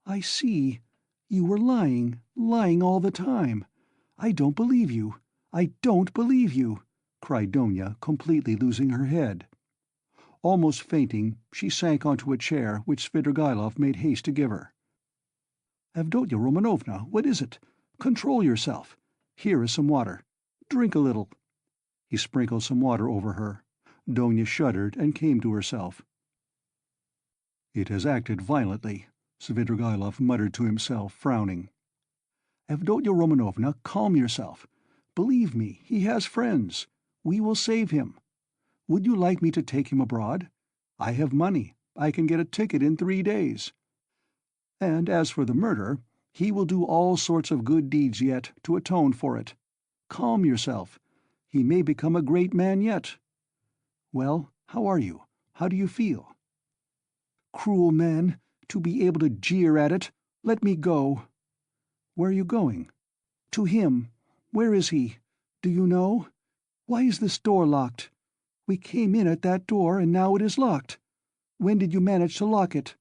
I see. You were lying, lying all the time. I don't believe you. I don't believe you," cried Donia, completely losing her head. Almost fainting, she sank onto a chair which Svidrigaïlov made haste to give her. "Avdotya Romanovna, what is it? Control yourself. Here is some water. Drink a little." He sprinkled some water over her. Donia shuddered and came to herself. "It has acted violently," Svidrigaïlov muttered to himself, frowning. "Avdotya Romanovna, calm yourself. Believe me, he has friends. We will save him. Would you like me to take him abroad? I have money. I can get a ticket in 3 days. And as for the murder, he will do all sorts of good deeds yet, to atone for it. Calm yourself. He may become a great man yet. Well, how are you? How do you feel?" "Cruel man, to be able to jeer at it! Let me go." "Where are you going?" "To him. Where is he? Do you know? Why is this door locked? We came in at that door, and now it is locked. When did you manage to lock it?"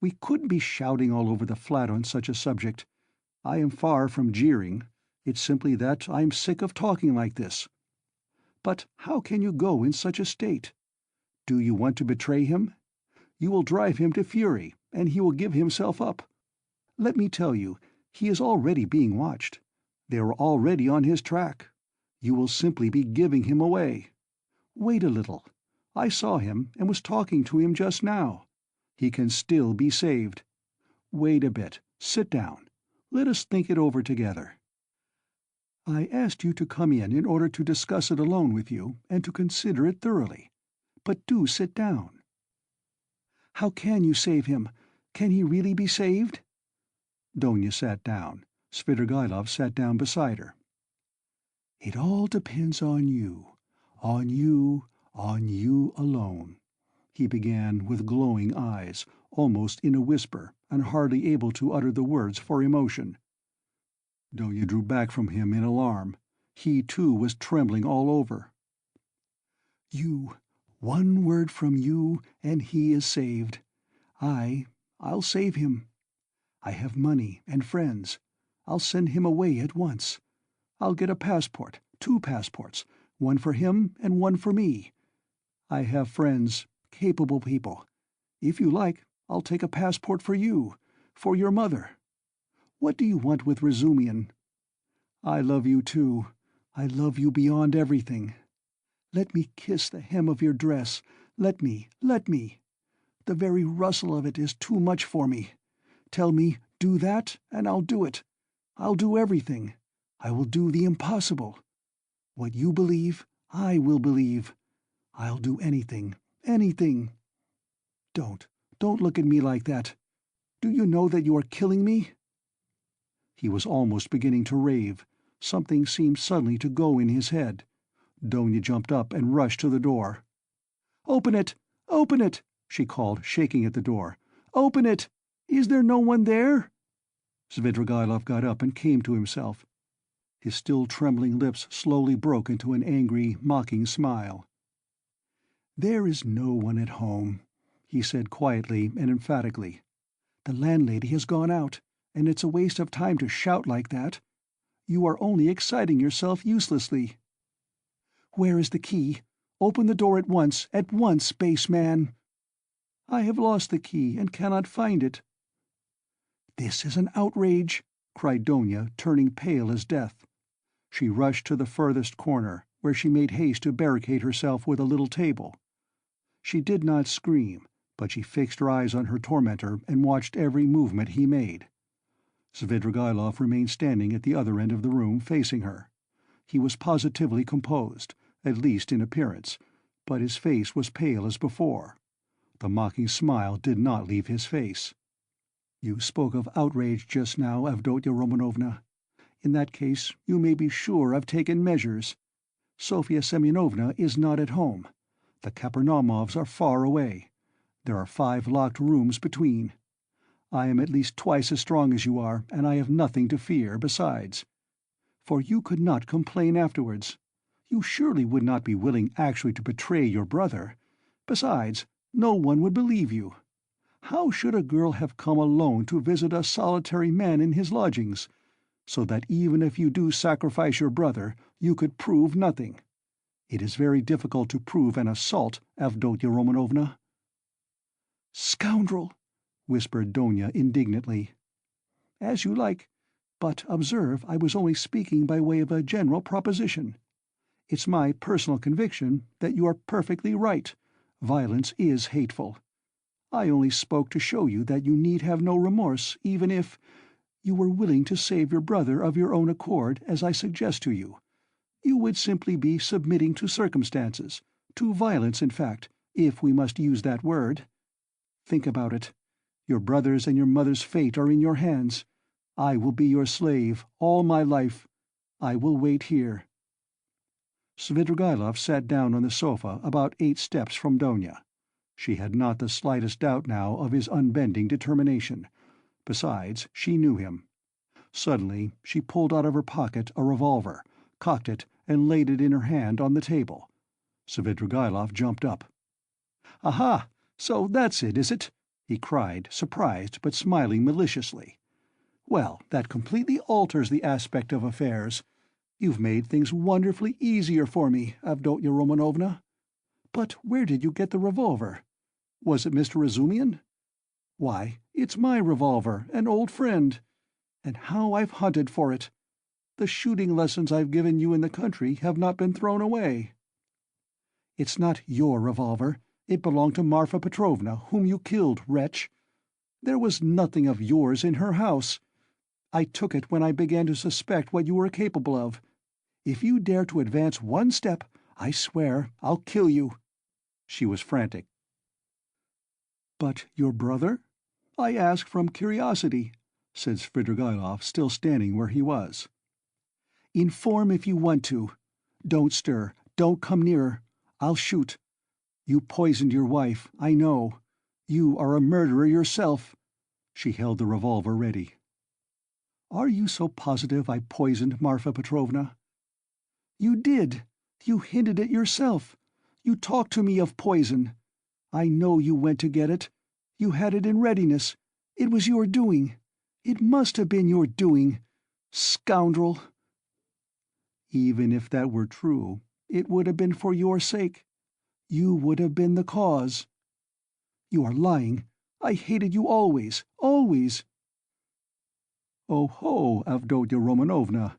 "We couldn't be shouting all over the flat on such a subject. I am far from jeering. It's simply that I am sick of talking like this. But how can you go in such a state? Do you want to betray him? You will drive him to fury, and he will give himself up. Let me tell you, he is already being watched. They are already on his track. You will simply be giving him away. Wait a little. I saw him and was talking to him just now. He can still be saved. Wait a bit. Sit down. Let us think it over together. I asked you to come in order to discuss it alone with you and to consider it thoroughly. But do sit down. How can you save him? Can he really be saved?" Donia sat down. Svidrigaïlov sat down beside her. "It all depends on you. On you alone," he began with glowing eyes, almost in a whisper, and hardly able to utter the words for emotion. Donia drew back from him in alarm. He, too, was trembling all over. "You, one word from you, and he is saved. I'll save him. I have money and friends. I'll send him away at once. I'll get a passport, 2 passports, one for him and one for me. I have friends, capable people. If you like, I'll take a passport for you, for your mother. What do you want with Razumian? I love you too. I love you beyond everything. Let me kiss the hem of your dress. Let me. The very rustle of it is too much for me. Tell me, do that, and I'll do it. I'll do everything. I will do the impossible. What you believe, I will believe. I'll do anything, anything. Don't look at me like that. Do you know that you are killing me?" He was almost beginning to rave. Something seemed suddenly to go in his head. Donia jumped up and rushed to the door. "Open it! Open it!" she called, shaking at the door. "Open it! Is there no one there?" Svidrigaïlov got up and came to himself. His still trembling lips slowly broke into an angry, mocking smile. "There is no one at home," he said quietly and emphatically. The landlady has gone out, and it's a waste of time to shout like that. You are only exciting yourself uselessly. Where is the key? Open the door at once, base man. I have lost the key and cannot find it. This is an outrage, cried Donia, turning pale as death. She rushed to the furthest corner, where she made haste to barricade herself with a little table. She did not scream, but she fixed her eyes on her tormentor and watched every movement he made. Svidrigaïlov remained standing at the other end of the room, facing her. He was positively composed, at least in appearance, but his face was pale as before. The mocking smile did not leave his face. "You spoke of outrage just now, Avdotya Romanovna. In that case, you may be sure I've taken measures. Sofya Semyonovna is not at home. The Kapernaumovs are far away. There are 5 locked rooms between. I am at least twice as strong as you are, and I have nothing to fear, besides. For you could not complain afterwards. You surely would not be willing actually to betray your brother. Besides, no one would believe you. How should a girl have come alone to visit a solitary man in his lodgings, so that even if you do sacrifice your brother, you could prove nothing? It is very difficult to prove an assault, Avdotya Romanovna." "Scoundrel!" whispered Donia indignantly. "As you like, but observe I was only speaking by way of a general proposition. It's my personal conviction that you are perfectly right. Violence is hateful. I only spoke to show you that you need have no remorse, even if you were willing to save your brother of your own accord, as I suggest to you. You would simply be submitting to circumstances, to violence, in fact, if we must use that word. Think about it. Your brother's and your mother's fate are in your hands. I will be your slave, all my life. I will wait here." Svidrigaïlov sat down on the sofa about 8 steps from Donia. She had not the slightest doubt now of his unbending determination. Besides, she knew him. Suddenly she pulled out of her pocket a revolver, cocked it, and laid it in her hand on the table. Svidrigaïlov jumped up. "Aha! So that's it, is it?" he cried, surprised but smiling maliciously. "Well, that completely alters the aspect of affairs. You've made things wonderfully easier for me, Avdotya Romanovna. But where did you get the revolver? Was it Mr. Razumian? Why, it's my revolver, an old friend. And how I've hunted for it! The shooting lessons I've given you in the country have not been thrown away." "It's not your revolver. It belonged to Marfa Petrovna, whom you killed, wretch. There was nothing of yours in her house. I took it when I began to suspect what you were capable of. If you dare to advance one step, I swear I'll kill you." She was frantic. "But your brother? I ask from curiosity," said Svidrigaïlov, still standing where he was. "Inform if you want to. Don't stir, don't come nearer. I'll shoot. You poisoned your wife, I know. You are a murderer yourself." She held the revolver ready. "Are you so positive I poisoned Marfa Petrovna?" "You did. You hinted it yourself. You talked to me of poison. I know you went to get it. You had it in readiness. It was your doing. It must have been your doing. Scoundrel!" "Even if that were true, it would have been for your sake. You would have been the cause." "You are lying. I hated you always, always." "Oh ho, Avdotya Romanovna!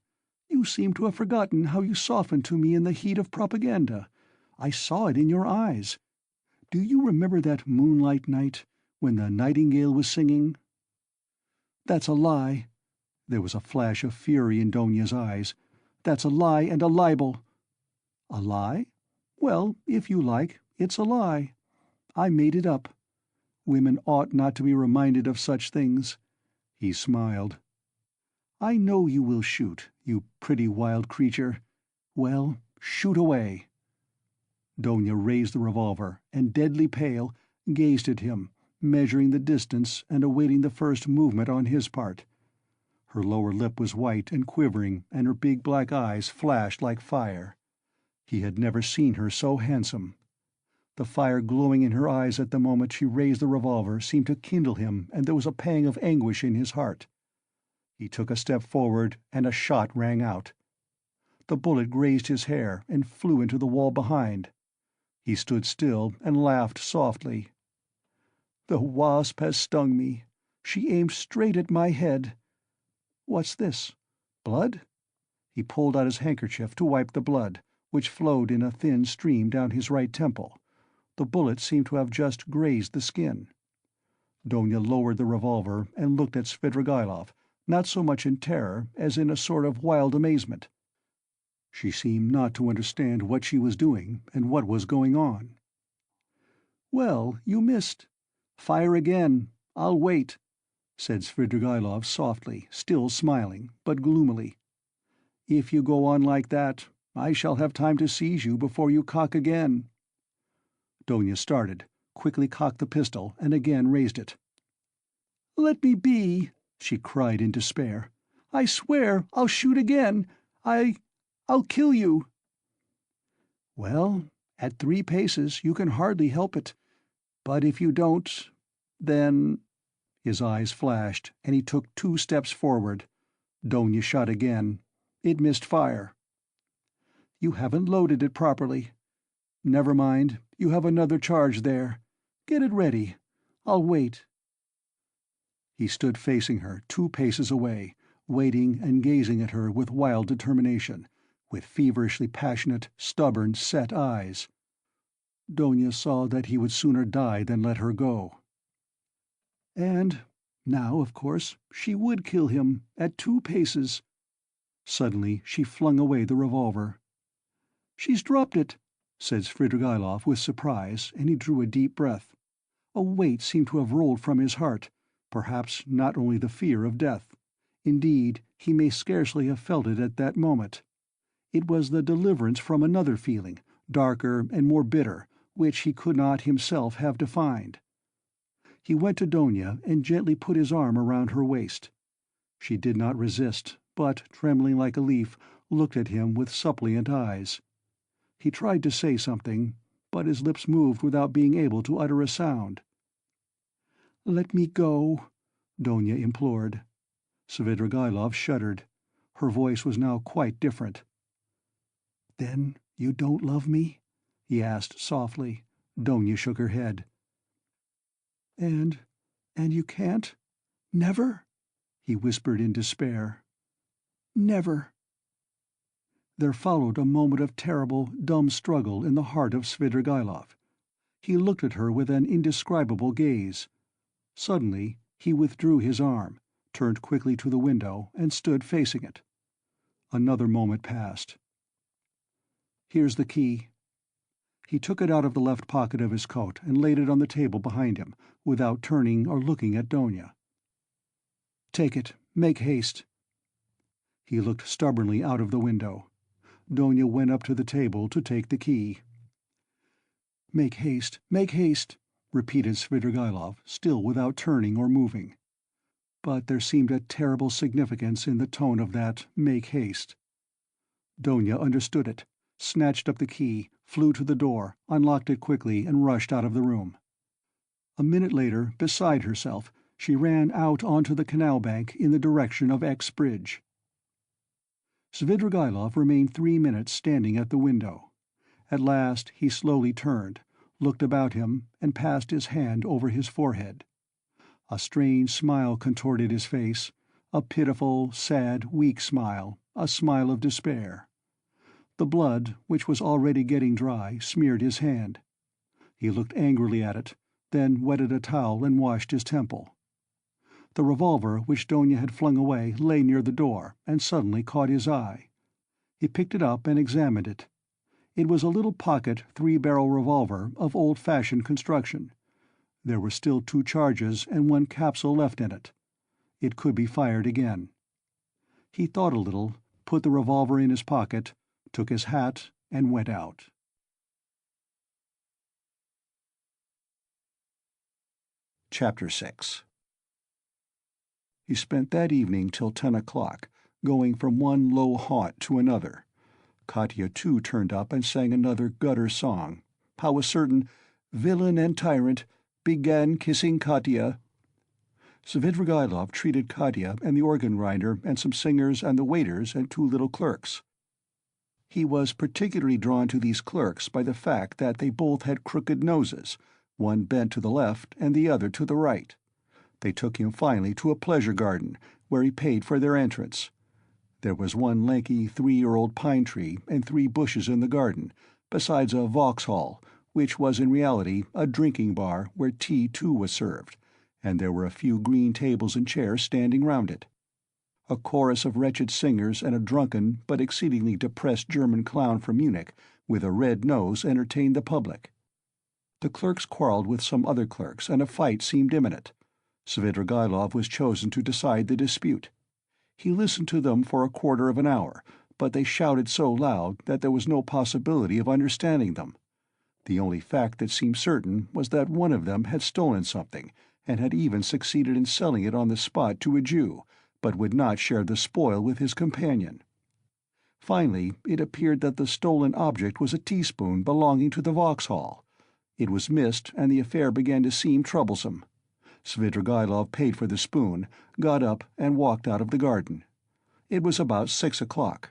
You seem to have forgotten how you softened to me in the heat of propaganda. I saw it in your eyes. Do you remember that moonlight night, when the nightingale was singing?" "That's a lie." There was a flash of fury in Donia's eyes. "That's a lie and a libel." "A lie? Well, if you like, it's a lie. I made it up. Women ought not to be reminded of such things." He smiled. "I know you will shoot, you pretty wild creature. Well, shoot away." Donia raised the revolver, and, deadly pale, gazed at him, measuring the distance and awaiting the first movement on his part. Her lower lip was white and quivering, and her big black eyes flashed like fire. He had never seen her so handsome. The fire glowing in her eyes at the moment she raised the revolver seemed to kindle him, and there was a pang of anguish in his heart. He took a step forward, and a shot rang out. The bullet grazed his hair and flew into the wall behind. He stood still and laughed softly. "The wasp has stung me. She aimed straight at my head. What's this? Blood?" He pulled out his handkerchief to wipe the blood, which flowed in a thin stream down his right temple. The bullet seemed to have just grazed the skin. Donia lowered the revolver and looked at Svidrigaïlov, not so much in terror as in a sort of wild amazement. She seemed not to understand what she was doing and what was going on. "Well, you missed. Fire again. I'll wait," said Svidrigaïlov softly, still smiling, but gloomily. "If you go on like that, I shall have time to seize you before you cock again." Donia started, quickly cocked the pistol, and again raised it. "Let me be," she cried in despair. "I swear I'll shoot again. I'll kill you." "Well, at 3 paces you can hardly help it. But if you don't, then—" His eyes flashed, and he took 2 steps forward. Donia shot again. It missed fire. "You haven't loaded it properly. Never mind, you have another charge there. Get it ready. I'll wait." He stood facing her 2 paces away, waiting and gazing at her with wild determination, with feverishly passionate, stubborn, set eyes. Donia saw that he would sooner die than let her go. And now, of course, she would kill him, at 2 paces. Suddenly she flung away the revolver. "She's dropped it," said Svidrigaïlov with surprise, and he drew a deep breath. A weight seemed to have rolled from his heart, perhaps not only the fear of death. Indeed, he may scarcely have felt it at that moment. It was the deliverance from another feeling, darker and more bitter, which he could not himself have defined. He went to Donia and gently put his arm around her waist. She did not resist, but, trembling like a leaf, looked at him with suppliant eyes. He tried to say something, but his lips moved without being able to utter a sound. "Let me go," Donia implored. Svidrigaïlov shuddered. Her voice was now quite different. "Then you don't love me?" he asked softly. Donia shook her head. And you can't? Never?" he whispered in despair. "Never." There followed a moment of terrible, dumb struggle in the heart of Svidrigaïlov. He looked at her with an indescribable gaze. Suddenly he withdrew his arm, turned quickly to the window, and stood facing it. Another moment passed. "Here's the key." He took it out of the left pocket of his coat and laid it on the table behind him, without turning or looking at Donia. "Take it. Make haste." He looked stubbornly out of the window. Donia went up to the table to take the key. Make haste, repeated Svidrigaïlov, still without turning or moving. But there seemed a terrible significance in the tone of that "make haste." Donia understood it, snatched up the key, flew to the door, unlocked it quickly, and rushed out of the room. A minute later, beside herself, she ran out onto the canal bank in the direction of X Bridge. Svidrigaïlov remained 3 minutes standing at the window. At last he slowly turned, looked about him, and passed his hand over his forehead. A strange smile contorted his face, a pitiful, sad, weak smile, a smile of despair. The blood, which was already getting dry, smeared his hand. He looked angrily at it, then wetted a towel and washed his temple. The revolver which Donia had flung away lay near the door, and suddenly caught his eye. He picked it up and examined it. It was a little pocket 3-barrel revolver of old-fashioned construction. There were still 2 charges and 1 capsule left in it. It could be fired again. He thought a little, put the revolver in his pocket, took his hat, and went out. Chapter 6. He spent that evening till 10 o'clock, going from one low haunt to another. Katya too turned up and sang another gutter song. how a certain villain and tyrant began kissing Katya. Svidrigailov treated Katya and the organ grinder and some singers and the waiters and two little clerks. He was particularly drawn to these clerks by the fact that they both had crooked noses, one bent to the left and the other to the right. They took him finally to a pleasure garden, where he paid for their entrance. There was one lanky 3-year-old pine tree and 3 bushes in the garden, besides a Vauxhall, which was in reality a drinking bar where tea too was served, and there were a few green tables and chairs standing round it. A chorus of wretched singers and a drunken but exceedingly depressed German clown from Munich with a red nose entertained the public. The clerks quarreled with some other clerks, and a fight seemed imminent. Svidrigailov was chosen to decide the dispute. He listened to them for a quarter of an hour, but they shouted so loud that there was no possibility of understanding them. The only fact that seemed certain was that one of them had stolen something, and had even succeeded in selling it on the spot to a Jew, but would not share the spoil with his companion. Finally, it appeared that the stolen object was a teaspoon belonging to the Vauxhall. It was missed, and the affair began to seem troublesome. Svidrigailov paid for the spoon, got up, and walked out of the garden. It was about 6 o'clock.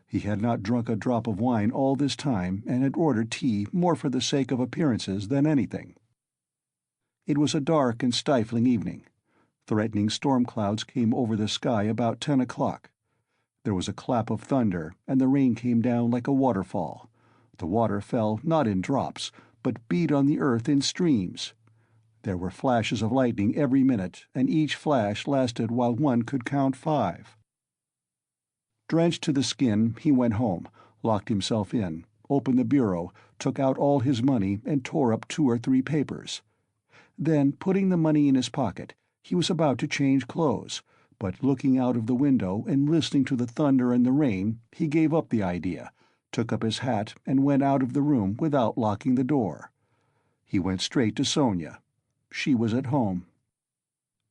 He had not drunk a drop of wine all this time, and had ordered tea more for the sake of appearances than anything. It was a dark and stifling evening. Threatening storm clouds came over the sky about 10 o'clock. There was a clap of thunder, and the rain came down like a waterfall. The water fell not in drops, but beat on the earth in streams. There were flashes of lightning every minute, and each flash lasted while one could count 5. Drenched to the skin, he went home, locked himself in, opened the bureau, took out all his money, and tore up 2 or 3 papers. Then, putting the money in his pocket, he was about to change clothes, but looking out of the window and listening to the thunder and the rain, he gave up the idea, took up his hat, and went out of the room without locking the door. He went straight to Sonia. She was at home.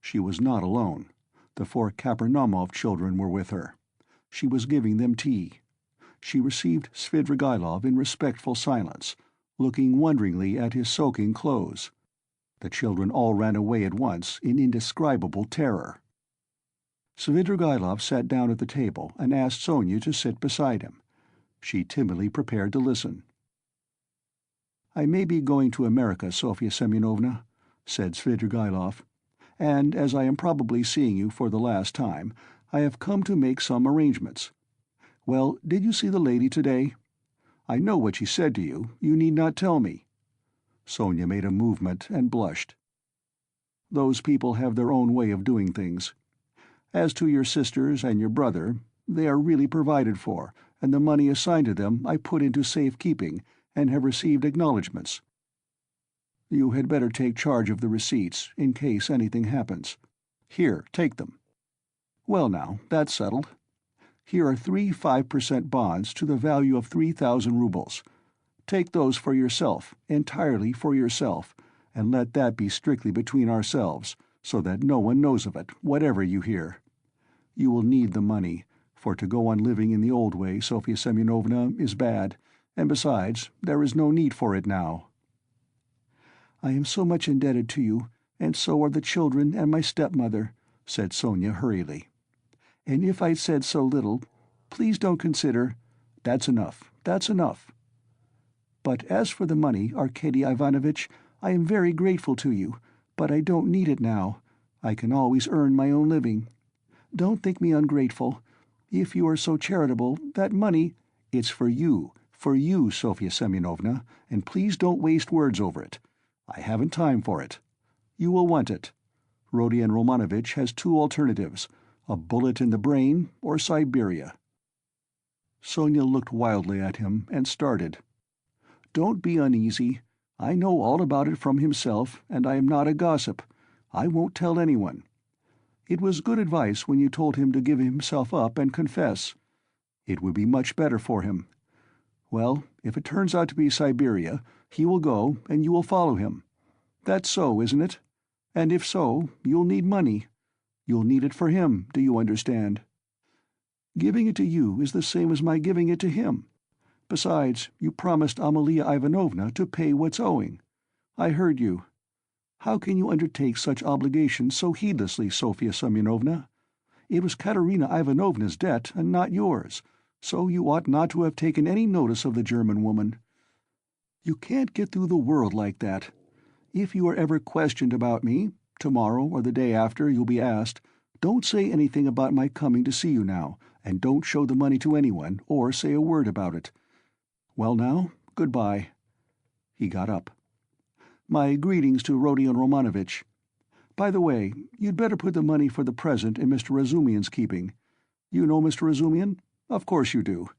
She was not alone. The 4 Kapernaumov children were with her. She was giving them tea. She received Svidrigailov in respectful silence, looking wonderingly at his soaking clothes. The children all ran away at once in indescribable terror. Svidrigailov sat down at the table and asked Sonia to sit beside him. She timidly prepared to listen. "I may be going to America, Sofya Semyonovna," said Svidrigailov, "and as I am probably seeing you for the last time, I have come to make some arrangements. Well, did you see the lady today? I know what she said to you. You need not tell me." Sonia made a movement and blushed. "Those people have their own way of doing things. As to your sisters and your brother, they are really provided for, and the money assigned to them I put into safe keeping, and have received acknowledgments. You had better take charge of the receipts, in case anything happens. Here, take them. Well now, that's settled. Here are 3 5% bonds to the value of 3,000 rubles. Take those for yourself, entirely for yourself, and let that be strictly between ourselves, so that no one knows of it, whatever you hear. You will need the money, for to go on living in the old way, Sofya Semyonovna, is bad, and besides, there is no need for it now." "I am so much indebted to you, and so are the children and my stepmother," said Sonia hurriedly. "And if I'd said so little, please don't consider—" "That's enough, that's enough." "But as for the money, Arkady Ivanovitch, I am very grateful to you, but I don't need it now. I can always earn my own living. Don't think me ungrateful. If you are so charitable, that money—" "It's for you, Sofya Semyonovna, and please don't waste words over it. I haven't time for it. You will want it. Rodion Romanovitch has 2 alternatives, a bullet in the brain or Siberia." Sonia looked wildly at him and started. "Don't be uneasy. I know all about it from himself, and I am not a gossip. I won't tell anyone. It was good advice when you told him to give himself up and confess. It would be much better for him. Well, if it turns out to be Siberia, he will go, and you will follow him. That's so, isn't it? And if so, you'll need money. You'll need it for him, do you understand? Giving it to you is the same as my giving it to him. Besides, you promised Amalia Ivanovna to pay what's owing. I heard you. How can you undertake such obligations so heedlessly, Sofya Semyonovna? It was Katerina Ivanovna's debt, and not yours, so you ought not to have taken any notice of the German woman. You can't get through the world like that. If you are ever questioned about me, tomorrow or the day after you'll be asked, don't say anything about my coming to see you now, and don't show the money to anyone, or say a word about it. Well now, goodbye." He got up. "My greetings to Rodion Romanovitch. By the way, you'd better put the money for the present in Mr. Razumian's keeping. You know Mr. Razumian? Of course you do.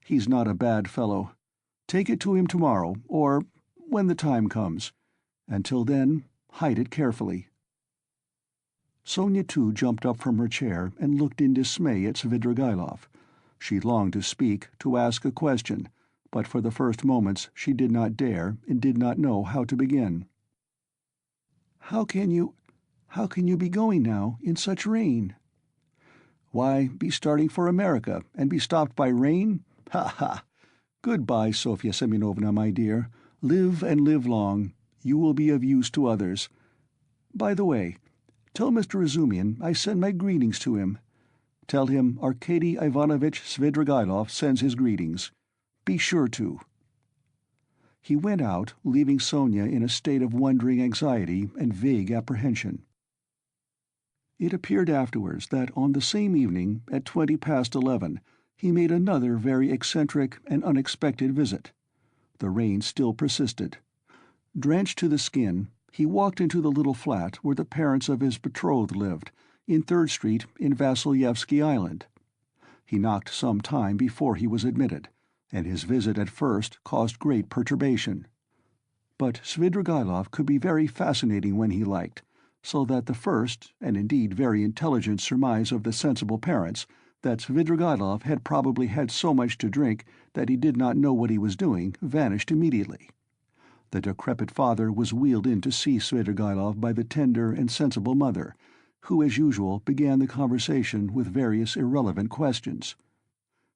He's not a bad fellow. Take it to him tomorrow, or when the time comes. Until then, hide it carefully." Sonia too jumped up from her chair and looked in dismay at Svidrigaïlov. She longed to speak, to ask a question, but for the first moments she did not dare and did not know how to begin. How can you be going now, in such rain?" "Why, be starting for America, and be stopped by rain? Ha ha! Good-bye, Sofya Semyonovna, my dear. Live and live long. You will be of use to others. By the way, tell Mr. Razumian I send my greetings to him. Tell him Arkady Ivanovitch Svidrigaïlov sends his greetings. Be sure to." He went out, leaving Sonia in a state of wondering anxiety and vague apprehension. It appeared afterwards that on the same evening, at 11:20, he made another very eccentric and unexpected visit. The rain still persisted. Drenched to the skin, he walked into the little flat where the parents of his betrothed lived, in 3rd Street in Vassilyevsky Island. He knocked some time before he was admitted, and his visit at first caused great perturbation. But Svidrigaïlov could be very fascinating when he liked, so that the first, and indeed very intelligent surmise of the sensible parents, that Svidrigaïlov had probably had so much to drink that he did not know what he was doing, vanished immediately. The decrepit father was wheeled in to see Svidrigaïlov by the tender and sensible mother, who as usual began the conversation with various irrelevant questions.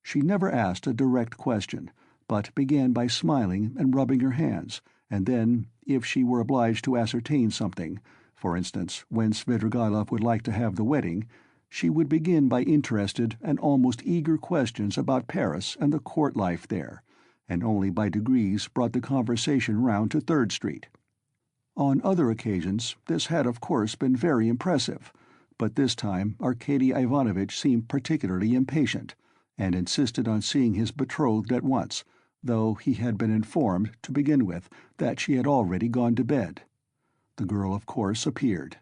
She never asked a direct question, but began by smiling and rubbing her hands, and then, if she were obliged to ascertain something, for instance, when Svidrigaïlov would like to have the wedding, she would begin by interested and almost eager questions about Paris and the court life there, and only by degrees brought the conversation round to 3rd Street. On other occasions this had of course been very impressive, but this time Arkady Ivanovitch seemed particularly impatient, and insisted on seeing his betrothed at once, though he had been informed, to begin with, that she had already gone to bed. The girl, of course, appeared.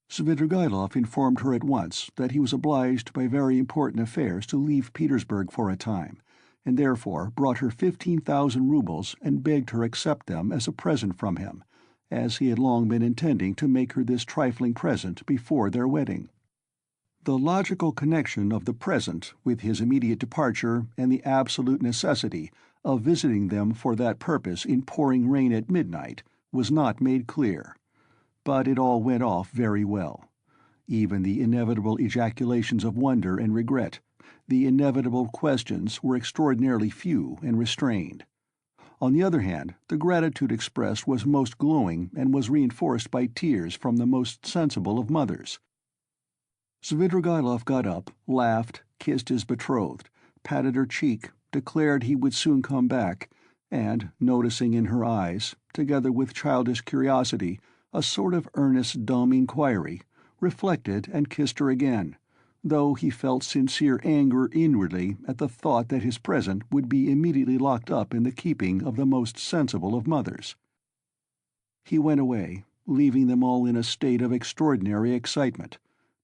Svidrigaïlov informed her at once that he was obliged by very important affairs to leave Petersburg for a time, and therefore brought her 15,000 roubles and begged her accept them as a present from him, as he had long been intending to make her this trifling present before their wedding. The logical connection of the present with his immediate departure and the absolute necessity of visiting them for that purpose in pouring rain at midnight was not made clear, but it all went off very well. Even the inevitable ejaculations of wonder and regret, the inevitable questions, were extraordinarily few and restrained. On the other hand, the gratitude expressed was most glowing and was reinforced by tears from the most sensible of mothers. Svidrigaïlov got up, laughed, kissed his betrothed, patted her cheek, declared he would soon come back, and, noticing in her eyes, together with childish curiosity, a sort of earnest dumb inquiry, reflected and kissed her again, though he felt sincere anger inwardly at the thought that his present would be immediately locked up in the keeping of the most sensible of mothers. He went away, leaving them all in a state of extraordinary excitement,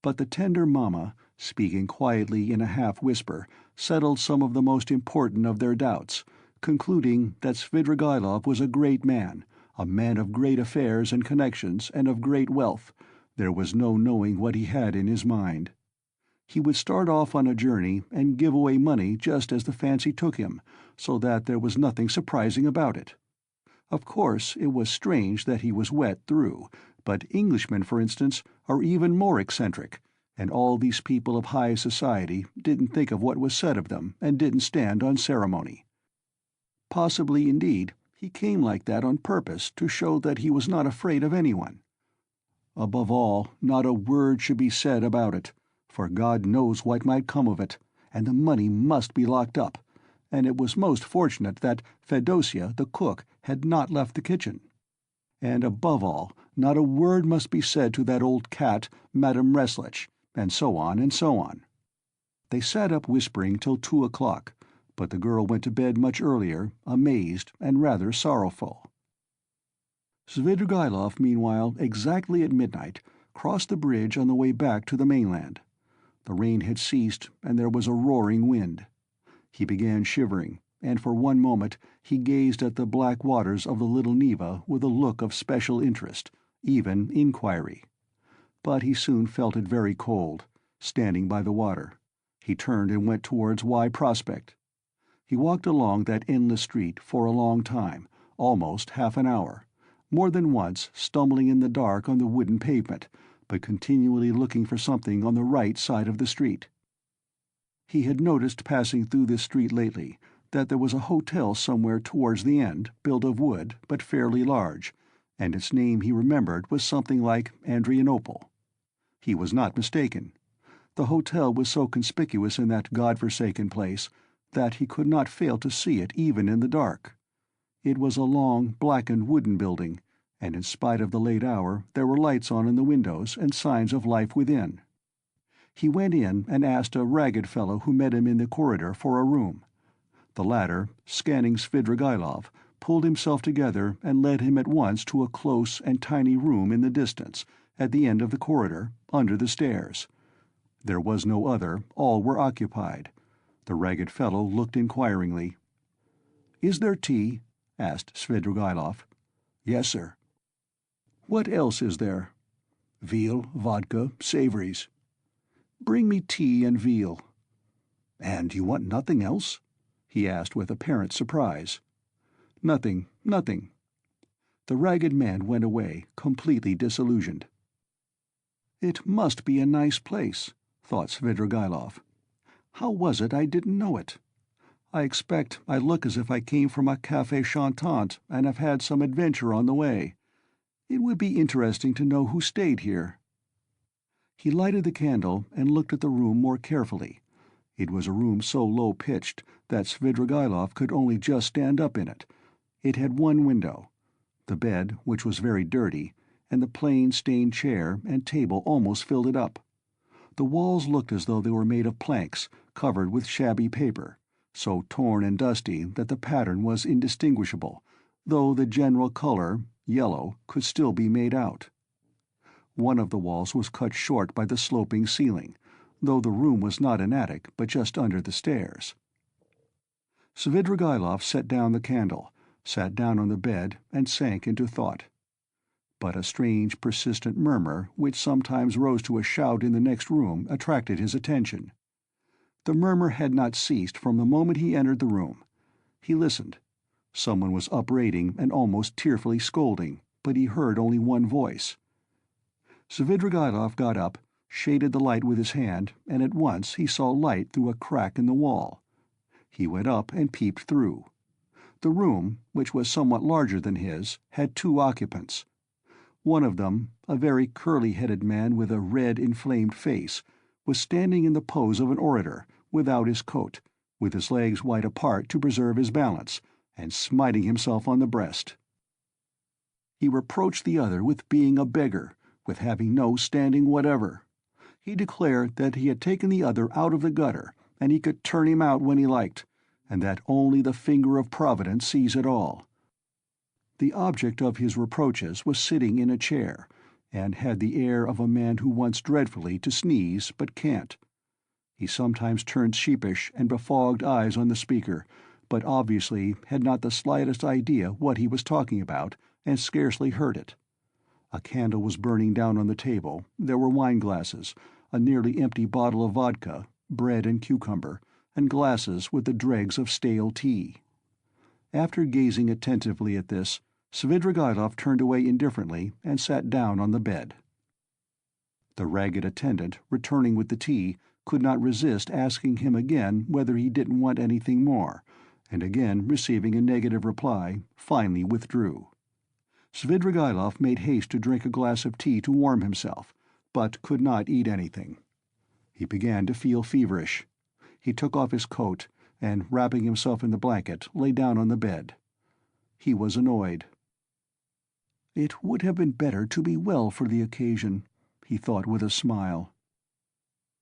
but the tender mamma, speaking quietly in a half-whisper, settled some of the most important of their doubts, concluding that Svidrigaïlov was a great man, a man of great affairs and connections and of great wealth. There was no knowing what he had in his mind. He would start off on a journey and give away money just as the fancy took him, so that there was nothing surprising about it. Of course, it was strange that he was wet through, but Englishmen, for instance, are even more eccentric, and all these people of high society didn't think of what was said of them and didn't stand on ceremony. Possibly, indeed, he came like that on purpose to show that he was not afraid of anyone. Above all, not a word should be said about it, for God knows what might come of it, and the money must be locked up, and it was most fortunate that Fedosia, the cook, had not left the kitchen. And above all, not a word must be said to that old cat, Madame Reslich, and so on and so on. They sat up whispering till 2 o'clock, but the girl went to bed much earlier, amazed and rather sorrowful. Svidrigaïlov, meanwhile, exactly at midnight, crossed the bridge on the way back to the mainland. The rain had ceased, and there was a roaring wind. He began shivering, and for one moment he gazed at the black waters of the Little Neva with a look of special interest, even inquiry. But he soon felt it very cold, standing by the water. He turned and went towards Y Prospect. He walked along that endless street for a long time, almost half an hour, more than once stumbling in the dark on the wooden pavement, but continually looking for something on the right side of the street. He had noticed passing through this street lately that there was a hotel somewhere towards the end, built of wood, but fairly large, and its name he remembered was something like Andrianople. He was not mistaken. The hotel was so conspicuous in that god-forsaken place that he could not fail to see it even in the dark. It was a long, blackened wooden building, and in spite of the late hour there were lights on in the windows and signs of life within. He went in and asked a ragged fellow who met him in the corridor for a room. The latter, scanning Svidrigaïlov, pulled himself together and led him at once to a close and tiny room in the distance, at the end of the corridor, under the stairs. There was no other, all were occupied. The ragged fellow looked inquiringly. "Is there tea?" asked Svidrigaïlov. "Yes, sir." "What else is there?" "Veal, vodka, savories." "Bring me tea and veal." "And you want nothing else?" he asked with apparent surprise. "Nothing, nothing." The ragged man went away, completely disillusioned. "It must be a nice place," thought Svidrigaïlov. "How was it I didn't know it? I expect I look as if I came from a café chantant and have had some adventure on the way. It would be interesting to know who stayed here." He lighted the candle and looked at the room more carefully. It was a room so low-pitched that Svidrigaïlov could only just stand up in it. It had one window. The bed, which was very dirty, and the plain stained chair and table almost filled it up. The walls looked as though they were made of planks, covered with shabby paper, so torn and dusty that the pattern was indistinguishable, though the general color, yellow, could still be made out. One of the walls was cut short by the sloping ceiling, though the room was not an attic but just under the stairs. Svidrigaïlov set down the candle, sat down on the bed, and sank into thought. But a strange, persistent murmur, which sometimes rose to a shout in the next room, attracted his attention. The murmur had not ceased from the moment he entered the room. He listened. Someone was upbraiding and almost tearfully scolding, but he heard only one voice. Svidrigaïlov got up, shaded the light with his hand, and at once he saw light through a crack in the wall. He went up and peeped through. The room, which was somewhat larger than his, had two occupants. One of them, a very curly-headed man with a red, inflamed face, was standing in the pose of an orator, without his coat, with his legs wide apart to preserve his balance, and smiting himself on the breast. He reproached the other with being a beggar, with having no standing whatever. He declared that he had taken the other out of the gutter, and he could turn him out when he liked, and that only the finger of Providence sees it all. The object of his reproaches was sitting in a chair, and had the air of a man who wants dreadfully to sneeze but can't. He sometimes turned sheepish and befogged eyes on the speaker, but obviously had not the slightest idea what he was talking about, and scarcely heard it. A candle was burning down on the table, there were wine-glasses, a nearly empty bottle of vodka, bread and cucumber, and glasses with the dregs of stale tea. After gazing attentively at this, Svidrigaïlov turned away indifferently and sat down on the bed. The ragged attendant, returning with the tea, could not resist asking him again whether he didn't want anything more, and again receiving a negative reply, finally withdrew. Svidrigaïlov made haste to drink a glass of tea to warm himself, but could not eat anything. He began to feel feverish. He took off his coat, and, wrapping himself in the blanket, lay down on the bed. He was annoyed. It would have been better to be well for the occasion, he thought with a smile.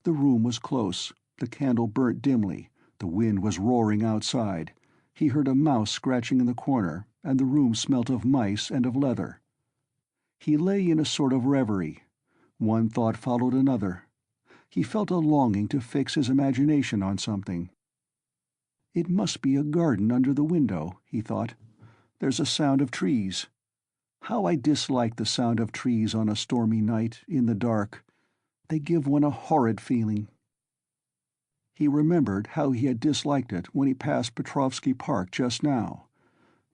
The room was close. The candle burnt dimly. The wind was roaring outside. He heard a mouse scratching in the corner, and the room smelt of mice and of leather. He lay in a sort of reverie. One thought followed another. He felt a longing to fix his imagination on something. It must be a garden under the window, he thought. There's a sound of trees. How I dislike the sound of trees on a stormy night, in the dark. They give one a horrid feeling. He remembered how he had disliked it when he passed Petrovsky Park just now.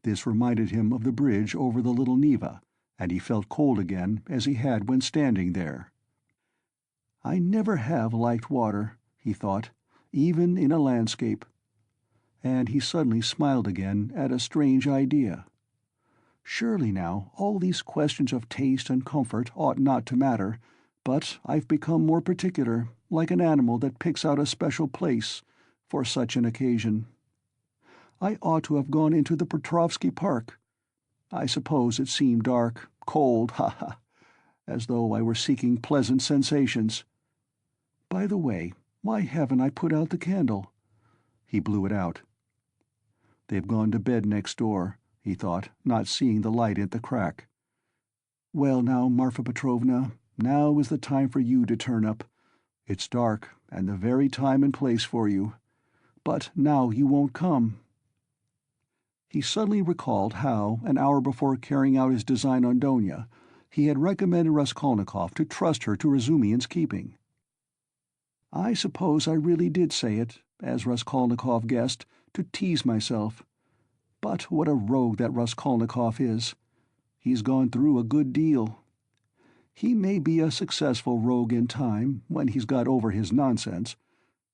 This reminded him of the bridge over the Little Neva, and he felt cold again as he had when standing there. I never have liked water, he thought, even in a landscape. And he suddenly smiled again at a strange idea. Surely now all these questions of taste and comfort ought not to matter, but I've become more particular, like an animal that picks out a special place for such an occasion. I ought to have gone into the Petrovsky Park. I suppose it seemed dark, cold, ha, as though I were seeking pleasant sensations. By the way, why haven't I put out the candle? He blew it out. They've gone to bed next door, he thought, not seeing the light at the crack. Well now, Marfa Petrovna, now is the time for you to turn up. It's dark, and the very time and place for you. But now you won't come. He suddenly recalled how, an hour before carrying out his design on Donia, he had recommended Raskolnikov to trust her to Razumian's keeping. I suppose I really did say it, as Raskolnikov guessed, to tease myself. But what a rogue that Raskolnikov is. He's gone through a good deal. He may be a successful rogue in time, when he's got over his nonsense,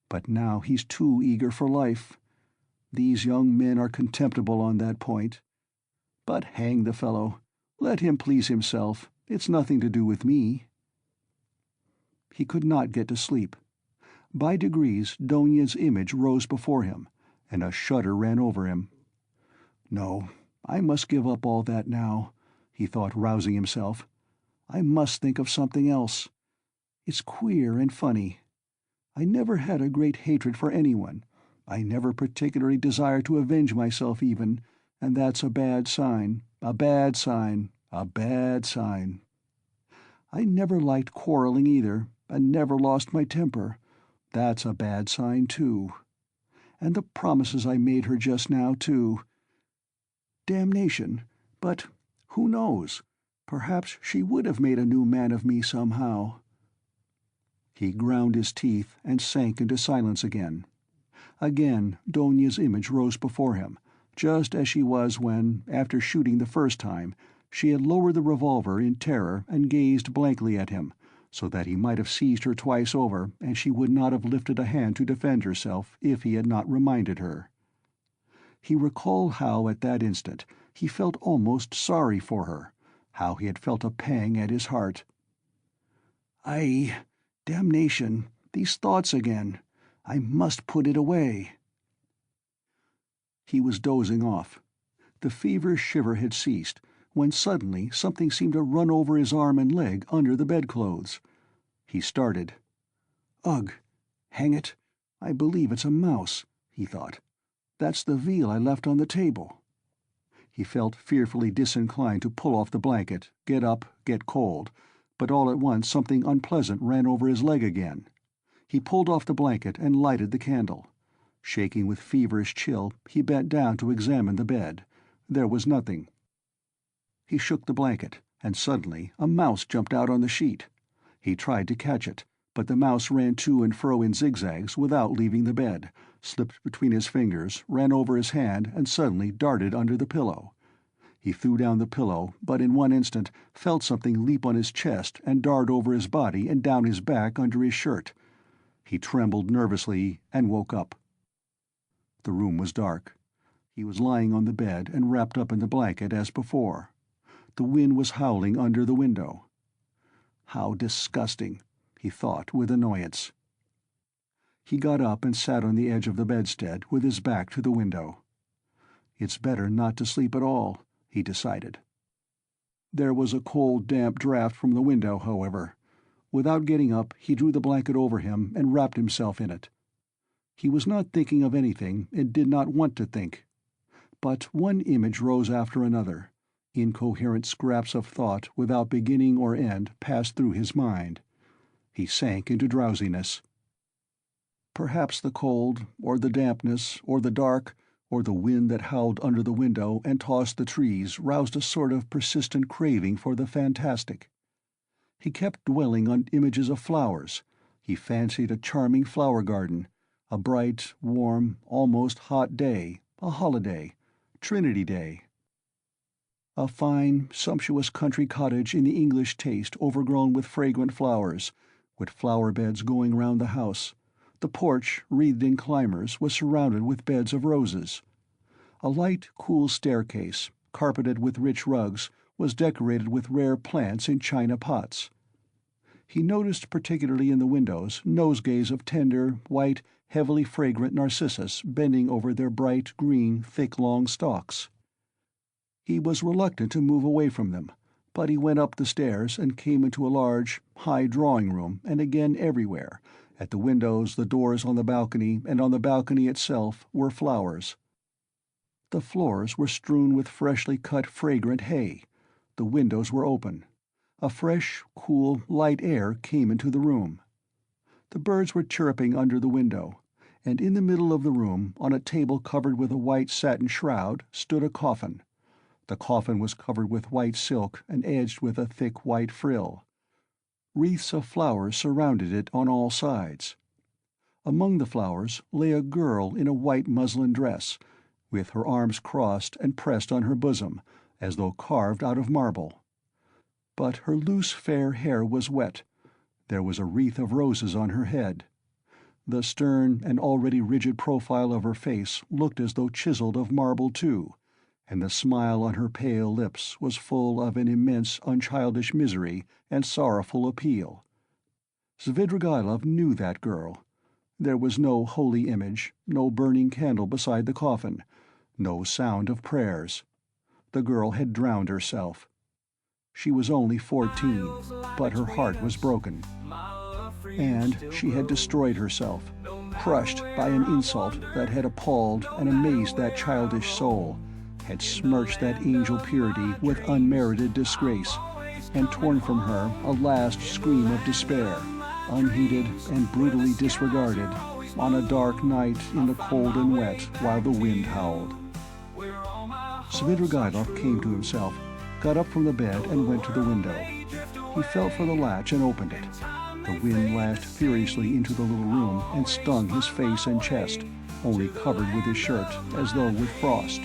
but now he's too eager for life. These young men are contemptible on that point. But hang the fellow. Let him please himself. It's nothing to do with me. He could not get to sleep. By degrees Donia's image rose before him, and a shudder ran over him. No, I must give up all that now, he thought, rousing himself. I must think of something else. It's queer and funny. I never had a great hatred for anyone. I never particularly desired to avenge myself even, and that's a bad sign, a bad sign, a bad sign. I never liked quarreling either, and never lost my temper. That's a bad sign too. And the promises I made her just now too. Damnation, but who knows? Perhaps she would have made a new man of me somehow. He ground his teeth and sank into silence again. Again Donia's image rose before him, just as she was when, after shooting the first time, she had lowered the revolver in terror and gazed blankly at him, so that he might have seized her twice over and she would not have lifted a hand to defend herself if he had not reminded her. He recalled how, at that instant, he felt almost sorry for her, how he had felt a pang at his heart. Damnation, these thoughts again. I must put it away. He was dozing off. The feverish shiver had ceased, when suddenly something seemed to run over his arm and leg under the bedclothes. He started. Ugh! Hang it! I believe it's a mouse, he thought. That's the veal I left on the table. He felt fearfully disinclined to pull off the blanket, get up, get cold, but all at once something unpleasant ran over his leg again. He pulled off the blanket and lighted the candle. Shaking with feverish chill, he bent down to examine the bed. There was nothing. He shook the blanket, and suddenly a mouse jumped out on the sheet. He tried to catch it, but the mouse ran to and fro in zigzags without leaving the bed, slipped between his fingers, ran over his hand, and suddenly darted under the pillow. He threw down the pillow, but in one instant felt something leap on his chest and dart over his body and down his back under his shirt. He trembled nervously and woke up. The room was dark. He was lying on the bed and wrapped up in the blanket as before. The wind was howling under the window. How disgusting, he thought with annoyance. He got up and sat on the edge of the bedstead with his back to the window. It's better not to sleep at all, he decided. There was a cold, damp draft from the window, however. Without getting up, he drew the blanket over him and wrapped himself in it. He was not thinking of anything and did not want to think. But one image rose after another. Incoherent scraps of thought without beginning or end passed through his mind. He sank into drowsiness. Perhaps the cold, or the dampness, or the dark, or the wind that howled under the window and tossed the trees roused a sort of persistent craving for the fantastic. He kept dwelling on images of flowers. He fancied a charming flower garden, a bright, warm, almost hot day, a holiday, Trinity Day. A fine, sumptuous country cottage in the English taste overgrown with fragrant flowers, with flower beds going round the house. The porch, wreathed in climbers, was surrounded with beds of roses. A light, cool staircase, carpeted with rich rugs, was decorated with rare plants in china pots. He noticed particularly in the windows nosegays of tender, white, heavily fragrant narcissus bending over their bright, green, thick long stalks. He was reluctant to move away from them, but he went up the stairs and came into a large, high drawing-room, and again everywhere, at the windows, the doors on the balcony, and on the balcony itself, were flowers. The floors were strewn with freshly cut fragrant hay. The windows were open. A fresh, cool, light air came into the room. The birds were chirping under the window, and in the middle of the room, on a table covered with a white satin shroud, stood a coffin. The coffin was covered with white silk and edged with a thick white frill. Wreaths of flowers surrounded it on all sides. Among the flowers lay a girl in a white muslin dress, with her arms crossed and pressed on her bosom, as though carved out of marble. But her loose fair hair was wet. There was a wreath of roses on her head. The stern and already rigid profile of her face looked as though chiseled of marble too, and the smile on her pale lips was full of an immense unchildish misery and sorrowful appeal. Svidrigaïlov knew that girl. There was no holy image, no burning candle beside the coffin, no sound of prayers. The girl had drowned herself. She was only 14, but her heart was broken. And she had destroyed herself, crushed by an insult that had appalled and amazed that childish soul, had smirched that angel purity with unmerited disgrace, and torn from her a last scream of despair, unheeded and brutally disregarded, on a dark night in the cold and wet while the wind howled. Svidrigaïlov came to himself, got up from the bed and went to the window. He felt for the latch and opened it. The wind lashed furiously into the little room and stung his face and chest, only covered with his shirt, as though with frost.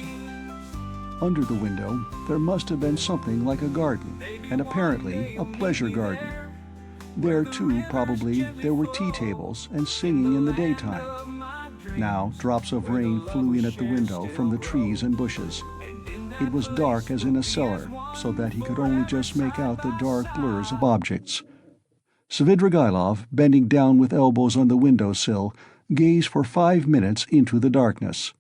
Under the window there must have been something like a garden, and apparently a pleasure garden. There, too, probably, there were tea tables and singing in the daytime. Now drops of rain flew in at the window from the trees and bushes. It was dark as in a cellar, so that he could only just make out the dark blurs of objects. Svidrigaïlov, bending down with elbows on the window-sill, gazed for 5 minutes into the darkness.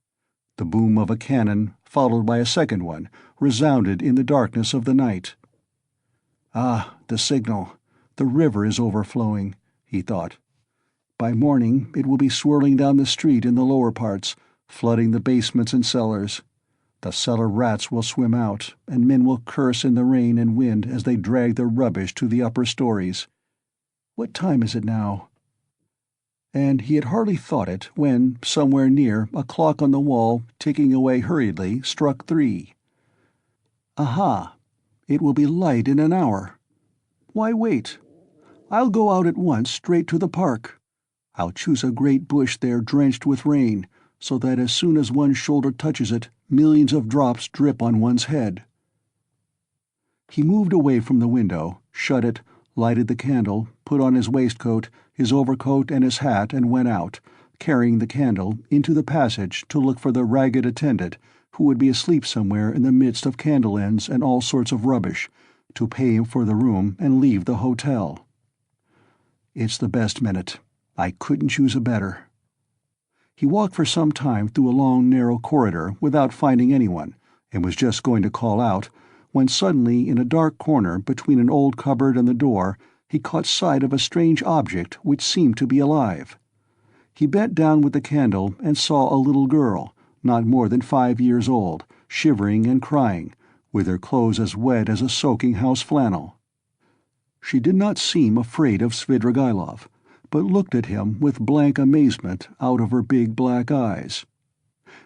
The boom of a cannon, followed by a second one, resounded in the darkness of the night. "Ah, the signal. The river is overflowing," he thought. "By morning it will be swirling down the street in the lower parts, flooding the basements and cellars. The cellar rats will swim out, and men will curse in the rain and wind as they drag their rubbish to the upper stories. What time is it now?" And he had hardly thought it when, somewhere near, a clock on the wall, ticking away hurriedly, struck 3. Aha! It will be light in an hour. Why wait? I'll go out at once, straight to the park. I'll choose a great bush there drenched with rain, so that as soon as one's shoulder touches it, millions of drops drip on one's head. He moved away from the window, shut it, lighted the candle, put on his waistcoat, his overcoat and his hat, and went out, carrying the candle, into the passage to look for the ragged attendant who would be asleep somewhere in the midst of candle ends and all sorts of rubbish, to pay him for the room and leave the hotel. It's the best minute. I couldn't choose a better. He walked for some time through a long, narrow corridor without finding anyone, and was just going to call out, when suddenly, in a dark corner between an old cupboard and the door, he caught sight of a strange object which seemed to be alive. He bent down with the candle and saw a little girl, not more than 5 years old, shivering and crying, with her clothes as wet as a soaking house flannel. She did not seem afraid of Svidrigaïlov, but looked at him with blank amazement out of her big black eyes.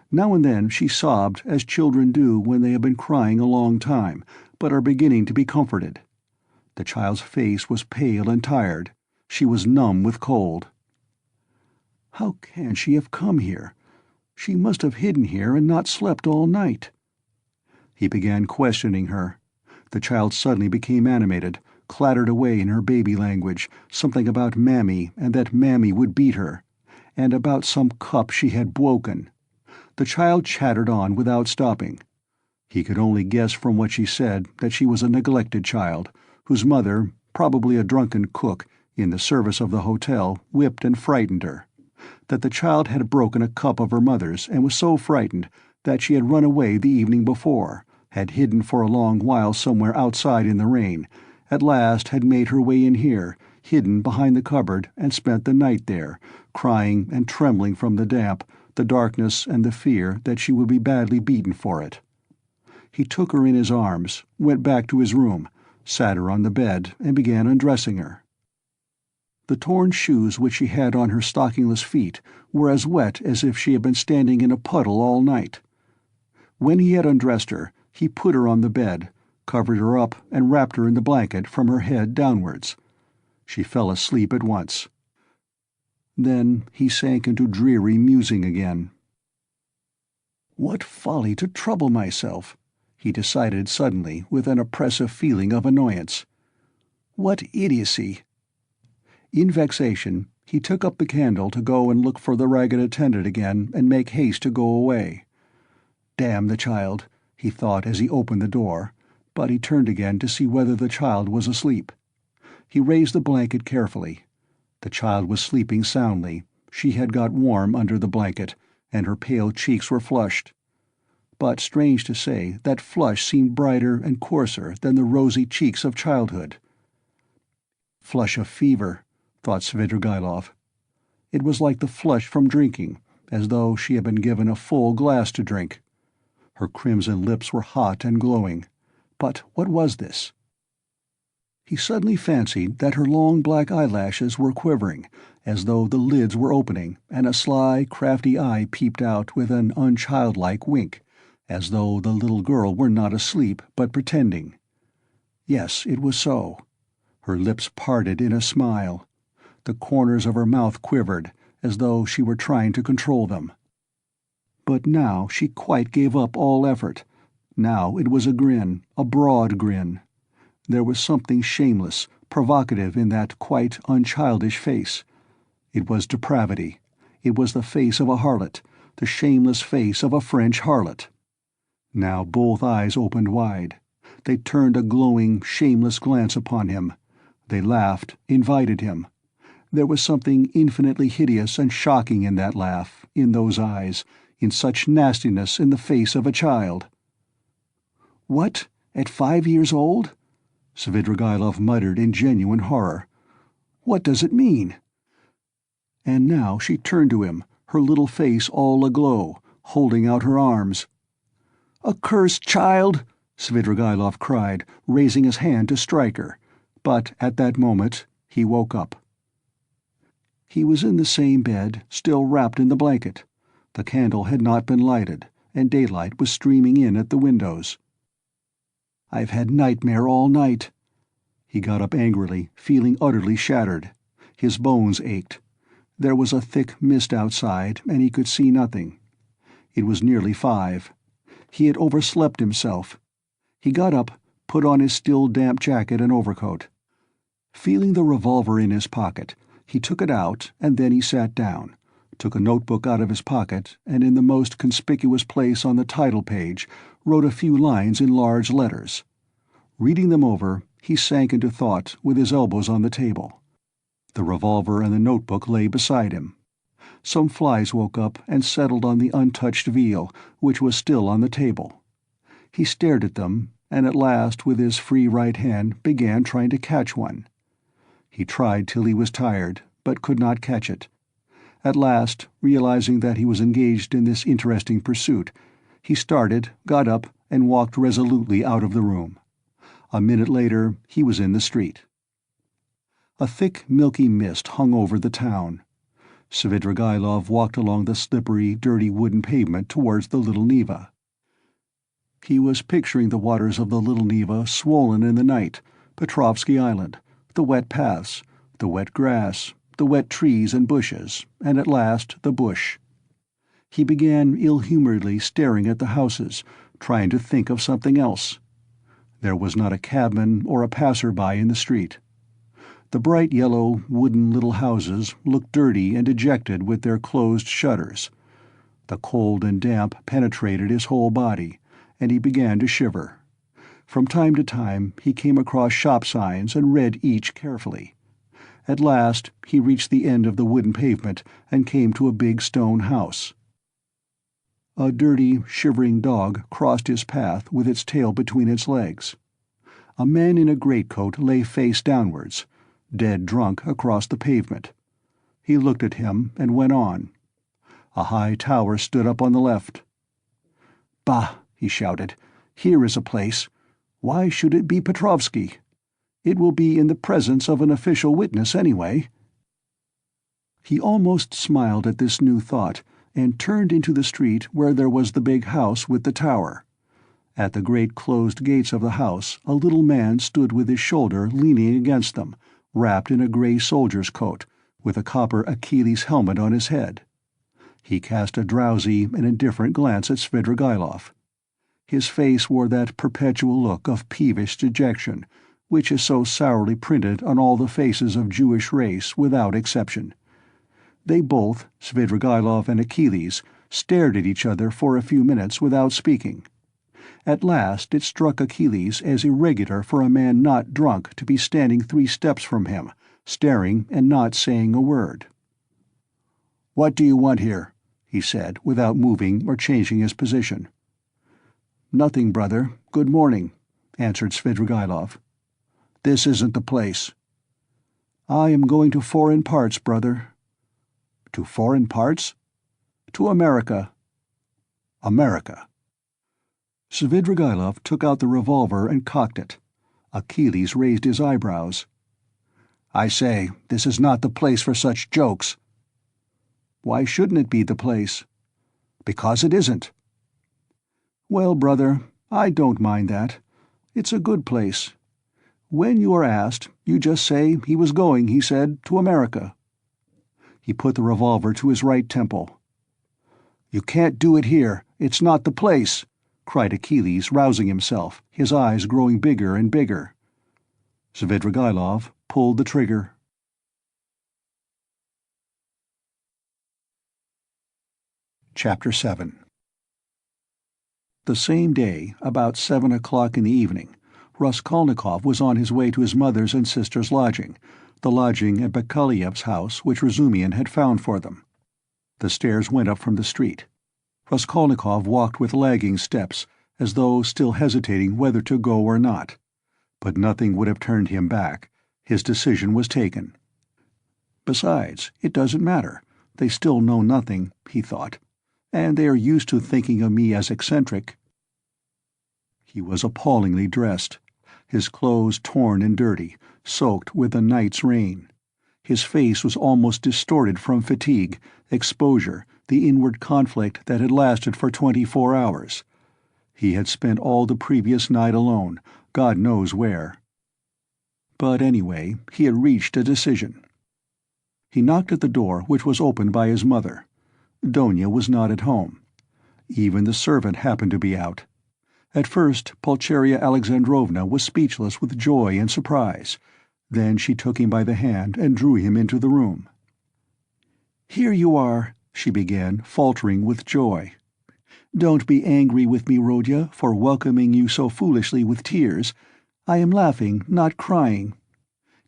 Now and then she sobbed as children do when they have been crying a long time, but are beginning to be comforted. The child's face was pale and tired. She was numb with cold. How can she have come here? She must have hidden here and not slept all night. He began questioning her. The child suddenly became animated, clattered away in her baby language, something about Mammy and that Mammy would beat her, and about some cup she had broken. The child chattered on without stopping. He could only guess from what she said that she was a neglected child, whose mother, probably a drunken cook in the service of the hotel, whipped and frightened her. That the child had broken a cup of her mother's and was so frightened that she had run away the evening before, had hidden for a long while somewhere outside in the rain, at last had made her way in here, hidden behind the cupboard, and spent the night there, crying and trembling from the damp, the darkness, and the fear that she would be badly beaten for it. He took her in his arms, went back to his room, sat her on the bed, and began undressing her. The torn shoes which she had on her stockingless feet were as wet as if she had been standing in a puddle all night. When he had undressed her, he put her on the bed, covered her up, and wrapped her in the blanket from her head downwards. She fell asleep at once. Then he sank into dreary musing again. What folly to trouble myself, he decided suddenly with an oppressive feeling of annoyance. What idiocy! In vexation, he took up the candle to go and look for the ragged attendant again and make haste to go away. Damn the child, he thought as he opened the door, but he turned again to see whether the child was asleep. He raised the blanket carefully. The child was sleeping soundly. She had got warm under the blanket, and her pale cheeks were flushed. But strange to say, that flush seemed brighter and coarser than the rosy cheeks of childhood. Flush of fever, thought Svidrigaïlov. It was like the flush from drinking, as though she had been given a full glass to drink. Her crimson lips were hot and glowing. But what was this? He suddenly fancied that her long black eyelashes were quivering, as though the lids were opening, and a sly, crafty eye peeped out with an unchildlike wink, as though the little girl were not asleep but pretending. Yes, it was so. Her lips parted in a smile. The corners of her mouth quivered, as though she were trying to control them. But now she quite gave up all effort. Now it was a grin, a broad grin. There was something shameless, provocative in that quite unchildish face. It was depravity. It was the face of a harlot, the shameless face of a French harlot. Now both eyes opened wide. They turned a glowing, shameless glance upon him. They laughed, invited him. There was something infinitely hideous and shocking in that laugh, in those eyes, in such nastiness in the face of a child. "What? At 5 years old?" Svidrigaïlov muttered in genuine horror. "What does it mean?" And now she turned to him, her little face all aglow, holding out her arms. "Accursed child!" Svidrigaïlov cried, raising his hand to strike her. But at that moment he woke up. He was in the same bed, still wrapped in the blanket. The candle had not been lighted, and daylight was streaming in at the windows. "I've had nightmare all night." He got up angrily, feeling utterly shattered. His bones ached. There was a thick mist outside, and he could see nothing. It was nearly 5. He had overslept himself. He got up, put on his still damp jacket and overcoat. Feeling the revolver in his pocket, he took it out, and then he sat down, took a notebook out of his pocket, and in the most conspicuous place on the title page wrote a few lines in large letters. Reading them over, he sank into thought with his elbows on the table. The revolver and the notebook lay beside him. Some flies woke up and settled on the untouched veal, which was still on the table. He stared at them, and at last with his free right hand began trying to catch one. He tried till he was tired, but could not catch it. At last, realizing that he was engaged in this interesting pursuit, he started, got up, and walked resolutely out of the room. A minute later he was in the street. A thick, milky mist hung over the town. Svidrigaïlov walked along the slippery, dirty wooden pavement towards the Little Neva. He was picturing the waters of the Little Neva swollen in the night, Petrovsky Island, the wet paths, the wet grass, the wet trees and bushes, and at last the bush. He began ill-humoredly staring at the houses, trying to think of something else. There was not a cabman or a passer-by in the street. The bright yellow, wooden little houses looked dirty and dejected with their closed shutters. The cold and damp penetrated his whole body, and he began to shiver. From time to time he came across shop signs and read each carefully. At last he reached the end of the wooden pavement and came to a big stone house. A dirty, shivering dog crossed his path with its tail between its legs. A man in a greatcoat lay face downwards, dead drunk across the pavement. He looked at him and went on. A high tower stood up on the left. "Bah!" he shouted. "Here is a place. Why should it be Petrovsky? It will be in the presence of an official witness anyway." He almost smiled at this new thought, and turned into the street where there was the big house with the tower. At the great closed gates of the house a little man stood with his shoulder leaning against them, wrapped in a grey soldier's coat, with a copper Achilles helmet on his head. He cast a drowsy and indifferent glance at Svidrigaïlov. His face wore that perpetual look of peevish dejection, which is so sourly printed on all the faces of Jewish race without exception. They both, Svidrigaïlov and Achilles, stared at each other for a few minutes without speaking. At last it struck Achilles as irregular for a man not drunk to be standing 3 steps from him, staring and not saying a word. "What do you want here?" he said, without moving or changing his position. "Nothing, brother. Good morning," answered Svidrigaïlov. "This isn't the place." "I am going to foreign parts, brother." "To foreign parts?" "To America." "America." Svidrigaïlov took out the revolver and cocked it. Achilles raised his eyebrows. "I say, this is not the place for such jokes." "Why shouldn't it be the place?" "Because it isn't." "Well, brother, I don't mind that. It's a good place. When you are asked, you just say he was going, he said, to America." He put the revolver to his right temple. "You can't do it here. It's not the place," cried Achilles, rousing himself, his eyes growing bigger and bigger. Svidrigaïlov pulled the trigger. Chapter 7. The same day, about 7 o'clock in the evening, Raskolnikov was on his way to his mother's and sister's lodging, the lodging at Bakaleyev's house which Razumihin had found for them. The stairs went up from the street. Raskolnikov walked with lagging steps, as though still hesitating whether to go or not. But nothing would have turned him back. His decision was taken. Besides, it doesn't matter. They still know nothing, he thought, and they are used to thinking of me as eccentric. He was appallingly dressed, his clothes torn and dirty, soaked with the night's rain. His face was almost distorted from fatigue, exposure, the inward conflict that had lasted for 24 hours. He had spent all the previous night alone, God knows where. But anyway, he had reached a decision. He knocked at the door, which was opened by his mother. Donia was not at home. Even the servant happened to be out. At first Pulcheria Alexandrovna was speechless with joy and surprise. Then she took him by the hand and drew him into the room. "Here you are," she began, faltering with joy. "Don't be angry with me, Rodya, for welcoming you so foolishly with tears. I am laughing, not crying.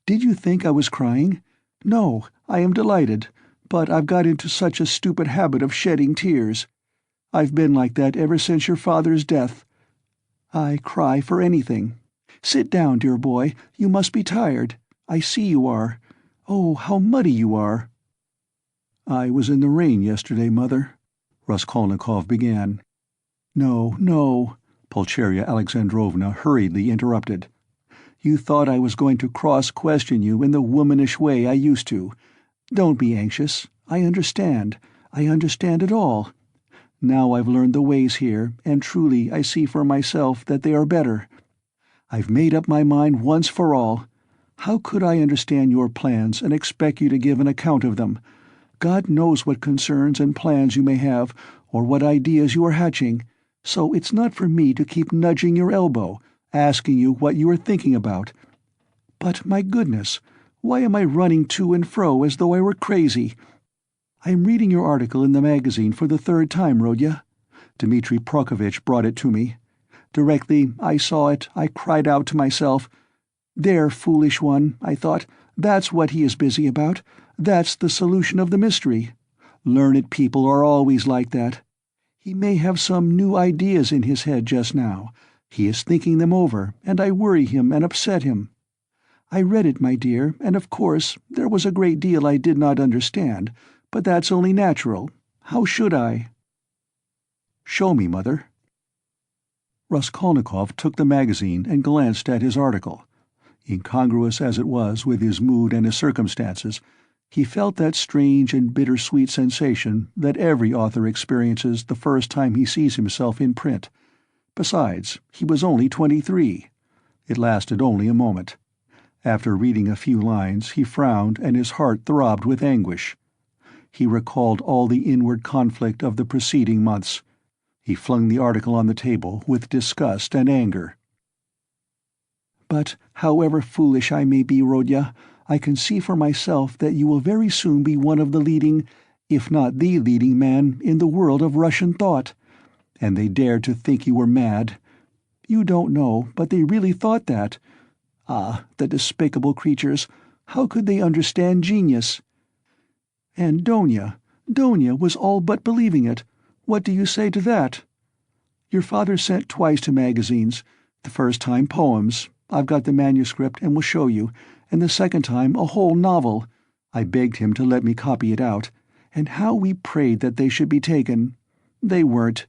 Did you think I was crying? No, I am delighted, but I've got into such a stupid habit of shedding tears. I've been like that ever since your father's death. I cry for anything. Sit down, dear boy, you must be tired. I see you are. Oh, how muddy you are." "I was in the rain yesterday, Mother," Raskolnikov began. "No, no," Pulcheria Alexandrovna hurriedly interrupted. "You thought I was going to cross-question you in the womanish way I used to. Don't be anxious. I understand. I understand it all. Now I've learned the ways here, and truly I see for myself that they are better. I've made up my mind once for all. How could I understand your plans and expect you to give an account of them? God knows what concerns and plans you may have, or what ideas you are hatching, so it's not for me to keep nudging your elbow, asking you what you are thinking about. But my goodness, why am I running to and fro as though I were crazy? I'm reading your article in the magazine for the third time, Rodya. Dmitri Prokofitch brought it to me. Directly I saw it, I cried out to myself, 'There, foolish one,' I thought, 'that's what he is busy about. That's the solution of the mystery. Learned people are always like that. He may have some new ideas in his head just now. He is thinking them over, and I worry him and upset him. I read it, my dear, and of course there was a great deal I did not understand, but that's only natural. How should I?" "Show me, Mother." Raskolnikov took the magazine and glanced at his article. Incongruous as it was with his mood and his circumstances, he felt that strange and bitter-sweet sensation that every author experiences the first time he sees himself in print. Besides, he was only 23. It lasted only a moment. After reading a few lines, he frowned and his heart throbbed with anguish. He recalled all the inward conflict of the preceding months. He flung the article on the table with disgust and anger. "But however foolish I may be, Rodya, I can see for myself that you will very soon be one of the leading, if not the leading man in the world of Russian thought. And they dared to think you were mad. You don't know, but they really thought that. Ah, the despicable creatures, how could they understand genius? And Donia was all but believing it. What do you say to that? Your father sent twice to magazines. The first time poems. I've got the manuscript and will show you, and the second time a whole novel. I begged him to let me copy it out, and how we prayed that they should be taken. They weren't.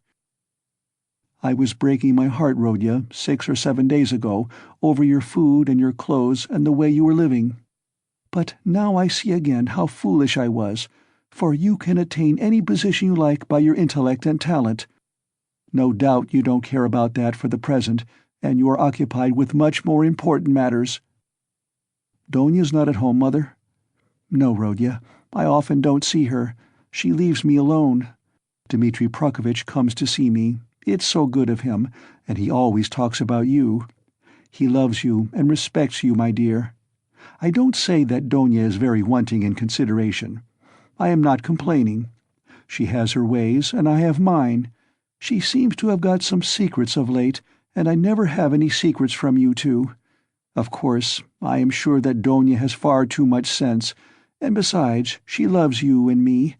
I was breaking my heart, Rodya, 6 or 7 days ago, over your food and your clothes and the way you were living. But now I see again how foolish I was, for you can attain any position you like by your intellect and talent. No doubt you don't care about that for the present, and you are occupied with much more important matters." "Donia's not at home, Mother?" "No, Rodya. I often don't see her. She leaves me alone. Dmitri Prokofitch comes to see me. It's so good of him, and he always talks about you. He loves you and respects you, my dear. I don't say that Donia is very wanting in consideration. I am not complaining. She has her ways, and I have mine. She seems to have got some secrets of late, and I never have any secrets from you two. Of course, I am sure that Donia has far too much sense, and besides, she loves you and me.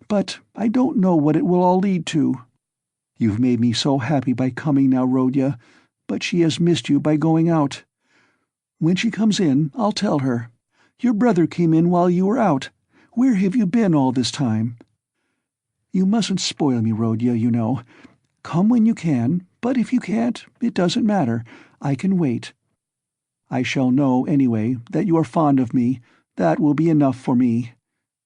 But I don't know what it will all lead to. You've made me so happy by coming now, Rodya, but she has missed you by going out. When she comes in, I'll tell her. Your brother came in while you were out. Where have you been all this time? You mustn't spoil me, Rodya, you know. Come when you can, but if you can't, it doesn't matter. I can wait. I shall know, anyway, that you are fond of me. That will be enough for me.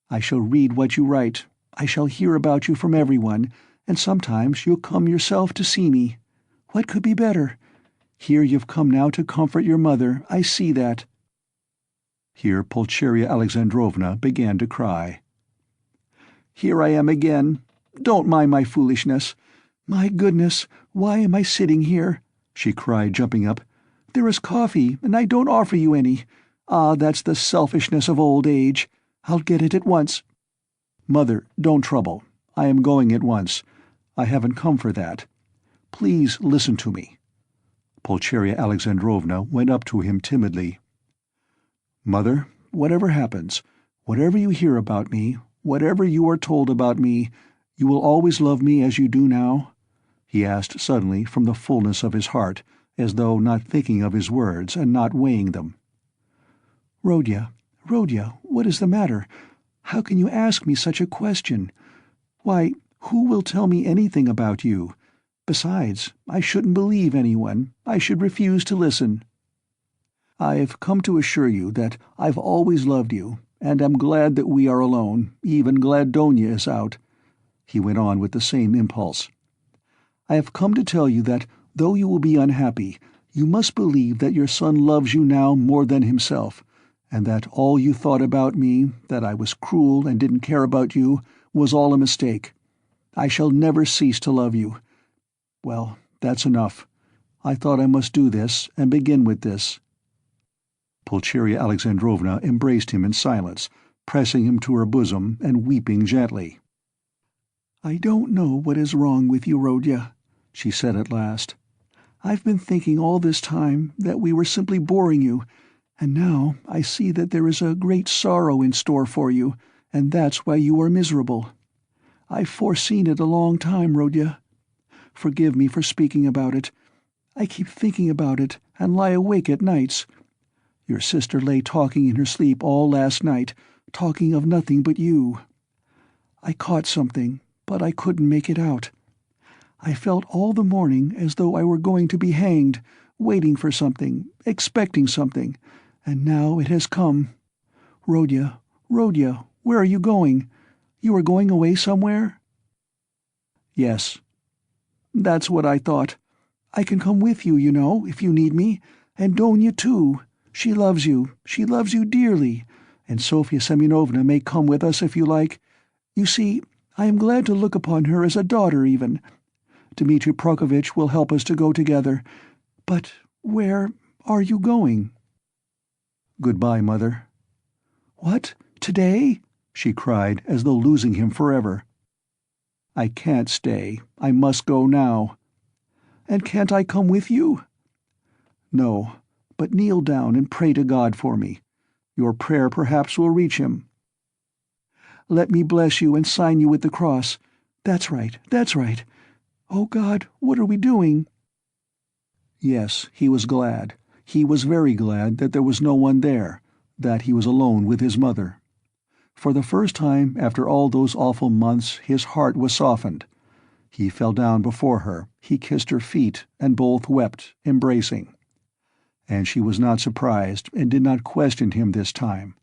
I shall read what you write. I shall hear about you from everyone, and sometimes you'll come yourself to see me. What could be better? Here you've come now to comfort your mother, I see that." Here Pulcheria Alexandrovna began to cry. "Here I am again. Don't mind my foolishness. My goodness, why am I sitting here?" she cried, jumping up. "There is coffee, and I don't offer you any. Ah, that's the selfishness of old age. I'll get it at once." "Mother, don't trouble. I am going at once. I haven't come for that. Please listen to me." Pulcheria Alexandrovna went up to him timidly. "Mother, whatever happens, whatever you hear about me, whatever you are told about me, you will always love me as you do now?" he asked suddenly from the fullness of his heart, as though not thinking of his words and not weighing them. Rodya, what is the matter? How can you ask me such a question? Why, who will tell me anything about you? Besides, I shouldn't believe anyone. I should refuse to listen." "I've come to assure you that I've always loved you, and am glad that we are alone, even glad Donia is out," he went on with the same impulse. "I have come to tell you that, though you will be unhappy, you must believe that your son loves you now more than himself, and that all you thought about me, that I was cruel and didn't care about you, was all a mistake. I shall never cease to love you. Well, that's enough. I thought I must do this, and begin with this." Pulcheria Alexandrovna embraced him in silence, pressing him to her bosom and weeping gently. "I don't know what is wrong with you, Rodya," she said at last. "I've been thinking all this time that we were simply boring you, and now I see that there is a great sorrow in store for you, and that's why you are miserable. I've foreseen it a long time, Rodya. Forgive me for speaking about it. I keep thinking about it and lie awake at nights. Your sister lay talking in her sleep all last night, talking of nothing but you. I caught something, but I couldn't make it out. I felt all the morning as though I were going to be hanged, waiting for something, expecting something, and now it has come. Rodya, where are you going? You are going away somewhere?" "Yes." "That's what I thought. I can come with you, you know, if you need me, and Donia too. She loves you dearly, and Sofya Semyonovna may come with us if you like. You see, I am glad to look upon her as a daughter even. Dmitri Prokofitch will help us to go together. But where are you going?" "Goodbye, Mother." "What? Today?" she cried, as though losing him forever. "I can't stay. I must go now." "And can't I come with you?" "No, but kneel down and pray to God for me. Your prayer perhaps will reach him." "Let me bless you and sign you with the cross. That's right. Oh God, what are we doing?" Yes, he was glad. He was very glad that there was no one there, that he was alone with his mother. For the first time after all those awful months his heart was softened. He fell down before her, he kissed her feet, and both wept, embracing. And she was not surprised, and did not question him this time.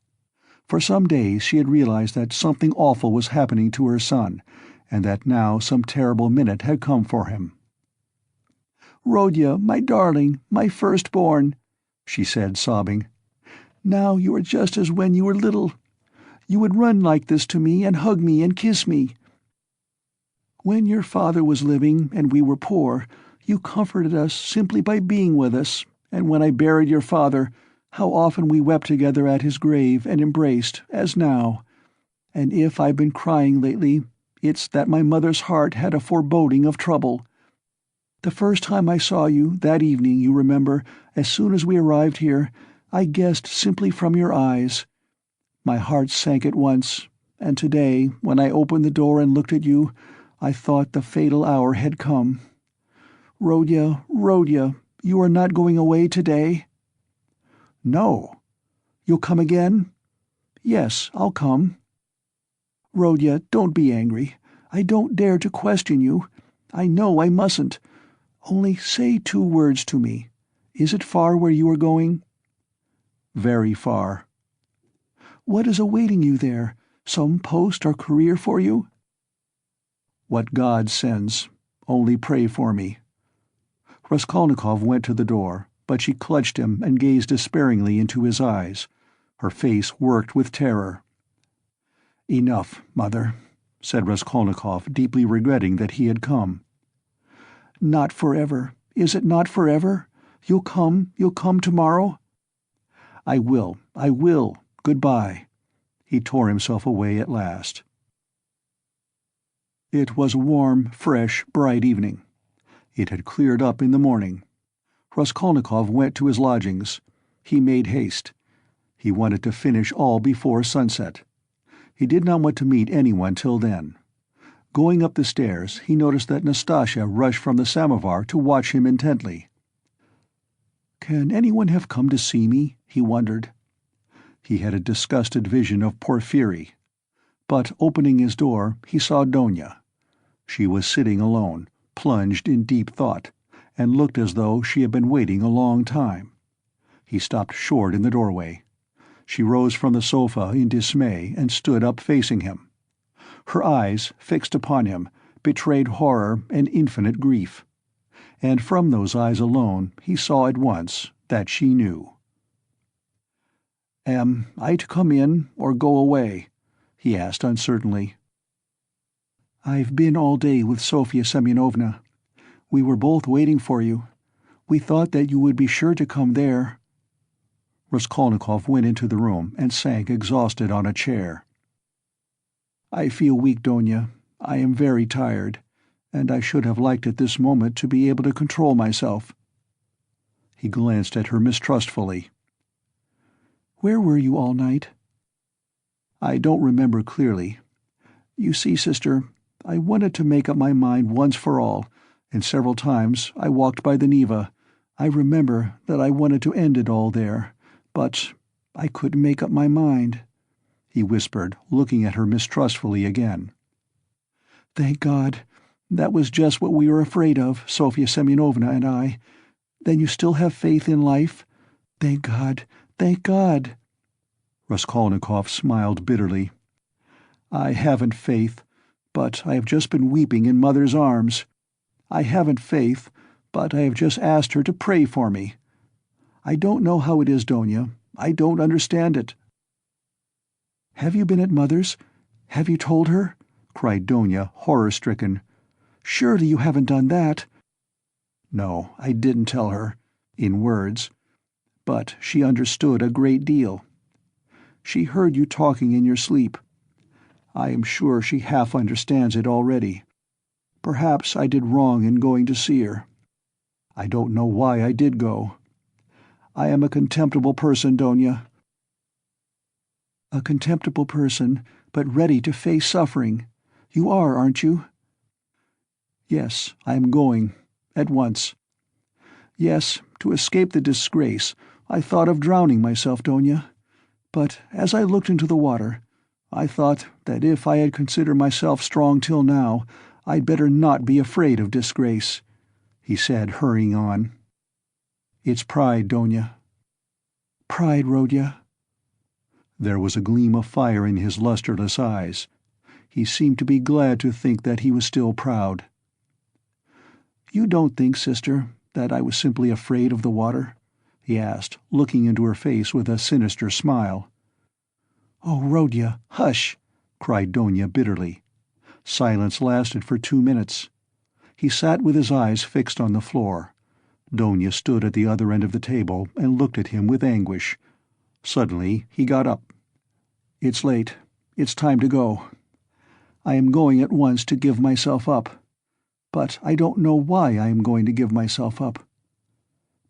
For some days she had realized that something awful was happening to her son, and that now some terrible minute had come for him. "Rodya, my darling, my firstborn," she said, sobbing. "Now you are just as when you were little. You would run like this to me and hug me and kiss me. When your father was living and we were poor, you comforted us simply by being with us, and when I buried your father, how often we wept together at his grave and embraced, as now. And if I've been crying lately, it's that my mother's heart had a foreboding of trouble. The first time I saw you, that evening, you remember, as soon as we arrived here, I guessed simply from your eyes. My heart sank at once, and today, when I opened the door and looked at you, I thought the fatal hour had come. Rodya, you are not going away today?" "No." "You'll come again?" "Yes, I'll come." "Rodya, don't be angry. I don't dare to question you. I know I mustn't. Only say 2 words to me. Is it far where you are going?" "Very far." "What is awaiting you there? Some post or career for you?" "What God sends. Only pray for me." Raskolnikov went to the door, but she clutched him and gazed despairingly into his eyes. Her face worked with terror. "Enough, Mother," said Raskolnikov, deeply regretting that he had come. "Not forever. Is it not forever? You'll come tomorrow?" I will. Goodbye." He tore himself away at last. It was a warm, fresh, bright evening. It had cleared up in the morning. Raskolnikov went to his lodgings. He made haste. He wanted to finish all before sunset. He did not want to meet anyone till then. Going up the stairs, he noticed that Nastasya rushed from the samovar to watch him intently. "Can anyone have come to see me?" he wondered. He had a disgusted vision of Porfiry. But opening his door, he saw Donia. She was sitting alone, plunged in deep thought, and looked as though she had been waiting a long time. He stopped short in the doorway. She rose from the sofa in dismay and stood up facing him. Her eyes, fixed upon him, betrayed horror and infinite grief. And from those eyes alone he saw at once that she knew. "Am I to come in or go away?" he asked uncertainly. "I've been all day with Sofya Semyonovna. We were both waiting for you. We thought that you would be sure to come there." Raskolnikov went into the room and sank exhausted on a chair. "I feel weak, Donia. I am very tired, and I should have liked at this moment to be able to control myself." He glanced at her mistrustfully. "Where were you all night?" "I don't remember clearly. You see, sister, I wanted to make up my mind once for all, and several times I walked by the Neva. I remember that I wanted to end it all there, but I couldn't make up my mind," he whispered, looking at her mistrustfully again. "Thank God. That was just what we were afraid of, Sofya Semyonovna and I. Then you still have faith in life? Thank God, thank God!" Raskolnikov smiled bitterly. "I haven't faith, but I have just been weeping in Mother's arms. I haven't faith, but I have just asked her to pray for me. I don't know how it is, Donia. I don't understand it." "Have you been at Mother's? Have you told her?" cried Donia, horror-stricken. "Surely you haven't done that?" "No, I didn't tell her, in words. But she understood a great deal. She heard you talking in your sleep. I am sure she half understands it already. Perhaps I did wrong in going to see her. I don't know why I did go. I am a contemptible person, Donia." "A contemptible person, but ready to face suffering. You are, aren't you?" "Yes, I am going. At once. Yes, to escape the disgrace, I thought of drowning myself, Donia. But as I looked into the water, I thought that if I had considered myself strong till now, I'd better not be afraid of disgrace," he said, hurrying on. "It's pride, Donia." "Pride, Rodya." There was a gleam of fire in his lusterless eyes. He seemed to be glad to think that he was still proud. "You don't think, sister, that I was simply afraid of the water?" he asked, looking into her face with a sinister smile. "Oh, Rodya, hush!" cried Donia bitterly. Silence lasted for 2 minutes. He sat with his eyes fixed on the floor. Donia stood at the other end of the table and looked at him with anguish. Suddenly he got up. "It's late. It's time to go. I am going at once to give myself up. But I don't know why I am going to give myself up."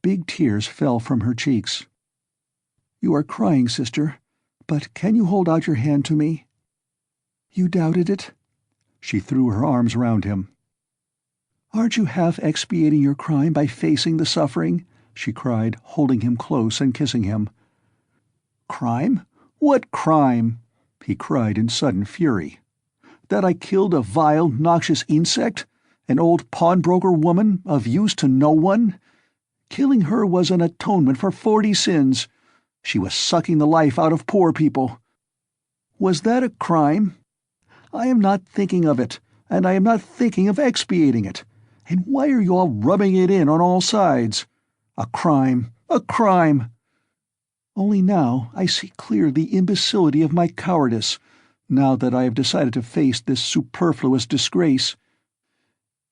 Big tears fell from her cheeks. "You are crying, sister, but can you hold out your hand to me?" "You doubted it?" She threw her arms round him. "Aren't you half expiating your crime by facing the suffering?" she cried, holding him close and kissing him. "Crime? What crime?" he cried in sudden fury. "That I killed a vile, noxious insect? An old pawnbroker woman, of use to no one? Killing her was an atonement for 40 sins. She was sucking the life out of poor people. Was that a crime? I am not thinking of it, and I am not thinking of expiating it. And why are you all rubbing it in on all sides? A crime! A crime! Only now I see clearly the imbecility of my cowardice, now that I have decided to face this superfluous disgrace.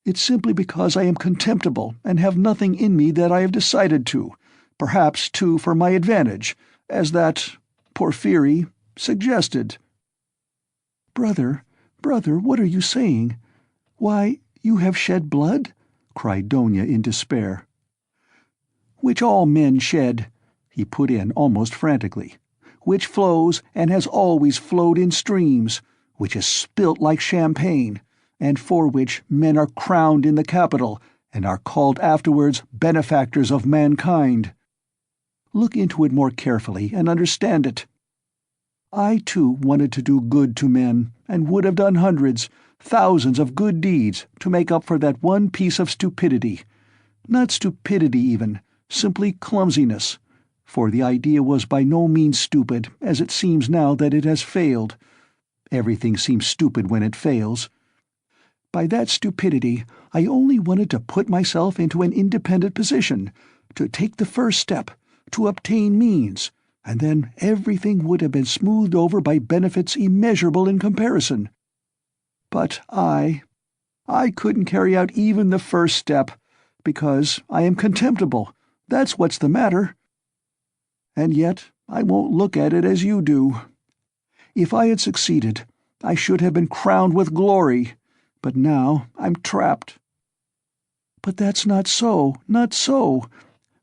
It's simply because I am contemptible and have nothing in me that I have decided to, perhaps, too, for my advantage, as that Porfiry suggested." Brother, what are you saying? "Why, you have shed blood?" cried Donia in despair. "Which all men shed," he put in almost frantically, "which flows and has always flowed in streams, which is spilt like champagne, and for which men are crowned in the Capitol and are called afterwards benefactors of mankind. Look into it more carefully and understand it. I too wanted to do good to men, and would have done hundreds, thousands of good deeds to make up for that one piece of stupidity. Not stupidity even, simply clumsiness, for the idea was by no means stupid, as it seems now that it has failed. Everything seems stupid when it fails. By that stupidity, I only wanted to put myself into an independent position, to take the first step, to obtain means, and then everything would have been smoothed over by benefits immeasurable in comparison. But I couldn't carry out even the first step, because I am contemptible. That's what's the matter. And yet I won't look at it as you do. If I had succeeded, I should have been crowned with glory, but now I'm trapped." "But that's not so, not so.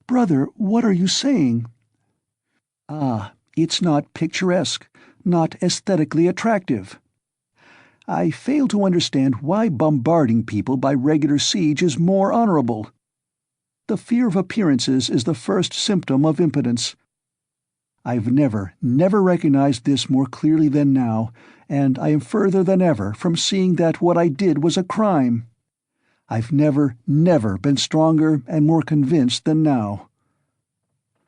Brother, what are you saying?" "Ah, it's not picturesque, not aesthetically attractive. I fail to understand why bombarding people by regular siege is more honorable. The fear of appearances is the first symptom of impotence. I've never recognized this more clearly than now, and I am further than ever from seeing that what I did was a crime. I've never been stronger and more convinced than now."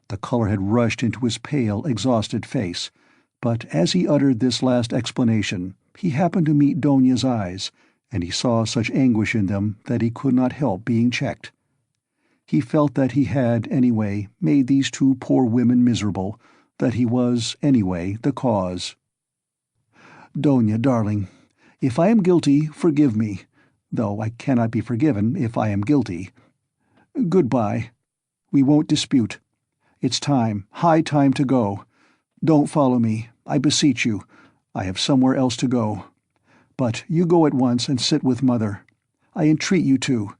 The color had rushed into his pale, exhausted face, but as he uttered this last explanation, he happened to meet Donia's eyes, and he saw such anguish in them that he could not help being checked. He felt that he had, anyway, made these two poor women miserable, that he was, anyway, the cause. "Donia, darling, if I am guilty, forgive me, though I cannot be forgiven if I am guilty. Goodbye. We won't dispute. It's time, high time to go. Don't follow me, I beseech you. I have somewhere else to go. But you go at once and sit with Mother. I entreat you to.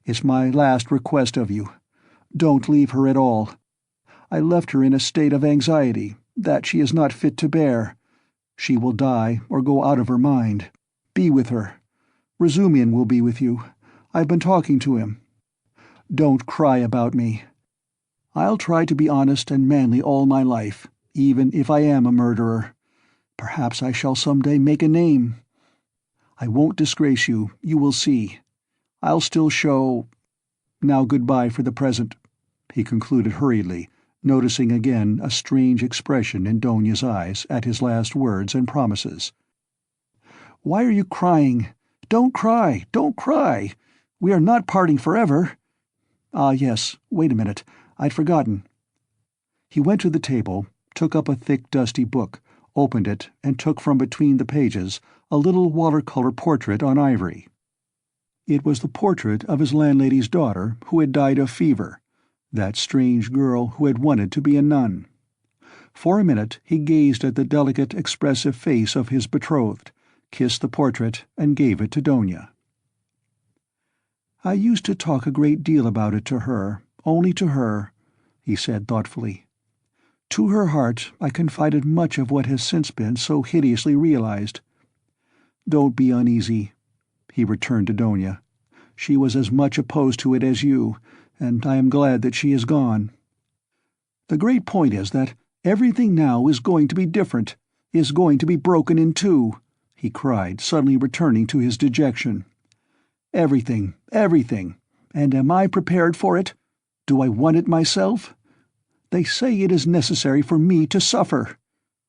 It's my last request of you. Don't leave her at all. I left her in a state of anxiety that she is not fit to bear. She will die or go out of her mind. Be with her. Razumian will be with you. I've been talking to him. Don't cry about me. I'll try to be honest and manly all my life, even if I am a murderer. Perhaps I shall some day make a name. I won't disgrace you, you will see. I'll still show— Now goodbye for the present," he concluded hurriedly, noticing again a strange expression in Donia's eyes at his last words and promises. "Why are you crying? Don't cry, don't cry. We are not parting forever. Ah, yes, wait a minute, I'd forgotten." He went to the table, took up a thick dusty book, opened it, and took from between the pages a little watercolor portrait on ivory. It was the portrait of his landlady's daughter who had died of fever, that strange girl who had wanted to be a nun. For a minute he gazed at the delicate, expressive face of his betrothed, kissed the portrait, and gave it to Donia. "I used to talk a great deal about it to her, only to her," he said thoughtfully. "To her heart I confided much of what has since been so hideously realized. Don't be uneasy," he returned to Donia. "She was as much opposed to it as you, and I am glad that she is gone. The great point is that everything now is going to be different, is going to be broken in two," he cried, suddenly returning to his dejection. "Everything, everything. And am I prepared for it? Do I want it myself? They say it is necessary for me to suffer.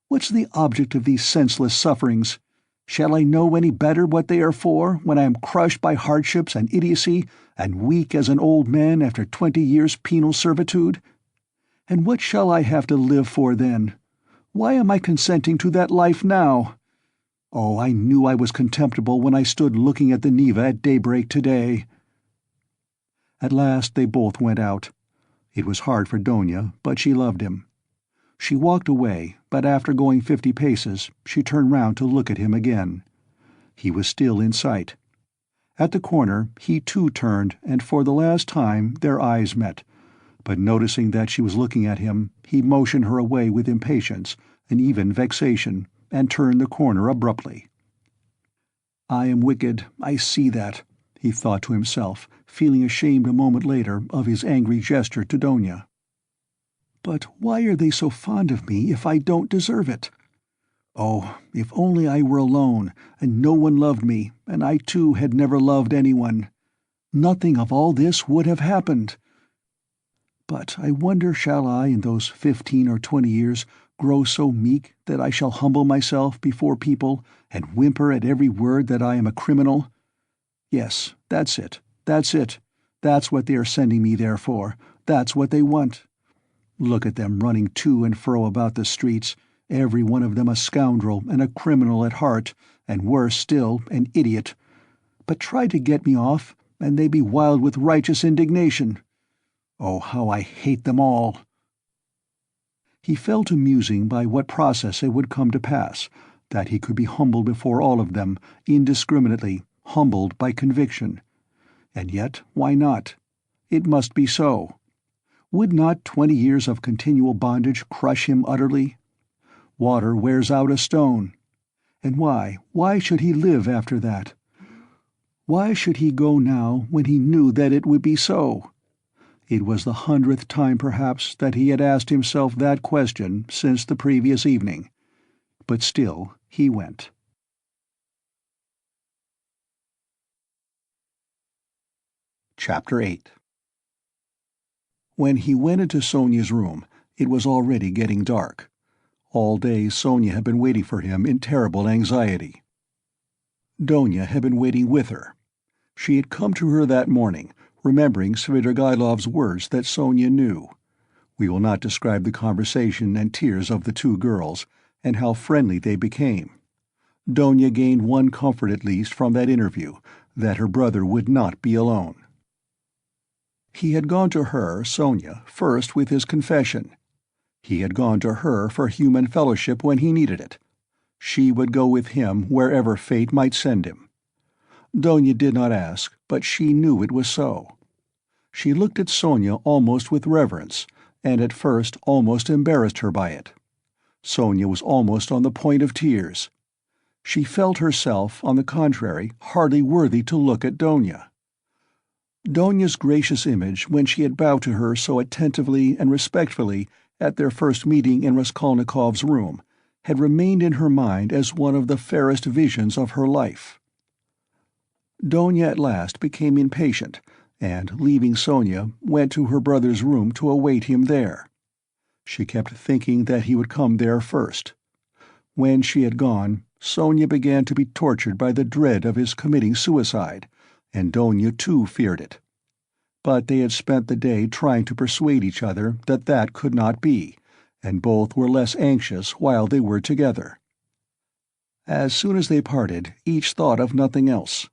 What's the object of these senseless sufferings? Shall I know any better what they are for, when I am crushed by hardships and idiocy, and weak as an old man after 20 years' penal servitude? And what shall I have to live for then? Why am I consenting to that life now? Oh, I knew I was contemptible when I stood looking at the Neva at daybreak today." At last they both went out. It was hard for Donia, but she loved him. She walked away, but after going 50 paces, she turned round to look at him again. He was still in sight. At the corner, he too turned, and for the last time their eyes met. But noticing that she was looking at him, he motioned her away with impatience, and even vexation, and turned the corner abruptly. "I am wicked, I see that," he thought to himself, feeling ashamed a moment later of his angry gesture to Donia. "But why are they so fond of me if I don't deserve it? Oh, if only I were alone, and no one loved me, and I too had never loved anyone. Nothing of all this would have happened. But I wonder shall I, in those 15 or 20 years, grow so meek that I shall humble myself before people and whimper at every word that I am a criminal? Yes, that's it. That's what they are sending me there for. That's what they want. Look at them running to and fro about the streets, every one of them a scoundrel and a criminal at heart, and worse still, an idiot. But try to get me off, and they be wild with righteous indignation. Oh, how I hate them all!" He fell to musing by what process it would come to pass, that he could be humbled before all of them, indiscriminately, humbled by conviction. And yet, why not? It must be so. Would not 20 years of continual bondage crush him utterly? Water wears out a stone. And why should he live after that? Why should he go now when he knew that it would be so? It was the 100th time, perhaps, that he had asked himself that question since the previous evening. But still he went. Chapter 8. When he went into Sonia's room, it was already getting dark. All day Sonia had been waiting for him in terrible anxiety. Donia had been waiting with her. She had come to her that morning, remembering Svidrigaïlov's words that Sonia knew. We will not describe the conversation and tears of the two girls, and how friendly they became. Donia gained one comfort at least from that interview, that her brother would not be alone. He had gone to her, Sonia, first with his confession. He had gone to her for human fellowship when he needed it. She would go with him wherever fate might send him. Donia did not ask, but she knew it was so. She looked at Sonia almost with reverence, and at first almost embarrassed her by it. Sonia was almost on the point of tears. She felt herself, on the contrary, hardly worthy to look at Donia. Donia's gracious image, when she had bowed to her so attentively and respectfully at their first meeting in Raskolnikov's room, had remained in her mind as one of the fairest visions of her life. Donia at last became impatient, and, leaving Sonia, went to her brother's room to await him there. She kept thinking that he would come there first. When she had gone, Sonia began to be tortured by the dread of his committing suicide, and Donia too feared it. But they had spent the day trying to persuade each other that that could not be, and both were less anxious while they were together. As soon as they parted, each thought of nothing else.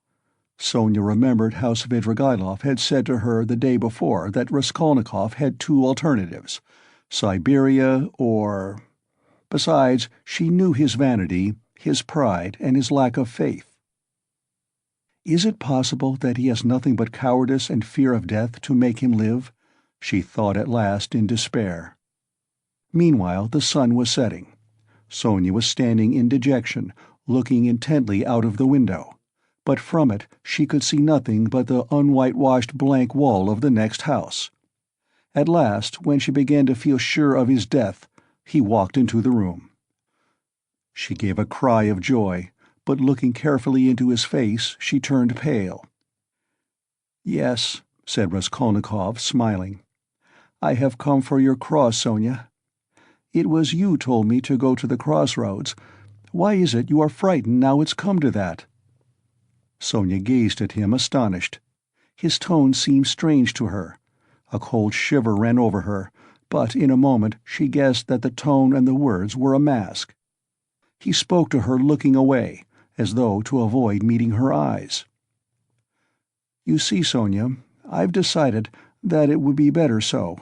Sonia remembered how Svidrigaïlov had said to her the day before that Raskolnikov had two alternatives, Siberia or... Besides, she knew his vanity, his pride, and his lack of faith. Is it possible that he has nothing but cowardice and fear of death to make him live? She thought at last in despair. Meanwhile the sun was setting. Sonia was standing in dejection, looking intently out of the window, but from it she could see nothing but the unwhitewashed blank wall of the next house. At last, when she began to feel sure of his death, he walked into the room. She gave a cry of joy, but looking carefully into his face, she turned pale. "Yes," said Raskolnikov, smiling. "I have come for your cross, Sonia. It was you told me to go to the crossroads. Why is it you are frightened now it's come to that?" Sonia gazed at him astonished. His tone seemed strange to her. A cold shiver ran over her, but in a moment she guessed that the tone and the words were a mask. He spoke to her looking away, as though to avoid meeting her eyes. "You see, Sonia, I've decided that it would be better so.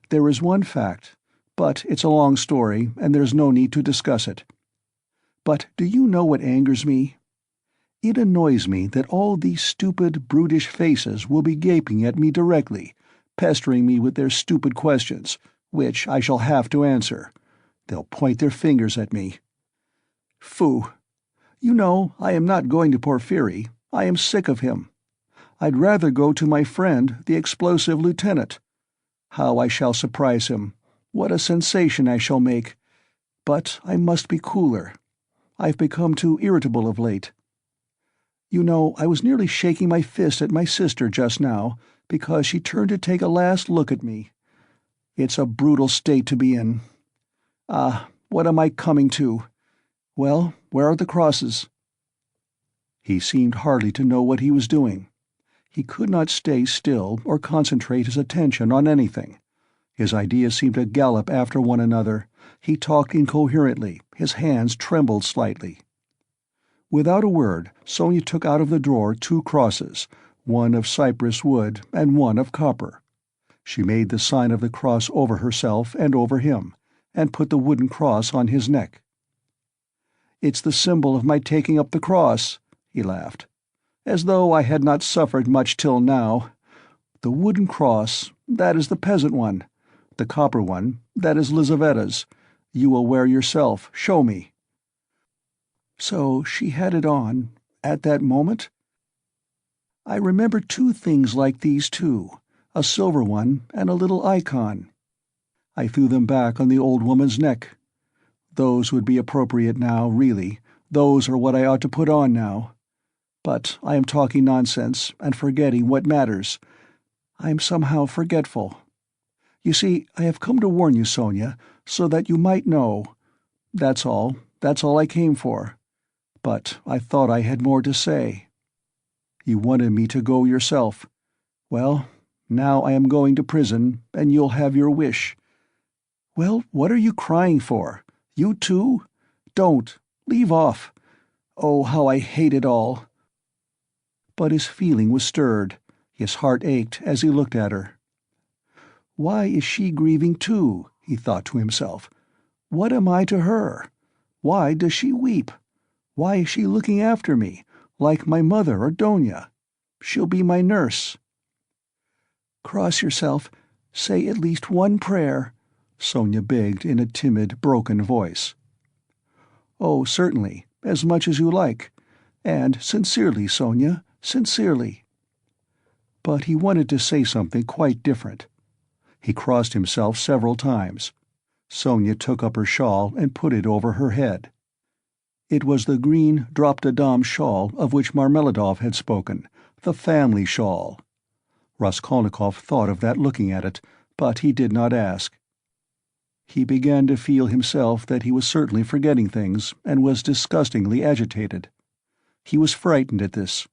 There is one fact, but it's a long story, and there's no need to discuss it. But do you know what angers me? It annoys me that all these stupid, brutish faces will be gaping at me directly, pestering me with their stupid questions, which I shall have to answer. They'll point their fingers at me. Phoo! You know, I am not going to Porphyry. I am sick of him. I'd rather go to my friend, the explosive lieutenant. How I shall surprise him! What a sensation I shall make! But I must be cooler. I've become too irritable of late. You know, I was nearly shaking my fist at my sister just now, because she turned to take a last look at me. It's a brutal state to be in. Ah, what am I coming to? Well, where are the crosses?" He seemed hardly to know what he was doing. He could not stay still or concentrate his attention on anything. His ideas seemed to gallop after one another. He talked incoherently, his hands trembled slightly. Without a word, Sonia took out of the drawer 2 crosses, one of cypress wood and one of copper. She made the sign of the cross over herself and over him, and put the wooden cross on his neck. "It's the symbol of my taking up the cross," he laughed. "As though I had not suffered much till now. The wooden cross, that is the peasant one. The copper one, that is Lizavetta's. You will wear yourself. Show me." So she had it on, at that moment? I remember 2 things like these too, a silver one and a little icon. I threw them back on the old woman's neck. Those would be appropriate now, really. Those are what I ought to put on now. But I am talking nonsense, and forgetting what matters. I am somehow forgetful. You see, I have come to warn you, Sonia, so that you might know. That's all I came for. But I thought I had more to say. You wanted me to go yourself. Well, now I am going to prison, and you'll have your wish. Well, what are you crying for? You too? Don't. Leave off. Oh, how I hate it all." But his feeling was stirred. His heart ached as he looked at her. Why is she grieving too? He thought to himself. What am I to her? Why does she weep? Why is she looking after me, like my mother or Donia? She'll be my nurse. "Cross yourself. Say at least one prayer," Sonia begged in a timid, broken voice. "Oh, certainly, as much as you like. And sincerely, Sonia, sincerely." But he wanted to say something quite different. He crossed himself several times. Sonia took up her shawl and put it over her head. It was the green drop-de-dame shawl of which Marmeladov had spoken, the family shawl. Raskolnikov thought of that looking at it, but he did not ask. He began to feel himself that he was certainly forgetting things, and was disgustingly agitated. He was frightened at this.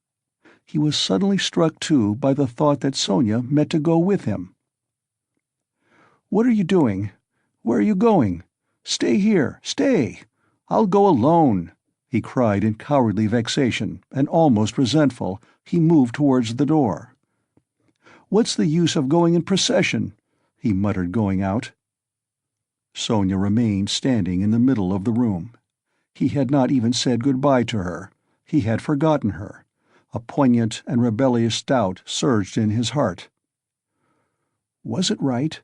He was suddenly struck, too, by the thought that Sonia meant to go with him. "What are you doing? Where are you going? Stay here, stay! I'll go alone!" he cried in cowardly vexation, and almost resentful. He moved towards the door. "What's the use of going in procession?" he muttered, going out. Sonia remained standing in the middle of the room. He had not even said good-bye to her. He had forgotten her. A poignant and rebellious doubt surged in his heart. Was it right?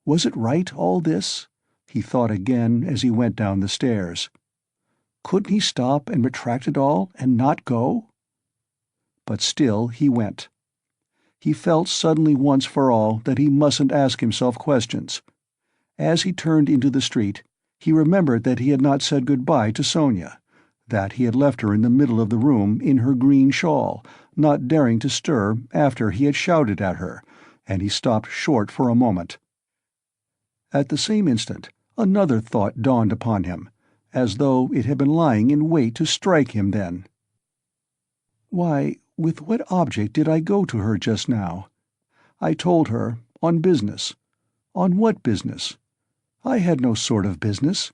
Was it right, all this? He thought again as he went down the stairs. Couldn't he stop and retract it all, and not go? But still he went. He felt suddenly once for all that he mustn't ask himself questions. As he turned into the street, he remembered that he had not said good-bye to Sonia, that he had left her in the middle of the room in her green shawl, not daring to stir after he had shouted at her, and he stopped short for a moment. At the same instant, another thought dawned upon him, as though it had been lying in wait to strike him then. Why, with what object did I go to her just now? I told her, on business. On what business? I had no sort of business.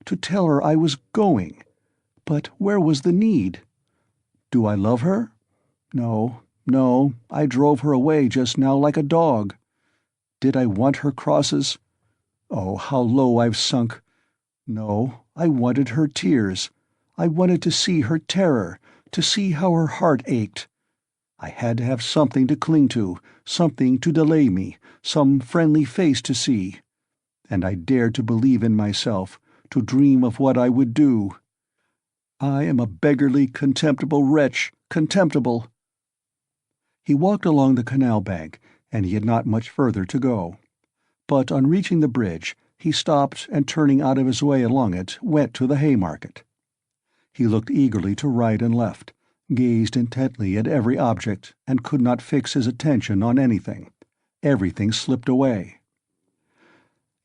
To tell her I was going. But where was the need? Do I love her? No, no, I drove her away just now like a dog. Did I want her crosses? Oh, how low I've sunk! No, I wanted her tears. I wanted to see her terror, to see how her heart ached. I had to have something to cling to, something to delay me, some friendly face to see. And I dared to believe in myself, to dream of what I would do. I am a beggarly, contemptible wretch, contemptible. He walked along the canal bank, and he had not much further to go. But on reaching the bridge, he stopped and, turning out of his way along it, went to the Haymarket. He looked eagerly to right and left, gazed intently at every object, and could not fix his attention on anything. Everything slipped away.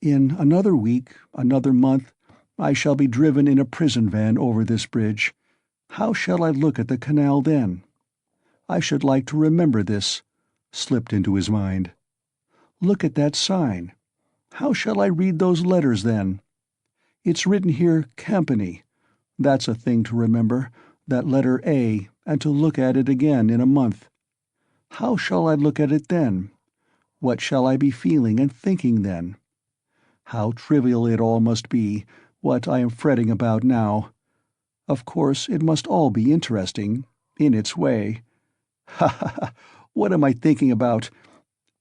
In another week, another month, I shall be driven in a prison van over this bridge. How shall I look at the canal then? I should like to remember this, slipped into his mind. Look at that sign. How shall I read those letters then? It's written here Campany. That's a thing to remember, that letter A, and to look at it again in a month. How shall I look at it then? What shall I be feeling and thinking then? How trivial it all must be, what I am fretting about now. Of course it must all be interesting, in its way. Ha ha ha! What am I thinking about?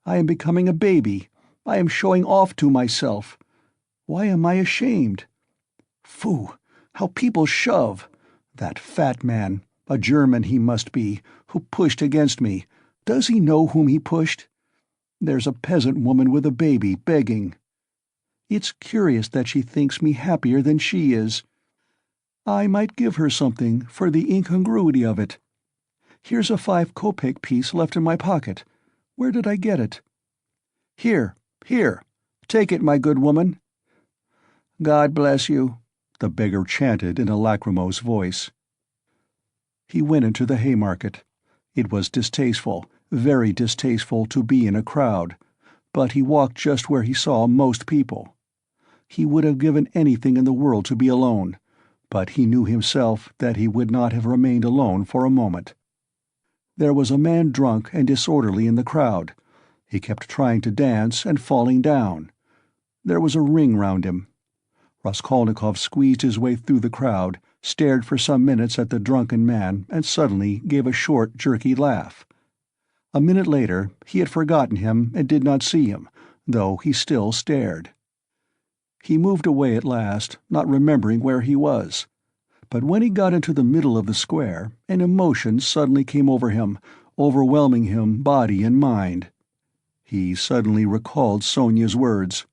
I am becoming a baby. I am showing off to myself. Why am I ashamed? Phoo! How people shove! That fat man, a German he must be, who pushed against me. Does he know whom he pushed? There's a peasant woman with a baby begging. It's curious that she thinks me happier than she is. I might give her something for the incongruity of it. Here's a 5-kopeck piece left in my pocket. Where did I get it? Here, take it, my good woman. God bless you, the beggar chanted in a lachrymose voice. He went into the Haymarket. It was distasteful, very distasteful to be in a crowd, but he walked just where he saw most people. He would have given anything in the world to be alone, but he knew himself that he would not have remained alone for a moment. There was a man drunk and disorderly in the crowd. He kept trying to dance and falling down. There was a ring round him. Raskolnikov squeezed his way through the crowd, stared for some minutes at the drunken man, and suddenly gave a short, jerky laugh. A minute later he had forgotten him and did not see him, though he still stared. He moved away at last, not remembering where he was. But when he got into the middle of the square, an emotion suddenly came over him, overwhelming him body and mind. He suddenly recalled Sonia's words.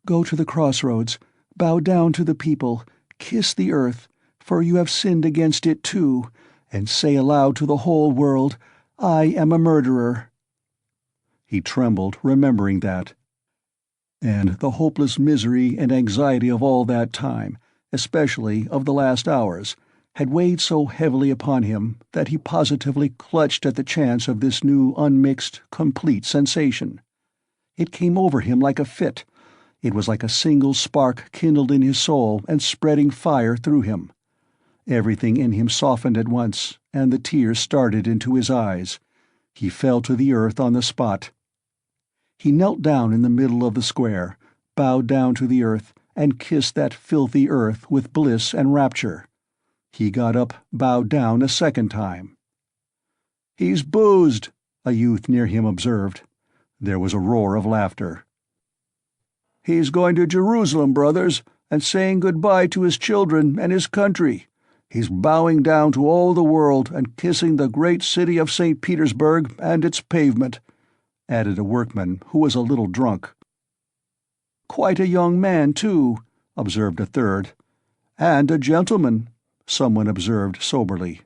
"Go to the crossroads, bow down to the people, kiss the earth, for you have sinned against it too, and say aloud to the whole world, 'I am a murderer.'" He trembled, remembering that. And the hopeless misery and anxiety of all that time, especially of the last hours, had weighed so heavily upon him that he positively clutched at the chance of this new unmixed, complete sensation. It came over him like a fit. It was like a single spark kindled in his soul and spreading fire through him. Everything in him softened at once, and the tears started into his eyes. He fell to the earth on the spot. He knelt down in the middle of the square, bowed down to the earth, and kissed that filthy earth with bliss and rapture. He got up, bowed down a second time. "He's boozed," a youth near him observed. There was a roar of laughter. "He's going to Jerusalem, brothers, and saying good-bye to his children and his country. He's bowing down to all the world and kissing the great city of St. Petersburg and its pavement," added a workman who was a little drunk. "Quite a young man, too," observed a third. "And a gentleman," someone observed soberly.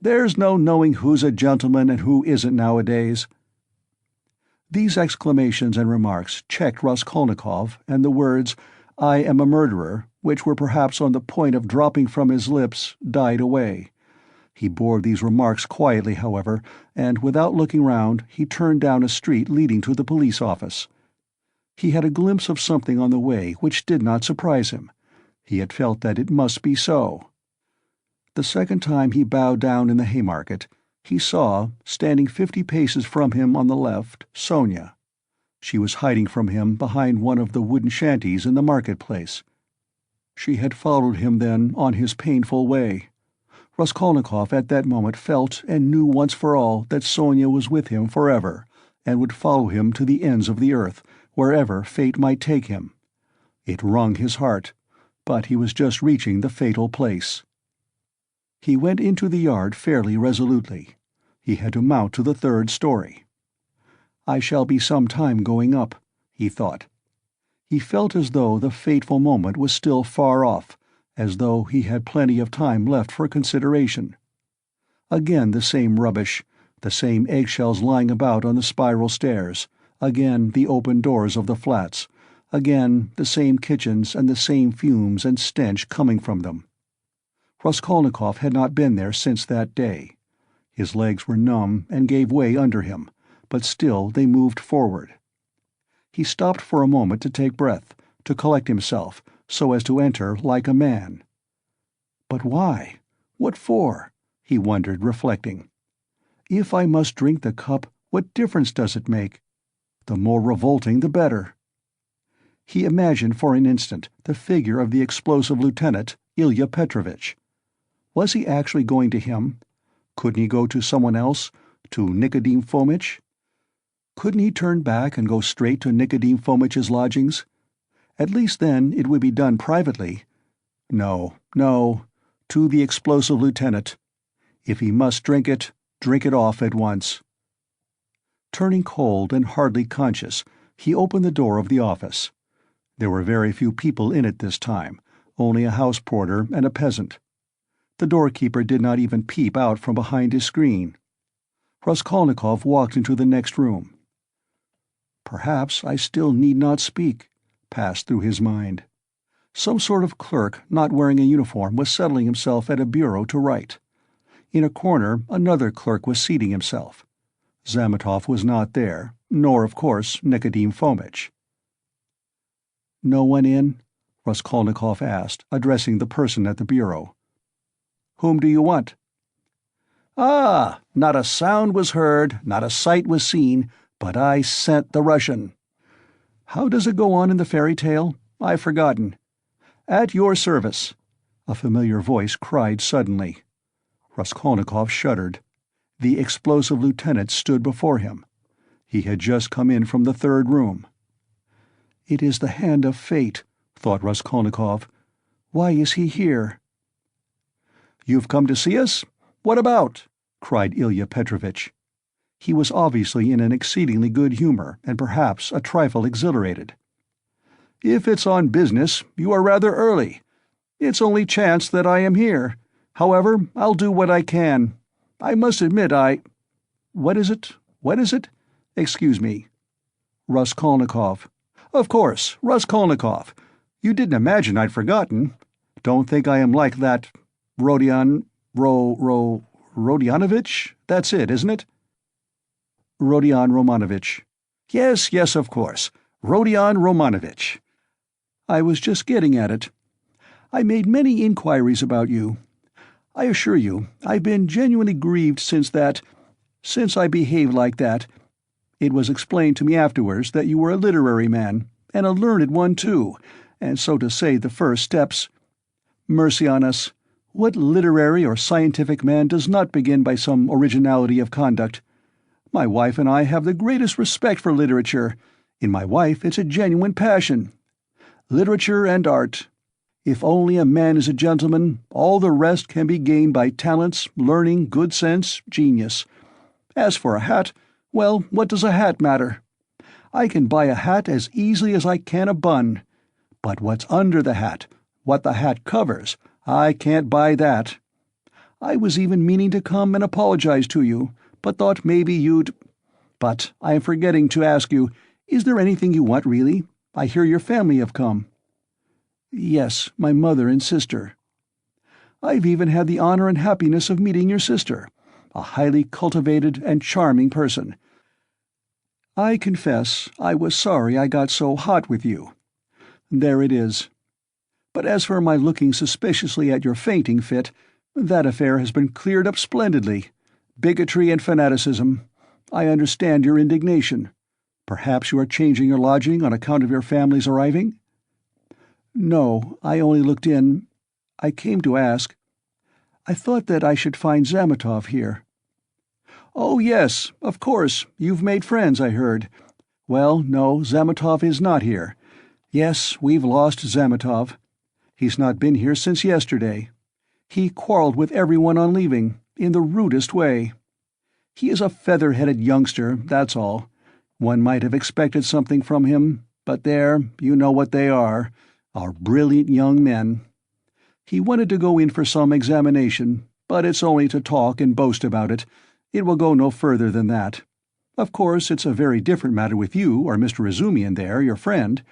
"There's no knowing who's a gentleman and who isn't nowadays." These exclamations and remarks checked Raskolnikov, and the words, "I am a murderer," which were perhaps on the point of dropping from his lips, died away. He bore these remarks quietly, however, and without looking round he turned down a street leading to the police office. He had a glimpse of something on the way which did not surprise him. He had felt that it must be so. The second time he bowed down in the Haymarket, he saw, standing 50 paces from him on the left, Sonia. She was hiding from him behind one of the wooden shanties in the market-place. She had followed him then on his painful way. Raskolnikov at that moment felt and knew once for all that Sonia was with him forever, and would follow him to the ends of the earth, wherever fate might take him. It wrung his heart, but he was just reaching the fatal place. He went into the yard fairly resolutely. He had to mount to the 3rd story. "I shall be some time going up," he thought. He felt as though the fateful moment was still far off, as though he had plenty of time left for consideration. Again the same rubbish, the same eggshells lying about on the spiral stairs, again the open doors of the flats, again the same kitchens and the same fumes and stench coming from them. Raskolnikov had not been there since that day. His legs were numb and gave way under him, but still they moved forward. He stopped for a moment to take breath, to collect himself, so as to enter like a man. But why? What for? He wondered, reflecting. If I must drink the cup, what difference does it make? The more revolting the better. He imagined for an instant the figure of the explosive lieutenant, Ilya Petrovitch. Was he actually going to him? Couldn't he go to someone else, to Nikodim Fomitch? Couldn't he turn back and go straight to Nikodim Fomitch's lodgings? At least then it would be done privately. No, to the explosive lieutenant. If he must drink it off at once. Turning cold and hardly conscious, he opened the door of the office. There were very few people in it this time, only a house porter and a peasant. The doorkeeper did not even peep out from behind his screen. Raskolnikov walked into the next room. Perhaps I still need not speak, passed through his mind. Some sort of clerk not wearing a uniform was settling himself at a bureau to write. In a corner another clerk was seating himself. Zametov was not there, nor, of course, Nikodim Fomitch. "No one in?" Raskolnikov asked, addressing the person at the bureau. "Whom do you want?" "Ah, not a sound was heard, not a sight was seen, but I sent the Russian. How does it go on in the fairy tale? I've forgotten." "At your service," a familiar voice cried suddenly. Raskolnikov shuddered. The explosive lieutenant stood before him. He had just come in from the 3rd room. "It is the hand of fate," thought Raskolnikov. "Why is he here?" "You've come to see us? What about?" cried Ilya Petrovitch. He was obviously in an exceedingly good humor, and perhaps a trifle exhilarated. "If it's on business, you are rather early. It's only chance that I am here. However, I'll do what I can. I must admit What is it? Excuse me." "Raskolnikov." "Of course, Raskolnikov. You didn't imagine I'd forgotten. Don't think I am like that Rodionovich? That's it, isn't it?" "Rodion Romanovich." Yes, of course. Rodion Romanovich. I was just getting at it. I made many inquiries about you. I assure you, I've been genuinely grieved since I behaved like that. It was explained to me afterwards that you were a literary man, and a learned one too, and so to say the first steps— Mercy on us! What literary or scientific man does not begin by some originality of conduct? My wife and I have the greatest respect for literature. In my wife it's a genuine passion. Literature and art. If only a man is a gentleman, all the rest can be gained by talents, learning, good sense, genius. As for a hat, well, what does a hat matter? I can buy a hat as easily as I can a bun. But what's under the hat, what the hat covers, I can't buy that. I was even meaning to come and apologize to you, but thought maybe you'd— But I am forgetting to ask you, is there anything you want really? I hear your family have come." "Yes, my mother and sister." "I've even had the honor and happiness of meeting your sister, a highly cultivated and charming person. I confess I was sorry I got so hot with you. There it is. But as for my looking suspiciously at your fainting fit, that affair has been cleared up splendidly. Bigotry and fanaticism. I understand your indignation. Perhaps you are changing your lodging on account of your family's arriving?" "No, I only looked in. I came to ask—" I thought that I should find Zametov here." "Oh, yes, of course, you've made friends, I heard. Well, no, Zametov is not here. Yes, we've lost Zametov. He's not been here since yesterday. He quarreled with everyone on leaving, in the rudest way. He is a feather-headed youngster, that's all. One might have expected something from him, but there, you know what they are brilliant young men. He wanted to go in for some examination, but it's only to talk and boast about it. It will go no further than that. Of course, it's a very different matter with you or Mr. Razumian there, your friend.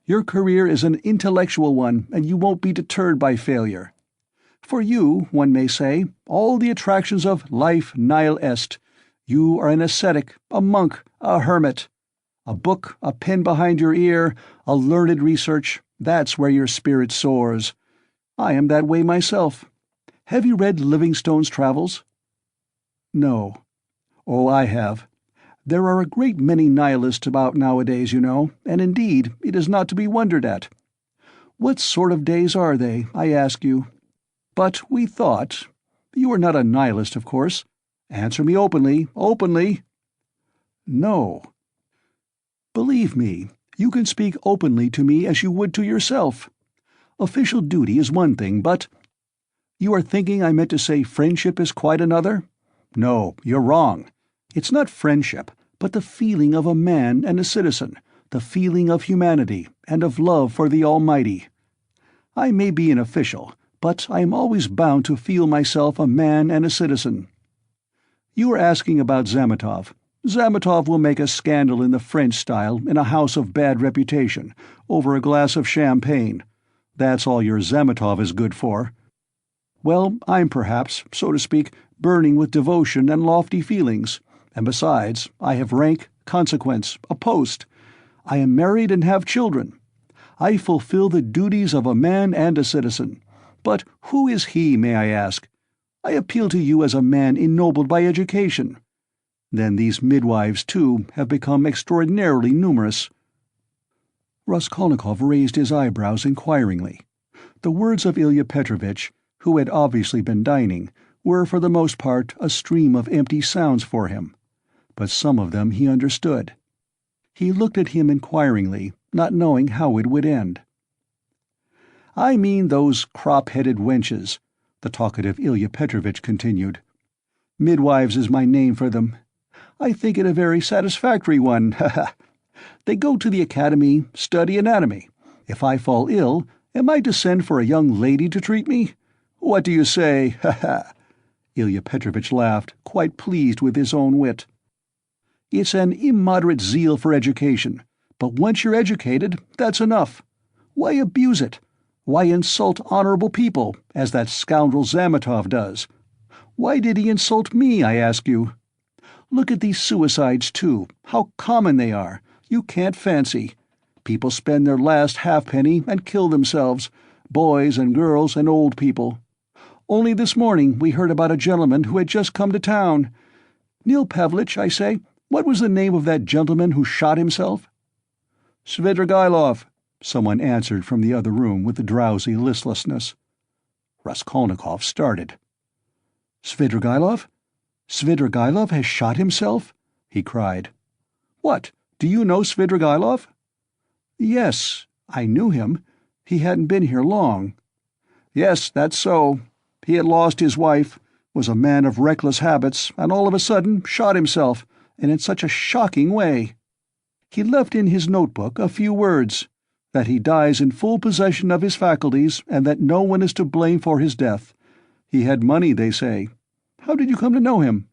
Your career is an intellectual one, and you won't be deterred by failure. For you, one may say, all the attractions of life nihil est. You are an ascetic, a monk, a hermit. A book, a pen behind your ear, a learned research, that's where your spirit soars. I am that way myself. Have you read Livingstone's Travels?" "No." "Oh, I have. There are a great many nihilists about nowadays, you know, and indeed it is not to be wondered at. What sort of days are they, I ask you? But we thought— You are not a nihilist, of course. Answer me openly, openly." "No." "Believe me, you can speak openly to me as you would to yourself. Official duty is one thing, but— You are thinking I meant to say friendship is quite another? No, you're wrong. It's not friendship, but the feeling of a man and a citizen, the feeling of humanity, and of love for the Almighty. I may be an official, but I am always bound to feel myself a man and a citizen. You are asking about Zametov. Zametov will make a scandal in the French style in a house of bad reputation, over a glass of champagne. That's all your Zametov is good for. Well, I'm perhaps, so to speak, burning with devotion and lofty feelings, and besides, I have rank, consequence, a post. I am married and have children. I fulfill the duties of a man and a citizen. But who is he, may I ask? I appeal to you as a man ennobled by education. Then these midwives, too, have become extraordinarily numerous." Raskolnikov raised his eyebrows inquiringly. The words of Ilya Petrovitch, who had obviously been dining, were for the most part a stream of empty sounds for him, but some of them he understood. He looked at him inquiringly, not knowing how it would end. "I mean those crop-headed wenches," the talkative Ilya Petrovitch continued. "Midwives is my name for them. I think it a very satisfactory one, ha-ha. They go to the academy, study anatomy. If I fall ill, am I to send for a young lady to treat me? What do you say, ha-ha?" Ilya Petrovitch laughed, quite pleased with his own wit. "It's an immoderate zeal for education, but once you're educated, that's enough. Why abuse it? Why insult honorable people, as that scoundrel Zametov does? Why did he insult me, I ask you? Look at these suicides, too, how common they are, you can't fancy. People spend their last halfpenny and kill themselves, boys and girls and old people. Only this morning we heard about a gentleman who had just come to town. Nil Pavlich, I say, what was the name of that gentleman who shot himself?" "Svidrigailov," someone answered from the other room with a drowsy listlessness. Raskolnikov started. "Svidrigailov? Svidrigailov has shot himself?" he cried. "What, do you know Svidrigailov?" "Yes, I knew him. He hadn't been here long." "Yes, that's so. He had lost his wife, was a man of reckless habits, and all of a sudden shot himself, and in such a shocking way. He left in his notebook a few words, that he dies in full possession of his faculties, and that no one is to blame for his death. He had money, they say. How did you come to know him?"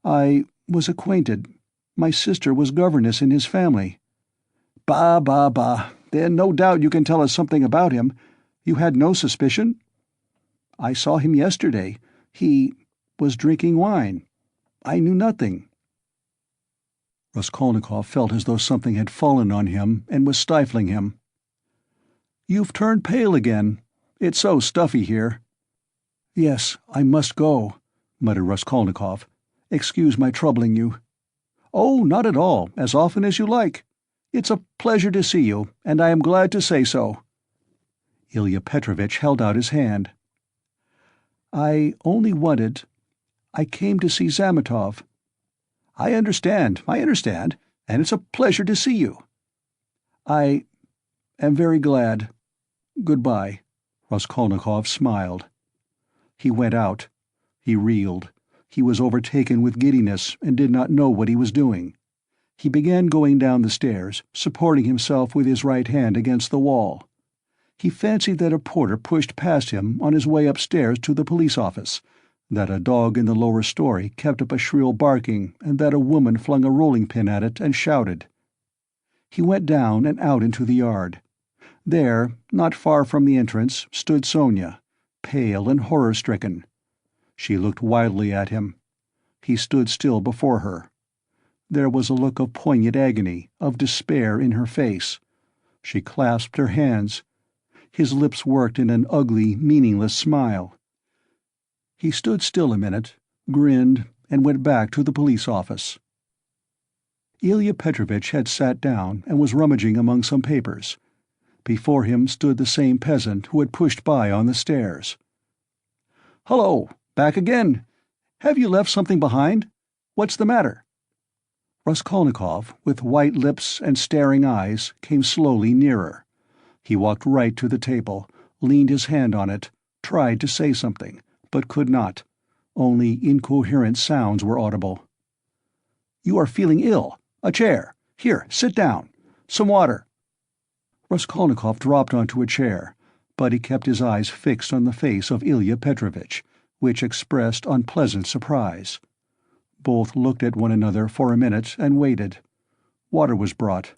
"I was acquainted. My sister was governess in his family." "Bah, bah, bah. Then no doubt you can tell us something about him. You had no suspicion?" "I saw him yesterday. He was drinking wine. I knew nothing." Raskolnikov felt as though something had fallen on him and was stifling him. "You've turned pale again. It's so stuffy here." "Yes, I must go," muttered Raskolnikov. "Excuse my troubling you." "Oh, not at all, as often as you like. It's a pleasure to see you, and I am glad to say so." Ilya Petrovitch held out his hand. I only wanted... I came to see Zametov." I understand, and it's a pleasure to see you." "I am very glad. Goodbye." Raskolnikov smiled. He went out. He reeled. He was overtaken with giddiness and did not know what he was doing. He began going down the stairs, supporting himself with his right hand against the wall. He fancied that a porter pushed past him on his way upstairs to the police office, that a dog in the lower story kept up a shrill barking, and that a woman flung a rolling pin at it and shouted. He went down and out into the yard. There, not far from the entrance, stood Sonia, pale and horror-stricken. She looked wildly at him. He stood still before her. There was a look of poignant agony, of despair in her face. She clasped her hands. His lips worked in an ugly, meaningless smile. He stood still a minute, grinned, and went back to the police office. Ilya Petrovitch had sat down and was rummaging among some papers. Before him stood the same peasant who had pushed by on the stairs. "Hullo, back again? Have you left something behind? What's the matter?" Raskolnikov, with white lips and staring eyes, came slowly nearer. He walked right to the table, leaned his hand on it, tried to say something, but could not. Only incoherent sounds were audible. "You are feeling ill. A chair. Here, sit down. Some water." Raskolnikov dropped onto a chair, but he kept his eyes fixed on the face of Ilya Petrovitch, which expressed unpleasant surprise. Both looked at one another for a minute and waited. Water was brought.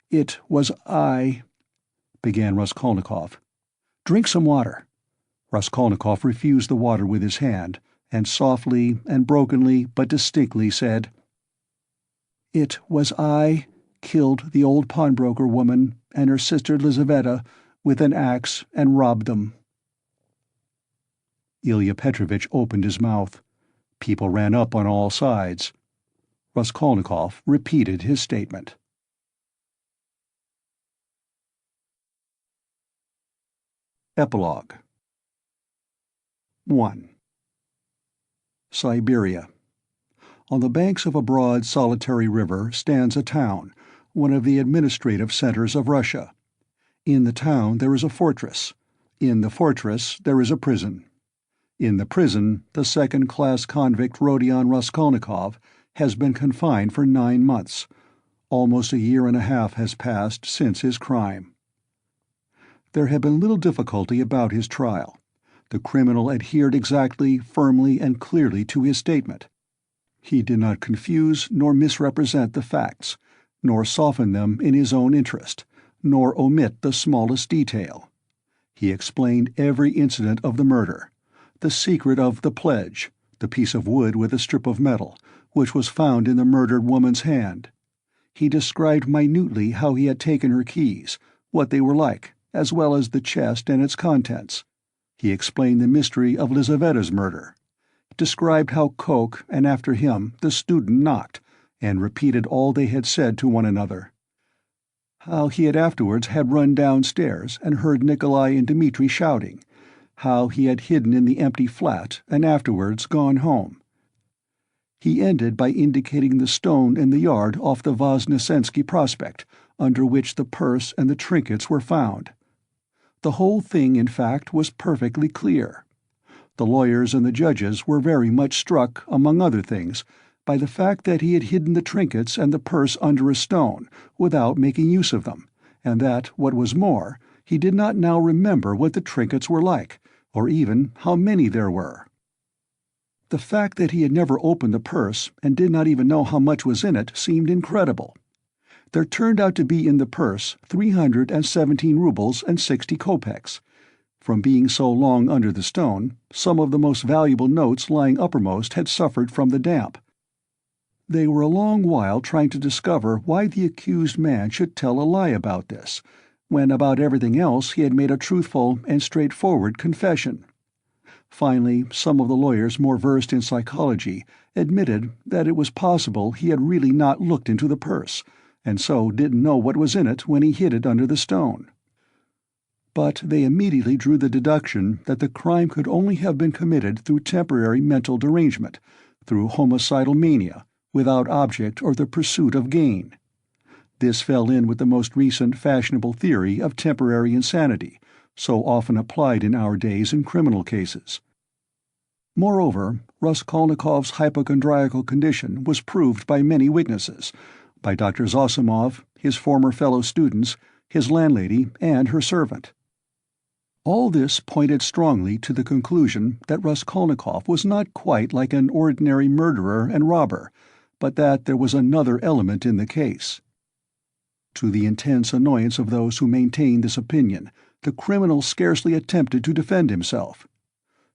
"It was I," began Raskolnikov. "Drink some water." Raskolnikov refused the water with his hand, and softly and brokenly but distinctly said, "It was I killed the old pawnbroker woman and her sister Lizaveta with an axe and robbed them." Ilya Petrovitch opened his mouth. People ran up on all sides. Raskolnikov repeated his statement. Epilogue 1. Siberia. On the banks of a broad, solitary river stands a town, one of the administrative centers of Russia. In the town there is a fortress. In the fortress there is a prison. In the prison, the second-class convict Rodion Raskolnikov has been confined for 9 months. Almost a year and a half has passed since his crime. There had been little difficulty about his trial. The criminal adhered exactly, firmly, and clearly to his statement. He did not confuse nor misrepresent the facts, nor soften them in his own interest, nor omit the smallest detail. He explained every incident of the murder, the secret of the pledge, the piece of wood with a strip of metal, which was found in the murdered woman's hand. He described minutely how he had taken her keys, what they were like, as well as the chest and its contents. He explained the mystery of Lizaveta's murder, described how Koch, and after him the student, knocked, and repeated all they had said to one another. How he had afterwards had run downstairs and heard Nikolai and Dmitri shouting, how he had hidden in the empty flat and afterwards gone home. He ended by indicating the stone in the yard off the Voznesensky Prospect, under which the purse and the trinkets were found. The whole thing, in fact, was perfectly clear. The lawyers and the judges were very much struck, among other things, by the fact that he had hidden the trinkets and the purse under a stone, without making use of them, and that, what was more, he did not now remember what the trinkets were like, or even how many there were. The fact that he had never opened the purse, and did not even know how much was in it, seemed incredible. There turned out to be in the purse 317 rubles and 60 kopecks. From being so long under the stone, some of the most valuable notes lying uppermost had suffered from the damp. They were a long while trying to discover why the accused man should tell a lie about this, when about everything else he had made a truthful and straightforward confession. Finally, some of the lawyers more versed in psychology admitted that it was possible he had really not looked into the purse, and so didn't know what was in it when he hid it under the stone. but they immediately drew the deduction that the crime could only have been committed through temporary mental derangement, through homicidal mania, without object or the pursuit of gain. This fell in with the most recent fashionable theory of temporary insanity, so often applied in our days in criminal cases. Moreover, Raskolnikov's hypochondriacal condition was proved by many witnesses, by Dr. Zosimov, his former fellow students, his landlady, and her servant. All this pointed strongly to the conclusion that Raskolnikov was not quite like an ordinary murderer and robber, but that there was another element in the case. To the intense annoyance of those who maintained this opinion, the criminal scarcely attempted to defend himself.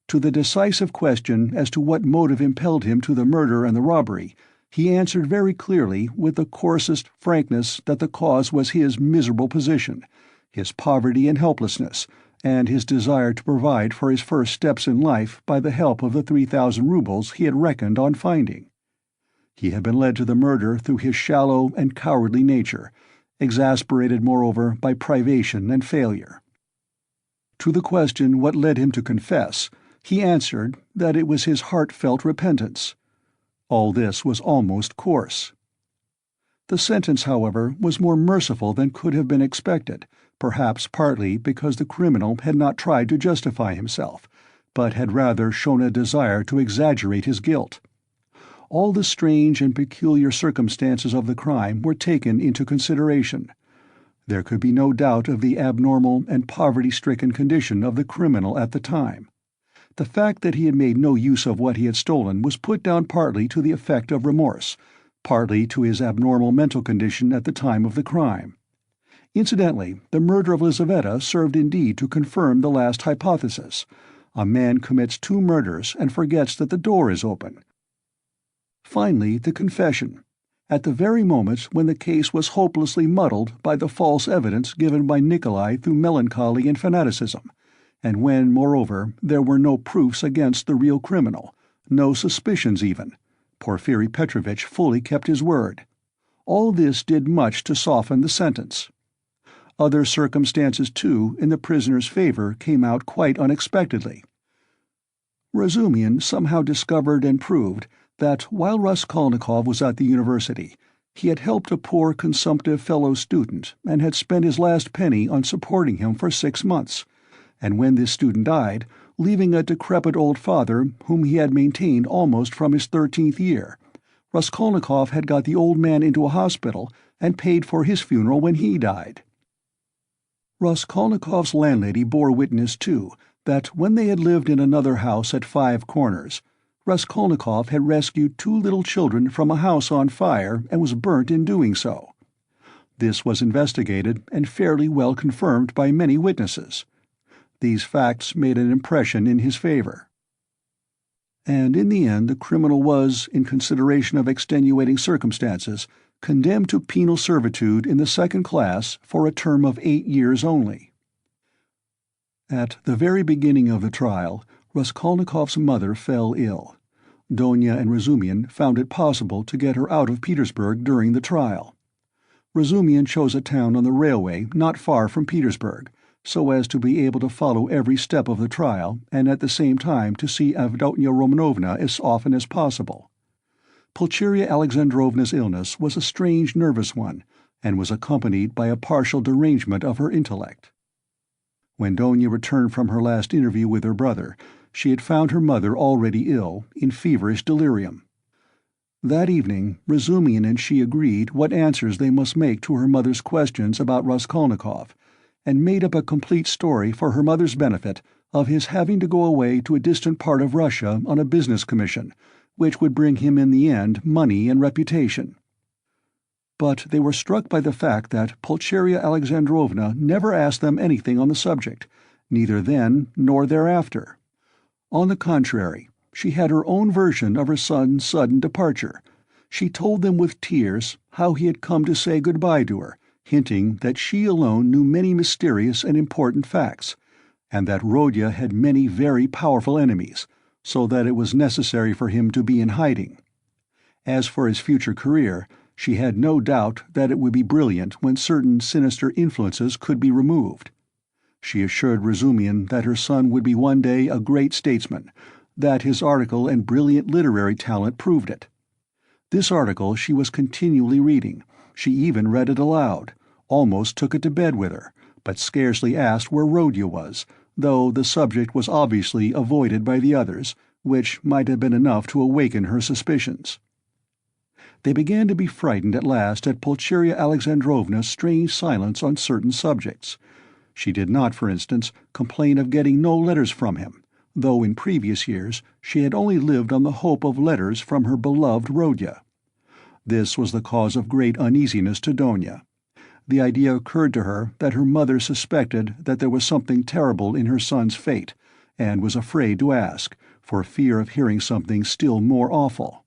To the decisive question as to what motive impelled him to the murder and the robbery, he answered very clearly with the coarsest frankness that the cause was his miserable position, his poverty and helplessness, and his desire to provide for his first steps in life by the help of the 3,000 rubles he had reckoned on finding. He had been led to the murder through his shallow and cowardly nature, exasperated moreover by privation and failure. To the question what led him to confess, he answered that it was his heartfelt repentance. All this was almost coarse. The sentence, however, was more merciful than could have been expected, perhaps partly because the criminal had not tried to justify himself, but had rather shown a desire to exaggerate his guilt. All the strange and peculiar circumstances of the crime were taken into consideration. There could be no doubt of the abnormal and poverty-stricken condition of the criminal at the time. The fact that he had made no use of what he had stolen was put down partly to the effect of remorse, partly to his abnormal mental condition at the time of the crime. Incidentally, the murder of Lizaveta served indeed to confirm the last hypothesis. A man commits 2 murders and forgets that the door is open. Finally, the confession, at the very moment when the case was hopelessly muddled by the false evidence given by Nikolai through melancholy and fanaticism, and when, moreover, there were no proofs against the real criminal, no suspicions even. Porfiri Petrovitch fully kept his word. All this did much to soften the sentence. Other circumstances, too, in the prisoner's favor came out quite unexpectedly. Razumian somehow discovered and proved that while Raskolnikov was at the university, he had helped a poor consumptive fellow student and had spent his last penny on supporting him for 6 months, and when this student died, leaving a decrepit old father whom he had maintained almost from his 13th year, Raskolnikov had got the old man into a hospital and paid for his funeral when he died. Raskolnikov's landlady bore witness, too, that when they had lived in another house at 5 Corners, Raskolnikov had rescued 2 little children from a house on fire and was burnt in doing so. This was investigated and fairly well confirmed by many witnesses. These facts made an impression in his favor. And in the end the criminal was, in consideration of extenuating circumstances, condemned to penal servitude in the 2nd class for a term of 8 years only. At the very beginning of the trial, Raskolnikov's mother fell ill. Donia and Razumian found it possible to get her out of Petersburg during the trial. Razumian chose a town on the railway not far from Petersburg, so as to be able to follow every step of the trial and at the same time to see Avdotya Romanovna as often as possible. Pulcheria Alexandrovna's illness was a strange nervous one, and was accompanied by a partial derangement of her intellect. When Donia returned from her last interview with her brother, she had found her mother already ill, in feverish delirium. That evening Razumian and she agreed what answers they must make to her mother's questions about Raskolnikov, and made up a complete story for her mother's benefit of his having to go away to a distant part of Russia on a business commission, which would bring him in the end money and reputation. But they were struck by the fact that Pulcheria Alexandrovna never asked them anything on the subject, neither then nor thereafter. On the contrary, she had her own version of her son's sudden departure. She told them with tears how he had come to say good-bye to her, hinting that she alone knew many mysterious and important facts, and that Rodya had many very powerful enemies, so that it was necessary for him to be in hiding. As for his future career, she had no doubt that it would be brilliant when certain sinister influences could be removed. She assured Razumian that her son would be one day a great statesman, that his article and brilliant literary talent proved it. This article she was continually reading. She even read it aloud, almost took it to bed with her, but scarcely asked where Rodya was, though the subject was obviously avoided by the others, which might have been enough to awaken her suspicions. They began to be frightened at last at Pulcheria Alexandrovna's strange silence on certain subjects. She did not, for instance, complain of getting no letters from him, though in previous years she had only lived on the hope of letters from her beloved Rodya. This was the cause of great uneasiness to Donia. The idea occurred to her that her mother suspected that there was something terrible in her son's fate, and was afraid to ask, for fear of hearing something still more awful.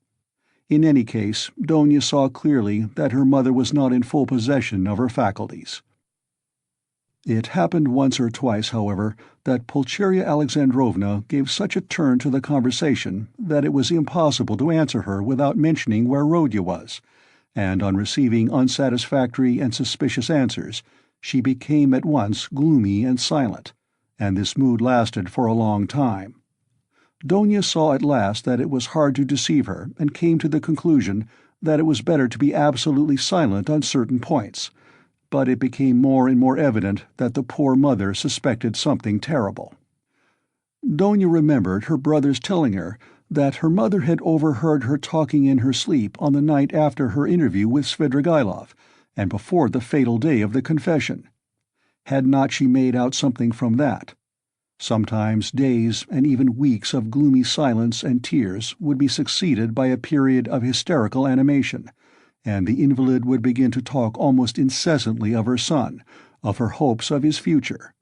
In any case, Donia saw clearly that her mother was not in full possession of her faculties. It happened once or twice, however, that Pulcheria Alexandrovna gave such a turn to the conversation that it was impossible to answer her without mentioning where Rodya was, and on receiving unsatisfactory and suspicious answers, she became at once gloomy and silent, and this mood lasted for a long time. Donia saw at last that it was hard to deceive her, and came to the conclusion that it was better to be absolutely silent on certain points, but it became more and more evident that the poor mother suspected something terrible. Donia remembered her brother's telling her that her mother had overheard her talking in her sleep on the night after her interview with Svidrigailov, and before the fatal day of the confession. Had not she made out something from that? Sometimes days and even weeks of gloomy silence and tears would be succeeded by a period of hysterical animation, and the invalid would begin to talk almost incessantly of her son, of her hopes of his future.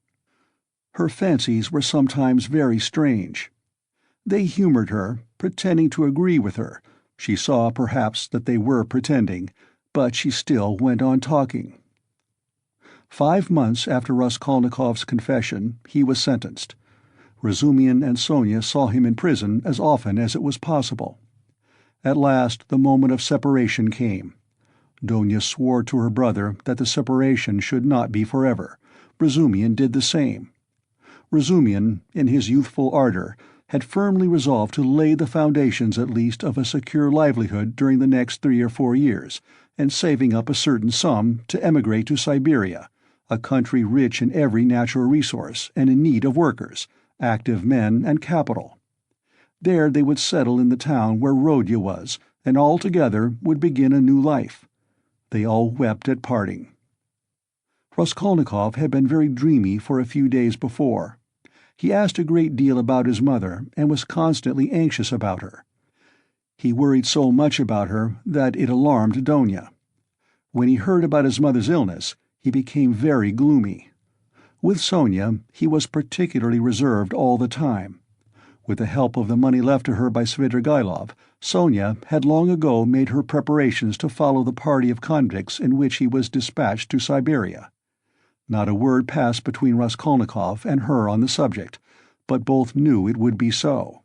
Her fancies were sometimes very strange. They humored her, pretending to agree with her. She saw, perhaps, that they were pretending, but she still went on talking. 5 months after Raskolnikov's confession, he was sentenced. Razumian and Sonia saw him in prison as often as it was possible. At last the moment of separation came. Donia swore to her brother that the separation should not be forever. Razumian did the same. Razumian, in his youthful ardor, had firmly resolved to lay the foundations at least of a secure livelihood during the next 3 or 4 years, and saving up a certain sum to emigrate to Siberia, a country rich in every natural resource and in need of workers, active men and capital. There they would settle in the town where Rodya was, and all together would begin a new life. They all wept at parting. Raskolnikov had been very dreamy for a few days before. He asked a great deal about his mother, and was constantly anxious about her. He worried so much about her that it alarmed Donia. When he heard about his mother's illness, he became very gloomy. With Sonia, he was particularly reserved all the time. With the help of the money left to her by Svidrigailov, Sonia had long ago made her preparations to follow the party of convicts in which he was dispatched to Siberia. Not a word passed between Raskolnikov and her on the subject, but both knew it would be so.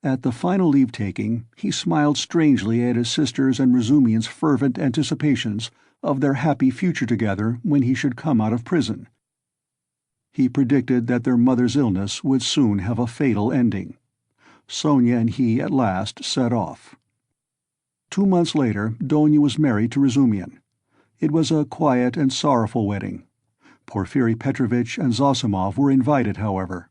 At the final leave-taking, he smiled strangely at his sister's and Razumian's fervent anticipations of their happy future together when he should come out of prison. He predicted that their mother's illness would soon have a fatal ending. Sonia and he at last set off. 2 months later, Donia was married to Razumian. It was a quiet and sorrowful wedding. Porfiri Petrovitch and Zosimov were invited, however.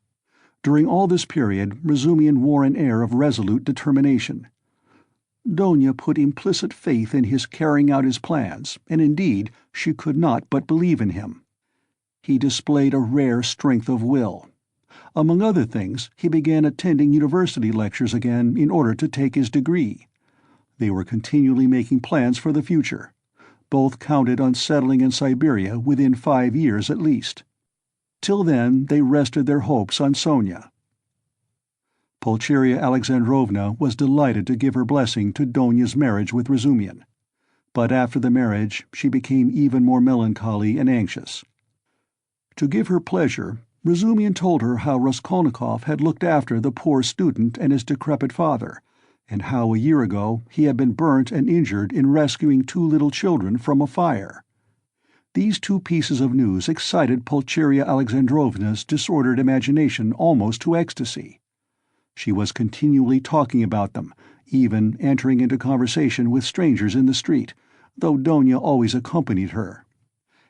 During all this period, Razumian wore an air of resolute determination. Donia put implicit faith in his carrying out his plans, and indeed she could not but believe in him. He displayed a rare strength of will. Among other things, he began attending university lectures again in order to take his degree. They were continually making plans for the future. Both counted on settling in Siberia within 5 years at least. Till then they rested their hopes on Sonia. Pulcheria Alexandrovna was delighted to give her blessing to Donia's marriage with Razumian. But after the marriage she became even more melancholy and anxious. To give her pleasure, Razumian told her how Raskolnikov had looked after the poor student and his decrepit father, and how a year ago he had been burnt and injured in rescuing 2 little children from a fire. These two pieces of news excited Pulcheria Alexandrovna's disordered imagination almost to ecstasy. She was continually talking about them, even entering into conversation with strangers in the street, though Donia always accompanied her.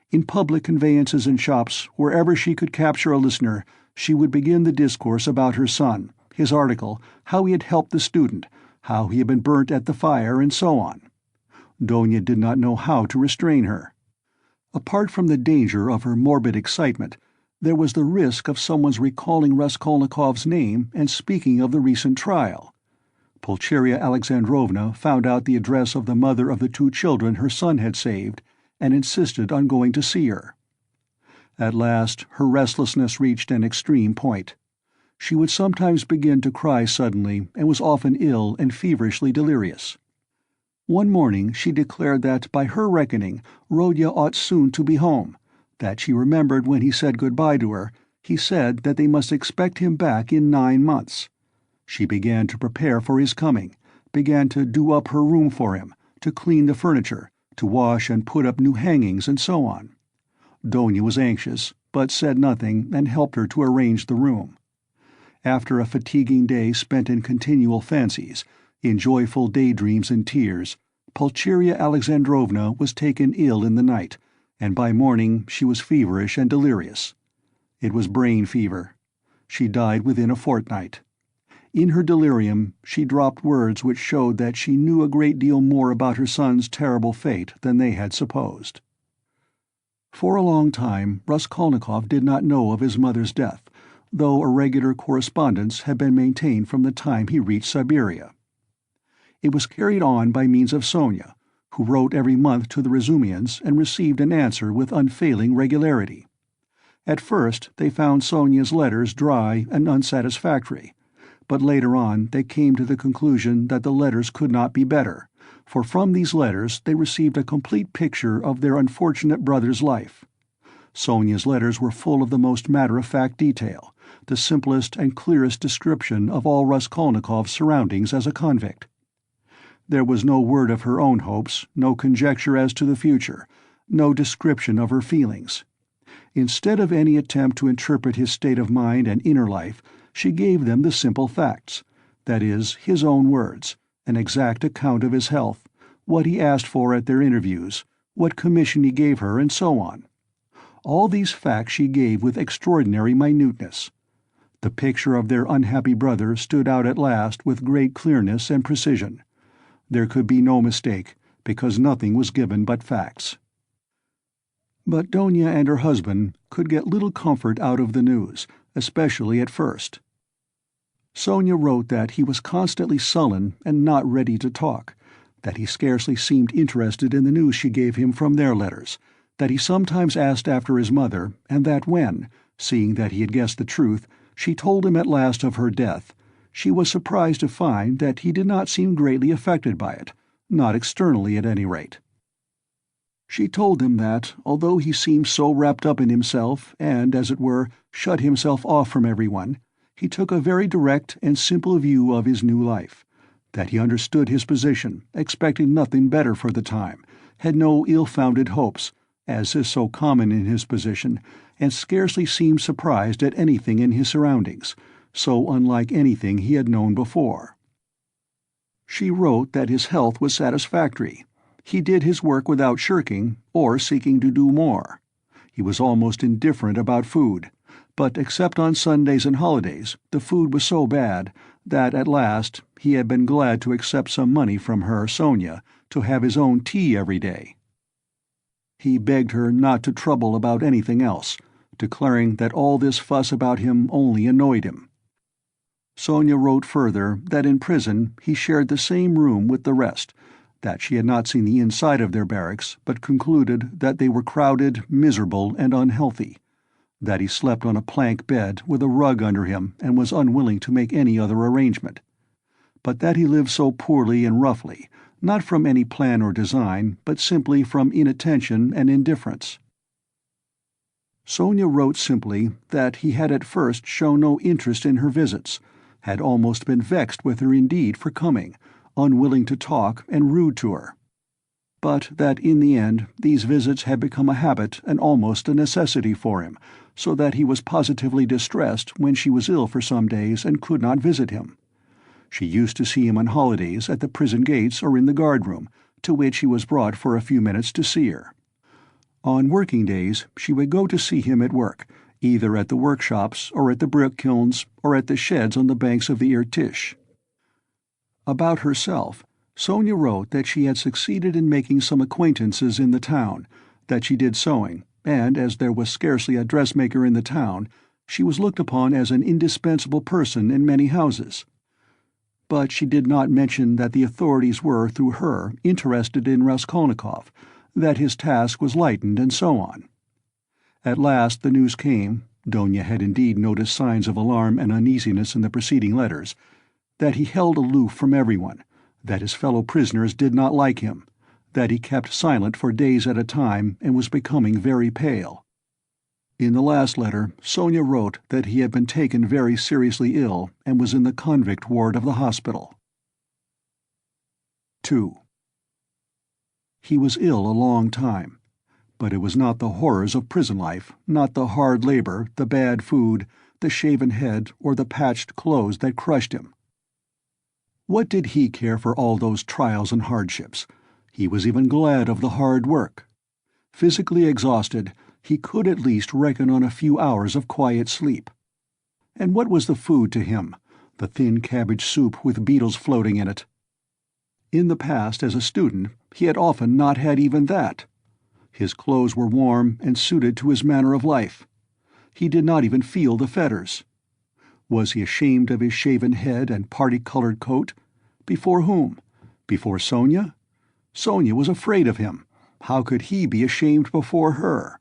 In public conveyances and shops, wherever she could capture a listener, she would begin the discourse about her son, his article, how he had helped the student, how he had been burnt at the fire, and so on. Donia did not know how to restrain her. Apart from the danger of her morbid excitement, there was the risk of someone's recalling Raskolnikov's name and speaking of the recent trial. Pulcheria Alexandrovna found out the address of the mother of the two children her son had saved, and insisted on going to see her. At last her restlessness reached an extreme point. She would sometimes begin to cry suddenly, and was often ill and feverishly delirious. One morning she declared that by her reckoning Rodya ought soon to be home, that she remembered when he said goodbye to her, he said that they must expect him back in 9 months. She began to prepare for his coming, began to do up her room for him, to clean the furniture, to wash and put up new hangings, and so on. Donia was anxious, but said nothing and helped her to arrange the room. After a fatiguing day spent in continual fancies, in joyful daydreams and tears, Pulcheria Alexandrovna was taken ill in the night, and by morning she was feverish and delirious. It was brain fever. She died within a fortnight. In her delirium she dropped words which showed that she knew a great deal more about her son's terrible fate than they had supposed. For a long time Raskolnikov did not know of his mother's death, though a regular correspondence had been maintained from the time he reached Siberia. It was carried on by means of Sonia, who wrote every month to the Razumians and received an answer with unfailing regularity. At first they found Sonia's letters dry and unsatisfactory, but later on they came to the conclusion that the letters could not be better, for from these letters they received a complete picture of their unfortunate brother's life. Sonia's letters were full of the most matter-of-fact detail, the simplest and clearest description of all Raskolnikov's surroundings as a convict. There was no word of her own hopes, no conjecture as to the future, no description of her feelings. Instead of any attempt to interpret his state of mind and inner life, she gave them the simple facts, that is, his own words, an exact account of his health, what he asked for at their interviews, what commission he gave her, and so on. All these facts she gave with extraordinary minuteness. The picture of their unhappy brother stood out at last with great clearness and precision. There could be no mistake, because nothing was given but facts. But Donia and her husband could get little comfort out of the news, especially at first. Sonia wrote that he was constantly sullen and not ready to talk, that he scarcely seemed interested in the news she gave him from their letters, that he sometimes asked after his mother, and that when, seeing that he had guessed the truth, she told him at last of her death, she was surprised to find that he did not seem greatly affected by it, not externally at any rate. She told him that, although he seemed so wrapped up in himself and, as it were, shut himself off from everyone, he took a very direct and simple view of his new life, that he understood his position, expected nothing better for the time, had no ill-founded hopes, as is so common in his position, and scarcely seemed surprised at anything in his surroundings, so unlike anything he had known before. She wrote that his health was satisfactory. He did his work without shirking, or seeking to do more. He was almost indifferent about food, but except on Sundays and holidays, the food was so bad that, at last, he had been glad to accept some money from her, Sonia, to have his own tea every day. He begged her not to trouble about anything else, declaring that all this fuss about him only annoyed him. Sonia wrote further that in prison he shared the same room with the rest, that she had not seen the inside of their barracks, but concluded that they were crowded, miserable, and unhealthy, that he slept on a plank bed with a rug under him and was unwilling to make any other arrangement, but that he lived so poorly and roughly, not from any plan or design, but simply from inattention and indifference. Sonia wrote simply that he had at first shown no interest in her visits, had almost been vexed with her indeed for coming, unwilling to talk and rude to her. but that in the end these visits had become a habit and almost a necessity for him, so that he was positively distressed when she was ill for some days and could not visit him. She used to see him on holidays at the prison gates or in the guard-room, to which he was brought for a few minutes to see her. On working days she would go to see him at work, either at the workshops or at the brick kilns or at the sheds on the banks of the Irtish. About herself, Sonia wrote that she had succeeded in making some acquaintances in the town, that she did sewing, and as there was scarcely a dressmaker in the town, she was looked upon as an indispensable person in many houses. But she did not mention that the authorities were, through her, interested in Raskolnikov, that his task was lightened, and so on. At last the news came, Donia had indeed noticed signs of alarm and uneasiness in the preceding letters, that he held aloof from everyone, that his fellow prisoners did not like him, that he kept silent for days at a time and was becoming very pale. In the last letter, Sonia wrote that he had been taken very seriously ill and was in the convict ward of the hospital. 2. He was ill a long time, but it was not the horrors of prison life, not the hard labor, the bad food, the shaven head, or the patched clothes that crushed him. What did he care for all those trials and hardships? He was even glad of the hard work. Physically exhausted, he could at least reckon on a few hours of quiet sleep. And what was the food to him? The thin cabbage soup with beetles floating in it. In the past, as a student, he had often not had even that. His clothes were warm and suited to his manner of life. He did not even feel the fetters. Was he ashamed of his shaven head and party-colored coat? Before whom? Before Sonia? Sonia was afraid of him. How could he be ashamed before her?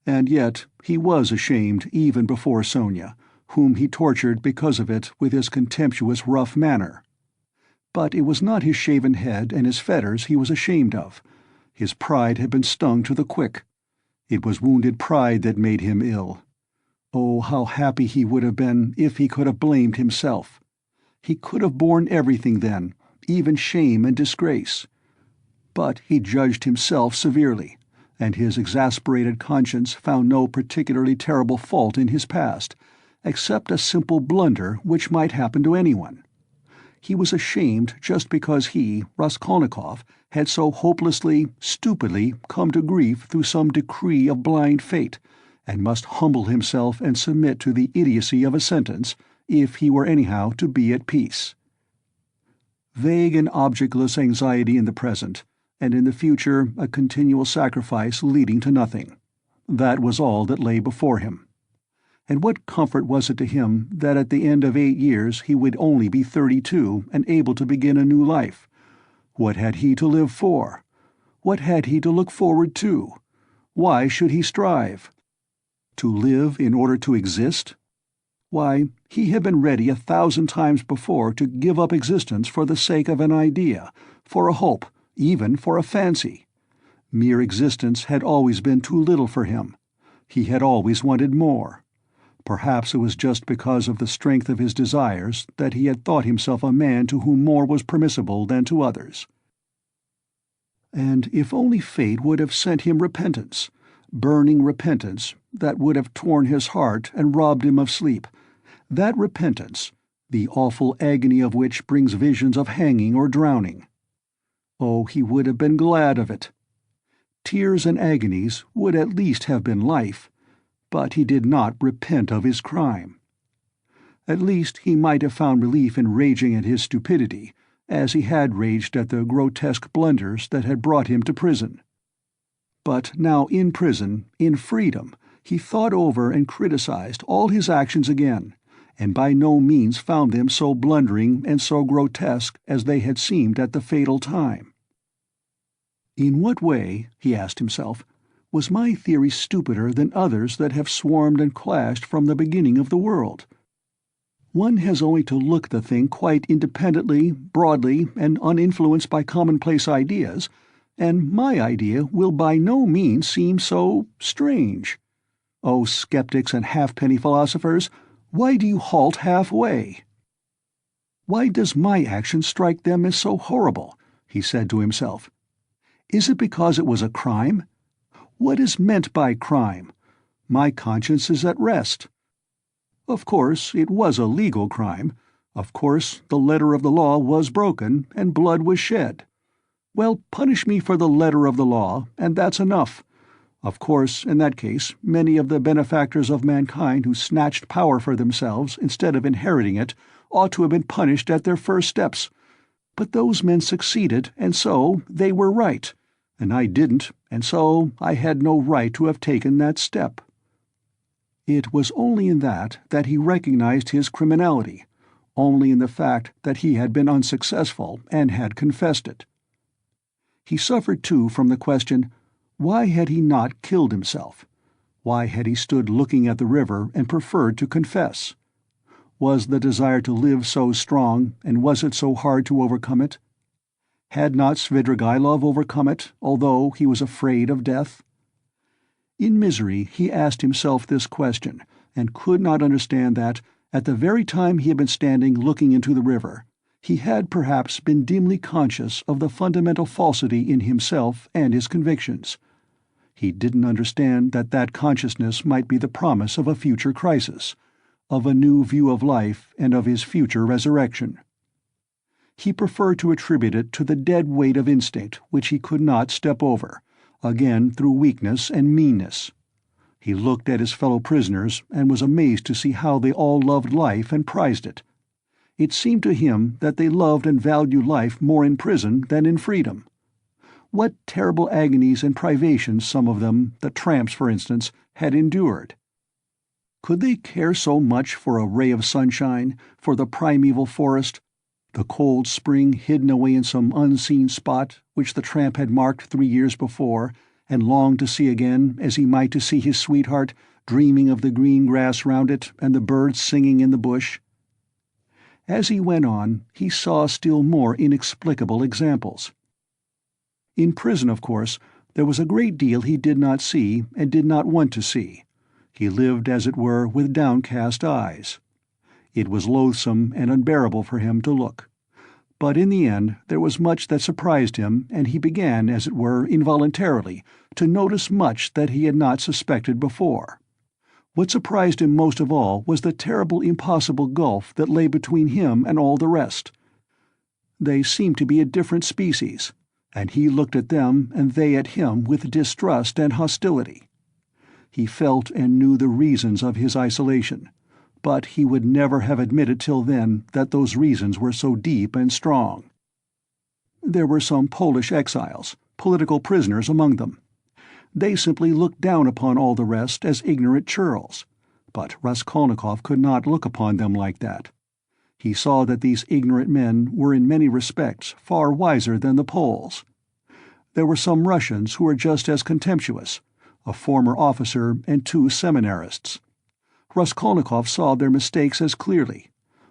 And yet he was ashamed even before Sonia, whom he tortured because of it with his contemptuous rough manner. But it was not his shaven head and his fetters he was ashamed of. His pride had been stung to the quick. It was wounded pride that made him ill. Oh, how happy he would have been if he could have blamed himself. He could have borne everything then, even shame and disgrace. But he judged himself severely, and his exasperated conscience found no particularly terrible fault in his past, except a simple blunder which might happen to anyone. He was ashamed just because he, Raskolnikov, had so hopelessly, stupidly come to grief through some decree of blind fate, and must humble himself and submit to the idiocy of a sentence, if he were anyhow to be at peace. Vague and objectless anxiety in the present, and in the future a continual sacrifice leading to nothing. That was all that lay before him. And what comfort was it to him that at the end of 8 years he would only be 32 and able to begin a new life? What had he to live for? What had he to look forward to? Why should he strive? To live in order to exist? Why, he had been ready 1,000 times before to give up existence for the sake of an idea, for a hope, even for a fancy. Mere existence had always been too little for him. He had always wanted more. Perhaps it was just because of the strength of his desires that he had thought himself a man to whom more was permissible than to others. And if only fate would have sent him repentance, burning repentance, that would have torn his heart and robbed him of sleep, that repentance, the awful agony of which brings visions of hanging or drowning. Oh, he would have been glad of it. Tears and agonies would at least have been life, but he did not repent of his crime. At least he might have found relief in raging at his stupidity, as he had raged at the grotesque blunders that had brought him to prison. But now in prison, in freedom, he thought over and criticized all his actions again, and by no means found them so blundering and so grotesque as they had seemed at the fatal time. In what way, he asked himself, was my theory stupider than others that have swarmed and clashed from the beginning of the world? One has only to look at the thing quite independently, broadly, and uninfluenced by commonplace ideas, and my idea will by no means seem so strange. Oh, skeptics and halfpenny philosophers, why do you halt halfway? Why does my action strike them as so horrible? He said to himself. Is it because it was a crime? What is meant by crime? My conscience is at rest. Of course, it was a legal crime. Of course, the letter of the law was broken, and blood was shed. Well, punish me for the letter of the law, and that's enough. Of course, in that case, many of the benefactors of mankind who snatched power for themselves instead of inheriting it ought to have been punished at their first steps. But those men succeeded, and so they were right, and I didn't, and so I had no right to have taken that step. It was only in that he recognized his criminality, only in the fact that he had been unsuccessful and had confessed it. He suffered, too, from the question, why had he not killed himself? Why had he stood looking at the river and preferred to confess? Was the desire to live so strong, and was it so hard to overcome it? Had not Svidrigailov overcome it, although he was afraid of death? In misery he asked himself this question, and could not understand that, at the very time he had been standing looking into the river, he had perhaps been dimly conscious of the fundamental falsity in himself and his convictions. He didn't understand that that consciousness might be the promise of a future crisis, of a new view of life and of his future resurrection. He preferred to attribute it to the dead weight of instinct which he could not step over, again through weakness and meanness. He looked at his fellow prisoners and was amazed to see how they all loved life and prized it. It seemed to him that they loved and valued life more in prison than in freedom. What terrible agonies and privations some of them, the tramps for instance, had endured. Could they care so much for a ray of sunshine, for the primeval forest, the cold spring hidden away in some unseen spot which the tramp had marked 3 years before, and longed to see again as he might to see his sweetheart, dreaming of the green grass round it and the birds singing in the bush? As he went on, he saw still more inexplicable examples. In prison, of course, there was a great deal he did not see and did not want to see. He lived, as it were, with downcast eyes. It was loathsome and unbearable for him to look. But in the end there was much that surprised him, and he began, as it were, involuntarily, to notice much that he had not suspected before. What surprised him most of all was the terrible impossible gulf that lay between him and all the rest. They seemed to be a different species, and he looked at them and they at him with distrust and hostility. He felt and knew the reasons of his isolation, but he would never have admitted till then that those reasons were so deep and strong. There were some Polish exiles, political prisoners among them. They simply looked down upon all the rest as ignorant churls, but Raskolnikov could not look upon them like that. He saw that these ignorant men were in many respects far wiser than the Poles. There were some Russians who were just as contemptuous, a former officer and 2 seminarists. Raskolnikov saw their mistakes as clearly.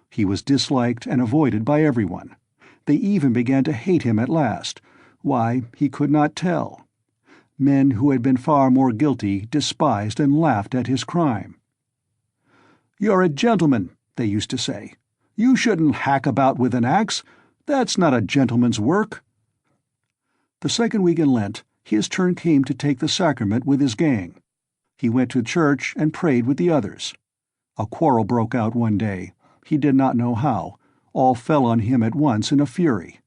He was disliked and avoided by everyone. They even began to hate him at last. Why, he could not tell. Men who had been far more guilty despised and laughed at his crime. "You're a gentleman," they used to say. "You shouldn't hack about with an axe. That's not a gentleman's work." The second week in Lent, his turn came to take the sacrament with his gang. He went to church and prayed with the others. A quarrel broke out one day. He did not know how. All fell on him at once in a fury.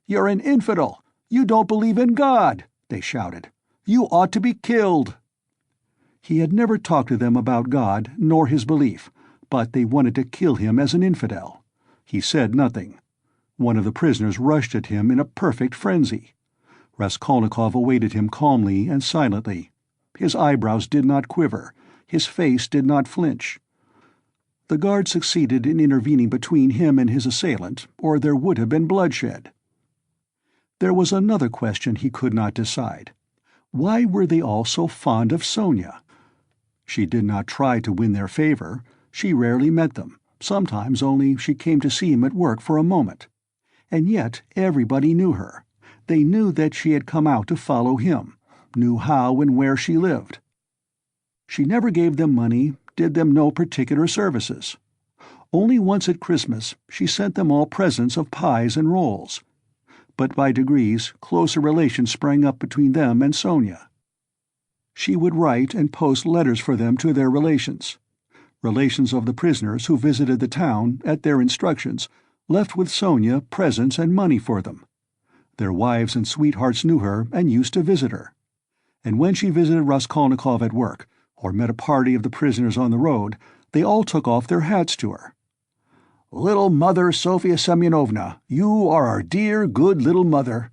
"You're an infidel! You don't believe in God!" they shouted. "You ought to be killed!" He had never talked to them about God nor his belief, but they wanted to kill him as an infidel. He said nothing. One of the prisoners rushed at him in a perfect frenzy. Raskolnikov awaited him calmly and silently. His eyebrows did not quiver, his face did not flinch. The guard succeeded in intervening between him and his assailant, or there would have been bloodshed. There was another question he could not decide. Why were they all so fond of Sonia? She did not try to win their favor. She rarely met them. Sometimes only she came to see him at work for a moment. And yet everybody knew her. They knew that she had come out to follow him, knew how and where she lived. She never gave them money, did them no particular services. Only once at Christmas she sent them all presents of pies and rolls. but by degrees closer relations sprang up between them and Sonia. She would write and post letters for them to their relations. Relations of the prisoners who visited the town, at their instructions, left with Sonia presents and money for them. Their wives and sweethearts knew her and used to visit her. And when she visited Raskolnikov at work, or met a party of the prisoners on the road, they all took off their hats to her. "Little Mother Sofya Semyonovna, you are our dear, good little mother,"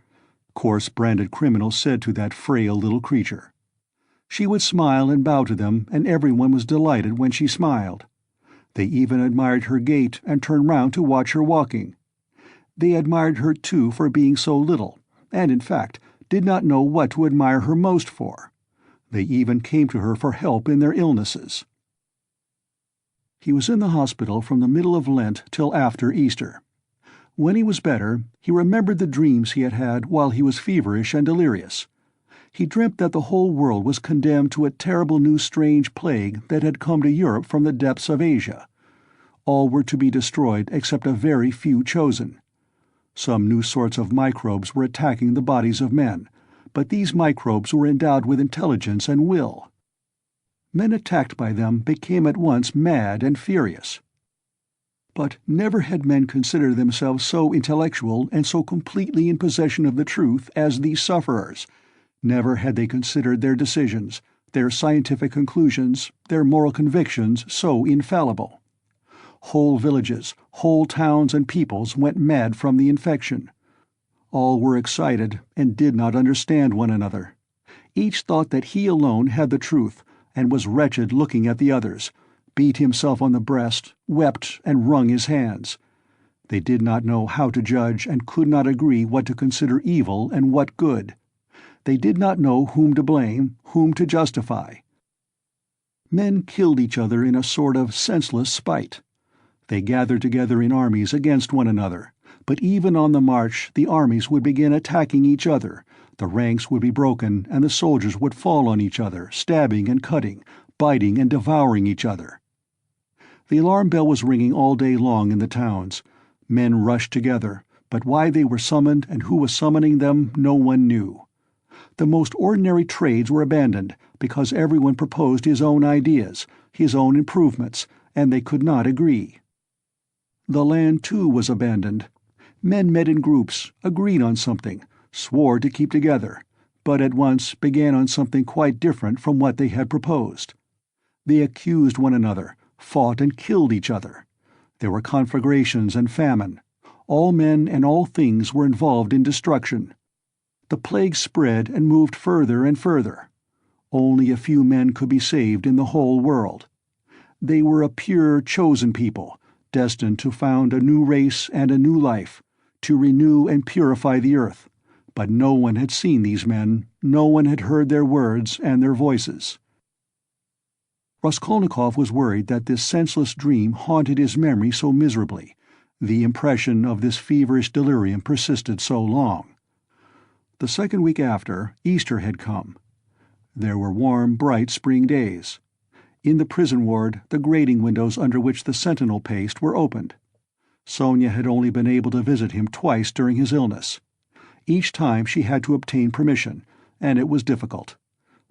coarse branded criminals said to that frail little creature. She would smile and bow to them, and everyone was delighted when she smiled. They even admired her gait and turned round to watch her walking. They admired her too for being so little, and in fact did not know what to admire her most for. They even came to her for help in their illnesses. He was in the hospital from the middle of Lent till after Easter. When he was better, he remembered the dreams he had had while he was feverish and delirious. He dreamt that the whole world was condemned to a terrible new strange plague that had come to Europe from the depths of Asia. All were to be destroyed except a very few chosen. Some new sorts of microbes were attacking the bodies of men, but these microbes were endowed with intelligence and will. Men attacked by them became at once mad and furious. But never had men considered themselves so intellectual and so completely in possession of the truth as these sufferers. Never had they considered their decisions, their scientific conclusions, their moral convictions so infallible. Whole villages, whole towns and peoples went mad from the infection. All were excited and did not understand one another. Each thought that he alone had the truth, and was wretched looking at the others, beat himself on the breast, wept and wrung his hands. They did not know how to judge and could not agree what to consider evil and what good. They did not know whom to blame, whom to justify. Men killed each other in a sort of senseless spite. They gathered together in armies against one another, but even on the march the armies would begin attacking each other, the ranks would be broken and the soldiers would fall on each other, stabbing and cutting, biting and devouring each other. The alarm bell was ringing all day long in the towns. Men rushed together, but why they were summoned and who was summoning them no one knew. The most ordinary trades were abandoned because everyone proposed his own ideas, his own improvements, and they could not agree. The land too was abandoned. Men met in groups, agreed on something, swore to keep together, but at once began on something quite different from what they had proposed. They accused one another, fought and killed each other. There were conflagrations and famine. All men and all things were involved in destruction. The plague spread and moved further and further. Only a few men could be saved in the whole world. They were a pure, chosen people, destined to found a new race and a new life, to renew and purify the earth. But no one had seen these men, no one had heard their words and their voices. Raskolnikov was worried that this senseless dream haunted his memory so miserably. The impression of this feverish delirium persisted so long. The second week after, Easter had come. There were warm, bright spring days. In the prison ward, the grating windows under which the sentinel paced were opened. Sonia had only been able to visit him twice during his illness. Each time she had to obtain permission, and it was difficult.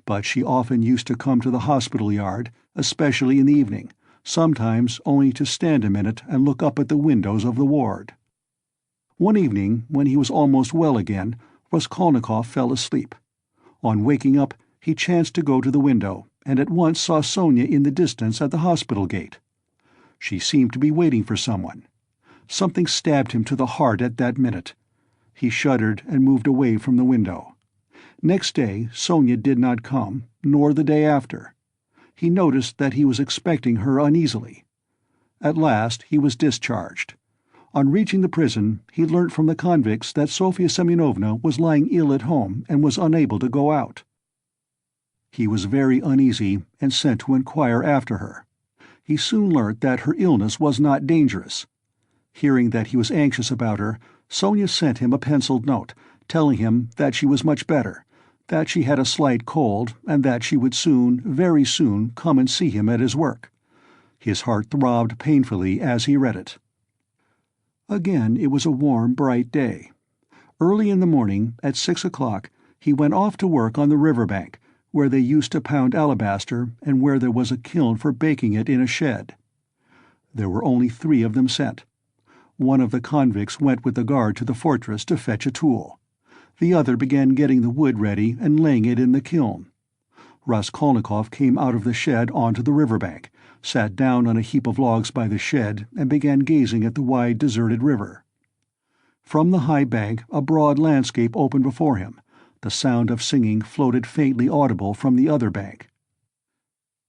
But she often used to come to the hospital yard, especially in the evening, sometimes only to stand a minute and look up at the windows of the ward. One evening, when he was almost well again, Raskolnikov fell asleep. On waking up, he chanced to go to the window, and at once saw Sonia in the distance at the hospital gate. She seemed to be waiting for someone. Something stabbed him to the heart at that minute. He shuddered and moved away from the window. Next day Sonia did not come, nor the day after. He noticed that he was expecting her uneasily. At last he was discharged. On reaching the prison, he learnt from the convicts that Sofya Semyonovna was lying ill at home and was unable to go out. He was very uneasy and sent to inquire after her. He soon learnt that her illness was not dangerous. Hearing that he was anxious about her, Sonia sent him a penciled note, telling him that she was much better, that she had a slight cold, and that she would soon, very soon, come and see him at his work. His heart throbbed painfully as he read it. Again it was a warm, bright day. Early in the morning, at 6 o'clock, he went off to work on the river bank, where they used to pound alabaster and where there was a kiln for baking it in a shed. There were only 3 of them sent. One of the convicts went with the guard to the fortress to fetch a tool. The other began getting the wood ready and laying it in the kiln. Raskolnikov came out of the shed onto the river bank, sat down on a heap of logs by the shed, and began gazing at the wide, deserted river. From the high bank a broad landscape opened before him. The sound of singing floated faintly audible from the other bank.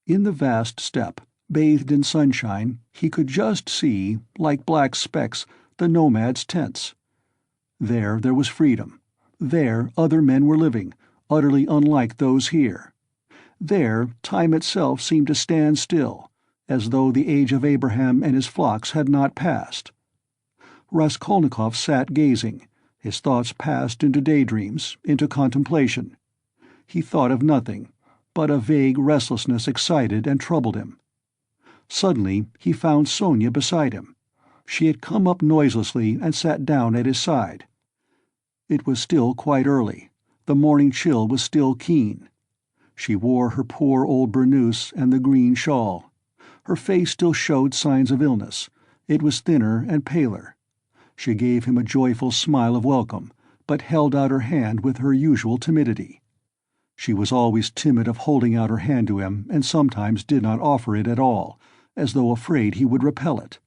In the vast steppe, bathed in sunshine, he could just see, like black specks, the nomads' tents. There was freedom. There other men were living, utterly unlike those here. There time itself seemed to stand still, as though the age of Abraham and his flocks had not passed. Raskolnikov sat gazing. His thoughts passed into daydreams, into contemplation. He thought of nothing, but a vague restlessness excited and troubled him. Suddenly he found Sonia beside him. She had come up noiselessly and sat down at his side. It was still quite early. The morning chill was still keen. She wore her poor old burnous and the green shawl. Her face still showed signs of illness. It was thinner and paler. She gave him a joyful smile of welcome, but held out her hand with her usual timidity. She was always timid of holding out her hand to him, and sometimes did not offer it at all, as though afraid he would repel it.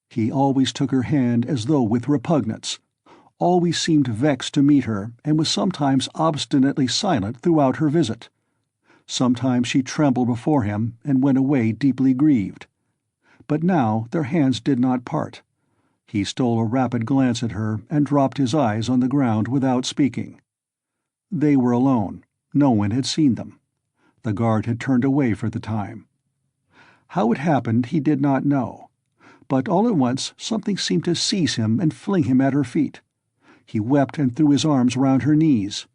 He always took her hand as though with repugnance, always seemed vexed to meet her, and was sometimes obstinately silent throughout her visit. Sometimes she trembled before him, and went away deeply grieved. But now their hands did not part. He stole a rapid glance at her and dropped his eyes on the ground without speaking. They were alone. No one had seen them. The guard had turned away for the time. How it happened he did not know. But all at once something seemed to seize him and fling him at her feet. He wept and threw his arms round her knees.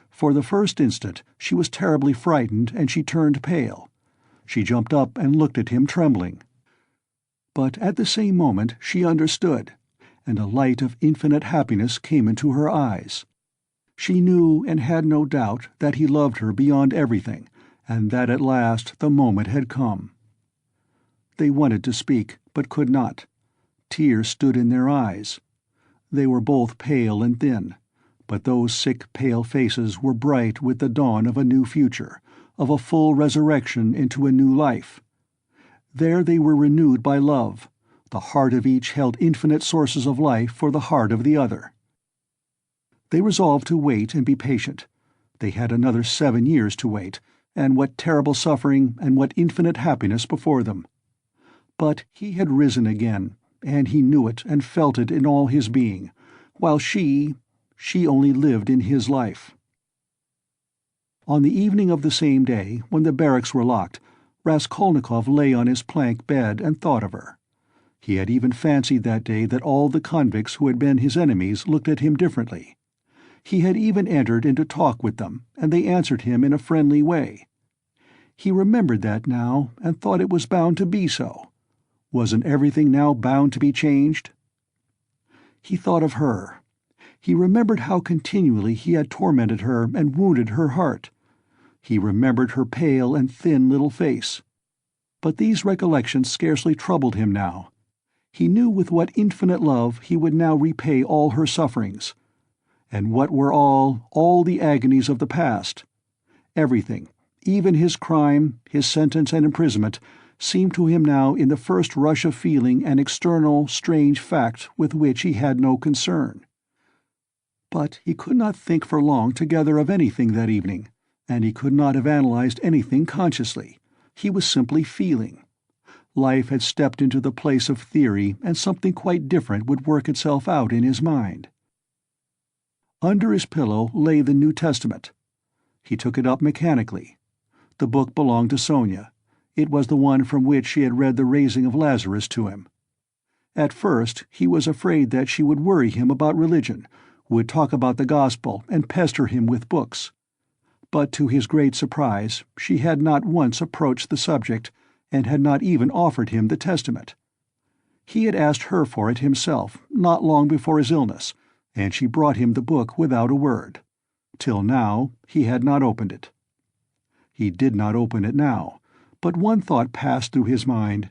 For the first instant she was terribly frightened, and she turned pale. She jumped up and looked at him, trembling. But at the same moment she understood, and a light of infinite happiness came into her eyes. She knew and had no doubt that he loved her beyond everything, and that at last the moment had come. They wanted to speak, but could not. Tears stood in their eyes. They were both pale and thin, but those sick, pale faces were bright with the dawn of a new future, of a full resurrection into a new life. There they were renewed by love. The heart of each held infinite sources of life for the heart of the other. They resolved to wait and be patient. They had another 7 years to wait, and what terrible suffering and what infinite happiness before them. But he had risen again, and he knew it and felt it in all his being, while she only lived in his life. On the evening of the same day, when the barracks were locked, Raskolnikov lay on his plank bed and thought of her. He had even fancied that day that all the convicts who had been his enemies looked at him differently. He had even entered into talk with them, and they answered him in a friendly way. He remembered that now, and thought it was bound to be so. Wasn't everything now bound to be changed? He thought of her. He remembered how continually he had tormented her and wounded her heart. He remembered her pale and thin little face. But these recollections scarcely troubled him now. He knew with what infinite love he would now repay all her sufferings. And what were all the agonies of the past? Everything, even his crime, his sentence and imprisonment, seemed to him now in the first rush of feeling an external, strange fact with which he had no concern. But he could not think for long together of anything that evening, and he could not have analyzed anything consciously. He was simply feeling. Life had stepped into the place of theory, and something quite different would work itself out in his mind. Under his pillow lay the New Testament. He took it up mechanically. The book belonged to Sonia. It was the one from which she had read the raising of Lazarus to him. At first he was afraid that she would worry him about religion, would talk about the gospel and pester him with books. But to his great surprise, she had not once approached the subject, and had not even offered him the Testament. He had asked her for it himself, not long before his illness, and she brought him the book without a word. Till now he had not opened it. He did not open it now, but one thought passed through his mind.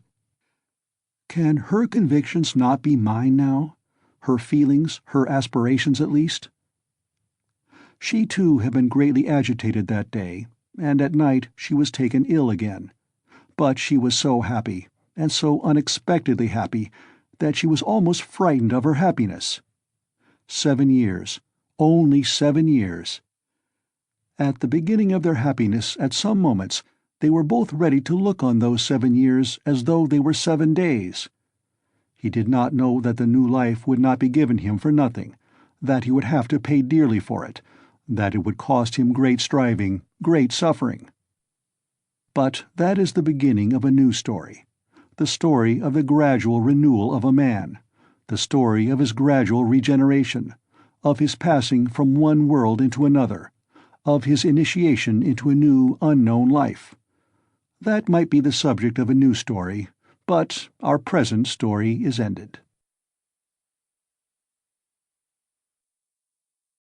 Can her convictions not be mine now? Her feelings, her aspirations at least? She too had been greatly agitated that day, and at night she was taken ill again. But she was so happy, and so unexpectedly happy, that she was almost frightened of her happiness. 7 years. Only 7 years. At the beginning of their happiness, at some moments, they were both ready to look on those 7 years as though they were 7 days. He did not know that the new life would not be given him for nothing, that he would have to pay dearly for it, that it would cost him great striving, great suffering. But that is the beginning of a new story, the story of the gradual renewal of a man, the story of his gradual regeneration, of his passing from one world into another, of his initiation into a new, unknown life. That might be the subject of a new story, but our present story is ended.